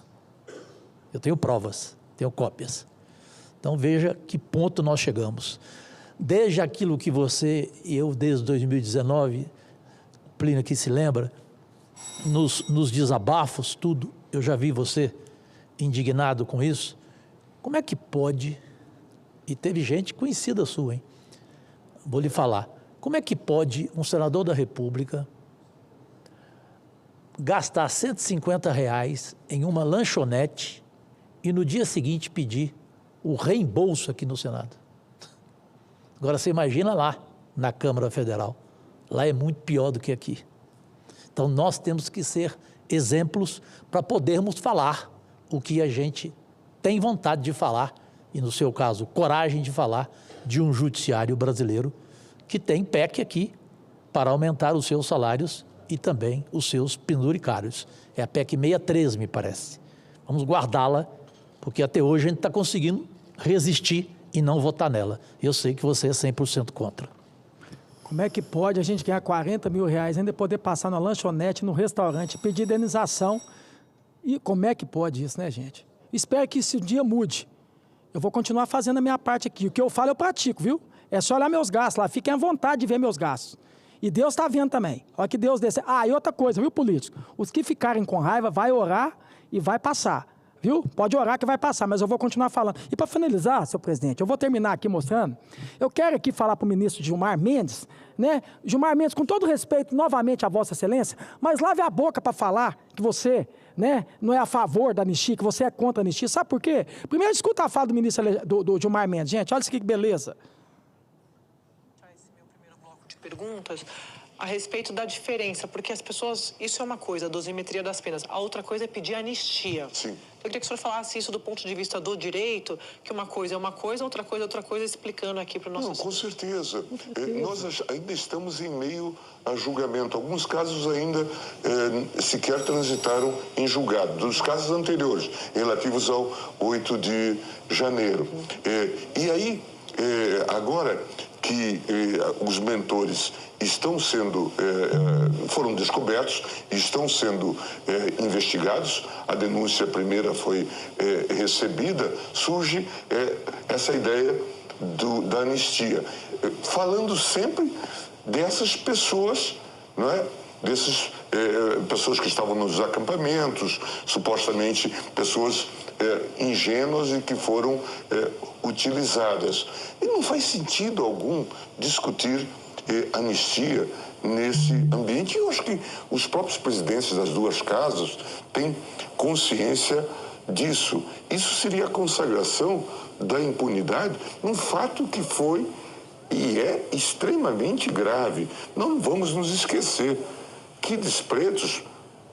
Eu tenho provas, tenho cópias. Então veja que ponto nós chegamos. Desde aquilo que você e eu, desde 2019, Plínio aqui se lembra, nos desabafos, tudo, eu já vi você indignado com isso. Como é que pode, e teve gente conhecida sua, hein? Vou lhe falar, como é que pode um senador da República gastar R$150 em uma lanchonete e no dia seguinte pedir o reembolso aqui no Senado? Agora você imagina lá, na Câmara Federal, lá é muito pior do que aqui. Então nós temos que ser exemplos para podermos falar o que a gente tem vontade de falar, e no seu caso, coragem de falar, de um judiciário brasileiro que tem PEC aqui para aumentar os seus salários e também os seus penduricários. É a PEC 63, me parece. Vamos guardá-la, porque até hoje a gente está conseguindo resistir e não votar nela. Eu sei que você é 100% contra. Como é que pode a gente ganhar R$40 mil ainda e poder passar na lanchonete, no restaurante, pedir indenização E como é que pode isso, né, gente? Espero que esse dia mude. Eu vou continuar fazendo a minha parte aqui. O que eu falo, eu pratico, viu? É só olhar meus gastos lá. Fiquem à vontade de ver meus gastos. E Deus está vendo também. Olha que Deus desce. Ah, e outra coisa, viu, político? Os que ficarem com raiva, vai orar e vai passar. Viu? Pode orar que vai passar, mas eu vou continuar falando. E para finalizar, senhor presidente, eu vou terminar aqui mostrando. Eu quero aqui falar para o ministro Gilmar Mendes, né? Gilmar Mendes, com todo respeito, novamente a Vossa Excelência, mas lave a boca para falar que você, né, não é a favor da anistia, que você é contra a anistia. Sabe por quê? Primeiro, escuta a fala do ministro do Gilmar Mendes. Gente, olha isso aqui que beleza. Esse meu primeiro bloco de perguntas a respeito da diferença, porque as pessoas, isso é uma coisa, a dosimetria das penas, a outra coisa é pedir anistia. Sim. Eu queria que o senhor falasse isso do ponto de vista do direito, que uma coisa é uma coisa, outra coisa, explicando aqui para o nosso... Não, com certeza. Nós ainda estamos em meio a julgamento. Alguns casos ainda sequer transitaram em julgado, dos casos anteriores, relativos ao 8 de janeiro. E aí, agora que os mentores foram descobertos, estão sendo investigados, a denúncia primeira foi recebida, surge essa ideia da anistia, falando sempre dessas pessoas, não é? Dessas pessoas que estavam nos acampamentos, supostamente pessoas ingênuas e que foram utilizadas. E não faz sentido algum discutir anistia nesse ambiente. E eu acho que os próprios presidentes das duas casas têm consciência disso. Isso seria a consagração da impunidade num fato que foi e é extremamente grave. Não vamos nos esquecer que despretos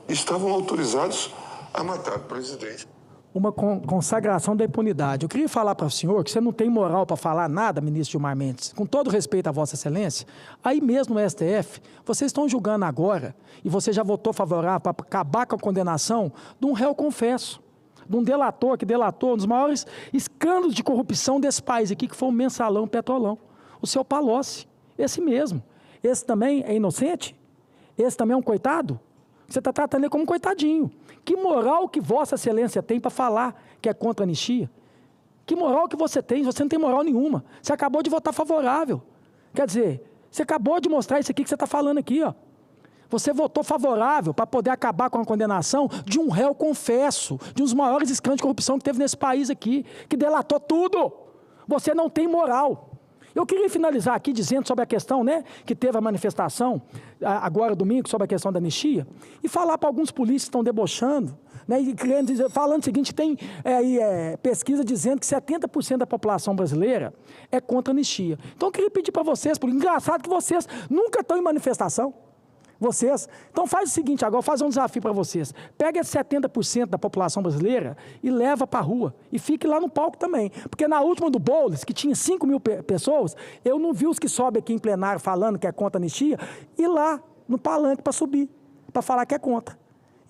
estavam autorizados a matar o presidente. Uma consagração da impunidade. Eu queria falar para o senhor que você não tem moral para falar nada, ministro Gilmar Mendes, com todo respeito à Vossa Excelência. Aí mesmo no STF, vocês estão julgando agora, e você já votou favorável para acabar com a condenação de um réu confesso, de um delator que delatou um dos maiores escândalos de corrupção desse país aqui, que foi o Mensalão Petrolão, o seu Palocci, esse mesmo. Esse também é inocente? Esse também é um coitado? Você está tratando ele como um coitadinho. Que moral que Vossa Excelência tem para falar que é contra a anistia? Que moral que você tem? Você não tem moral nenhuma. Você acabou de votar favorável. Quer dizer, você acabou de mostrar isso aqui que você está falando aqui, ó. Você votou favorável para poder acabar com a condenação de um réu confesso, de um dos maiores escândalos de corrupção que teve nesse país aqui, que delatou tudo. Você não tem moral. Eu queria finalizar aqui dizendo sobre a questão, né, que teve a manifestação agora domingo sobre a questão da anistia, e falar para alguns polícias que estão debochando, né, e falando o seguinte, tem pesquisa dizendo que 70% da população brasileira é contra a anistia. Então eu queria pedir para vocês, porque engraçado que vocês nunca estão em manifestação. Vocês. Então faz o seguinte agora, vou fazer um desafio para vocês. Pega esse 70% da população brasileira e leva para a rua. E fique lá no palco também. Porque na última do Boulos, que tinha 5 mil pessoas, eu não vi os que sobem aqui em plenário falando que é contra a anistia, ir lá no palanque para subir, para falar que é contra.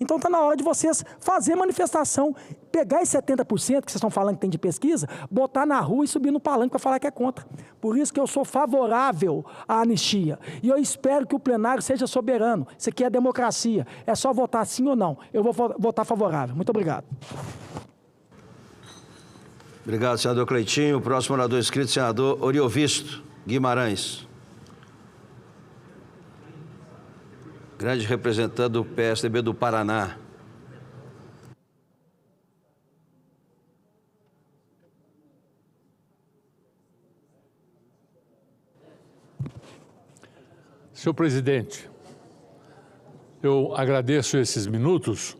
Então está na hora de vocês fazer manifestação, pegar esse 70% que vocês estão falando que tem de pesquisa, botar na rua e subir no palanque para falar que é contra. Por isso que eu sou favorável à anistia. E eu espero que o plenário seja soberano. Isso aqui é democracia. É só votar sim ou não. Eu vou votar favorável. Muito obrigado. Obrigado, senador Cleitinho. O próximo orador inscrito, senador Oriovisto Guimarães. Grande representante do PSDB do Paraná. Senhor presidente, eu agradeço esses minutos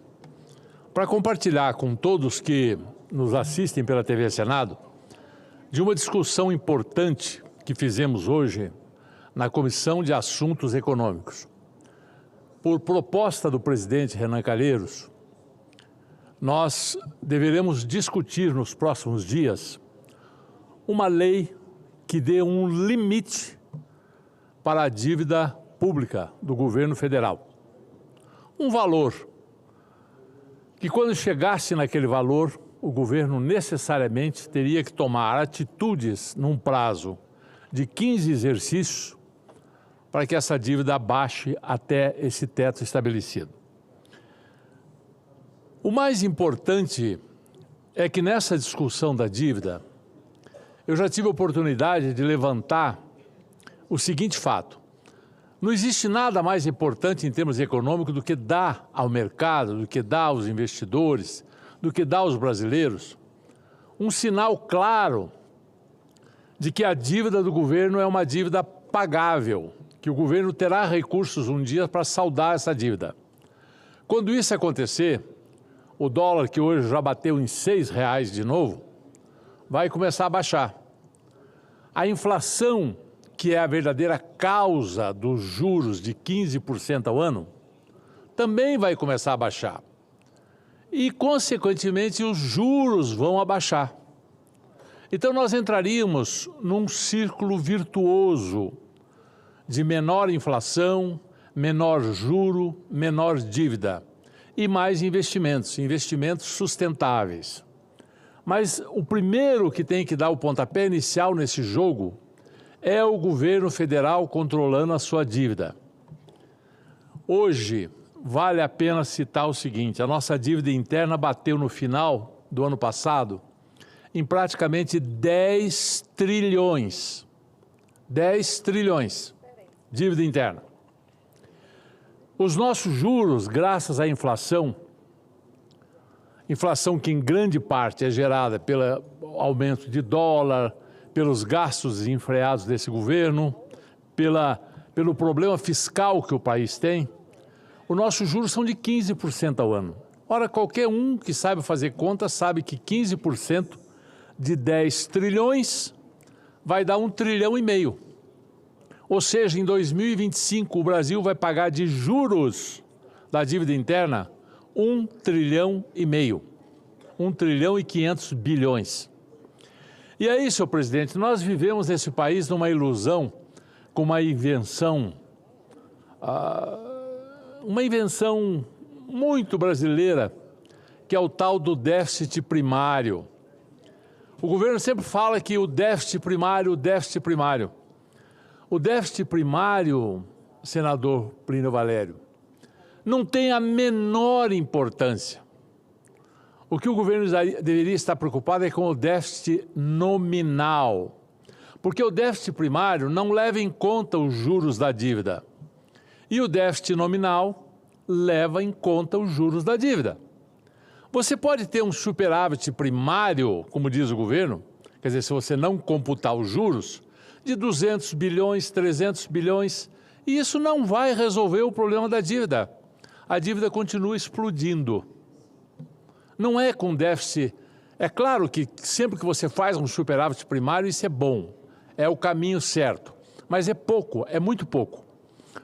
para compartilhar com todos que nos assistem pela TV Senado de uma discussão importante que fizemos hoje na Comissão de Assuntos Econômicos. Por proposta do presidente Renan Calheiros, nós deveremos discutir nos próximos dias uma lei que dê um limite para a dívida pública do governo federal. Um valor que, quando chegasse naquele valor, o governo necessariamente teria que tomar atitudes num prazo de 15 exercícios para que essa dívida baixe até esse teto estabelecido. O mais importante é que nessa discussão da dívida, eu já tive a oportunidade de levantar o seguinte fato. Não existe nada mais importante em termos econômicos do que dar ao mercado, do que dar aos investidores, do que dar aos brasileiros um sinal claro de que a dívida do governo é uma dívida pagável, que o governo terá recursos um dia para saldar essa dívida. Quando isso acontecer, o dólar, que hoje já bateu em R$6 de novo, vai começar a baixar. A inflação, que é a verdadeira causa dos juros de 15% ao ano, também vai começar a baixar. E, consequentemente, os juros vão abaixar. Então, nós entraríamos num círculo virtuoso de menor inflação, menor juro, menor dívida e mais investimentos, investimentos sustentáveis. Mas o primeiro que tem que dar o pontapé inicial nesse jogo é o governo federal controlando a sua dívida. Hoje, vale a pena citar o seguinte: a nossa dívida interna bateu no final do ano passado em praticamente 10 trilhões. 10 trilhões, dívida interna. Os nossos juros, graças à inflação que em grande parte é gerada pelo aumento de dólar, pelos gastos desenfreados desse governo, pelo problema fiscal que o país tem, os nossos juros são de 15% ao ano. Ora, qualquer um que sabe fazer conta sabe que 15% de 10 trilhões vai dar 1,5 trilhão. Ou seja, em 2025 o Brasil vai pagar de juros da dívida interna 1,5 trilhão. 1,5 bilhões. E aí, senhor presidente, nós vivemos nesse país numa ilusão, com uma invenção muito brasileira, que é o tal do déficit primário. O governo sempre fala que o déficit primário. O déficit primário, senador Plínio Valério, não tem a menor importância. O que o governo deveria estar preocupado é com o déficit nominal, porque o déficit primário não leva em conta os juros da dívida e o déficit nominal leva em conta os juros da dívida. Você pode ter um superávit primário, como diz o governo, quer dizer, se você não computar os juros, de 200 bilhões, 300 bilhões, e isso não vai resolver o problema da dívida. A dívida continua explodindo. Não é com déficit. É claro que sempre que você faz um superávit primário, isso é bom, é o caminho certo, mas é pouco, é muito pouco.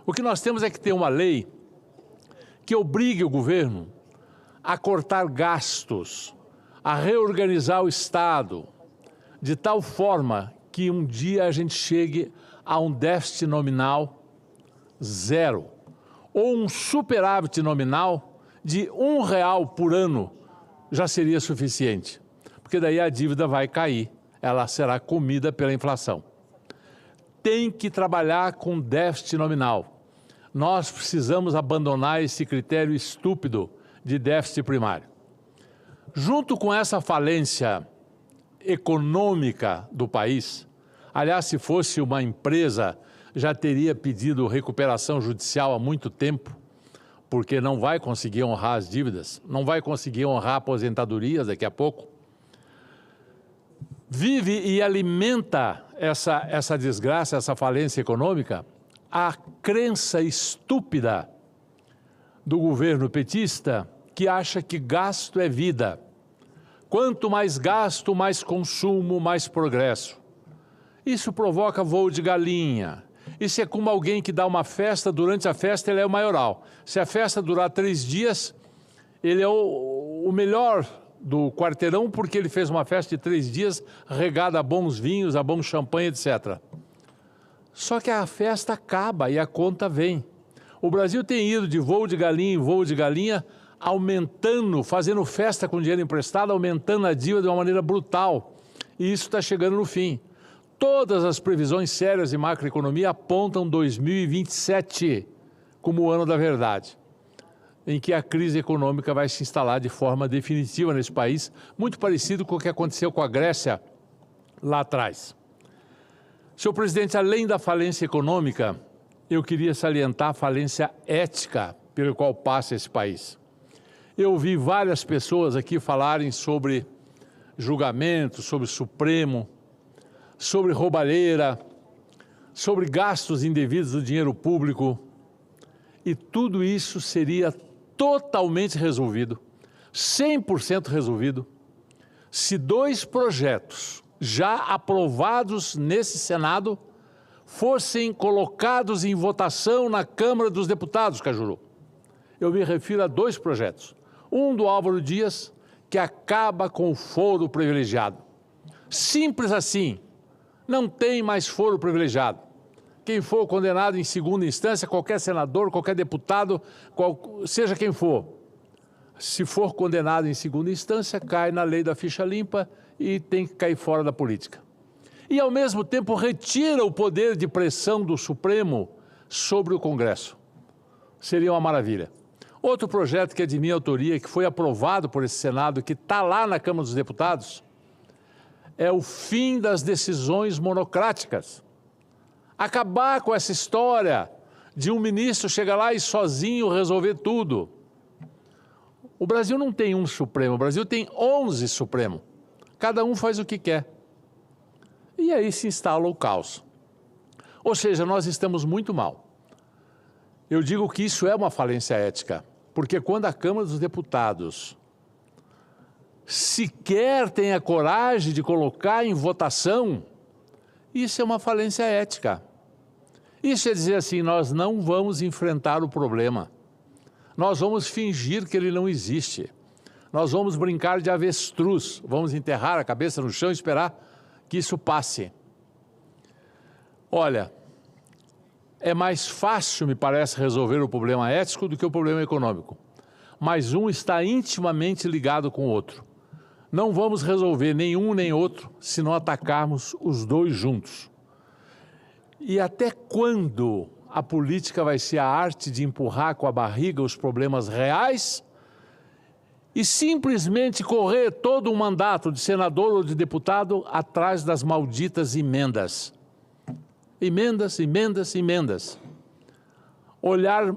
O que nós temos é que ter uma lei que obrigue o governo a cortar gastos, a reorganizar o Estado, de tal forma que um dia a gente chegue a um déficit nominal zero, ou um superávit nominal de R$1 por ano já seria suficiente, porque daí a dívida vai cair, ela será comida pela inflação. Tem que trabalhar com déficit nominal. Nós precisamos abandonar esse critério estúpido de déficit primário. Junto com essa falência econômica do país, aliás, se fosse uma empresa, já teria pedido recuperação judicial há muito tempo, porque não vai conseguir honrar as dívidas, não vai conseguir honrar aposentadorias daqui a pouco. Vive e alimenta essa desgraça, essa falência econômica, a crença estúpida do governo petista que acha que gasto é vida. Quanto mais gasto, mais consumo, mais progresso. Isso provoca voo de galinha. Isso é como alguém que dá uma festa, durante a festa ele é o maioral. Se a festa durar 3 dias, ele é o melhor do quarteirão porque ele fez uma festa de 3 dias regada a bons vinhos, a bom champanhe, etc. Só que a festa acaba e a conta vem. O Brasil tem ido de voo de galinha em voo de galinha, aumentando, fazendo festa com dinheiro emprestado, aumentando a dívida de uma maneira brutal. E isso está chegando no fim. Todas as previsões sérias de macroeconomia apontam 2027 como o ano da verdade. em que a crise econômica vai se instalar de forma definitiva nesse país, muito parecido com o que aconteceu com a Grécia lá atrás. Senhor presidente, além da falência econômica, eu queria salientar a falência ética pelo qual passa esse país. Eu ouvi várias pessoas aqui falarem sobre julgamento, sobre Supremo, sobre roubalheira, sobre gastos indevidos do dinheiro público, e tudo isso seria totalmente resolvido, 100% resolvido, se 2 projetos já aprovados nesse Senado fossem colocados em votação na Câmara dos Deputados, Cajuru. Eu me refiro a 2 projetos. Um do Álvaro Dias, que acaba com o foro privilegiado. Simples assim, não tem mais foro privilegiado. Quem for condenado em segunda instância, qualquer senador, qualquer deputado, seja quem for, se for condenado em segunda instância, cai na lei da ficha limpa e tem que cair fora da política. E, ao mesmo tempo, retira o poder de pressão do Supremo sobre o Congresso. Seria uma maravilha. Outro projeto que é de minha autoria, que foi aprovado por esse Senado, que está lá na Câmara dos Deputados, é o fim das decisões monocráticas. Acabar com essa história de um ministro chegar lá e sozinho resolver tudo. O Brasil não tem um Supremo, o Brasil tem 11 Supremos. Cada um faz o que quer. E aí se instala o caos. Ou seja, nós estamos muito mal. Eu digo que isso é uma falência ética, porque quando a Câmara dos Deputados sequer tem a coragem de colocar em votação, isso é uma falência ética. Isso é dizer assim, nós não vamos enfrentar o problema. Nós vamos fingir que ele não existe. Nós vamos brincar de avestruz, vamos enterrar a cabeça no chão e esperar que isso passe. Olha, é mais fácil, me parece, resolver o problema ético do que o problema econômico. Mas um está intimamente ligado com o outro. Não vamos resolver nenhum nem outro se não atacarmos os 2 juntos. E até quando a política vai ser a arte de empurrar com a barriga os problemas reais e simplesmente correr todo um mandato de senador ou de deputado atrás das malditas emendas? Emendas, emendas, emendas. Olhar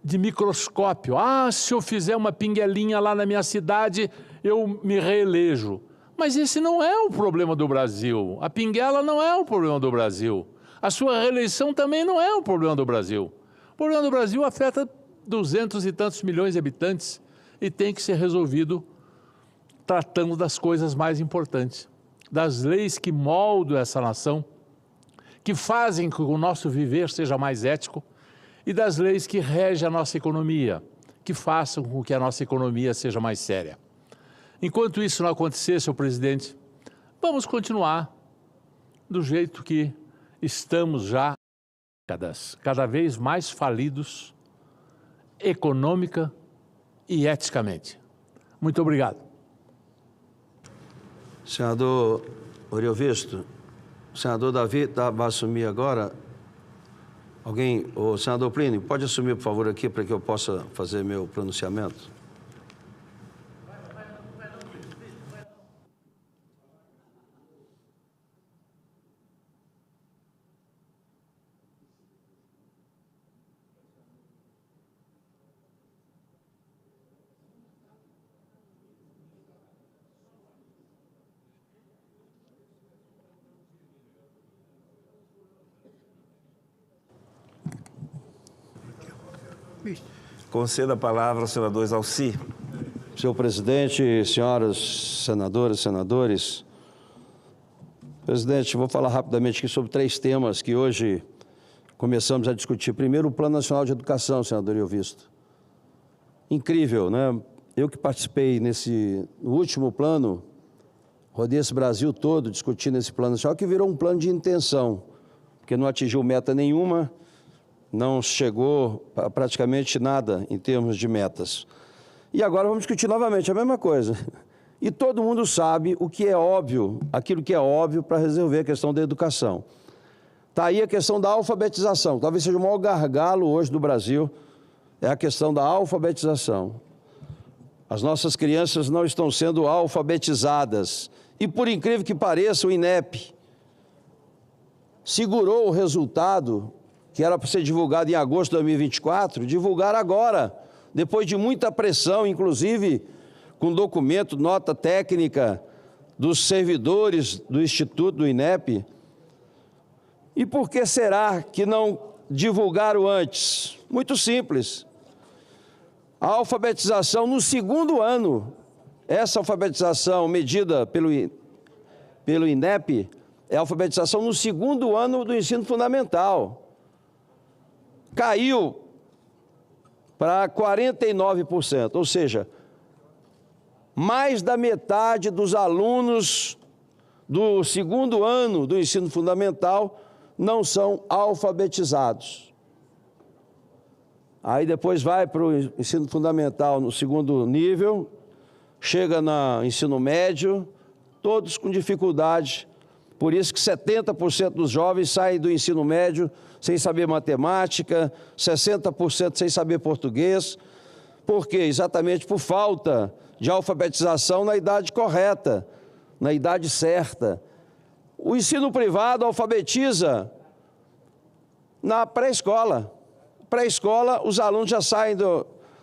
de microscópio. Ah, se eu fizer uma pinguelinha lá na minha cidade, eu me reelejo. Mas esse não é o problema do Brasil. A pinguela não é o problema do Brasil. A sua reeleição também não é o problema do Brasil. O problema do Brasil afeta 200 e tantos milhões de habitantes e tem que ser resolvido tratando das coisas mais importantes, das leis que moldam essa nação, que fazem com que o nosso viver seja mais ético, e das leis que regem a nossa economia, que façam com que a nossa economia seja mais séria. Enquanto isso não acontecer, senhor presidente, vamos continuar do jeito que estamos já há décadas, cada vez mais falidos, econômica e eticamente. Muito obrigado. Senador Oriovisto, o senador Davi vai assumir agora. Alguém, o senador Plínio, pode assumir, por favor, aqui para que eu possa fazer meu pronunciamento? Conceda a palavra ao senador Exalci. Senhor presidente, senhoras senadoras, senadores. Presidente, vou falar rapidamente aqui sobre 3 temas que hoje começamos a discutir. Primeiro, o Plano Nacional de Educação, senador Oriovisto. Incrível, né? Eu que participei no último plano, rodei esse Brasil todo discutindo esse plano nacional, que virou um plano de intenção, porque não atingiu meta nenhuma, não chegou a praticamente nada em termos de metas. E agora vamos discutir novamente a mesma coisa. E todo mundo sabe o que é óbvio, aquilo que é óbvio para resolver a questão da educação. Está aí a questão da alfabetização, talvez seja o maior gargalo hoje do Brasil é a questão da alfabetização. As nossas crianças não estão sendo alfabetizadas. E, por incrível que pareça, o INEP segurou o resultado, que era para ser divulgado em agosto de 2024, divulgar agora, depois de muita pressão, inclusive com documento, nota técnica dos servidores do Instituto do INEP. E por que será que não divulgaram antes? Muito simples. A alfabetização no segundo ano, essa alfabetização medida pelo INEP, é a alfabetização no segundo ano do ensino fundamental. Caiu para 49%, ou seja, mais da metade dos alunos do segundo ano do ensino fundamental não são alfabetizados. Aí depois vai para o ensino fundamental no segundo nível, chega no ensino médio, todos com dificuldade. Por isso que 70% dos jovens saem do ensino médio sem saber matemática, 60% sem saber português. Por quê? Exatamente por falta de alfabetização na idade correta, na idade certa. O ensino privado alfabetiza na pré-escola. Pré-escola, os alunos já saem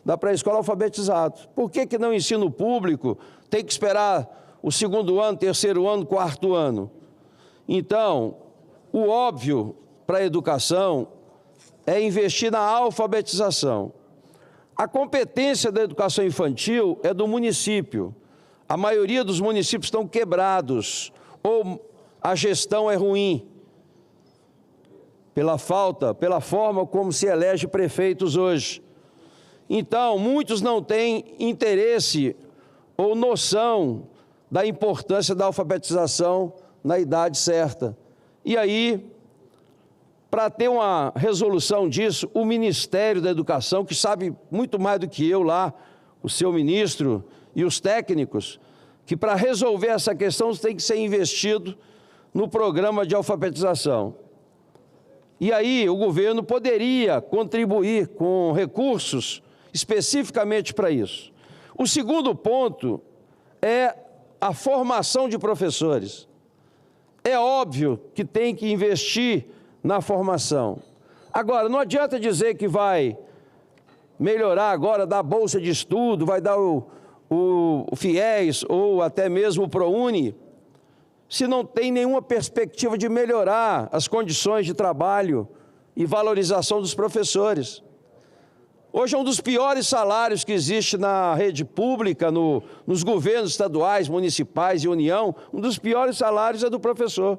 da pré-escola alfabetizados. Por que não ensino público tem que esperar o segundo ano, terceiro ano, quarto ano? Então, o óbvio para a educação é investir na alfabetização. A competência da educação infantil é do município. A maioria dos municípios estão quebrados, ou a gestão é ruim, pela forma como se elege prefeitos hoje. Então, muitos não têm interesse ou noção da importância da alfabetização na idade certa. E aí, para ter uma resolução disso, o Ministério da Educação, que sabe muito mais do que eu lá, o seu ministro e os técnicos, que para resolver essa questão tem que ser investido no programa de alfabetização. E aí o governo poderia contribuir com recursos especificamente para isso. O segundo ponto é a formação de professores. É óbvio que tem que investir na formação. Agora, não adianta dizer que vai melhorar agora, dar bolsa de estudo, vai dar o FIES ou até mesmo o ProUni, se não tem nenhuma perspectiva de melhorar as condições de trabalho e valorização dos professores. Hoje é um dos piores salários que existe na rede pública, nos governos estaduais, municipais e União, um dos piores salários é do professor.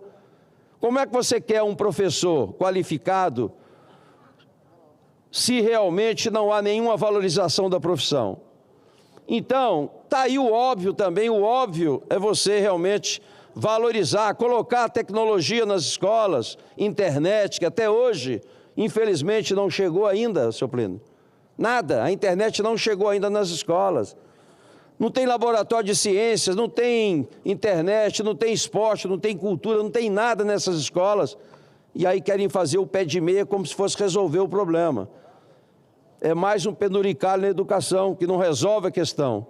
Como é que você quer um professor qualificado se realmente não há nenhuma valorização da profissão? Então, está aí o óbvio também, o óbvio é você realmente valorizar, colocar a tecnologia nas escolas, internet, que até hoje, infelizmente, não chegou ainda, senhor Plínio. Nada, a internet não chegou ainda nas escolas. Não tem laboratório de ciências, não tem internet, não tem esporte, não tem cultura, não tem nada nessas escolas. E aí querem fazer o pé de meia como se fosse resolver o problema. É mais um penduricalho na educação, que não resolve a questão.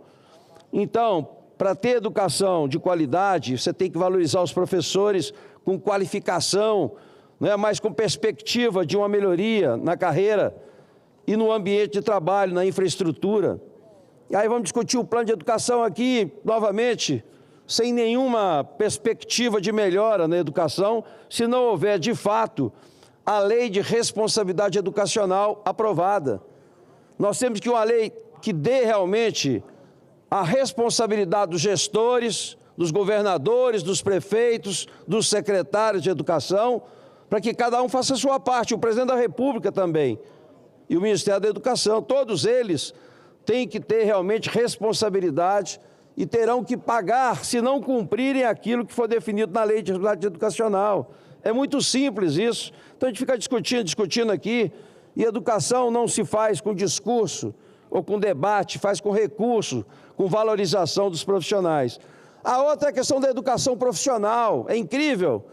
Então, para ter educação de qualidade, você tem que valorizar os professores com qualificação, mas com perspectiva de uma melhoria na carreira e no ambiente de trabalho, na infraestrutura. E aí vamos discutir o plano de educação aqui, novamente, sem nenhuma perspectiva de melhora na educação, se não houver, de fato, a lei de responsabilidade educacional aprovada. Nós temos que uma lei que dê realmente a responsabilidade dos gestores, dos governadores, dos prefeitos, dos secretários de educação, para que cada um faça a sua parte, o presidente da República também, e o Ministério da Educação, todos eles têm que ter realmente responsabilidade e terão que pagar se não cumprirem aquilo que for definido na lei de responsabilidade educacional. É muito simples isso. Então a gente fica discutindo aqui, e educação não se faz com discurso ou com debate, faz com recurso, com valorização dos profissionais. A outra é a questão da educação profissional. É incrível,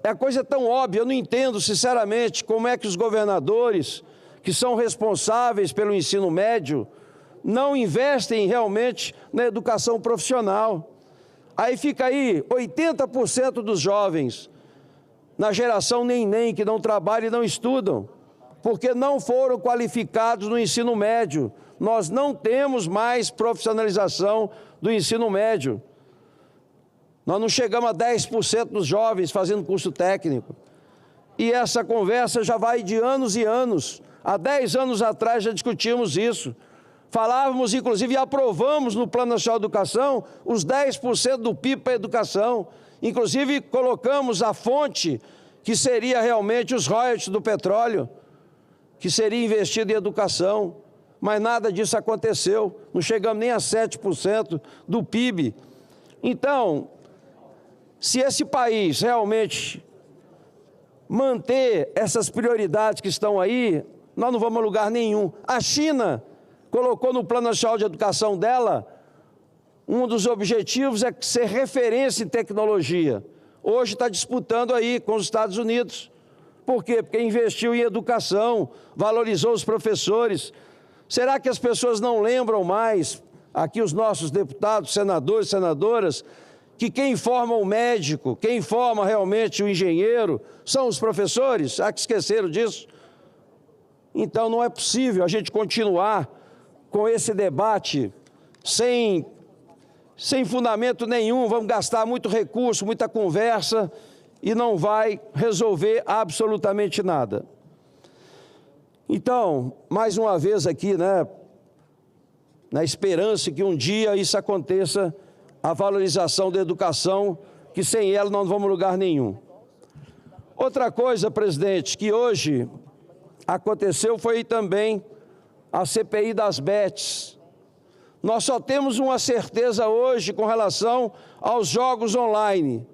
é a coisa tão óbvia, eu não entendo sinceramente como é que os governadores que são responsáveis pelo ensino médio, não investem realmente na educação profissional. Aí fica aí 80% dos jovens na geração neném que não trabalham e não estudam, porque não foram qualificados no ensino médio. Nós não temos mais profissionalização do ensino médio. Nós não chegamos a 10% dos jovens fazendo curso técnico. E essa conversa já vai de anos e anos. Há 10 anos atrás já discutimos isso. Falávamos, inclusive, e aprovamos no Plano Nacional de Educação os 10% do PIB para a educação. Inclusive, colocamos a fonte, que seria realmente os royalties do petróleo, que seria investido em educação. Mas nada disso aconteceu. Não chegamos nem a 7% do PIB. Então, se esse país realmente manter essas prioridades que estão aí, nós não vamos a lugar nenhum. A China colocou no Plano Nacional de Educação dela, um dos objetivos é ser referência em tecnologia. Hoje está disputando aí com os Estados Unidos. Por quê? Porque investiu em educação, valorizou os professores. Será que as pessoas não lembram mais, aqui os nossos deputados, senadores, senadoras, que quem forma o médico, quem forma realmente o engenheiro, são os professores? Será que esqueceram disso? Então não é possível a gente continuar com esse debate sem fundamento nenhum. Vamos gastar muito recurso, muita conversa e não vai resolver absolutamente nada. Então, mais uma vez aqui, né, na esperança que um dia isso aconteça, a valorização da educação, que sem ela nós não vamos a lugar nenhum. Outra coisa, presidente, que hoje aconteceu foi também a CPI das bets. Nós só temos uma certeza hoje com relação aos jogos online.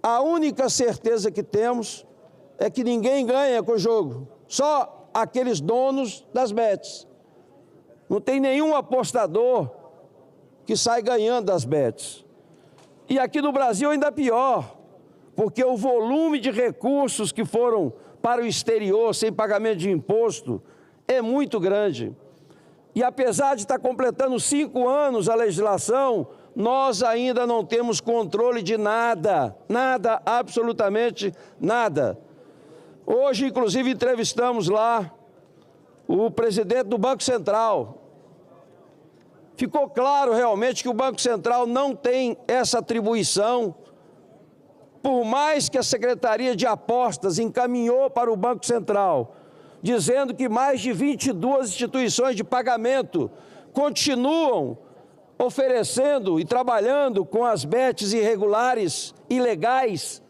A única certeza que temos é que ninguém ganha com o jogo, só aqueles donos das bets. Não tem nenhum apostador que sai ganhando das bets. E aqui no Brasil ainda pior, porque o volume de recursos que foram para o exterior sem pagamento de imposto é muito grande. E apesar de estar completando 5 anos a legislação, nós ainda não temos controle de nada, nada, absolutamente nada. Hoje, inclusive, entrevistamos lá o presidente do Banco Central. Ficou claro realmente que o Banco Central não tem essa atribuição, por mais que a Secretaria de Apostas encaminhou para o Banco Central, dizendo que mais de 22 instituições de pagamento continuam oferecendo e trabalhando com as bets irregulares, ilegais.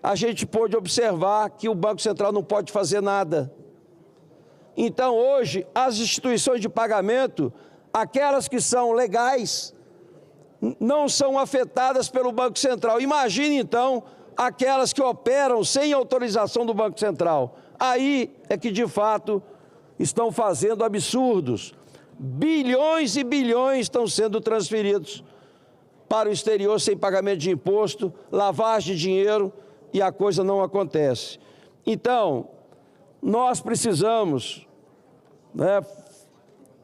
A gente pôde observar que o Banco Central não pode fazer nada. Então, hoje, as instituições de pagamento, aquelas que são legais, não são afetadas pelo Banco Central. Imagine, então, aquelas que operam sem autorização do Banco Central. Aí é que, de fato, estão fazendo absurdos. Bilhões e bilhões estão sendo transferidos para o exterior sem pagamento de imposto, lavagem de dinheiro, e a coisa não acontece. Então, nós precisamos, né,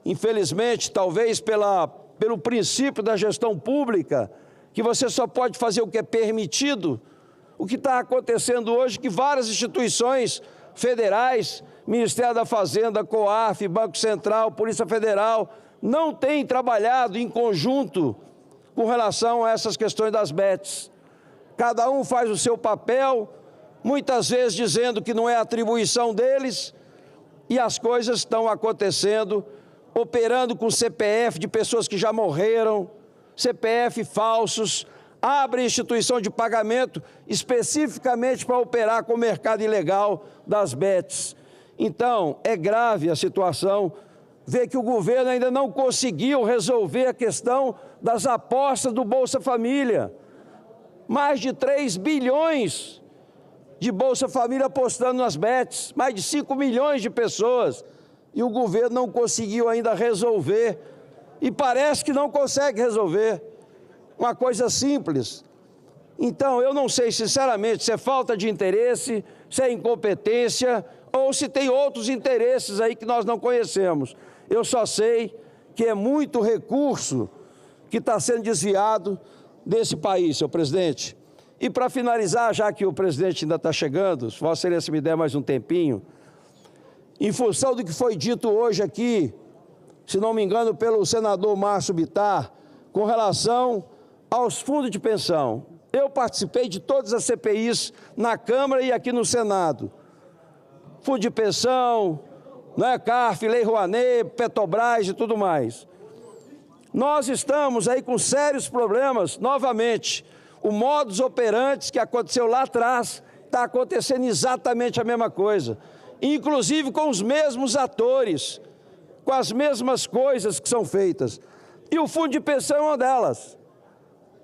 infelizmente, talvez pelo princípio da gestão pública, que você só pode fazer o que é permitido, o que está acontecendo hoje é que várias instituições federais, Ministério da Fazenda, COAF, Banco Central, Polícia Federal, não têm trabalhado em conjunto com relação a essas questões das bets. Cada um faz o seu papel, muitas vezes dizendo que não é atribuição deles, e as coisas estão acontecendo, operando com CPF de pessoas que já morreram, CPF falsos, abre instituição de pagamento especificamente para operar com o mercado ilegal das bets. Então, é grave a situação, ver que o governo ainda não conseguiu resolver a questão das apostas do Bolsa Família. Mais de 3 bilhões de Bolsa Família apostando nas bets, mais de 5 milhões de pessoas, e o governo não conseguiu ainda resolver, e parece que não consegue resolver, uma coisa simples. Então, eu não sei, sinceramente, se é falta de interesse, se é incompetência, ou se tem outros interesses aí que nós não conhecemos. Eu só sei que é muito recurso que está sendo desviado desse país, senhor presidente. E para finalizar, já que o presidente ainda está chegando, se Vossa Excelência me der mais um tempinho, em função do que foi dito hoje aqui, se não me engano, pelo senador Márcio Bittar, com relação aos fundos de pensão. Eu participei de todas as CPIs na Câmara e aqui no Senado. Fundo de pensão, CARF, Lei Rouanet, Petrobras e tudo mais. Nós estamos aí com sérios problemas, novamente. O modus operandi que aconteceu lá atrás está acontecendo exatamente a mesma coisa. Inclusive com os mesmos atores, com as mesmas coisas que são feitas. E o fundo de pensão é uma delas.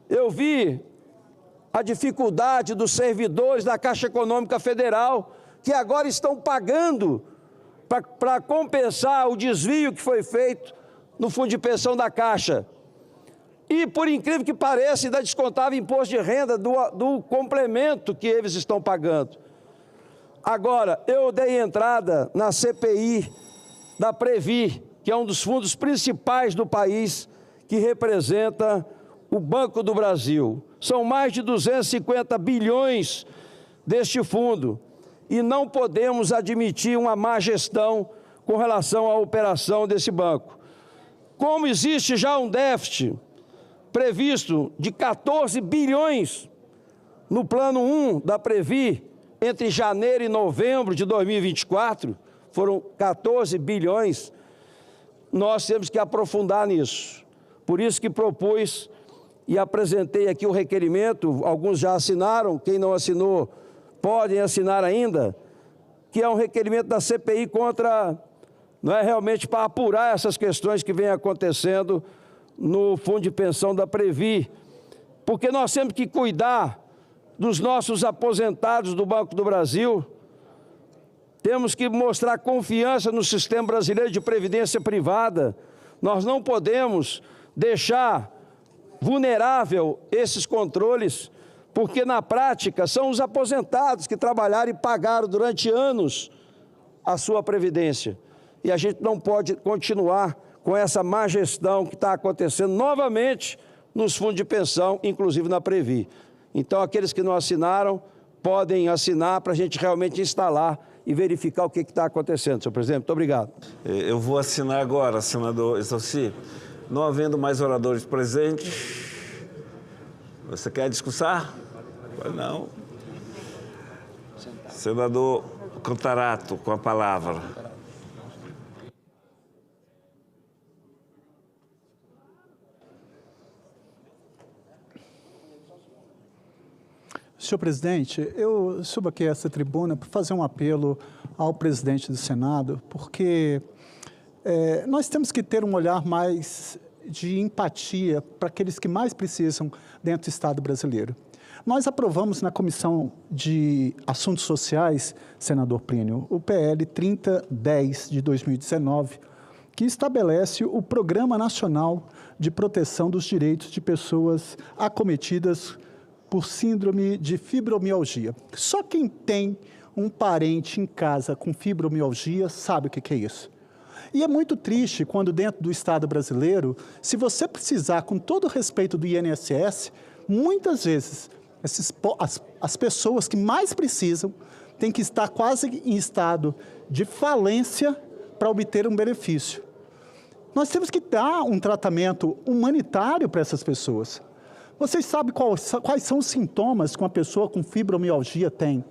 Eu vi a dificuldade dos servidores da Caixa Econômica Federal, que agora estão pagando para compensar o desvio que foi feito no fundo de pensão da Caixa. E, por incrível que pareça, ainda descontava imposto de renda do complemento que eles estão pagando. Agora, eu dei entrada na CPI da Previ, que é um dos fundos principais do país, que representa o Banco do Brasil. São mais de 250 bilhões deste fundo e não podemos admitir uma má gestão com relação à operação desse banco. Como existe já um déficit previsto de 14 bilhões no plano 1 da Previ, entre janeiro e novembro de 2024, foram 14 bilhões, nós temos que aprofundar nisso. Por isso que propus e apresentei aqui o requerimento, alguns já assinaram, quem não assinou podem assinar ainda, que é um requerimento da CPI contra, não é realmente para apurar essas questões que vêm acontecendo no fundo de pensão da Previ, porque nós temos que cuidar dos nossos aposentados do Banco do Brasil, temos que mostrar confiança no sistema brasileiro de previdência privada, nós não podemos deixar vulnerável esses controles, porque na prática são os aposentados que trabalharam e pagaram durante anos a sua previdência. E a gente não pode continuar com essa má gestão que está acontecendo novamente nos fundos de pensão, inclusive na Previ. Então, aqueles que não assinaram, podem assinar para a gente realmente instalar e verificar o que está acontecendo, senhor presidente. Muito obrigado. Eu vou assinar agora, senador Exauci. Não havendo mais oradores presentes, você quer discursar? Não. Senador Contarato, com a palavra. Senhor presidente, eu subo aqui a essa tribuna para fazer um apelo ao presidente do Senado, porque nós temos que ter um olhar mais de empatia para aqueles que mais precisam dentro do Estado brasileiro. Nós aprovamos na Comissão de Assuntos Sociais, senador Plínio, o PL 3010 de 2019, que estabelece o Programa Nacional de Proteção dos Direitos de Pessoas acometidas por síndrome de fibromialgia. Só quem tem um parente em casa com fibromialgia sabe o que é isso. E é muito triste quando dentro do Estado brasileiro, se você precisar, com todo o respeito do INSS, muitas vezes as pessoas que mais precisam têm que estar quase em estado de falência para obter um benefício. Nós temos que dar um tratamento humanitário para essas pessoas. Vocês sabem quais são os sintomas que uma pessoa com fibromialgia tem?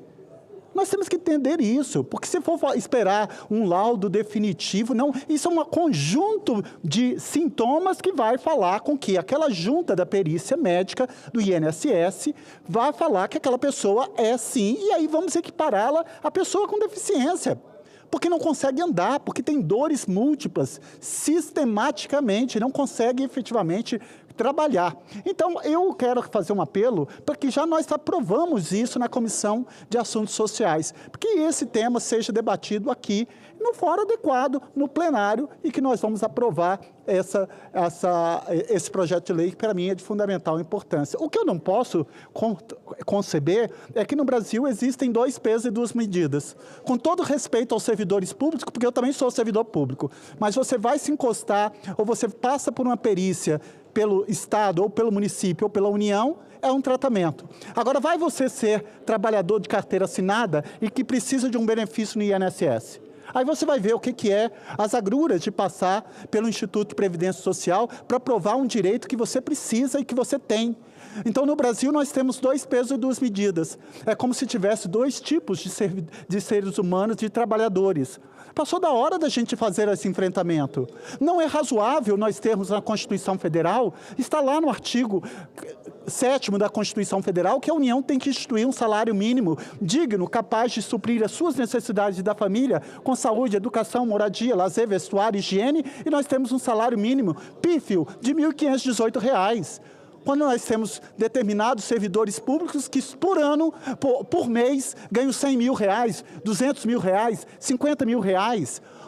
Nós temos que entender isso, porque se for esperar um laudo definitivo, não, isso é um conjunto de sintomas que vai falar com que aquela junta da perícia médica do INSS vai falar que aquela pessoa é sim, e aí vamos equipará-la à pessoa com deficiência. Porque não consegue andar, porque tem dores múltiplas, sistematicamente, não consegue efetivamente trabalhar. Então, eu quero fazer um apelo para que já nós aprovamos isso na Comissão de Assuntos Sociais, porque esse tema seja debatido aqui, no fórum adequado, no plenário, e que nós vamos aprovar esse projeto de lei, que para mim é de fundamental importância. O que eu não posso conceber é que no Brasil existem 2 pesos e 2 medidas. Com todo respeito aos servidores públicos, porque eu também sou servidor público, mas você vai se encostar ou você passa por uma perícia pelo Estado, ou pelo município, ou pela União, é um tratamento. Agora, vai você ser trabalhador de carteira assinada e que precisa de um benefício no INSS. Aí você vai ver o que é as agruras de passar pelo Instituto de Previdência Social para provar um direito que você precisa e que você tem. Então, no Brasil, nós temos 2 pesos e 2 medidas. É como se tivesse 2 tipos de seres humanos, de trabalhadores. Passou da hora da gente fazer esse enfrentamento. Não é razoável nós termos na Constituição Federal, está lá no artigo 7º da Constituição Federal, que a União tem que instituir um salário mínimo digno, capaz de suprir as suas necessidades da família, com saúde, educação, moradia, lazer, vestuário, higiene, e nós temos um salário mínimo pífio de R$ 1.518. Quando nós temos determinados servidores públicos que, por ano, por mês, ganham R$100 mil, R$200 mil, R$50 mil.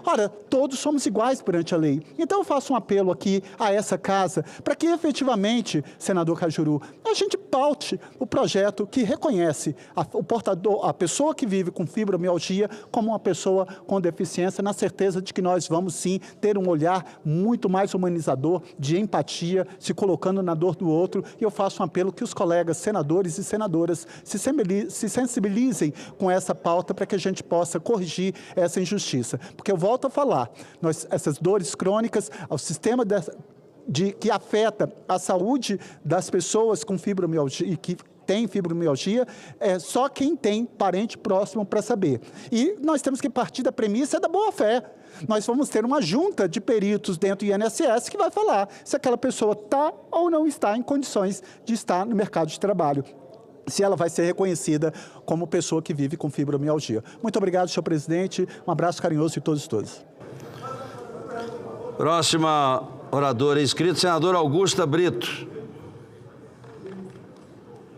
Ora, todos somos iguais perante a lei. Então, eu faço um apelo aqui a essa casa, para que efetivamente, senador Cajuru, a gente paute o projeto que reconhece o portador, a pessoa que vive com fibromialgia como uma pessoa com deficiência, na certeza de que nós vamos, sim, ter um olhar muito mais humanizador, de empatia, se colocando na dor do outro. E eu faço um apelo que os colegas senadores e senadoras se sensibilizem com essa pauta para que a gente possa corrigir essa injustiça. Porque eu volto a falar, essas dores crônicas, ao sistema que afeta a saúde das pessoas com fibromialgia e que tem fibromialgia, é só quem tem parente próximo para saber. E nós temos que partir da premissa da boa-fé. Nós vamos ter uma junta de peritos dentro do INSS que vai falar se aquela pessoa está ou não está em condições de estar no mercado de trabalho, se ela vai ser reconhecida como pessoa que vive com fibromialgia. Muito obrigado, senhor presidente. Um abraço carinhoso de todos e todas. Próxima oradora inscrita, senadora Augusta Brito.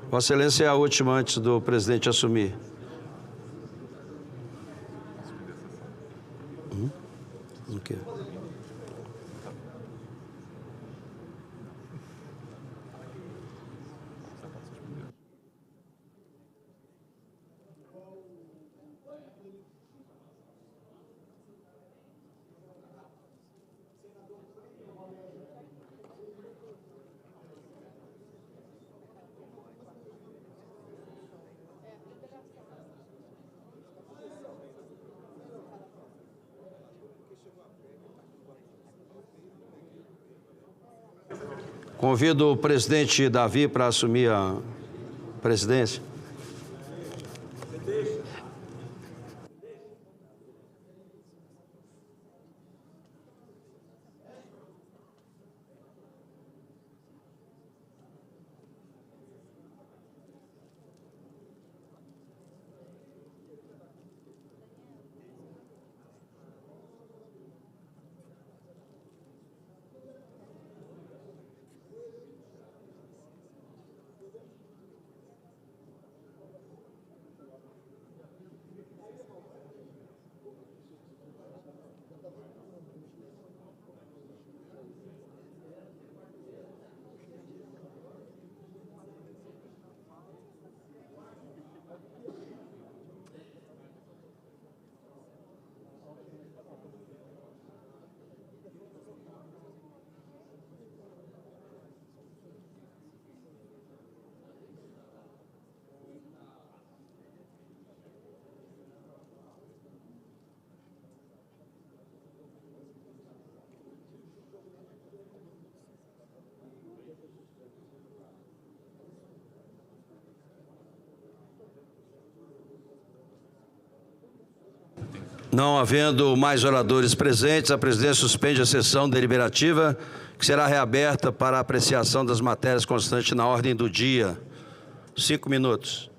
Vossa Excelência é a última antes do presidente assumir. O quê? Convido o presidente Davi para assumir a presidência. Não havendo mais oradores presentes, a presidência suspende a sessão deliberativa, que será reaberta para a apreciação das matérias constantes na ordem do dia. 5 minutos.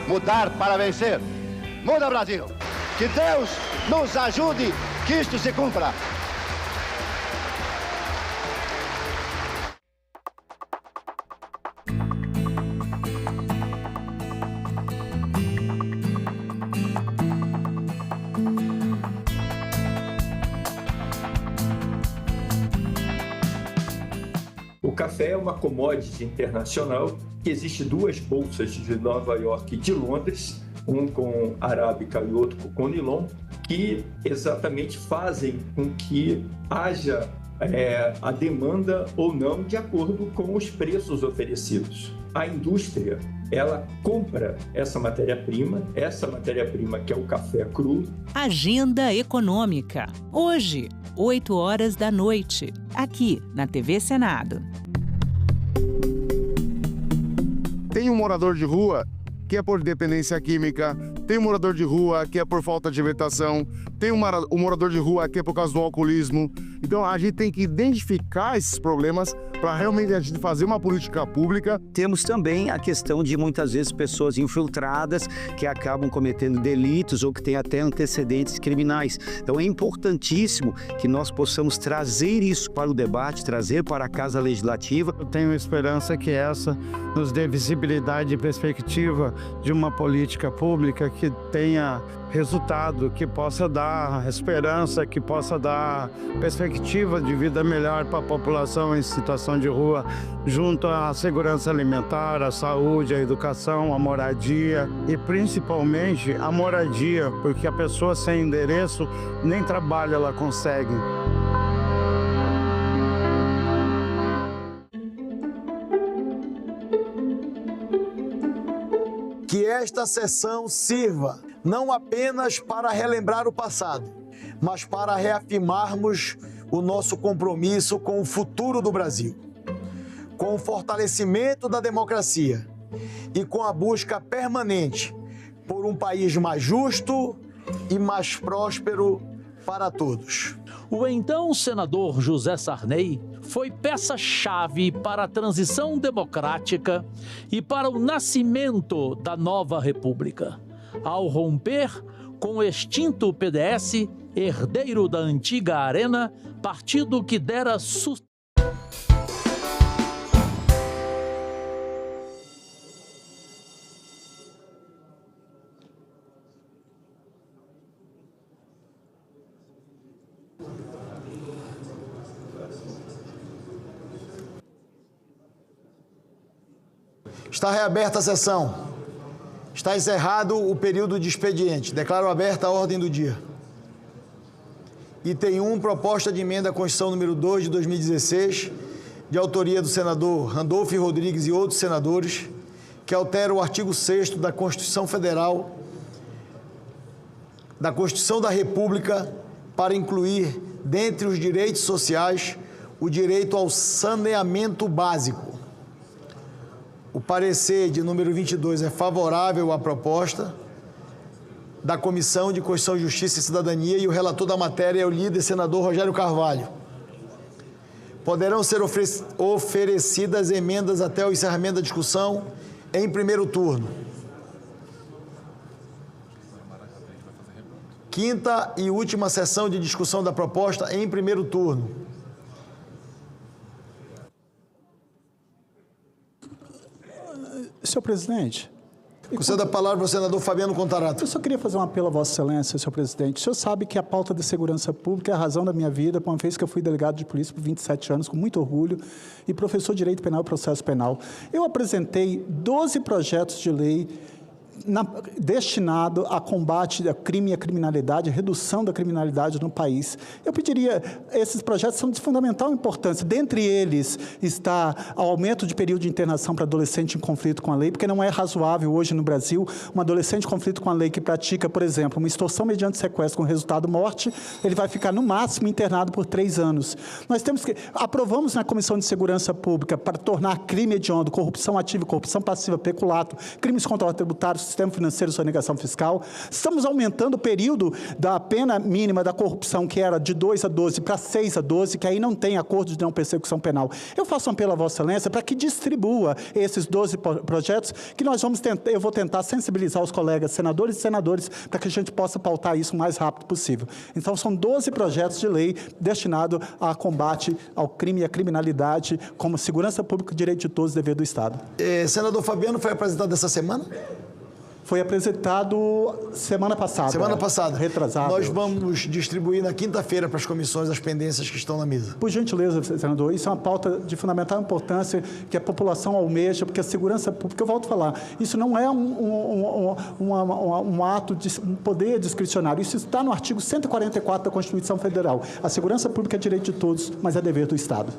Mudar para vencer. Muda, Brasil! Que Deus nos ajude, que isto se cumpra. O café é uma commodity internacional que existe duas bolsas de Nova York e de Londres, um com arábica e outro com conilon, que exatamente fazem com que haja a demanda ou não de acordo com os preços oferecidos. A indústria, ela compra essa matéria-prima que é o café cru. Agenda Econômica. Hoje, 20h, aqui na TV Senado. Tem um morador de rua que é por dependência química, tem um morador de rua que é por falta de alimentação, tem um morador de rua que é por causa do alcoolismo. Então a gente tem que identificar esses problemas para realmente a gente fazer uma política pública. Temos também a questão de muitas vezes pessoas infiltradas que acabam cometendo delitos ou que têm até antecedentes criminais. Então é importantíssimo que nós possamos trazer isso para o debate, trazer para a Casa Legislativa. Eu tenho esperança que essa nos dê visibilidade e perspectiva de uma política pública que tenha resultado, que possa dar esperança, que possa dar perspectiva de vida melhor para a população em situação de rua, junto à segurança alimentar, à saúde, à educação, à moradia e principalmente a moradia, porque a pessoa sem endereço nem trabalho ela consegue. Que esta sessão sirva não apenas para relembrar o passado, mas para reafirmarmos o nosso compromisso com o futuro do Brasil, com o fortalecimento da democracia e com a busca permanente por um país mais justo e mais próspero para todos. O então senador José Sarney foi peça-chave para a transição democrática e para o nascimento da nova república. Ao romper com o extinto PDS, herdeiro da antiga Arena, partido que dera Está reaberta a sessão. Está encerrado o período de expediente. Declaro aberta a ordem do dia. Item 1, proposta de emenda à Constituição número 2 de 2016, de autoria do senador Randolfo Rodrigues e outros senadores, que altera o artigo 6º da Constituição Federal, da Constituição da República, para incluir, dentre os direitos sociais, o direito ao saneamento básico. O parecer de número 22 é favorável à proposta da Comissão de Constituição, Justiça e Cidadania e o relator da matéria é o líder senador Rogério Carvalho. Poderão ser oferecidas emendas até o encerramento da discussão em primeiro turno. Quinta e última sessão de discussão da proposta em primeiro turno. Senhor presidente. Concedo a palavra ao senador Fabiano Contarato. Eu só queria fazer um apelo a Vossa Excelência, senhor presidente. O senhor sabe que a pauta de segurança pública é a razão da minha vida, uma vez que eu fui delegado de polícia por 27 anos, com muito orgulho, e professor de Direito Penal e Processo Penal. Eu apresentei 12 projetos de lei destinado a combate ao crime e à criminalidade, redução da criminalidade no país. Eu pediria, esses projetos são de fundamental importância. Dentre eles está o aumento de período de internação para adolescente em conflito com a lei, porque não é razoável hoje no Brasil um adolescente em conflito com a lei que pratica, por exemplo, uma extorsão mediante sequestro com resultado morte, ele vai ficar no máximo internado por 3 anos. Nós temos que, aprovamos na Comissão de Segurança Pública para tornar crime hediondo, corrupção ativa, corrupção passiva, peculato, crimes contra o tributário, sistema financeiro e sonegação fiscal. Estamos aumentando o período da pena mínima da corrupção, que era de 2 a 12 para 6 a 12, que aí não tem acordo de não persecução penal. Eu faço um apelo à Vossa Excelência para que distribua esses 12 projetos, que nós vamos tentar, eu vou tentar sensibilizar os colegas senadores e senadoras para que a gente possa pautar isso o mais rápido possível. Então, são 12 projetos de lei destinados a combate ao crime e à criminalidade, como segurança pública, direito de todos, dever do Estado. Senador Fabiano, foi apresentado essa semana? Foi apresentado semana passada. Semana passada. Retrasado. Nós vamos distribuir na quinta-feira para as comissões as pendências que estão na mesa. Por gentileza, senador, isso é uma pauta de fundamental importância que a população almeja, porque a segurança pública, eu volto a falar, isso não é um ato de um poder discricionário, isso está no artigo 144 da Constituição Federal. A segurança pública é direito de todos, mas é dever do Estado.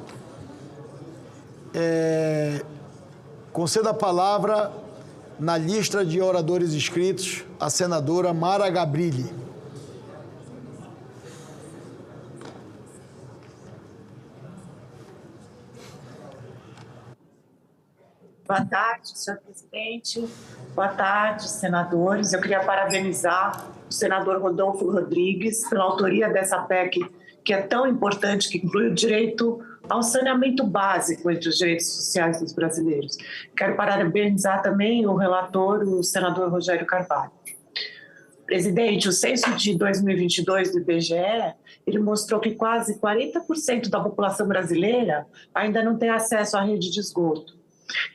Concedo a palavra na lista de oradores inscritos, a senadora Mara Gabrilli. Boa tarde, senhor presidente. Boa tarde, senadores. Eu queria parabenizar o senador Rodolfo Rodrigues pela autoria dessa PEC, que é tão importante, que inclui o direito ao saneamento básico entre os direitos sociais dos brasileiros. Quero parabenizar também o relator, o senador Rogério Carvalho. Presidente, o censo de 2022 do IBGE, ele mostrou que quase 40% da população brasileira ainda não tem acesso à rede de esgoto.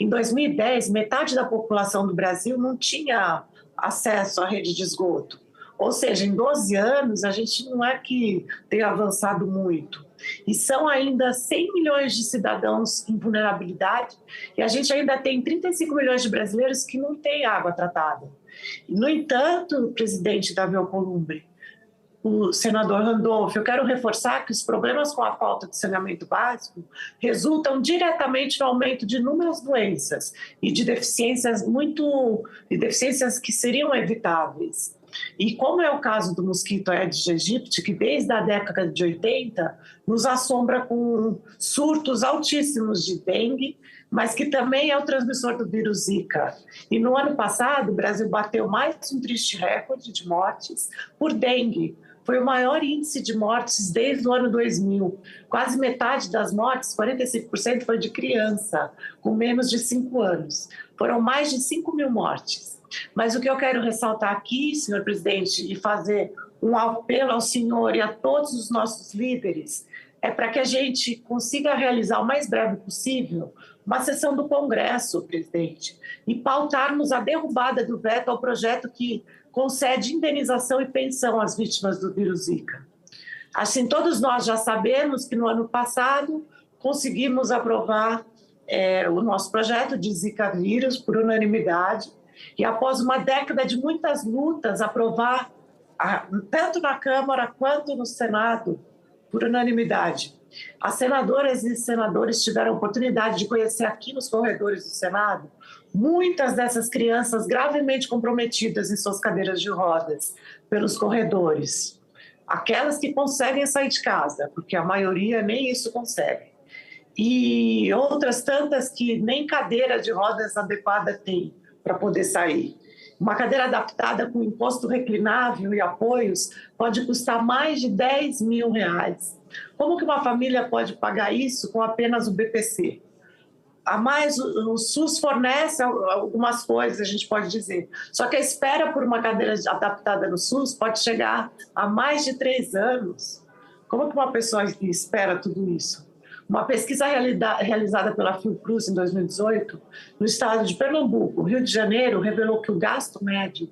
Em 2010, metade da população do Brasil não tinha acesso à rede de esgoto. Ou seja, em 12 anos, a gente não é que tenha avançado muito. E são ainda 100 milhões de cidadãos em vulnerabilidade, e a gente ainda tem 35 milhões de brasileiros que não têm água tratada. No entanto, presidente Davi Alcolumbre, o senador Randolph, eu quero reforçar que os problemas com a falta de saneamento básico resultam diretamente no aumento de inúmeras doenças e de deficiências que seriam evitáveis. E como é o caso do mosquito Aedes aegypti, que desde a década de 80 nos assombra com surtos altíssimos de dengue, mas que também é o transmissor do vírus Zika. E no ano passado, o Brasil bateu mais um triste recorde de mortes por dengue. Foi o maior índice de mortes desde o ano 2000. Quase metade das mortes, 45%, foi de criança, com menos de 5 anos. Foram mais de 5 mil mortes. Mas o que eu quero ressaltar aqui, senhor presidente, e fazer um apelo ao senhor e a todos os nossos líderes, é para que a gente consiga realizar o mais breve possível uma sessão do Congresso, presidente, e pautarmos a derrubada do veto ao projeto que concede indenização e pensão às vítimas do vírus Zika. Assim, todos nós já sabemos que no ano passado conseguimos aprovar o nosso projeto de Zika vírus por unanimidade, e após uma década de muitas lutas, aprovar tanto na Câmara quanto no Senado por unanimidade. As senadoras e senadores tiveram a oportunidade de conhecer aqui nos corredores do Senado muitas dessas crianças gravemente comprometidas em suas cadeiras de rodas pelos corredores. Aquelas que conseguem sair de casa, porque a maioria nem isso consegue. E outras tantas que nem cadeira de rodas adequada tem para poder sair. Uma cadeira adaptada com imposto reclinável e apoios pode custar mais de R$10 mil. Como que uma família pode pagar isso com apenas o BPC? A mais, o SUS fornece algumas coisas, a gente pode dizer. Só que a espera por uma cadeira adaptada no SUS pode chegar a mais de 3 anos. Como que uma pessoa espera tudo isso? Uma pesquisa realizada pela Fiocruz em 2018, no estado de Pernambuco, Rio de Janeiro, revelou que o gasto médio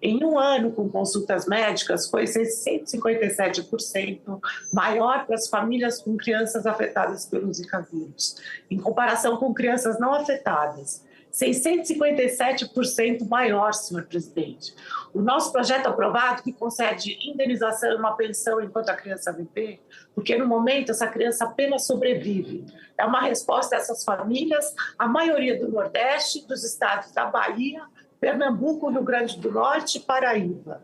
em um ano com consultas médicas foi 657% maior para as famílias com crianças afetadas pelo Zika vírus, em comparação com crianças não afetadas. 657% maior, senhor presidente. O nosso projeto aprovado, que concede indenização e uma pensão enquanto a criança viver, porque no momento essa criança apenas sobrevive. É uma resposta a essas famílias, a maioria do Nordeste, dos estados da Bahia, Pernambuco, Rio Grande do Norte, Paraíba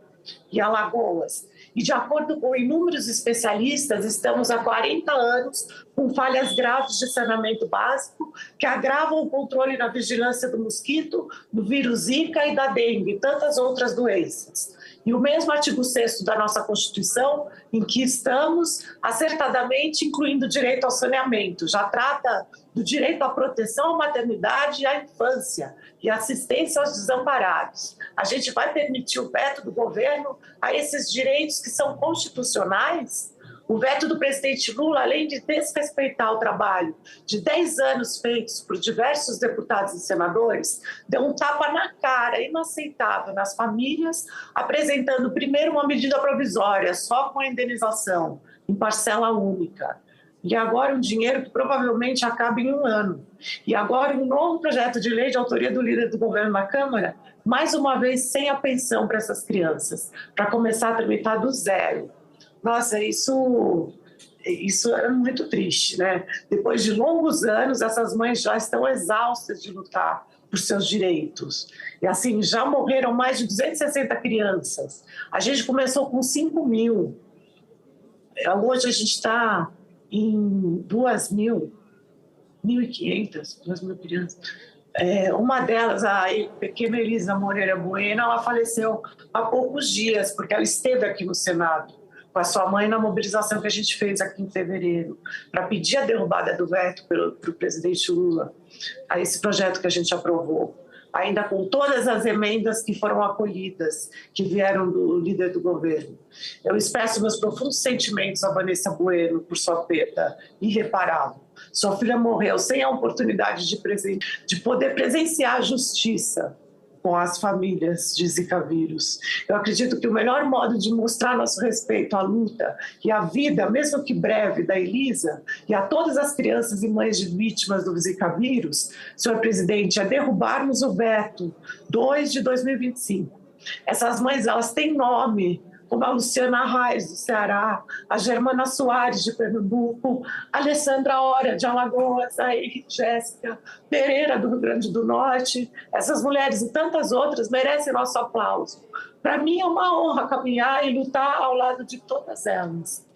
e Alagoas. e, de acordo com inúmeros especialistas, estamos há 40 anos com falhas graves de saneamento básico que agravam o controle na vigilância do mosquito, do vírus Zika e da dengue e tantas outras doenças. E o mesmo artigo 6º da nossa Constituição, em que estamos acertadamente incluindo o direito ao saneamento, já trata do direito à proteção à maternidade e à infância e assistência aos desamparados. A gente vai permitir o veto do governo a esses direitos que são constitucionais? O veto do presidente Lula, além de desrespeitar o trabalho de 10 anos feitos por diversos deputados e senadores, deu um tapa na cara inaceitável nas famílias, apresentando primeiro uma medida provisória, só com a indenização, em parcela única. E agora um dinheiro que provavelmente acaba em 1 ano. E agora um novo projeto de lei de autoria do líder do governo na Câmara, mais uma vez sem a pensão para essas crianças, para começar a tramitar do zero. Nossa, isso é muito triste, né? Depois de longos anos, essas mães já estão exaustas de lutar por seus direitos. E assim, já morreram mais de 260 crianças. A gente começou com 5.000. Hoje a gente está em 2.000, 1.500, 2.000 crianças. Uma delas, a pequena Elisa Moreira Bueno, ela faleceu há poucos dias, porque ela esteve aqui no Senado com a sua mãe na mobilização que a gente fez aqui em fevereiro, para pedir a derrubada do veto para o presidente Lula, a esse projeto que a gente aprovou, ainda com todas as emendas que foram acolhidas, que vieram do líder do governo. Eu expresso meus profundos sentimentos a Vanessa Bueno por sua perda irreparável. Sua filha morreu sem a oportunidade de poder presenciar a justiça com as famílias de Zika vírus. Eu acredito que o melhor modo de mostrar nosso respeito à luta e à vida, mesmo que breve, da Elisa e a todas as crianças e mães de vítimas do Zika vírus, senhor presidente, é derrubarmos o veto 2 de 2025. Essas mães, elas têm nome, como a Luciana Reis, do Ceará, a Germana Soares, de Pernambuco, a Alessandra Hora, de Alagoas, a Jéssica Pereira, do Rio Grande do Norte. Essas mulheres e tantas outras merecem nosso aplauso. Para mim é uma honra caminhar e lutar ao lado de todas elas.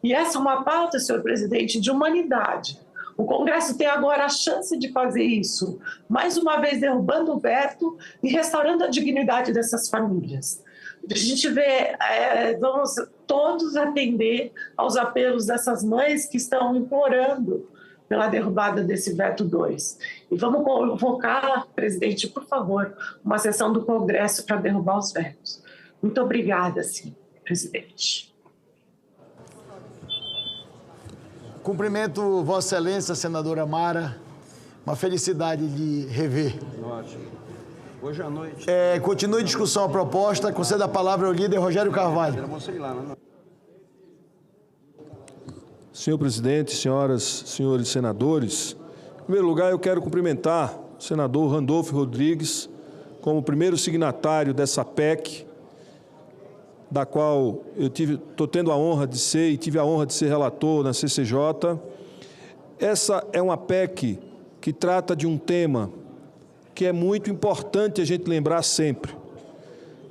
E essa é uma pauta, senhor presidente, de humanidade. O Congresso tem agora a chance de fazer isso, mais uma vez derrubando o veto e restaurando a dignidade dessas famílias. A gente vê, vamos todos atender aos apelos dessas mães que estão implorando pela derrubada desse veto 2. E vamos convocar, presidente, por favor, uma sessão do Congresso para derrubar os vetos. Muito obrigada, sim, presidente. Cumprimento Vossa Excelência, senadora Mara. Uma felicidade de rever. Ótimo. Hoje à noite. Continue a discussão a proposta. Conceda a palavra ao líder Rogério Carvalho. Senhor presidente, senhoras, senhores senadores, em primeiro lugar eu quero cumprimentar o senador Randolfo Rodrigues como primeiro signatário dessa PEC, da qual eu estou tendo a honra de ser e tive a honra de ser relator na CCJ. Essa é uma PEC que trata de um tema que é muito importante a gente lembrar sempre.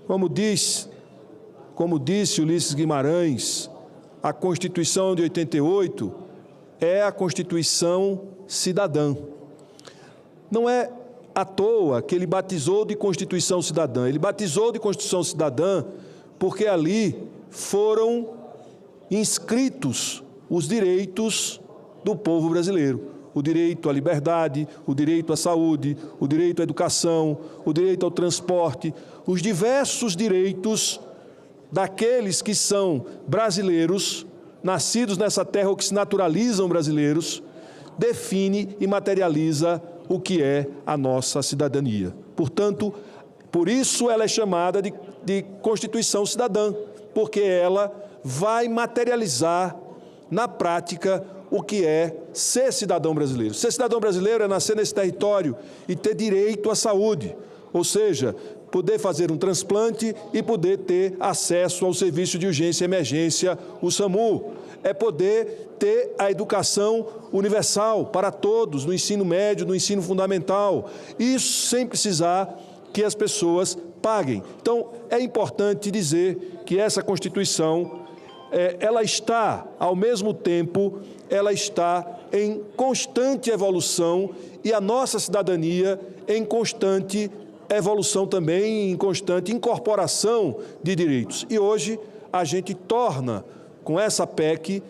Como disse Ulisses Guimarães, a Constituição de 88 é a Constituição cidadã. Não é à toa que ele batizou de Constituição cidadã. Ele batizou de Constituição cidadã porque ali foram inscritos os direitos do povo brasileiro. O direito à liberdade, o direito à saúde, o direito à educação, o direito ao transporte, os diversos direitos daqueles que são brasileiros, nascidos nessa terra ou que se naturalizam brasileiros, define e materializa o que é a nossa cidadania. Portanto, por isso ela é chamada de Constituição Cidadã, porque ela vai materializar na prática o que é ser cidadão brasileiro. Ser cidadão brasileiro é nascer nesse território e ter direito à saúde, ou seja, poder fazer um transplante e poder ter acesso ao serviço de urgência e emergência, o SAMU. É poder ter a educação universal para todos, no ensino médio, no ensino fundamental. Isso sem precisar que as pessoas paguem. Então, é importante dizer que essa Constituição, ela está, ao mesmo tempo, ela está em constante evolução e a nossa cidadania em constante evolução também, em constante incorporação de direitos. E hoje a gente torna, com essa PEC,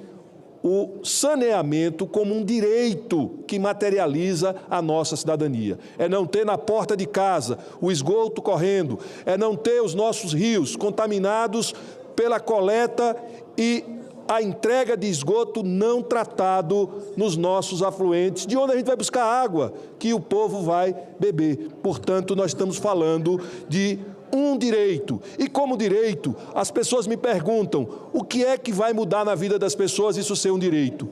o saneamento como um direito que materializa a nossa cidadania. É não ter na porta de casa o esgoto correndo, é não ter os nossos rios contaminados pela coleta e a entrega de esgoto não tratado nos nossos afluentes, de onde a gente vai buscar água que o povo vai beber. Portanto, nós estamos falando de um direito. E como direito, as pessoas me perguntam, o que é que vai mudar na vida das pessoas isso ser um direito?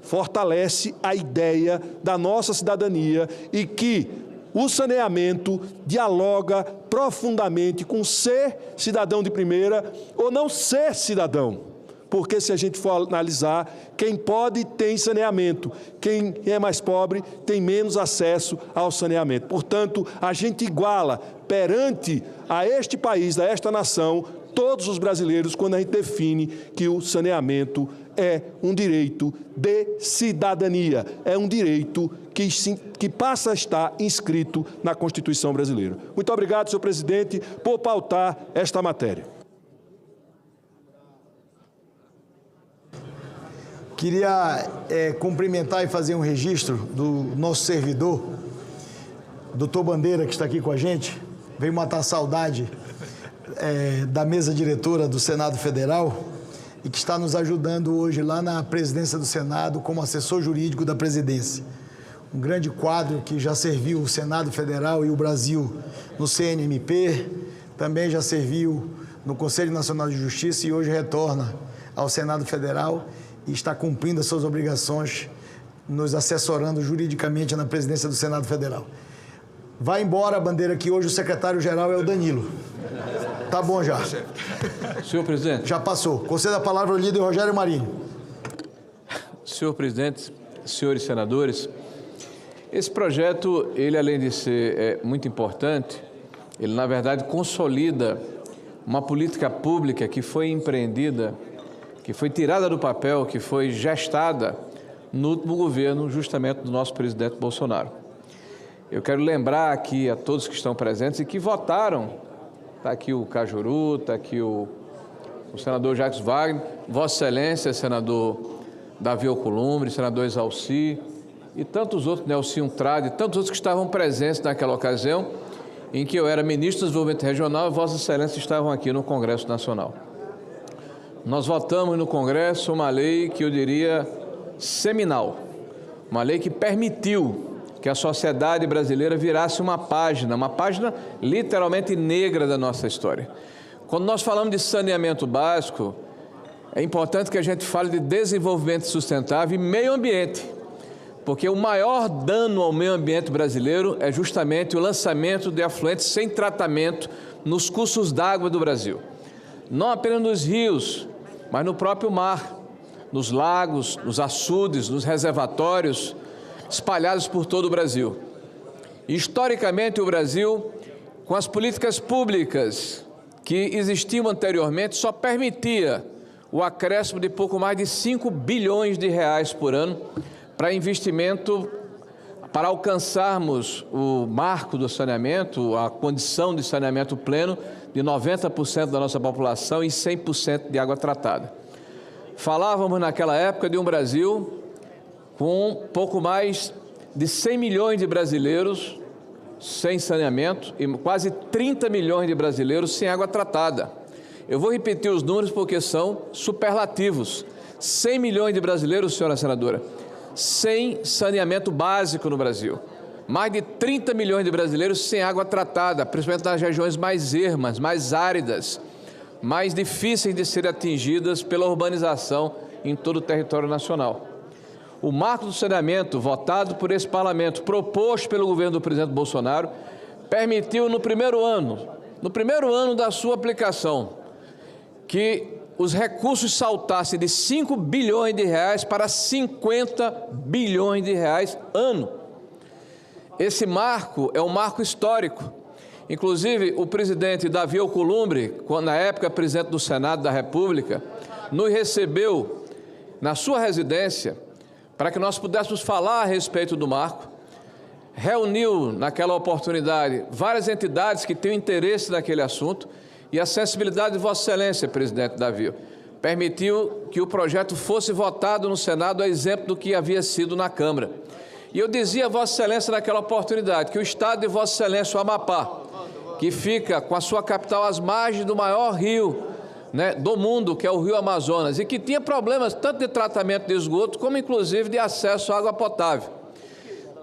Fortalece a ideia da nossa cidadania e que o saneamento dialoga profundamente com ser cidadão de primeira ou não ser cidadão. Porque se a gente for analisar, quem pode tem saneamento, quem é mais pobre tem menos acesso ao saneamento. Portanto, a gente iguala perante a este país, a esta nação, todos os brasileiros, quando a gente define que o saneamento é um direito de cidadania, é um direito que passa a estar inscrito na Constituição brasileira. Muito obrigado, senhor presidente, por pautar esta matéria. Queria cumprimentar e fazer um registro do nosso servidor, doutor Bandeira, que está aqui com a gente, veio matar saudade da mesa diretora do Senado Federal e que está nos ajudando hoje lá na presidência do Senado como assessor jurídico da presidência. Um grande quadro que já serviu o Senado Federal e o Brasil no CNMP, também já serviu no Conselho Nacional de Justiça e hoje retorna ao Senado Federal e está cumprindo as suas obrigações, nos assessorando juridicamente na presidência do Senado Federal. Vai embora, Bandeira, que hoje o secretário-geral é o Danilo. Tá bom já. Senhor presidente. Já passou. Conceda a palavra ao líder Rogério Marinho. Senhor presidente, senhores senadores, esse projeto, ele além de ser muito importante, ele na verdade consolida uma política pública que foi empreendida, que foi tirada do papel, que foi gestada no último governo, justamente do nosso presidente Bolsonaro. Eu quero lembrar aqui a todos que estão presentes e que votaram, está aqui o Cajuru, está aqui o senador Jacques Wagner, Vossa Excelência, senador Davi Alcolumbre, senador Exalci e tantos outros, Nelson Trade, tantos outros que estavam presentes naquela ocasião em que eu era ministro do Desenvolvimento Regional e Vossa Excelência estavam aqui no Congresso Nacional. Nós votamos no Congresso uma lei que eu diria seminal, uma lei que permitiu que a sociedade brasileira virasse uma página literalmente negra da nossa história. Quando nós falamos de saneamento básico, é importante que a gente fale de desenvolvimento sustentável e meio ambiente, porque o maior dano ao meio ambiente brasileiro é justamente o lançamento de afluentes sem tratamento nos cursos d'água do Brasil. Não apenas nos rios, mas no próprio mar, nos lagos, nos açudes, nos reservatórios, espalhados por todo o Brasil. Historicamente, o Brasil, com as políticas públicas que existiam anteriormente, só permitia o acréscimo de pouco mais de 5 bilhões de reais por ano para investimento, para alcançarmos o marco do saneamento, a condição de saneamento pleno de 90% da nossa população e 100% de água tratada. Falávamos naquela época de um Brasil com pouco mais de 100 milhões de brasileiros sem saneamento e quase 30 milhões de brasileiros sem água tratada. Eu vou repetir os números porque são superlativos. 100 milhões de brasileiros, senhora senadora, sem saneamento básico no Brasil. Mais de 30 milhões de brasileiros sem água tratada, principalmente nas regiões mais ermas, mais áridas, mais difíceis de serem atingidas pela urbanização em todo o território nacional. O marco do saneamento, votado por esse parlamento, proposto pelo governo do presidente Bolsonaro, permitiu no primeiro ano da sua aplicação, que os recursos saltassem de 5 bilhões de reais para 50 bilhões de reais ano. Esse marco é um marco histórico, Inclusive, o presidente Davi Alcolumbre, na época presidente do Senado da República, nos recebeu na sua residência para que nós pudéssemos falar a respeito do marco. Reuniu, naquela oportunidade, várias entidades que têm interesse naquele assunto e a sensibilidade de Vossa Excelência, presidente Davi, permitiu que o projeto fosse votado no Senado a exemplo do que havia sido na Câmara. E eu dizia a Vossa Excelência naquela oportunidade que o Estado de Vossa Excelência, o Amapá, que fica com a sua capital às margens do maior rio, né, do mundo, que é o Rio Amazonas, e que tinha problemas tanto de tratamento de esgoto, como inclusive de acesso à água potável,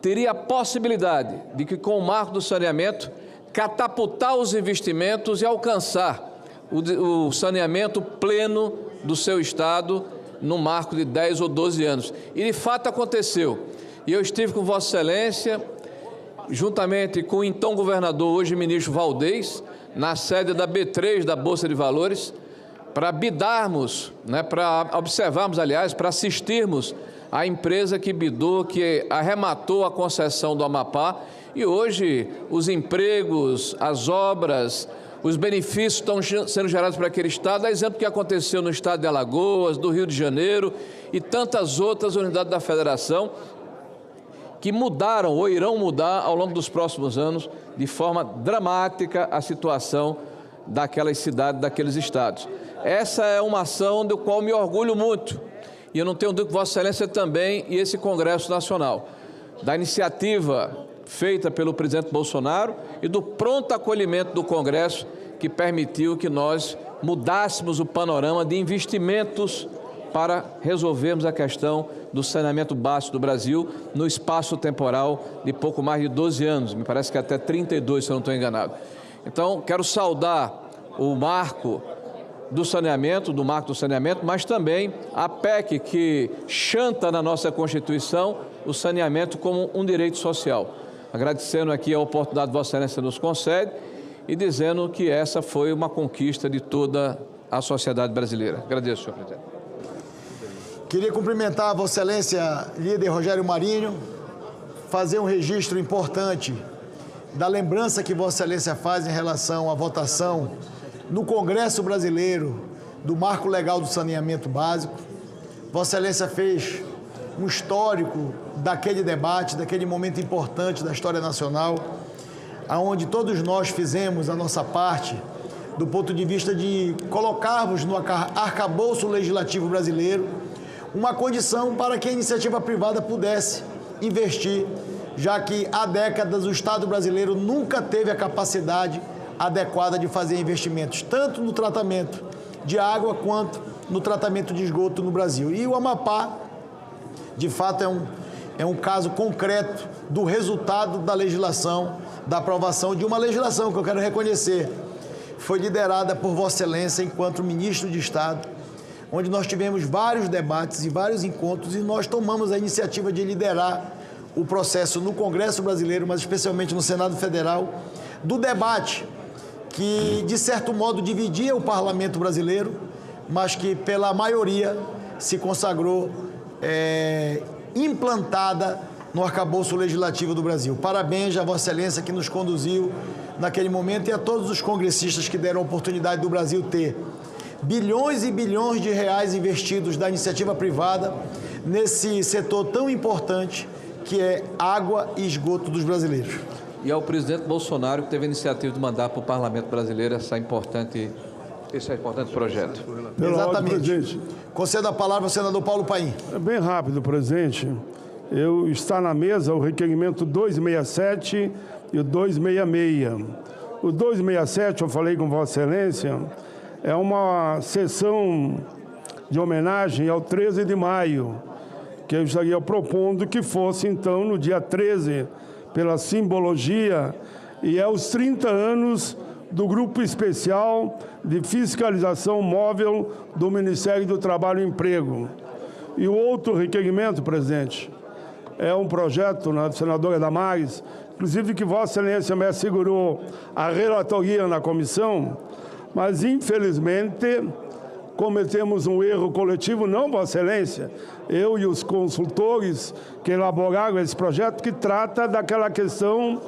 teria a possibilidade de que, com o marco do saneamento, catapultar os investimentos e alcançar o saneamento pleno do seu Estado no marco de 10 ou 12 anos. E, de fato, aconteceu. E eu estive com Vossa Excelência, juntamente com o então governador, hoje ministro Valdez, na sede da B3 da Bolsa de Valores, para bidarmos, né, para observarmos, aliás, para assistirmos a empresa que bidou, que arrematou a concessão do Amapá, e hoje os empregos, as obras, os benefícios estão sendo gerados para aquele estado, a exemplo do que aconteceu no estado de Alagoas, do Rio de Janeiro e tantas outras unidades da federação que mudaram ou irão mudar ao longo dos próximos anos de forma dramática a situação daquelas cidades, daqueles estados. Essa é uma ação do qual me orgulho muito. E eu não tenho dúvida que Vossa Excelência também e esse Congresso Nacional, da iniciativa feita pelo presidente Bolsonaro e do pronto acolhimento do Congresso que permitiu que nós mudássemos o panorama de investimentos para resolvermos a questão do saneamento básico do Brasil no espaço temporal de pouco mais de 12 anos, me parece que até 32, se eu não estou enganado. Então, quero saudar o marco do saneamento, mas também a PEC que chanta na nossa Constituição o saneamento como um direito social. Agradecendo aqui a oportunidade que Vossa Excelência nos concede e dizendo que essa foi uma conquista de toda a sociedade brasileira. Agradeço, senhor presidente. Queria cumprimentar a Vossa Excelência, líder Rogério Marinho, fazer um registro importante da lembrança que Vossa Excelência faz em relação à votação no Congresso Brasileiro do Marco Legal do Saneamento Básico. Vossa Excelência fez um histórico daquele debate, daquele momento importante da história nacional, onde todos nós fizemos a nossa parte do ponto de vista de colocarmos no arcabouço legislativo brasileiro uma condição para que a iniciativa privada pudesse investir, já que há décadas o Estado brasileiro nunca teve a capacidade adequada de fazer investimentos, tanto no tratamento de água quanto no tratamento de esgoto no Brasil. E o Amapá, de fato, é um caso concreto do resultado da legislação, da aprovação de uma legislação que eu quero reconhecer. Foi liderada por Vossa Excelência enquanto ministro de Estado, onde nós tivemos vários debates e vários encontros e nós tomamos a iniciativa de liderar o processo no Congresso Brasileiro, mas especialmente no Senado Federal, do debate que, de certo modo, dividia o parlamento brasileiro, mas que, pela maioria, se consagrou implantada no arcabouço legislativo do Brasil. Parabéns a Vossa Excelência que nos conduziu naquele momento e a todos os congressistas que deram a oportunidade do Brasil ter bilhões e bilhões de reais investidos da iniciativa privada nesse setor tão importante que é água e esgoto dos brasileiros. E ao presidente Bolsonaro, que teve a iniciativa de mandar para o parlamento brasileiro esse importante projeto. Exatamente. Concedo a palavra ao senador Paulo Paim. É bem rápido, presidente. Está na mesa o requerimento 267 e o 266. O 267, eu falei com Vossa Excelência, é uma sessão de homenagem ao 13 de maio, que eu estaria propondo que fosse, então, no dia 13, pela simbologia, e é os 30 anos do Grupo Especial de Fiscalização Móvel do Ministério do Trabalho e Emprego. E o outro requerimento, presidente, é um projeto da senadora Damares, inclusive que Vossa Excelência me assegurou a relatoria na comissão, mas, infelizmente, cometemos um erro coletivo, não, Vossa Excelência, eu e os consultores que elaboraram esse projeto, que trata daquela questão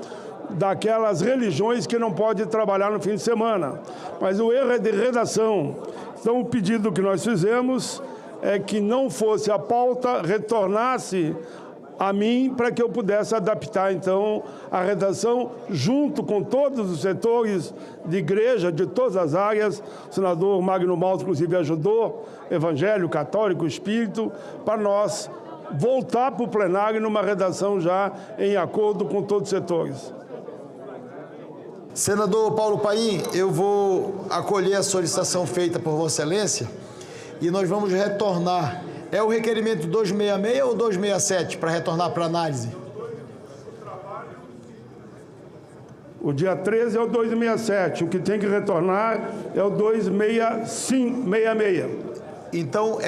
daquelas religiões que não pode trabalhar no fim de semana. Mas o erro é de redação. Então, o pedido que nós fizemos é que não fosse a pauta, retornasse a mim para que eu pudesse adaptar, então, a redação junto com todos os setores de igreja, de todas as áreas. O senador Magno Malta, inclusive, ajudou, Evangelho, Católico, Espírito, para nós voltar para o plenário numa redação já em acordo com todos os setores. Senador Paulo Paim, eu vou acolher a solicitação feita por Vossa Excelência e nós vamos retornar. É o requerimento 266 ou 267 para retornar para análise? O dia 13 é o 267, o que tem que retornar é o 266. Então,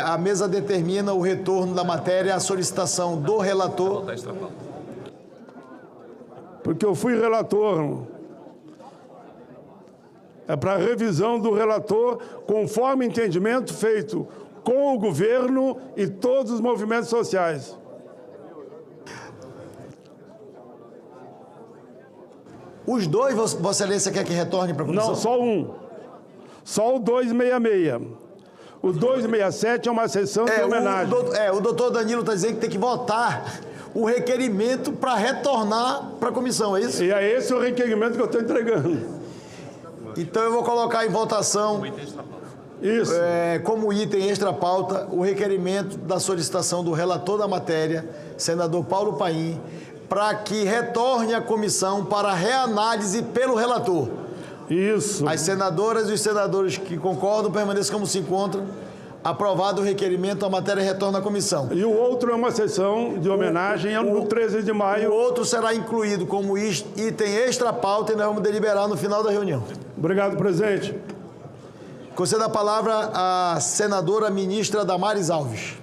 a mesa determina o retorno da matéria à solicitação do relator. Porque eu fui relator. É para revisão do relator, conforme entendimento feito com o governo e todos os movimentos sociais. Os dois, Vossa Excelência quer que retorne para a comissão? Não, só um. Só o 266. O 267 é uma sessão de homenagem. O doutor Danilo está dizendo que tem que votar o requerimento para retornar para a comissão, é isso? E é esse o requerimento que eu estou entregando. Então eu vou colocar em votação, isso. Como item extra pauta, o requerimento da solicitação do relator da matéria, senador Paulo Paim, para que retorne à comissão para reanálise pelo relator. Isso. As senadoras e os senadores que concordam permaneçam como se encontram. Aprovado o requerimento, a matéria retorna à comissão. E o outro é uma sessão de homenagem no 13 de maio. O outro será incluído como item extra pauta e nós vamos deliberar no final da reunião. Obrigado, presidente. Concedo a palavra à senadora ministra Damares Alves.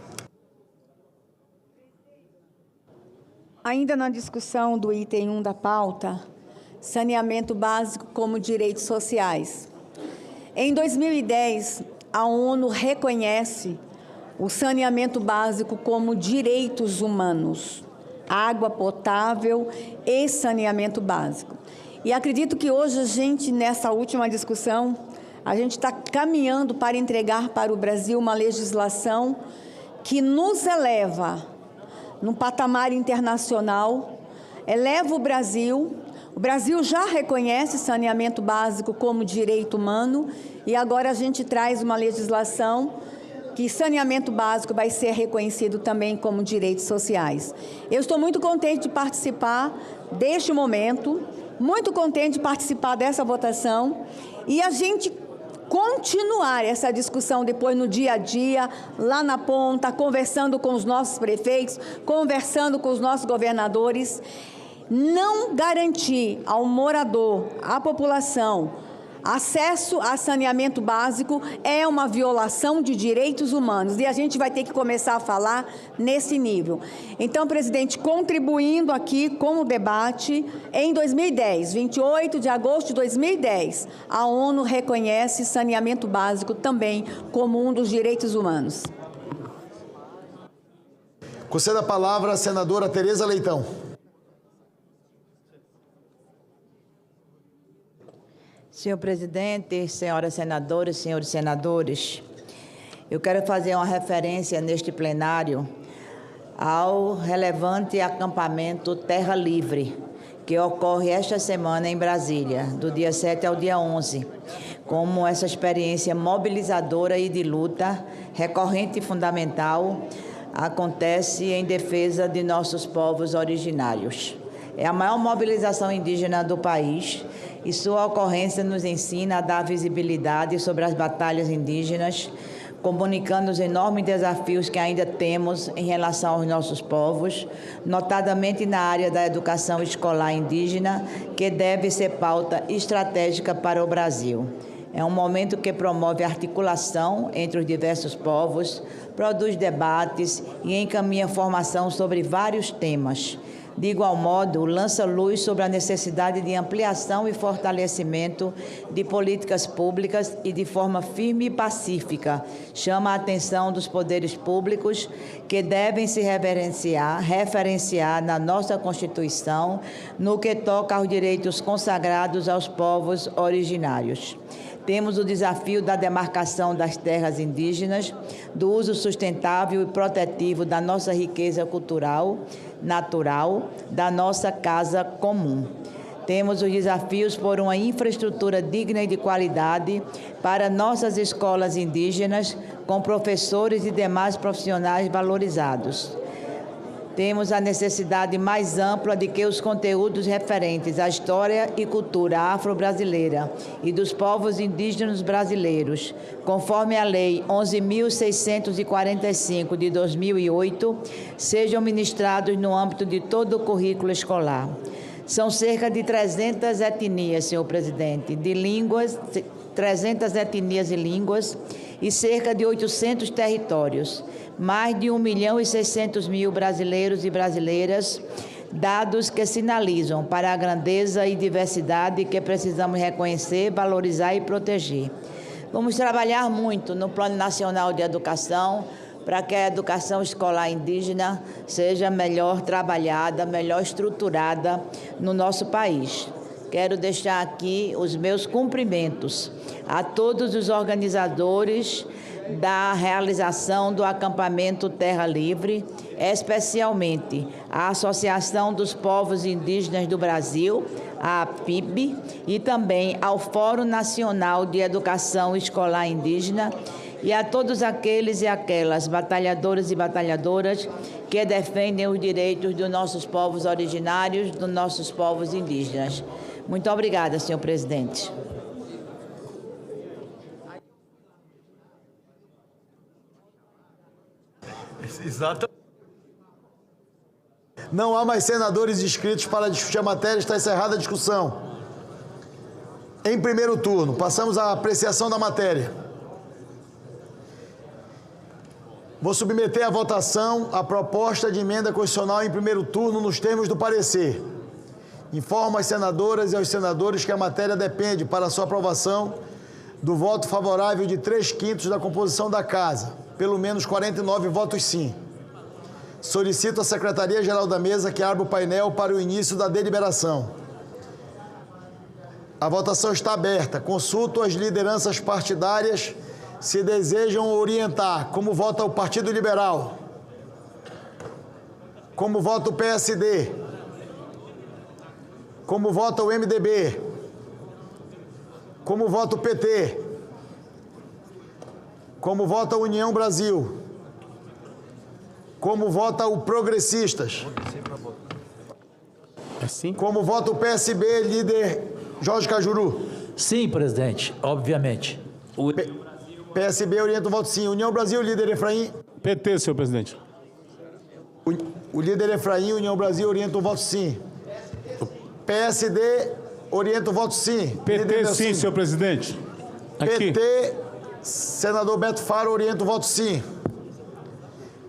Ainda na discussão do item 1 da pauta, saneamento básico como direitos sociais. Em 2010, a ONU reconhece o saneamento básico como direitos humanos, água potável e saneamento básico. E acredito que hoje a gente, nessa última discussão, a gente está caminhando para entregar para o Brasil uma legislação que nos eleva num patamar internacional, eleva o Brasil já reconhece saneamento básico como direito humano e agora a gente traz uma legislação que saneamento básico vai ser reconhecido também como direitos sociais. Eu estou muito contente de participar deste momento, muito contente de participar dessa votação e a gente continuar essa discussão depois no dia a dia, lá na ponta, conversando com os nossos prefeitos, conversando com os nossos governadores. Não garantir ao morador, à população, acesso a saneamento básico é uma violação de direitos humanos e a gente vai ter que começar a falar nesse nível. Então, presidente, contribuindo aqui com o debate, em 2010, 28 de agosto de 2010, a ONU reconhece saneamento básico também como um dos direitos humanos. Conceda a palavra à senadora Tereza Leitão. Senhor presidente, senhoras senadoras, senhores senadores, eu quero fazer uma referência neste plenário ao relevante acampamento Terra Livre, que ocorre esta semana em Brasília, do dia 7 ao dia 11, como essa experiência mobilizadora e de luta recorrente e fundamental acontece em defesa de nossos povos originários. É a maior mobilização indígena do país e sua ocorrência nos ensina a dar visibilidade sobre as batalhas indígenas, comunicando os enormes desafios que ainda temos em relação aos nossos povos, notadamente na área da educação escolar indígena, que deve ser pauta estratégica para o Brasil. É um momento que promove articulação entre os diversos povos, produz debates e encaminha formação sobre vários temas. De igual modo, lança luz sobre a necessidade de ampliação e fortalecimento de políticas públicas e, de forma firme e pacífica, chama a atenção dos poderes públicos que devem se referenciar na nossa Constituição no que toca aos direitos consagrados aos povos originários. Temos o desafio da demarcação das terras indígenas, do uso sustentável e protetivo da nossa riqueza cultural, natural, da nossa casa comum. Temos os desafios por uma infraestrutura digna e de qualidade para nossas escolas indígenas, com professores e demais profissionais valorizados. Temos a necessidade mais ampla de que os conteúdos referentes à história e cultura afro-brasileira e dos povos indígenas brasileiros, conforme a Lei 11.645 de 2008, sejam ministrados no âmbito de todo o currículo escolar. São cerca de 300 etnias, senhor presidente, de línguas, 300 etnias e línguas e cerca de 800 territórios. Mais de 1.600.000 brasileiros e brasileiras, dados que sinalizam para a grandeza e diversidade que precisamos reconhecer, valorizar e proteger. Vamos trabalhar muito no Plano Nacional de Educação para que a educação escolar indígena seja melhor trabalhada, melhor estruturada no nosso país. Quero deixar aqui os meus cumprimentos a todos os organizadores da realização do acampamento Terra Livre, especialmente a Associação dos Povos Indígenas do Brasil, a APIB, e também ao Fórum Nacional de Educação Escolar Indígena, e a todos aqueles e aquelas batalhadores e batalhadoras que defendem os direitos dos nossos povos originários, dos nossos povos indígenas. Muito obrigada, senhor presidente. Exato. Não há mais senadores inscritos para discutir a matéria, está encerrada a discussão. Em primeiro turno, passamos à apreciação da matéria. Vou submeter à votação a proposta de emenda constitucional em primeiro turno nos termos do parecer. Informo às senadoras e aos senadores que a matéria depende, para sua aprovação, do voto favorável de 3/5 da composição da Casa, pelo menos 49 votos sim. Solicito à Secretaria-Geral da Mesa que abra o painel para o início da deliberação. A votação está aberta. Consulto as lideranças partidárias se desejam orientar como vota o Partido Liberal, como vota o PSD, como vota o MDB, como vota o PT, como vota a União Brasil, como vota o Progressistas, como vota o PSB, líder Jorge Cajuru. Sim, presidente, obviamente. PSB orienta o voto sim. União Brasil, líder Efraim. PT, senhor presidente. O líder Efraim, União Brasil, orienta o voto sim. PSD orienta o voto sim. PT, sim, senhor presidente. Aqui. PT, senador Beto Faro, orienta o voto sim.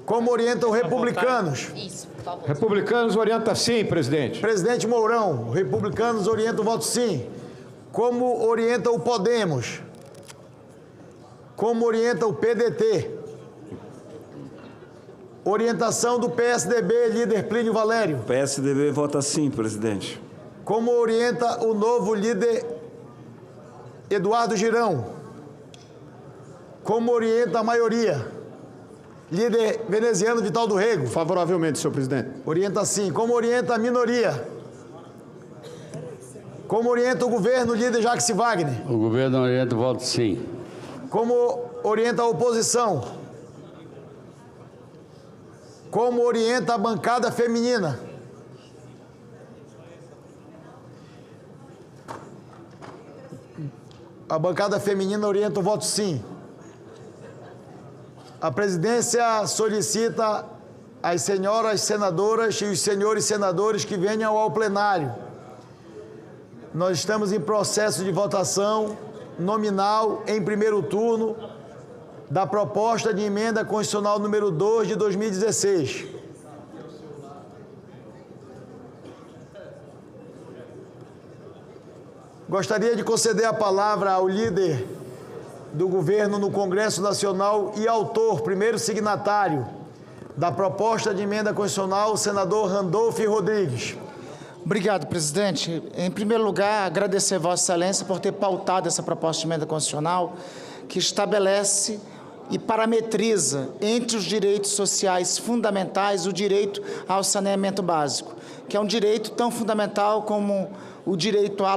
Como orientam republicanos? Isso, por favor. Republicanos orienta sim, presidente. Presidente Mourão, republicanos orienta o voto sim. Como orienta o Podemos? Como orienta o PDT? Orientação do PSDB, líder Plínio Valério. PSDB vota sim, presidente. Como orienta o novo líder Eduardo Girão? Como orienta a maioria? Líder veneziano Vital do Rego. Favoravelmente, senhor presidente. Orienta sim. Como orienta a minoria? Como orienta o governo, líder Jacques Wagner? O governo orienta o voto sim. Como orienta a oposição? Como orienta a bancada feminina? A bancada feminina orienta o voto sim. A presidência solicita às senhoras senadoras e os senhores senadores que venham ao plenário. Nós estamos em processo de votação nominal em primeiro turno da proposta de emenda constitucional número 2 de 2016. Gostaria de conceder a palavra ao líder do governo no Congresso Nacional e autor, primeiro signatário da proposta de emenda constitucional, o senador Randolfo Rodrigues. Obrigado, presidente. Em primeiro lugar, agradecer a Vossa Excelência por ter pautado essa proposta de emenda constitucional que estabelece e parametriza entre os direitos sociais fundamentais o direito ao saneamento básico, que é um direito tão fundamental como o direito à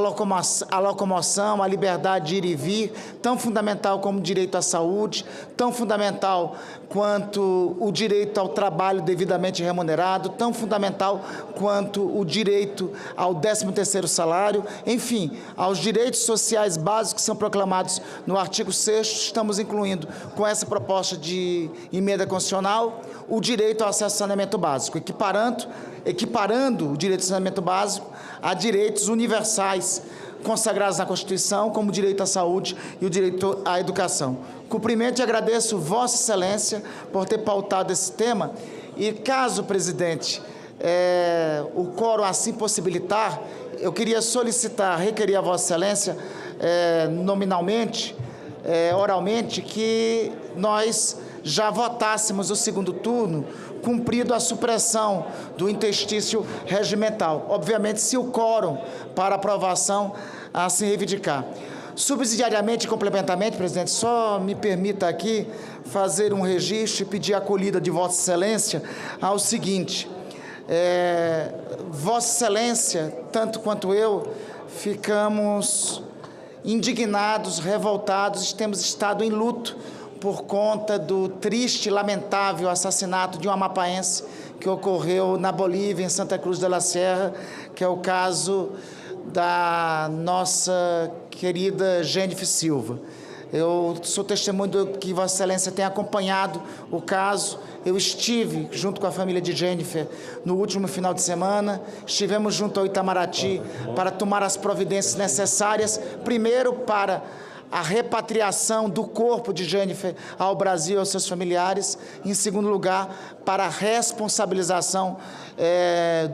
locomoção, à liberdade de ir e vir, tão fundamental como o direito à saúde, tão fundamental quanto o direito ao trabalho devidamente remunerado, tão fundamental quanto o direito ao 13º salário, enfim, aos direitos sociais básicos que são proclamados no artigo 6º, estamos incluindo com essa proposta de emenda constitucional o direito ao acesso ao saneamento básico, equiparando o direito ao saneamento básico a direitos universais consagrados na Constituição, como o direito à saúde e o direito à educação. Cumprimento e agradeço Vossa Excelência por ter pautado esse tema e, caso, presidente, o quórum assim possibilitar, eu queria requerer a Vossa Excelência, nominalmente, oralmente, que nós já votássemos o segundo turno, cumprido a supressão do interstício regimental. Obviamente, se o quórum para aprovação assim reivindicar. Subsidiariamente e complementarmente, presidente, só me permita aqui fazer um registro e pedir a acolhida de Vossa Excelência ao seguinte. Vossa Excelência, tanto quanto eu, ficamos indignados, revoltados, temos estado em luto por conta do triste e lamentável assassinato de um amapaense que ocorreu na Bolívia, em Santa Cruz de la Sierra, que é o caso da nossa querida Jennifer Silva. Eu sou testemunho do que Vossa Excelência tem acompanhado o caso. Eu estive junto com a família de Jennifer no último final de semana. Estivemos junto ao Itamaraty para tomar as providências necessárias, primeiro para a repatriação do corpo de Jennifer ao Brasil e aos seus familiares, em segundo lugar, para a responsabilização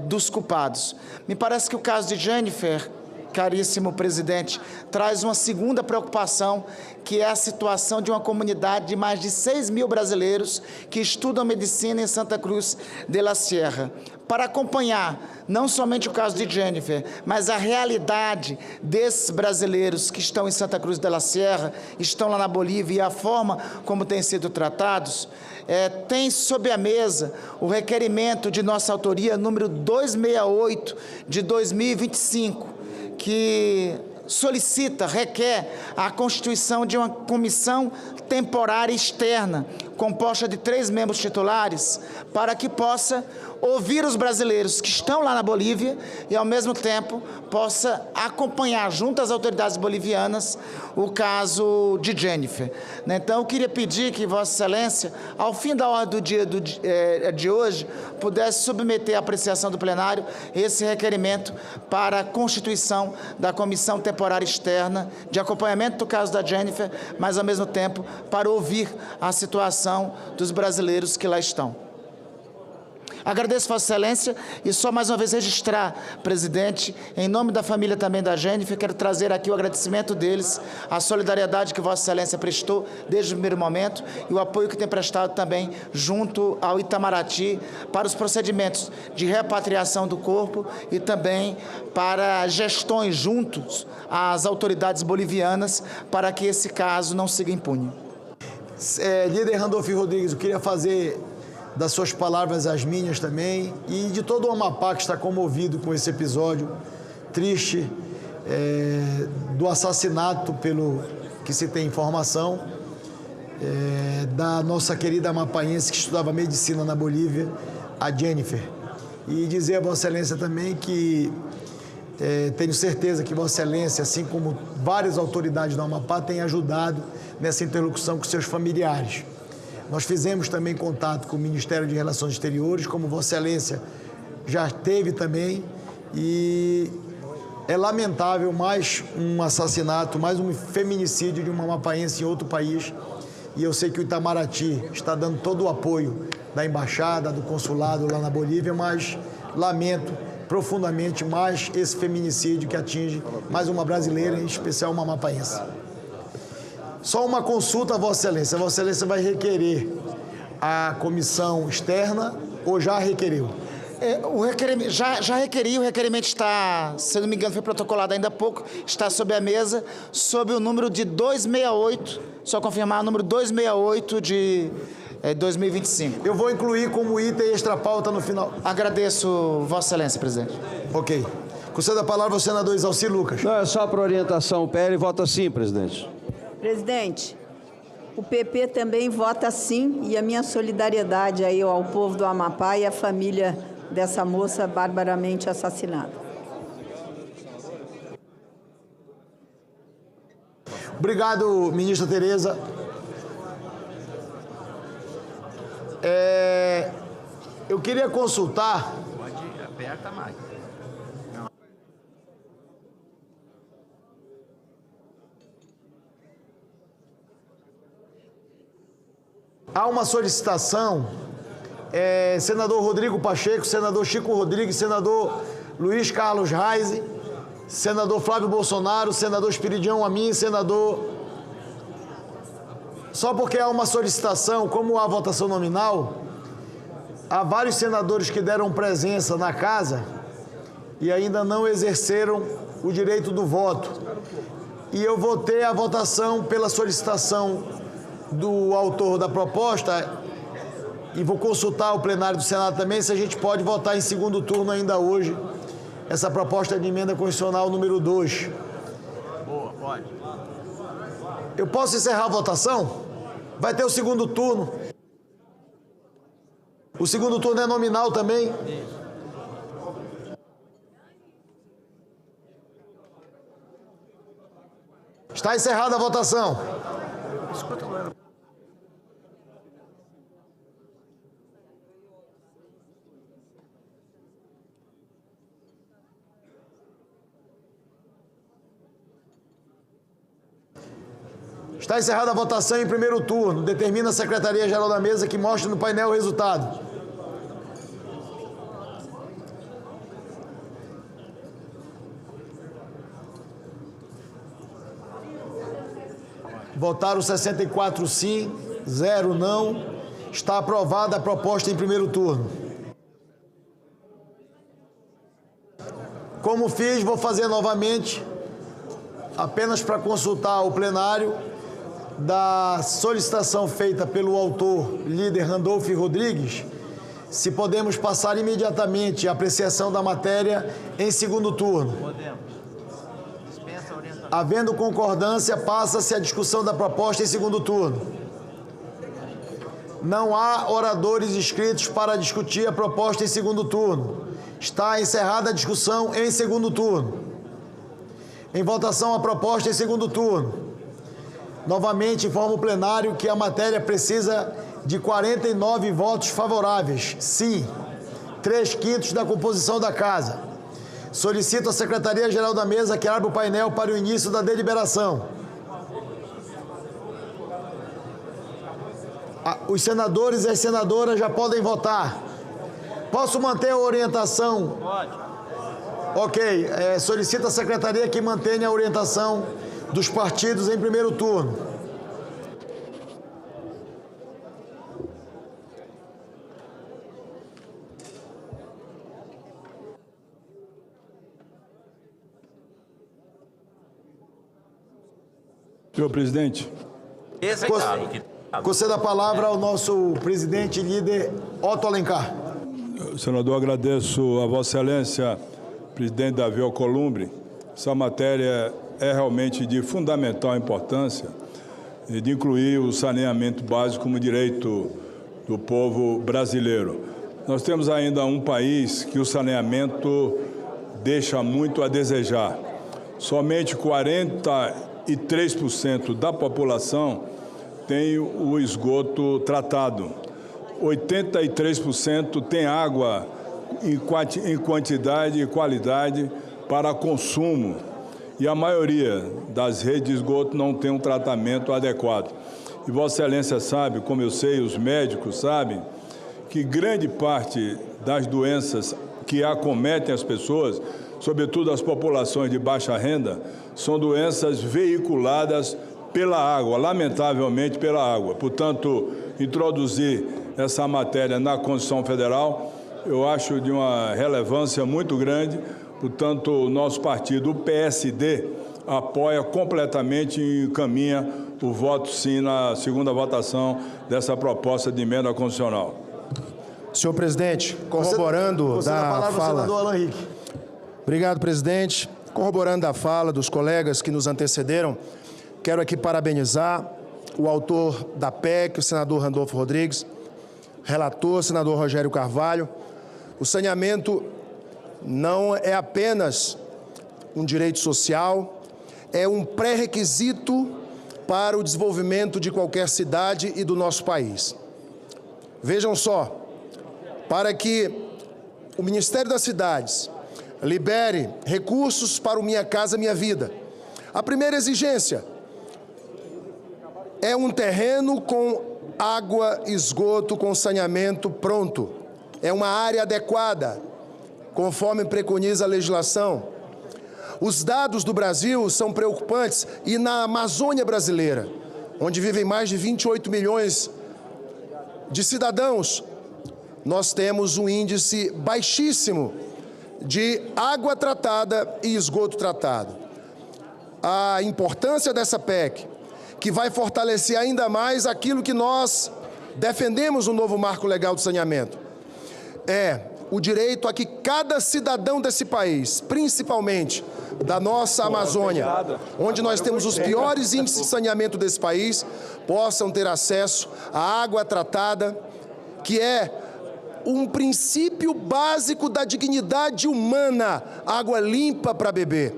dos culpados. Me parece que o caso de Jennifer, caríssimo presidente, traz uma segunda preocupação, que é a situação de uma comunidade de mais de 6 mil brasileiros que estudam medicina em Santa Cruz de la Sierra. Para acompanhar não somente o caso de Jennifer, mas a realidade desses brasileiros que estão em Santa Cruz de la Sierra, estão lá na Bolívia, e a forma como têm sido tratados, tem sob a mesa o requerimento de nossa autoria, número 268 de 2025, que requer a constituição de uma comissão temporária externa, composta de 3 membros titulares, para que possa ouvir os brasileiros que estão lá na Bolívia e, ao mesmo tempo, possa acompanhar, junto às autoridades bolivianas, o caso de Jennifer. Então, eu queria pedir que Vossa Excelência, ao fim da ordem do dia de hoje, pudesse submeter à apreciação do plenário esse requerimento para a constituição da Comissão Temporária Externa de acompanhamento do caso da Jennifer, mas, ao mesmo tempo, para ouvir a situação dos brasileiros que lá estão. Agradeço Vossa Excelência e só mais uma vez registrar, presidente, em nome da família também da Jennifer, quero trazer aqui o agradecimento deles, a solidariedade que Vossa Excelência prestou desde o primeiro momento e o apoio que tem prestado também junto ao Itamaraty para os procedimentos de repatriação do corpo e também para gestões juntos às autoridades bolivianas para que esse caso não siga impune. Líder Randolfo Rodrigues, eu queria fazer das suas palavras as minhas também, e de todo o Amapá que está comovido com esse episódio triste do assassinato, pelo que se tem informação, da nossa querida amapaense que estudava medicina na Bolívia, a Jennifer. E dizer a Vossa Excelência também que tenho certeza que Vossa Excelência, assim como várias autoridades do Amapá, têm ajudado nessa interlocução com seus familiares. Nós fizemos também contato com o Ministério de Relações Exteriores, como Vossa Excelência já teve também, e é lamentável mais um assassinato, mais um feminicídio de uma amapaense em outro país, e eu sei que o Itamaraty está dando todo o apoio da Embaixada, do Consulado lá na Bolívia, mas lamento profundamente mais esse feminicídio que atinge mais uma brasileira, em especial uma amapaense. Só uma consulta a Vossa Excelência. Vossa Excelência vai requerer a comissão externa ou já requeriu? O requerimento, já requeri, o requerimento está, se não me engano, foi protocolado ainda há pouco, está sobre a mesa, sob o número de 268, só confirmar o número 268 de 2025. Eu vou incluir como item extra pauta no final. Agradeço, Vossa Excelência, presidente. Ok. Concedo a palavra ao senador Exalci Lucas. Não, é só para orientação. O PL vota sim, presidente. Presidente, o PP também vota sim, e a minha solidariedade aí ao povo do Amapá e à família dessa moça barbaramente assassinada. Obrigado, ministra Tereza. Eu queria consultar... Pode aperta mais. Há uma solicitação, senador Rodrigo Pacheco, senador Chico Rodrigues, senador Luiz Carlos Reis, senador Flávio Bolsonaro, senador Espiridião Amin, senador... Só porque há uma solicitação, como há votação nominal, há vários senadores que deram presença na casa e ainda não exerceram o direito do voto. E eu vou ter a votação pela solicitação do autor da proposta e vou consultar o plenário do Senado também se a gente pode votar em segundo turno ainda hoje essa proposta de emenda constitucional número 2. Boa, pode. Eu posso encerrar a votação? Vai ter o segundo turno. O segundo turno é nominal também. Está encerrada a votação. Está encerrada a votação em primeiro turno. Determina a Secretaria-Geral da Mesa que mostre no painel o resultado. Votaram 64 sim, 0 não. Está aprovada a proposta em primeiro turno. Como fiz, vou fazer novamente, apenas para consultar o plenário, da solicitação feita pelo autor, líder Randolfo Rodrigues, se podemos passar imediatamente a apreciação da matéria em segundo turno. Podemos. Dispensa a orientação. Havendo concordância, passa-se a discussão da proposta em segundo turno. Não há oradores inscritos para discutir a proposta em segundo turno. Está encerrada a discussão em segundo turno. Em votação a proposta em segundo turno. Novamente informo o plenário que a matéria precisa de 49 votos favoráveis, sim, 3/5 da composição da Casa. Solicito à Secretaria-Geral da Mesa que abra o painel para o início da deliberação. Os senadores e as senadoras já podem votar. Posso manter a orientação? Pode. Ok. Solicito à Secretaria que mantenha a orientação dos partidos em primeiro turno. Senhor presidente. Conceda a palavra ao nosso presidente e líder Otto Alencar. Senador, agradeço a Vossa Excelência, presidente Davi Alcolumbre. Essa matéria é realmente de fundamental importância de incluir o saneamento básico como direito do povo brasileiro. Nós temos ainda um país que o saneamento deixa muito a desejar. Somente 43% da população tem o esgoto tratado. 83% tem água em quantidade e qualidade para consumo. E a maioria das redes de esgoto não tem um tratamento adequado. E Vossa Excelência sabe, como eu sei, os médicos sabem, que grande parte das doenças que acometem as pessoas, sobretudo as populações de baixa renda, são doenças veiculadas pela água, lamentavelmente pela água. Portanto, introduzir essa matéria na Constituição Federal, eu acho de uma relevância muito grande. Portanto, o nosso partido, o PSD, apoia completamente e encaminha o voto sim na segunda votação dessa proposta de emenda constitucional. Senhor presidente, corroborando da fala... Senador Alan Henrique. Obrigado, presidente. Corroborando a fala dos colegas que nos antecederam, quero aqui parabenizar o autor da PEC, o senador Randolfo Rodrigues, relator, o senador Rogério Carvalho. O saneamento não é apenas um direito social, é um pré-requisito para o desenvolvimento de qualquer cidade e do nosso país. Vejam só, para que o Ministério das Cidades libere recursos para o Minha Casa Minha Vida, a primeira exigência é um terreno com água, esgoto, com saneamento pronto. É uma área adequada, conforme preconiza a legislação. Os dados do Brasil são preocupantes e na Amazônia brasileira, onde vivem mais de 28 milhões de cidadãos, nós temos um índice baixíssimo de água tratada e esgoto tratado. A importância dessa PEC, que vai fortalecer ainda mais aquilo que nós defendemos no novo marco legal do saneamento, é o direito a que cada cidadão desse país, principalmente da nossa Amazônia, onde nós temos os piores índices de saneamento desse país, possam ter acesso à água tratada, que é um princípio básico da dignidade humana, água limpa para beber.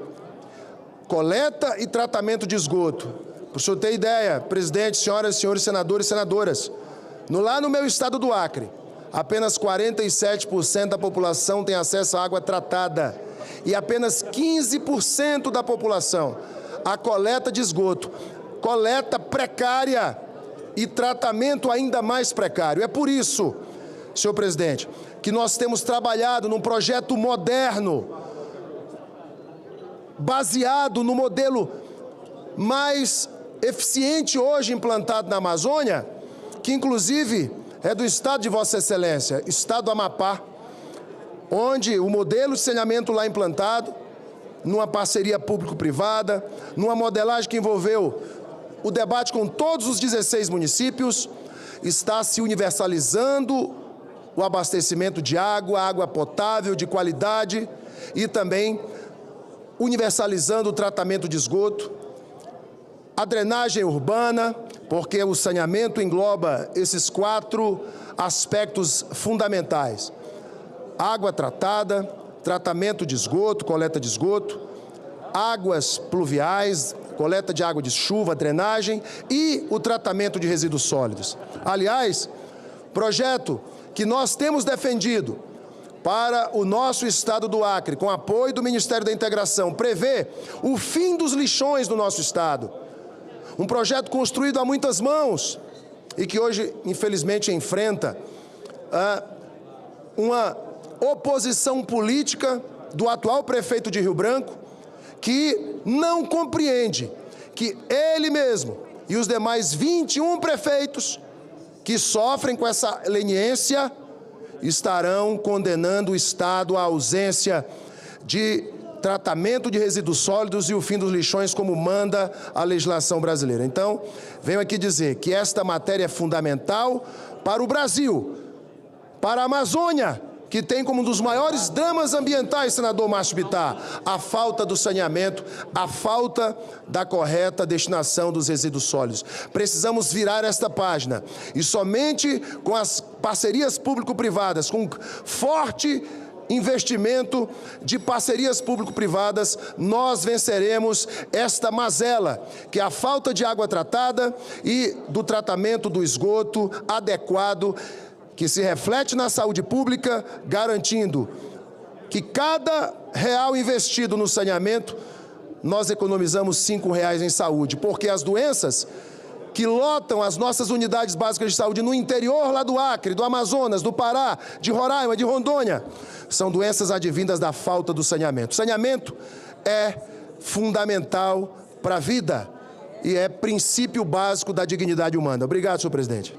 Coleta e tratamento de esgoto. Para o senhor ter ideia, presidente, senhoras e senhores senadores e senadoras, lá no meu estado do Acre, apenas 47% da população tem acesso à água tratada e apenas 15% da população à coleta de esgoto. Coleta precária e tratamento ainda mais precário. É por isso, senhor presidente, que nós temos trabalhado num projeto moderno, baseado no modelo mais eficiente hoje implantado na Amazônia, que inclusive é do estado de Vossa Excelência, estado do Amapá, onde o modelo de saneamento lá implantado, numa parceria público-privada, numa modelagem que envolveu o debate com todos os 16 municípios, está se universalizando o abastecimento de água potável, de qualidade, e também universalizando o tratamento de esgoto, a drenagem urbana, porque o saneamento engloba esses 4 aspectos fundamentais: água tratada, tratamento de esgoto, coleta de esgoto, águas pluviais, coleta de água de chuva, drenagem e o tratamento de resíduos sólidos. Aliás, projeto que nós temos defendido para o nosso estado do Acre, com apoio do Ministério da Integração, prevê o fim dos lixões no nosso estado. Um projeto construído a muitas mãos e que hoje, infelizmente, enfrenta uma oposição política do atual prefeito de Rio Branco, que não compreende que ele mesmo e os demais 21 prefeitos que sofrem com essa leniência estarão condenando o Estado à ausência de tratamento de resíduos sólidos e o fim dos lixões, como manda a legislação brasileira. Então, venho aqui dizer que esta matéria é fundamental para o Brasil, para a Amazônia, que tem como um dos maiores dramas ambientais, senador Márcio Bittar, a falta do saneamento, a falta da correta destinação dos resíduos sólidos. Precisamos virar esta página e somente com as parcerias público-privadas, com forte investimento de parcerias público-privadas, nós venceremos esta mazela, que é a falta de água tratada e do tratamento do esgoto adequado, que se reflete na saúde pública, garantindo que cada real investido no saneamento, nós economizamos R$ 5 em saúde, porque as doenças que lotam as nossas unidades básicas de saúde no interior lá do Acre, do Amazonas, do Pará, de Roraima, de Rondônia, são doenças advindas da falta do saneamento. Saneamento é fundamental para a vida e é princípio básico da dignidade humana. Obrigado, senhor presidente.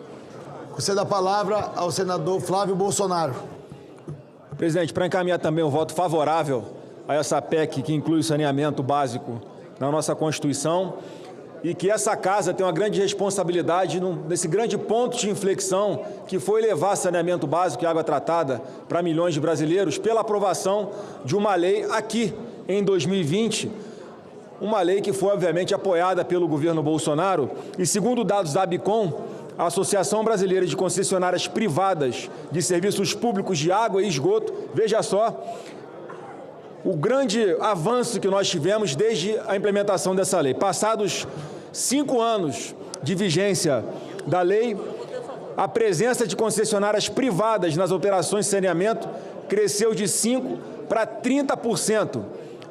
Concedo a palavra ao senador Flávio Bolsonaro. Presidente, para encaminhar também um voto favorável a essa PEC que inclui o saneamento básico na nossa Constituição e que essa casa tem uma grande responsabilidade nesse grande ponto de inflexão que foi levar saneamento básico e água tratada para milhões de brasileiros pela aprovação de uma lei aqui em 2020, uma lei que foi obviamente apoiada pelo governo Bolsonaro e, segundo dados da ABICOM, a Associação Brasileira de Concessionárias Privadas de Serviços Públicos de Água e Esgoto, veja só, o grande avanço que nós tivemos desde a implementação dessa lei. Passados 5 anos de vigência da lei, a presença de concessionárias privadas nas operações de saneamento cresceu de 5% para 30%,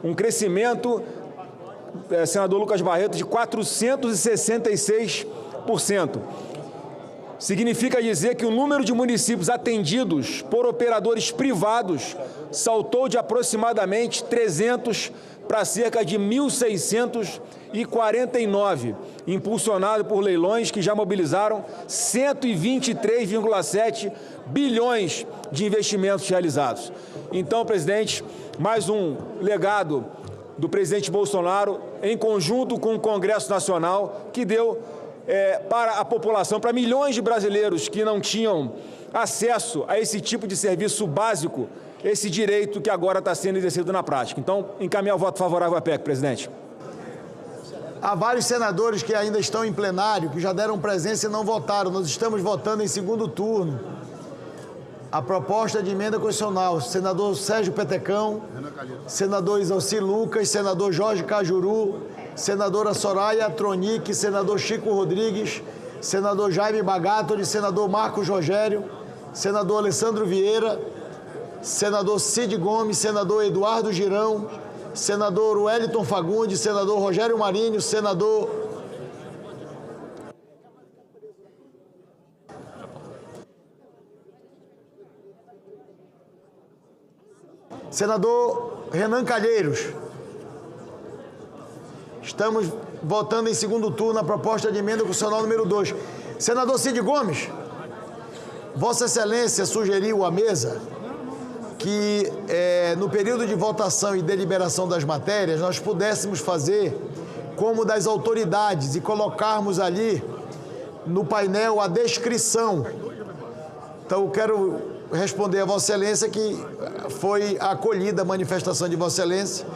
um crescimento, senador Lucas Barreto, de 466%. Significa dizer que o número de municípios atendidos por operadores privados saltou de aproximadamente 300 para cerca de 1.649, impulsionado por leilões que já mobilizaram 123,7 bilhões de investimentos realizados. Então, presidente, mais um legado do presidente Bolsonaro, em conjunto com o Congresso Nacional, que deu para a população, para milhões de brasileiros que não tinham acesso a esse tipo de serviço básico, esse direito que agora está sendo exercido na prática. Então, encaminhar o voto favorável à PEC, presidente. Há vários senadores que ainda estão em plenário, que já deram presença e não votaram. Nós estamos votando em segundo turno a proposta de emenda constitucional. Senador Sérgio Petecão, senador Isalci Lucas, senador Jorge Cajuru, senadora Soraya Tronic, senador Chico Rodrigues, senador Jaime Bagatoli, senador Marcos Rogério, senador Alessandro Vieira, senador Cid Gomes, senador Eduardo Girão, senador Wellington Fagundes, senador Rogério Marinho, senador Renan Calheiros. Estamos votando em segundo turno a proposta de emenda constitucional número 2. Senador Cid Gomes, Vossa Excelência sugeriu à mesa que no período de votação e deliberação das matérias nós pudéssemos fazer como das autoridades e colocarmos ali no painel a descrição. Então eu quero responder a Vossa Excelência que foi acolhida a manifestação de Vossa Excelência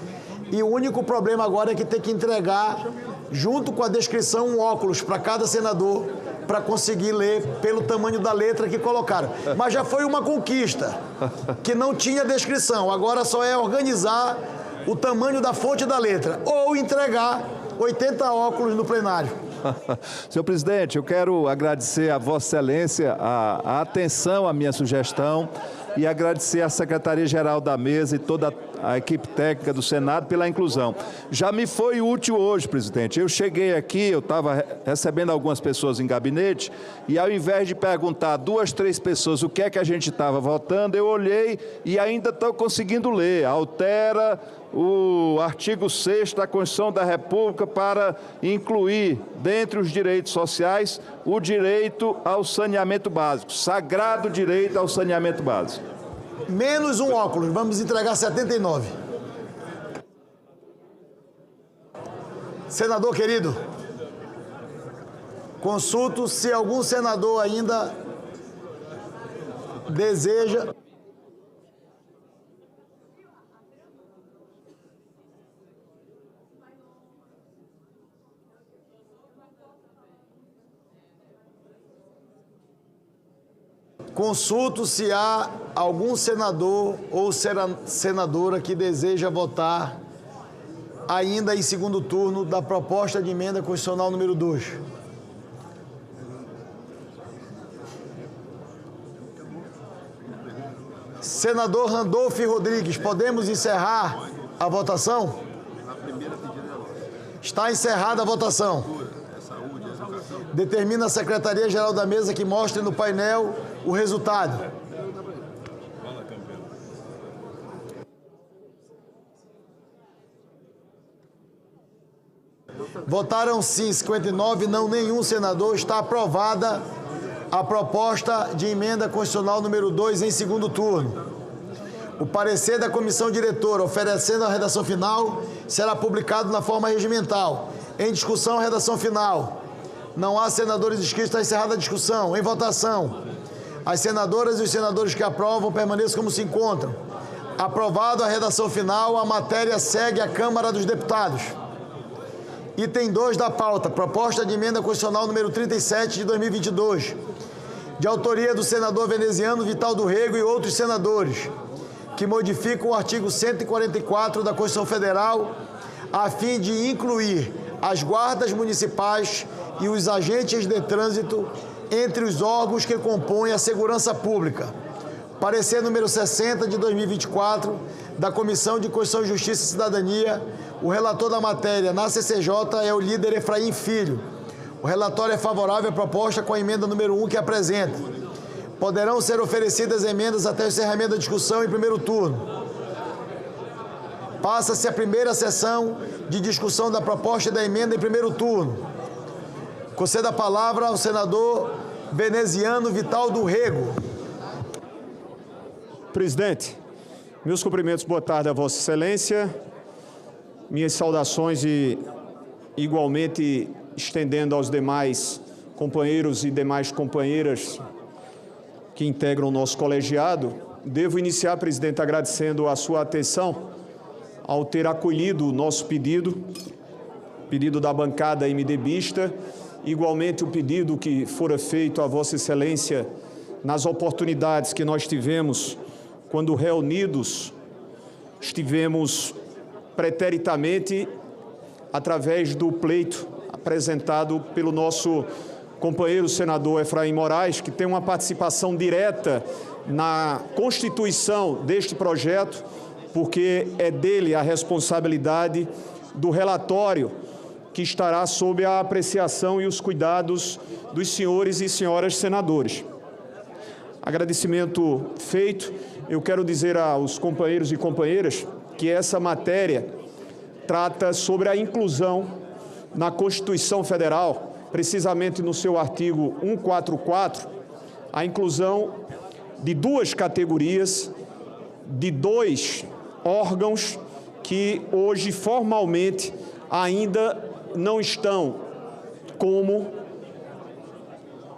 e o único problema agora é que tem que entregar junto com a descrição um óculos para cada senador para conseguir ler pelo tamanho da letra que colocaram. Mas já foi uma conquista, que não tinha descrição. Agora só é organizar o tamanho da fonte da letra ou entregar 80 óculos no plenário. Senhor presidente, eu quero agradecer a Vossa Excelência a atenção à minha sugestão e agradecer à Secretaria-Geral da Mesa e toda a equipe técnica do Senado pela inclusão. Já me foi útil hoje, presidente. Eu cheguei aqui, eu estava recebendo algumas pessoas em gabinete e ao invés de perguntar a 2, 3 pessoas o que é que a gente estava votando, eu olhei e ainda estou conseguindo ler. Altera o artigo 6º da Constituição da República para incluir, dentre os direitos sociais, o direito ao saneamento básico, sagrado direito ao saneamento básico. Menos um óculos, vamos entregar 79. Senador querido, consulto se algum senador ainda deseja... Consulto se há algum senador ou senadora que deseja votar ainda em segundo turno da proposta de emenda constitucional número 2. Senador Randolfo Rodrigues, podemos encerrar a votação? Está encerrada a votação. Determina a Secretaria-Geral da Mesa que mostre no painel o resultado. Votaram sim 59, não nenhum senador. Está aprovada a proposta de emenda constitucional número 2 em segundo turno. O parecer da comissão diretora oferecendo a redação final será publicado na forma regimental. Em discussão, redação final. Não há senadores inscritos, está encerrada a discussão. Em votação, as senadoras e os senadores que aprovam permaneçam como se encontram. Aprovado a redação final, a matéria segue à Câmara dos Deputados. Item 2 da pauta, proposta de emenda constitucional número 37 de 2022, de autoria do senador veneziano Vital do Rego e outros senadores, que modifica o artigo 144 da Constituição Federal, a fim de incluir as guardas municipais e os agentes de trânsito entre os órgãos que compõem a segurança pública. Parecer número 60 de 2024 da Comissão de Constituição, Justiça e Cidadania. O relator da matéria na CCJ é o líder Efraim Filho. O relatório é favorável à proposta com a emenda número 1 que apresenta. Poderão ser oferecidas emendas até o encerramento da discussão em primeiro turno. Passa-se a primeira sessão de discussão da proposta e da emenda em primeiro turno. Conceda a palavra ao senador veneziano Vital do Rego. Presidente, meus cumprimentos, boa tarde a Vossa Excelência. Minhas saudações e, igualmente, estendendo aos demais companheiros e demais companheiras que integram o nosso colegiado. Devo iniciar, presidente, agradecendo a sua atenção ao ter acolhido o nosso pedido da bancada MDBista, igualmente o pedido que fora feito a Vossa Excelência nas oportunidades que nós tivemos quando reunidos estivemos preteritamente através do pleito apresentado pelo nosso companheiro senador Efraim Moraes, que tem uma participação direta na constituição deste projeto, porque é dele a responsabilidade do relatório que estará sob a apreciação e os cuidados dos senhores e senhoras senadores. Agradecimento feito, eu quero dizer aos companheiros e companheiras que essa matéria trata sobre a inclusão na Constituição Federal, precisamente no seu artigo 144, a inclusão de duas categorias, de dois órgãos que hoje formalmente ainda não estão como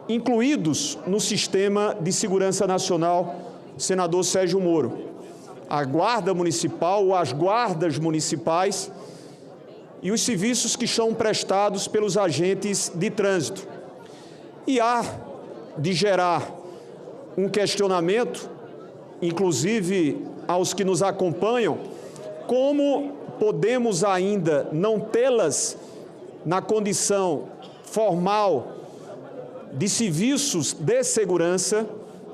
incluídos no Sistema de Segurança Nacional, senador Sérgio Moro. A Guarda Municipal ou as guardas municipais e os serviços que são prestados pelos agentes de trânsito. E há de gerar um questionamento, inclusive aos que nos acompanham, como podemos ainda não tê-las na condição formal de serviços de segurança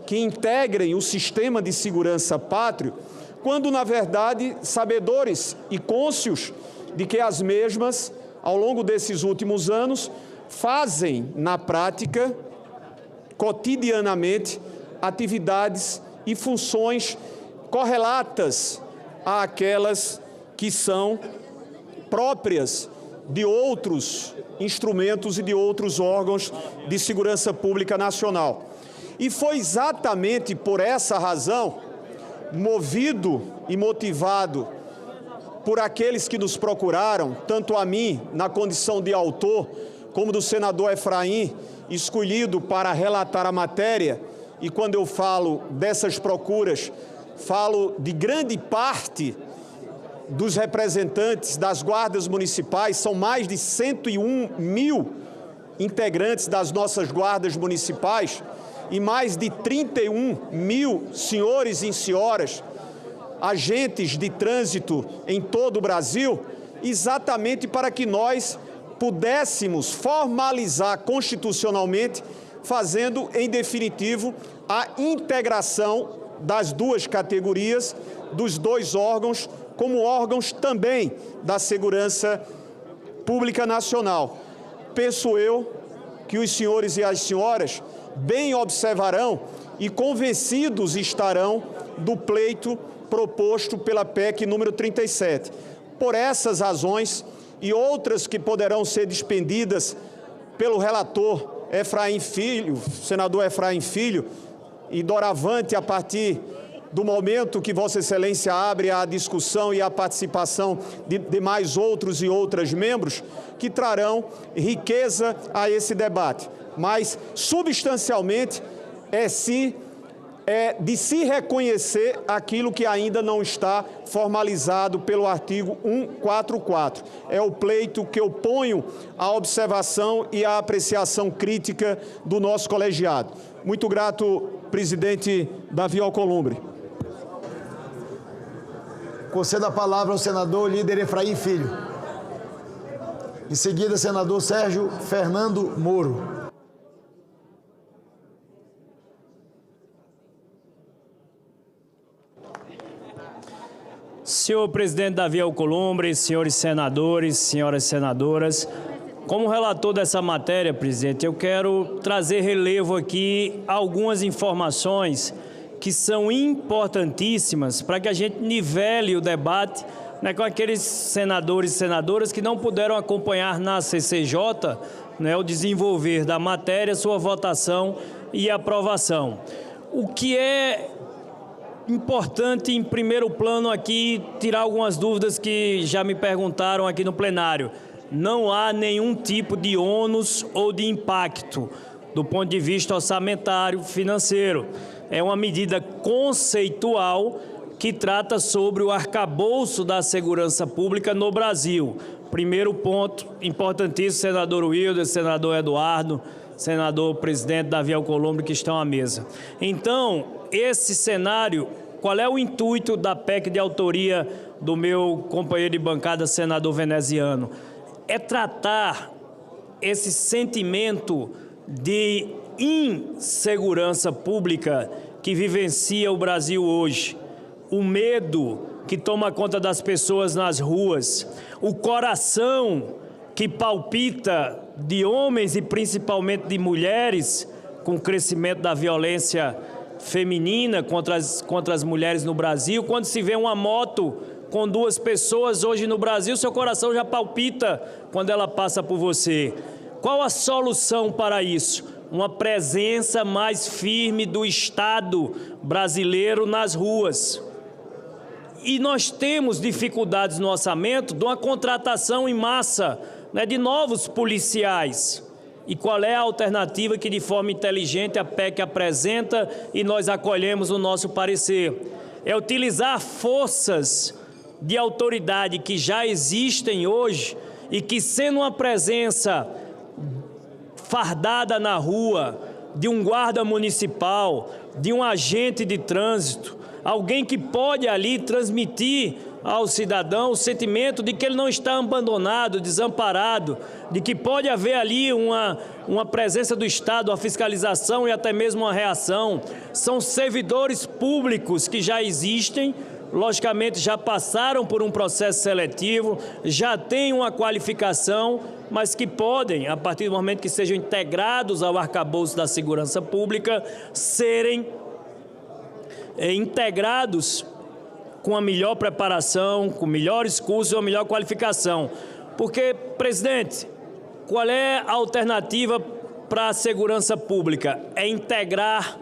que integrem o sistema de segurança pátrio, quando, na verdade, sabedores e cônscios de que as mesmas, ao longo desses últimos anos, fazem, na prática, cotidianamente, atividades e funções correlatas àquelas que são próprias de outros instrumentos e de outros órgãos de segurança pública nacional. E foi exatamente por essa razão, movido e motivado por aqueles que nos procuraram, tanto a mim, na condição de autor, como do senador Efraim, escolhido para relatar a matéria, e quando eu falo dessas procuras, falo de grande parte dos representantes das guardas municipais, são mais de 101 mil integrantes das nossas guardas municipais e mais de 31 mil senhores e senhoras, agentes de trânsito em todo o Brasil, exatamente para que nós pudéssemos formalizar constitucionalmente, fazendo, em definitivo, a integração das duas categorias, dos dois órgãos, como órgãos também da segurança pública nacional. Penso eu que os senhores e as senhoras bem observarão e convencidos estarão do pleito proposto pela PEC número 37. Por essas razões e outras que poderão ser dispendidas pelo relator Efraim Filho, senador Efraim Filho, e doravante a partir do momento que Vossa Excelência abre a discussão e a participação de mais outros e outras membros, que trarão riqueza a esse debate. Mas, substancialmente, é de se reconhecer aquilo que ainda não está formalizado pelo artigo 144. É o pleito que eu ponho à observação e à apreciação crítica do nosso colegiado. Muito grato, presidente Davi Alcolumbre. Concedo a palavra ao senador líder Efraim Filho. Em seguida, senador Sérgio Fernando Moro. Senhor presidente Davi Alcolumbre, senhores senadores, senhoras senadoras, como relator dessa matéria, presidente, eu quero trazer relevo aqui algumas informações que são importantíssimas para que a gente nivele o debate, né, com aqueles senadores e senadoras que não puderam acompanhar na CCJ, né, o desenvolver da matéria, sua votação e aprovação. O que é importante, em primeiro plano aqui, tirar algumas dúvidas que já me perguntaram aqui no plenário. Não há nenhum tipo de ônus ou de impacto do ponto de vista orçamentário, financeiro. É uma medida conceitual que trata sobre o arcabouço da segurança pública no Brasil. Primeiro ponto importantíssimo, senador Wilder, senador Eduardo, senador presidente Davi Alcolumbre, que estão à mesa. Então, esse cenário, qual é o intuito da PEC de autoria do meu companheiro de bancada, senador veneziano? É tratar esse sentimento de insegurança pública que vivencia o Brasil hoje, o medo que toma conta das pessoas nas ruas, o coração que palpita de homens e principalmente de mulheres, com o crescimento da violência feminina contra as mulheres no Brasil. Quando se vê uma moto com duas pessoas hoje no Brasil, seu coração já palpita quando ela passa por você. Qual a solução para isso? Uma presença mais firme do Estado brasileiro nas ruas. E nós temos dificuldades no orçamento de uma contratação em massa, né, de novos policiais. E qual é a alternativa que, de forma inteligente, a PEC apresenta e nós acolhemos o nosso parecer? É utilizar forças de autoridade que já existem hoje e que, sendo uma presença fardada na rua, de um guarda municipal, de um agente de trânsito, alguém que pode ali transmitir ao cidadão o sentimento de que ele não está abandonado, desamparado, de que pode haver ali uma presença do Estado, uma fiscalização e até mesmo uma reação. São servidores públicos que já existem, logicamente já passaram por um processo seletivo, já têm uma qualificação, mas que podem, a partir do momento que sejam integrados ao arcabouço da segurança pública, serem integrados com a melhor preparação, com melhores cursos e uma melhor qualificação. Porque, presidente, qual é a alternativa para a segurança pública? É integrar,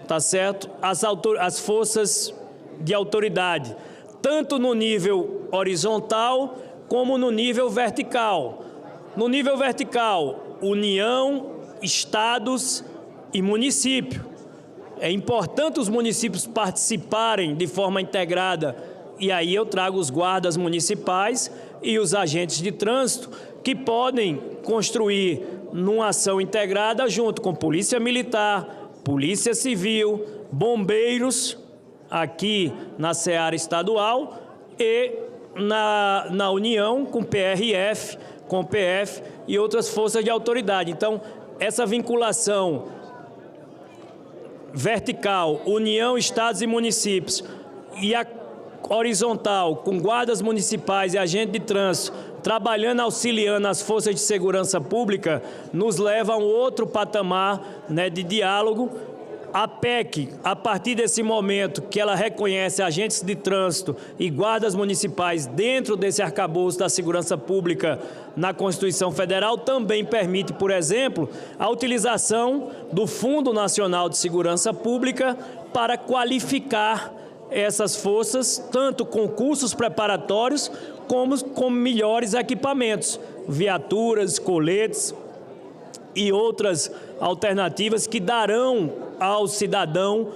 tá certo, as forças de autoridade, tanto no nível horizontal como no nível vertical. No nível vertical, União, Estados e município. É importante os municípios participarem de forma integrada, e aí eu trago os guardas municipais e os agentes de trânsito que podem construir numa ação integrada junto com Polícia Militar, Polícia Civil, bombeiros, aqui na seara estadual, e na União com PRF, com PF e outras forças de autoridade. Então, essa vinculação vertical, União, Estados e municípios, e a horizontal, com guardas municipais e agentes de trânsito, trabalhando, auxiliando as forças de segurança pública, nos leva a um outro patamar, né, de diálogo. A PEC, a partir desse momento que ela reconhece agentes de trânsito e guardas municipais dentro desse arcabouço da segurança pública na Constituição Federal, também permite, por exemplo, a utilização do Fundo Nacional de Segurança Pública para qualificar essas forças, tanto com cursos preparatórios como com melhores equipamentos, viaturas, coletes e outras alternativas que darão ao cidadão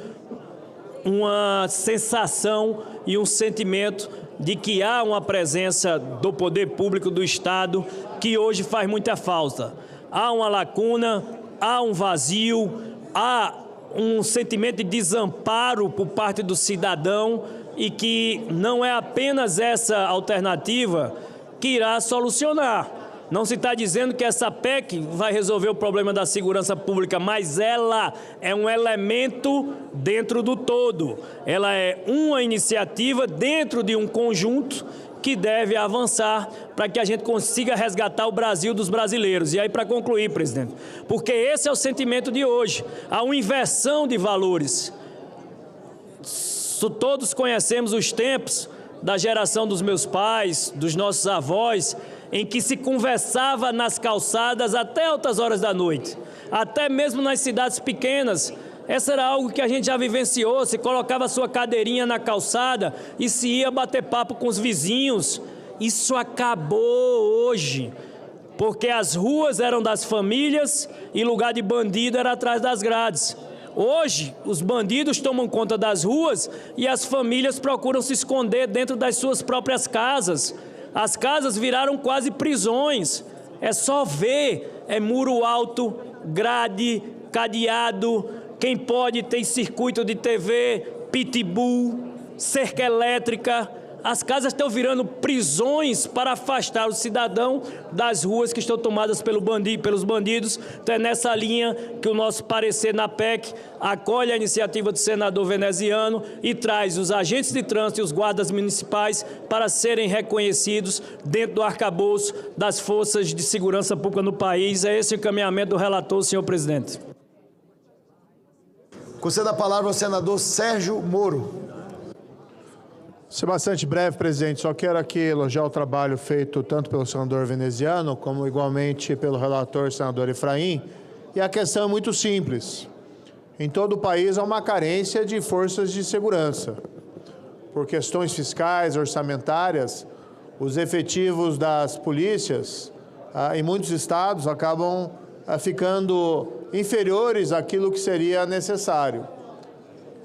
uma sensação e um sentimento de que há uma presença do poder público do Estado que hoje faz muita falta. Há uma lacuna, há um vazio, há um sentimento de desamparo por parte do cidadão e que não é apenas essa alternativa que irá solucionar. Não se está dizendo que essa PEC vai resolver o problema da segurança pública, mas ela é um elemento dentro do todo. Ela é uma iniciativa dentro de um conjunto que deve avançar para que a gente consiga resgatar o Brasil dos brasileiros. E aí, para concluir, presidente, porque esse é o sentimento de hoje, há uma inversão de valores. Todos conhecemos os tempos da geração dos meus pais, dos nossos avós, em que se conversava nas calçadas até altas horas da noite, até mesmo nas cidades pequenas. Essa era algo que a gente já vivenciou, se colocava a sua cadeirinha na calçada e se ia bater papo com os vizinhos. Isso acabou hoje, porque as ruas eram das famílias e lugar de bandido era atrás das grades. Hoje, os bandidos tomam conta das ruas e as famílias procuram se esconder dentro das suas próprias casas. As casas viraram quase prisões. É só ver, é muro alto, grade, cadeado, quem pode tem circuito de TV, pitbull, cerca elétrica. As casas estão virando prisões para afastar o cidadão das ruas que estão tomadas pelos bandidos. Então é nessa linha que o nosso parecer na PEC acolhe a iniciativa do senador veneziano e traz os agentes de trânsito e os guardas municipais para serem reconhecidos dentro do arcabouço das forças de segurança pública no país. É esse o encaminhamento do relator, senhor presidente. Conceda a palavra ao senador Sérgio Moro. Ser bastante breve, presidente. Só quero aqui elogiar o trabalho feito tanto pelo senador veneziano, como igualmente pelo relator, senador Efraim. E a questão é muito simples. Em todo o país há uma carência de forças de segurança. Por questões fiscais, orçamentárias, os efetivos das polícias, em muitos estados, acabam ficando inferiores àquilo que seria necessário.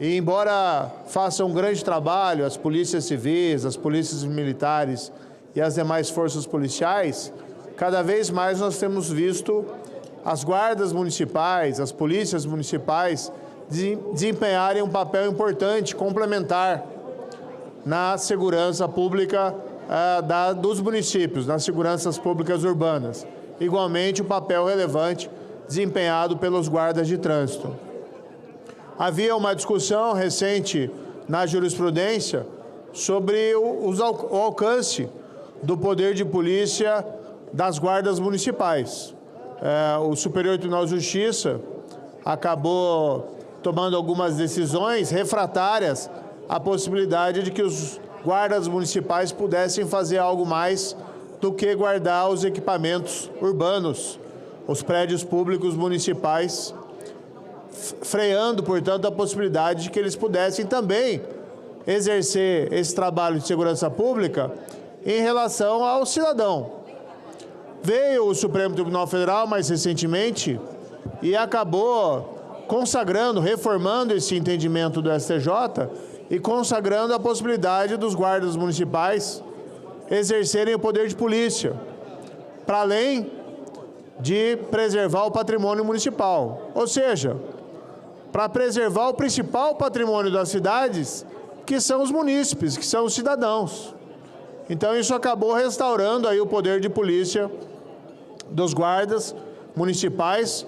E embora façam um grande trabalho as polícias civis, as polícias militares e as demais forças policiais, cada vez mais nós temos visto as guardas municipais, as polícias municipais desempenharem um papel importante, complementar na segurança pública dos municípios, nas seguranças públicas urbanas. Igualmente, o papel relevante desempenhado pelos guardas de trânsito. Havia uma discussão recente na jurisprudência sobre o alcance do poder de polícia das guardas municipais. O Superior Tribunal de Justiça acabou tomando algumas decisões refratárias à possibilidade de que os guardas municipais pudessem fazer algo mais do que guardar os equipamentos urbanos, os prédios públicos municipais, freando, portanto, a possibilidade de que eles pudessem também exercer esse trabalho de segurança pública em relação ao cidadão. Veio o Supremo Tribunal Federal mais recentemente e acabou consagrando, reformando esse entendimento do STJ e consagrando a possibilidade dos guardas municipais exercerem o poder de polícia, para além de preservar o patrimônio municipal. Ou seja, para preservar o principal patrimônio das cidades, que são os munícipes, que são os cidadãos. Então, isso acabou restaurando aí o poder de polícia dos guardas municipais,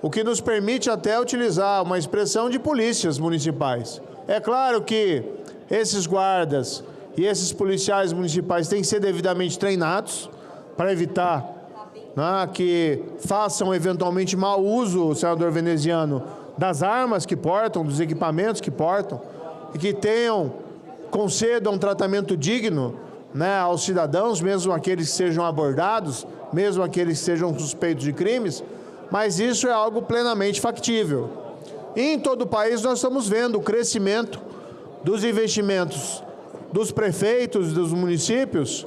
o que nos permite até utilizar uma expressão de polícias municipais. É claro que esses guardas e esses policiais municipais têm que ser devidamente treinados, para evitar, né, que façam eventualmente mau uso, o senador veneziano, das armas que portam, dos equipamentos que portam, e que concedam um tratamento digno, né, aos cidadãos, mesmo aqueles que sejam abordados, mesmo aqueles que sejam suspeitos de crimes, mas isso é algo plenamente factível. E em todo o país nós estamos vendo o crescimento dos investimentos dos prefeitos e dos municípios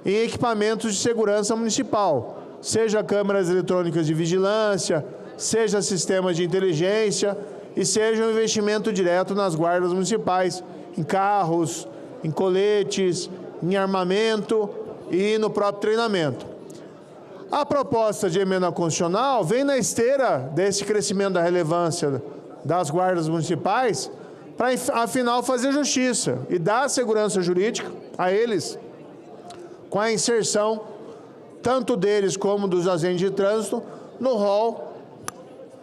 em equipamentos de segurança municipal, seja câmeras eletrônicas de vigilância, seja sistemas de inteligência e seja um investimento direto nas guardas municipais, em carros, em coletes, em armamento e no próprio treinamento. A proposta de emenda constitucional vem na esteira desse crescimento da relevância das guardas municipais para, afinal, fazer justiça e dar segurança jurídica a eles com a inserção tanto deles como dos agentes de trânsito no rol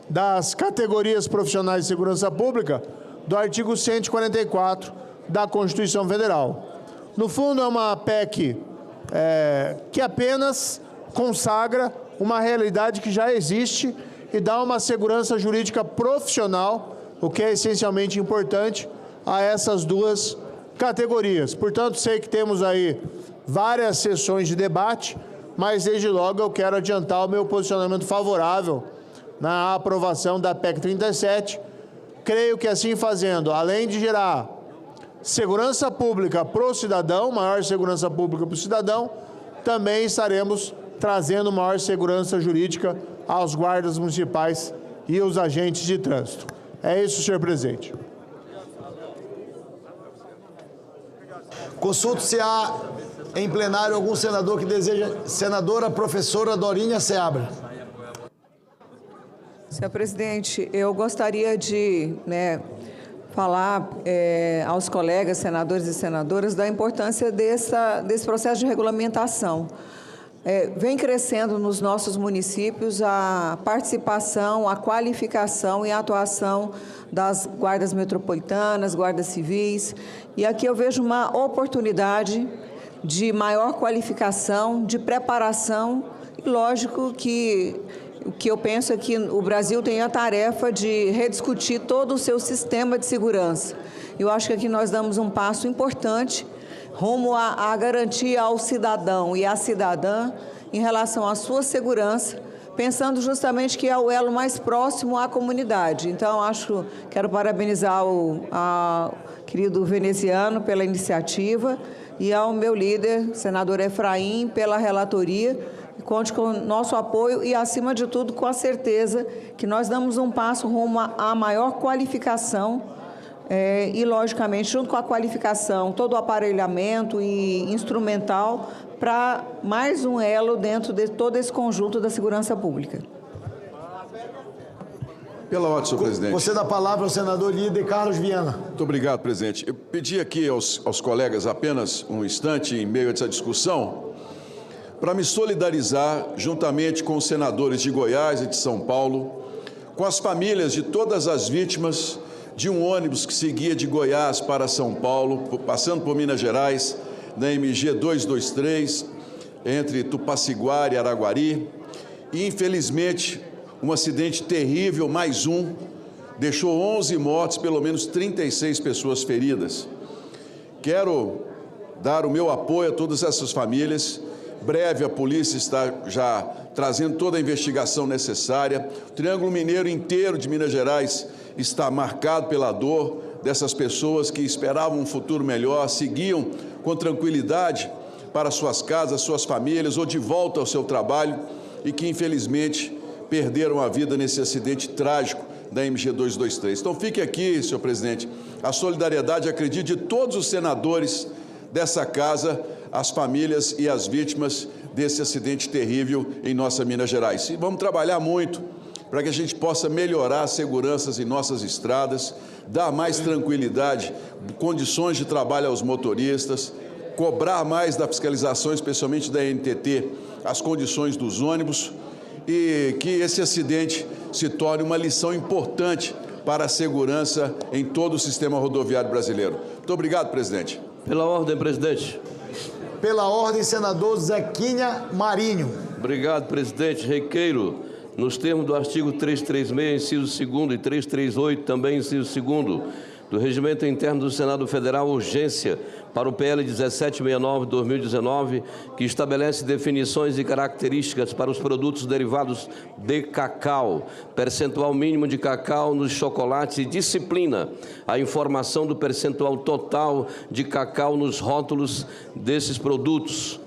das categorias profissionais de segurança pública do artigo 144 da Constituição Federal. No fundo, é uma PEC que apenas consagra uma realidade que já existe e dá uma segurança jurídica profissional, o que é essencialmente importante, a essas duas categorias. Portanto, sei que temos aí várias sessões de debate, mas desde logo eu quero adiantar o meu posicionamento favorável na aprovação da PEC 37. Creio que assim fazendo, além de gerar segurança pública para o cidadão, maior segurança pública para o cidadão, também estaremos trazendo maior segurança jurídica aos guardas municipais e aos agentes de trânsito. É isso, senhor presidente. Consulto se há em plenário algum senador que deseja. Senadora professora Dorinha Seabra. Senhor presidente, eu gostaria de falar aos colegas senadores e senadoras da importância desse processo de regulamentação. Vem crescendo nos nossos municípios a participação, a qualificação e a atuação das guardas metropolitanas, guardas civis, e aqui eu vejo uma oportunidade de maior qualificação, de preparação, e lógico que o que eu penso é que o Brasil tem a tarefa de rediscutir todo o seu sistema de segurança. Eu acho que aqui nós damos um passo importante rumo à garantia ao cidadão e à cidadã em relação à sua segurança, pensando justamente que é o elo mais próximo à comunidade. Então, quero parabenizar o querido veneziano pela iniciativa e ao meu líder, senador Efraim, pela relatoria. Conte com o nosso apoio e, acima de tudo, com a certeza que nós damos um passo rumo à maior qualificação e, logicamente, junto com a qualificação, todo o aparelhamento e instrumental para mais um elo dentro de todo esse conjunto da segurança pública. Pela ordem, senhor presidente. Você dá a palavra ao senador líder Carlos Viana. Muito obrigado, presidente. Eu pedi aqui aos colegas apenas um instante em meio a essa discussão para me solidarizar, juntamente com os senadores de Goiás e de São Paulo, com as famílias de todas as vítimas de um ônibus que seguia de Goiás para São Paulo, passando por Minas Gerais, na MG 223, entre Tupaciguara e Araguari, e, infelizmente, um acidente terrível, mais um, deixou 11 mortes, pelo menos 36 pessoas feridas. Quero dar o meu apoio a todas essas famílias. Breve a polícia está já trazendo toda a investigação necessária. O Triângulo Mineiro inteiro de Minas Gerais está marcado pela dor dessas pessoas que esperavam um futuro melhor, seguiam com tranquilidade para suas casas, suas famílias ou de volta ao seu trabalho e que, infelizmente, perderam a vida nesse acidente trágico da MG 223. Então, fique aqui, senhor presidente, a solidariedade, acredite, de todos os senadores dessa casa, as famílias e as vítimas desse acidente terrível em nossa Minas Gerais. E vamos trabalhar muito para que a gente possa melhorar as seguranças em nossas estradas, dar mais tranquilidade, condições de trabalho aos motoristas, cobrar mais da fiscalização, especialmente da NTT, as condições dos ônibus, e que esse acidente se torne uma lição importante para a segurança em todo o sistema rodoviário brasileiro. Muito obrigado, presidente. Pela ordem, presidente. Pela ordem, senador Zequinha Marinho. Obrigado, presidente. Requeiro, nos termos do artigo 336, inciso 2º, e 338, também inciso 2º, do Regimento Interno do Senado Federal, urgência para o PL 1769/2019, que estabelece definições e características para os produtos derivados de cacau, percentual mínimo de cacau nos chocolates e disciplina a informação do percentual total de cacau nos rótulos desses produtos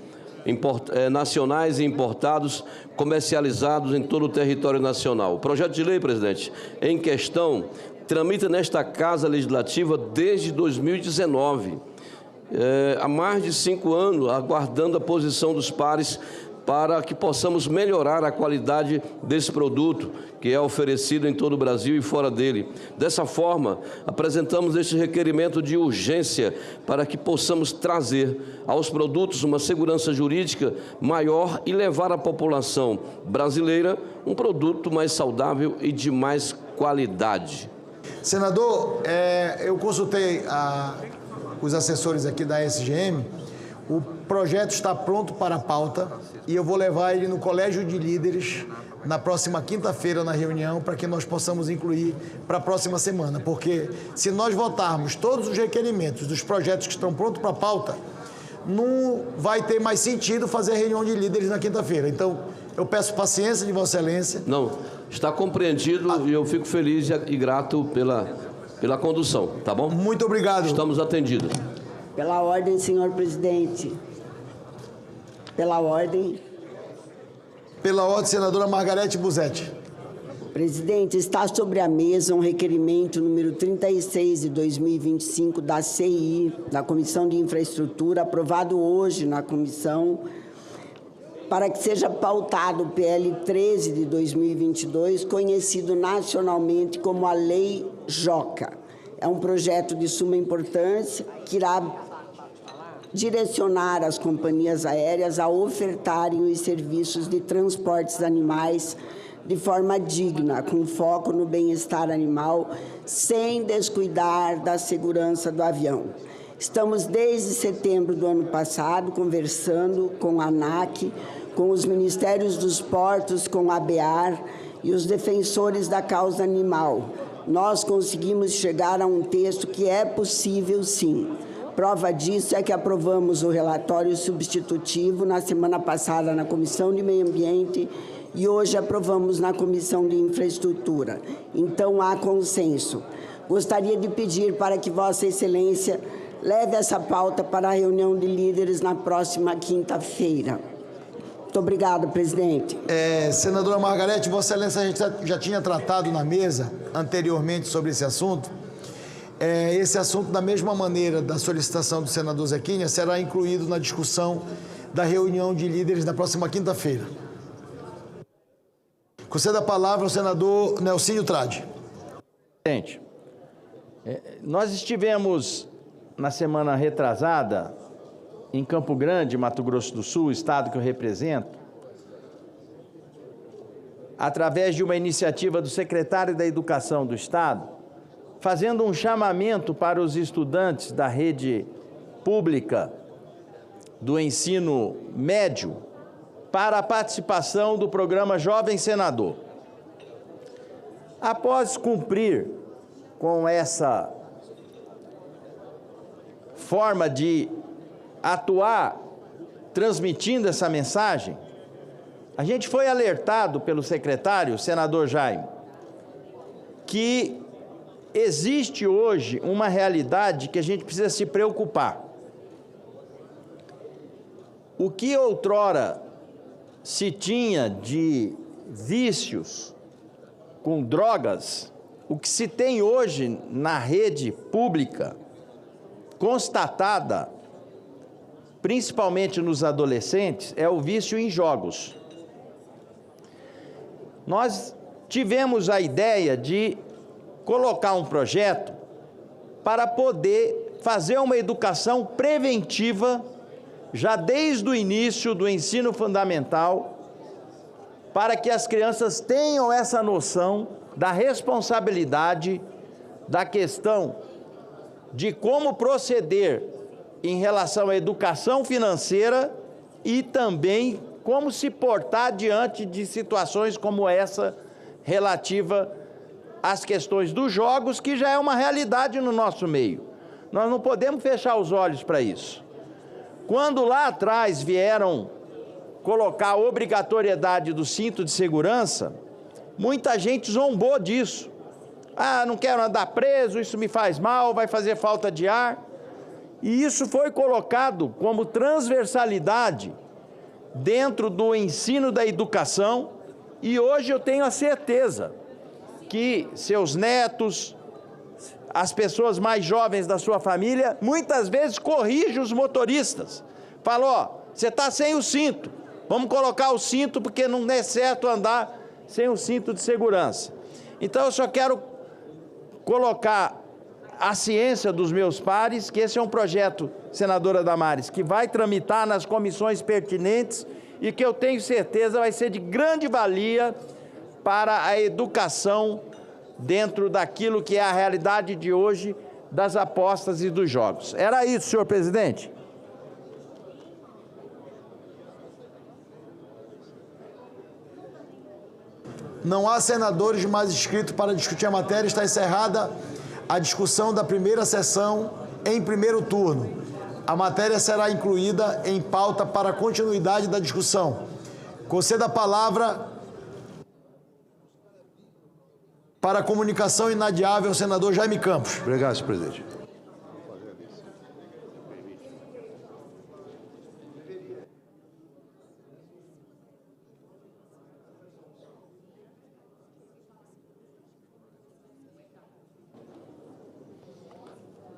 nacionais e importados, comercializados em todo o território nacional. O projeto de lei, presidente, em questão, tramita nesta Casa Legislativa desde 2019, há mais de 5 anos, aguardando a posição dos pares para que possamos melhorar a qualidade desse produto que é oferecido em todo o Brasil e fora dele. Dessa forma, apresentamos este requerimento de urgência para que possamos trazer aos produtos uma segurança jurídica maior e levar à população brasileira um produto mais saudável e de mais qualidade. Senador, eu consultei os assessores aqui da SGM, o projeto está pronto para a pauta e eu vou levar ele no Colégio de Líderes na próxima quinta-feira na reunião para que nós possamos incluir para a próxima semana, porque se nós votarmos todos os requerimentos dos projetos que estão prontos para a pauta, não vai ter mais sentido fazer a reunião de líderes na quinta-feira. Então, eu peço paciência de Vossa Excelência. Não, está compreendido e eu fico feliz e grato pela condução, tá bom? Muito obrigado. Estamos atendidos. Pela ordem, senhor presidente. Pela ordem. Pela ordem, senadora Margarete Busetti. Presidente, está sobre a mesa um requerimento número 36 de 2025 da CI, da Comissão de Infraestrutura, aprovado hoje na comissão, para que seja pautado o PL 13 de 2022, conhecido nacionalmente como a Lei Joca. É um projeto de suma importância que irá direcionar as companhias aéreas a ofertarem os serviços de transportes animais de forma digna, com foco no bem-estar animal, sem descuidar da segurança do avião. Estamos desde setembro do ano passado conversando com a ANAC, com os Ministérios dos Portos, com a ABAR e os defensores da causa animal. Nós conseguimos chegar a um texto que é possível, sim. Prova disso é que aprovamos o relatório substitutivo na semana passada na Comissão de Meio Ambiente e hoje aprovamos na Comissão de Infraestrutura. Então, há consenso. Gostaria de pedir para que Vossa Excelência leve essa pauta para a reunião de líderes na próxima quinta-feira. Muito obrigada, presidente. Senadora Margarete, Vossa Excelência, a gente já tinha tratado na mesa anteriormente sobre esse assunto. Esse assunto, da mesma maneira da solicitação do senador Zequinha, será incluído na discussão da reunião de líderes da próxima quinta-feira. Concedo a palavra ao senador Nelsinho Trade. Presidente, nós estivemos na semana retrasada em Campo Grande, Mato Grosso do Sul, estado que eu represento, através de uma iniciativa do secretário da Educação do Estado, fazendo um chamamento para os estudantes da rede pública do ensino médio para a participação do programa Jovem Senador. Após cumprir com essa forma de atuar, transmitindo essa mensagem, a gente foi alertado pelo secretário, senador Jaime, que existe hoje uma realidade que a gente precisa se preocupar. O que outrora se tinha de vícios com drogas, o que se tem hoje na rede pública, constatada, principalmente nos adolescentes, é o vício em jogos. Nós tivemos a ideia de colocar um projeto para poder fazer uma educação preventiva já desde o início do ensino fundamental, para que as crianças tenham essa noção da responsabilidade, da questão de como proceder em relação à educação financeira e também como se portar diante de situações como essa relativa às questões dos jogos, que já é uma realidade no nosso meio. Nós não podemos fechar os olhos para isso. Quando lá atrás vieram colocar a obrigatoriedade do cinto de segurança, muita gente zombou disso. Ah, não quero andar preso, isso me faz mal, vai fazer falta de ar. E isso foi colocado como transversalidade dentro do ensino da educação, e hoje eu tenho a certeza que seus netos, as pessoas mais jovens da sua família, muitas vezes corrigem os motoristas. Falam, ó, você está sem o cinto, vamos colocar o cinto porque não é certo andar sem o cinto de segurança. Então eu só quero colocar a ciência dos meus pares que esse é um projeto, senadora Damares, que vai tramitar nas comissões pertinentes e que eu tenho certeza vai ser de grande valia para a educação dentro daquilo que é a realidade de hoje das apostas e dos jogos. Era isso, senhor presidente. Não há senadores mais inscritos para discutir a matéria. Está encerrada a discussão da primeira sessão em primeiro turno. A matéria será incluída em pauta para a continuidade da discussão. Conceda a palavra para a comunicação inadiável ao senador Jaime Campos. Obrigado, senhor presidente.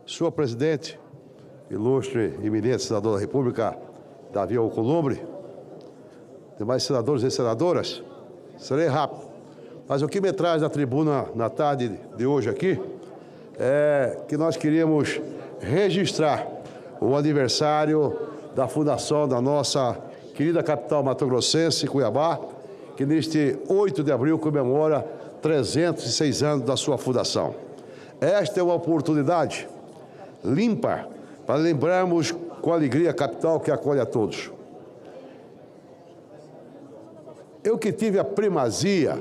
Senhor presidente, ilustre e eminente senador da República, Davi Alcolumbre, demais senadores e senadoras, serei rápido. Mas o que me traz na tribuna na tarde de hoje aqui é que nós queríamos registrar o aniversário da fundação da nossa querida capital mato-grossense, Cuiabá, que neste 8 de abril comemora 306 anos da sua fundação. Esta é uma oportunidade limpa para lembrarmos com alegria a capital que acolhe a todos. Eu que tive a primazia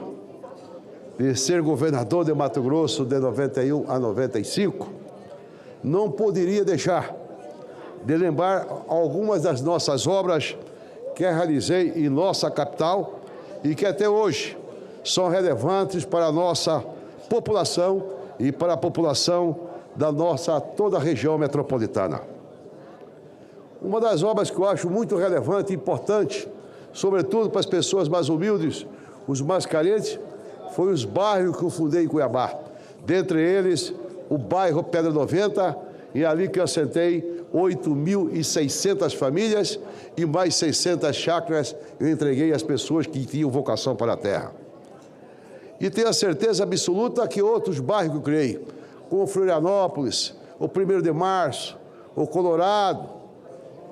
de ser governador de Mato Grosso de 91 a 95, não poderia deixar de lembrar algumas das nossas obras que realizei em nossa capital e que até hoje são relevantes para a nossa população e para a população da nossa toda a região metropolitana. Uma das obras que eu acho muito relevante e importante, sobretudo para as pessoas mais humildes, os mais carentes, foi os bairros que eu fundei em Cuiabá. Dentre eles, o bairro Pedra 90, e ali que eu assentei 8.600 famílias e mais 600 chácaras eu entreguei às pessoas que tinham vocação para a terra. E tenho a certeza absoluta que outros bairros que eu criei, como Florianópolis, o 1º de Março, o Colorado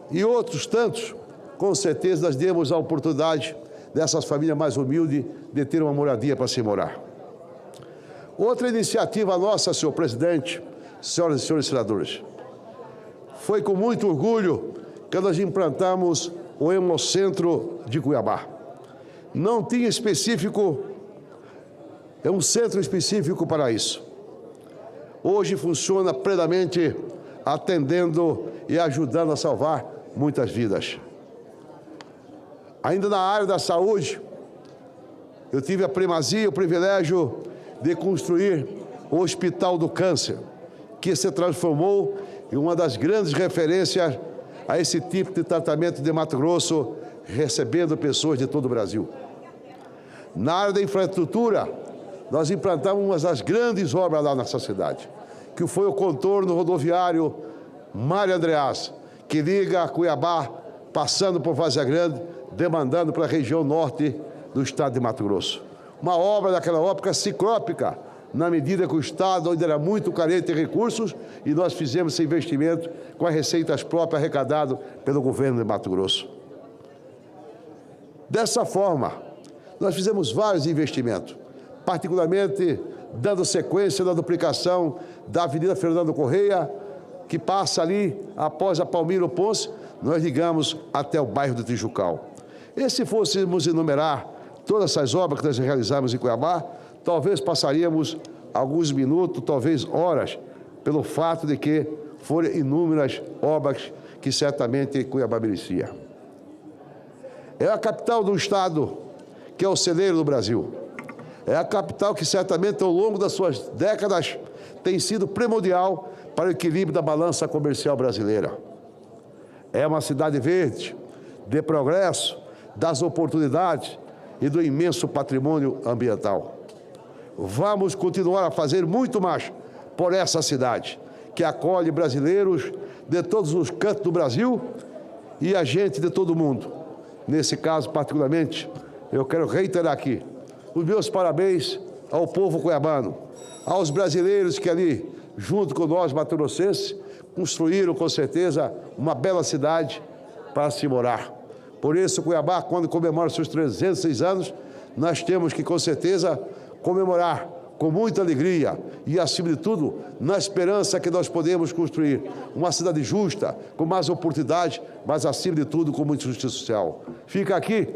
e outros tantos, com certeza nós demos a oportunidade dessas famílias mais humildes de ter uma moradia para se morar. Outra iniciativa nossa, senhor presidente, senhoras e senhores senadores, foi com muito orgulho que nós implantamos o Hemocentro de Cuiabá. Não tinha específico, é um centro específico para isso. Hoje funciona plenamente atendendo e ajudando a salvar muitas vidas. Ainda na área da saúde, eu tive a primazia, o privilégio de construir o Hospital do Câncer, que se transformou em uma das grandes referências a esse tipo de tratamento de Mato Grosso, recebendo pessoas de todo o Brasil. Na área da infraestrutura, nós implantamos uma das grandes obras lá nessa cidade, que foi o contorno rodoviário Mário Andreas, que liga Cuiabá, passando por Várzea Grande, demandando para a região norte do estado de Mato Grosso. Uma obra daquela época ciclópica, na medida que o estado ainda era muito carente de recursos, e nós fizemos esse investimento com as receitas próprias arrecadadas pelo governo de Mato Grosso. Dessa forma, nós fizemos vários investimentos, particularmente dando sequência na duplicação da Avenida Fernando Correia, que passa ali após a Palmiro Ponce, nós ligamos até o bairro do Tijucal. E se fôssemos enumerar todas essas obras que nós realizamos em Cuiabá, talvez passaríamos alguns minutos, talvez horas, pelo fato de que foram inúmeras obras que certamente Cuiabá merecia. É a capital do estado que é o celeiro do Brasil. É a capital que certamente ao longo das suas décadas tem sido primordial para o equilíbrio da balança comercial brasileira. É uma cidade verde, de progresso, das oportunidades e do imenso patrimônio ambiental. Vamos continuar a fazer muito mais por essa cidade, que acolhe brasileiros de todos os cantos do Brasil e a gente de todo o mundo. Nesse caso, particularmente, eu quero reiterar aqui os meus parabéns ao povo cuiabano, aos brasileiros que ali, junto com nós, mato-grossenses, construíram, com certeza, uma bela cidade para se morar. Por isso, Cuiabá, quando comemora seus 306 anos, nós temos que, com certeza, comemorar com muita alegria e, acima de tudo, na esperança que nós podemos construir uma cidade justa, com mais oportunidades, mas, acima de tudo, com muita justiça social. Fica aqui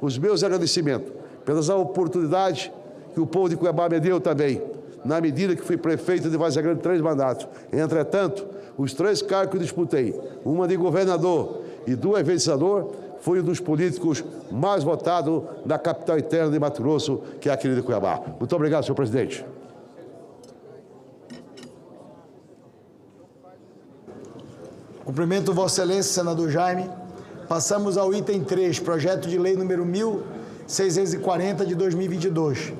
os meus agradecimentos pelas oportunidades que o povo de Cuiabá me deu também, na medida que fui prefeito de Várzea Grande 3 mandatos. Entretanto, os 3 cargos que disputei, uma de governador e 2 de senador, foi um dos políticos mais votados da capital interna de Mato Grosso, que é a querida Cuiabá. Muito obrigado, senhor presidente. Cumprimento Vossa Excelência, senador Jaime. Passamos ao item 3, projeto de lei número 1640 de 2022,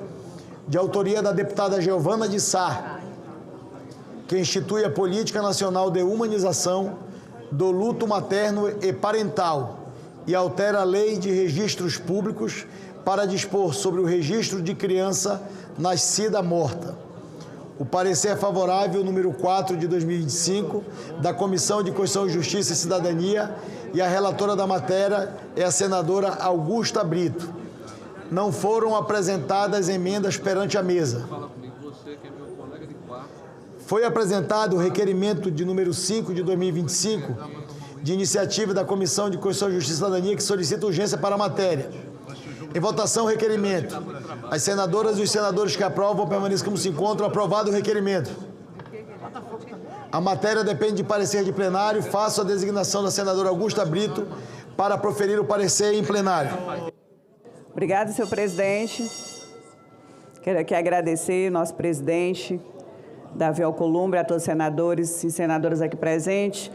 de autoria da deputada Geovana de Sá, que institui a Política Nacional de Humanização do Luto Materno e Parental e altera a Lei de Registros Públicos para dispor sobre o registro de criança nascida morta. O parecer é favorável, número 4 de 2025, da Comissão de Constituição, Justiça e Cidadania, e a relatora da matéria é a senadora Augusta Brito. Não foram apresentadas emendas perante a mesa. Foi apresentado o requerimento de número 5 de 2025, de iniciativa da Comissão de Constituição, Justiça e Cidadania, que solicita urgência para a matéria. Em votação, o requerimento. As senadoras e os senadores que aprovam permaneçam como se encontram. Aprovado o requerimento. A matéria depende de parecer de plenário. Faço a designação da senadora Augusta Brito para proferir o parecer em plenário. Obrigada, senhor presidente. Quero aqui agradecer ao nosso presidente, Davi Alcolumbre, a todos os senadores e senadoras aqui presentes.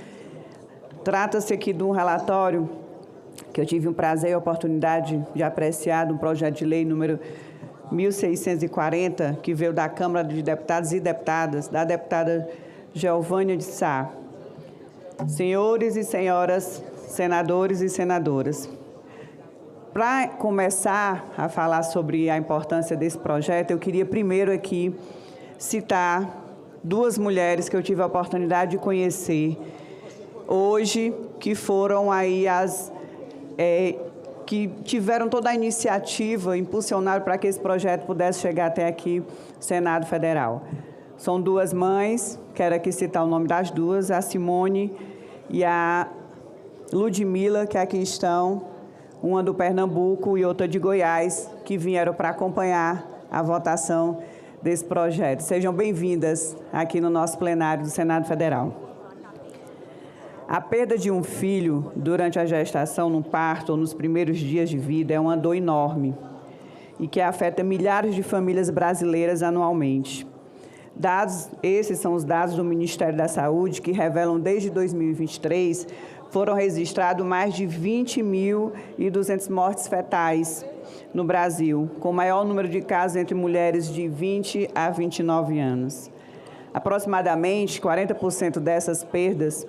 Trata-se aqui de um relatório que eu tive o prazer e a oportunidade de apreciar, do projeto de lei número 1640, que veio da Câmara de Deputados e Deputadas, da deputada Geovânia de Sá. Senhores e senhoras, senadores e senadoras, para começar a falar sobre a importância desse projeto, eu queria primeiro aqui citar 2 mulheres que eu tive a oportunidade de conhecer hoje, que foram aí que tiveram toda a iniciativa, impulsionaram para que esse projeto pudesse chegar até aqui, Senado Federal. São 2 mães, quero aqui citar o nome das 2, a Simone e a Ludmila, que aqui estão, uma do Pernambuco e outra de Goiás, que vieram para acompanhar a votação desse projeto. Sejam bem-vindas aqui no nosso plenário do Senado Federal. A perda de um filho durante a gestação, no parto ou nos primeiros dias de vida é uma dor enorme e que afeta milhares de famílias brasileiras anualmente. Esses são os dados do Ministério da Saúde, que revelam desde 2023 foram registrados mais de 20.200 mortes fetais no Brasil, com o maior número de casos entre mulheres de 20 a 29 anos. Aproximadamente 40% dessas perdas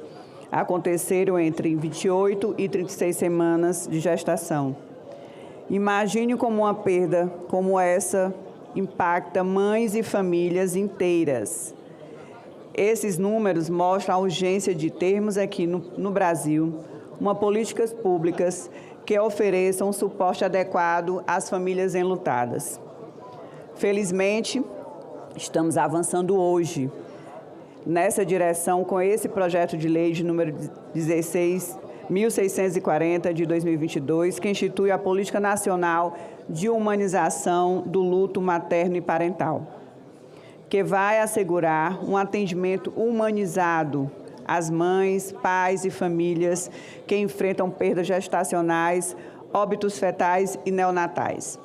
aconteceram entre 28 e 36 semanas de gestação. Imagine como uma perda como essa impacta mães e famílias inteiras. Esses números mostram a urgência de termos aqui no Brasil políticas públicas que ofereçam um suporte adequado às famílias enlutadas. Felizmente, estamos avançando hoje. nessa direção com esse projeto de lei de número 16.640 de 2022, que institui a Política Nacional de Humanização do Luto Materno e Parental, que vai assegurar um atendimento humanizado às mães, pais e famílias que enfrentam perdas gestacionais, óbitos fetais e neonatais.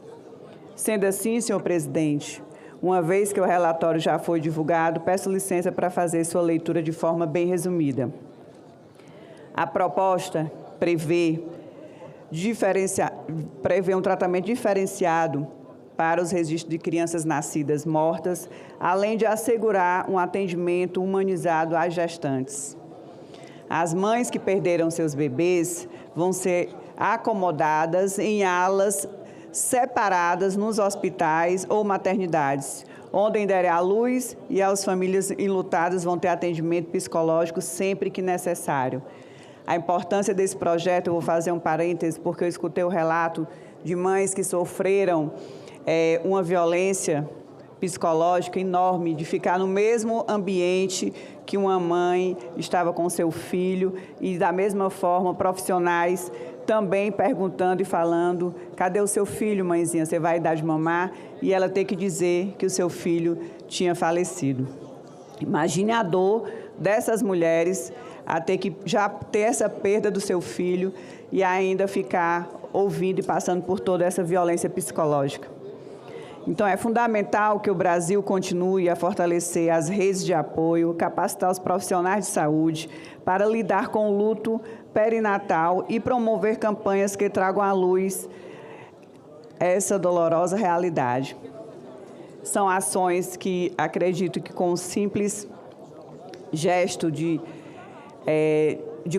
Sendo assim, senhor presidente, uma vez que o relatório já foi divulgado, peço licença para fazer sua leitura de forma bem resumida. A proposta prevê um tratamento diferenciado para os registros de crianças nascidas mortas, além de assegurar um atendimento humanizado às gestantes. As mães que perderam seus bebês vão ser acomodadas em alas separadas nos hospitais ou maternidades, onde derem à luz, e as famílias enlutadas vão ter atendimento psicológico sempre que necessário. A importância desse projeto, eu vou fazer um parêntese, porque eu escutei o relato de mães que sofreram uma violência psicológica enorme, de ficar no mesmo ambiente que uma mãe estava com seu filho, e da mesma forma profissionais também perguntando e falando: cadê o seu filho, mãezinha, você vai dar de mamar? E ela ter que dizer que o seu filho tinha falecido. Imagine a dor dessas mulheres a ter que já ter essa perda do seu filho e ainda ficar ouvindo e passando por toda essa violência psicológica. Então, é fundamental que o Brasil continue a fortalecer as redes de apoio, capacitar os profissionais de saúde para lidar com o luto perinatal e promover campanhas que tragam à luz essa dolorosa realidade. São ações que acredito que, com um simples gesto de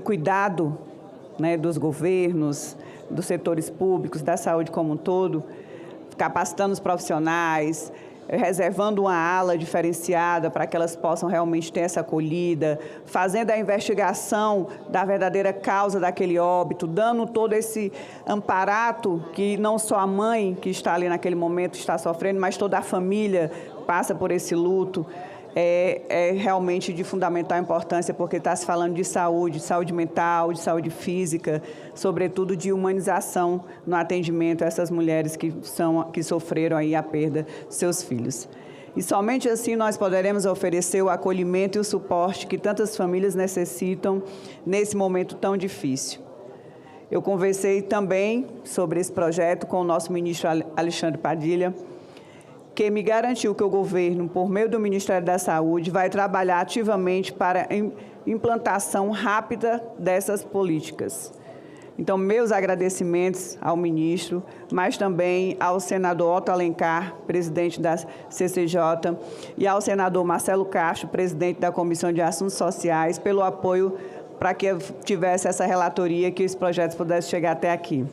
cuidado, né, dos governos, dos setores públicos, da saúde como um todo, capacitando os profissionais, reservando uma ala diferenciada para que elas possam realmente ter essa acolhida, fazendo a investigação da verdadeira causa daquele óbito, dando todo esse amparato que não só a mãe que está ali naquele momento está sofrendo, mas toda a família passa por esse luto. É realmente de fundamental importância, porque está se falando de saúde mental, de saúde física, sobretudo de humanização no atendimento a essas mulheres que sofreram aí a perda de seus filhos. E somente assim nós poderemos oferecer o acolhimento e o suporte que tantas famílias necessitam nesse momento tão difícil. Eu conversei também sobre esse projeto com o nosso ministro Alexandre Padilha, que me garantiu que o governo, por meio do Ministério da Saúde, vai trabalhar ativamente para a implantação rápida dessas políticas. Então, meus agradecimentos ao ministro, mas também ao senador Otto Alencar, presidente da CCJ, e ao senador Marcelo Castro, presidente da Comissão de Assuntos Sociais, pelo apoio para que eu tivesse essa relatoria, que esse projeto pudesse chegar até aqui.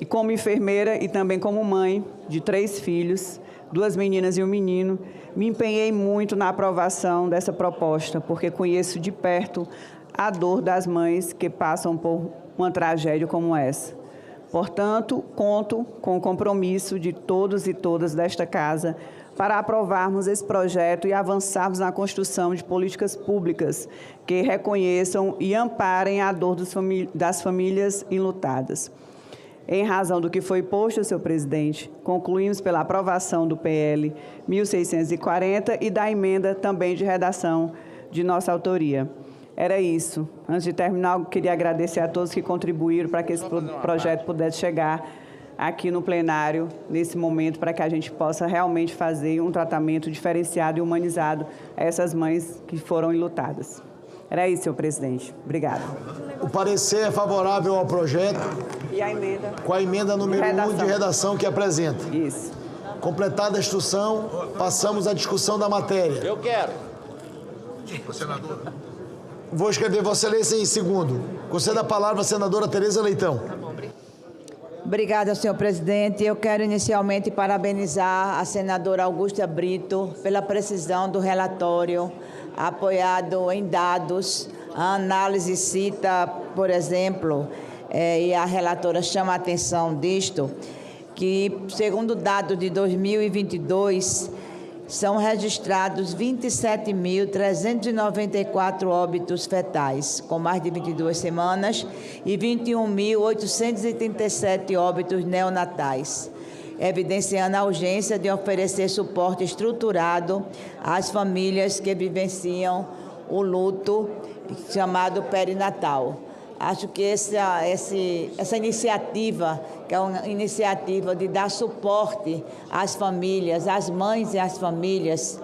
E como enfermeira e também como mãe de 3 filhos, 2 meninas e um menino, me empenhei muito na aprovação dessa proposta, porque conheço de perto a dor das mães que passam por uma tragédia como essa. Portanto, conto com o compromisso de todos e todas desta casa para aprovarmos esse projeto e avançarmos na construção de políticas públicas que reconheçam e amparem a dor das famílias enlutadas. Em razão do que foi posto, senhor presidente, concluímos pela aprovação do PL 1640 e da emenda também de redação de nossa autoria. Era isso. Antes de terminar, eu queria agradecer a todos que contribuíram para que esse projeto pudesse chegar aqui no plenário, nesse momento, para que a gente possa realmente fazer um tratamento diferenciado e humanizado a essas mães que foram enlutadas. Era isso, senhor presidente. Obrigada. O parecer é favorável ao projeto. E a emenda? Com a emenda número 1 de redação que apresenta. Isso. Completada a instrução, passamos à discussão da matéria. Eu quero. Senador. Vou escrever Vossa Excelência em segundo. Conceda a palavra à senadora Tereza Leitão. Obrigada, senhor presidente. Eu quero inicialmente parabenizar a senadora Augusta Brito pela precisão do relatório, apoiado em dados. A análise cita, por exemplo, e a relatora chama a atenção disto, que, segundo o dado de 2022, são registrados 27.394 óbitos fetais, com mais de 22 semanas, e 21.837 óbitos neonatais, evidenciando a urgência de oferecer suporte estruturado às famílias que vivenciam o luto chamado perinatal. Acho que essa iniciativa, que é uma iniciativa de dar suporte às famílias, às mães e às famílias,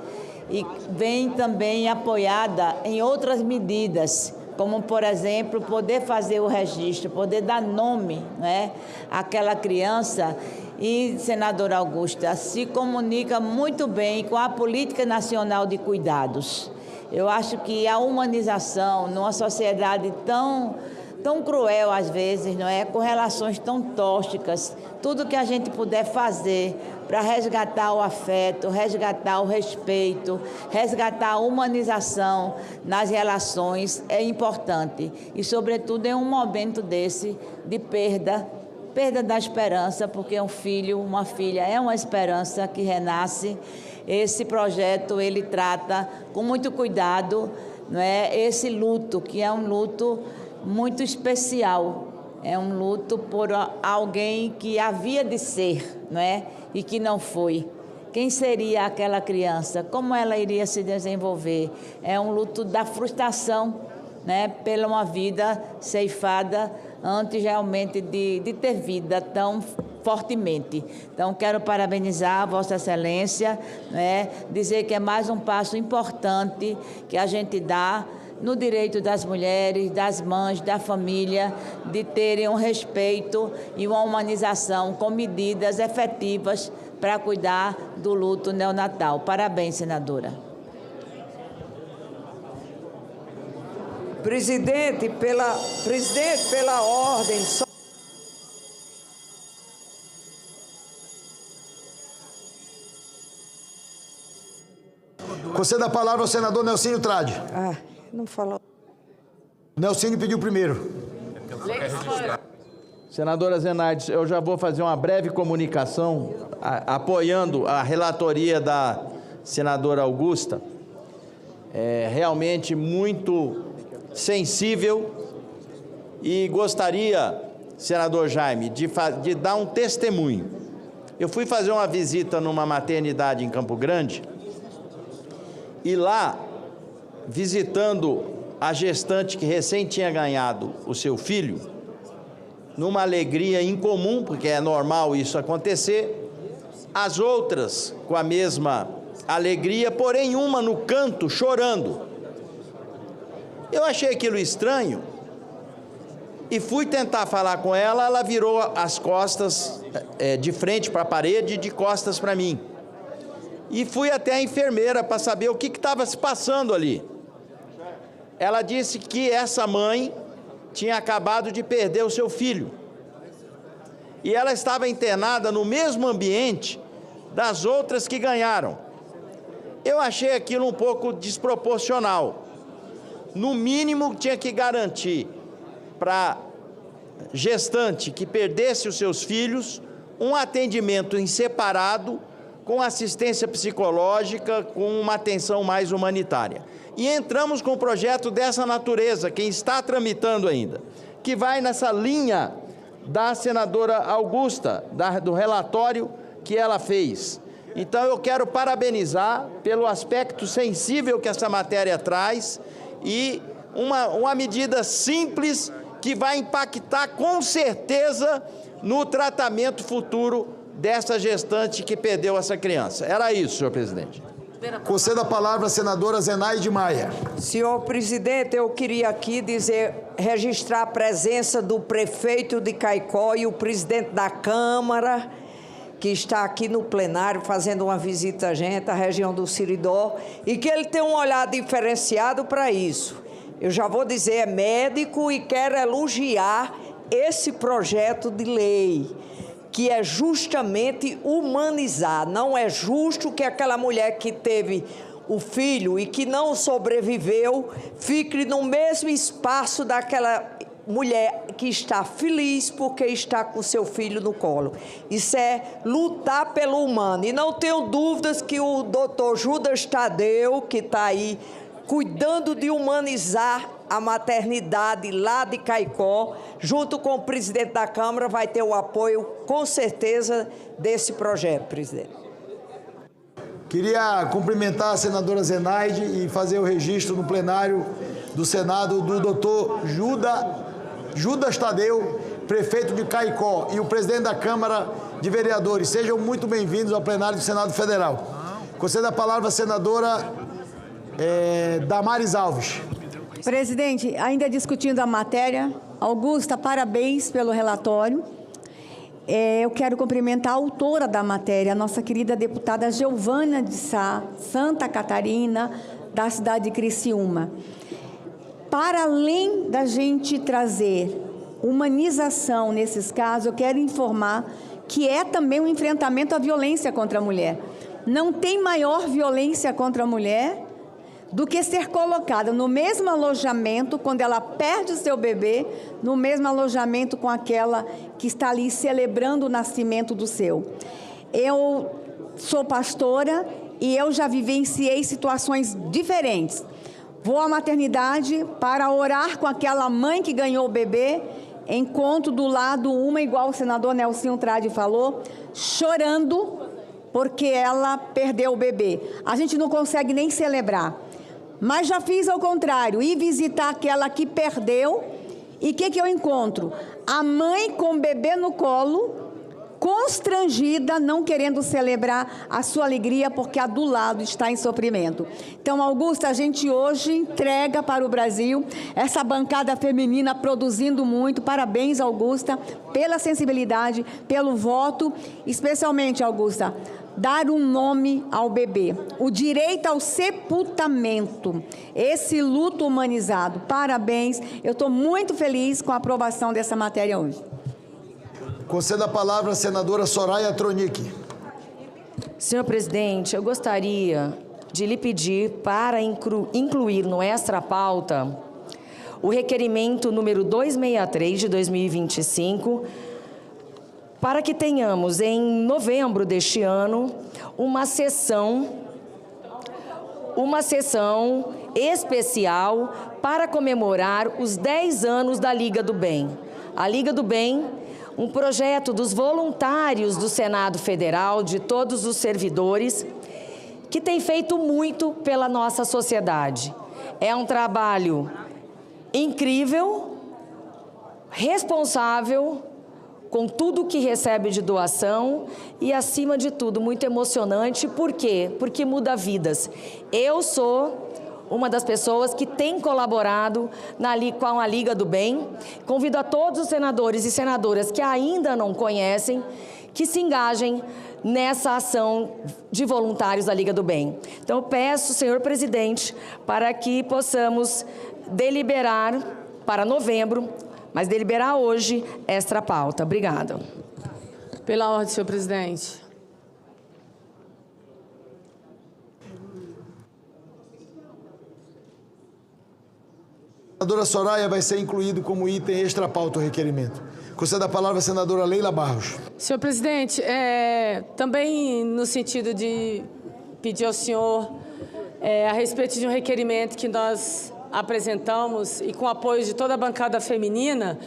e vem também apoiada em outras medidas, como, por exemplo, poder fazer o registro, poder dar nome, né, àquela criança. E, senadora Augusta, se comunica muito bem com a Política Nacional de Cuidados. Eu acho que a humanização, numa sociedade tão cruel às vezes, não é? Com relações tão tóxicas, tudo que a gente puder fazer para resgatar o afeto, resgatar o respeito, resgatar a humanização nas relações é importante. E, sobretudo, em um momento desse de perda da esperança, porque um filho, uma filha é uma esperança que renasce. Esse projeto, ele trata com muito cuidado, não é? Esse luto, que é um luto muito especial, é um luto por alguém que havia de ser, não é? E que não foi. Quem seria aquela criança? Como ela iria se desenvolver? É um luto da frustração, né? Pela uma vida ceifada antes realmente de ter vida tão fortemente. Então, quero parabenizar Vossa Excelência, né? Dizer que é mais um passo importante que a gente dá no direito das mulheres, das mães, da família, de terem um respeito e uma humanização com medidas efetivas para cuidar do luto neonatal. Parabéns, senadora. Presidente, pela ordem... Conceda a palavra ao senador Nelsinho Trade. Não falou. Nelsinho pediu primeiro. Senadora Zenardes, eu já vou fazer uma breve comunicação apoiando a relatoria da senadora Augusta. É realmente muito sensível e gostaria, senador Jaime, de dar um testemunho. Eu fui fazer uma visita numa maternidade em Campo Grande e lá, visitando a gestante que recém tinha ganhado o seu filho, numa alegria incomum, porque é normal isso acontecer, as outras com a mesma alegria, porém uma no canto chorando. Eu achei aquilo estranho e fui tentar falar com ela, ela virou as costas de frente para a parede e de costas para mim. E fui até a enfermeira para saber o que estava se passando ali. Ela disse que essa mãe tinha acabado de perder o seu filho. E ela estava internada no mesmo ambiente das outras que ganharam. Eu achei aquilo um pouco desproporcional. No mínimo, tinha que garantir para gestante que perdesse os seus filhos um atendimento em separado, com assistência psicológica, com uma atenção mais humanitária. E entramos com um projeto dessa natureza, que está tramitando ainda, que vai nessa linha da senadora Augusta, do relatório que ela fez. Então, eu quero parabenizar pelo aspecto sensível que essa matéria traz e uma medida simples que vai impactar com certeza no tratamento futuro dessa gestante que perdeu essa criança. Era isso, senhor presidente. Conceda a palavra à senadora Zenaide Maia. Senhor presidente, eu queria aqui registrar a presença do prefeito de Caicó e o presidente da Câmara, que está aqui no plenário fazendo uma visita a gente, a região do Siridó, e que ele tem um olhar diferenciado para isso. Eu já vou dizer, é médico e quero elogiar esse projeto de lei, que é justamente humanizar. Não é justo que aquela mulher que teve o filho e que não sobreviveu fique no mesmo espaço mulher que está feliz porque está com seu filho no colo. Isso é lutar pelo humano. E não tenho dúvidas que o doutor Judas Tadeu, que está aí cuidando de humanizar a maternidade lá de Caicó, junto com o presidente da Câmara, vai ter o apoio, com certeza, desse projeto, presidente. Queria cumprimentar a senadora Zenaide e fazer o registro no plenário do Senado do doutor Judas Tadeu, prefeito de Caicó, e o presidente da Câmara de Vereadores. Sejam muito bem-vindos ao plenário do Senado Federal. Concedo a palavra à senadora Damares Alves. Presidente, ainda discutindo a matéria, Augusta, parabéns pelo relatório. Eu quero cumprimentar a autora da matéria, a nossa querida deputada Giovana de Sá, Santa Catarina, da cidade de Criciúma. Para além da gente trazer humanização nesses casos, eu quero informar que é também um enfrentamento à violência contra a mulher. Não tem maior violência contra a mulher do que ser colocada no mesmo alojamento, quando ela perde o seu bebê, no mesmo alojamento com aquela que está ali celebrando o nascimento do seu. Eu sou pastora e eu já vivenciei situações diferentes. Vou à maternidade para orar com aquela mãe que ganhou o bebê, encontro do lado uma, igual o senador Nelson Trade falou, chorando porque ela perdeu o bebê. A gente não consegue nem celebrar. Mas já fiz ao contrário, ir visitar aquela que perdeu, e o que eu encontro? A mãe com o bebê no colo, constrangida, não querendo celebrar a sua alegria, porque a do lado está em sofrimento. Então, Augusta, a gente hoje entrega para o Brasil essa bancada feminina produzindo muito. Parabéns, Augusta, pela sensibilidade, pelo voto, especialmente, Augusta, dar um nome ao bebê, o direito ao sepultamento, esse luto humanizado. Parabéns, eu estou muito feliz com a aprovação dessa matéria hoje. Concedo a palavra à senadora Soraya Tronic. Senhor presidente, eu gostaria de lhe pedir para incluir no extra-pauta o requerimento número 263 de 2025, para que tenhamos em novembro deste ano uma sessão especial para comemorar os 10 anos da Liga do Bem. A Liga do Bem, um projeto dos voluntários do Senado Federal, de todos os servidores, que tem feito muito pela nossa sociedade. É um trabalho incrível, responsável, com tudo que recebe de doação e, acima de tudo, muito emocionante. Por quê? Porque muda vidas. Eu sou uma das pessoas que tem colaborado com a Liga do Bem. Convido a todos os senadores e senadoras que ainda não conhecem, que se engajem nessa ação de voluntários da Liga do Bem. Então, eu peço, senhor presidente, para que possamos deliberar para novembro, mas deliberar hoje extra pauta. Obrigada. Pela ordem, senhor presidente. A senadora Soraya vai ser incluído como item extra pauta o requerimento. Concedo a palavra à senadora Leila Barros. Senhor presidente, também no sentido de pedir ao senhor a respeito de um requerimento que nós apresentamos e com apoio de toda a bancada feminina,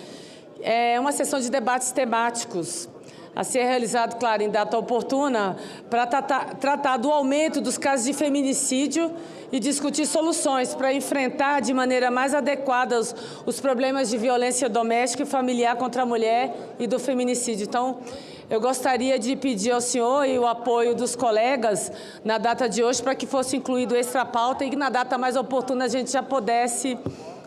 uma sessão de debates temáticos a ser realizado, claro, em data oportuna, para tratar do aumento dos casos de feminicídio e discutir soluções para enfrentar de maneira mais adequada os problemas de violência doméstica e familiar contra a mulher e do feminicídio. Então, eu gostaria de pedir ao senhor e o apoio dos colegas na data de hoje para que fosse incluído extra pauta e que na data mais oportuna a gente já pudesse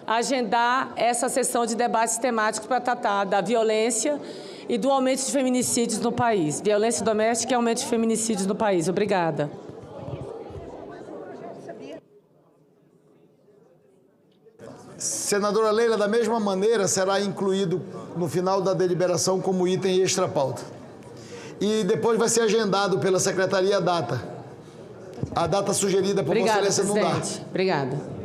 agendar essa sessão de debates temáticos para tratar da violência e do aumento de feminicídios no país. Violência doméstica e aumento de feminicídios no país. Obrigada. Senadora Leila, da mesma maneira, será incluído no final da deliberação como item extra pauta. E depois vai ser agendado pela Secretaria a data. A data sugerida por Vossa Excelência não dá. Obrigada.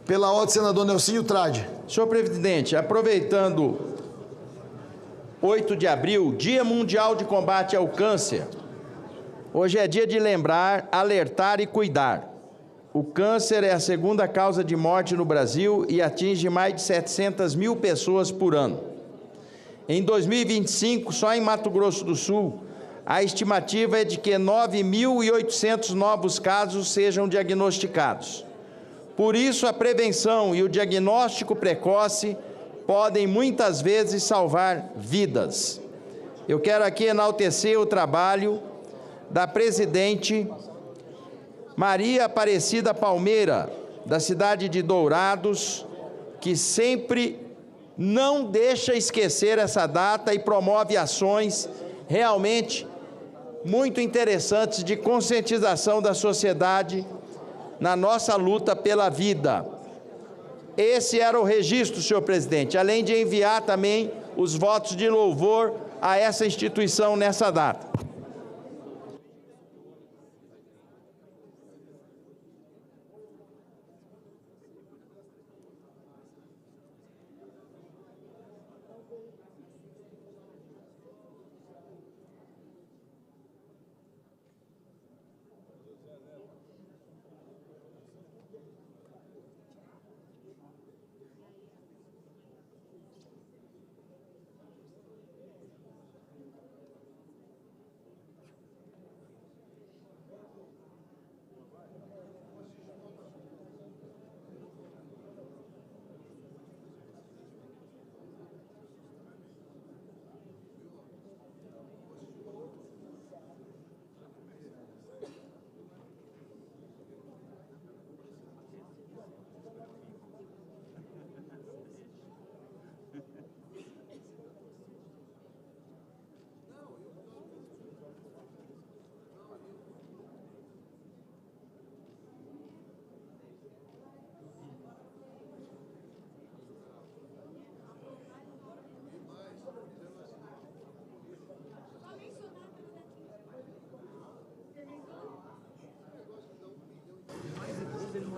Pela ordem, senador Nelsinho Trade. Senhor presidente, aproveitando 8 de abril, Dia Mundial de Combate ao Câncer. Hoje é dia de lembrar, alertar e cuidar. O câncer é a segunda causa de morte no Brasil e atinge mais de 700 mil pessoas por ano. Em 2025, só em Mato Grosso do Sul, a estimativa é de que 9.800 novos casos sejam diagnosticados. Por isso, a prevenção e o diagnóstico precoce podem muitas vezes salvar vidas. Eu quero aqui enaltecer o trabalho da presidente Maria Aparecida Palmeira, da cidade de Dourados, que sempre não deixa esquecer essa data e promove ações realmente muito interessantes de conscientização da sociedade na nossa luta pela vida. Esse era o registro, senhor presidente, além de enviar também os votos de louvor a essa instituição nessa data.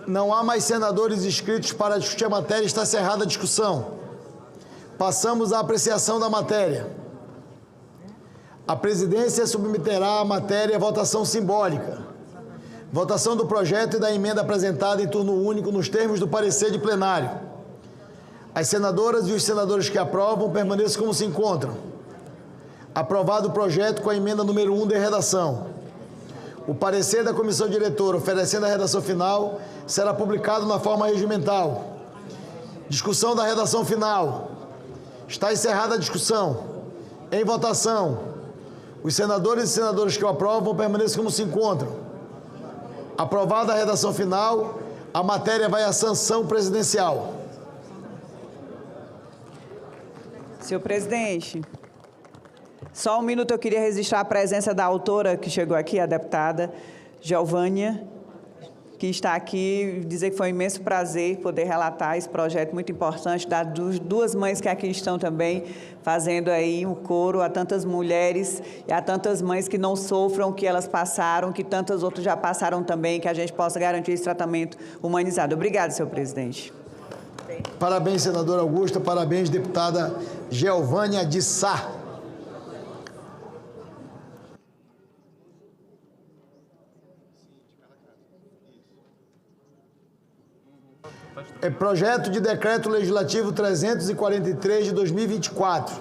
Não há mais senadores inscritos para discutir a matéria. Está encerrada a discussão. Passamos à apreciação da matéria. A presidência submeterá a matéria à votação simbólica. Votação do projeto e da emenda apresentada em turno único nos termos do parecer de plenário. As senadoras e os senadores que aprovam permaneçam como se encontram. Aprovado o projeto com a emenda número 1 de redação. O parecer da comissão diretora oferecendo a redação final será publicado na forma regimental. Discussão da redação final. Está encerrada a discussão. Em votação, os senadores e senadoras que o aprovam permaneçam como se encontram. Aprovada a redação final, a matéria vai à sanção presidencial. Senhor presidente, só um minuto, eu queria registrar a presença da autora que chegou aqui, a deputada Geovânia, que está aqui, dizer que foi um imenso prazer poder relatar esse projeto muito importante, das duas mães que aqui estão também, fazendo aí um coro a tantas mulheres e a tantas mães que não sofram o que elas passaram, que tantas outras já passaram também, que a gente possa garantir esse tratamento humanizado. Obrigada, senhor presidente. Parabéns, senadora Augusta, parabéns, deputada Geovânia de Sá. É projeto de decreto legislativo 343 de 2024,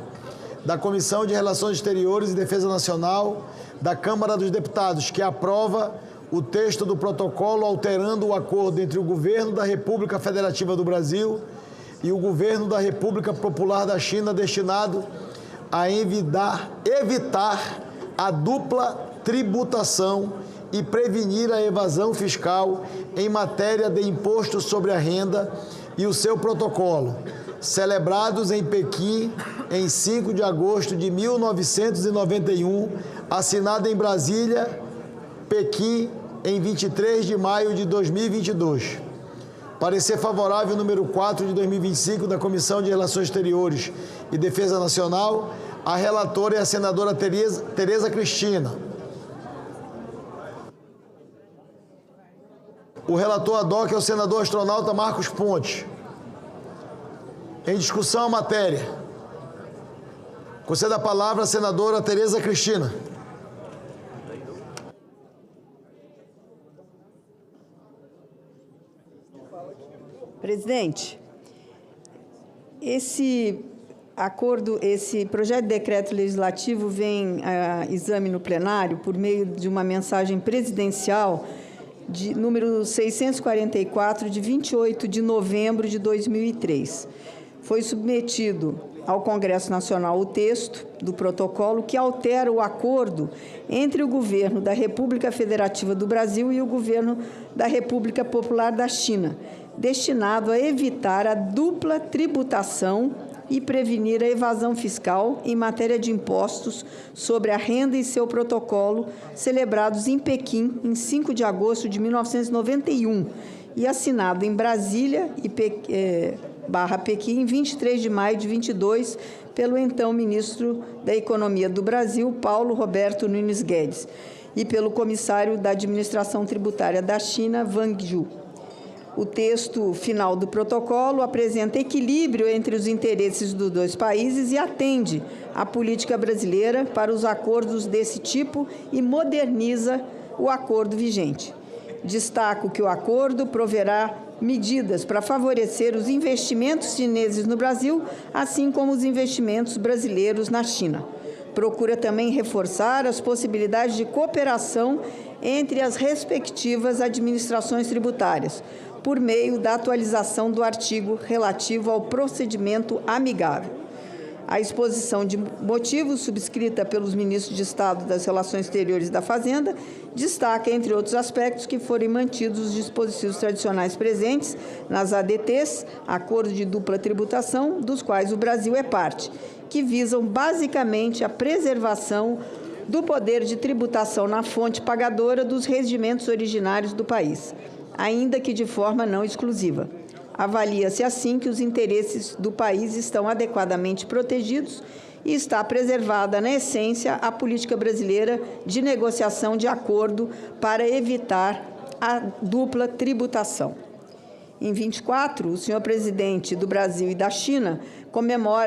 da Comissão de Relações Exteriores e Defesa Nacional da Câmara dos Deputados, que aprova o texto do protocolo alterando o acordo entre o Governo da República Federativa do Brasil e o Governo da República Popular da China, destinado a evitar a dupla tributação e prevenir a evasão fiscal em matéria de imposto sobre a renda e o seu protocolo, celebrados em Pequim em 5 de agosto de 1991, assinado em Brasília, Pequim, em 23 de maio de 2022. Parecer favorável número 4 de 2025 da Comissão de Relações Exteriores e Defesa Nacional. A relatora é a senadora Tereza Cristina. O relator ad hoc é o senador astronauta Marcos Pontes. Em discussão a matéria. Conceda a palavra à senadora Tereza Cristina. Presidente, esse projeto de decreto legislativo vem a exame no plenário por meio de uma mensagem presidencial de número 644, de 28 de novembro de 2003. Foi submetido ao Congresso Nacional o texto do protocolo que altera o acordo entre o Governo da República Federativa do Brasil e o Governo da República Popular da China, destinado a evitar a dupla tributação e prevenir a evasão fiscal em matéria de impostos sobre a renda e seu protocolo, celebrados em Pequim, em 5 de agosto de 1991, e assinado em Brasília e Pequim, em 23 de maio de 22, pelo então ministro da Economia do Brasil, Paulo Roberto Nunes Guedes, e pelo comissário da Administração Tributária da China, Wang Zhu. O texto final do protocolo apresenta equilíbrio entre os interesses dos dois países e atende à política brasileira para os acordos desse tipo e moderniza o acordo vigente. Destaco que o acordo proverá medidas para favorecer os investimentos chineses no Brasil, assim como os investimentos brasileiros na China. Procura também reforçar as possibilidades de cooperação entre as respectivas administrações tributárias, por meio da atualização do artigo relativo ao procedimento amigável. A exposição de motivos, subscrita pelos ministros de Estado das Relações Exteriores e da Fazenda, destaca, entre outros aspectos, que forem mantidos os dispositivos tradicionais presentes nas ADTs, acordos de dupla tributação, dos quais o Brasil é parte, que visam basicamente a preservação do poder de tributação na fonte pagadora dos rendimentos originários do país, ainda que de forma não exclusiva. Avalia-se assim que os interesses do país estão adequadamente protegidos e está preservada, na essência, a política brasileira de negociação de acordo para evitar a dupla tributação. Em 24, o senhor presidente do Brasil e da China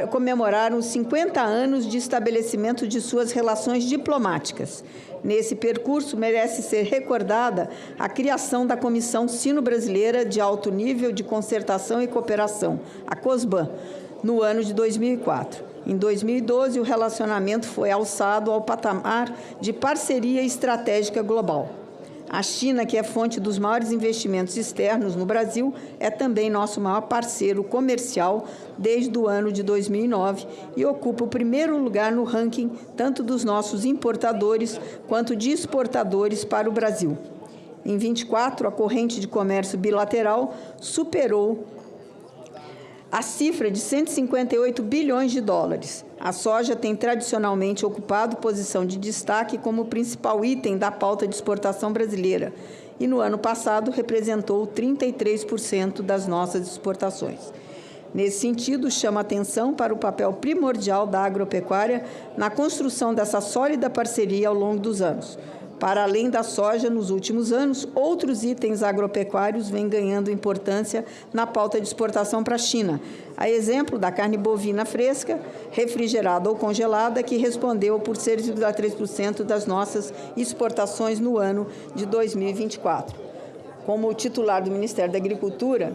comemoraram os 50 anos de estabelecimento de suas relações diplomáticas. Nesse percurso, merece ser recordada a criação da Comissão Sino-Brasileira de Alto Nível de Concertação e Cooperação, a COSBAN, no ano de 2004. Em 2012, o relacionamento foi alçado ao patamar de parceria estratégica global. A China, que é fonte dos maiores investimentos externos no Brasil, é também nosso maior parceiro comercial desde o ano de 2009 e ocupa o primeiro lugar no ranking tanto dos nossos importadores quanto de exportadores para o Brasil. Em 24, a corrente de comércio bilateral superou a cifra de 158 bilhões de dólares. A soja tem tradicionalmente ocupado posição de destaque como principal item da pauta de exportação brasileira e, no ano passado, representou 33% das nossas exportações. Nesse sentido, chama atenção para o papel primordial da agropecuária na construção dessa sólida parceria ao longo dos anos. Para além da soja, nos últimos anos, outros itens agropecuários vêm ganhando importância na pauta de exportação para a China. A exemplo da carne bovina fresca, refrigerada ou congelada, que respondeu por 6,3% das nossas exportações no ano de 2024. Como titular do Ministério da Agricultura,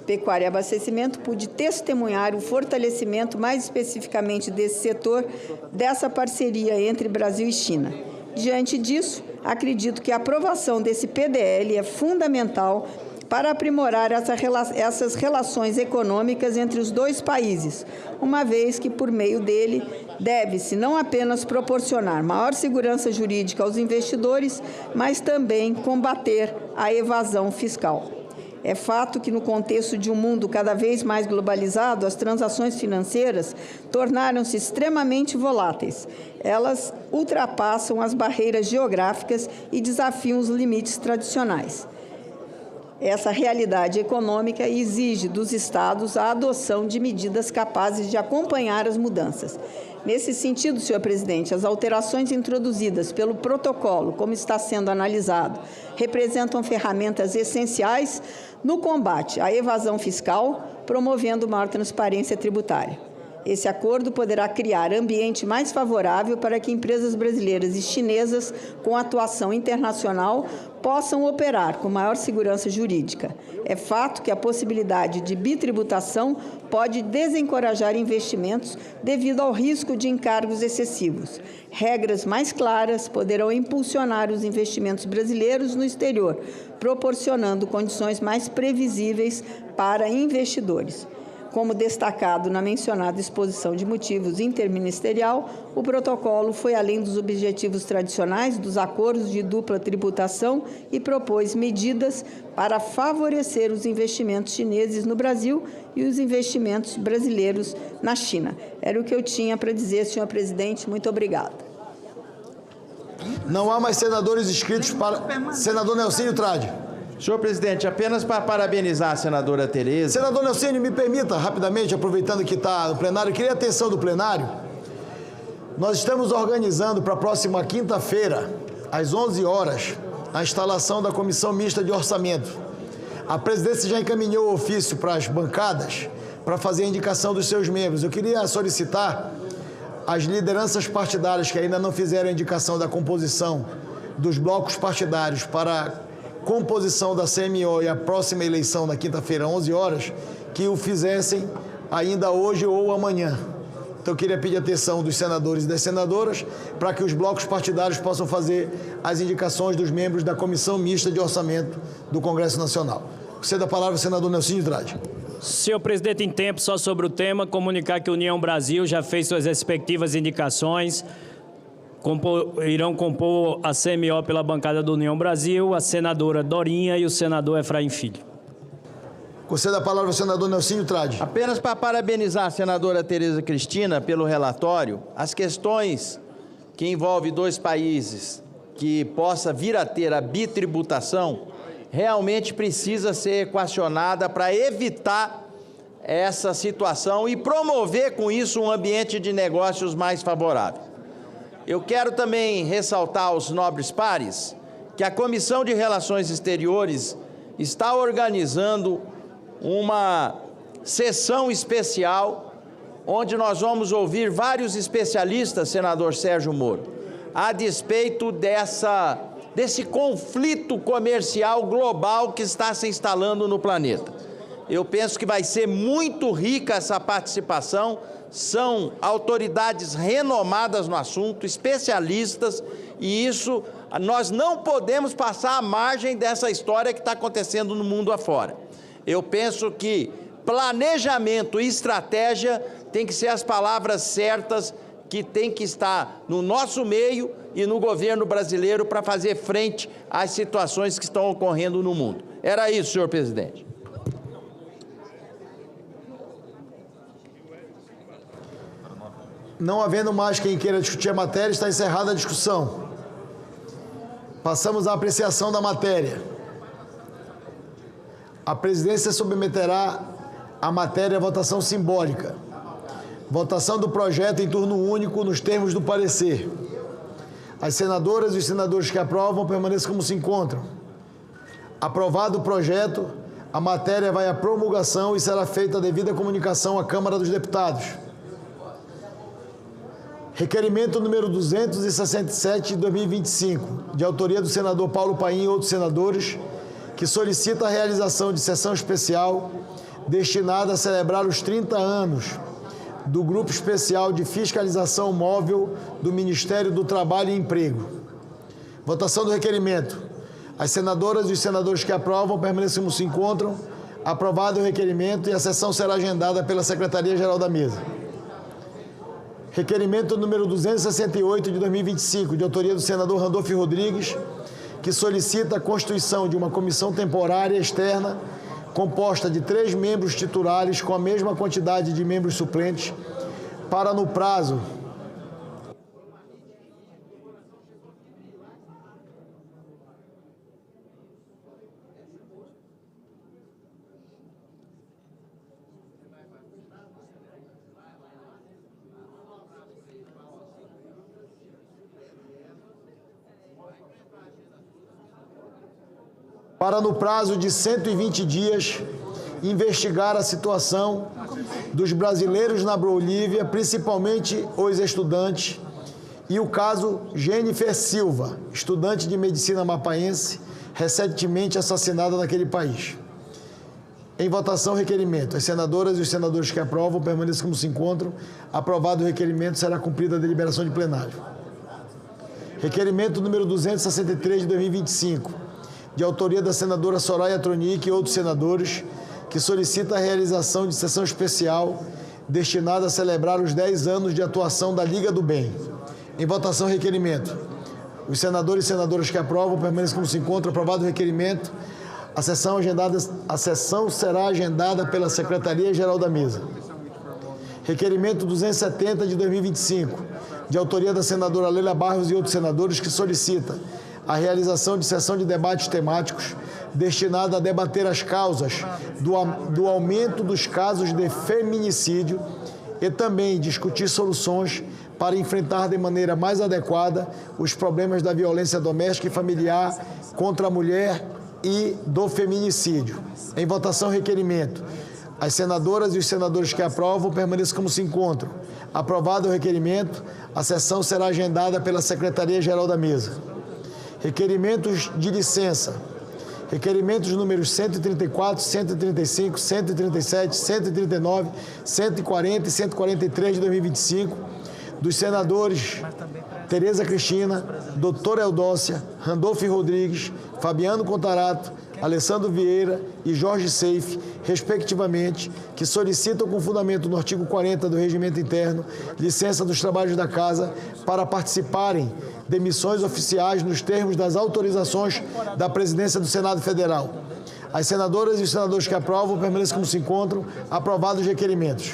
Pecuária e Abastecimento, pude testemunhar o fortalecimento, mais especificamente desse setor, dessa parceria entre Brasil e China. Diante disso, acredito que a aprovação desse PDL é fundamental para aprimorar essas relações econômicas entre os dois países, uma vez que, por meio dele, deve-se não apenas proporcionar maior segurança jurídica aos investidores, mas também combater a evasão fiscal. É fato que, no contexto de um mundo cada vez mais globalizado, as transações financeiras tornaram-se extremamente voláteis. Elas ultrapassam as barreiras geográficas e desafiam os limites tradicionais. Essa realidade econômica exige dos Estados a adoção de medidas capazes de acompanhar as mudanças. Nesse sentido, senhor presidente, as alterações introduzidas pelo protocolo, como está sendo analisado, representam ferramentas essenciais no combate à evasão fiscal, promovendo maior transparência tributária. Esse acordo poderá criar ambiente mais favorável para que empresas brasileiras e chinesas com atuação internacional possam operar com maior segurança jurídica. É fato que a possibilidade de bitributação pode desencorajar investimentos devido ao risco de encargos excessivos. Regras mais claras poderão impulsionar os investimentos brasileiros no exterior, proporcionando condições mais previsíveis para investidores. Como destacado na mencionada exposição de motivos interministerial, o protocolo foi além dos objetivos tradicionais dos acordos de dupla tributação e propôs medidas para favorecer os investimentos chineses no Brasil e os investimentos brasileiros na China. Era o que eu tinha para dizer, senhor presidente. Muito obrigada. Não há mais senadores inscritos para... Senador Nelsinho Trade. Senhor presidente, apenas para parabenizar a senadora Tereza. Senador Nelsinho, me permita, rapidamente, aproveitando que está no plenário, eu queria a atenção do plenário. Nós estamos organizando para a próxima quinta-feira, às 11 horas, a instalação da Comissão Mista de Orçamento. A presidência já encaminhou o ofício para as bancadas para fazer a indicação dos seus membros. Eu queria solicitar as lideranças partidárias que ainda não fizeram a indicação da composição dos blocos partidários para composição da CMO e a próxima eleição na quinta-feira, 11 horas, que o fizessem ainda hoje ou amanhã. Então, eu queria pedir atenção dos senadores e das senadoras para que os blocos partidários possam fazer as indicações dos membros da Comissão Mista de Orçamento do Congresso Nacional. Cedo a palavra ao senador Nelsinho Trade. Senhor presidente, em tempo, só sobre o tema, comunicar que a União Brasil já fez suas respectivas indicações. Irão compor a CMO pela bancada do União Brasil, a senadora Dorinha e o senador Efraim Filho. Conceda a palavra ao senador Nelsinho Trade. Apenas para parabenizar a senadora Tereza Cristina pelo relatório, as questões que envolvem dois países que possa vir a ter a bitributação, realmente precisa ser equacionada para evitar essa situação e promover com isso um ambiente de negócios mais favorável. Eu quero também ressaltar aos nobres pares que a Comissão de Relações Exteriores está organizando uma sessão especial onde nós vamos ouvir vários especialistas, senador Sérgio Moro, a despeito desse conflito comercial global que está se instalando no planeta. Eu penso que vai ser muito rica essa participação. São autoridades renomadas no assunto, especialistas, e isso nós não podemos passar à margem dessa história que está acontecendo no mundo afora. Eu penso que planejamento e estratégia tem que ser as palavras certas que tem que estar no nosso meio e no governo brasileiro para fazer frente às situações que estão ocorrendo no mundo. Era isso, senhor presidente. Não havendo mais quem queira discutir a matéria, está encerrada a discussão. Passamos à apreciação da matéria. A presidência submeterá a matéria à votação simbólica. Votação do projeto em turno único nos termos do parecer. As senadoras e os senadores que aprovam permaneçam como se encontram. Aprovado o projeto, a matéria vai à promulgação e será feita a devida comunicação à Câmara dos Deputados. Requerimento número 267 de 2025, de autoria do senador Paulo Paim e outros senadores, que solicita a realização de sessão especial destinada a celebrar os 30 anos do Grupo Especial de Fiscalização Móvel do Ministério do Trabalho e Emprego. Votação do requerimento. As senadoras e os senadores que aprovam permaneçam como se encontram. Aprovado o requerimento e a sessão será agendada pela Secretaria-Geral da Mesa. Requerimento número 268 de 2025, de autoria do senador Randolfo Rodrigues, que solicita a constituição de uma comissão temporária externa composta de 3 membros titulares com a mesma quantidade de membros suplentes para, no prazo para, no prazo de 120 dias, investigar a situação dos brasileiros na Bolívia, principalmente os estudantes, e o caso Jennifer Silva, estudante de medicina amapaense, recentemente assassinada naquele país. Em votação, requerimento. As senadoras e os senadores que aprovam permaneçam como se encontram. Aprovado o requerimento, será cumprida a deliberação de plenário. Requerimento número 263 de 2025, de autoria da senadora Soraya Tronic e outros senadores, que solicita a realização de sessão especial destinada a celebrar os 10 anos de atuação da Liga do Bem. Em votação, requerimento. Os senadores e senadoras que aprovam permaneçam como se encontram. Aprovado o requerimento, a sessão será agendada pela Secretaria-Geral da Mesa. Requerimento 270 de 2025, de autoria da senadora Leila Barros e outros senadores, que solicita a realização de sessão de debates temáticos destinada a debater as causas do aumento dos casos de feminicídio e também discutir soluções para enfrentar de maneira mais adequada os problemas da violência doméstica e familiar contra a mulher e do feminicídio. Em votação, requerimento. As senadoras e os senadores que aprovam permaneçam como se encontram. Aprovado o requerimento, a sessão será agendada pela Secretaria-Geral da Mesa. Requerimentos de licença. Requerimentos números 134, 135, 137, 139, 140 e 143 de 2025, dos senadores Tereza Cristina, doutora Eudócia, Randolfo Rodrigues, Fabiano Contarato, Alessandro Vieira e Jorge Seife, respectivamente, que solicitam com fundamento no artigo 40 do Regimento Interno licença dos trabalhos da Casa para participarem de missões oficiais nos termos das autorizações da Presidência do Senado Federal. As senadoras e os senadores que aprovam permaneçam como se encontram. Aprovados os requerimentos.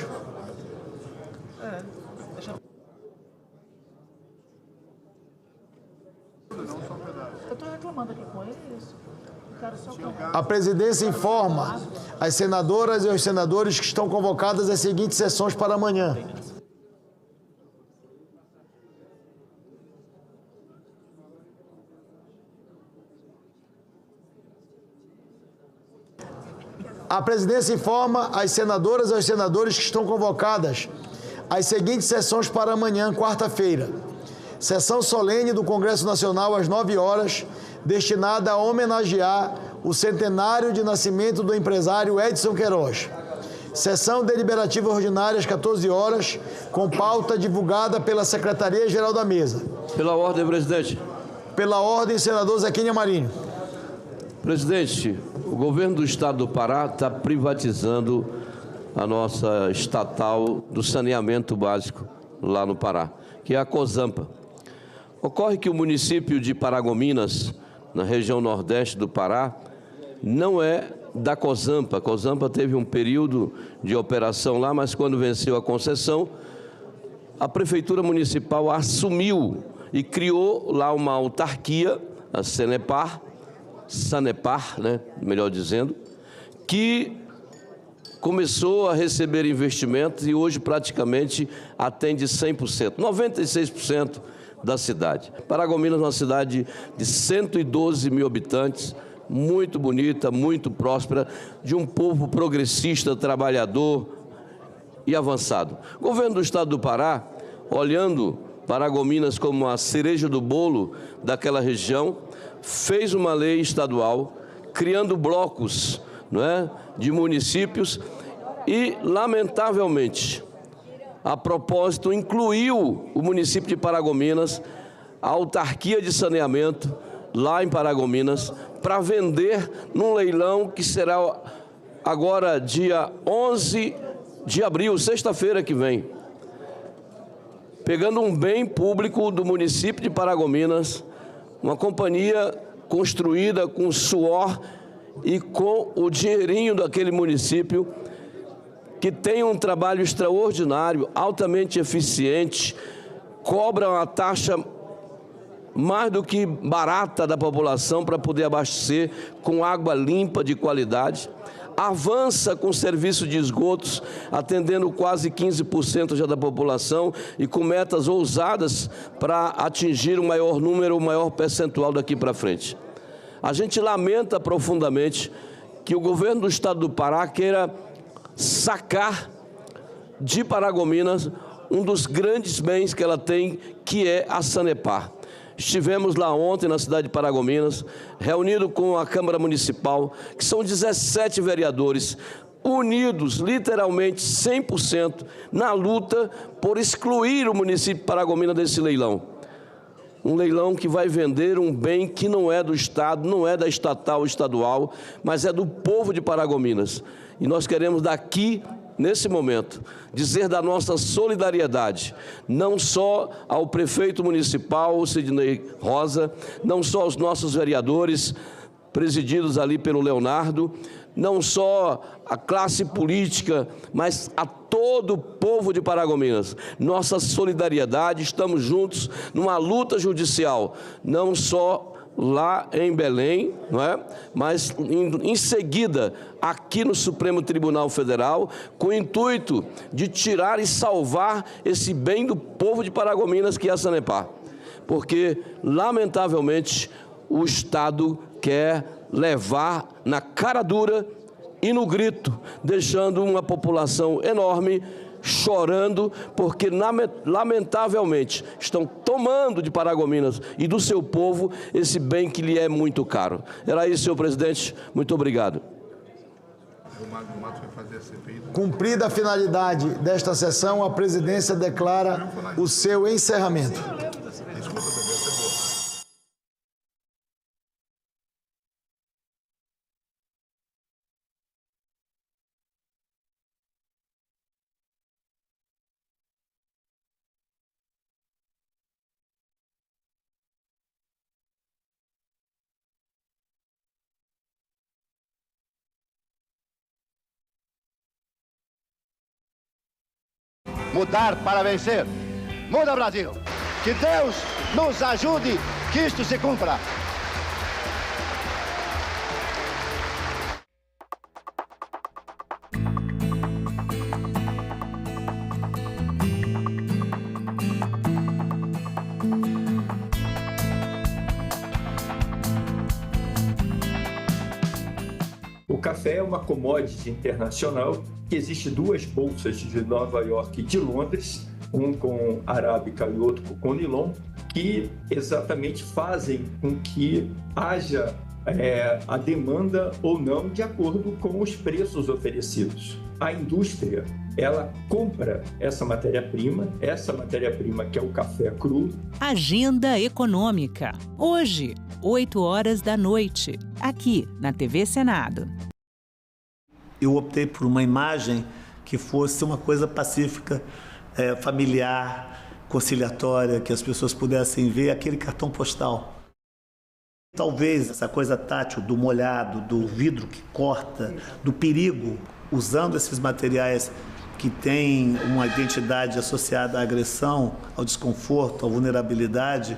A presidência informa as senadoras e os senadores que estão convocadas às seguintes sessões para amanhã. A presidência informa as senadoras e os senadores que estão convocadas às seguintes sessões para amanhã, quarta-feira. Sessão solene do Congresso Nacional às 9 horas, destinada a homenagear o centenário de nascimento do empresário Edson Queiroz. Sessão deliberativa ordinária às 14 horas, com pauta divulgada pela Secretaria-Geral da Mesa. Pela ordem, presidente. Pela ordem, senador Zequinha Marinho. Presidente, o governo do estado do Pará está privatizando a nossa estatal do saneamento básico lá no Pará, que é a Cozampa. Ocorre que o município de Paragominas, na região nordeste do Pará, não é da Cozampa. A Cozampa teve um período de operação lá, mas quando venceu a concessão, a Prefeitura Municipal assumiu e criou lá uma autarquia, a Sanepar, né, melhor dizendo, que começou a receber investimentos e hoje praticamente atende 100%, 96% da cidade. Paragominas é uma cidade de 112 mil habitantes, muito bonita, muito próspera, de um povo progressista, trabalhador e avançado. O governo do estado do Pará, olhando Paragominas como a cereja do bolo daquela região, fez uma lei estadual, criando blocos, não é, de municípios e, lamentavelmente, a propósito, incluiu o município de Paragominas, a autarquia de saneamento, lá em Paragominas, para vender num leilão que será agora dia 11 de abril, sexta-feira que vem. Pegando um bem público do município de Paragominas, uma companhia construída com suor e com o dinheirinho daquele município, que tem um trabalho extraordinário, altamente eficiente, cobra uma taxa mais do que barata da população para poder abastecer com água limpa de qualidade, avança com serviço de esgotos, atendendo quase 15% já da população e com metas ousadas para atingir um maior número, um maior percentual daqui para frente. A gente lamenta profundamente que o governo do estado do Pará queira sacar de Paragominas um dos grandes bens que ela tem, que é a Sanepar. Estivemos lá ontem na cidade de Paragominas, reunido com a Câmara Municipal, que são 17 vereadores, unidos literalmente 100% na luta por excluir o município de Paragominas desse leilão. Um leilão que vai vender um bem que não é do Estado, não é da estatal estadual, mas é do povo de Paragominas. E nós queremos daqui, nesse momento, dizer da nossa solidariedade, não só ao prefeito municipal, Sidney Rosa, não só aos nossos vereadores, presididos ali pelo Leonardo, não só a classe política, mas a todo o povo de Paragominas. Nossa solidariedade, estamos juntos numa luta judicial, não só lá em Belém, não é? Mas em seguida aqui no Supremo Tribunal Federal, com o intuito de tirar e salvar esse bem do povo de Paragominas, que é a Sanepar. Porque, lamentavelmente, o Estado quer levar na cara dura e no grito, deixando uma população enorme chorando, porque lamentavelmente estão tomando de Paragominas e do seu povo esse bem que lhe é muito caro. Era isso, senhor presidente. Muito obrigado. Cumprida a finalidade desta sessão, a presidência declara o seu encerramento. Mudar para vencer. Muda, Brasil! Que Deus nos ajude, que isto se cumpra. O café é uma commodity internacional que existe duas bolsas de Nova York e de Londres, um com arábica e outro com conilon, que exatamente fazem com que haja a demanda ou não de acordo com os preços oferecidos. A indústria, ela compra essa matéria-prima que é o café cru. Agenda Econômica. Hoje, 20h, aqui na TV Senado. Eu optei por uma imagem que fosse uma coisa pacífica, familiar, conciliatória, que as pessoas pudessem ver aquele cartão postal. Talvez essa coisa tátil do molhado, do vidro que corta, do perigo, usando esses materiais que têm uma identidade associada à agressão, ao desconforto, à vulnerabilidade,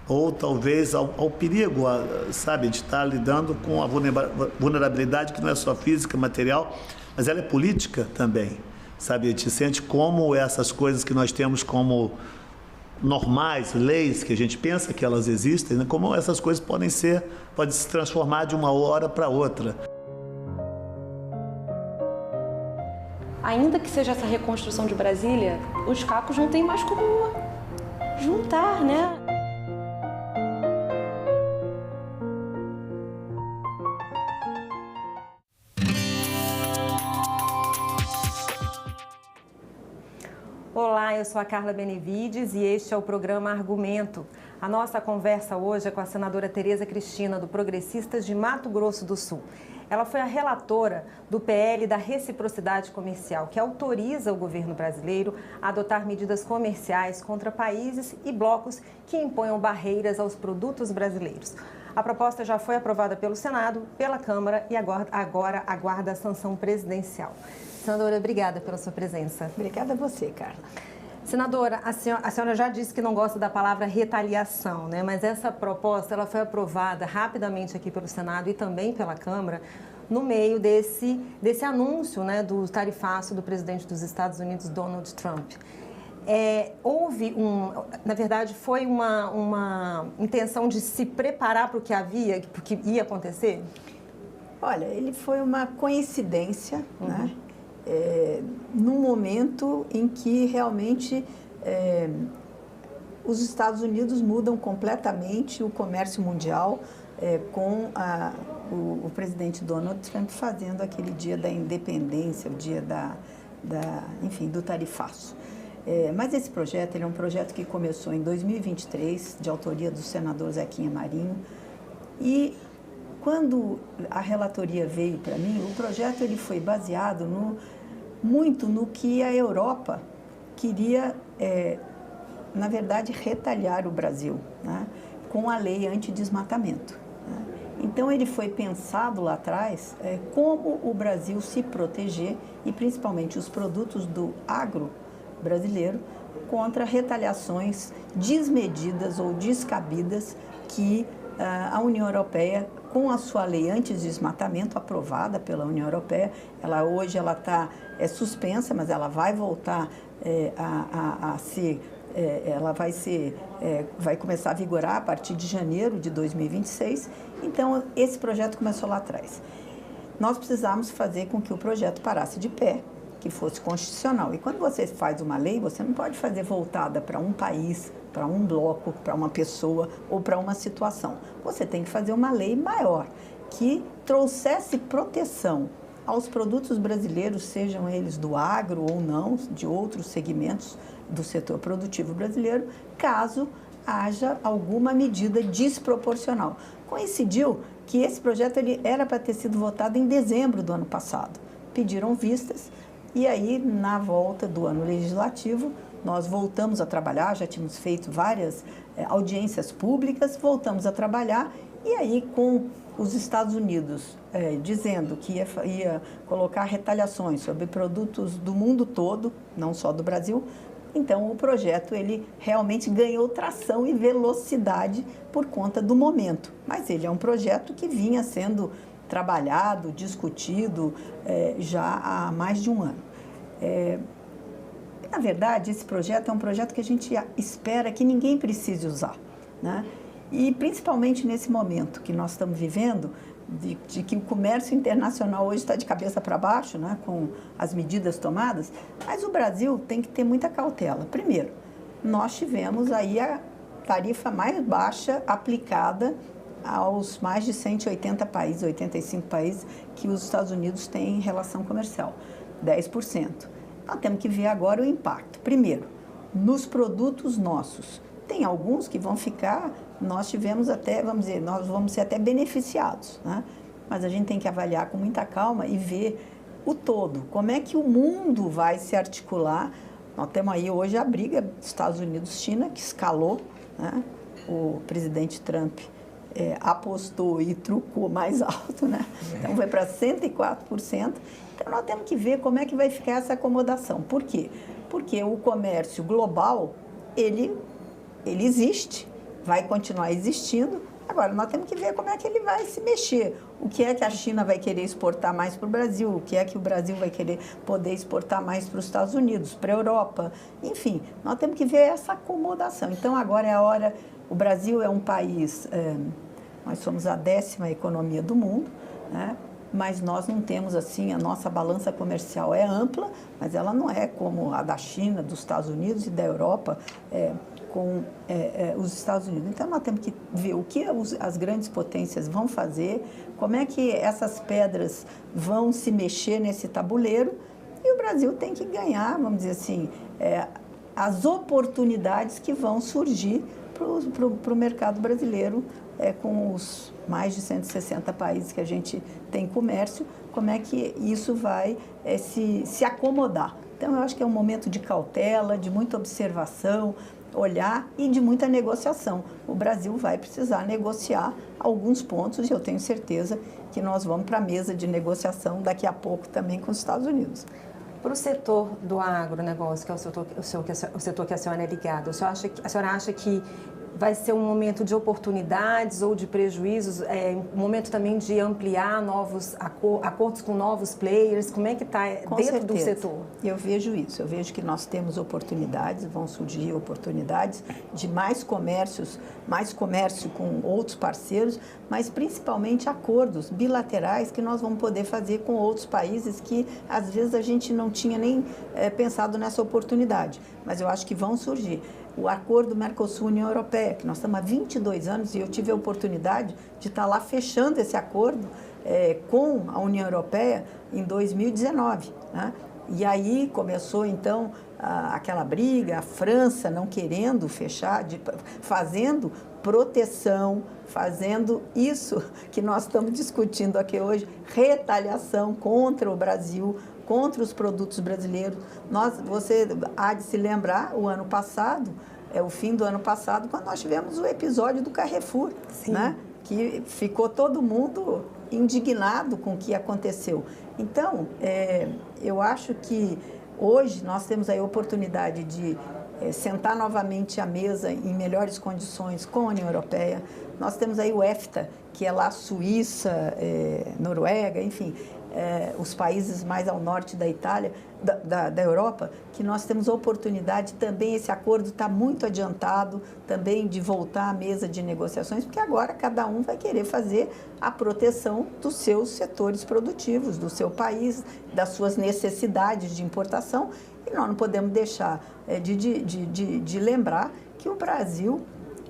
ou talvez ao perigo, sabe, de estar lidando com a vulnerabilidade que não é só física, material, mas ela é política também, sabe? A gente sente como essas coisas que nós temos como normais, leis, que a gente pensa que elas existem, né? Como essas coisas podem se transformar de uma hora para outra. Ainda que seja essa reconstrução de Brasília, os cacos não tem mais como juntar, né? Olá, eu sou a Carla Benevides e este é o programa Argumento. A nossa conversa hoje é com a senadora Tereza Cristina, do Progressistas de Mato Grosso do Sul. Ela foi a relatora do PL da Reciprocidade Comercial, que autoriza o governo brasileiro a adotar medidas comerciais contra países e blocos que imponham barreiras aos produtos brasileiros. A proposta já foi aprovada pelo Senado, pela Câmara e agora aguarda a sanção presidencial. Senadora, obrigada pela sua presença. Obrigada a você, Carla. Senadora, a senhora já disse que não gosta da palavra retaliação, né? Mas essa proposta ela foi aprovada rapidamente aqui pelo Senado e também pela Câmara no meio desse anúncio, né, do tarifaço do presidente dos Estados Unidos, Donald Trump. houve na verdade, foi uma intenção de se preparar para o que havia, para o que ia acontecer? Olha, ele foi uma coincidência, né? Num momento em que realmente os Estados Unidos mudam completamente o comércio mundial com o presidente Donald Trump fazendo aquele dia da independência, o dia enfim, do tarifaço. Mas esse projeto ele é um projeto que começou em 2023, de autoria do senador Zequinha Marinho, e quando a relatoria veio para mim, o projeto ele foi baseado muito no que a Europa queria, na verdade, retalhar o Brasil, né, com a lei antidesmatamento. Né? Então, ele foi pensado lá atrás como o Brasil se proteger, e principalmente os produtos do agro brasileiro, contra retaliações desmedidas ou descabidas que a União Europeia, com a sua lei antidesmatamento aprovada pela União Europeia, hoje ela está suspensa, mas ela vai voltar a ser, vai começar a vigorar a partir de janeiro de 2026. Então, esse projeto começou lá atrás. Nós precisávamos fazer com que o projeto parasse de pé, que fosse constitucional. E quando você faz uma lei, você não pode fazer voltada para um país, para um bloco, para uma pessoa ou para uma situação. Você tem que fazer uma lei maior, que trouxesse proteção aos produtos brasileiros, sejam eles do agro ou não, de outros segmentos do setor produtivo brasileiro, caso haja alguma medida desproporcional. Coincidiu que esse projeto ele era para ter sido votado em dezembro do ano passado. Pediram vistas e aí, na volta do ano legislativo, nós voltamos a trabalhar, já tínhamos feito várias audiências públicas, voltamos a trabalhar e aí com os Estados Unidos dizendo que ia colocar retaliações sobre produtos do mundo todo, não só do Brasil, então o projeto ele realmente ganhou tração e velocidade por conta do momento. Mas ele é um projeto que vinha sendo trabalhado, discutido já há mais de um ano. Na verdade, esse projeto é um projeto que a gente espera que ninguém precise usar, né? E principalmente nesse momento que nós estamos vivendo, de que o comércio internacional hoje está de cabeça para baixo, né, com as medidas tomadas, mas o Brasil tem que ter muita cautela. Primeiro, nós tivemos aí a tarifa mais baixa aplicada aos mais de 180 países, 85 países que os Estados Unidos têm em relação comercial, 10%. Nós temos que ver agora o impacto. Primeiro, nos produtos nossos. Tem alguns que vão ficar, nós tivemos até, vamos dizer, nós vamos ser até beneficiados, né? Mas a gente tem que avaliar com muita calma e ver o todo. Como é que o mundo vai se articular? Nós temos aí hoje a briga Estados Unidos-China, que escalou, né? O presidente Trump apostou e trucou mais alto, né? Então foi para 104%. Então nós temos que ver como é que vai ficar essa acomodação. Por quê? Porque o comércio global, ele existe, vai continuar existindo. Agora, nós temos que ver como é que ele vai se mexer. O que é que a China vai querer exportar mais para o Brasil? O que é que o Brasil vai querer poder exportar mais para os Estados Unidos, para a Europa? Enfim, nós temos que ver essa acomodação. Então, agora é a hora. O Brasil é um país, nós somos a 10ª economia do mundo, né? Mas nós não temos assim, a nossa balança comercial é ampla, mas ela não é como a da China, dos Estados Unidos e da Europa, com os Estados Unidos. Então, nós temos que ver o que as grandes potências vão fazer, como é que essas pedras vão se mexer nesse tabuleiro, e o Brasil tem que ganhar, vamos dizer assim, as oportunidades que vão surgir para o mercado brasileiro, com os mais de 160 países que a gente tem comércio, como é que isso vai se acomodar. Então, eu acho que é um momento de cautela, de muita observação, olhar e de muita negociação. O Brasil vai precisar negociar alguns pontos e eu tenho certeza que nós vamos para a mesa de negociação daqui a pouco também com os Estados Unidos. Para o setor do agronegócio, que é o setor que a senhora é ligada, a senhora acha que vai ser um momento de oportunidades ou de prejuízos, um momento também de ampliar novos acordos com novos players? Como é que está dentro do setor? Eu vejo isso, eu vejo que nós temos oportunidades, vão surgir oportunidades de mais comércio com outros parceiros, mas principalmente acordos bilaterais que nós vamos poder fazer com outros países que às vezes a gente não tinha nem pensado nessa oportunidade, mas eu acho que vão surgir. O acordo Mercosul-União Europeia, que nós estamos há 22 anos e eu tive a oportunidade de estar lá fechando esse acordo com a União Europeia em 2019. Né? E aí começou, então, aquela briga, a França não querendo fechar, fazendo proteção, fazendo isso que nós estamos discutindo aqui hoje, retaliação contra o Brasil, contra os produtos brasileiros. Você há de se lembrar, o ano passado, o fim do ano passado, quando nós tivemos o episódio do Carrefour, né? Que ficou todo mundo indignado com o que aconteceu. Então, eu acho que hoje nós temos aí a oportunidade de sentar novamente à mesa em melhores condições com a União Europeia. Nós temos aí o EFTA, que é lá Suíça, Noruega, enfim, os países mais ao norte da Itália, da Europa, que nós temos a oportunidade também, esse acordo está muito adiantado, também de voltar à mesa de negociações, porque agora cada um vai querer fazer a proteção dos seus setores produtivos, do seu país, das suas necessidades de importação, e nós não podemos deixar de lembrar que o Brasil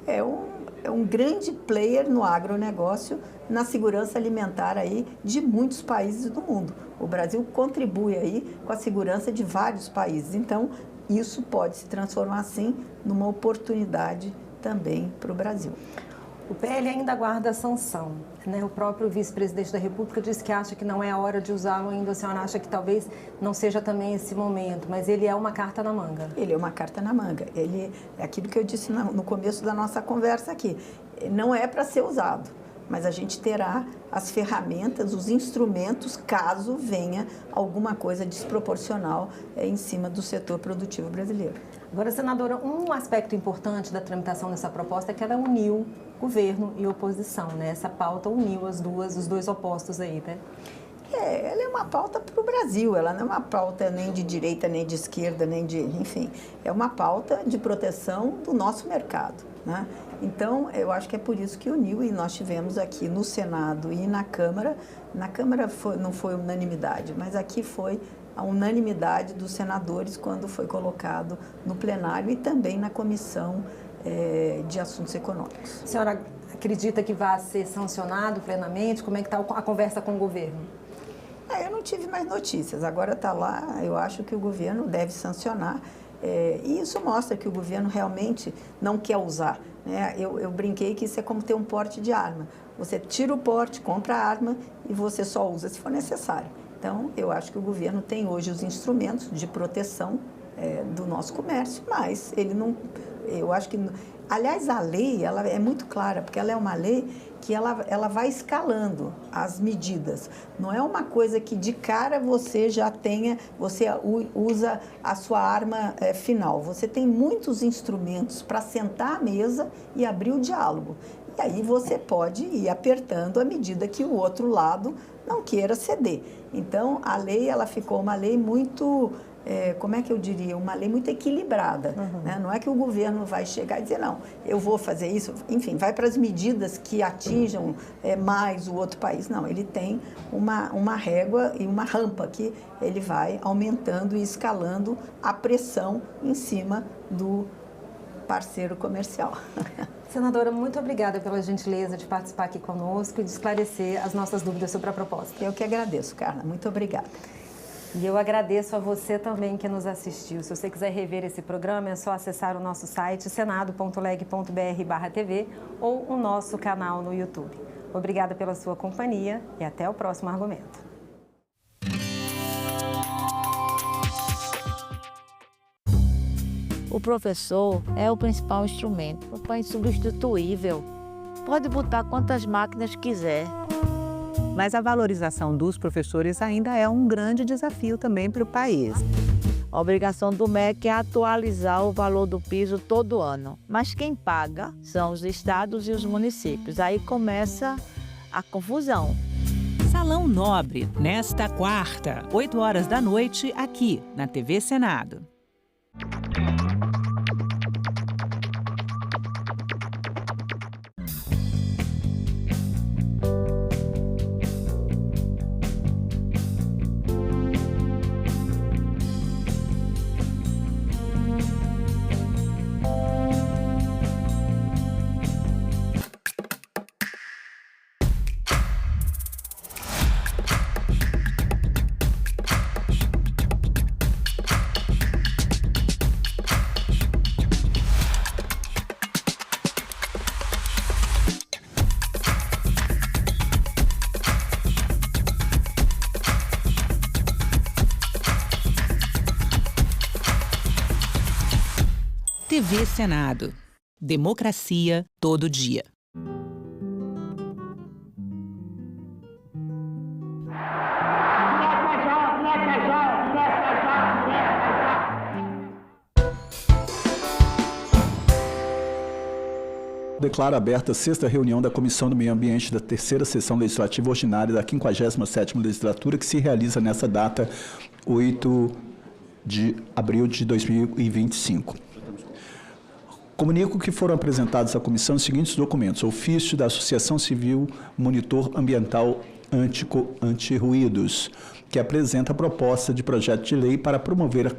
é um grande player no agronegócio, na segurança alimentar aí de muitos países do mundo. O Brasil contribui aí com a segurança de vários países. Então, isso pode se transformar, sim, numa oportunidade também para o Brasil. O PL ainda aguarda a sanção, né? O próprio vice-presidente da República disse que acha que não é a hora de usá-lo ainda. A senhora acha que talvez não seja também esse momento, mas ele é uma carta na manga. Ele é uma carta na manga. Ele é aquilo que eu disse no começo da nossa conversa aqui. Não é para ser usado, mas a gente terá as ferramentas, os instrumentos, caso venha alguma coisa desproporcional em cima do setor produtivo brasileiro. Agora, senadora, um aspecto importante da tramitação dessa proposta é que ela uniu governo e oposição, né? Essa pauta uniu os dois opostos aí, né? Ela é uma pauta para o Brasil, ela não é uma pauta nem de direita, nem de esquerda, nem de... Enfim, é uma pauta de proteção do nosso mercado, né? Então, eu acho que é por isso que uniu, e nós tivemos aqui no Senado e na Câmara não foi unanimidade, mas aqui foi a unanimidade dos senadores quando foi colocado no plenário e também na Comissão de Assuntos Econômicos. A senhora acredita que vai ser sancionado plenamente? Como é que está a conversa com o governo? Eu não tive mais notícias, agora está lá, eu acho que o governo deve sancionar. E isso mostra que o governo realmente não quer usar, né? Eu brinquei que isso é como ter um porte de arma. Você tira o porte, compra a arma e você só usa se for necessário. Então, eu acho que o governo tem hoje os instrumentos de proteção do nosso comércio, mas ele não... Eu acho que... Aliás, a lei ela é muito clara, porque ela é uma lei que ela vai escalando as medidas. Não é uma coisa que de cara você já tenha, você usa a sua arma final. Você tem muitos instrumentos para sentar à mesa e abrir o diálogo. E aí você pode ir apertando à medida que o outro lado não queira ceder. Então, a lei ela ficou uma lei muito... como é que eu diria, uma lei muito equilibrada, né? Não é que o governo vai chegar e dizer, não, eu vou fazer isso, enfim, vai para as medidas que atinjam mais o outro país. Não, ele tem uma régua e uma rampa que ele vai aumentando e escalando a pressão em cima do parceiro comercial. Senadora, muito obrigada pela gentileza de participar aqui conosco e de esclarecer as nossas dúvidas sobre a proposta. Eu que agradeço, Carla, muito obrigada. E eu agradeço a você também que nos assistiu. Se você quiser rever esse programa, é só acessar o nosso site senado.leg.br/TV ou o nosso canal no YouTube. Obrigada pela sua companhia e até o próximo argumento. O professor é o principal instrumento, é insubstituível. Pode botar quantas máquinas quiser. Mas a valorização dos professores ainda é um grande desafio também para o país. A obrigação do MEC é atualizar o valor do piso todo ano. Mas quem paga são os estados e os municípios. Aí começa a confusão. Salão Nobre, nesta quarta, 8 horas da noite, aqui na TV Senado. TV Senado. Democracia todo dia. Declaro aberta a 6ª reunião da Comissão do Meio Ambiente da 3ª Sessão Legislativa Ordinária da 57ª Legislatura, que se realiza nessa data, 8 de abril de 2025. Comunico que foram apresentados à comissão os seguintes documentos. Ofício da Associação Civil Monitor Ambiental Anti-Ruídos, que apresenta a proposta de projeto de lei para promover a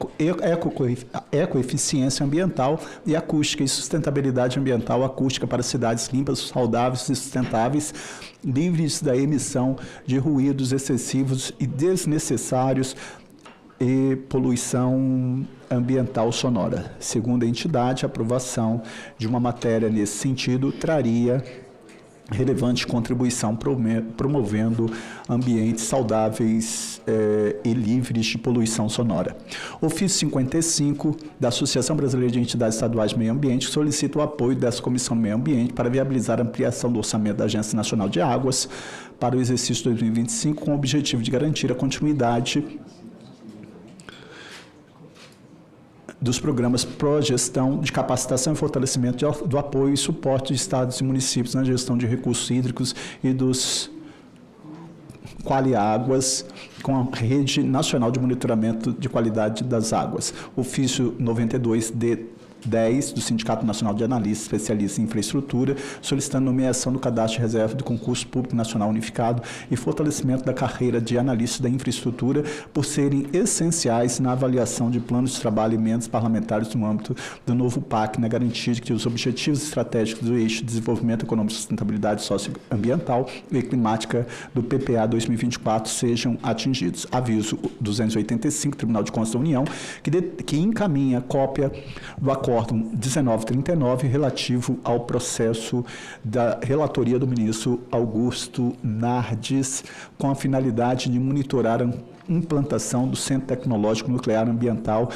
ecoeficiência ambiental e acústica e sustentabilidade ambiental acústica para cidades limpas, saudáveis e sustentáveis, livres da emissão de ruídos excessivos e desnecessários e poluição ambiental sonora. Segundo a entidade, a aprovação de uma matéria nesse sentido traria relevante contribuição promovendo ambientes saudáveis e livres de poluição sonora. Ofício 55 da Associação Brasileira de Entidades Estaduais de Meio Ambiente solicita o apoio dessa Comissão do Meio Ambiente para viabilizar a ampliação do orçamento da Agência Nacional de Águas para o exercício 2025 com o objetivo de garantir a continuidade dos programas pró-gestão de capacitação e fortalecimento do apoio e suporte de estados e municípios na gestão de recursos hídricos e dos Qualiáguas, com a Rede Nacional de Monitoramento de Qualidade das Águas. Ofício 92D10 do Sindicato Nacional de Analistas Especialistas em Infraestrutura, solicitando nomeação do cadastro de reserva do concurso público nacional unificado e fortalecimento da carreira de analistas da infraestrutura por serem essenciais na avaliação de planos de trabalho e emendas parlamentares no âmbito do novo PAC, na garantia de que os objetivos estratégicos do eixo de desenvolvimento econômico e sustentabilidade socioambiental e climática do PPA 2024 sejam atingidos. Aviso 285, Tribunal de Contas da União, que encaminha cópia do acordo 1939, relativo ao processo da relatoria do ministro Augusto Nardes, com a finalidade de monitorar a implantação do Centro Tecnológico Nuclear Ambiental,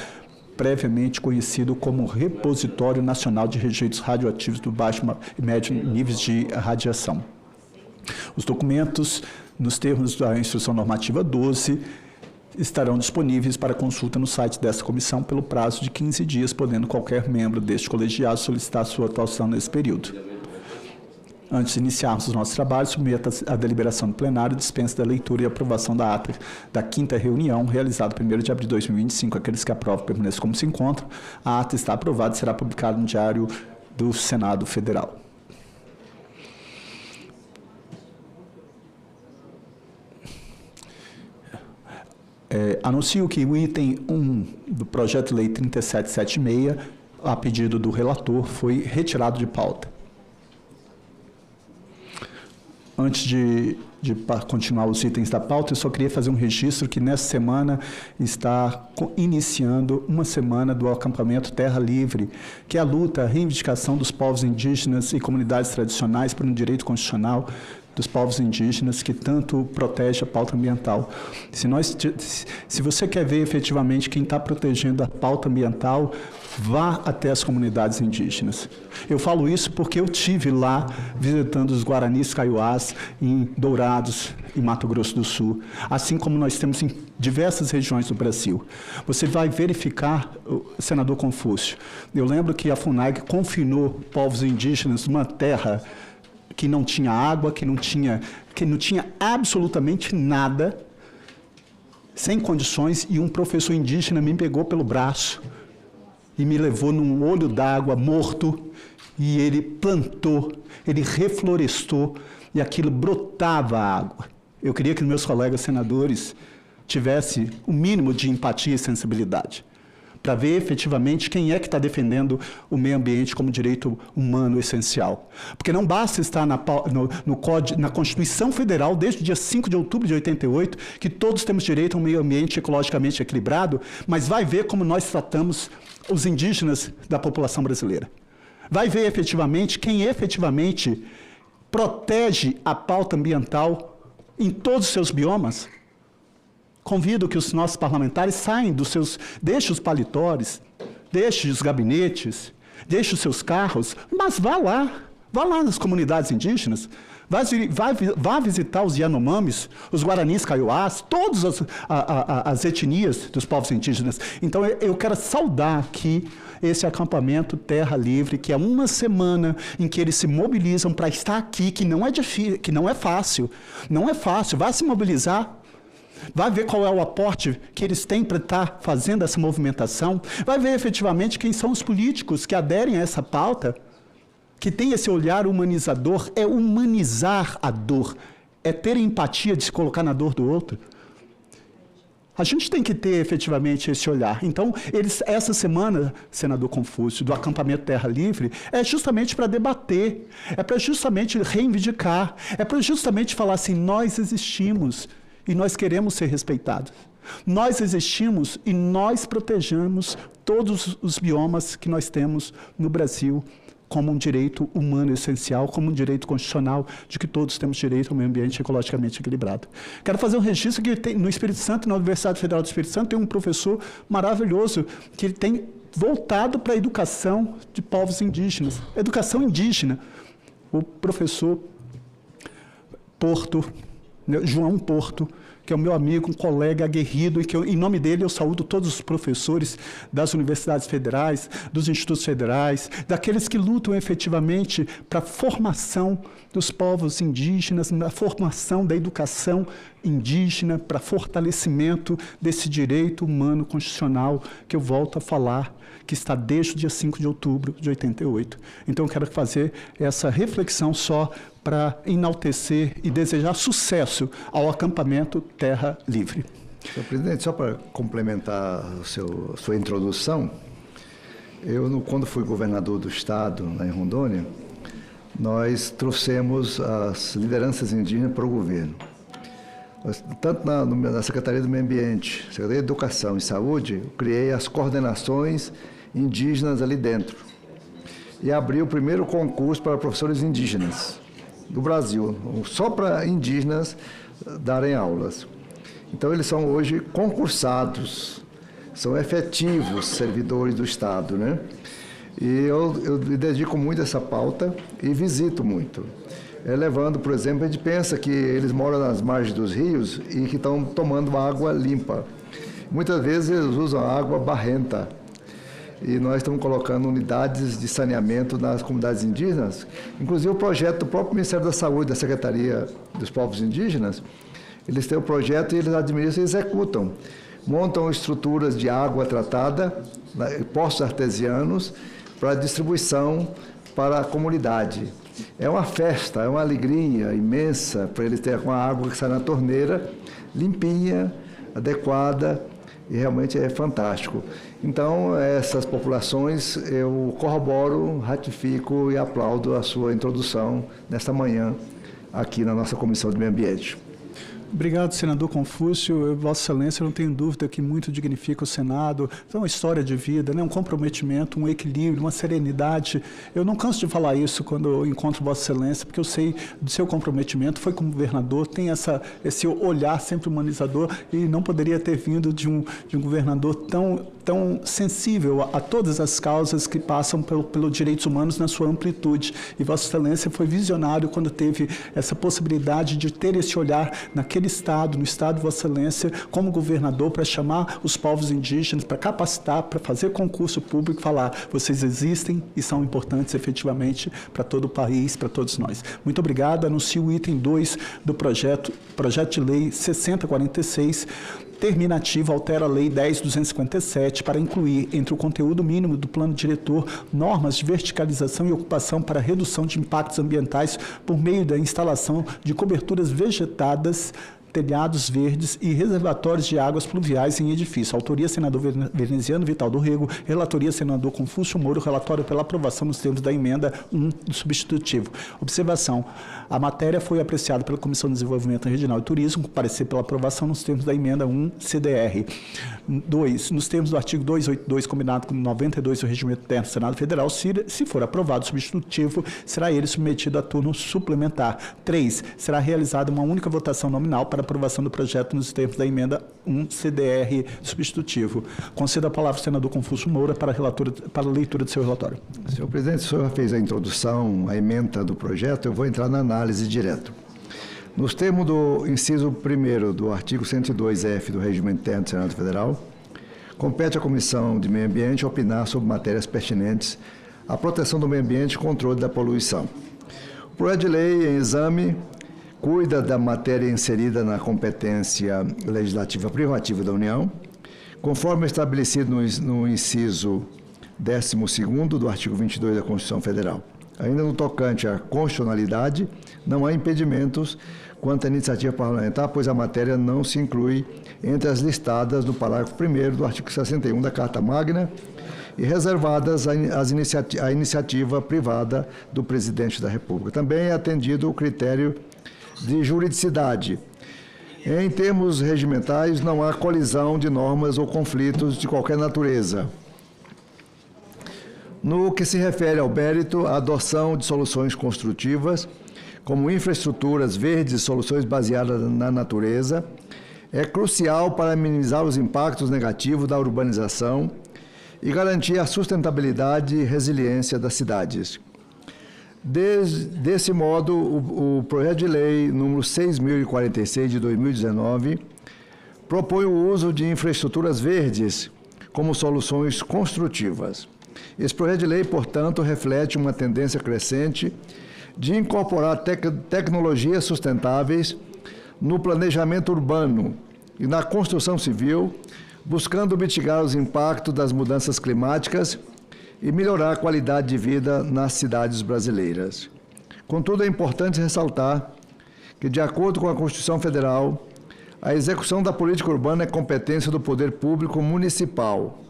previamente conhecido como Repositório Nacional de Rejeitos Radioativos do Baixo e Médio Níveis de Radiação. Os documentos, nos termos da Instrução Normativa 12, estarão disponíveis para consulta no site dessa comissão pelo prazo de 15 dias, podendo qualquer membro deste colegiado solicitar sua atuação nesse período. Antes de iniciarmos os nossos trabalhos, submeta a deliberação do plenário, dispensa da leitura e aprovação da ata da 5ª reunião, realizada 1º de abril de 2025. Aqueles que aprovam permaneçam como se encontram. A ata está aprovada e será publicada no Diário do Senado Federal. Anuncio que o item 1 do projeto de lei 3776, a pedido do relator, foi retirado de pauta. Antes de continuar os itens da pauta, eu só queria fazer um registro que nessa semana está iniciando uma semana do acampamento Terra Livre, que é a luta, a reivindicação dos povos indígenas e comunidades tradicionais por um direito constitucional dos povos indígenas que tanto protege a pauta ambiental. Se você quer ver efetivamente quem está protegendo a pauta ambiental, vá até as comunidades indígenas. Eu falo isso porque eu tive lá visitando os Guaranis Kaiowás em Dourados, em Mato Grosso do Sul, assim como nós temos em diversas regiões do Brasil. Você vai verificar, senador Confúcio, eu lembro que a FUNAG confinou povos indígenas numa terra que não tinha água, que não tinha absolutamente nada, sem condições, e um professor indígena me pegou pelo braço e me levou num olho d'água morto, e ele plantou, ele reflorestou, e aquilo brotava água. Eu queria que meus colegas senadores tivessem o mínimo de empatia e sensibilidade, para ver efetivamente quem é que está defendendo o meio ambiente como direito humano essencial. Porque não basta estar na Constituição Federal, desde o dia 5 de outubro de 88, que todos temos direito a um meio ambiente ecologicamente equilibrado, mas vai ver como nós tratamos os indígenas da população brasileira. Vai ver efetivamente quem efetivamente protege a pauta ambiental em todos os seus biomas. Convido que os nossos parlamentares saiam deixem os paletós, deixem os gabinetes, deixem os seus carros, mas vá lá nas comunidades indígenas, vá visitar os Yanomamis, os Guaranis Kaiowás, todas as etnias dos povos indígenas. Então, eu quero saudar aqui esse acampamento Terra Livre, que é uma semana em que eles se mobilizam para estar aqui, que não é difícil, que não é fácil. Não é fácil, vá se mobilizar. Vai ver qual é o aporte que eles têm para estar fazendo essa movimentação. Vai ver efetivamente quem são os políticos que aderem a essa pauta, que tem esse olhar humanizador. É humanizar a dor, é ter empatia de se colocar na dor do outro. A gente tem que ter efetivamente esse olhar. Então, essa semana, senador Confúcio, do acampamento Terra Livre, é justamente para debater, é para justamente reivindicar, é para justamente falar assim: nós existimos e nós queremos ser respeitados. Nós existimos e nós protegemos todos os biomas que nós temos no Brasil como um direito humano essencial, como um direito constitucional de que todos temos direito ao meio ambiente ecologicamente equilibrado. Quero fazer um registro que no Espírito Santo, na Universidade Federal do Espírito Santo, tem um professor maravilhoso que ele tem voltado para a educação de povos indígenas, educação indígena. O professor João Porto, que é o meu amigo, um colega aguerrido, e que em nome dele eu saúdo todos os professores das universidades federais, dos institutos federais, daqueles que lutam efetivamente para a formação dos povos indígenas, na formação da educação indígena, para fortalecimento desse direito humano constitucional que eu volto a falar, que está desde o dia 5 de outubro de 88. Então, eu quero fazer essa reflexão só para enaltecer e desejar sucesso ao acampamento Terra Livre. Senhor presidente, só para complementar sua introdução, quando fui governador do estado, lá em Rondônia, nós trouxemos as lideranças indígenas para o governo. Tanto na Secretaria do Meio Ambiente, Secretaria de Educação e Saúde, eu criei as coordenações indígenas ali dentro e abri o primeiro concurso para professores indígenas do Brasil, só para indígenas darem aulas. Então, eles são hoje concursados, são efetivos servidores do Estado, né? E eu me dedico muito a essa pauta e visito muito. Levando, por exemplo, a gente pensa que eles moram nas margens dos rios e que estão tomando água limpa. Muitas vezes eles usam água barrenta. E nós estamos colocando unidades de saneamento nas comunidades indígenas. Inclusive, o projeto do próprio Ministério da Saúde, da Secretaria dos Povos Indígenas, eles têm o projeto e eles administram e executam. Montam estruturas de água tratada, poços artesianos, para distribuição para a comunidade. É uma festa, é uma alegria imensa para eles terem uma água que sai na torneira, limpinha, adequada, e realmente é fantástico. Então, essas populações, eu corroboro, ratifico e aplaudo a sua introdução nesta manhã aqui na nossa Comissão de Meio Ambiente. Obrigado, senador Confúcio. Vossa Excelência, eu não tenho dúvida que muito dignifica o Senado. É uma história de vida, né? Um comprometimento, um equilíbrio, uma serenidade. Eu não canso de falar isso quando eu encontro Vossa Excelência, porque eu sei do seu comprometimento. Foi como governador, tem esse olhar sempre humanizador e não poderia ter vindo de um governador tão sensível a todas as causas que passam pelos direitos humanos na sua amplitude. E Vossa Excelência foi visionário quando teve essa possibilidade de ter esse olhar naquele estado, no estado de Vossa Excelência, como governador, para chamar os povos indígenas, para capacitar, para fazer concurso público, falar, vocês existem e são importantes efetivamente para todo o país, para todos nós. Muito obrigado. Anuncio o item 2 do projeto de lei 6046, terminativo altera a Lei 10.257 para incluir entre o conteúdo mínimo do plano diretor normas de verticalização e ocupação para redução de impactos ambientais por meio da instalação de coberturas vegetadas, telhados verdes e reservatórios de águas pluviais em edifício. Autoria, senador Veneziano Vital do Rego. Relatoria, senador Confúcio Moura. Relatório pela aprovação nos termos da emenda 1 do substitutivo. Observação. A matéria foi apreciada pela Comissão de Desenvolvimento Regional e Turismo, com parecer pela aprovação nos termos da emenda 1 CDR. 2. Nos termos do artigo 282, combinado com 92 do Regimento Interno do Senado Federal, se for aprovado o substitutivo, será ele submetido a turno suplementar. 3. Será realizada uma única votação nominal para aprovação do projeto nos termos da emenda 1 CDR substitutivo. Concedo a palavra ao senador Confúcio Moura para a leitura do seu relatório. Senhor presidente, o senhor fez a introdução, a ementa do projeto, eu vou entrar na análise direto. Nos termos do inciso 1º do artigo 102F do Regimento Interno do Senado Federal, compete à Comissão de Meio Ambiente opinar sobre matérias pertinentes à proteção do meio ambiente e controle da poluição. O projeto de lei em exame cuida da matéria inserida na competência legislativa privativa da União, conforme estabelecido no inciso 12º do artigo 22 da Constituição Federal. Ainda no tocante à constitucionalidade, não há impedimentos quanto à iniciativa parlamentar, pois a matéria não se inclui entre as listadas no parágrafo 1º do artigo 61 da Carta Magna e reservadas à iniciativa privada do Presidente da República. Também é atendido o critério de juridicidade. Em termos regimentais, não há colisão de normas ou conflitos de qualquer natureza. No que se refere ao mérito, a adoção de soluções construtivas, como infraestruturas verdes e soluções baseadas na natureza, é crucial para minimizar os impactos negativos da urbanização e garantir a sustentabilidade e resiliência das cidades. Desse modo, o projeto de lei número 6.046 de 2019 propõe o uso de infraestruturas verdes como soluções construtivas. Esse projeto de lei, portanto, reflete uma tendência crescente de incorporar tecnologias sustentáveis no planejamento urbano e na construção civil, buscando mitigar os impactos das mudanças climáticas e melhorar a qualidade de vida nas cidades brasileiras. Contudo, é importante ressaltar que, de acordo com a Constituição Federal, a execução da política urbana é competência do poder público municipal,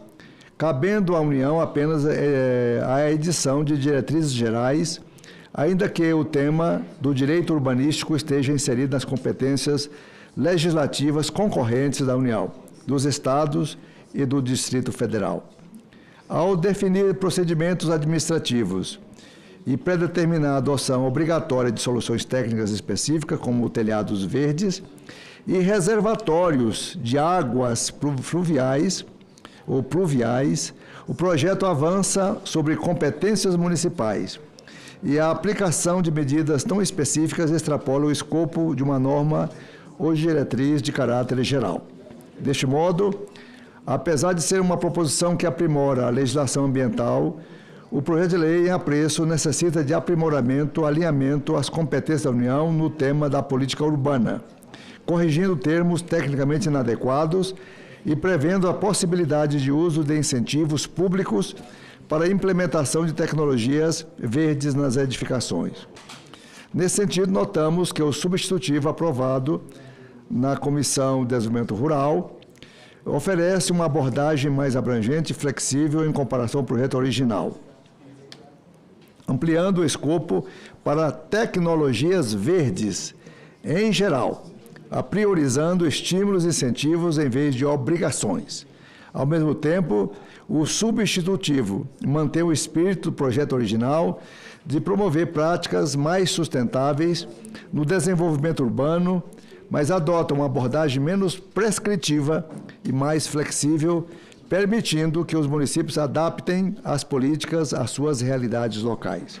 cabendo à União apenas a edição de diretrizes gerais, ainda que o tema do direito urbanístico esteja inserido nas competências legislativas concorrentes da União, dos Estados e do Distrito Federal. Ao definir procedimentos administrativos e predeterminar a adoção obrigatória de soluções técnicas específicas, como telhados verdes e reservatórios de águas fluviais ou pluviais, o projeto avança sobre competências municipais e a aplicação de medidas tão específicas extrapola o escopo de uma norma ou diretriz de caráter geral. Deste modo, apesar de ser uma proposição que aprimora a legislação ambiental, o projeto de lei em apreço necessita de aprimoramento, alinhamento às competências da União no tema da política urbana, corrigindo termos tecnicamente inadequados e prevendo a possibilidade de uso de incentivos públicos para a implementação de tecnologias verdes nas edificações. Nesse sentido, notamos que o substitutivo aprovado na Comissão de Desenvolvimento Rural oferece uma abordagem mais abrangente e flexível em comparação ao projeto original, ampliando o escopo para tecnologias verdes em geral, priorizando estímulos e incentivos em vez de obrigações. Ao mesmo tempo, o substitutivo mantém o espírito do projeto original de promover práticas mais sustentáveis no desenvolvimento urbano, mas adota uma abordagem menos prescritiva e mais flexível, permitindo que os municípios adaptem as políticas às suas realidades locais.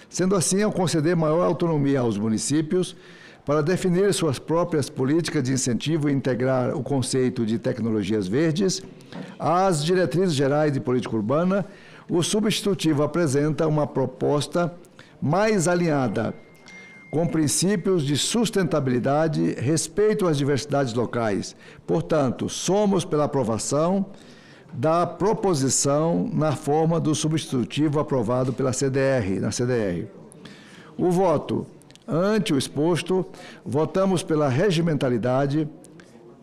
Sendo assim, ao conceder maior autonomia aos municípios para definir suas próprias políticas de incentivo e integrar o conceito de tecnologias verdes às diretrizes gerais de política urbana, o substitutivo apresenta uma proposta mais alinhada com princípios de sustentabilidade, respeito às diversidades locais. Portanto, somos pela aprovação da proposição na forma do substitutivo aprovado pela CDR, na CDR. O voto ante o exposto, votamos pela regimentalidade,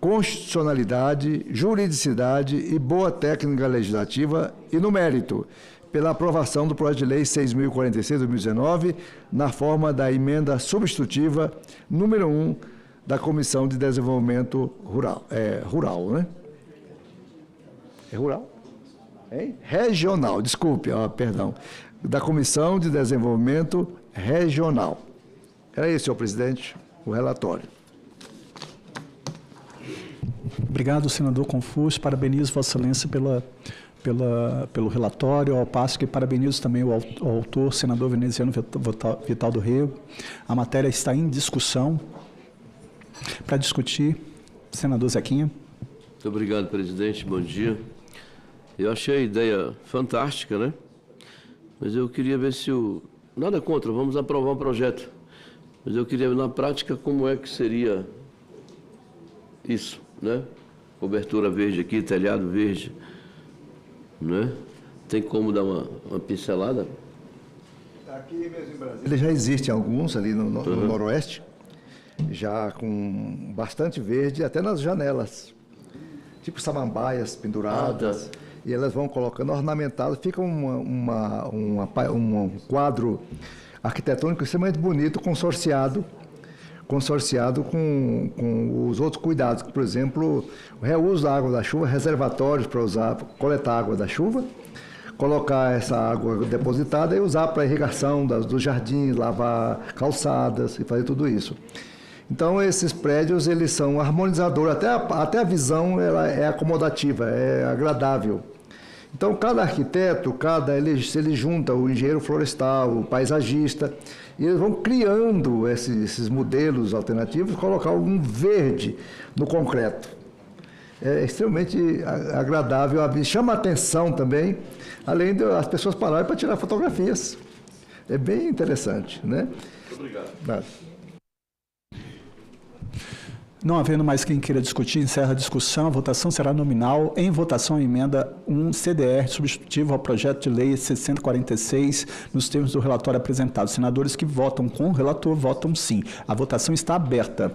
constitucionalidade, juridicidade e boa técnica legislativa e, no mérito, pela aprovação do projeto de lei 6.046/2019, na forma da emenda substitutiva número 1 da Comissão de Desenvolvimento Rural. Rural, né? É rural? É? Regional, desculpe, perdão. Da Comissão de Desenvolvimento Regional. Era isso, senhor presidente, o relatório. Obrigado, senador Confúcio. Parabenizo Vossa Excelência pelo relatório, ao passo que parabenizo também o autor, senador veneziano Vital do Rego. A matéria está em discussão. Para discutir, senador Zequinha. Muito obrigado, presidente. Bom dia. Eu achei a ideia fantástica, né? Mas eu queria ver se o... Nada contra, vamos aprovar o projeto. Mas eu queria ver na prática como é que seria isso, né? Cobertura verde aqui, telhado verde, né? Tem como dar uma pincelada? Aqui mesmo em Brasília já existem alguns ali no noroeste, já com bastante verde, até nas janelas. Tipo samambaias penduradas. E elas vão colocando ornamentadas, fica um quadro arquitetônico extremamente bonito, consorciado com os outros cuidados, por exemplo, o reuso da água da chuva, reservatórios para usar, coletar a água da chuva, colocar essa água depositada e usar para irrigação dos jardins, lavar calçadas e fazer tudo isso. Então, esses prédios, eles são harmonizadores, até a visão ela é acomodativa, é agradável. Então, cada arquiteto, ele junta o engenheiro florestal, o paisagista, e eles vão criando esses modelos alternativos, colocar algum verde no concreto. É extremamente agradável, chama a atenção também, além de as pessoas pararem para tirar fotografias. É bem interessante, né? Obrigado. Não havendo mais quem queira discutir, encerra a discussão. A votação será nominal. Em votação, a emenda 1 CDR, substitutivo ao projeto de lei 646, nos termos do relatório apresentado. Senadores que votam com o relator, votam sim. A votação está aberta.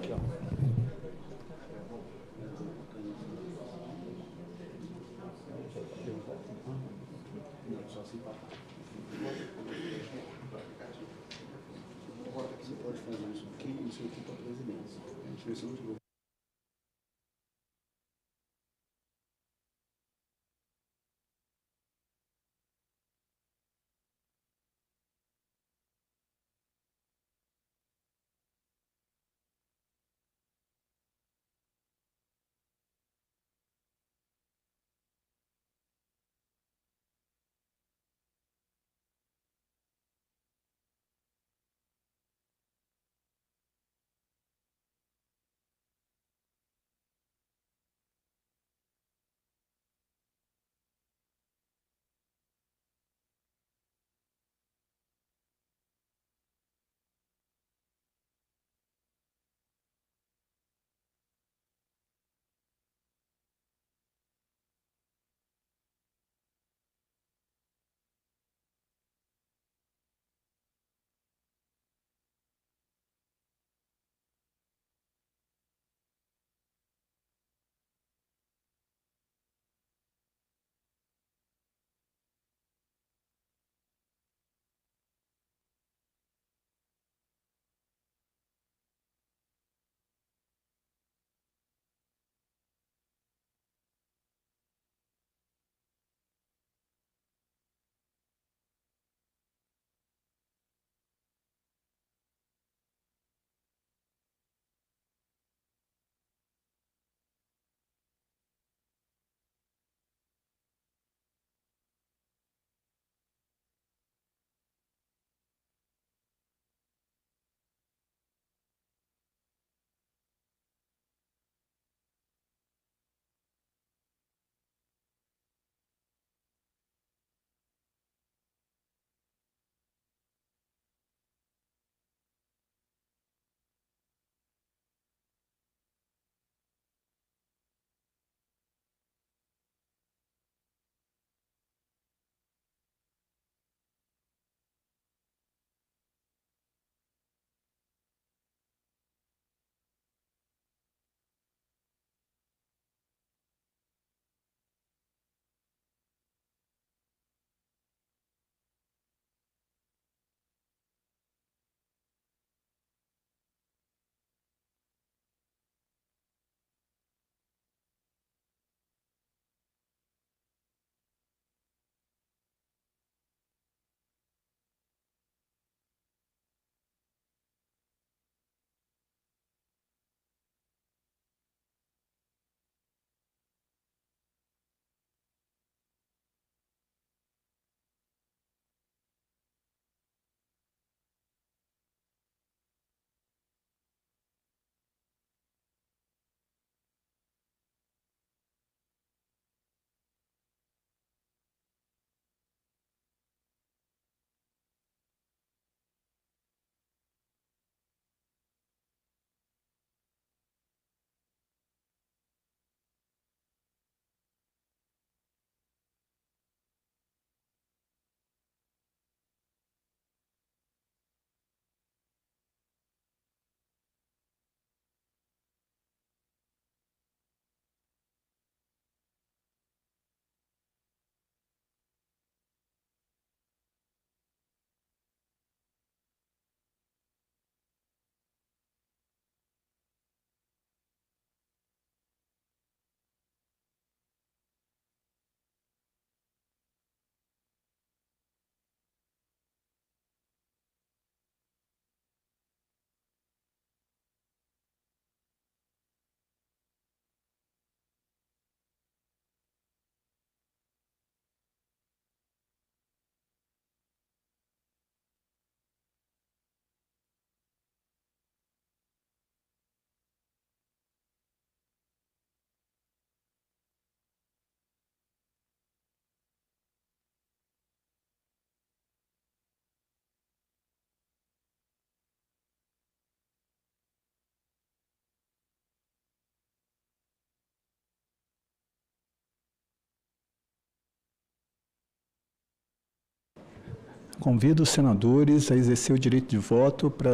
Convido os senadores a exercer o direito de voto para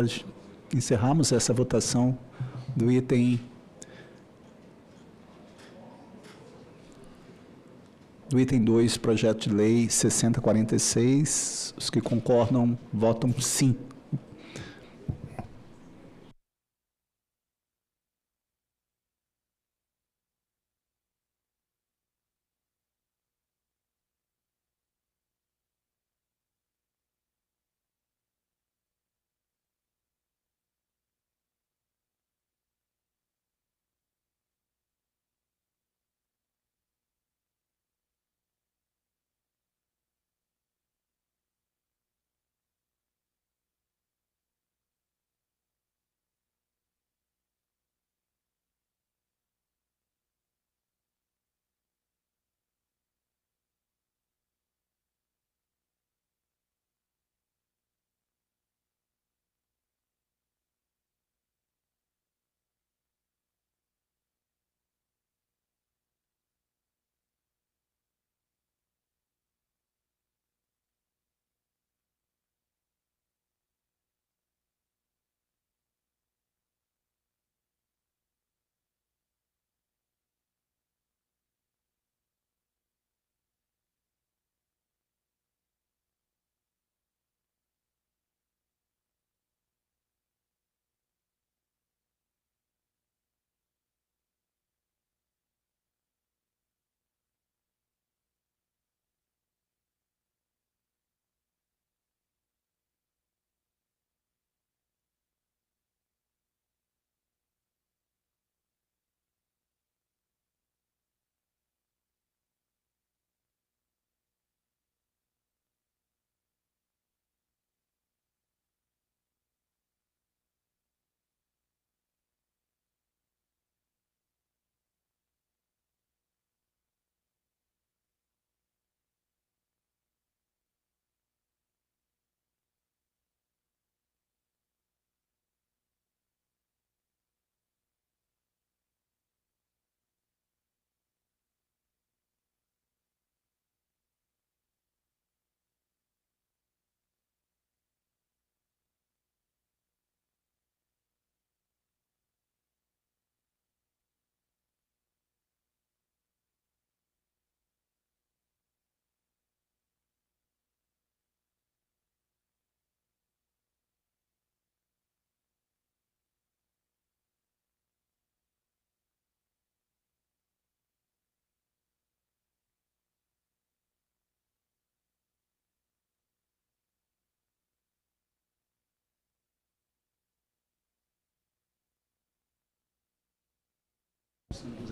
encerrarmos essa votação do item 2, projeto de lei 6046. Os que concordam, votam sim.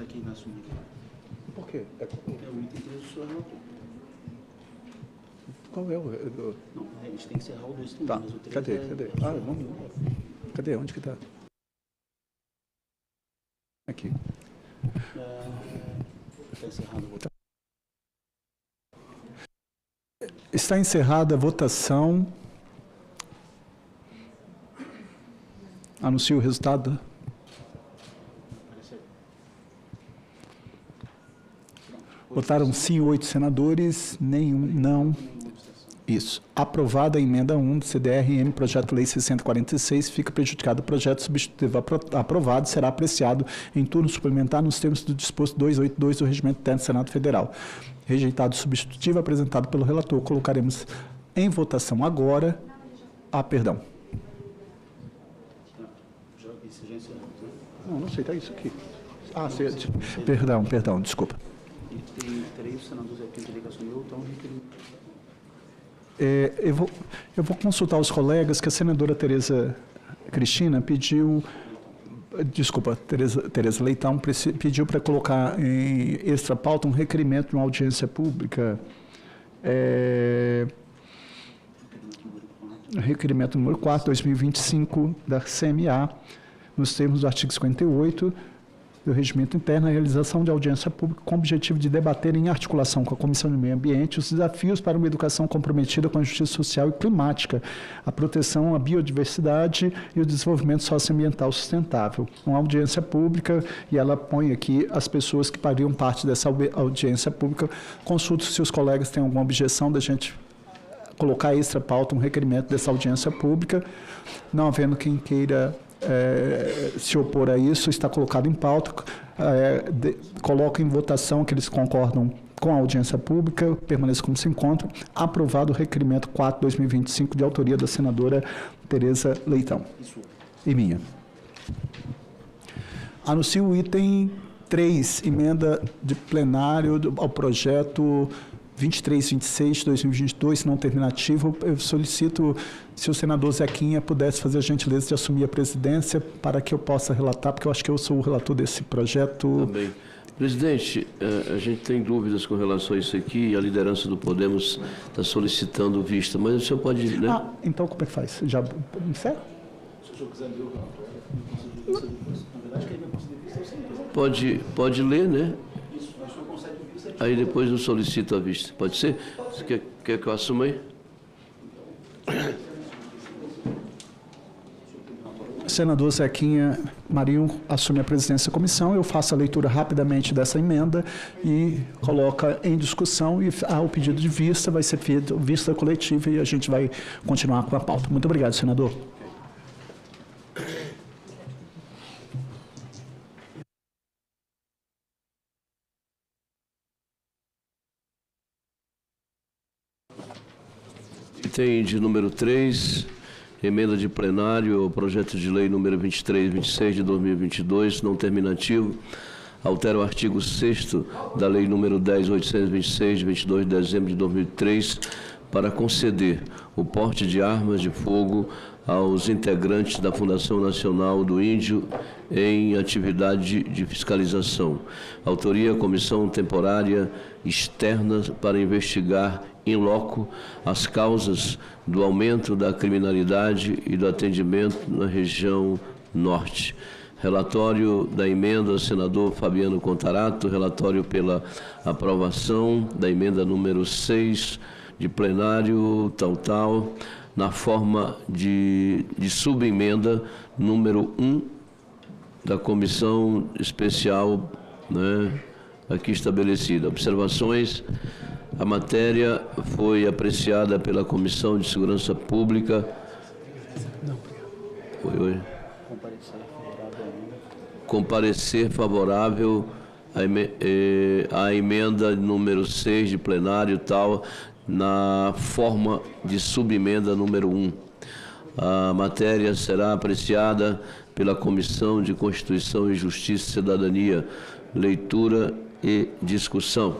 Aqui na sua. Por quê? É o item 3 do senhor relator. Qual é o... Não, a gente tem que encerrar o 2 também. Tá, mas o 3 cadê? Ah, vamos... Cadê? Onde que está? Aqui. Está encerrado a votação. Está encerrada a votação. Anuncio o resultado. Votaram sim 8 senadores, nenhum não. Isso. Aprovada a emenda 1 do CDR-M, projeto de lei 6046, fica prejudicado o projeto substitutivo aprovado, será apreciado em turno suplementar nos termos do disposto 282 do Regimento Interno do Senado Federal. Rejeitado o substitutivo apresentado pelo relator, colocaremos em votação agora. Perdão. Não sei, está isso aqui. Perdão, desculpa. Tem 3 senadores aqui que assumiu, então eu vou consultar os colegas que a senadora Tereza Cristina pediu, Tereza Leitão pediu para colocar em extra pauta um requerimento de uma audiência pública, requerimento número 4, 2025, da CMA, nos termos do artigo 58, do Regimento Interno, a realização de audiência pública com o objetivo de debater em articulação com a Comissão de Meio Ambiente os desafios para uma educação comprometida com a justiça social e climática, a proteção à biodiversidade e o desenvolvimento socioambiental sustentável. Uma audiência pública, e ela põe aqui as pessoas que fariam parte dessa audiência pública. Consulto se os colegas têm alguma objeção da gente colocar extra pauta um requerimento dessa audiência pública. Não havendo quem queira se opor a isso, está colocado em pauta. Coloca em votação aqueles que concordam com a audiência pública, permaneça como se encontra. Aprovado o requerimento 4/2025, de autoria da senadora Tereza Leitão. E minha. Anuncio o item 3, emenda de plenário ao projeto 2326 de 2022, não terminativo. Eu solicito, se o senador Zequinha pudesse fazer a gentileza de assumir a presidência para que eu possa relatar, porque eu acho que eu sou o relator desse projeto. Também. Presidente, a gente tem dúvidas com relação a isso aqui, e a liderança do Podemos está solicitando vista, mas o senhor pode... Né? Então como é que faz? Já encerra? Se o senhor quiser ler o relatório, na verdade, quem vai conceder vista é o senhor. Pode ler, né? Isso, mas o senhor concede vista. Aí depois eu solicito a vista. Pode ser? Você quer que eu assuma aí? Senador Zequinha Marinho assume a presidência da comissão. Eu faço a leitura rapidamente dessa emenda e coloca em discussão, e o pedido de vista vai ser feito, vista coletiva, e a gente vai continuar com a pauta. Muito obrigado, senador. Item de número 3, emenda de plenário ao projeto de lei número 2326 de 2022, não terminativo, altera o artigo 6º da lei número 10.826 de 22 de dezembro de 2003 para conceder o porte de armas de fogo aos integrantes da Fundação Nacional do Índio em atividade de fiscalização. Autoria, Comissão Temporária Externa para investigar in loco as causas do aumento da criminalidade e do atendimento na região norte. Relatório da emenda, senador Fabiano Contarato. Relatório pela aprovação da emenda número 6 de plenário, na forma de subemenda número 1 da comissão especial, né, aqui estabelecida. Observações: a matéria foi apreciada pela Comissão de Segurança Pública. Comparecer favorável à emenda número 6 de plenário, na forma de subemenda número 1. A matéria será apreciada pela Comissão de Constituição e Justiça e Cidadania. Leitura e discussão.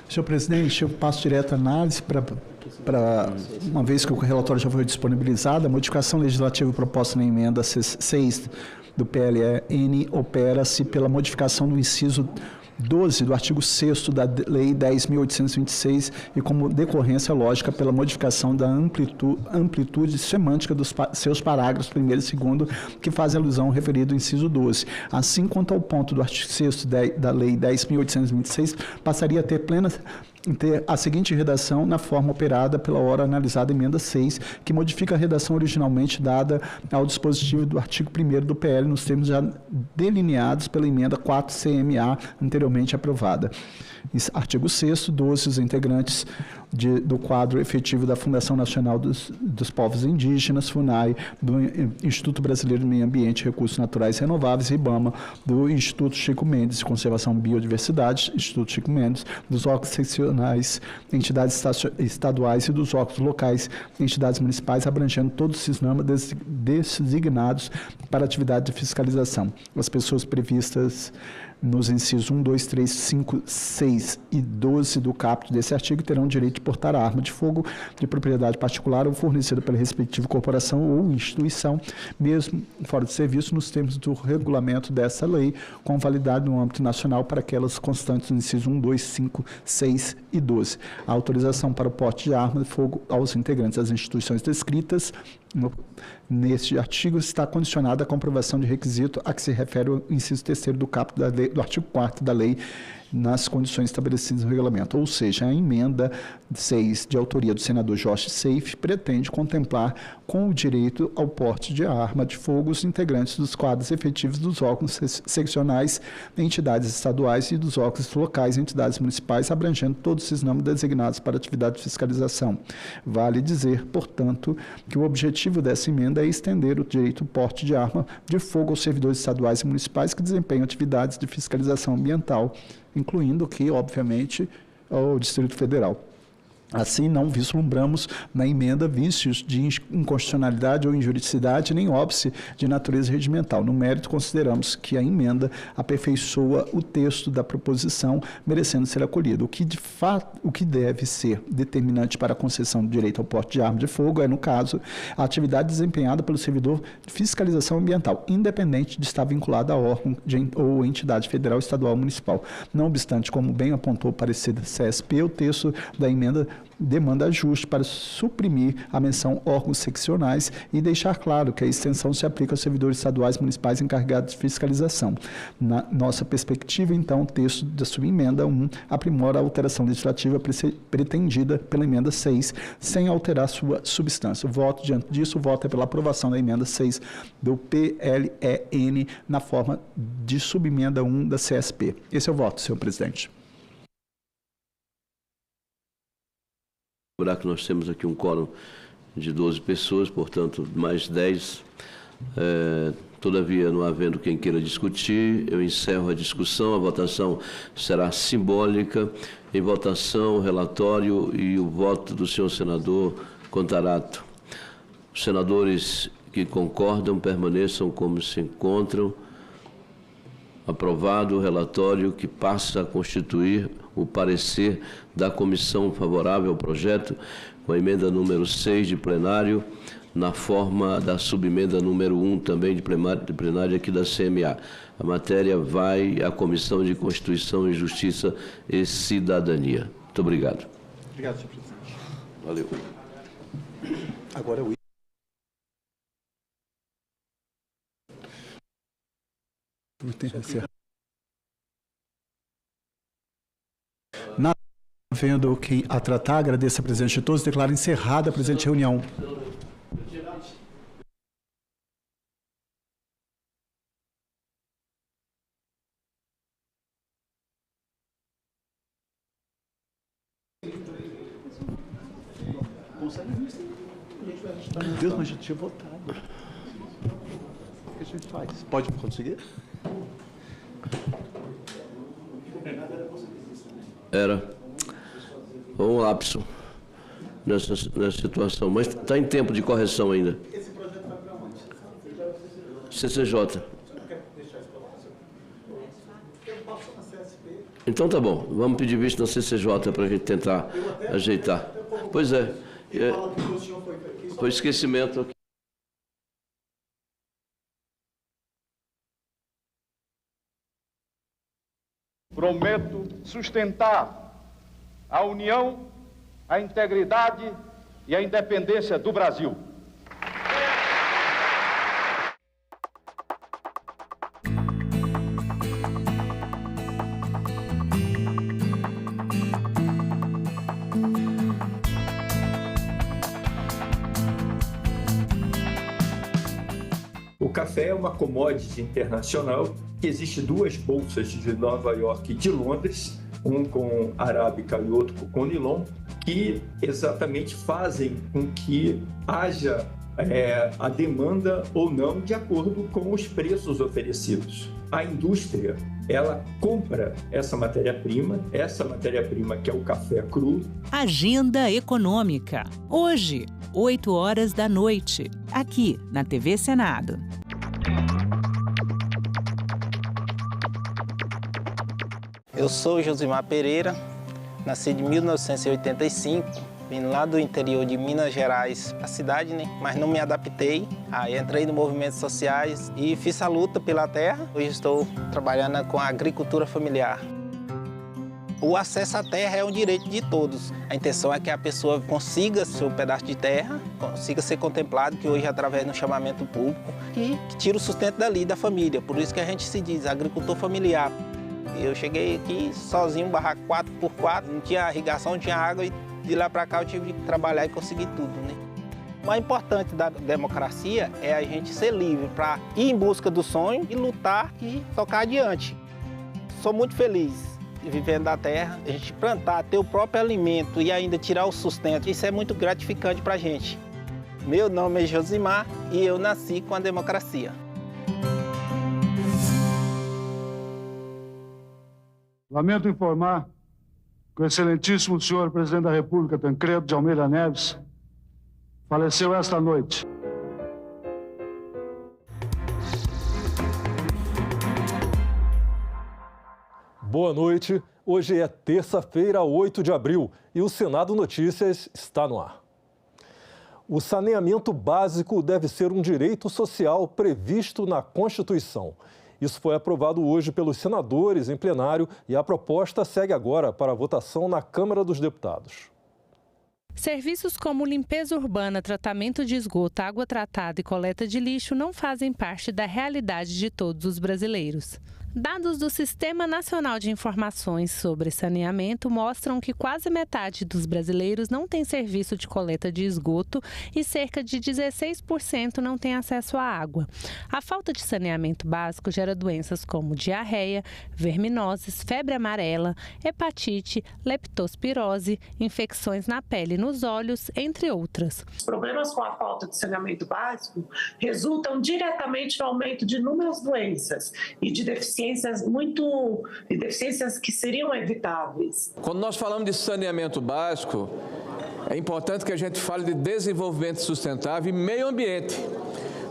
Senhor presidente, eu passo direto à análise para, uma vez que o relatório já foi disponibilizado, a modificação legislativa proposta na emenda 6 do PLN opera-se pela modificação do inciso 12 do artigo 6º da Lei 10.826 e como decorrência lógica pela modificação da amplitude semântica dos seus parágrafos 1º e 2º, que fazem alusão ao referido inciso 12. Assim, quanto ao ponto do artigo 6º da Lei 10.826, passaria a ter a seguinte redação na forma operada pela hora analisada emenda 6, que modifica a redação originalmente dada ao dispositivo do artigo 1º do PL, nos termos já delineados pela emenda 4CMA anteriormente aprovada. Artigo 6º, 12, os integrantes do quadro efetivo da Fundação Nacional dos Povos Indígenas, FUNAI, do Instituto Brasileiro do Meio Ambiente e Recursos Naturais Renováveis, IBAMA, do Instituto Chico Mendes de Conservação e Biodiversidade, Instituto Chico Mendes, dos órgãos seccionais, entidades estaduais e dos órgãos locais, entidades municipais, abrangendo todos esses nomes designados para atividade de fiscalização. As pessoas previstas nos incisos 1, 2, 3, 5, 6 e 12 do caput desse artigo terão direito de portar a arma de fogo de propriedade particular ou fornecida pela respectiva corporação ou instituição, mesmo fora de serviço, nos termos do regulamento dessa lei, com validade no âmbito nacional para aquelas constantes nos incisos 1, 2, 5, 6 e 12. A autorização para o porte de arma de fogo aos integrantes das instituições descritas neste artigo está condicionada à comprovação de requisito a que se refere o inciso 3º do caput do artigo 4º da Lei nas condições estabelecidas no regulamento. Ou seja, a emenda 6, de autoria do senador Jorge Seife, pretende contemplar com o direito ao porte de arma de fogo os integrantes dos quadros efetivos dos órgãos seccionais, entidades estaduais e dos órgãos locais, entidades municipais, abrangendo todos esses nomes designados para atividade de fiscalização. Vale dizer, portanto, que o objetivo dessa emenda é estender o direito ao porte de arma de fogo aos servidores estaduais e municipais que desempenham atividades de fiscalização ambiental, incluindo aqui, obviamente, o Distrito Federal. Assim, não vislumbramos na emenda vícios de inconstitucionalidade ou injuridicidade, nem óbice de natureza regimental. No mérito, consideramos que a emenda aperfeiçoa o texto da proposição, merecendo ser acolhido. O que, de fato, o que deve ser determinante para a concessão do direito ao porte de arma de fogo é, no caso, a atividade desempenhada pelo servidor de fiscalização ambiental, independente de estar vinculada a órgão ou entidade federal, estadual ou municipal. Não obstante, como bem apontou o parecer da CSP, o texto da emenda demanda ajuste para suprimir a menção órgãos seccionais e deixar claro que a extensão se aplica aos servidores estaduais e municipais encarregados de fiscalização. Na nossa perspectiva, então, o texto da subemenda 1 aprimora a alteração legislativa pretendida pela emenda 6, sem alterar sua substância. O voto, diante disso, o voto é pela aprovação da emenda 6 do PLEN na forma de subemenda 1 da CSP. Esse é o voto, senhor presidente. Lembrar que nós temos aqui um quórum de 12 pessoas, portanto, mais 10. Todavia, não havendo quem queira discutir, eu encerro a discussão. A votação será simbólica. Em votação, o relatório e o voto do senhor senador Contarato. Os senadores que concordam permaneçam como se encontram. Aprovado o relatório que passa a constituir o parecer da comissão favorável ao projeto, com a emenda número 6 de plenário, na forma da subemenda número 1 também de plenário aqui da CMA. A matéria vai à Comissão de Constituição e Justiça e Cidadania. Muito obrigado. Obrigado, senhor presidente. Valeu. Agora eu Não havendo quem a tratar, agradeço a presidente de todos, declaro encerrada a presente reunião. Meu Deus, mas já tinha votado. O que a gente faz? Pode conseguir? Era um lapso nessa situação, mas está em tempo de correção ainda. Esse projeto vai para onde? CCJ. Então tá bom, vamos pedir visto na CCJ para a gente tentar ajeitar. Pois é, foi esquecimento aqui. Prometo sustentar a união, a integridade e a independência do Brasil. O café é uma commodity internacional que existe duas bolsas de Nova York e de Londres, um com arábica e outro com conilon, que exatamente fazem com que haja a demanda ou não de acordo com os preços oferecidos. A indústria, ela compra essa matéria-prima que é o café cru. Agenda Econômica. Hoje, 8 horas da noite, aqui na TV Senado. Eu sou Josimar Pereira, nasci em 1985, vim lá do interior de Minas Gerais, a cidade, né? Mas não me adaptei. Aí entrei no movimentos sociais e fiz a luta pela terra. Hoje estou trabalhando com a agricultura familiar. O acesso à terra é um direito de todos. A intenção é que a pessoa consiga seu pedaço de terra, consiga ser contemplado, que hoje é através do chamamento público, e que tira o sustento dali da família. Por isso que a gente se diz agricultor familiar. Eu cheguei aqui sozinho, barraco 4x4, não tinha irrigação, não tinha água e de lá para cá eu tive que trabalhar e conseguir tudo, né? O mais importante da democracia é a gente ser livre para ir em busca do sonho e lutar e tocar adiante. Sou muito feliz vivendo da terra, a gente plantar, ter o próprio alimento e ainda tirar o sustento. Isso é muito gratificante para a gente. Meu nome é Josimar e eu nasci com a democracia. Lamento informar que o excelentíssimo senhor presidente da República, Tancredo de Almeida Neves, faleceu esta noite. Boa noite. Hoje é terça-feira, 8 de abril, e o Senado Notícias está no ar. O saneamento básico deve ser um direito social previsto na Constituição. Isso foi aprovado hoje pelos senadores em plenário e a proposta segue agora para a votação na Câmara dos Deputados. Serviços como limpeza urbana, tratamento de esgoto, água tratada e coleta de lixo não fazem parte da realidade de todos os brasileiros. Dados do Sistema Nacional de Informações sobre Saneamento mostram que quase metade dos brasileiros não tem serviço de coleta de esgoto e cerca de 16% não tem acesso à água. A falta de saneamento básico gera doenças como diarreia, verminoses, febre amarela, hepatite, leptospirose, infecções na pele e nos olhos, entre outras. Os problemas com a falta de saneamento básico resultam diretamente no aumento de inúmeras doenças e de deficiências que seriam evitáveis. Quando nós falamos de saneamento básico, é importante que a gente fale de desenvolvimento sustentável e meio ambiente,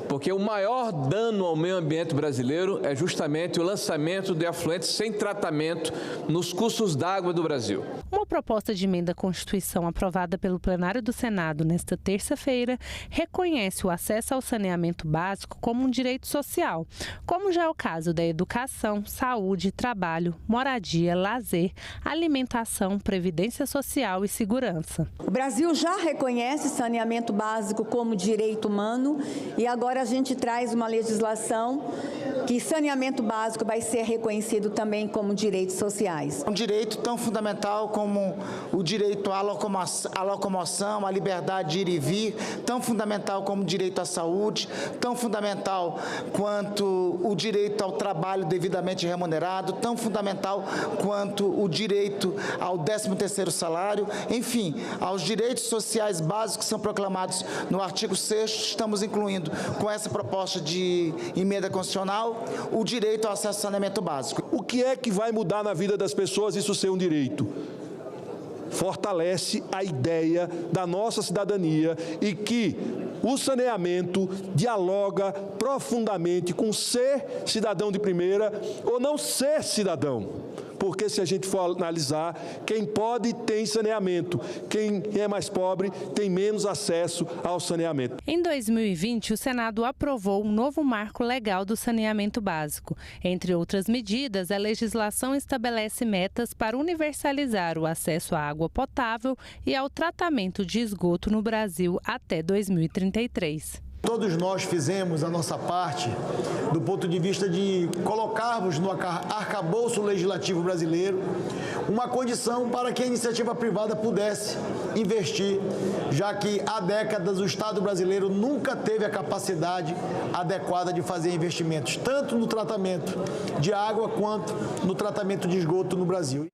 porque o maior dano ao meio ambiente brasileiro é justamente o lançamento de afluentes sem tratamento nos cursos d'água do Brasil. Uma proposta de emenda à Constituição aprovada pelo plenário do Senado nesta terça-feira reconhece o acesso ao saneamento básico como um direito social, como já é o caso da educação, saúde, trabalho, moradia, lazer, alimentação, previdência social e segurança. O Brasil já reconhece saneamento básico como direito humano e agora a gente traz uma legislação que saneamento básico vai ser reconhecido também como direitos sociais. Um direito tão fundamental como o direito à locomoção, à liberdade de ir e vir, tão fundamental como o direito à saúde, tão fundamental quanto o direito ao trabalho devidamente remunerado, tão fundamental quanto o direito ao 13º salário, enfim, aos direitos sociais básicos que são proclamados no artigo 6º, estamos incluindo com essa proposta de emenda constitucional o direito ao acesso ao saneamento básico. O que é que vai mudar na vida das pessoas isso ser um direito? Fortalece a ideia da nossa cidadania e que o saneamento dialoga profundamente com ser cidadão de primeira ou não ser cidadão. Porque se a gente for analisar, quem pode tem saneamento, quem é mais pobre tem menos acesso ao saneamento. Em 2020, o Senado aprovou um novo marco legal do saneamento básico. Entre outras medidas, a legislação estabelece metas para universalizar o acesso à água potável e ao tratamento de esgoto no Brasil até 2033. Todos nós fizemos a nossa parte do ponto de vista de colocarmos no arcabouço legislativo brasileiro uma condição para que a iniciativa privada pudesse investir, já que há décadas o Estado brasileiro nunca teve a capacidade adequada de fazer investimentos, tanto no tratamento de água quanto no tratamento de esgoto no Brasil.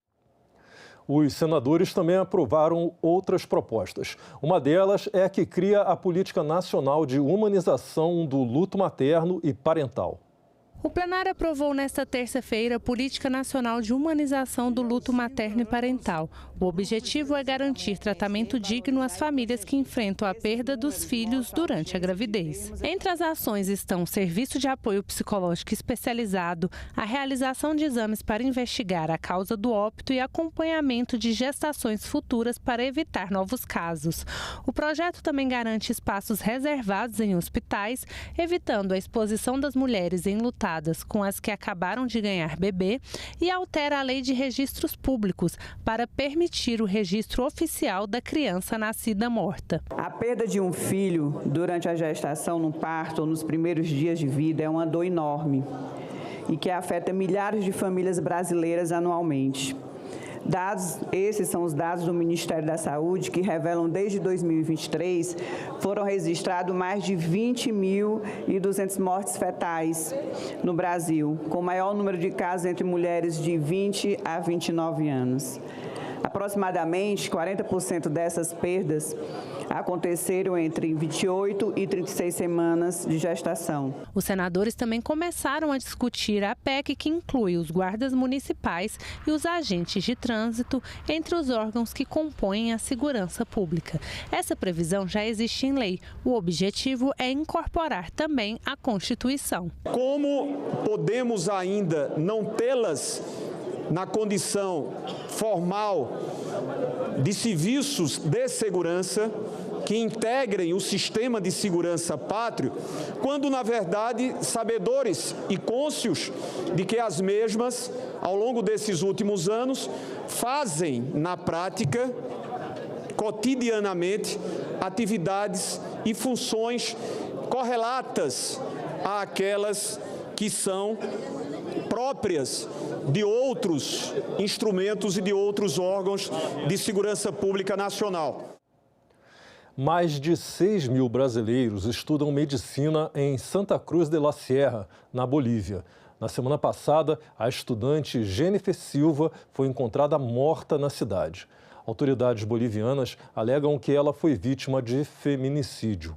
Os senadores também aprovaram outras propostas. Uma delas é a que cria a Política Nacional de Humanização do Luto Materno e Parental. O plenário aprovou nesta terça-feira a Política Nacional de Humanização do Luto Materno e Parental. O objetivo é garantir tratamento digno às famílias que enfrentam a perda dos filhos durante a gravidez. Entre as ações estão o serviço de apoio psicológico especializado, a realização de exames para investigar a causa do óbito e acompanhamento de gestações futuras para evitar novos casos. O projeto também garante espaços reservados em hospitais, evitando a exposição das mulheres enlutadas com as que acabaram de ganhar bebê e altera a Lei de Registros Públicos para permitir o registro oficial da criança nascida morta. A perda de um filho durante a gestação, no parto ou nos primeiros dias de vida é uma dor enorme. e que afeta milhares de famílias brasileiras anualmente. Esses são os dados do Ministério da Saúde, que revelam desde 2023 foram registrados mais de 20.200 mortes fetais no Brasil, com o maior número de casos entre mulheres de 20 a 29 anos. Aproximadamente 40% dessas perdas aconteceram entre 28 e 36 semanas de gestação. Os senadores também começaram a discutir a PEC que inclui os guardas municipais e os agentes de trânsito entre os órgãos que compõem a segurança pública. Essa previsão já existe em lei. O objetivo é incorporar também a Constituição. Como podemos ainda não tê-las na condição formal de serviços de segurança que integrem o sistema de segurança pátrio, quando, na verdade, sabedores e cônscios de que as mesmas, ao longo desses últimos anos, fazem, na prática, cotidianamente, atividades e funções correlatas àquelas que são próprias de outros instrumentos e de outros órgãos de segurança pública nacional. Mais de 6 mil brasileiros estudam medicina em Santa Cruz de la Sierra, na Bolívia. Na semana passada, a estudante Jennifer Silva foi encontrada morta na cidade. Autoridades bolivianas alegam que ela foi vítima de feminicídio.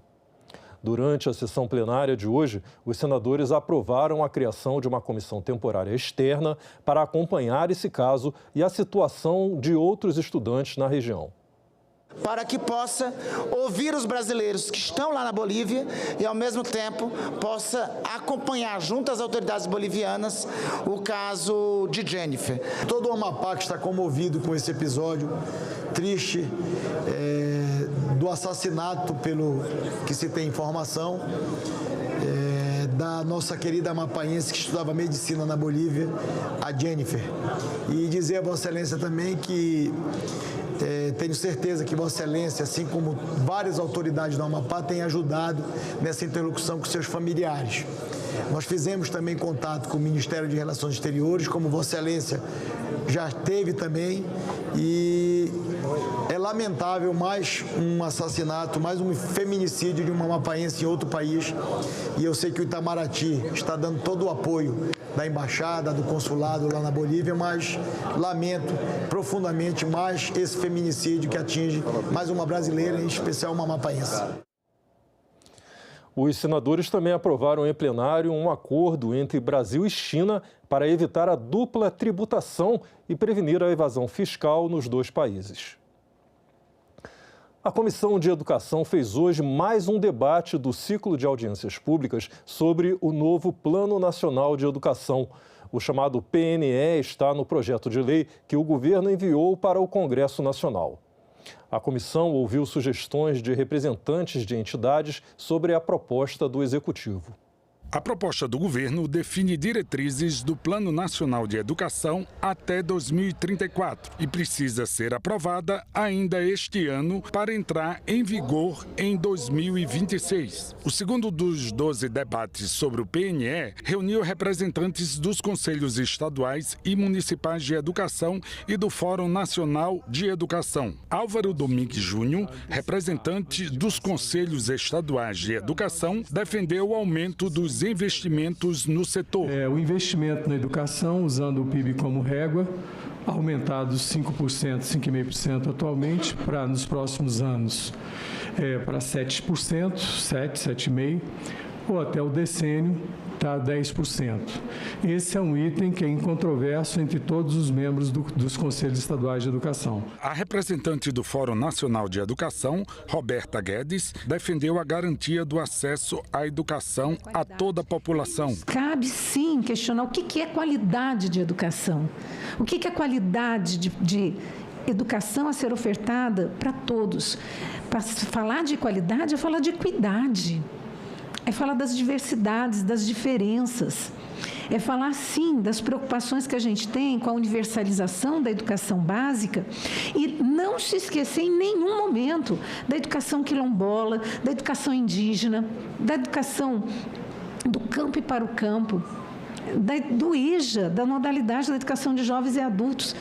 Durante a sessão plenária de hoje, os senadores aprovaram a criação de uma comissão temporária externa para acompanhar esse caso e a situação de outros estudantes na região. Para que possa ouvir os brasileiros que estão lá na Bolívia e, ao mesmo tempo, possa acompanhar, junto às autoridades bolivianas, o caso de Jennifer. Todo o Amapá que está comovido com esse episódio triste do assassinato, pelo que se tem informação, da nossa querida amapaense que estudava medicina na Bolívia, a Jennifer. E dizer a Vossa Excelência também que tenho certeza que Vossa Excelência, assim como várias autoridades do Amapá, têm ajudado nessa interlocução com seus familiares. Nós fizemos também contato com o Ministério de Relações Exteriores, como Vossa Excelência já teve também, e é lamentável mais um assassinato, mais um feminicídio de uma amapaense em outro país, e eu sei que o Itamaraty está dando todo o apoio da embaixada, do consulado lá na Bolívia, mas lamento profundamente mais esse feminicídio que atinge mais uma brasileira, em especial uma amapaense. Os senadores também aprovaram em plenário um acordo entre Brasil e China para evitar a dupla tributação e prevenir a evasão fiscal nos dois países. A Comissão de Educação fez hoje mais um debate do ciclo de audiências públicas sobre o novo Plano Nacional de Educação. O chamado PNE está no projeto de lei que o governo enviou para o Congresso Nacional. A comissão ouviu sugestões de representantes de entidades sobre a proposta do Executivo. A proposta do governo define diretrizes do Plano Nacional de Educação até 2034 e precisa ser aprovada ainda este ano para entrar em vigor em 2026. O segundo dos 12 debates sobre o PNE reuniu representantes dos Conselhos Estaduais e Municipais de Educação e do Fórum Nacional de Educação. Álvaro Domingues Júnior, representante dos Conselhos Estaduais de Educação, defendeu o aumento dos investimentos no setor. O investimento na educação, usando o PIB como régua, aumentado 5%, 5,5% atualmente, para nos próximos anos para 7%, 7,5%, ou até o decênio está 10%. Esse é um item que é incontroverso entre todos os membros dos Conselhos Estaduais de Educação. A representante do Fórum Nacional de Educação, Roberta Guedes, defendeu a garantia do acesso à educação a toda a população. Cabe sim questionar o que é qualidade de educação, o que é qualidade de educação a ser ofertada para todos. Para falar de qualidade é falar de equidade. É falar das diversidades, das diferenças. É falar, sim, das preocupações que a gente tem com a universalização da educação básica e não se esquecer em nenhum momento da educação quilombola, da educação indígena, da educação do campo e para o campo. do IJA, da modalidade da educação de jovens e adultos.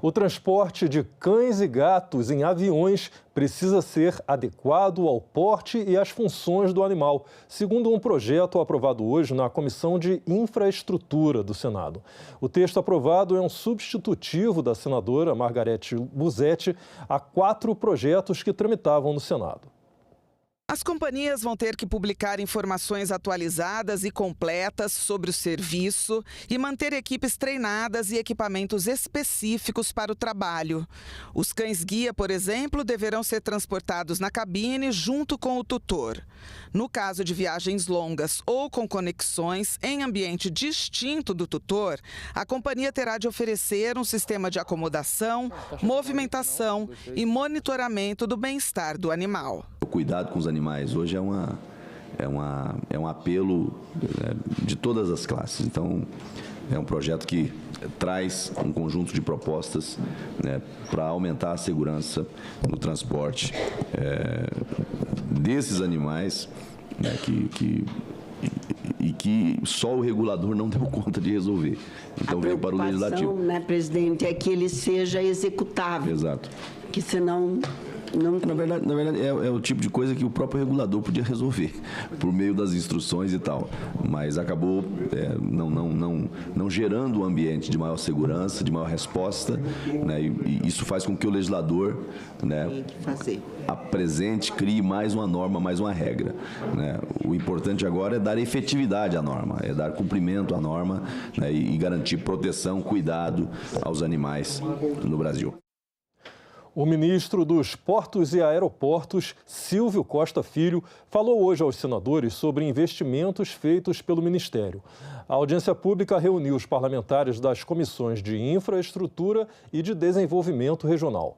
O transporte de cães e gatos em aviões precisa ser adequado ao porte e às funções do animal, segundo um projeto aprovado hoje na Comissão de Infraestrutura do Senado. O texto aprovado é um substitutivo da senadora Margarete Busetti a 4 projetos que tramitavam no Senado. As companhias vão ter que publicar informações atualizadas e completas sobre o serviço e manter equipes treinadas e equipamentos específicos para o trabalho. Os cães-guia, por exemplo, deverão ser transportados na cabine junto com o tutor. No caso de viagens longas ou com conexões em ambiente distinto do tutor, a companhia terá de oferecer um sistema de acomodação, movimentação e monitoramento do bem-estar do animal. O cuidado com os animais hoje é um apelo de todas as classes. Então, é um projeto que traz um conjunto de propostas para aumentar a segurança no transporte desses animais que só o regulador não deu conta de resolver. Então veio para o legislativo. Né, presidente, é que ele seja executável. Exato. Que senão... Na verdade é o tipo de coisa que o próprio regulador podia resolver por meio das instruções e tal, mas acabou não gerando um ambiente de maior segurança, de maior resposta, né, e isso faz com que o legislador, né, apresente, crie mais uma norma, mais uma regra, né. O importante agora é dar efetividade à norma, é dar cumprimento à norma, né, e garantir proteção, cuidado aos animais no Brasil. O ministro dos Portos e Aeroportos, Silvio Costa Filho, falou hoje aos senadores sobre investimentos feitos pelo Ministério. A audiência pública reuniu os parlamentares das comissões de Infraestrutura e de Desenvolvimento Regional.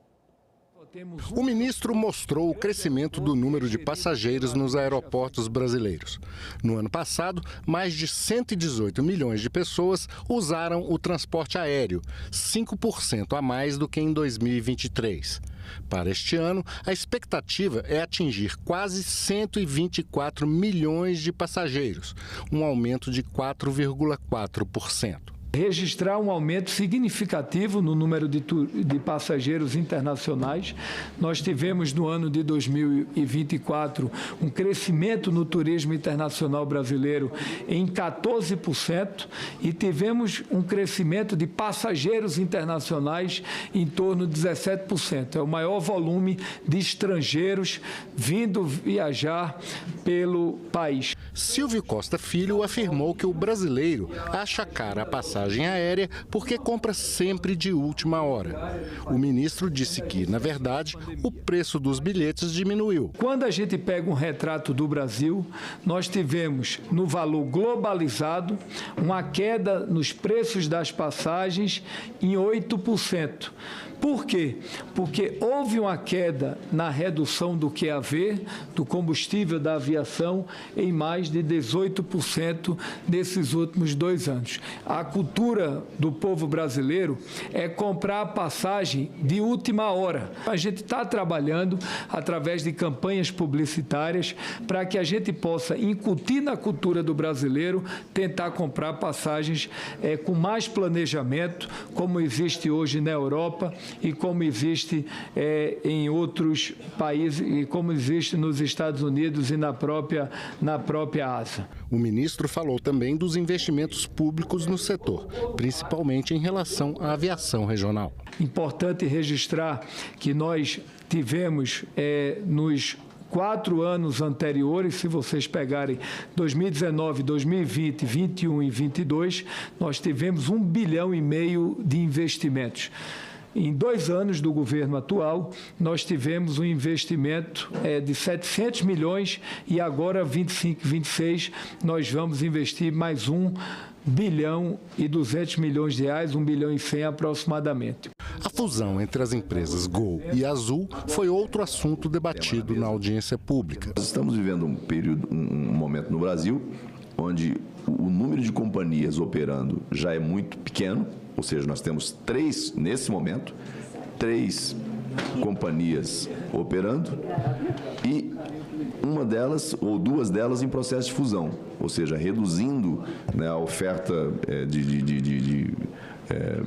O ministro mostrou o crescimento do número de passageiros nos aeroportos brasileiros. No ano passado, mais de 118 milhões de pessoas usaram o transporte aéreo, 5% a mais do que em 2023. Para este ano, a expectativa é atingir quase 124 milhões de passageiros, um aumento de 4,4%. Registrar um aumento significativo no número de passageiros internacionais. Nós tivemos no ano de 2024 um crescimento no turismo internacional brasileiro em 14% e tivemos um crescimento de passageiros internacionais em torno de 17%. É o maior volume de estrangeiros vindo viajar pelo país. Silvio Costa Filho afirmou que o brasileiro acha cara a passagem aérea porque compra sempre de última hora. O ministro disse que, na verdade, o preço dos bilhetes diminuiu. Quando a gente pega um retrato do Brasil, nós tivemos, no valor globalizado, uma queda nos preços das passagens em 8%. Por quê? Porque houve uma queda na redução do QAV, do combustível da aviação, em mais de 18% nesses últimos 2 anos. A cultura do povo brasileiro é comprar passagem de última hora. A gente está trabalhando através de campanhas publicitárias para que a gente possa incutir na cultura do brasileiro, tentar comprar passagens com mais planejamento, como existe hoje na Europa e como existe em outros países e como existe nos Estados Unidos e na própria Ásia. O ministro falou também dos investimentos públicos no setor, principalmente em relação à aviação regional. Importante registrar que nós tivemos nos 4 anos anteriores, se vocês pegarem 2019, 2020, 2021 e 2022, nós tivemos 1,5 bilhão de investimentos. Em 2 anos do governo atual, nós tivemos um investimento de 700 milhões e agora, 25, 26, nós vamos investir mais 1,2 bilhão de reais, 1,1 bilhão aproximadamente. A fusão entre as empresas Gol e Azul foi outro assunto debatido na audiência pública. Nós estamos vivendo um momento no Brasil onde o número de companhias operando já é muito pequeno, ou seja, nós temos 3, nesse momento, 3 companhias operando e uma delas ou duas delas em processo de fusão, ou seja, reduzindo, né, a oferta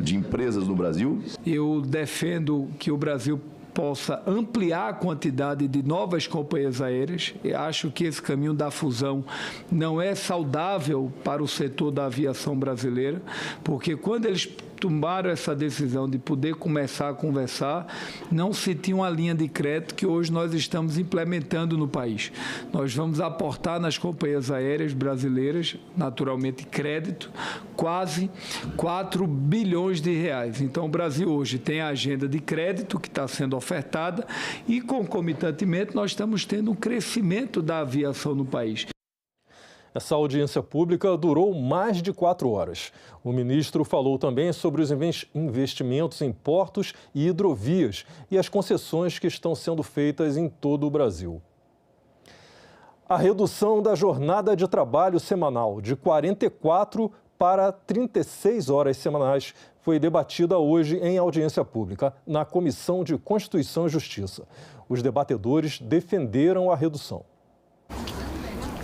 de empresas no Brasil. Eu defendo que o Brasil possa ampliar a quantidade de novas companhias aéreas. Eu acho que esse caminho da fusão não é saudável para o setor da aviação brasileira, porque quando eles tomaram essa decisão de poder começar a conversar, não se tinha uma linha de crédito que hoje nós estamos implementando no país. Nós vamos aportar nas companhias aéreas brasileiras, naturalmente crédito, quase 4 bilhões de reais. Então o Brasil hoje tem a agenda de crédito que está sendo ofertada e, concomitantemente, nós estamos tendo um crescimento da aviação no país. Essa audiência pública durou mais de 4 horas. O ministro falou também sobre os investimentos em portos e hidrovias e as concessões que estão sendo feitas em todo o Brasil. A redução da jornada de trabalho semanal de 44 para 36 horas semanais foi debatida hoje em audiência pública na Comissão de Constituição e Justiça. Os debatedores defenderam a redução.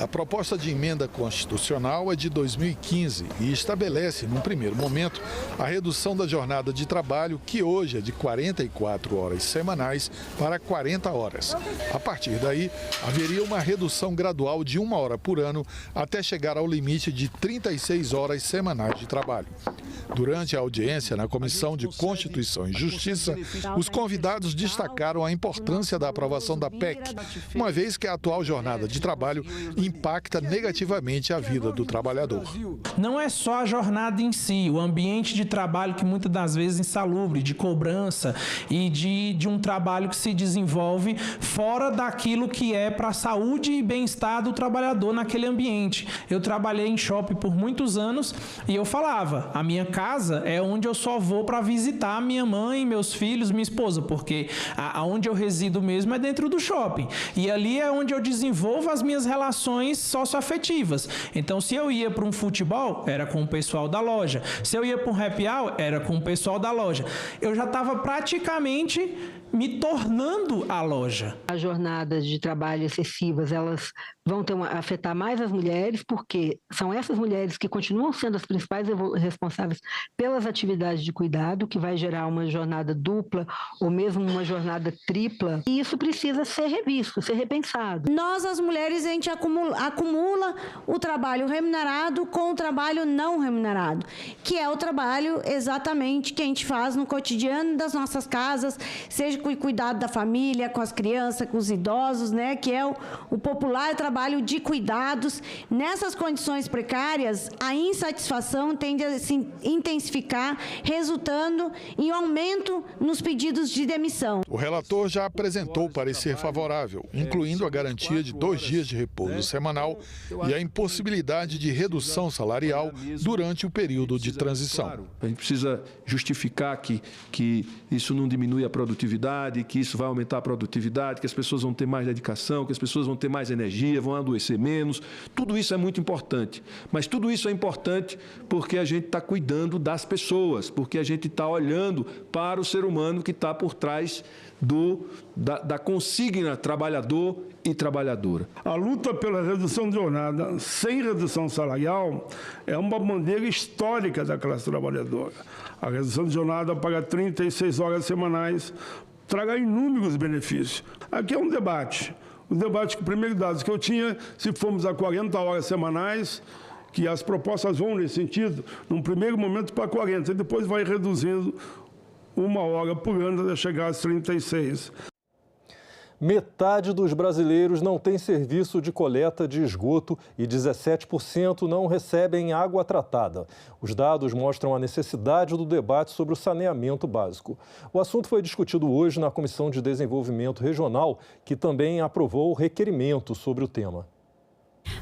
A proposta de emenda constitucional é de 2015 e estabelece, num primeiro momento, a redução da jornada de trabalho, que hoje é de 44 horas semanais para 40 horas. A partir daí, haveria uma redução gradual de 1 hora por ano até chegar ao limite de 36 horas semanais de trabalho. Durante a audiência na Comissão de Constituição e Justiça, os convidados destacaram a importância da aprovação da PEC, uma vez que a atual jornada de trabalho impacta negativamente a vida do trabalhador. Não é só a jornada em si, o ambiente de trabalho que muitas das vezes é insalubre, de cobrança e de um trabalho que se desenvolve fora daquilo que é para a saúde e bem-estar do trabalhador naquele ambiente. Eu trabalhei em shopping por muitos anos e eu falava, a minha casa é onde eu só vou para visitar minha mãe, meus filhos, minha esposa, porque aonde eu resido mesmo é dentro do shopping. E ali é onde eu desenvolvo as minhas relações socioafetivas. Então, se eu ia para um futebol, era com o pessoal da loja. Se eu ia para um happy hour, era com o pessoal da loja. Eu já estava praticamente me tornando a loja. As jornadas de trabalho excessivas, elas vão afetar mais as mulheres, porque são essas mulheres que continuam sendo as principais responsáveis pelas atividades de cuidado, que vai gerar uma jornada dupla ou mesmo uma jornada tripla. E isso precisa ser revisto, ser repensado. Nós, as mulheres, a gente acumula o trabalho remunerado com o trabalho não remunerado, que é o trabalho exatamente que a gente faz no cotidiano das nossas casas, seja com o cuidado da família, com as crianças, com os idosos, né, que é o popular trabalho de cuidados. Nessas condições precárias, a insatisfação tende a se intensificar, resultando em um aumento nos pedidos de demissão. O relator já apresentou parecer favorável, incluindo a garantia de 2 dias de repouso semanal e a impossibilidade de redução salarial durante o período de transição. A gente precisa justificar que isso não diminui a produtividade, que isso vai aumentar a produtividade, que as pessoas vão ter mais dedicação, que as pessoas vão ter mais energia, vão adoecer menos. Tudo isso é muito importante. Mas tudo isso é importante porque a gente está cuidando das pessoas, porque a gente está olhando para o ser humano que está por trás da consigna trabalhador e trabalhadora. A luta pela redução de jornada sem redução salarial é uma bandeira histórica da classe trabalhadora. A redução de jornada para 36 horas semanais traga inúmeros benefícios. Aqui é um debate. O debate, o primeiro dado que eu tinha, se formos a 40 horas semanais, que as propostas vão nesse sentido, num primeiro momento para 40, e depois vai reduzindo 1 hora por ano até chegar às 36. Metade dos brasileiros não tem serviço de coleta de esgoto e 17% não recebem água tratada. Os dados mostram a necessidade do debate sobre o saneamento básico. O assunto foi discutido hoje na Comissão de Desenvolvimento Regional, que também aprovou o requerimento sobre o tema.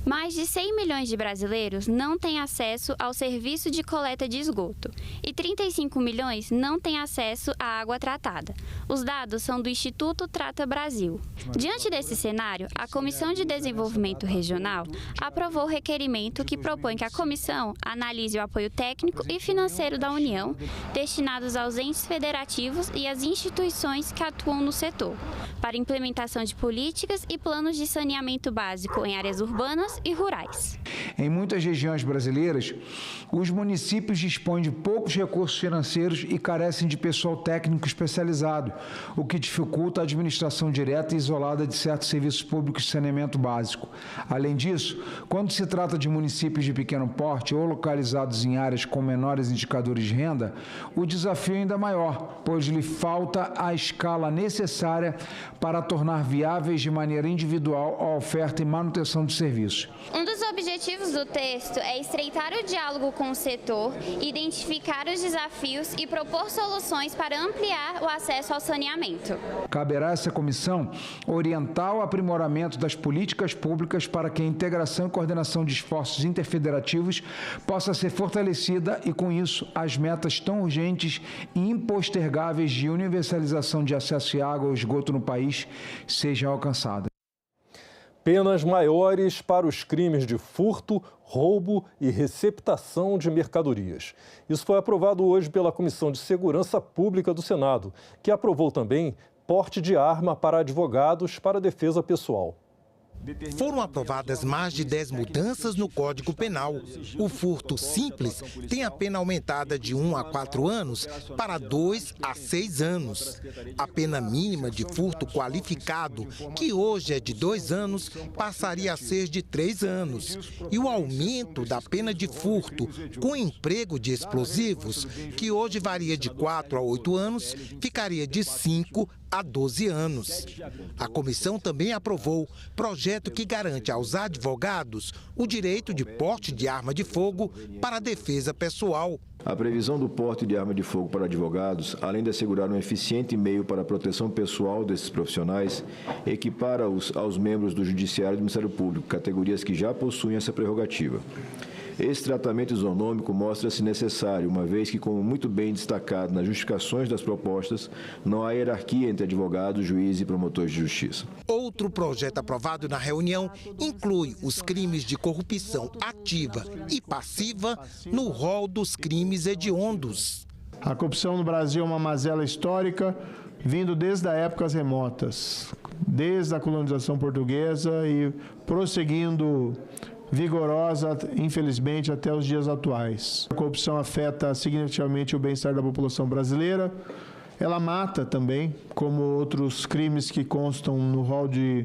Mais de 100 milhões de brasileiros não têm acesso ao serviço de coleta de esgoto e 35 milhões não têm acesso à água tratada. Os dados são do Instituto Trata Brasil. Diante desse cenário, a Comissão de Desenvolvimento Regional aprovou o requerimento que propõe que a comissão analise o apoio técnico e financeiro da União destinados aos entes federativos e às instituições que atuam no setor, para implementação de políticas e planos de saneamento básico em áreas urbanas e rurais. Em muitas regiões brasileiras, os municípios dispõem de poucos recursos financeiros e carecem de pessoal técnico especializado, o que dificulta a administração direta e isolada de certos serviços públicos de saneamento básico. Além disso, quando se trata de municípios de pequeno porte ou localizados em áreas com menores indicadores de renda, o desafio é ainda maior, pois lhe falta a escala necessária para tornar viáveis de maneira individual a oferta e manutenção de serviços. Um dos objetivos do texto é estreitar o diálogo com o setor, identificar os desafios e propor soluções para ampliar o acesso ao saneamento. Caberá a essa comissão orientar o aprimoramento das políticas públicas para que a integração e coordenação de esforços interfederativos possa ser fortalecida e, com isso, as metas tão urgentes e impostergáveis de universalização de acesso à água e ao esgoto no país sejam alcançadas. Penas maiores para os crimes de furto, roubo e receptação de mercadorias. Isso foi aprovado hoje pela Comissão de Segurança Pública do Senado, que aprovou também porte de arma para advogados para defesa pessoal. Foram aprovadas mais de 10 mudanças no Código Penal. O furto simples tem a pena aumentada de 1 a 4 anos para 2 a 6 anos. A pena mínima de furto qualificado, que hoje é de 2 anos, passaria a ser de 3 anos. E o aumento da pena de furto com emprego de explosivos, que hoje varia de 4 a 8 anos, ficaria de 5 a 12 anos. A comissão também aprovou projeto que garante aos advogados o direito de porte de arma de fogo para a defesa pessoal. A previsão do porte de arma de fogo para advogados, além de assegurar um eficiente meio para a proteção pessoal desses profissionais, equipara-os aos membros do Judiciário e do Ministério Público, categorias que já possuem essa prerrogativa. Esse tratamento isonômico mostra-se necessário, uma vez que, como muito bem destacado nas justificações das propostas, não há hierarquia entre advogados, juízes e promotores de justiça. Outro projeto aprovado na reunião inclui os crimes de corrupção ativa e passiva no rol dos crimes hediondos. A corrupção no Brasil é uma mazela histórica, vindo desde as épocas remotas, desde a colonização portuguesa e prosseguindo vigorosa, infelizmente, até os dias atuais. A corrupção afeta significativamente o bem-estar da população brasileira. Ela mata também, como outros crimes que constam no rol de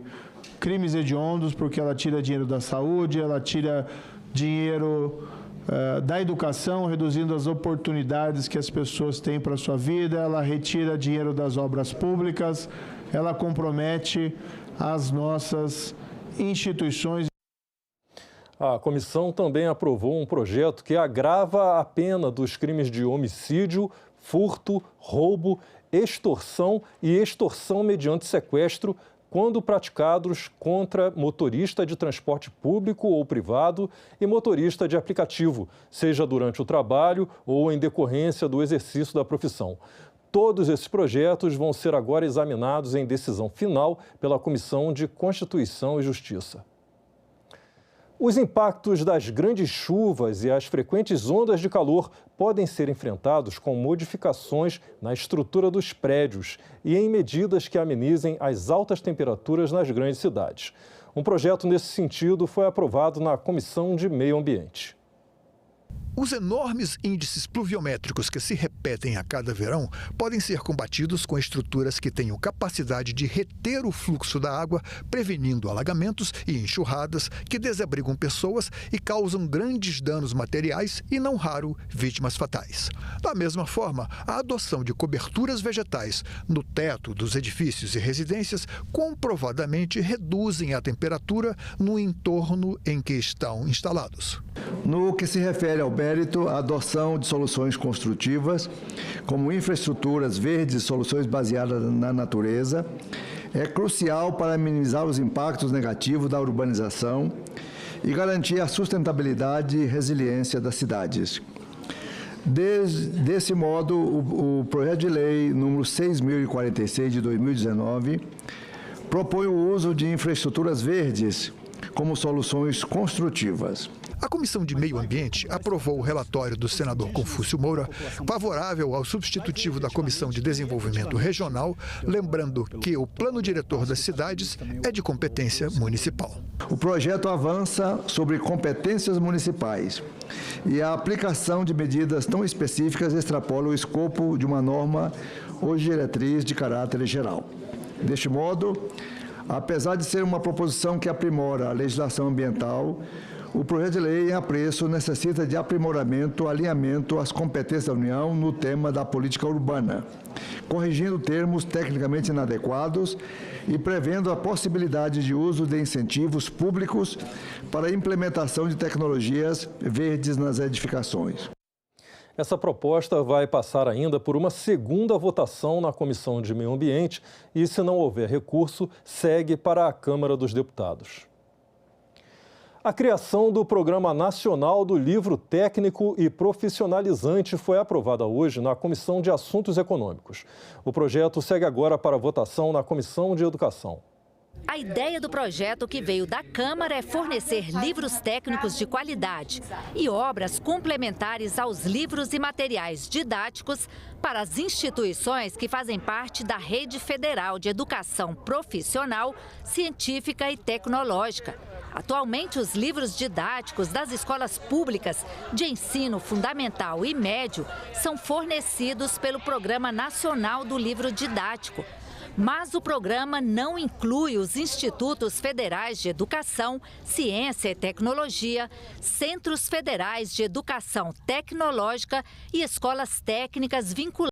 crimes hediondos, porque ela tira dinheiro da saúde, ela tira dinheiro da educação, reduzindo as oportunidades que as pessoas têm para a sua vida, ela retira dinheiro das obras públicas, ela compromete as nossas instituições. A comissão também aprovou um projeto que agrava a pena dos crimes de homicídio, furto, roubo, extorsão e extorsão mediante sequestro, quando praticados contra motorista de transporte público ou privado e motorista de aplicativo, seja durante o trabalho ou em decorrência do exercício da profissão. Todos esses projetos vão ser agora examinados em decisão final pela Comissão de Constituição e Justiça. Os impactos das grandes chuvas e as frequentes ondas de calor podem ser enfrentados com modificações na estrutura dos prédios e em medidas que amenizem as altas temperaturas nas grandes cidades. Um projeto nesse sentido foi aprovado na Comissão de Meio Ambiente. Os enormes índices pluviométricos que se repetem a cada verão podem ser combatidos com estruturas que tenham capacidade de reter o fluxo da água, prevenindo alagamentos e enxurradas que desabrigam pessoas e causam grandes danos materiais e, não raro, vítimas fatais. Da mesma forma, a adoção de coberturas vegetais no teto dos edifícios e residências comprovadamente reduzem a temperatura no entorno em que estão instalados. No que se refere ao mérito, a adoção de soluções construtivas, como infraestruturas verdes e soluções baseadas na natureza, é crucial para minimizar os impactos negativos da urbanização e garantir a sustentabilidade e resiliência das cidades. Desse modo, o projeto de lei número 6.046 de 2019 propõe o uso de infraestruturas verdes como soluções construtivas. A Comissão de Meio Ambiente aprovou o relatório do senador Confúcio Moura, favorável ao substitutivo da Comissão de Desenvolvimento Regional, lembrando que o plano diretor das cidades é de competência municipal. O projeto avança sobre competências municipais e a aplicação de medidas tão específicas extrapola o escopo de uma norma ou diretriz de caráter geral. Deste modo, apesar de ser uma proposição que aprimora a legislação ambiental, o projeto de lei em apreço necessita de aprimoramento, alinhamento às competências da União no tema da política urbana, corrigindo termos tecnicamente inadequados e prevendo a possibilidade de uso de incentivos públicos para a implementação de tecnologias verdes nas edificações. Essa proposta vai passar ainda por uma segunda votação na Comissão de Meio Ambiente e, se não houver recurso, segue para a Câmara dos Deputados. A criação do Programa Nacional do Livro Técnico e Profissionalizante foi aprovada hoje na Comissão de Assuntos Econômicos. O projeto segue agora para votação na Comissão de Educação. A ideia do projeto que veio da Câmara é fornecer livros técnicos de qualidade e obras complementares aos livros e materiais didáticos para as instituições que fazem parte da Rede Federal de Educação Profissional, Científica e Tecnológica. Atualmente, os livros didáticos das escolas públicas de ensino fundamental e médio são fornecidos pelo Programa Nacional do Livro Didático. Mas o programa não inclui os Institutos Federais de Educação, Ciência e Tecnologia, Centros Federais de Educação Tecnológica e escolas técnicas vinculadas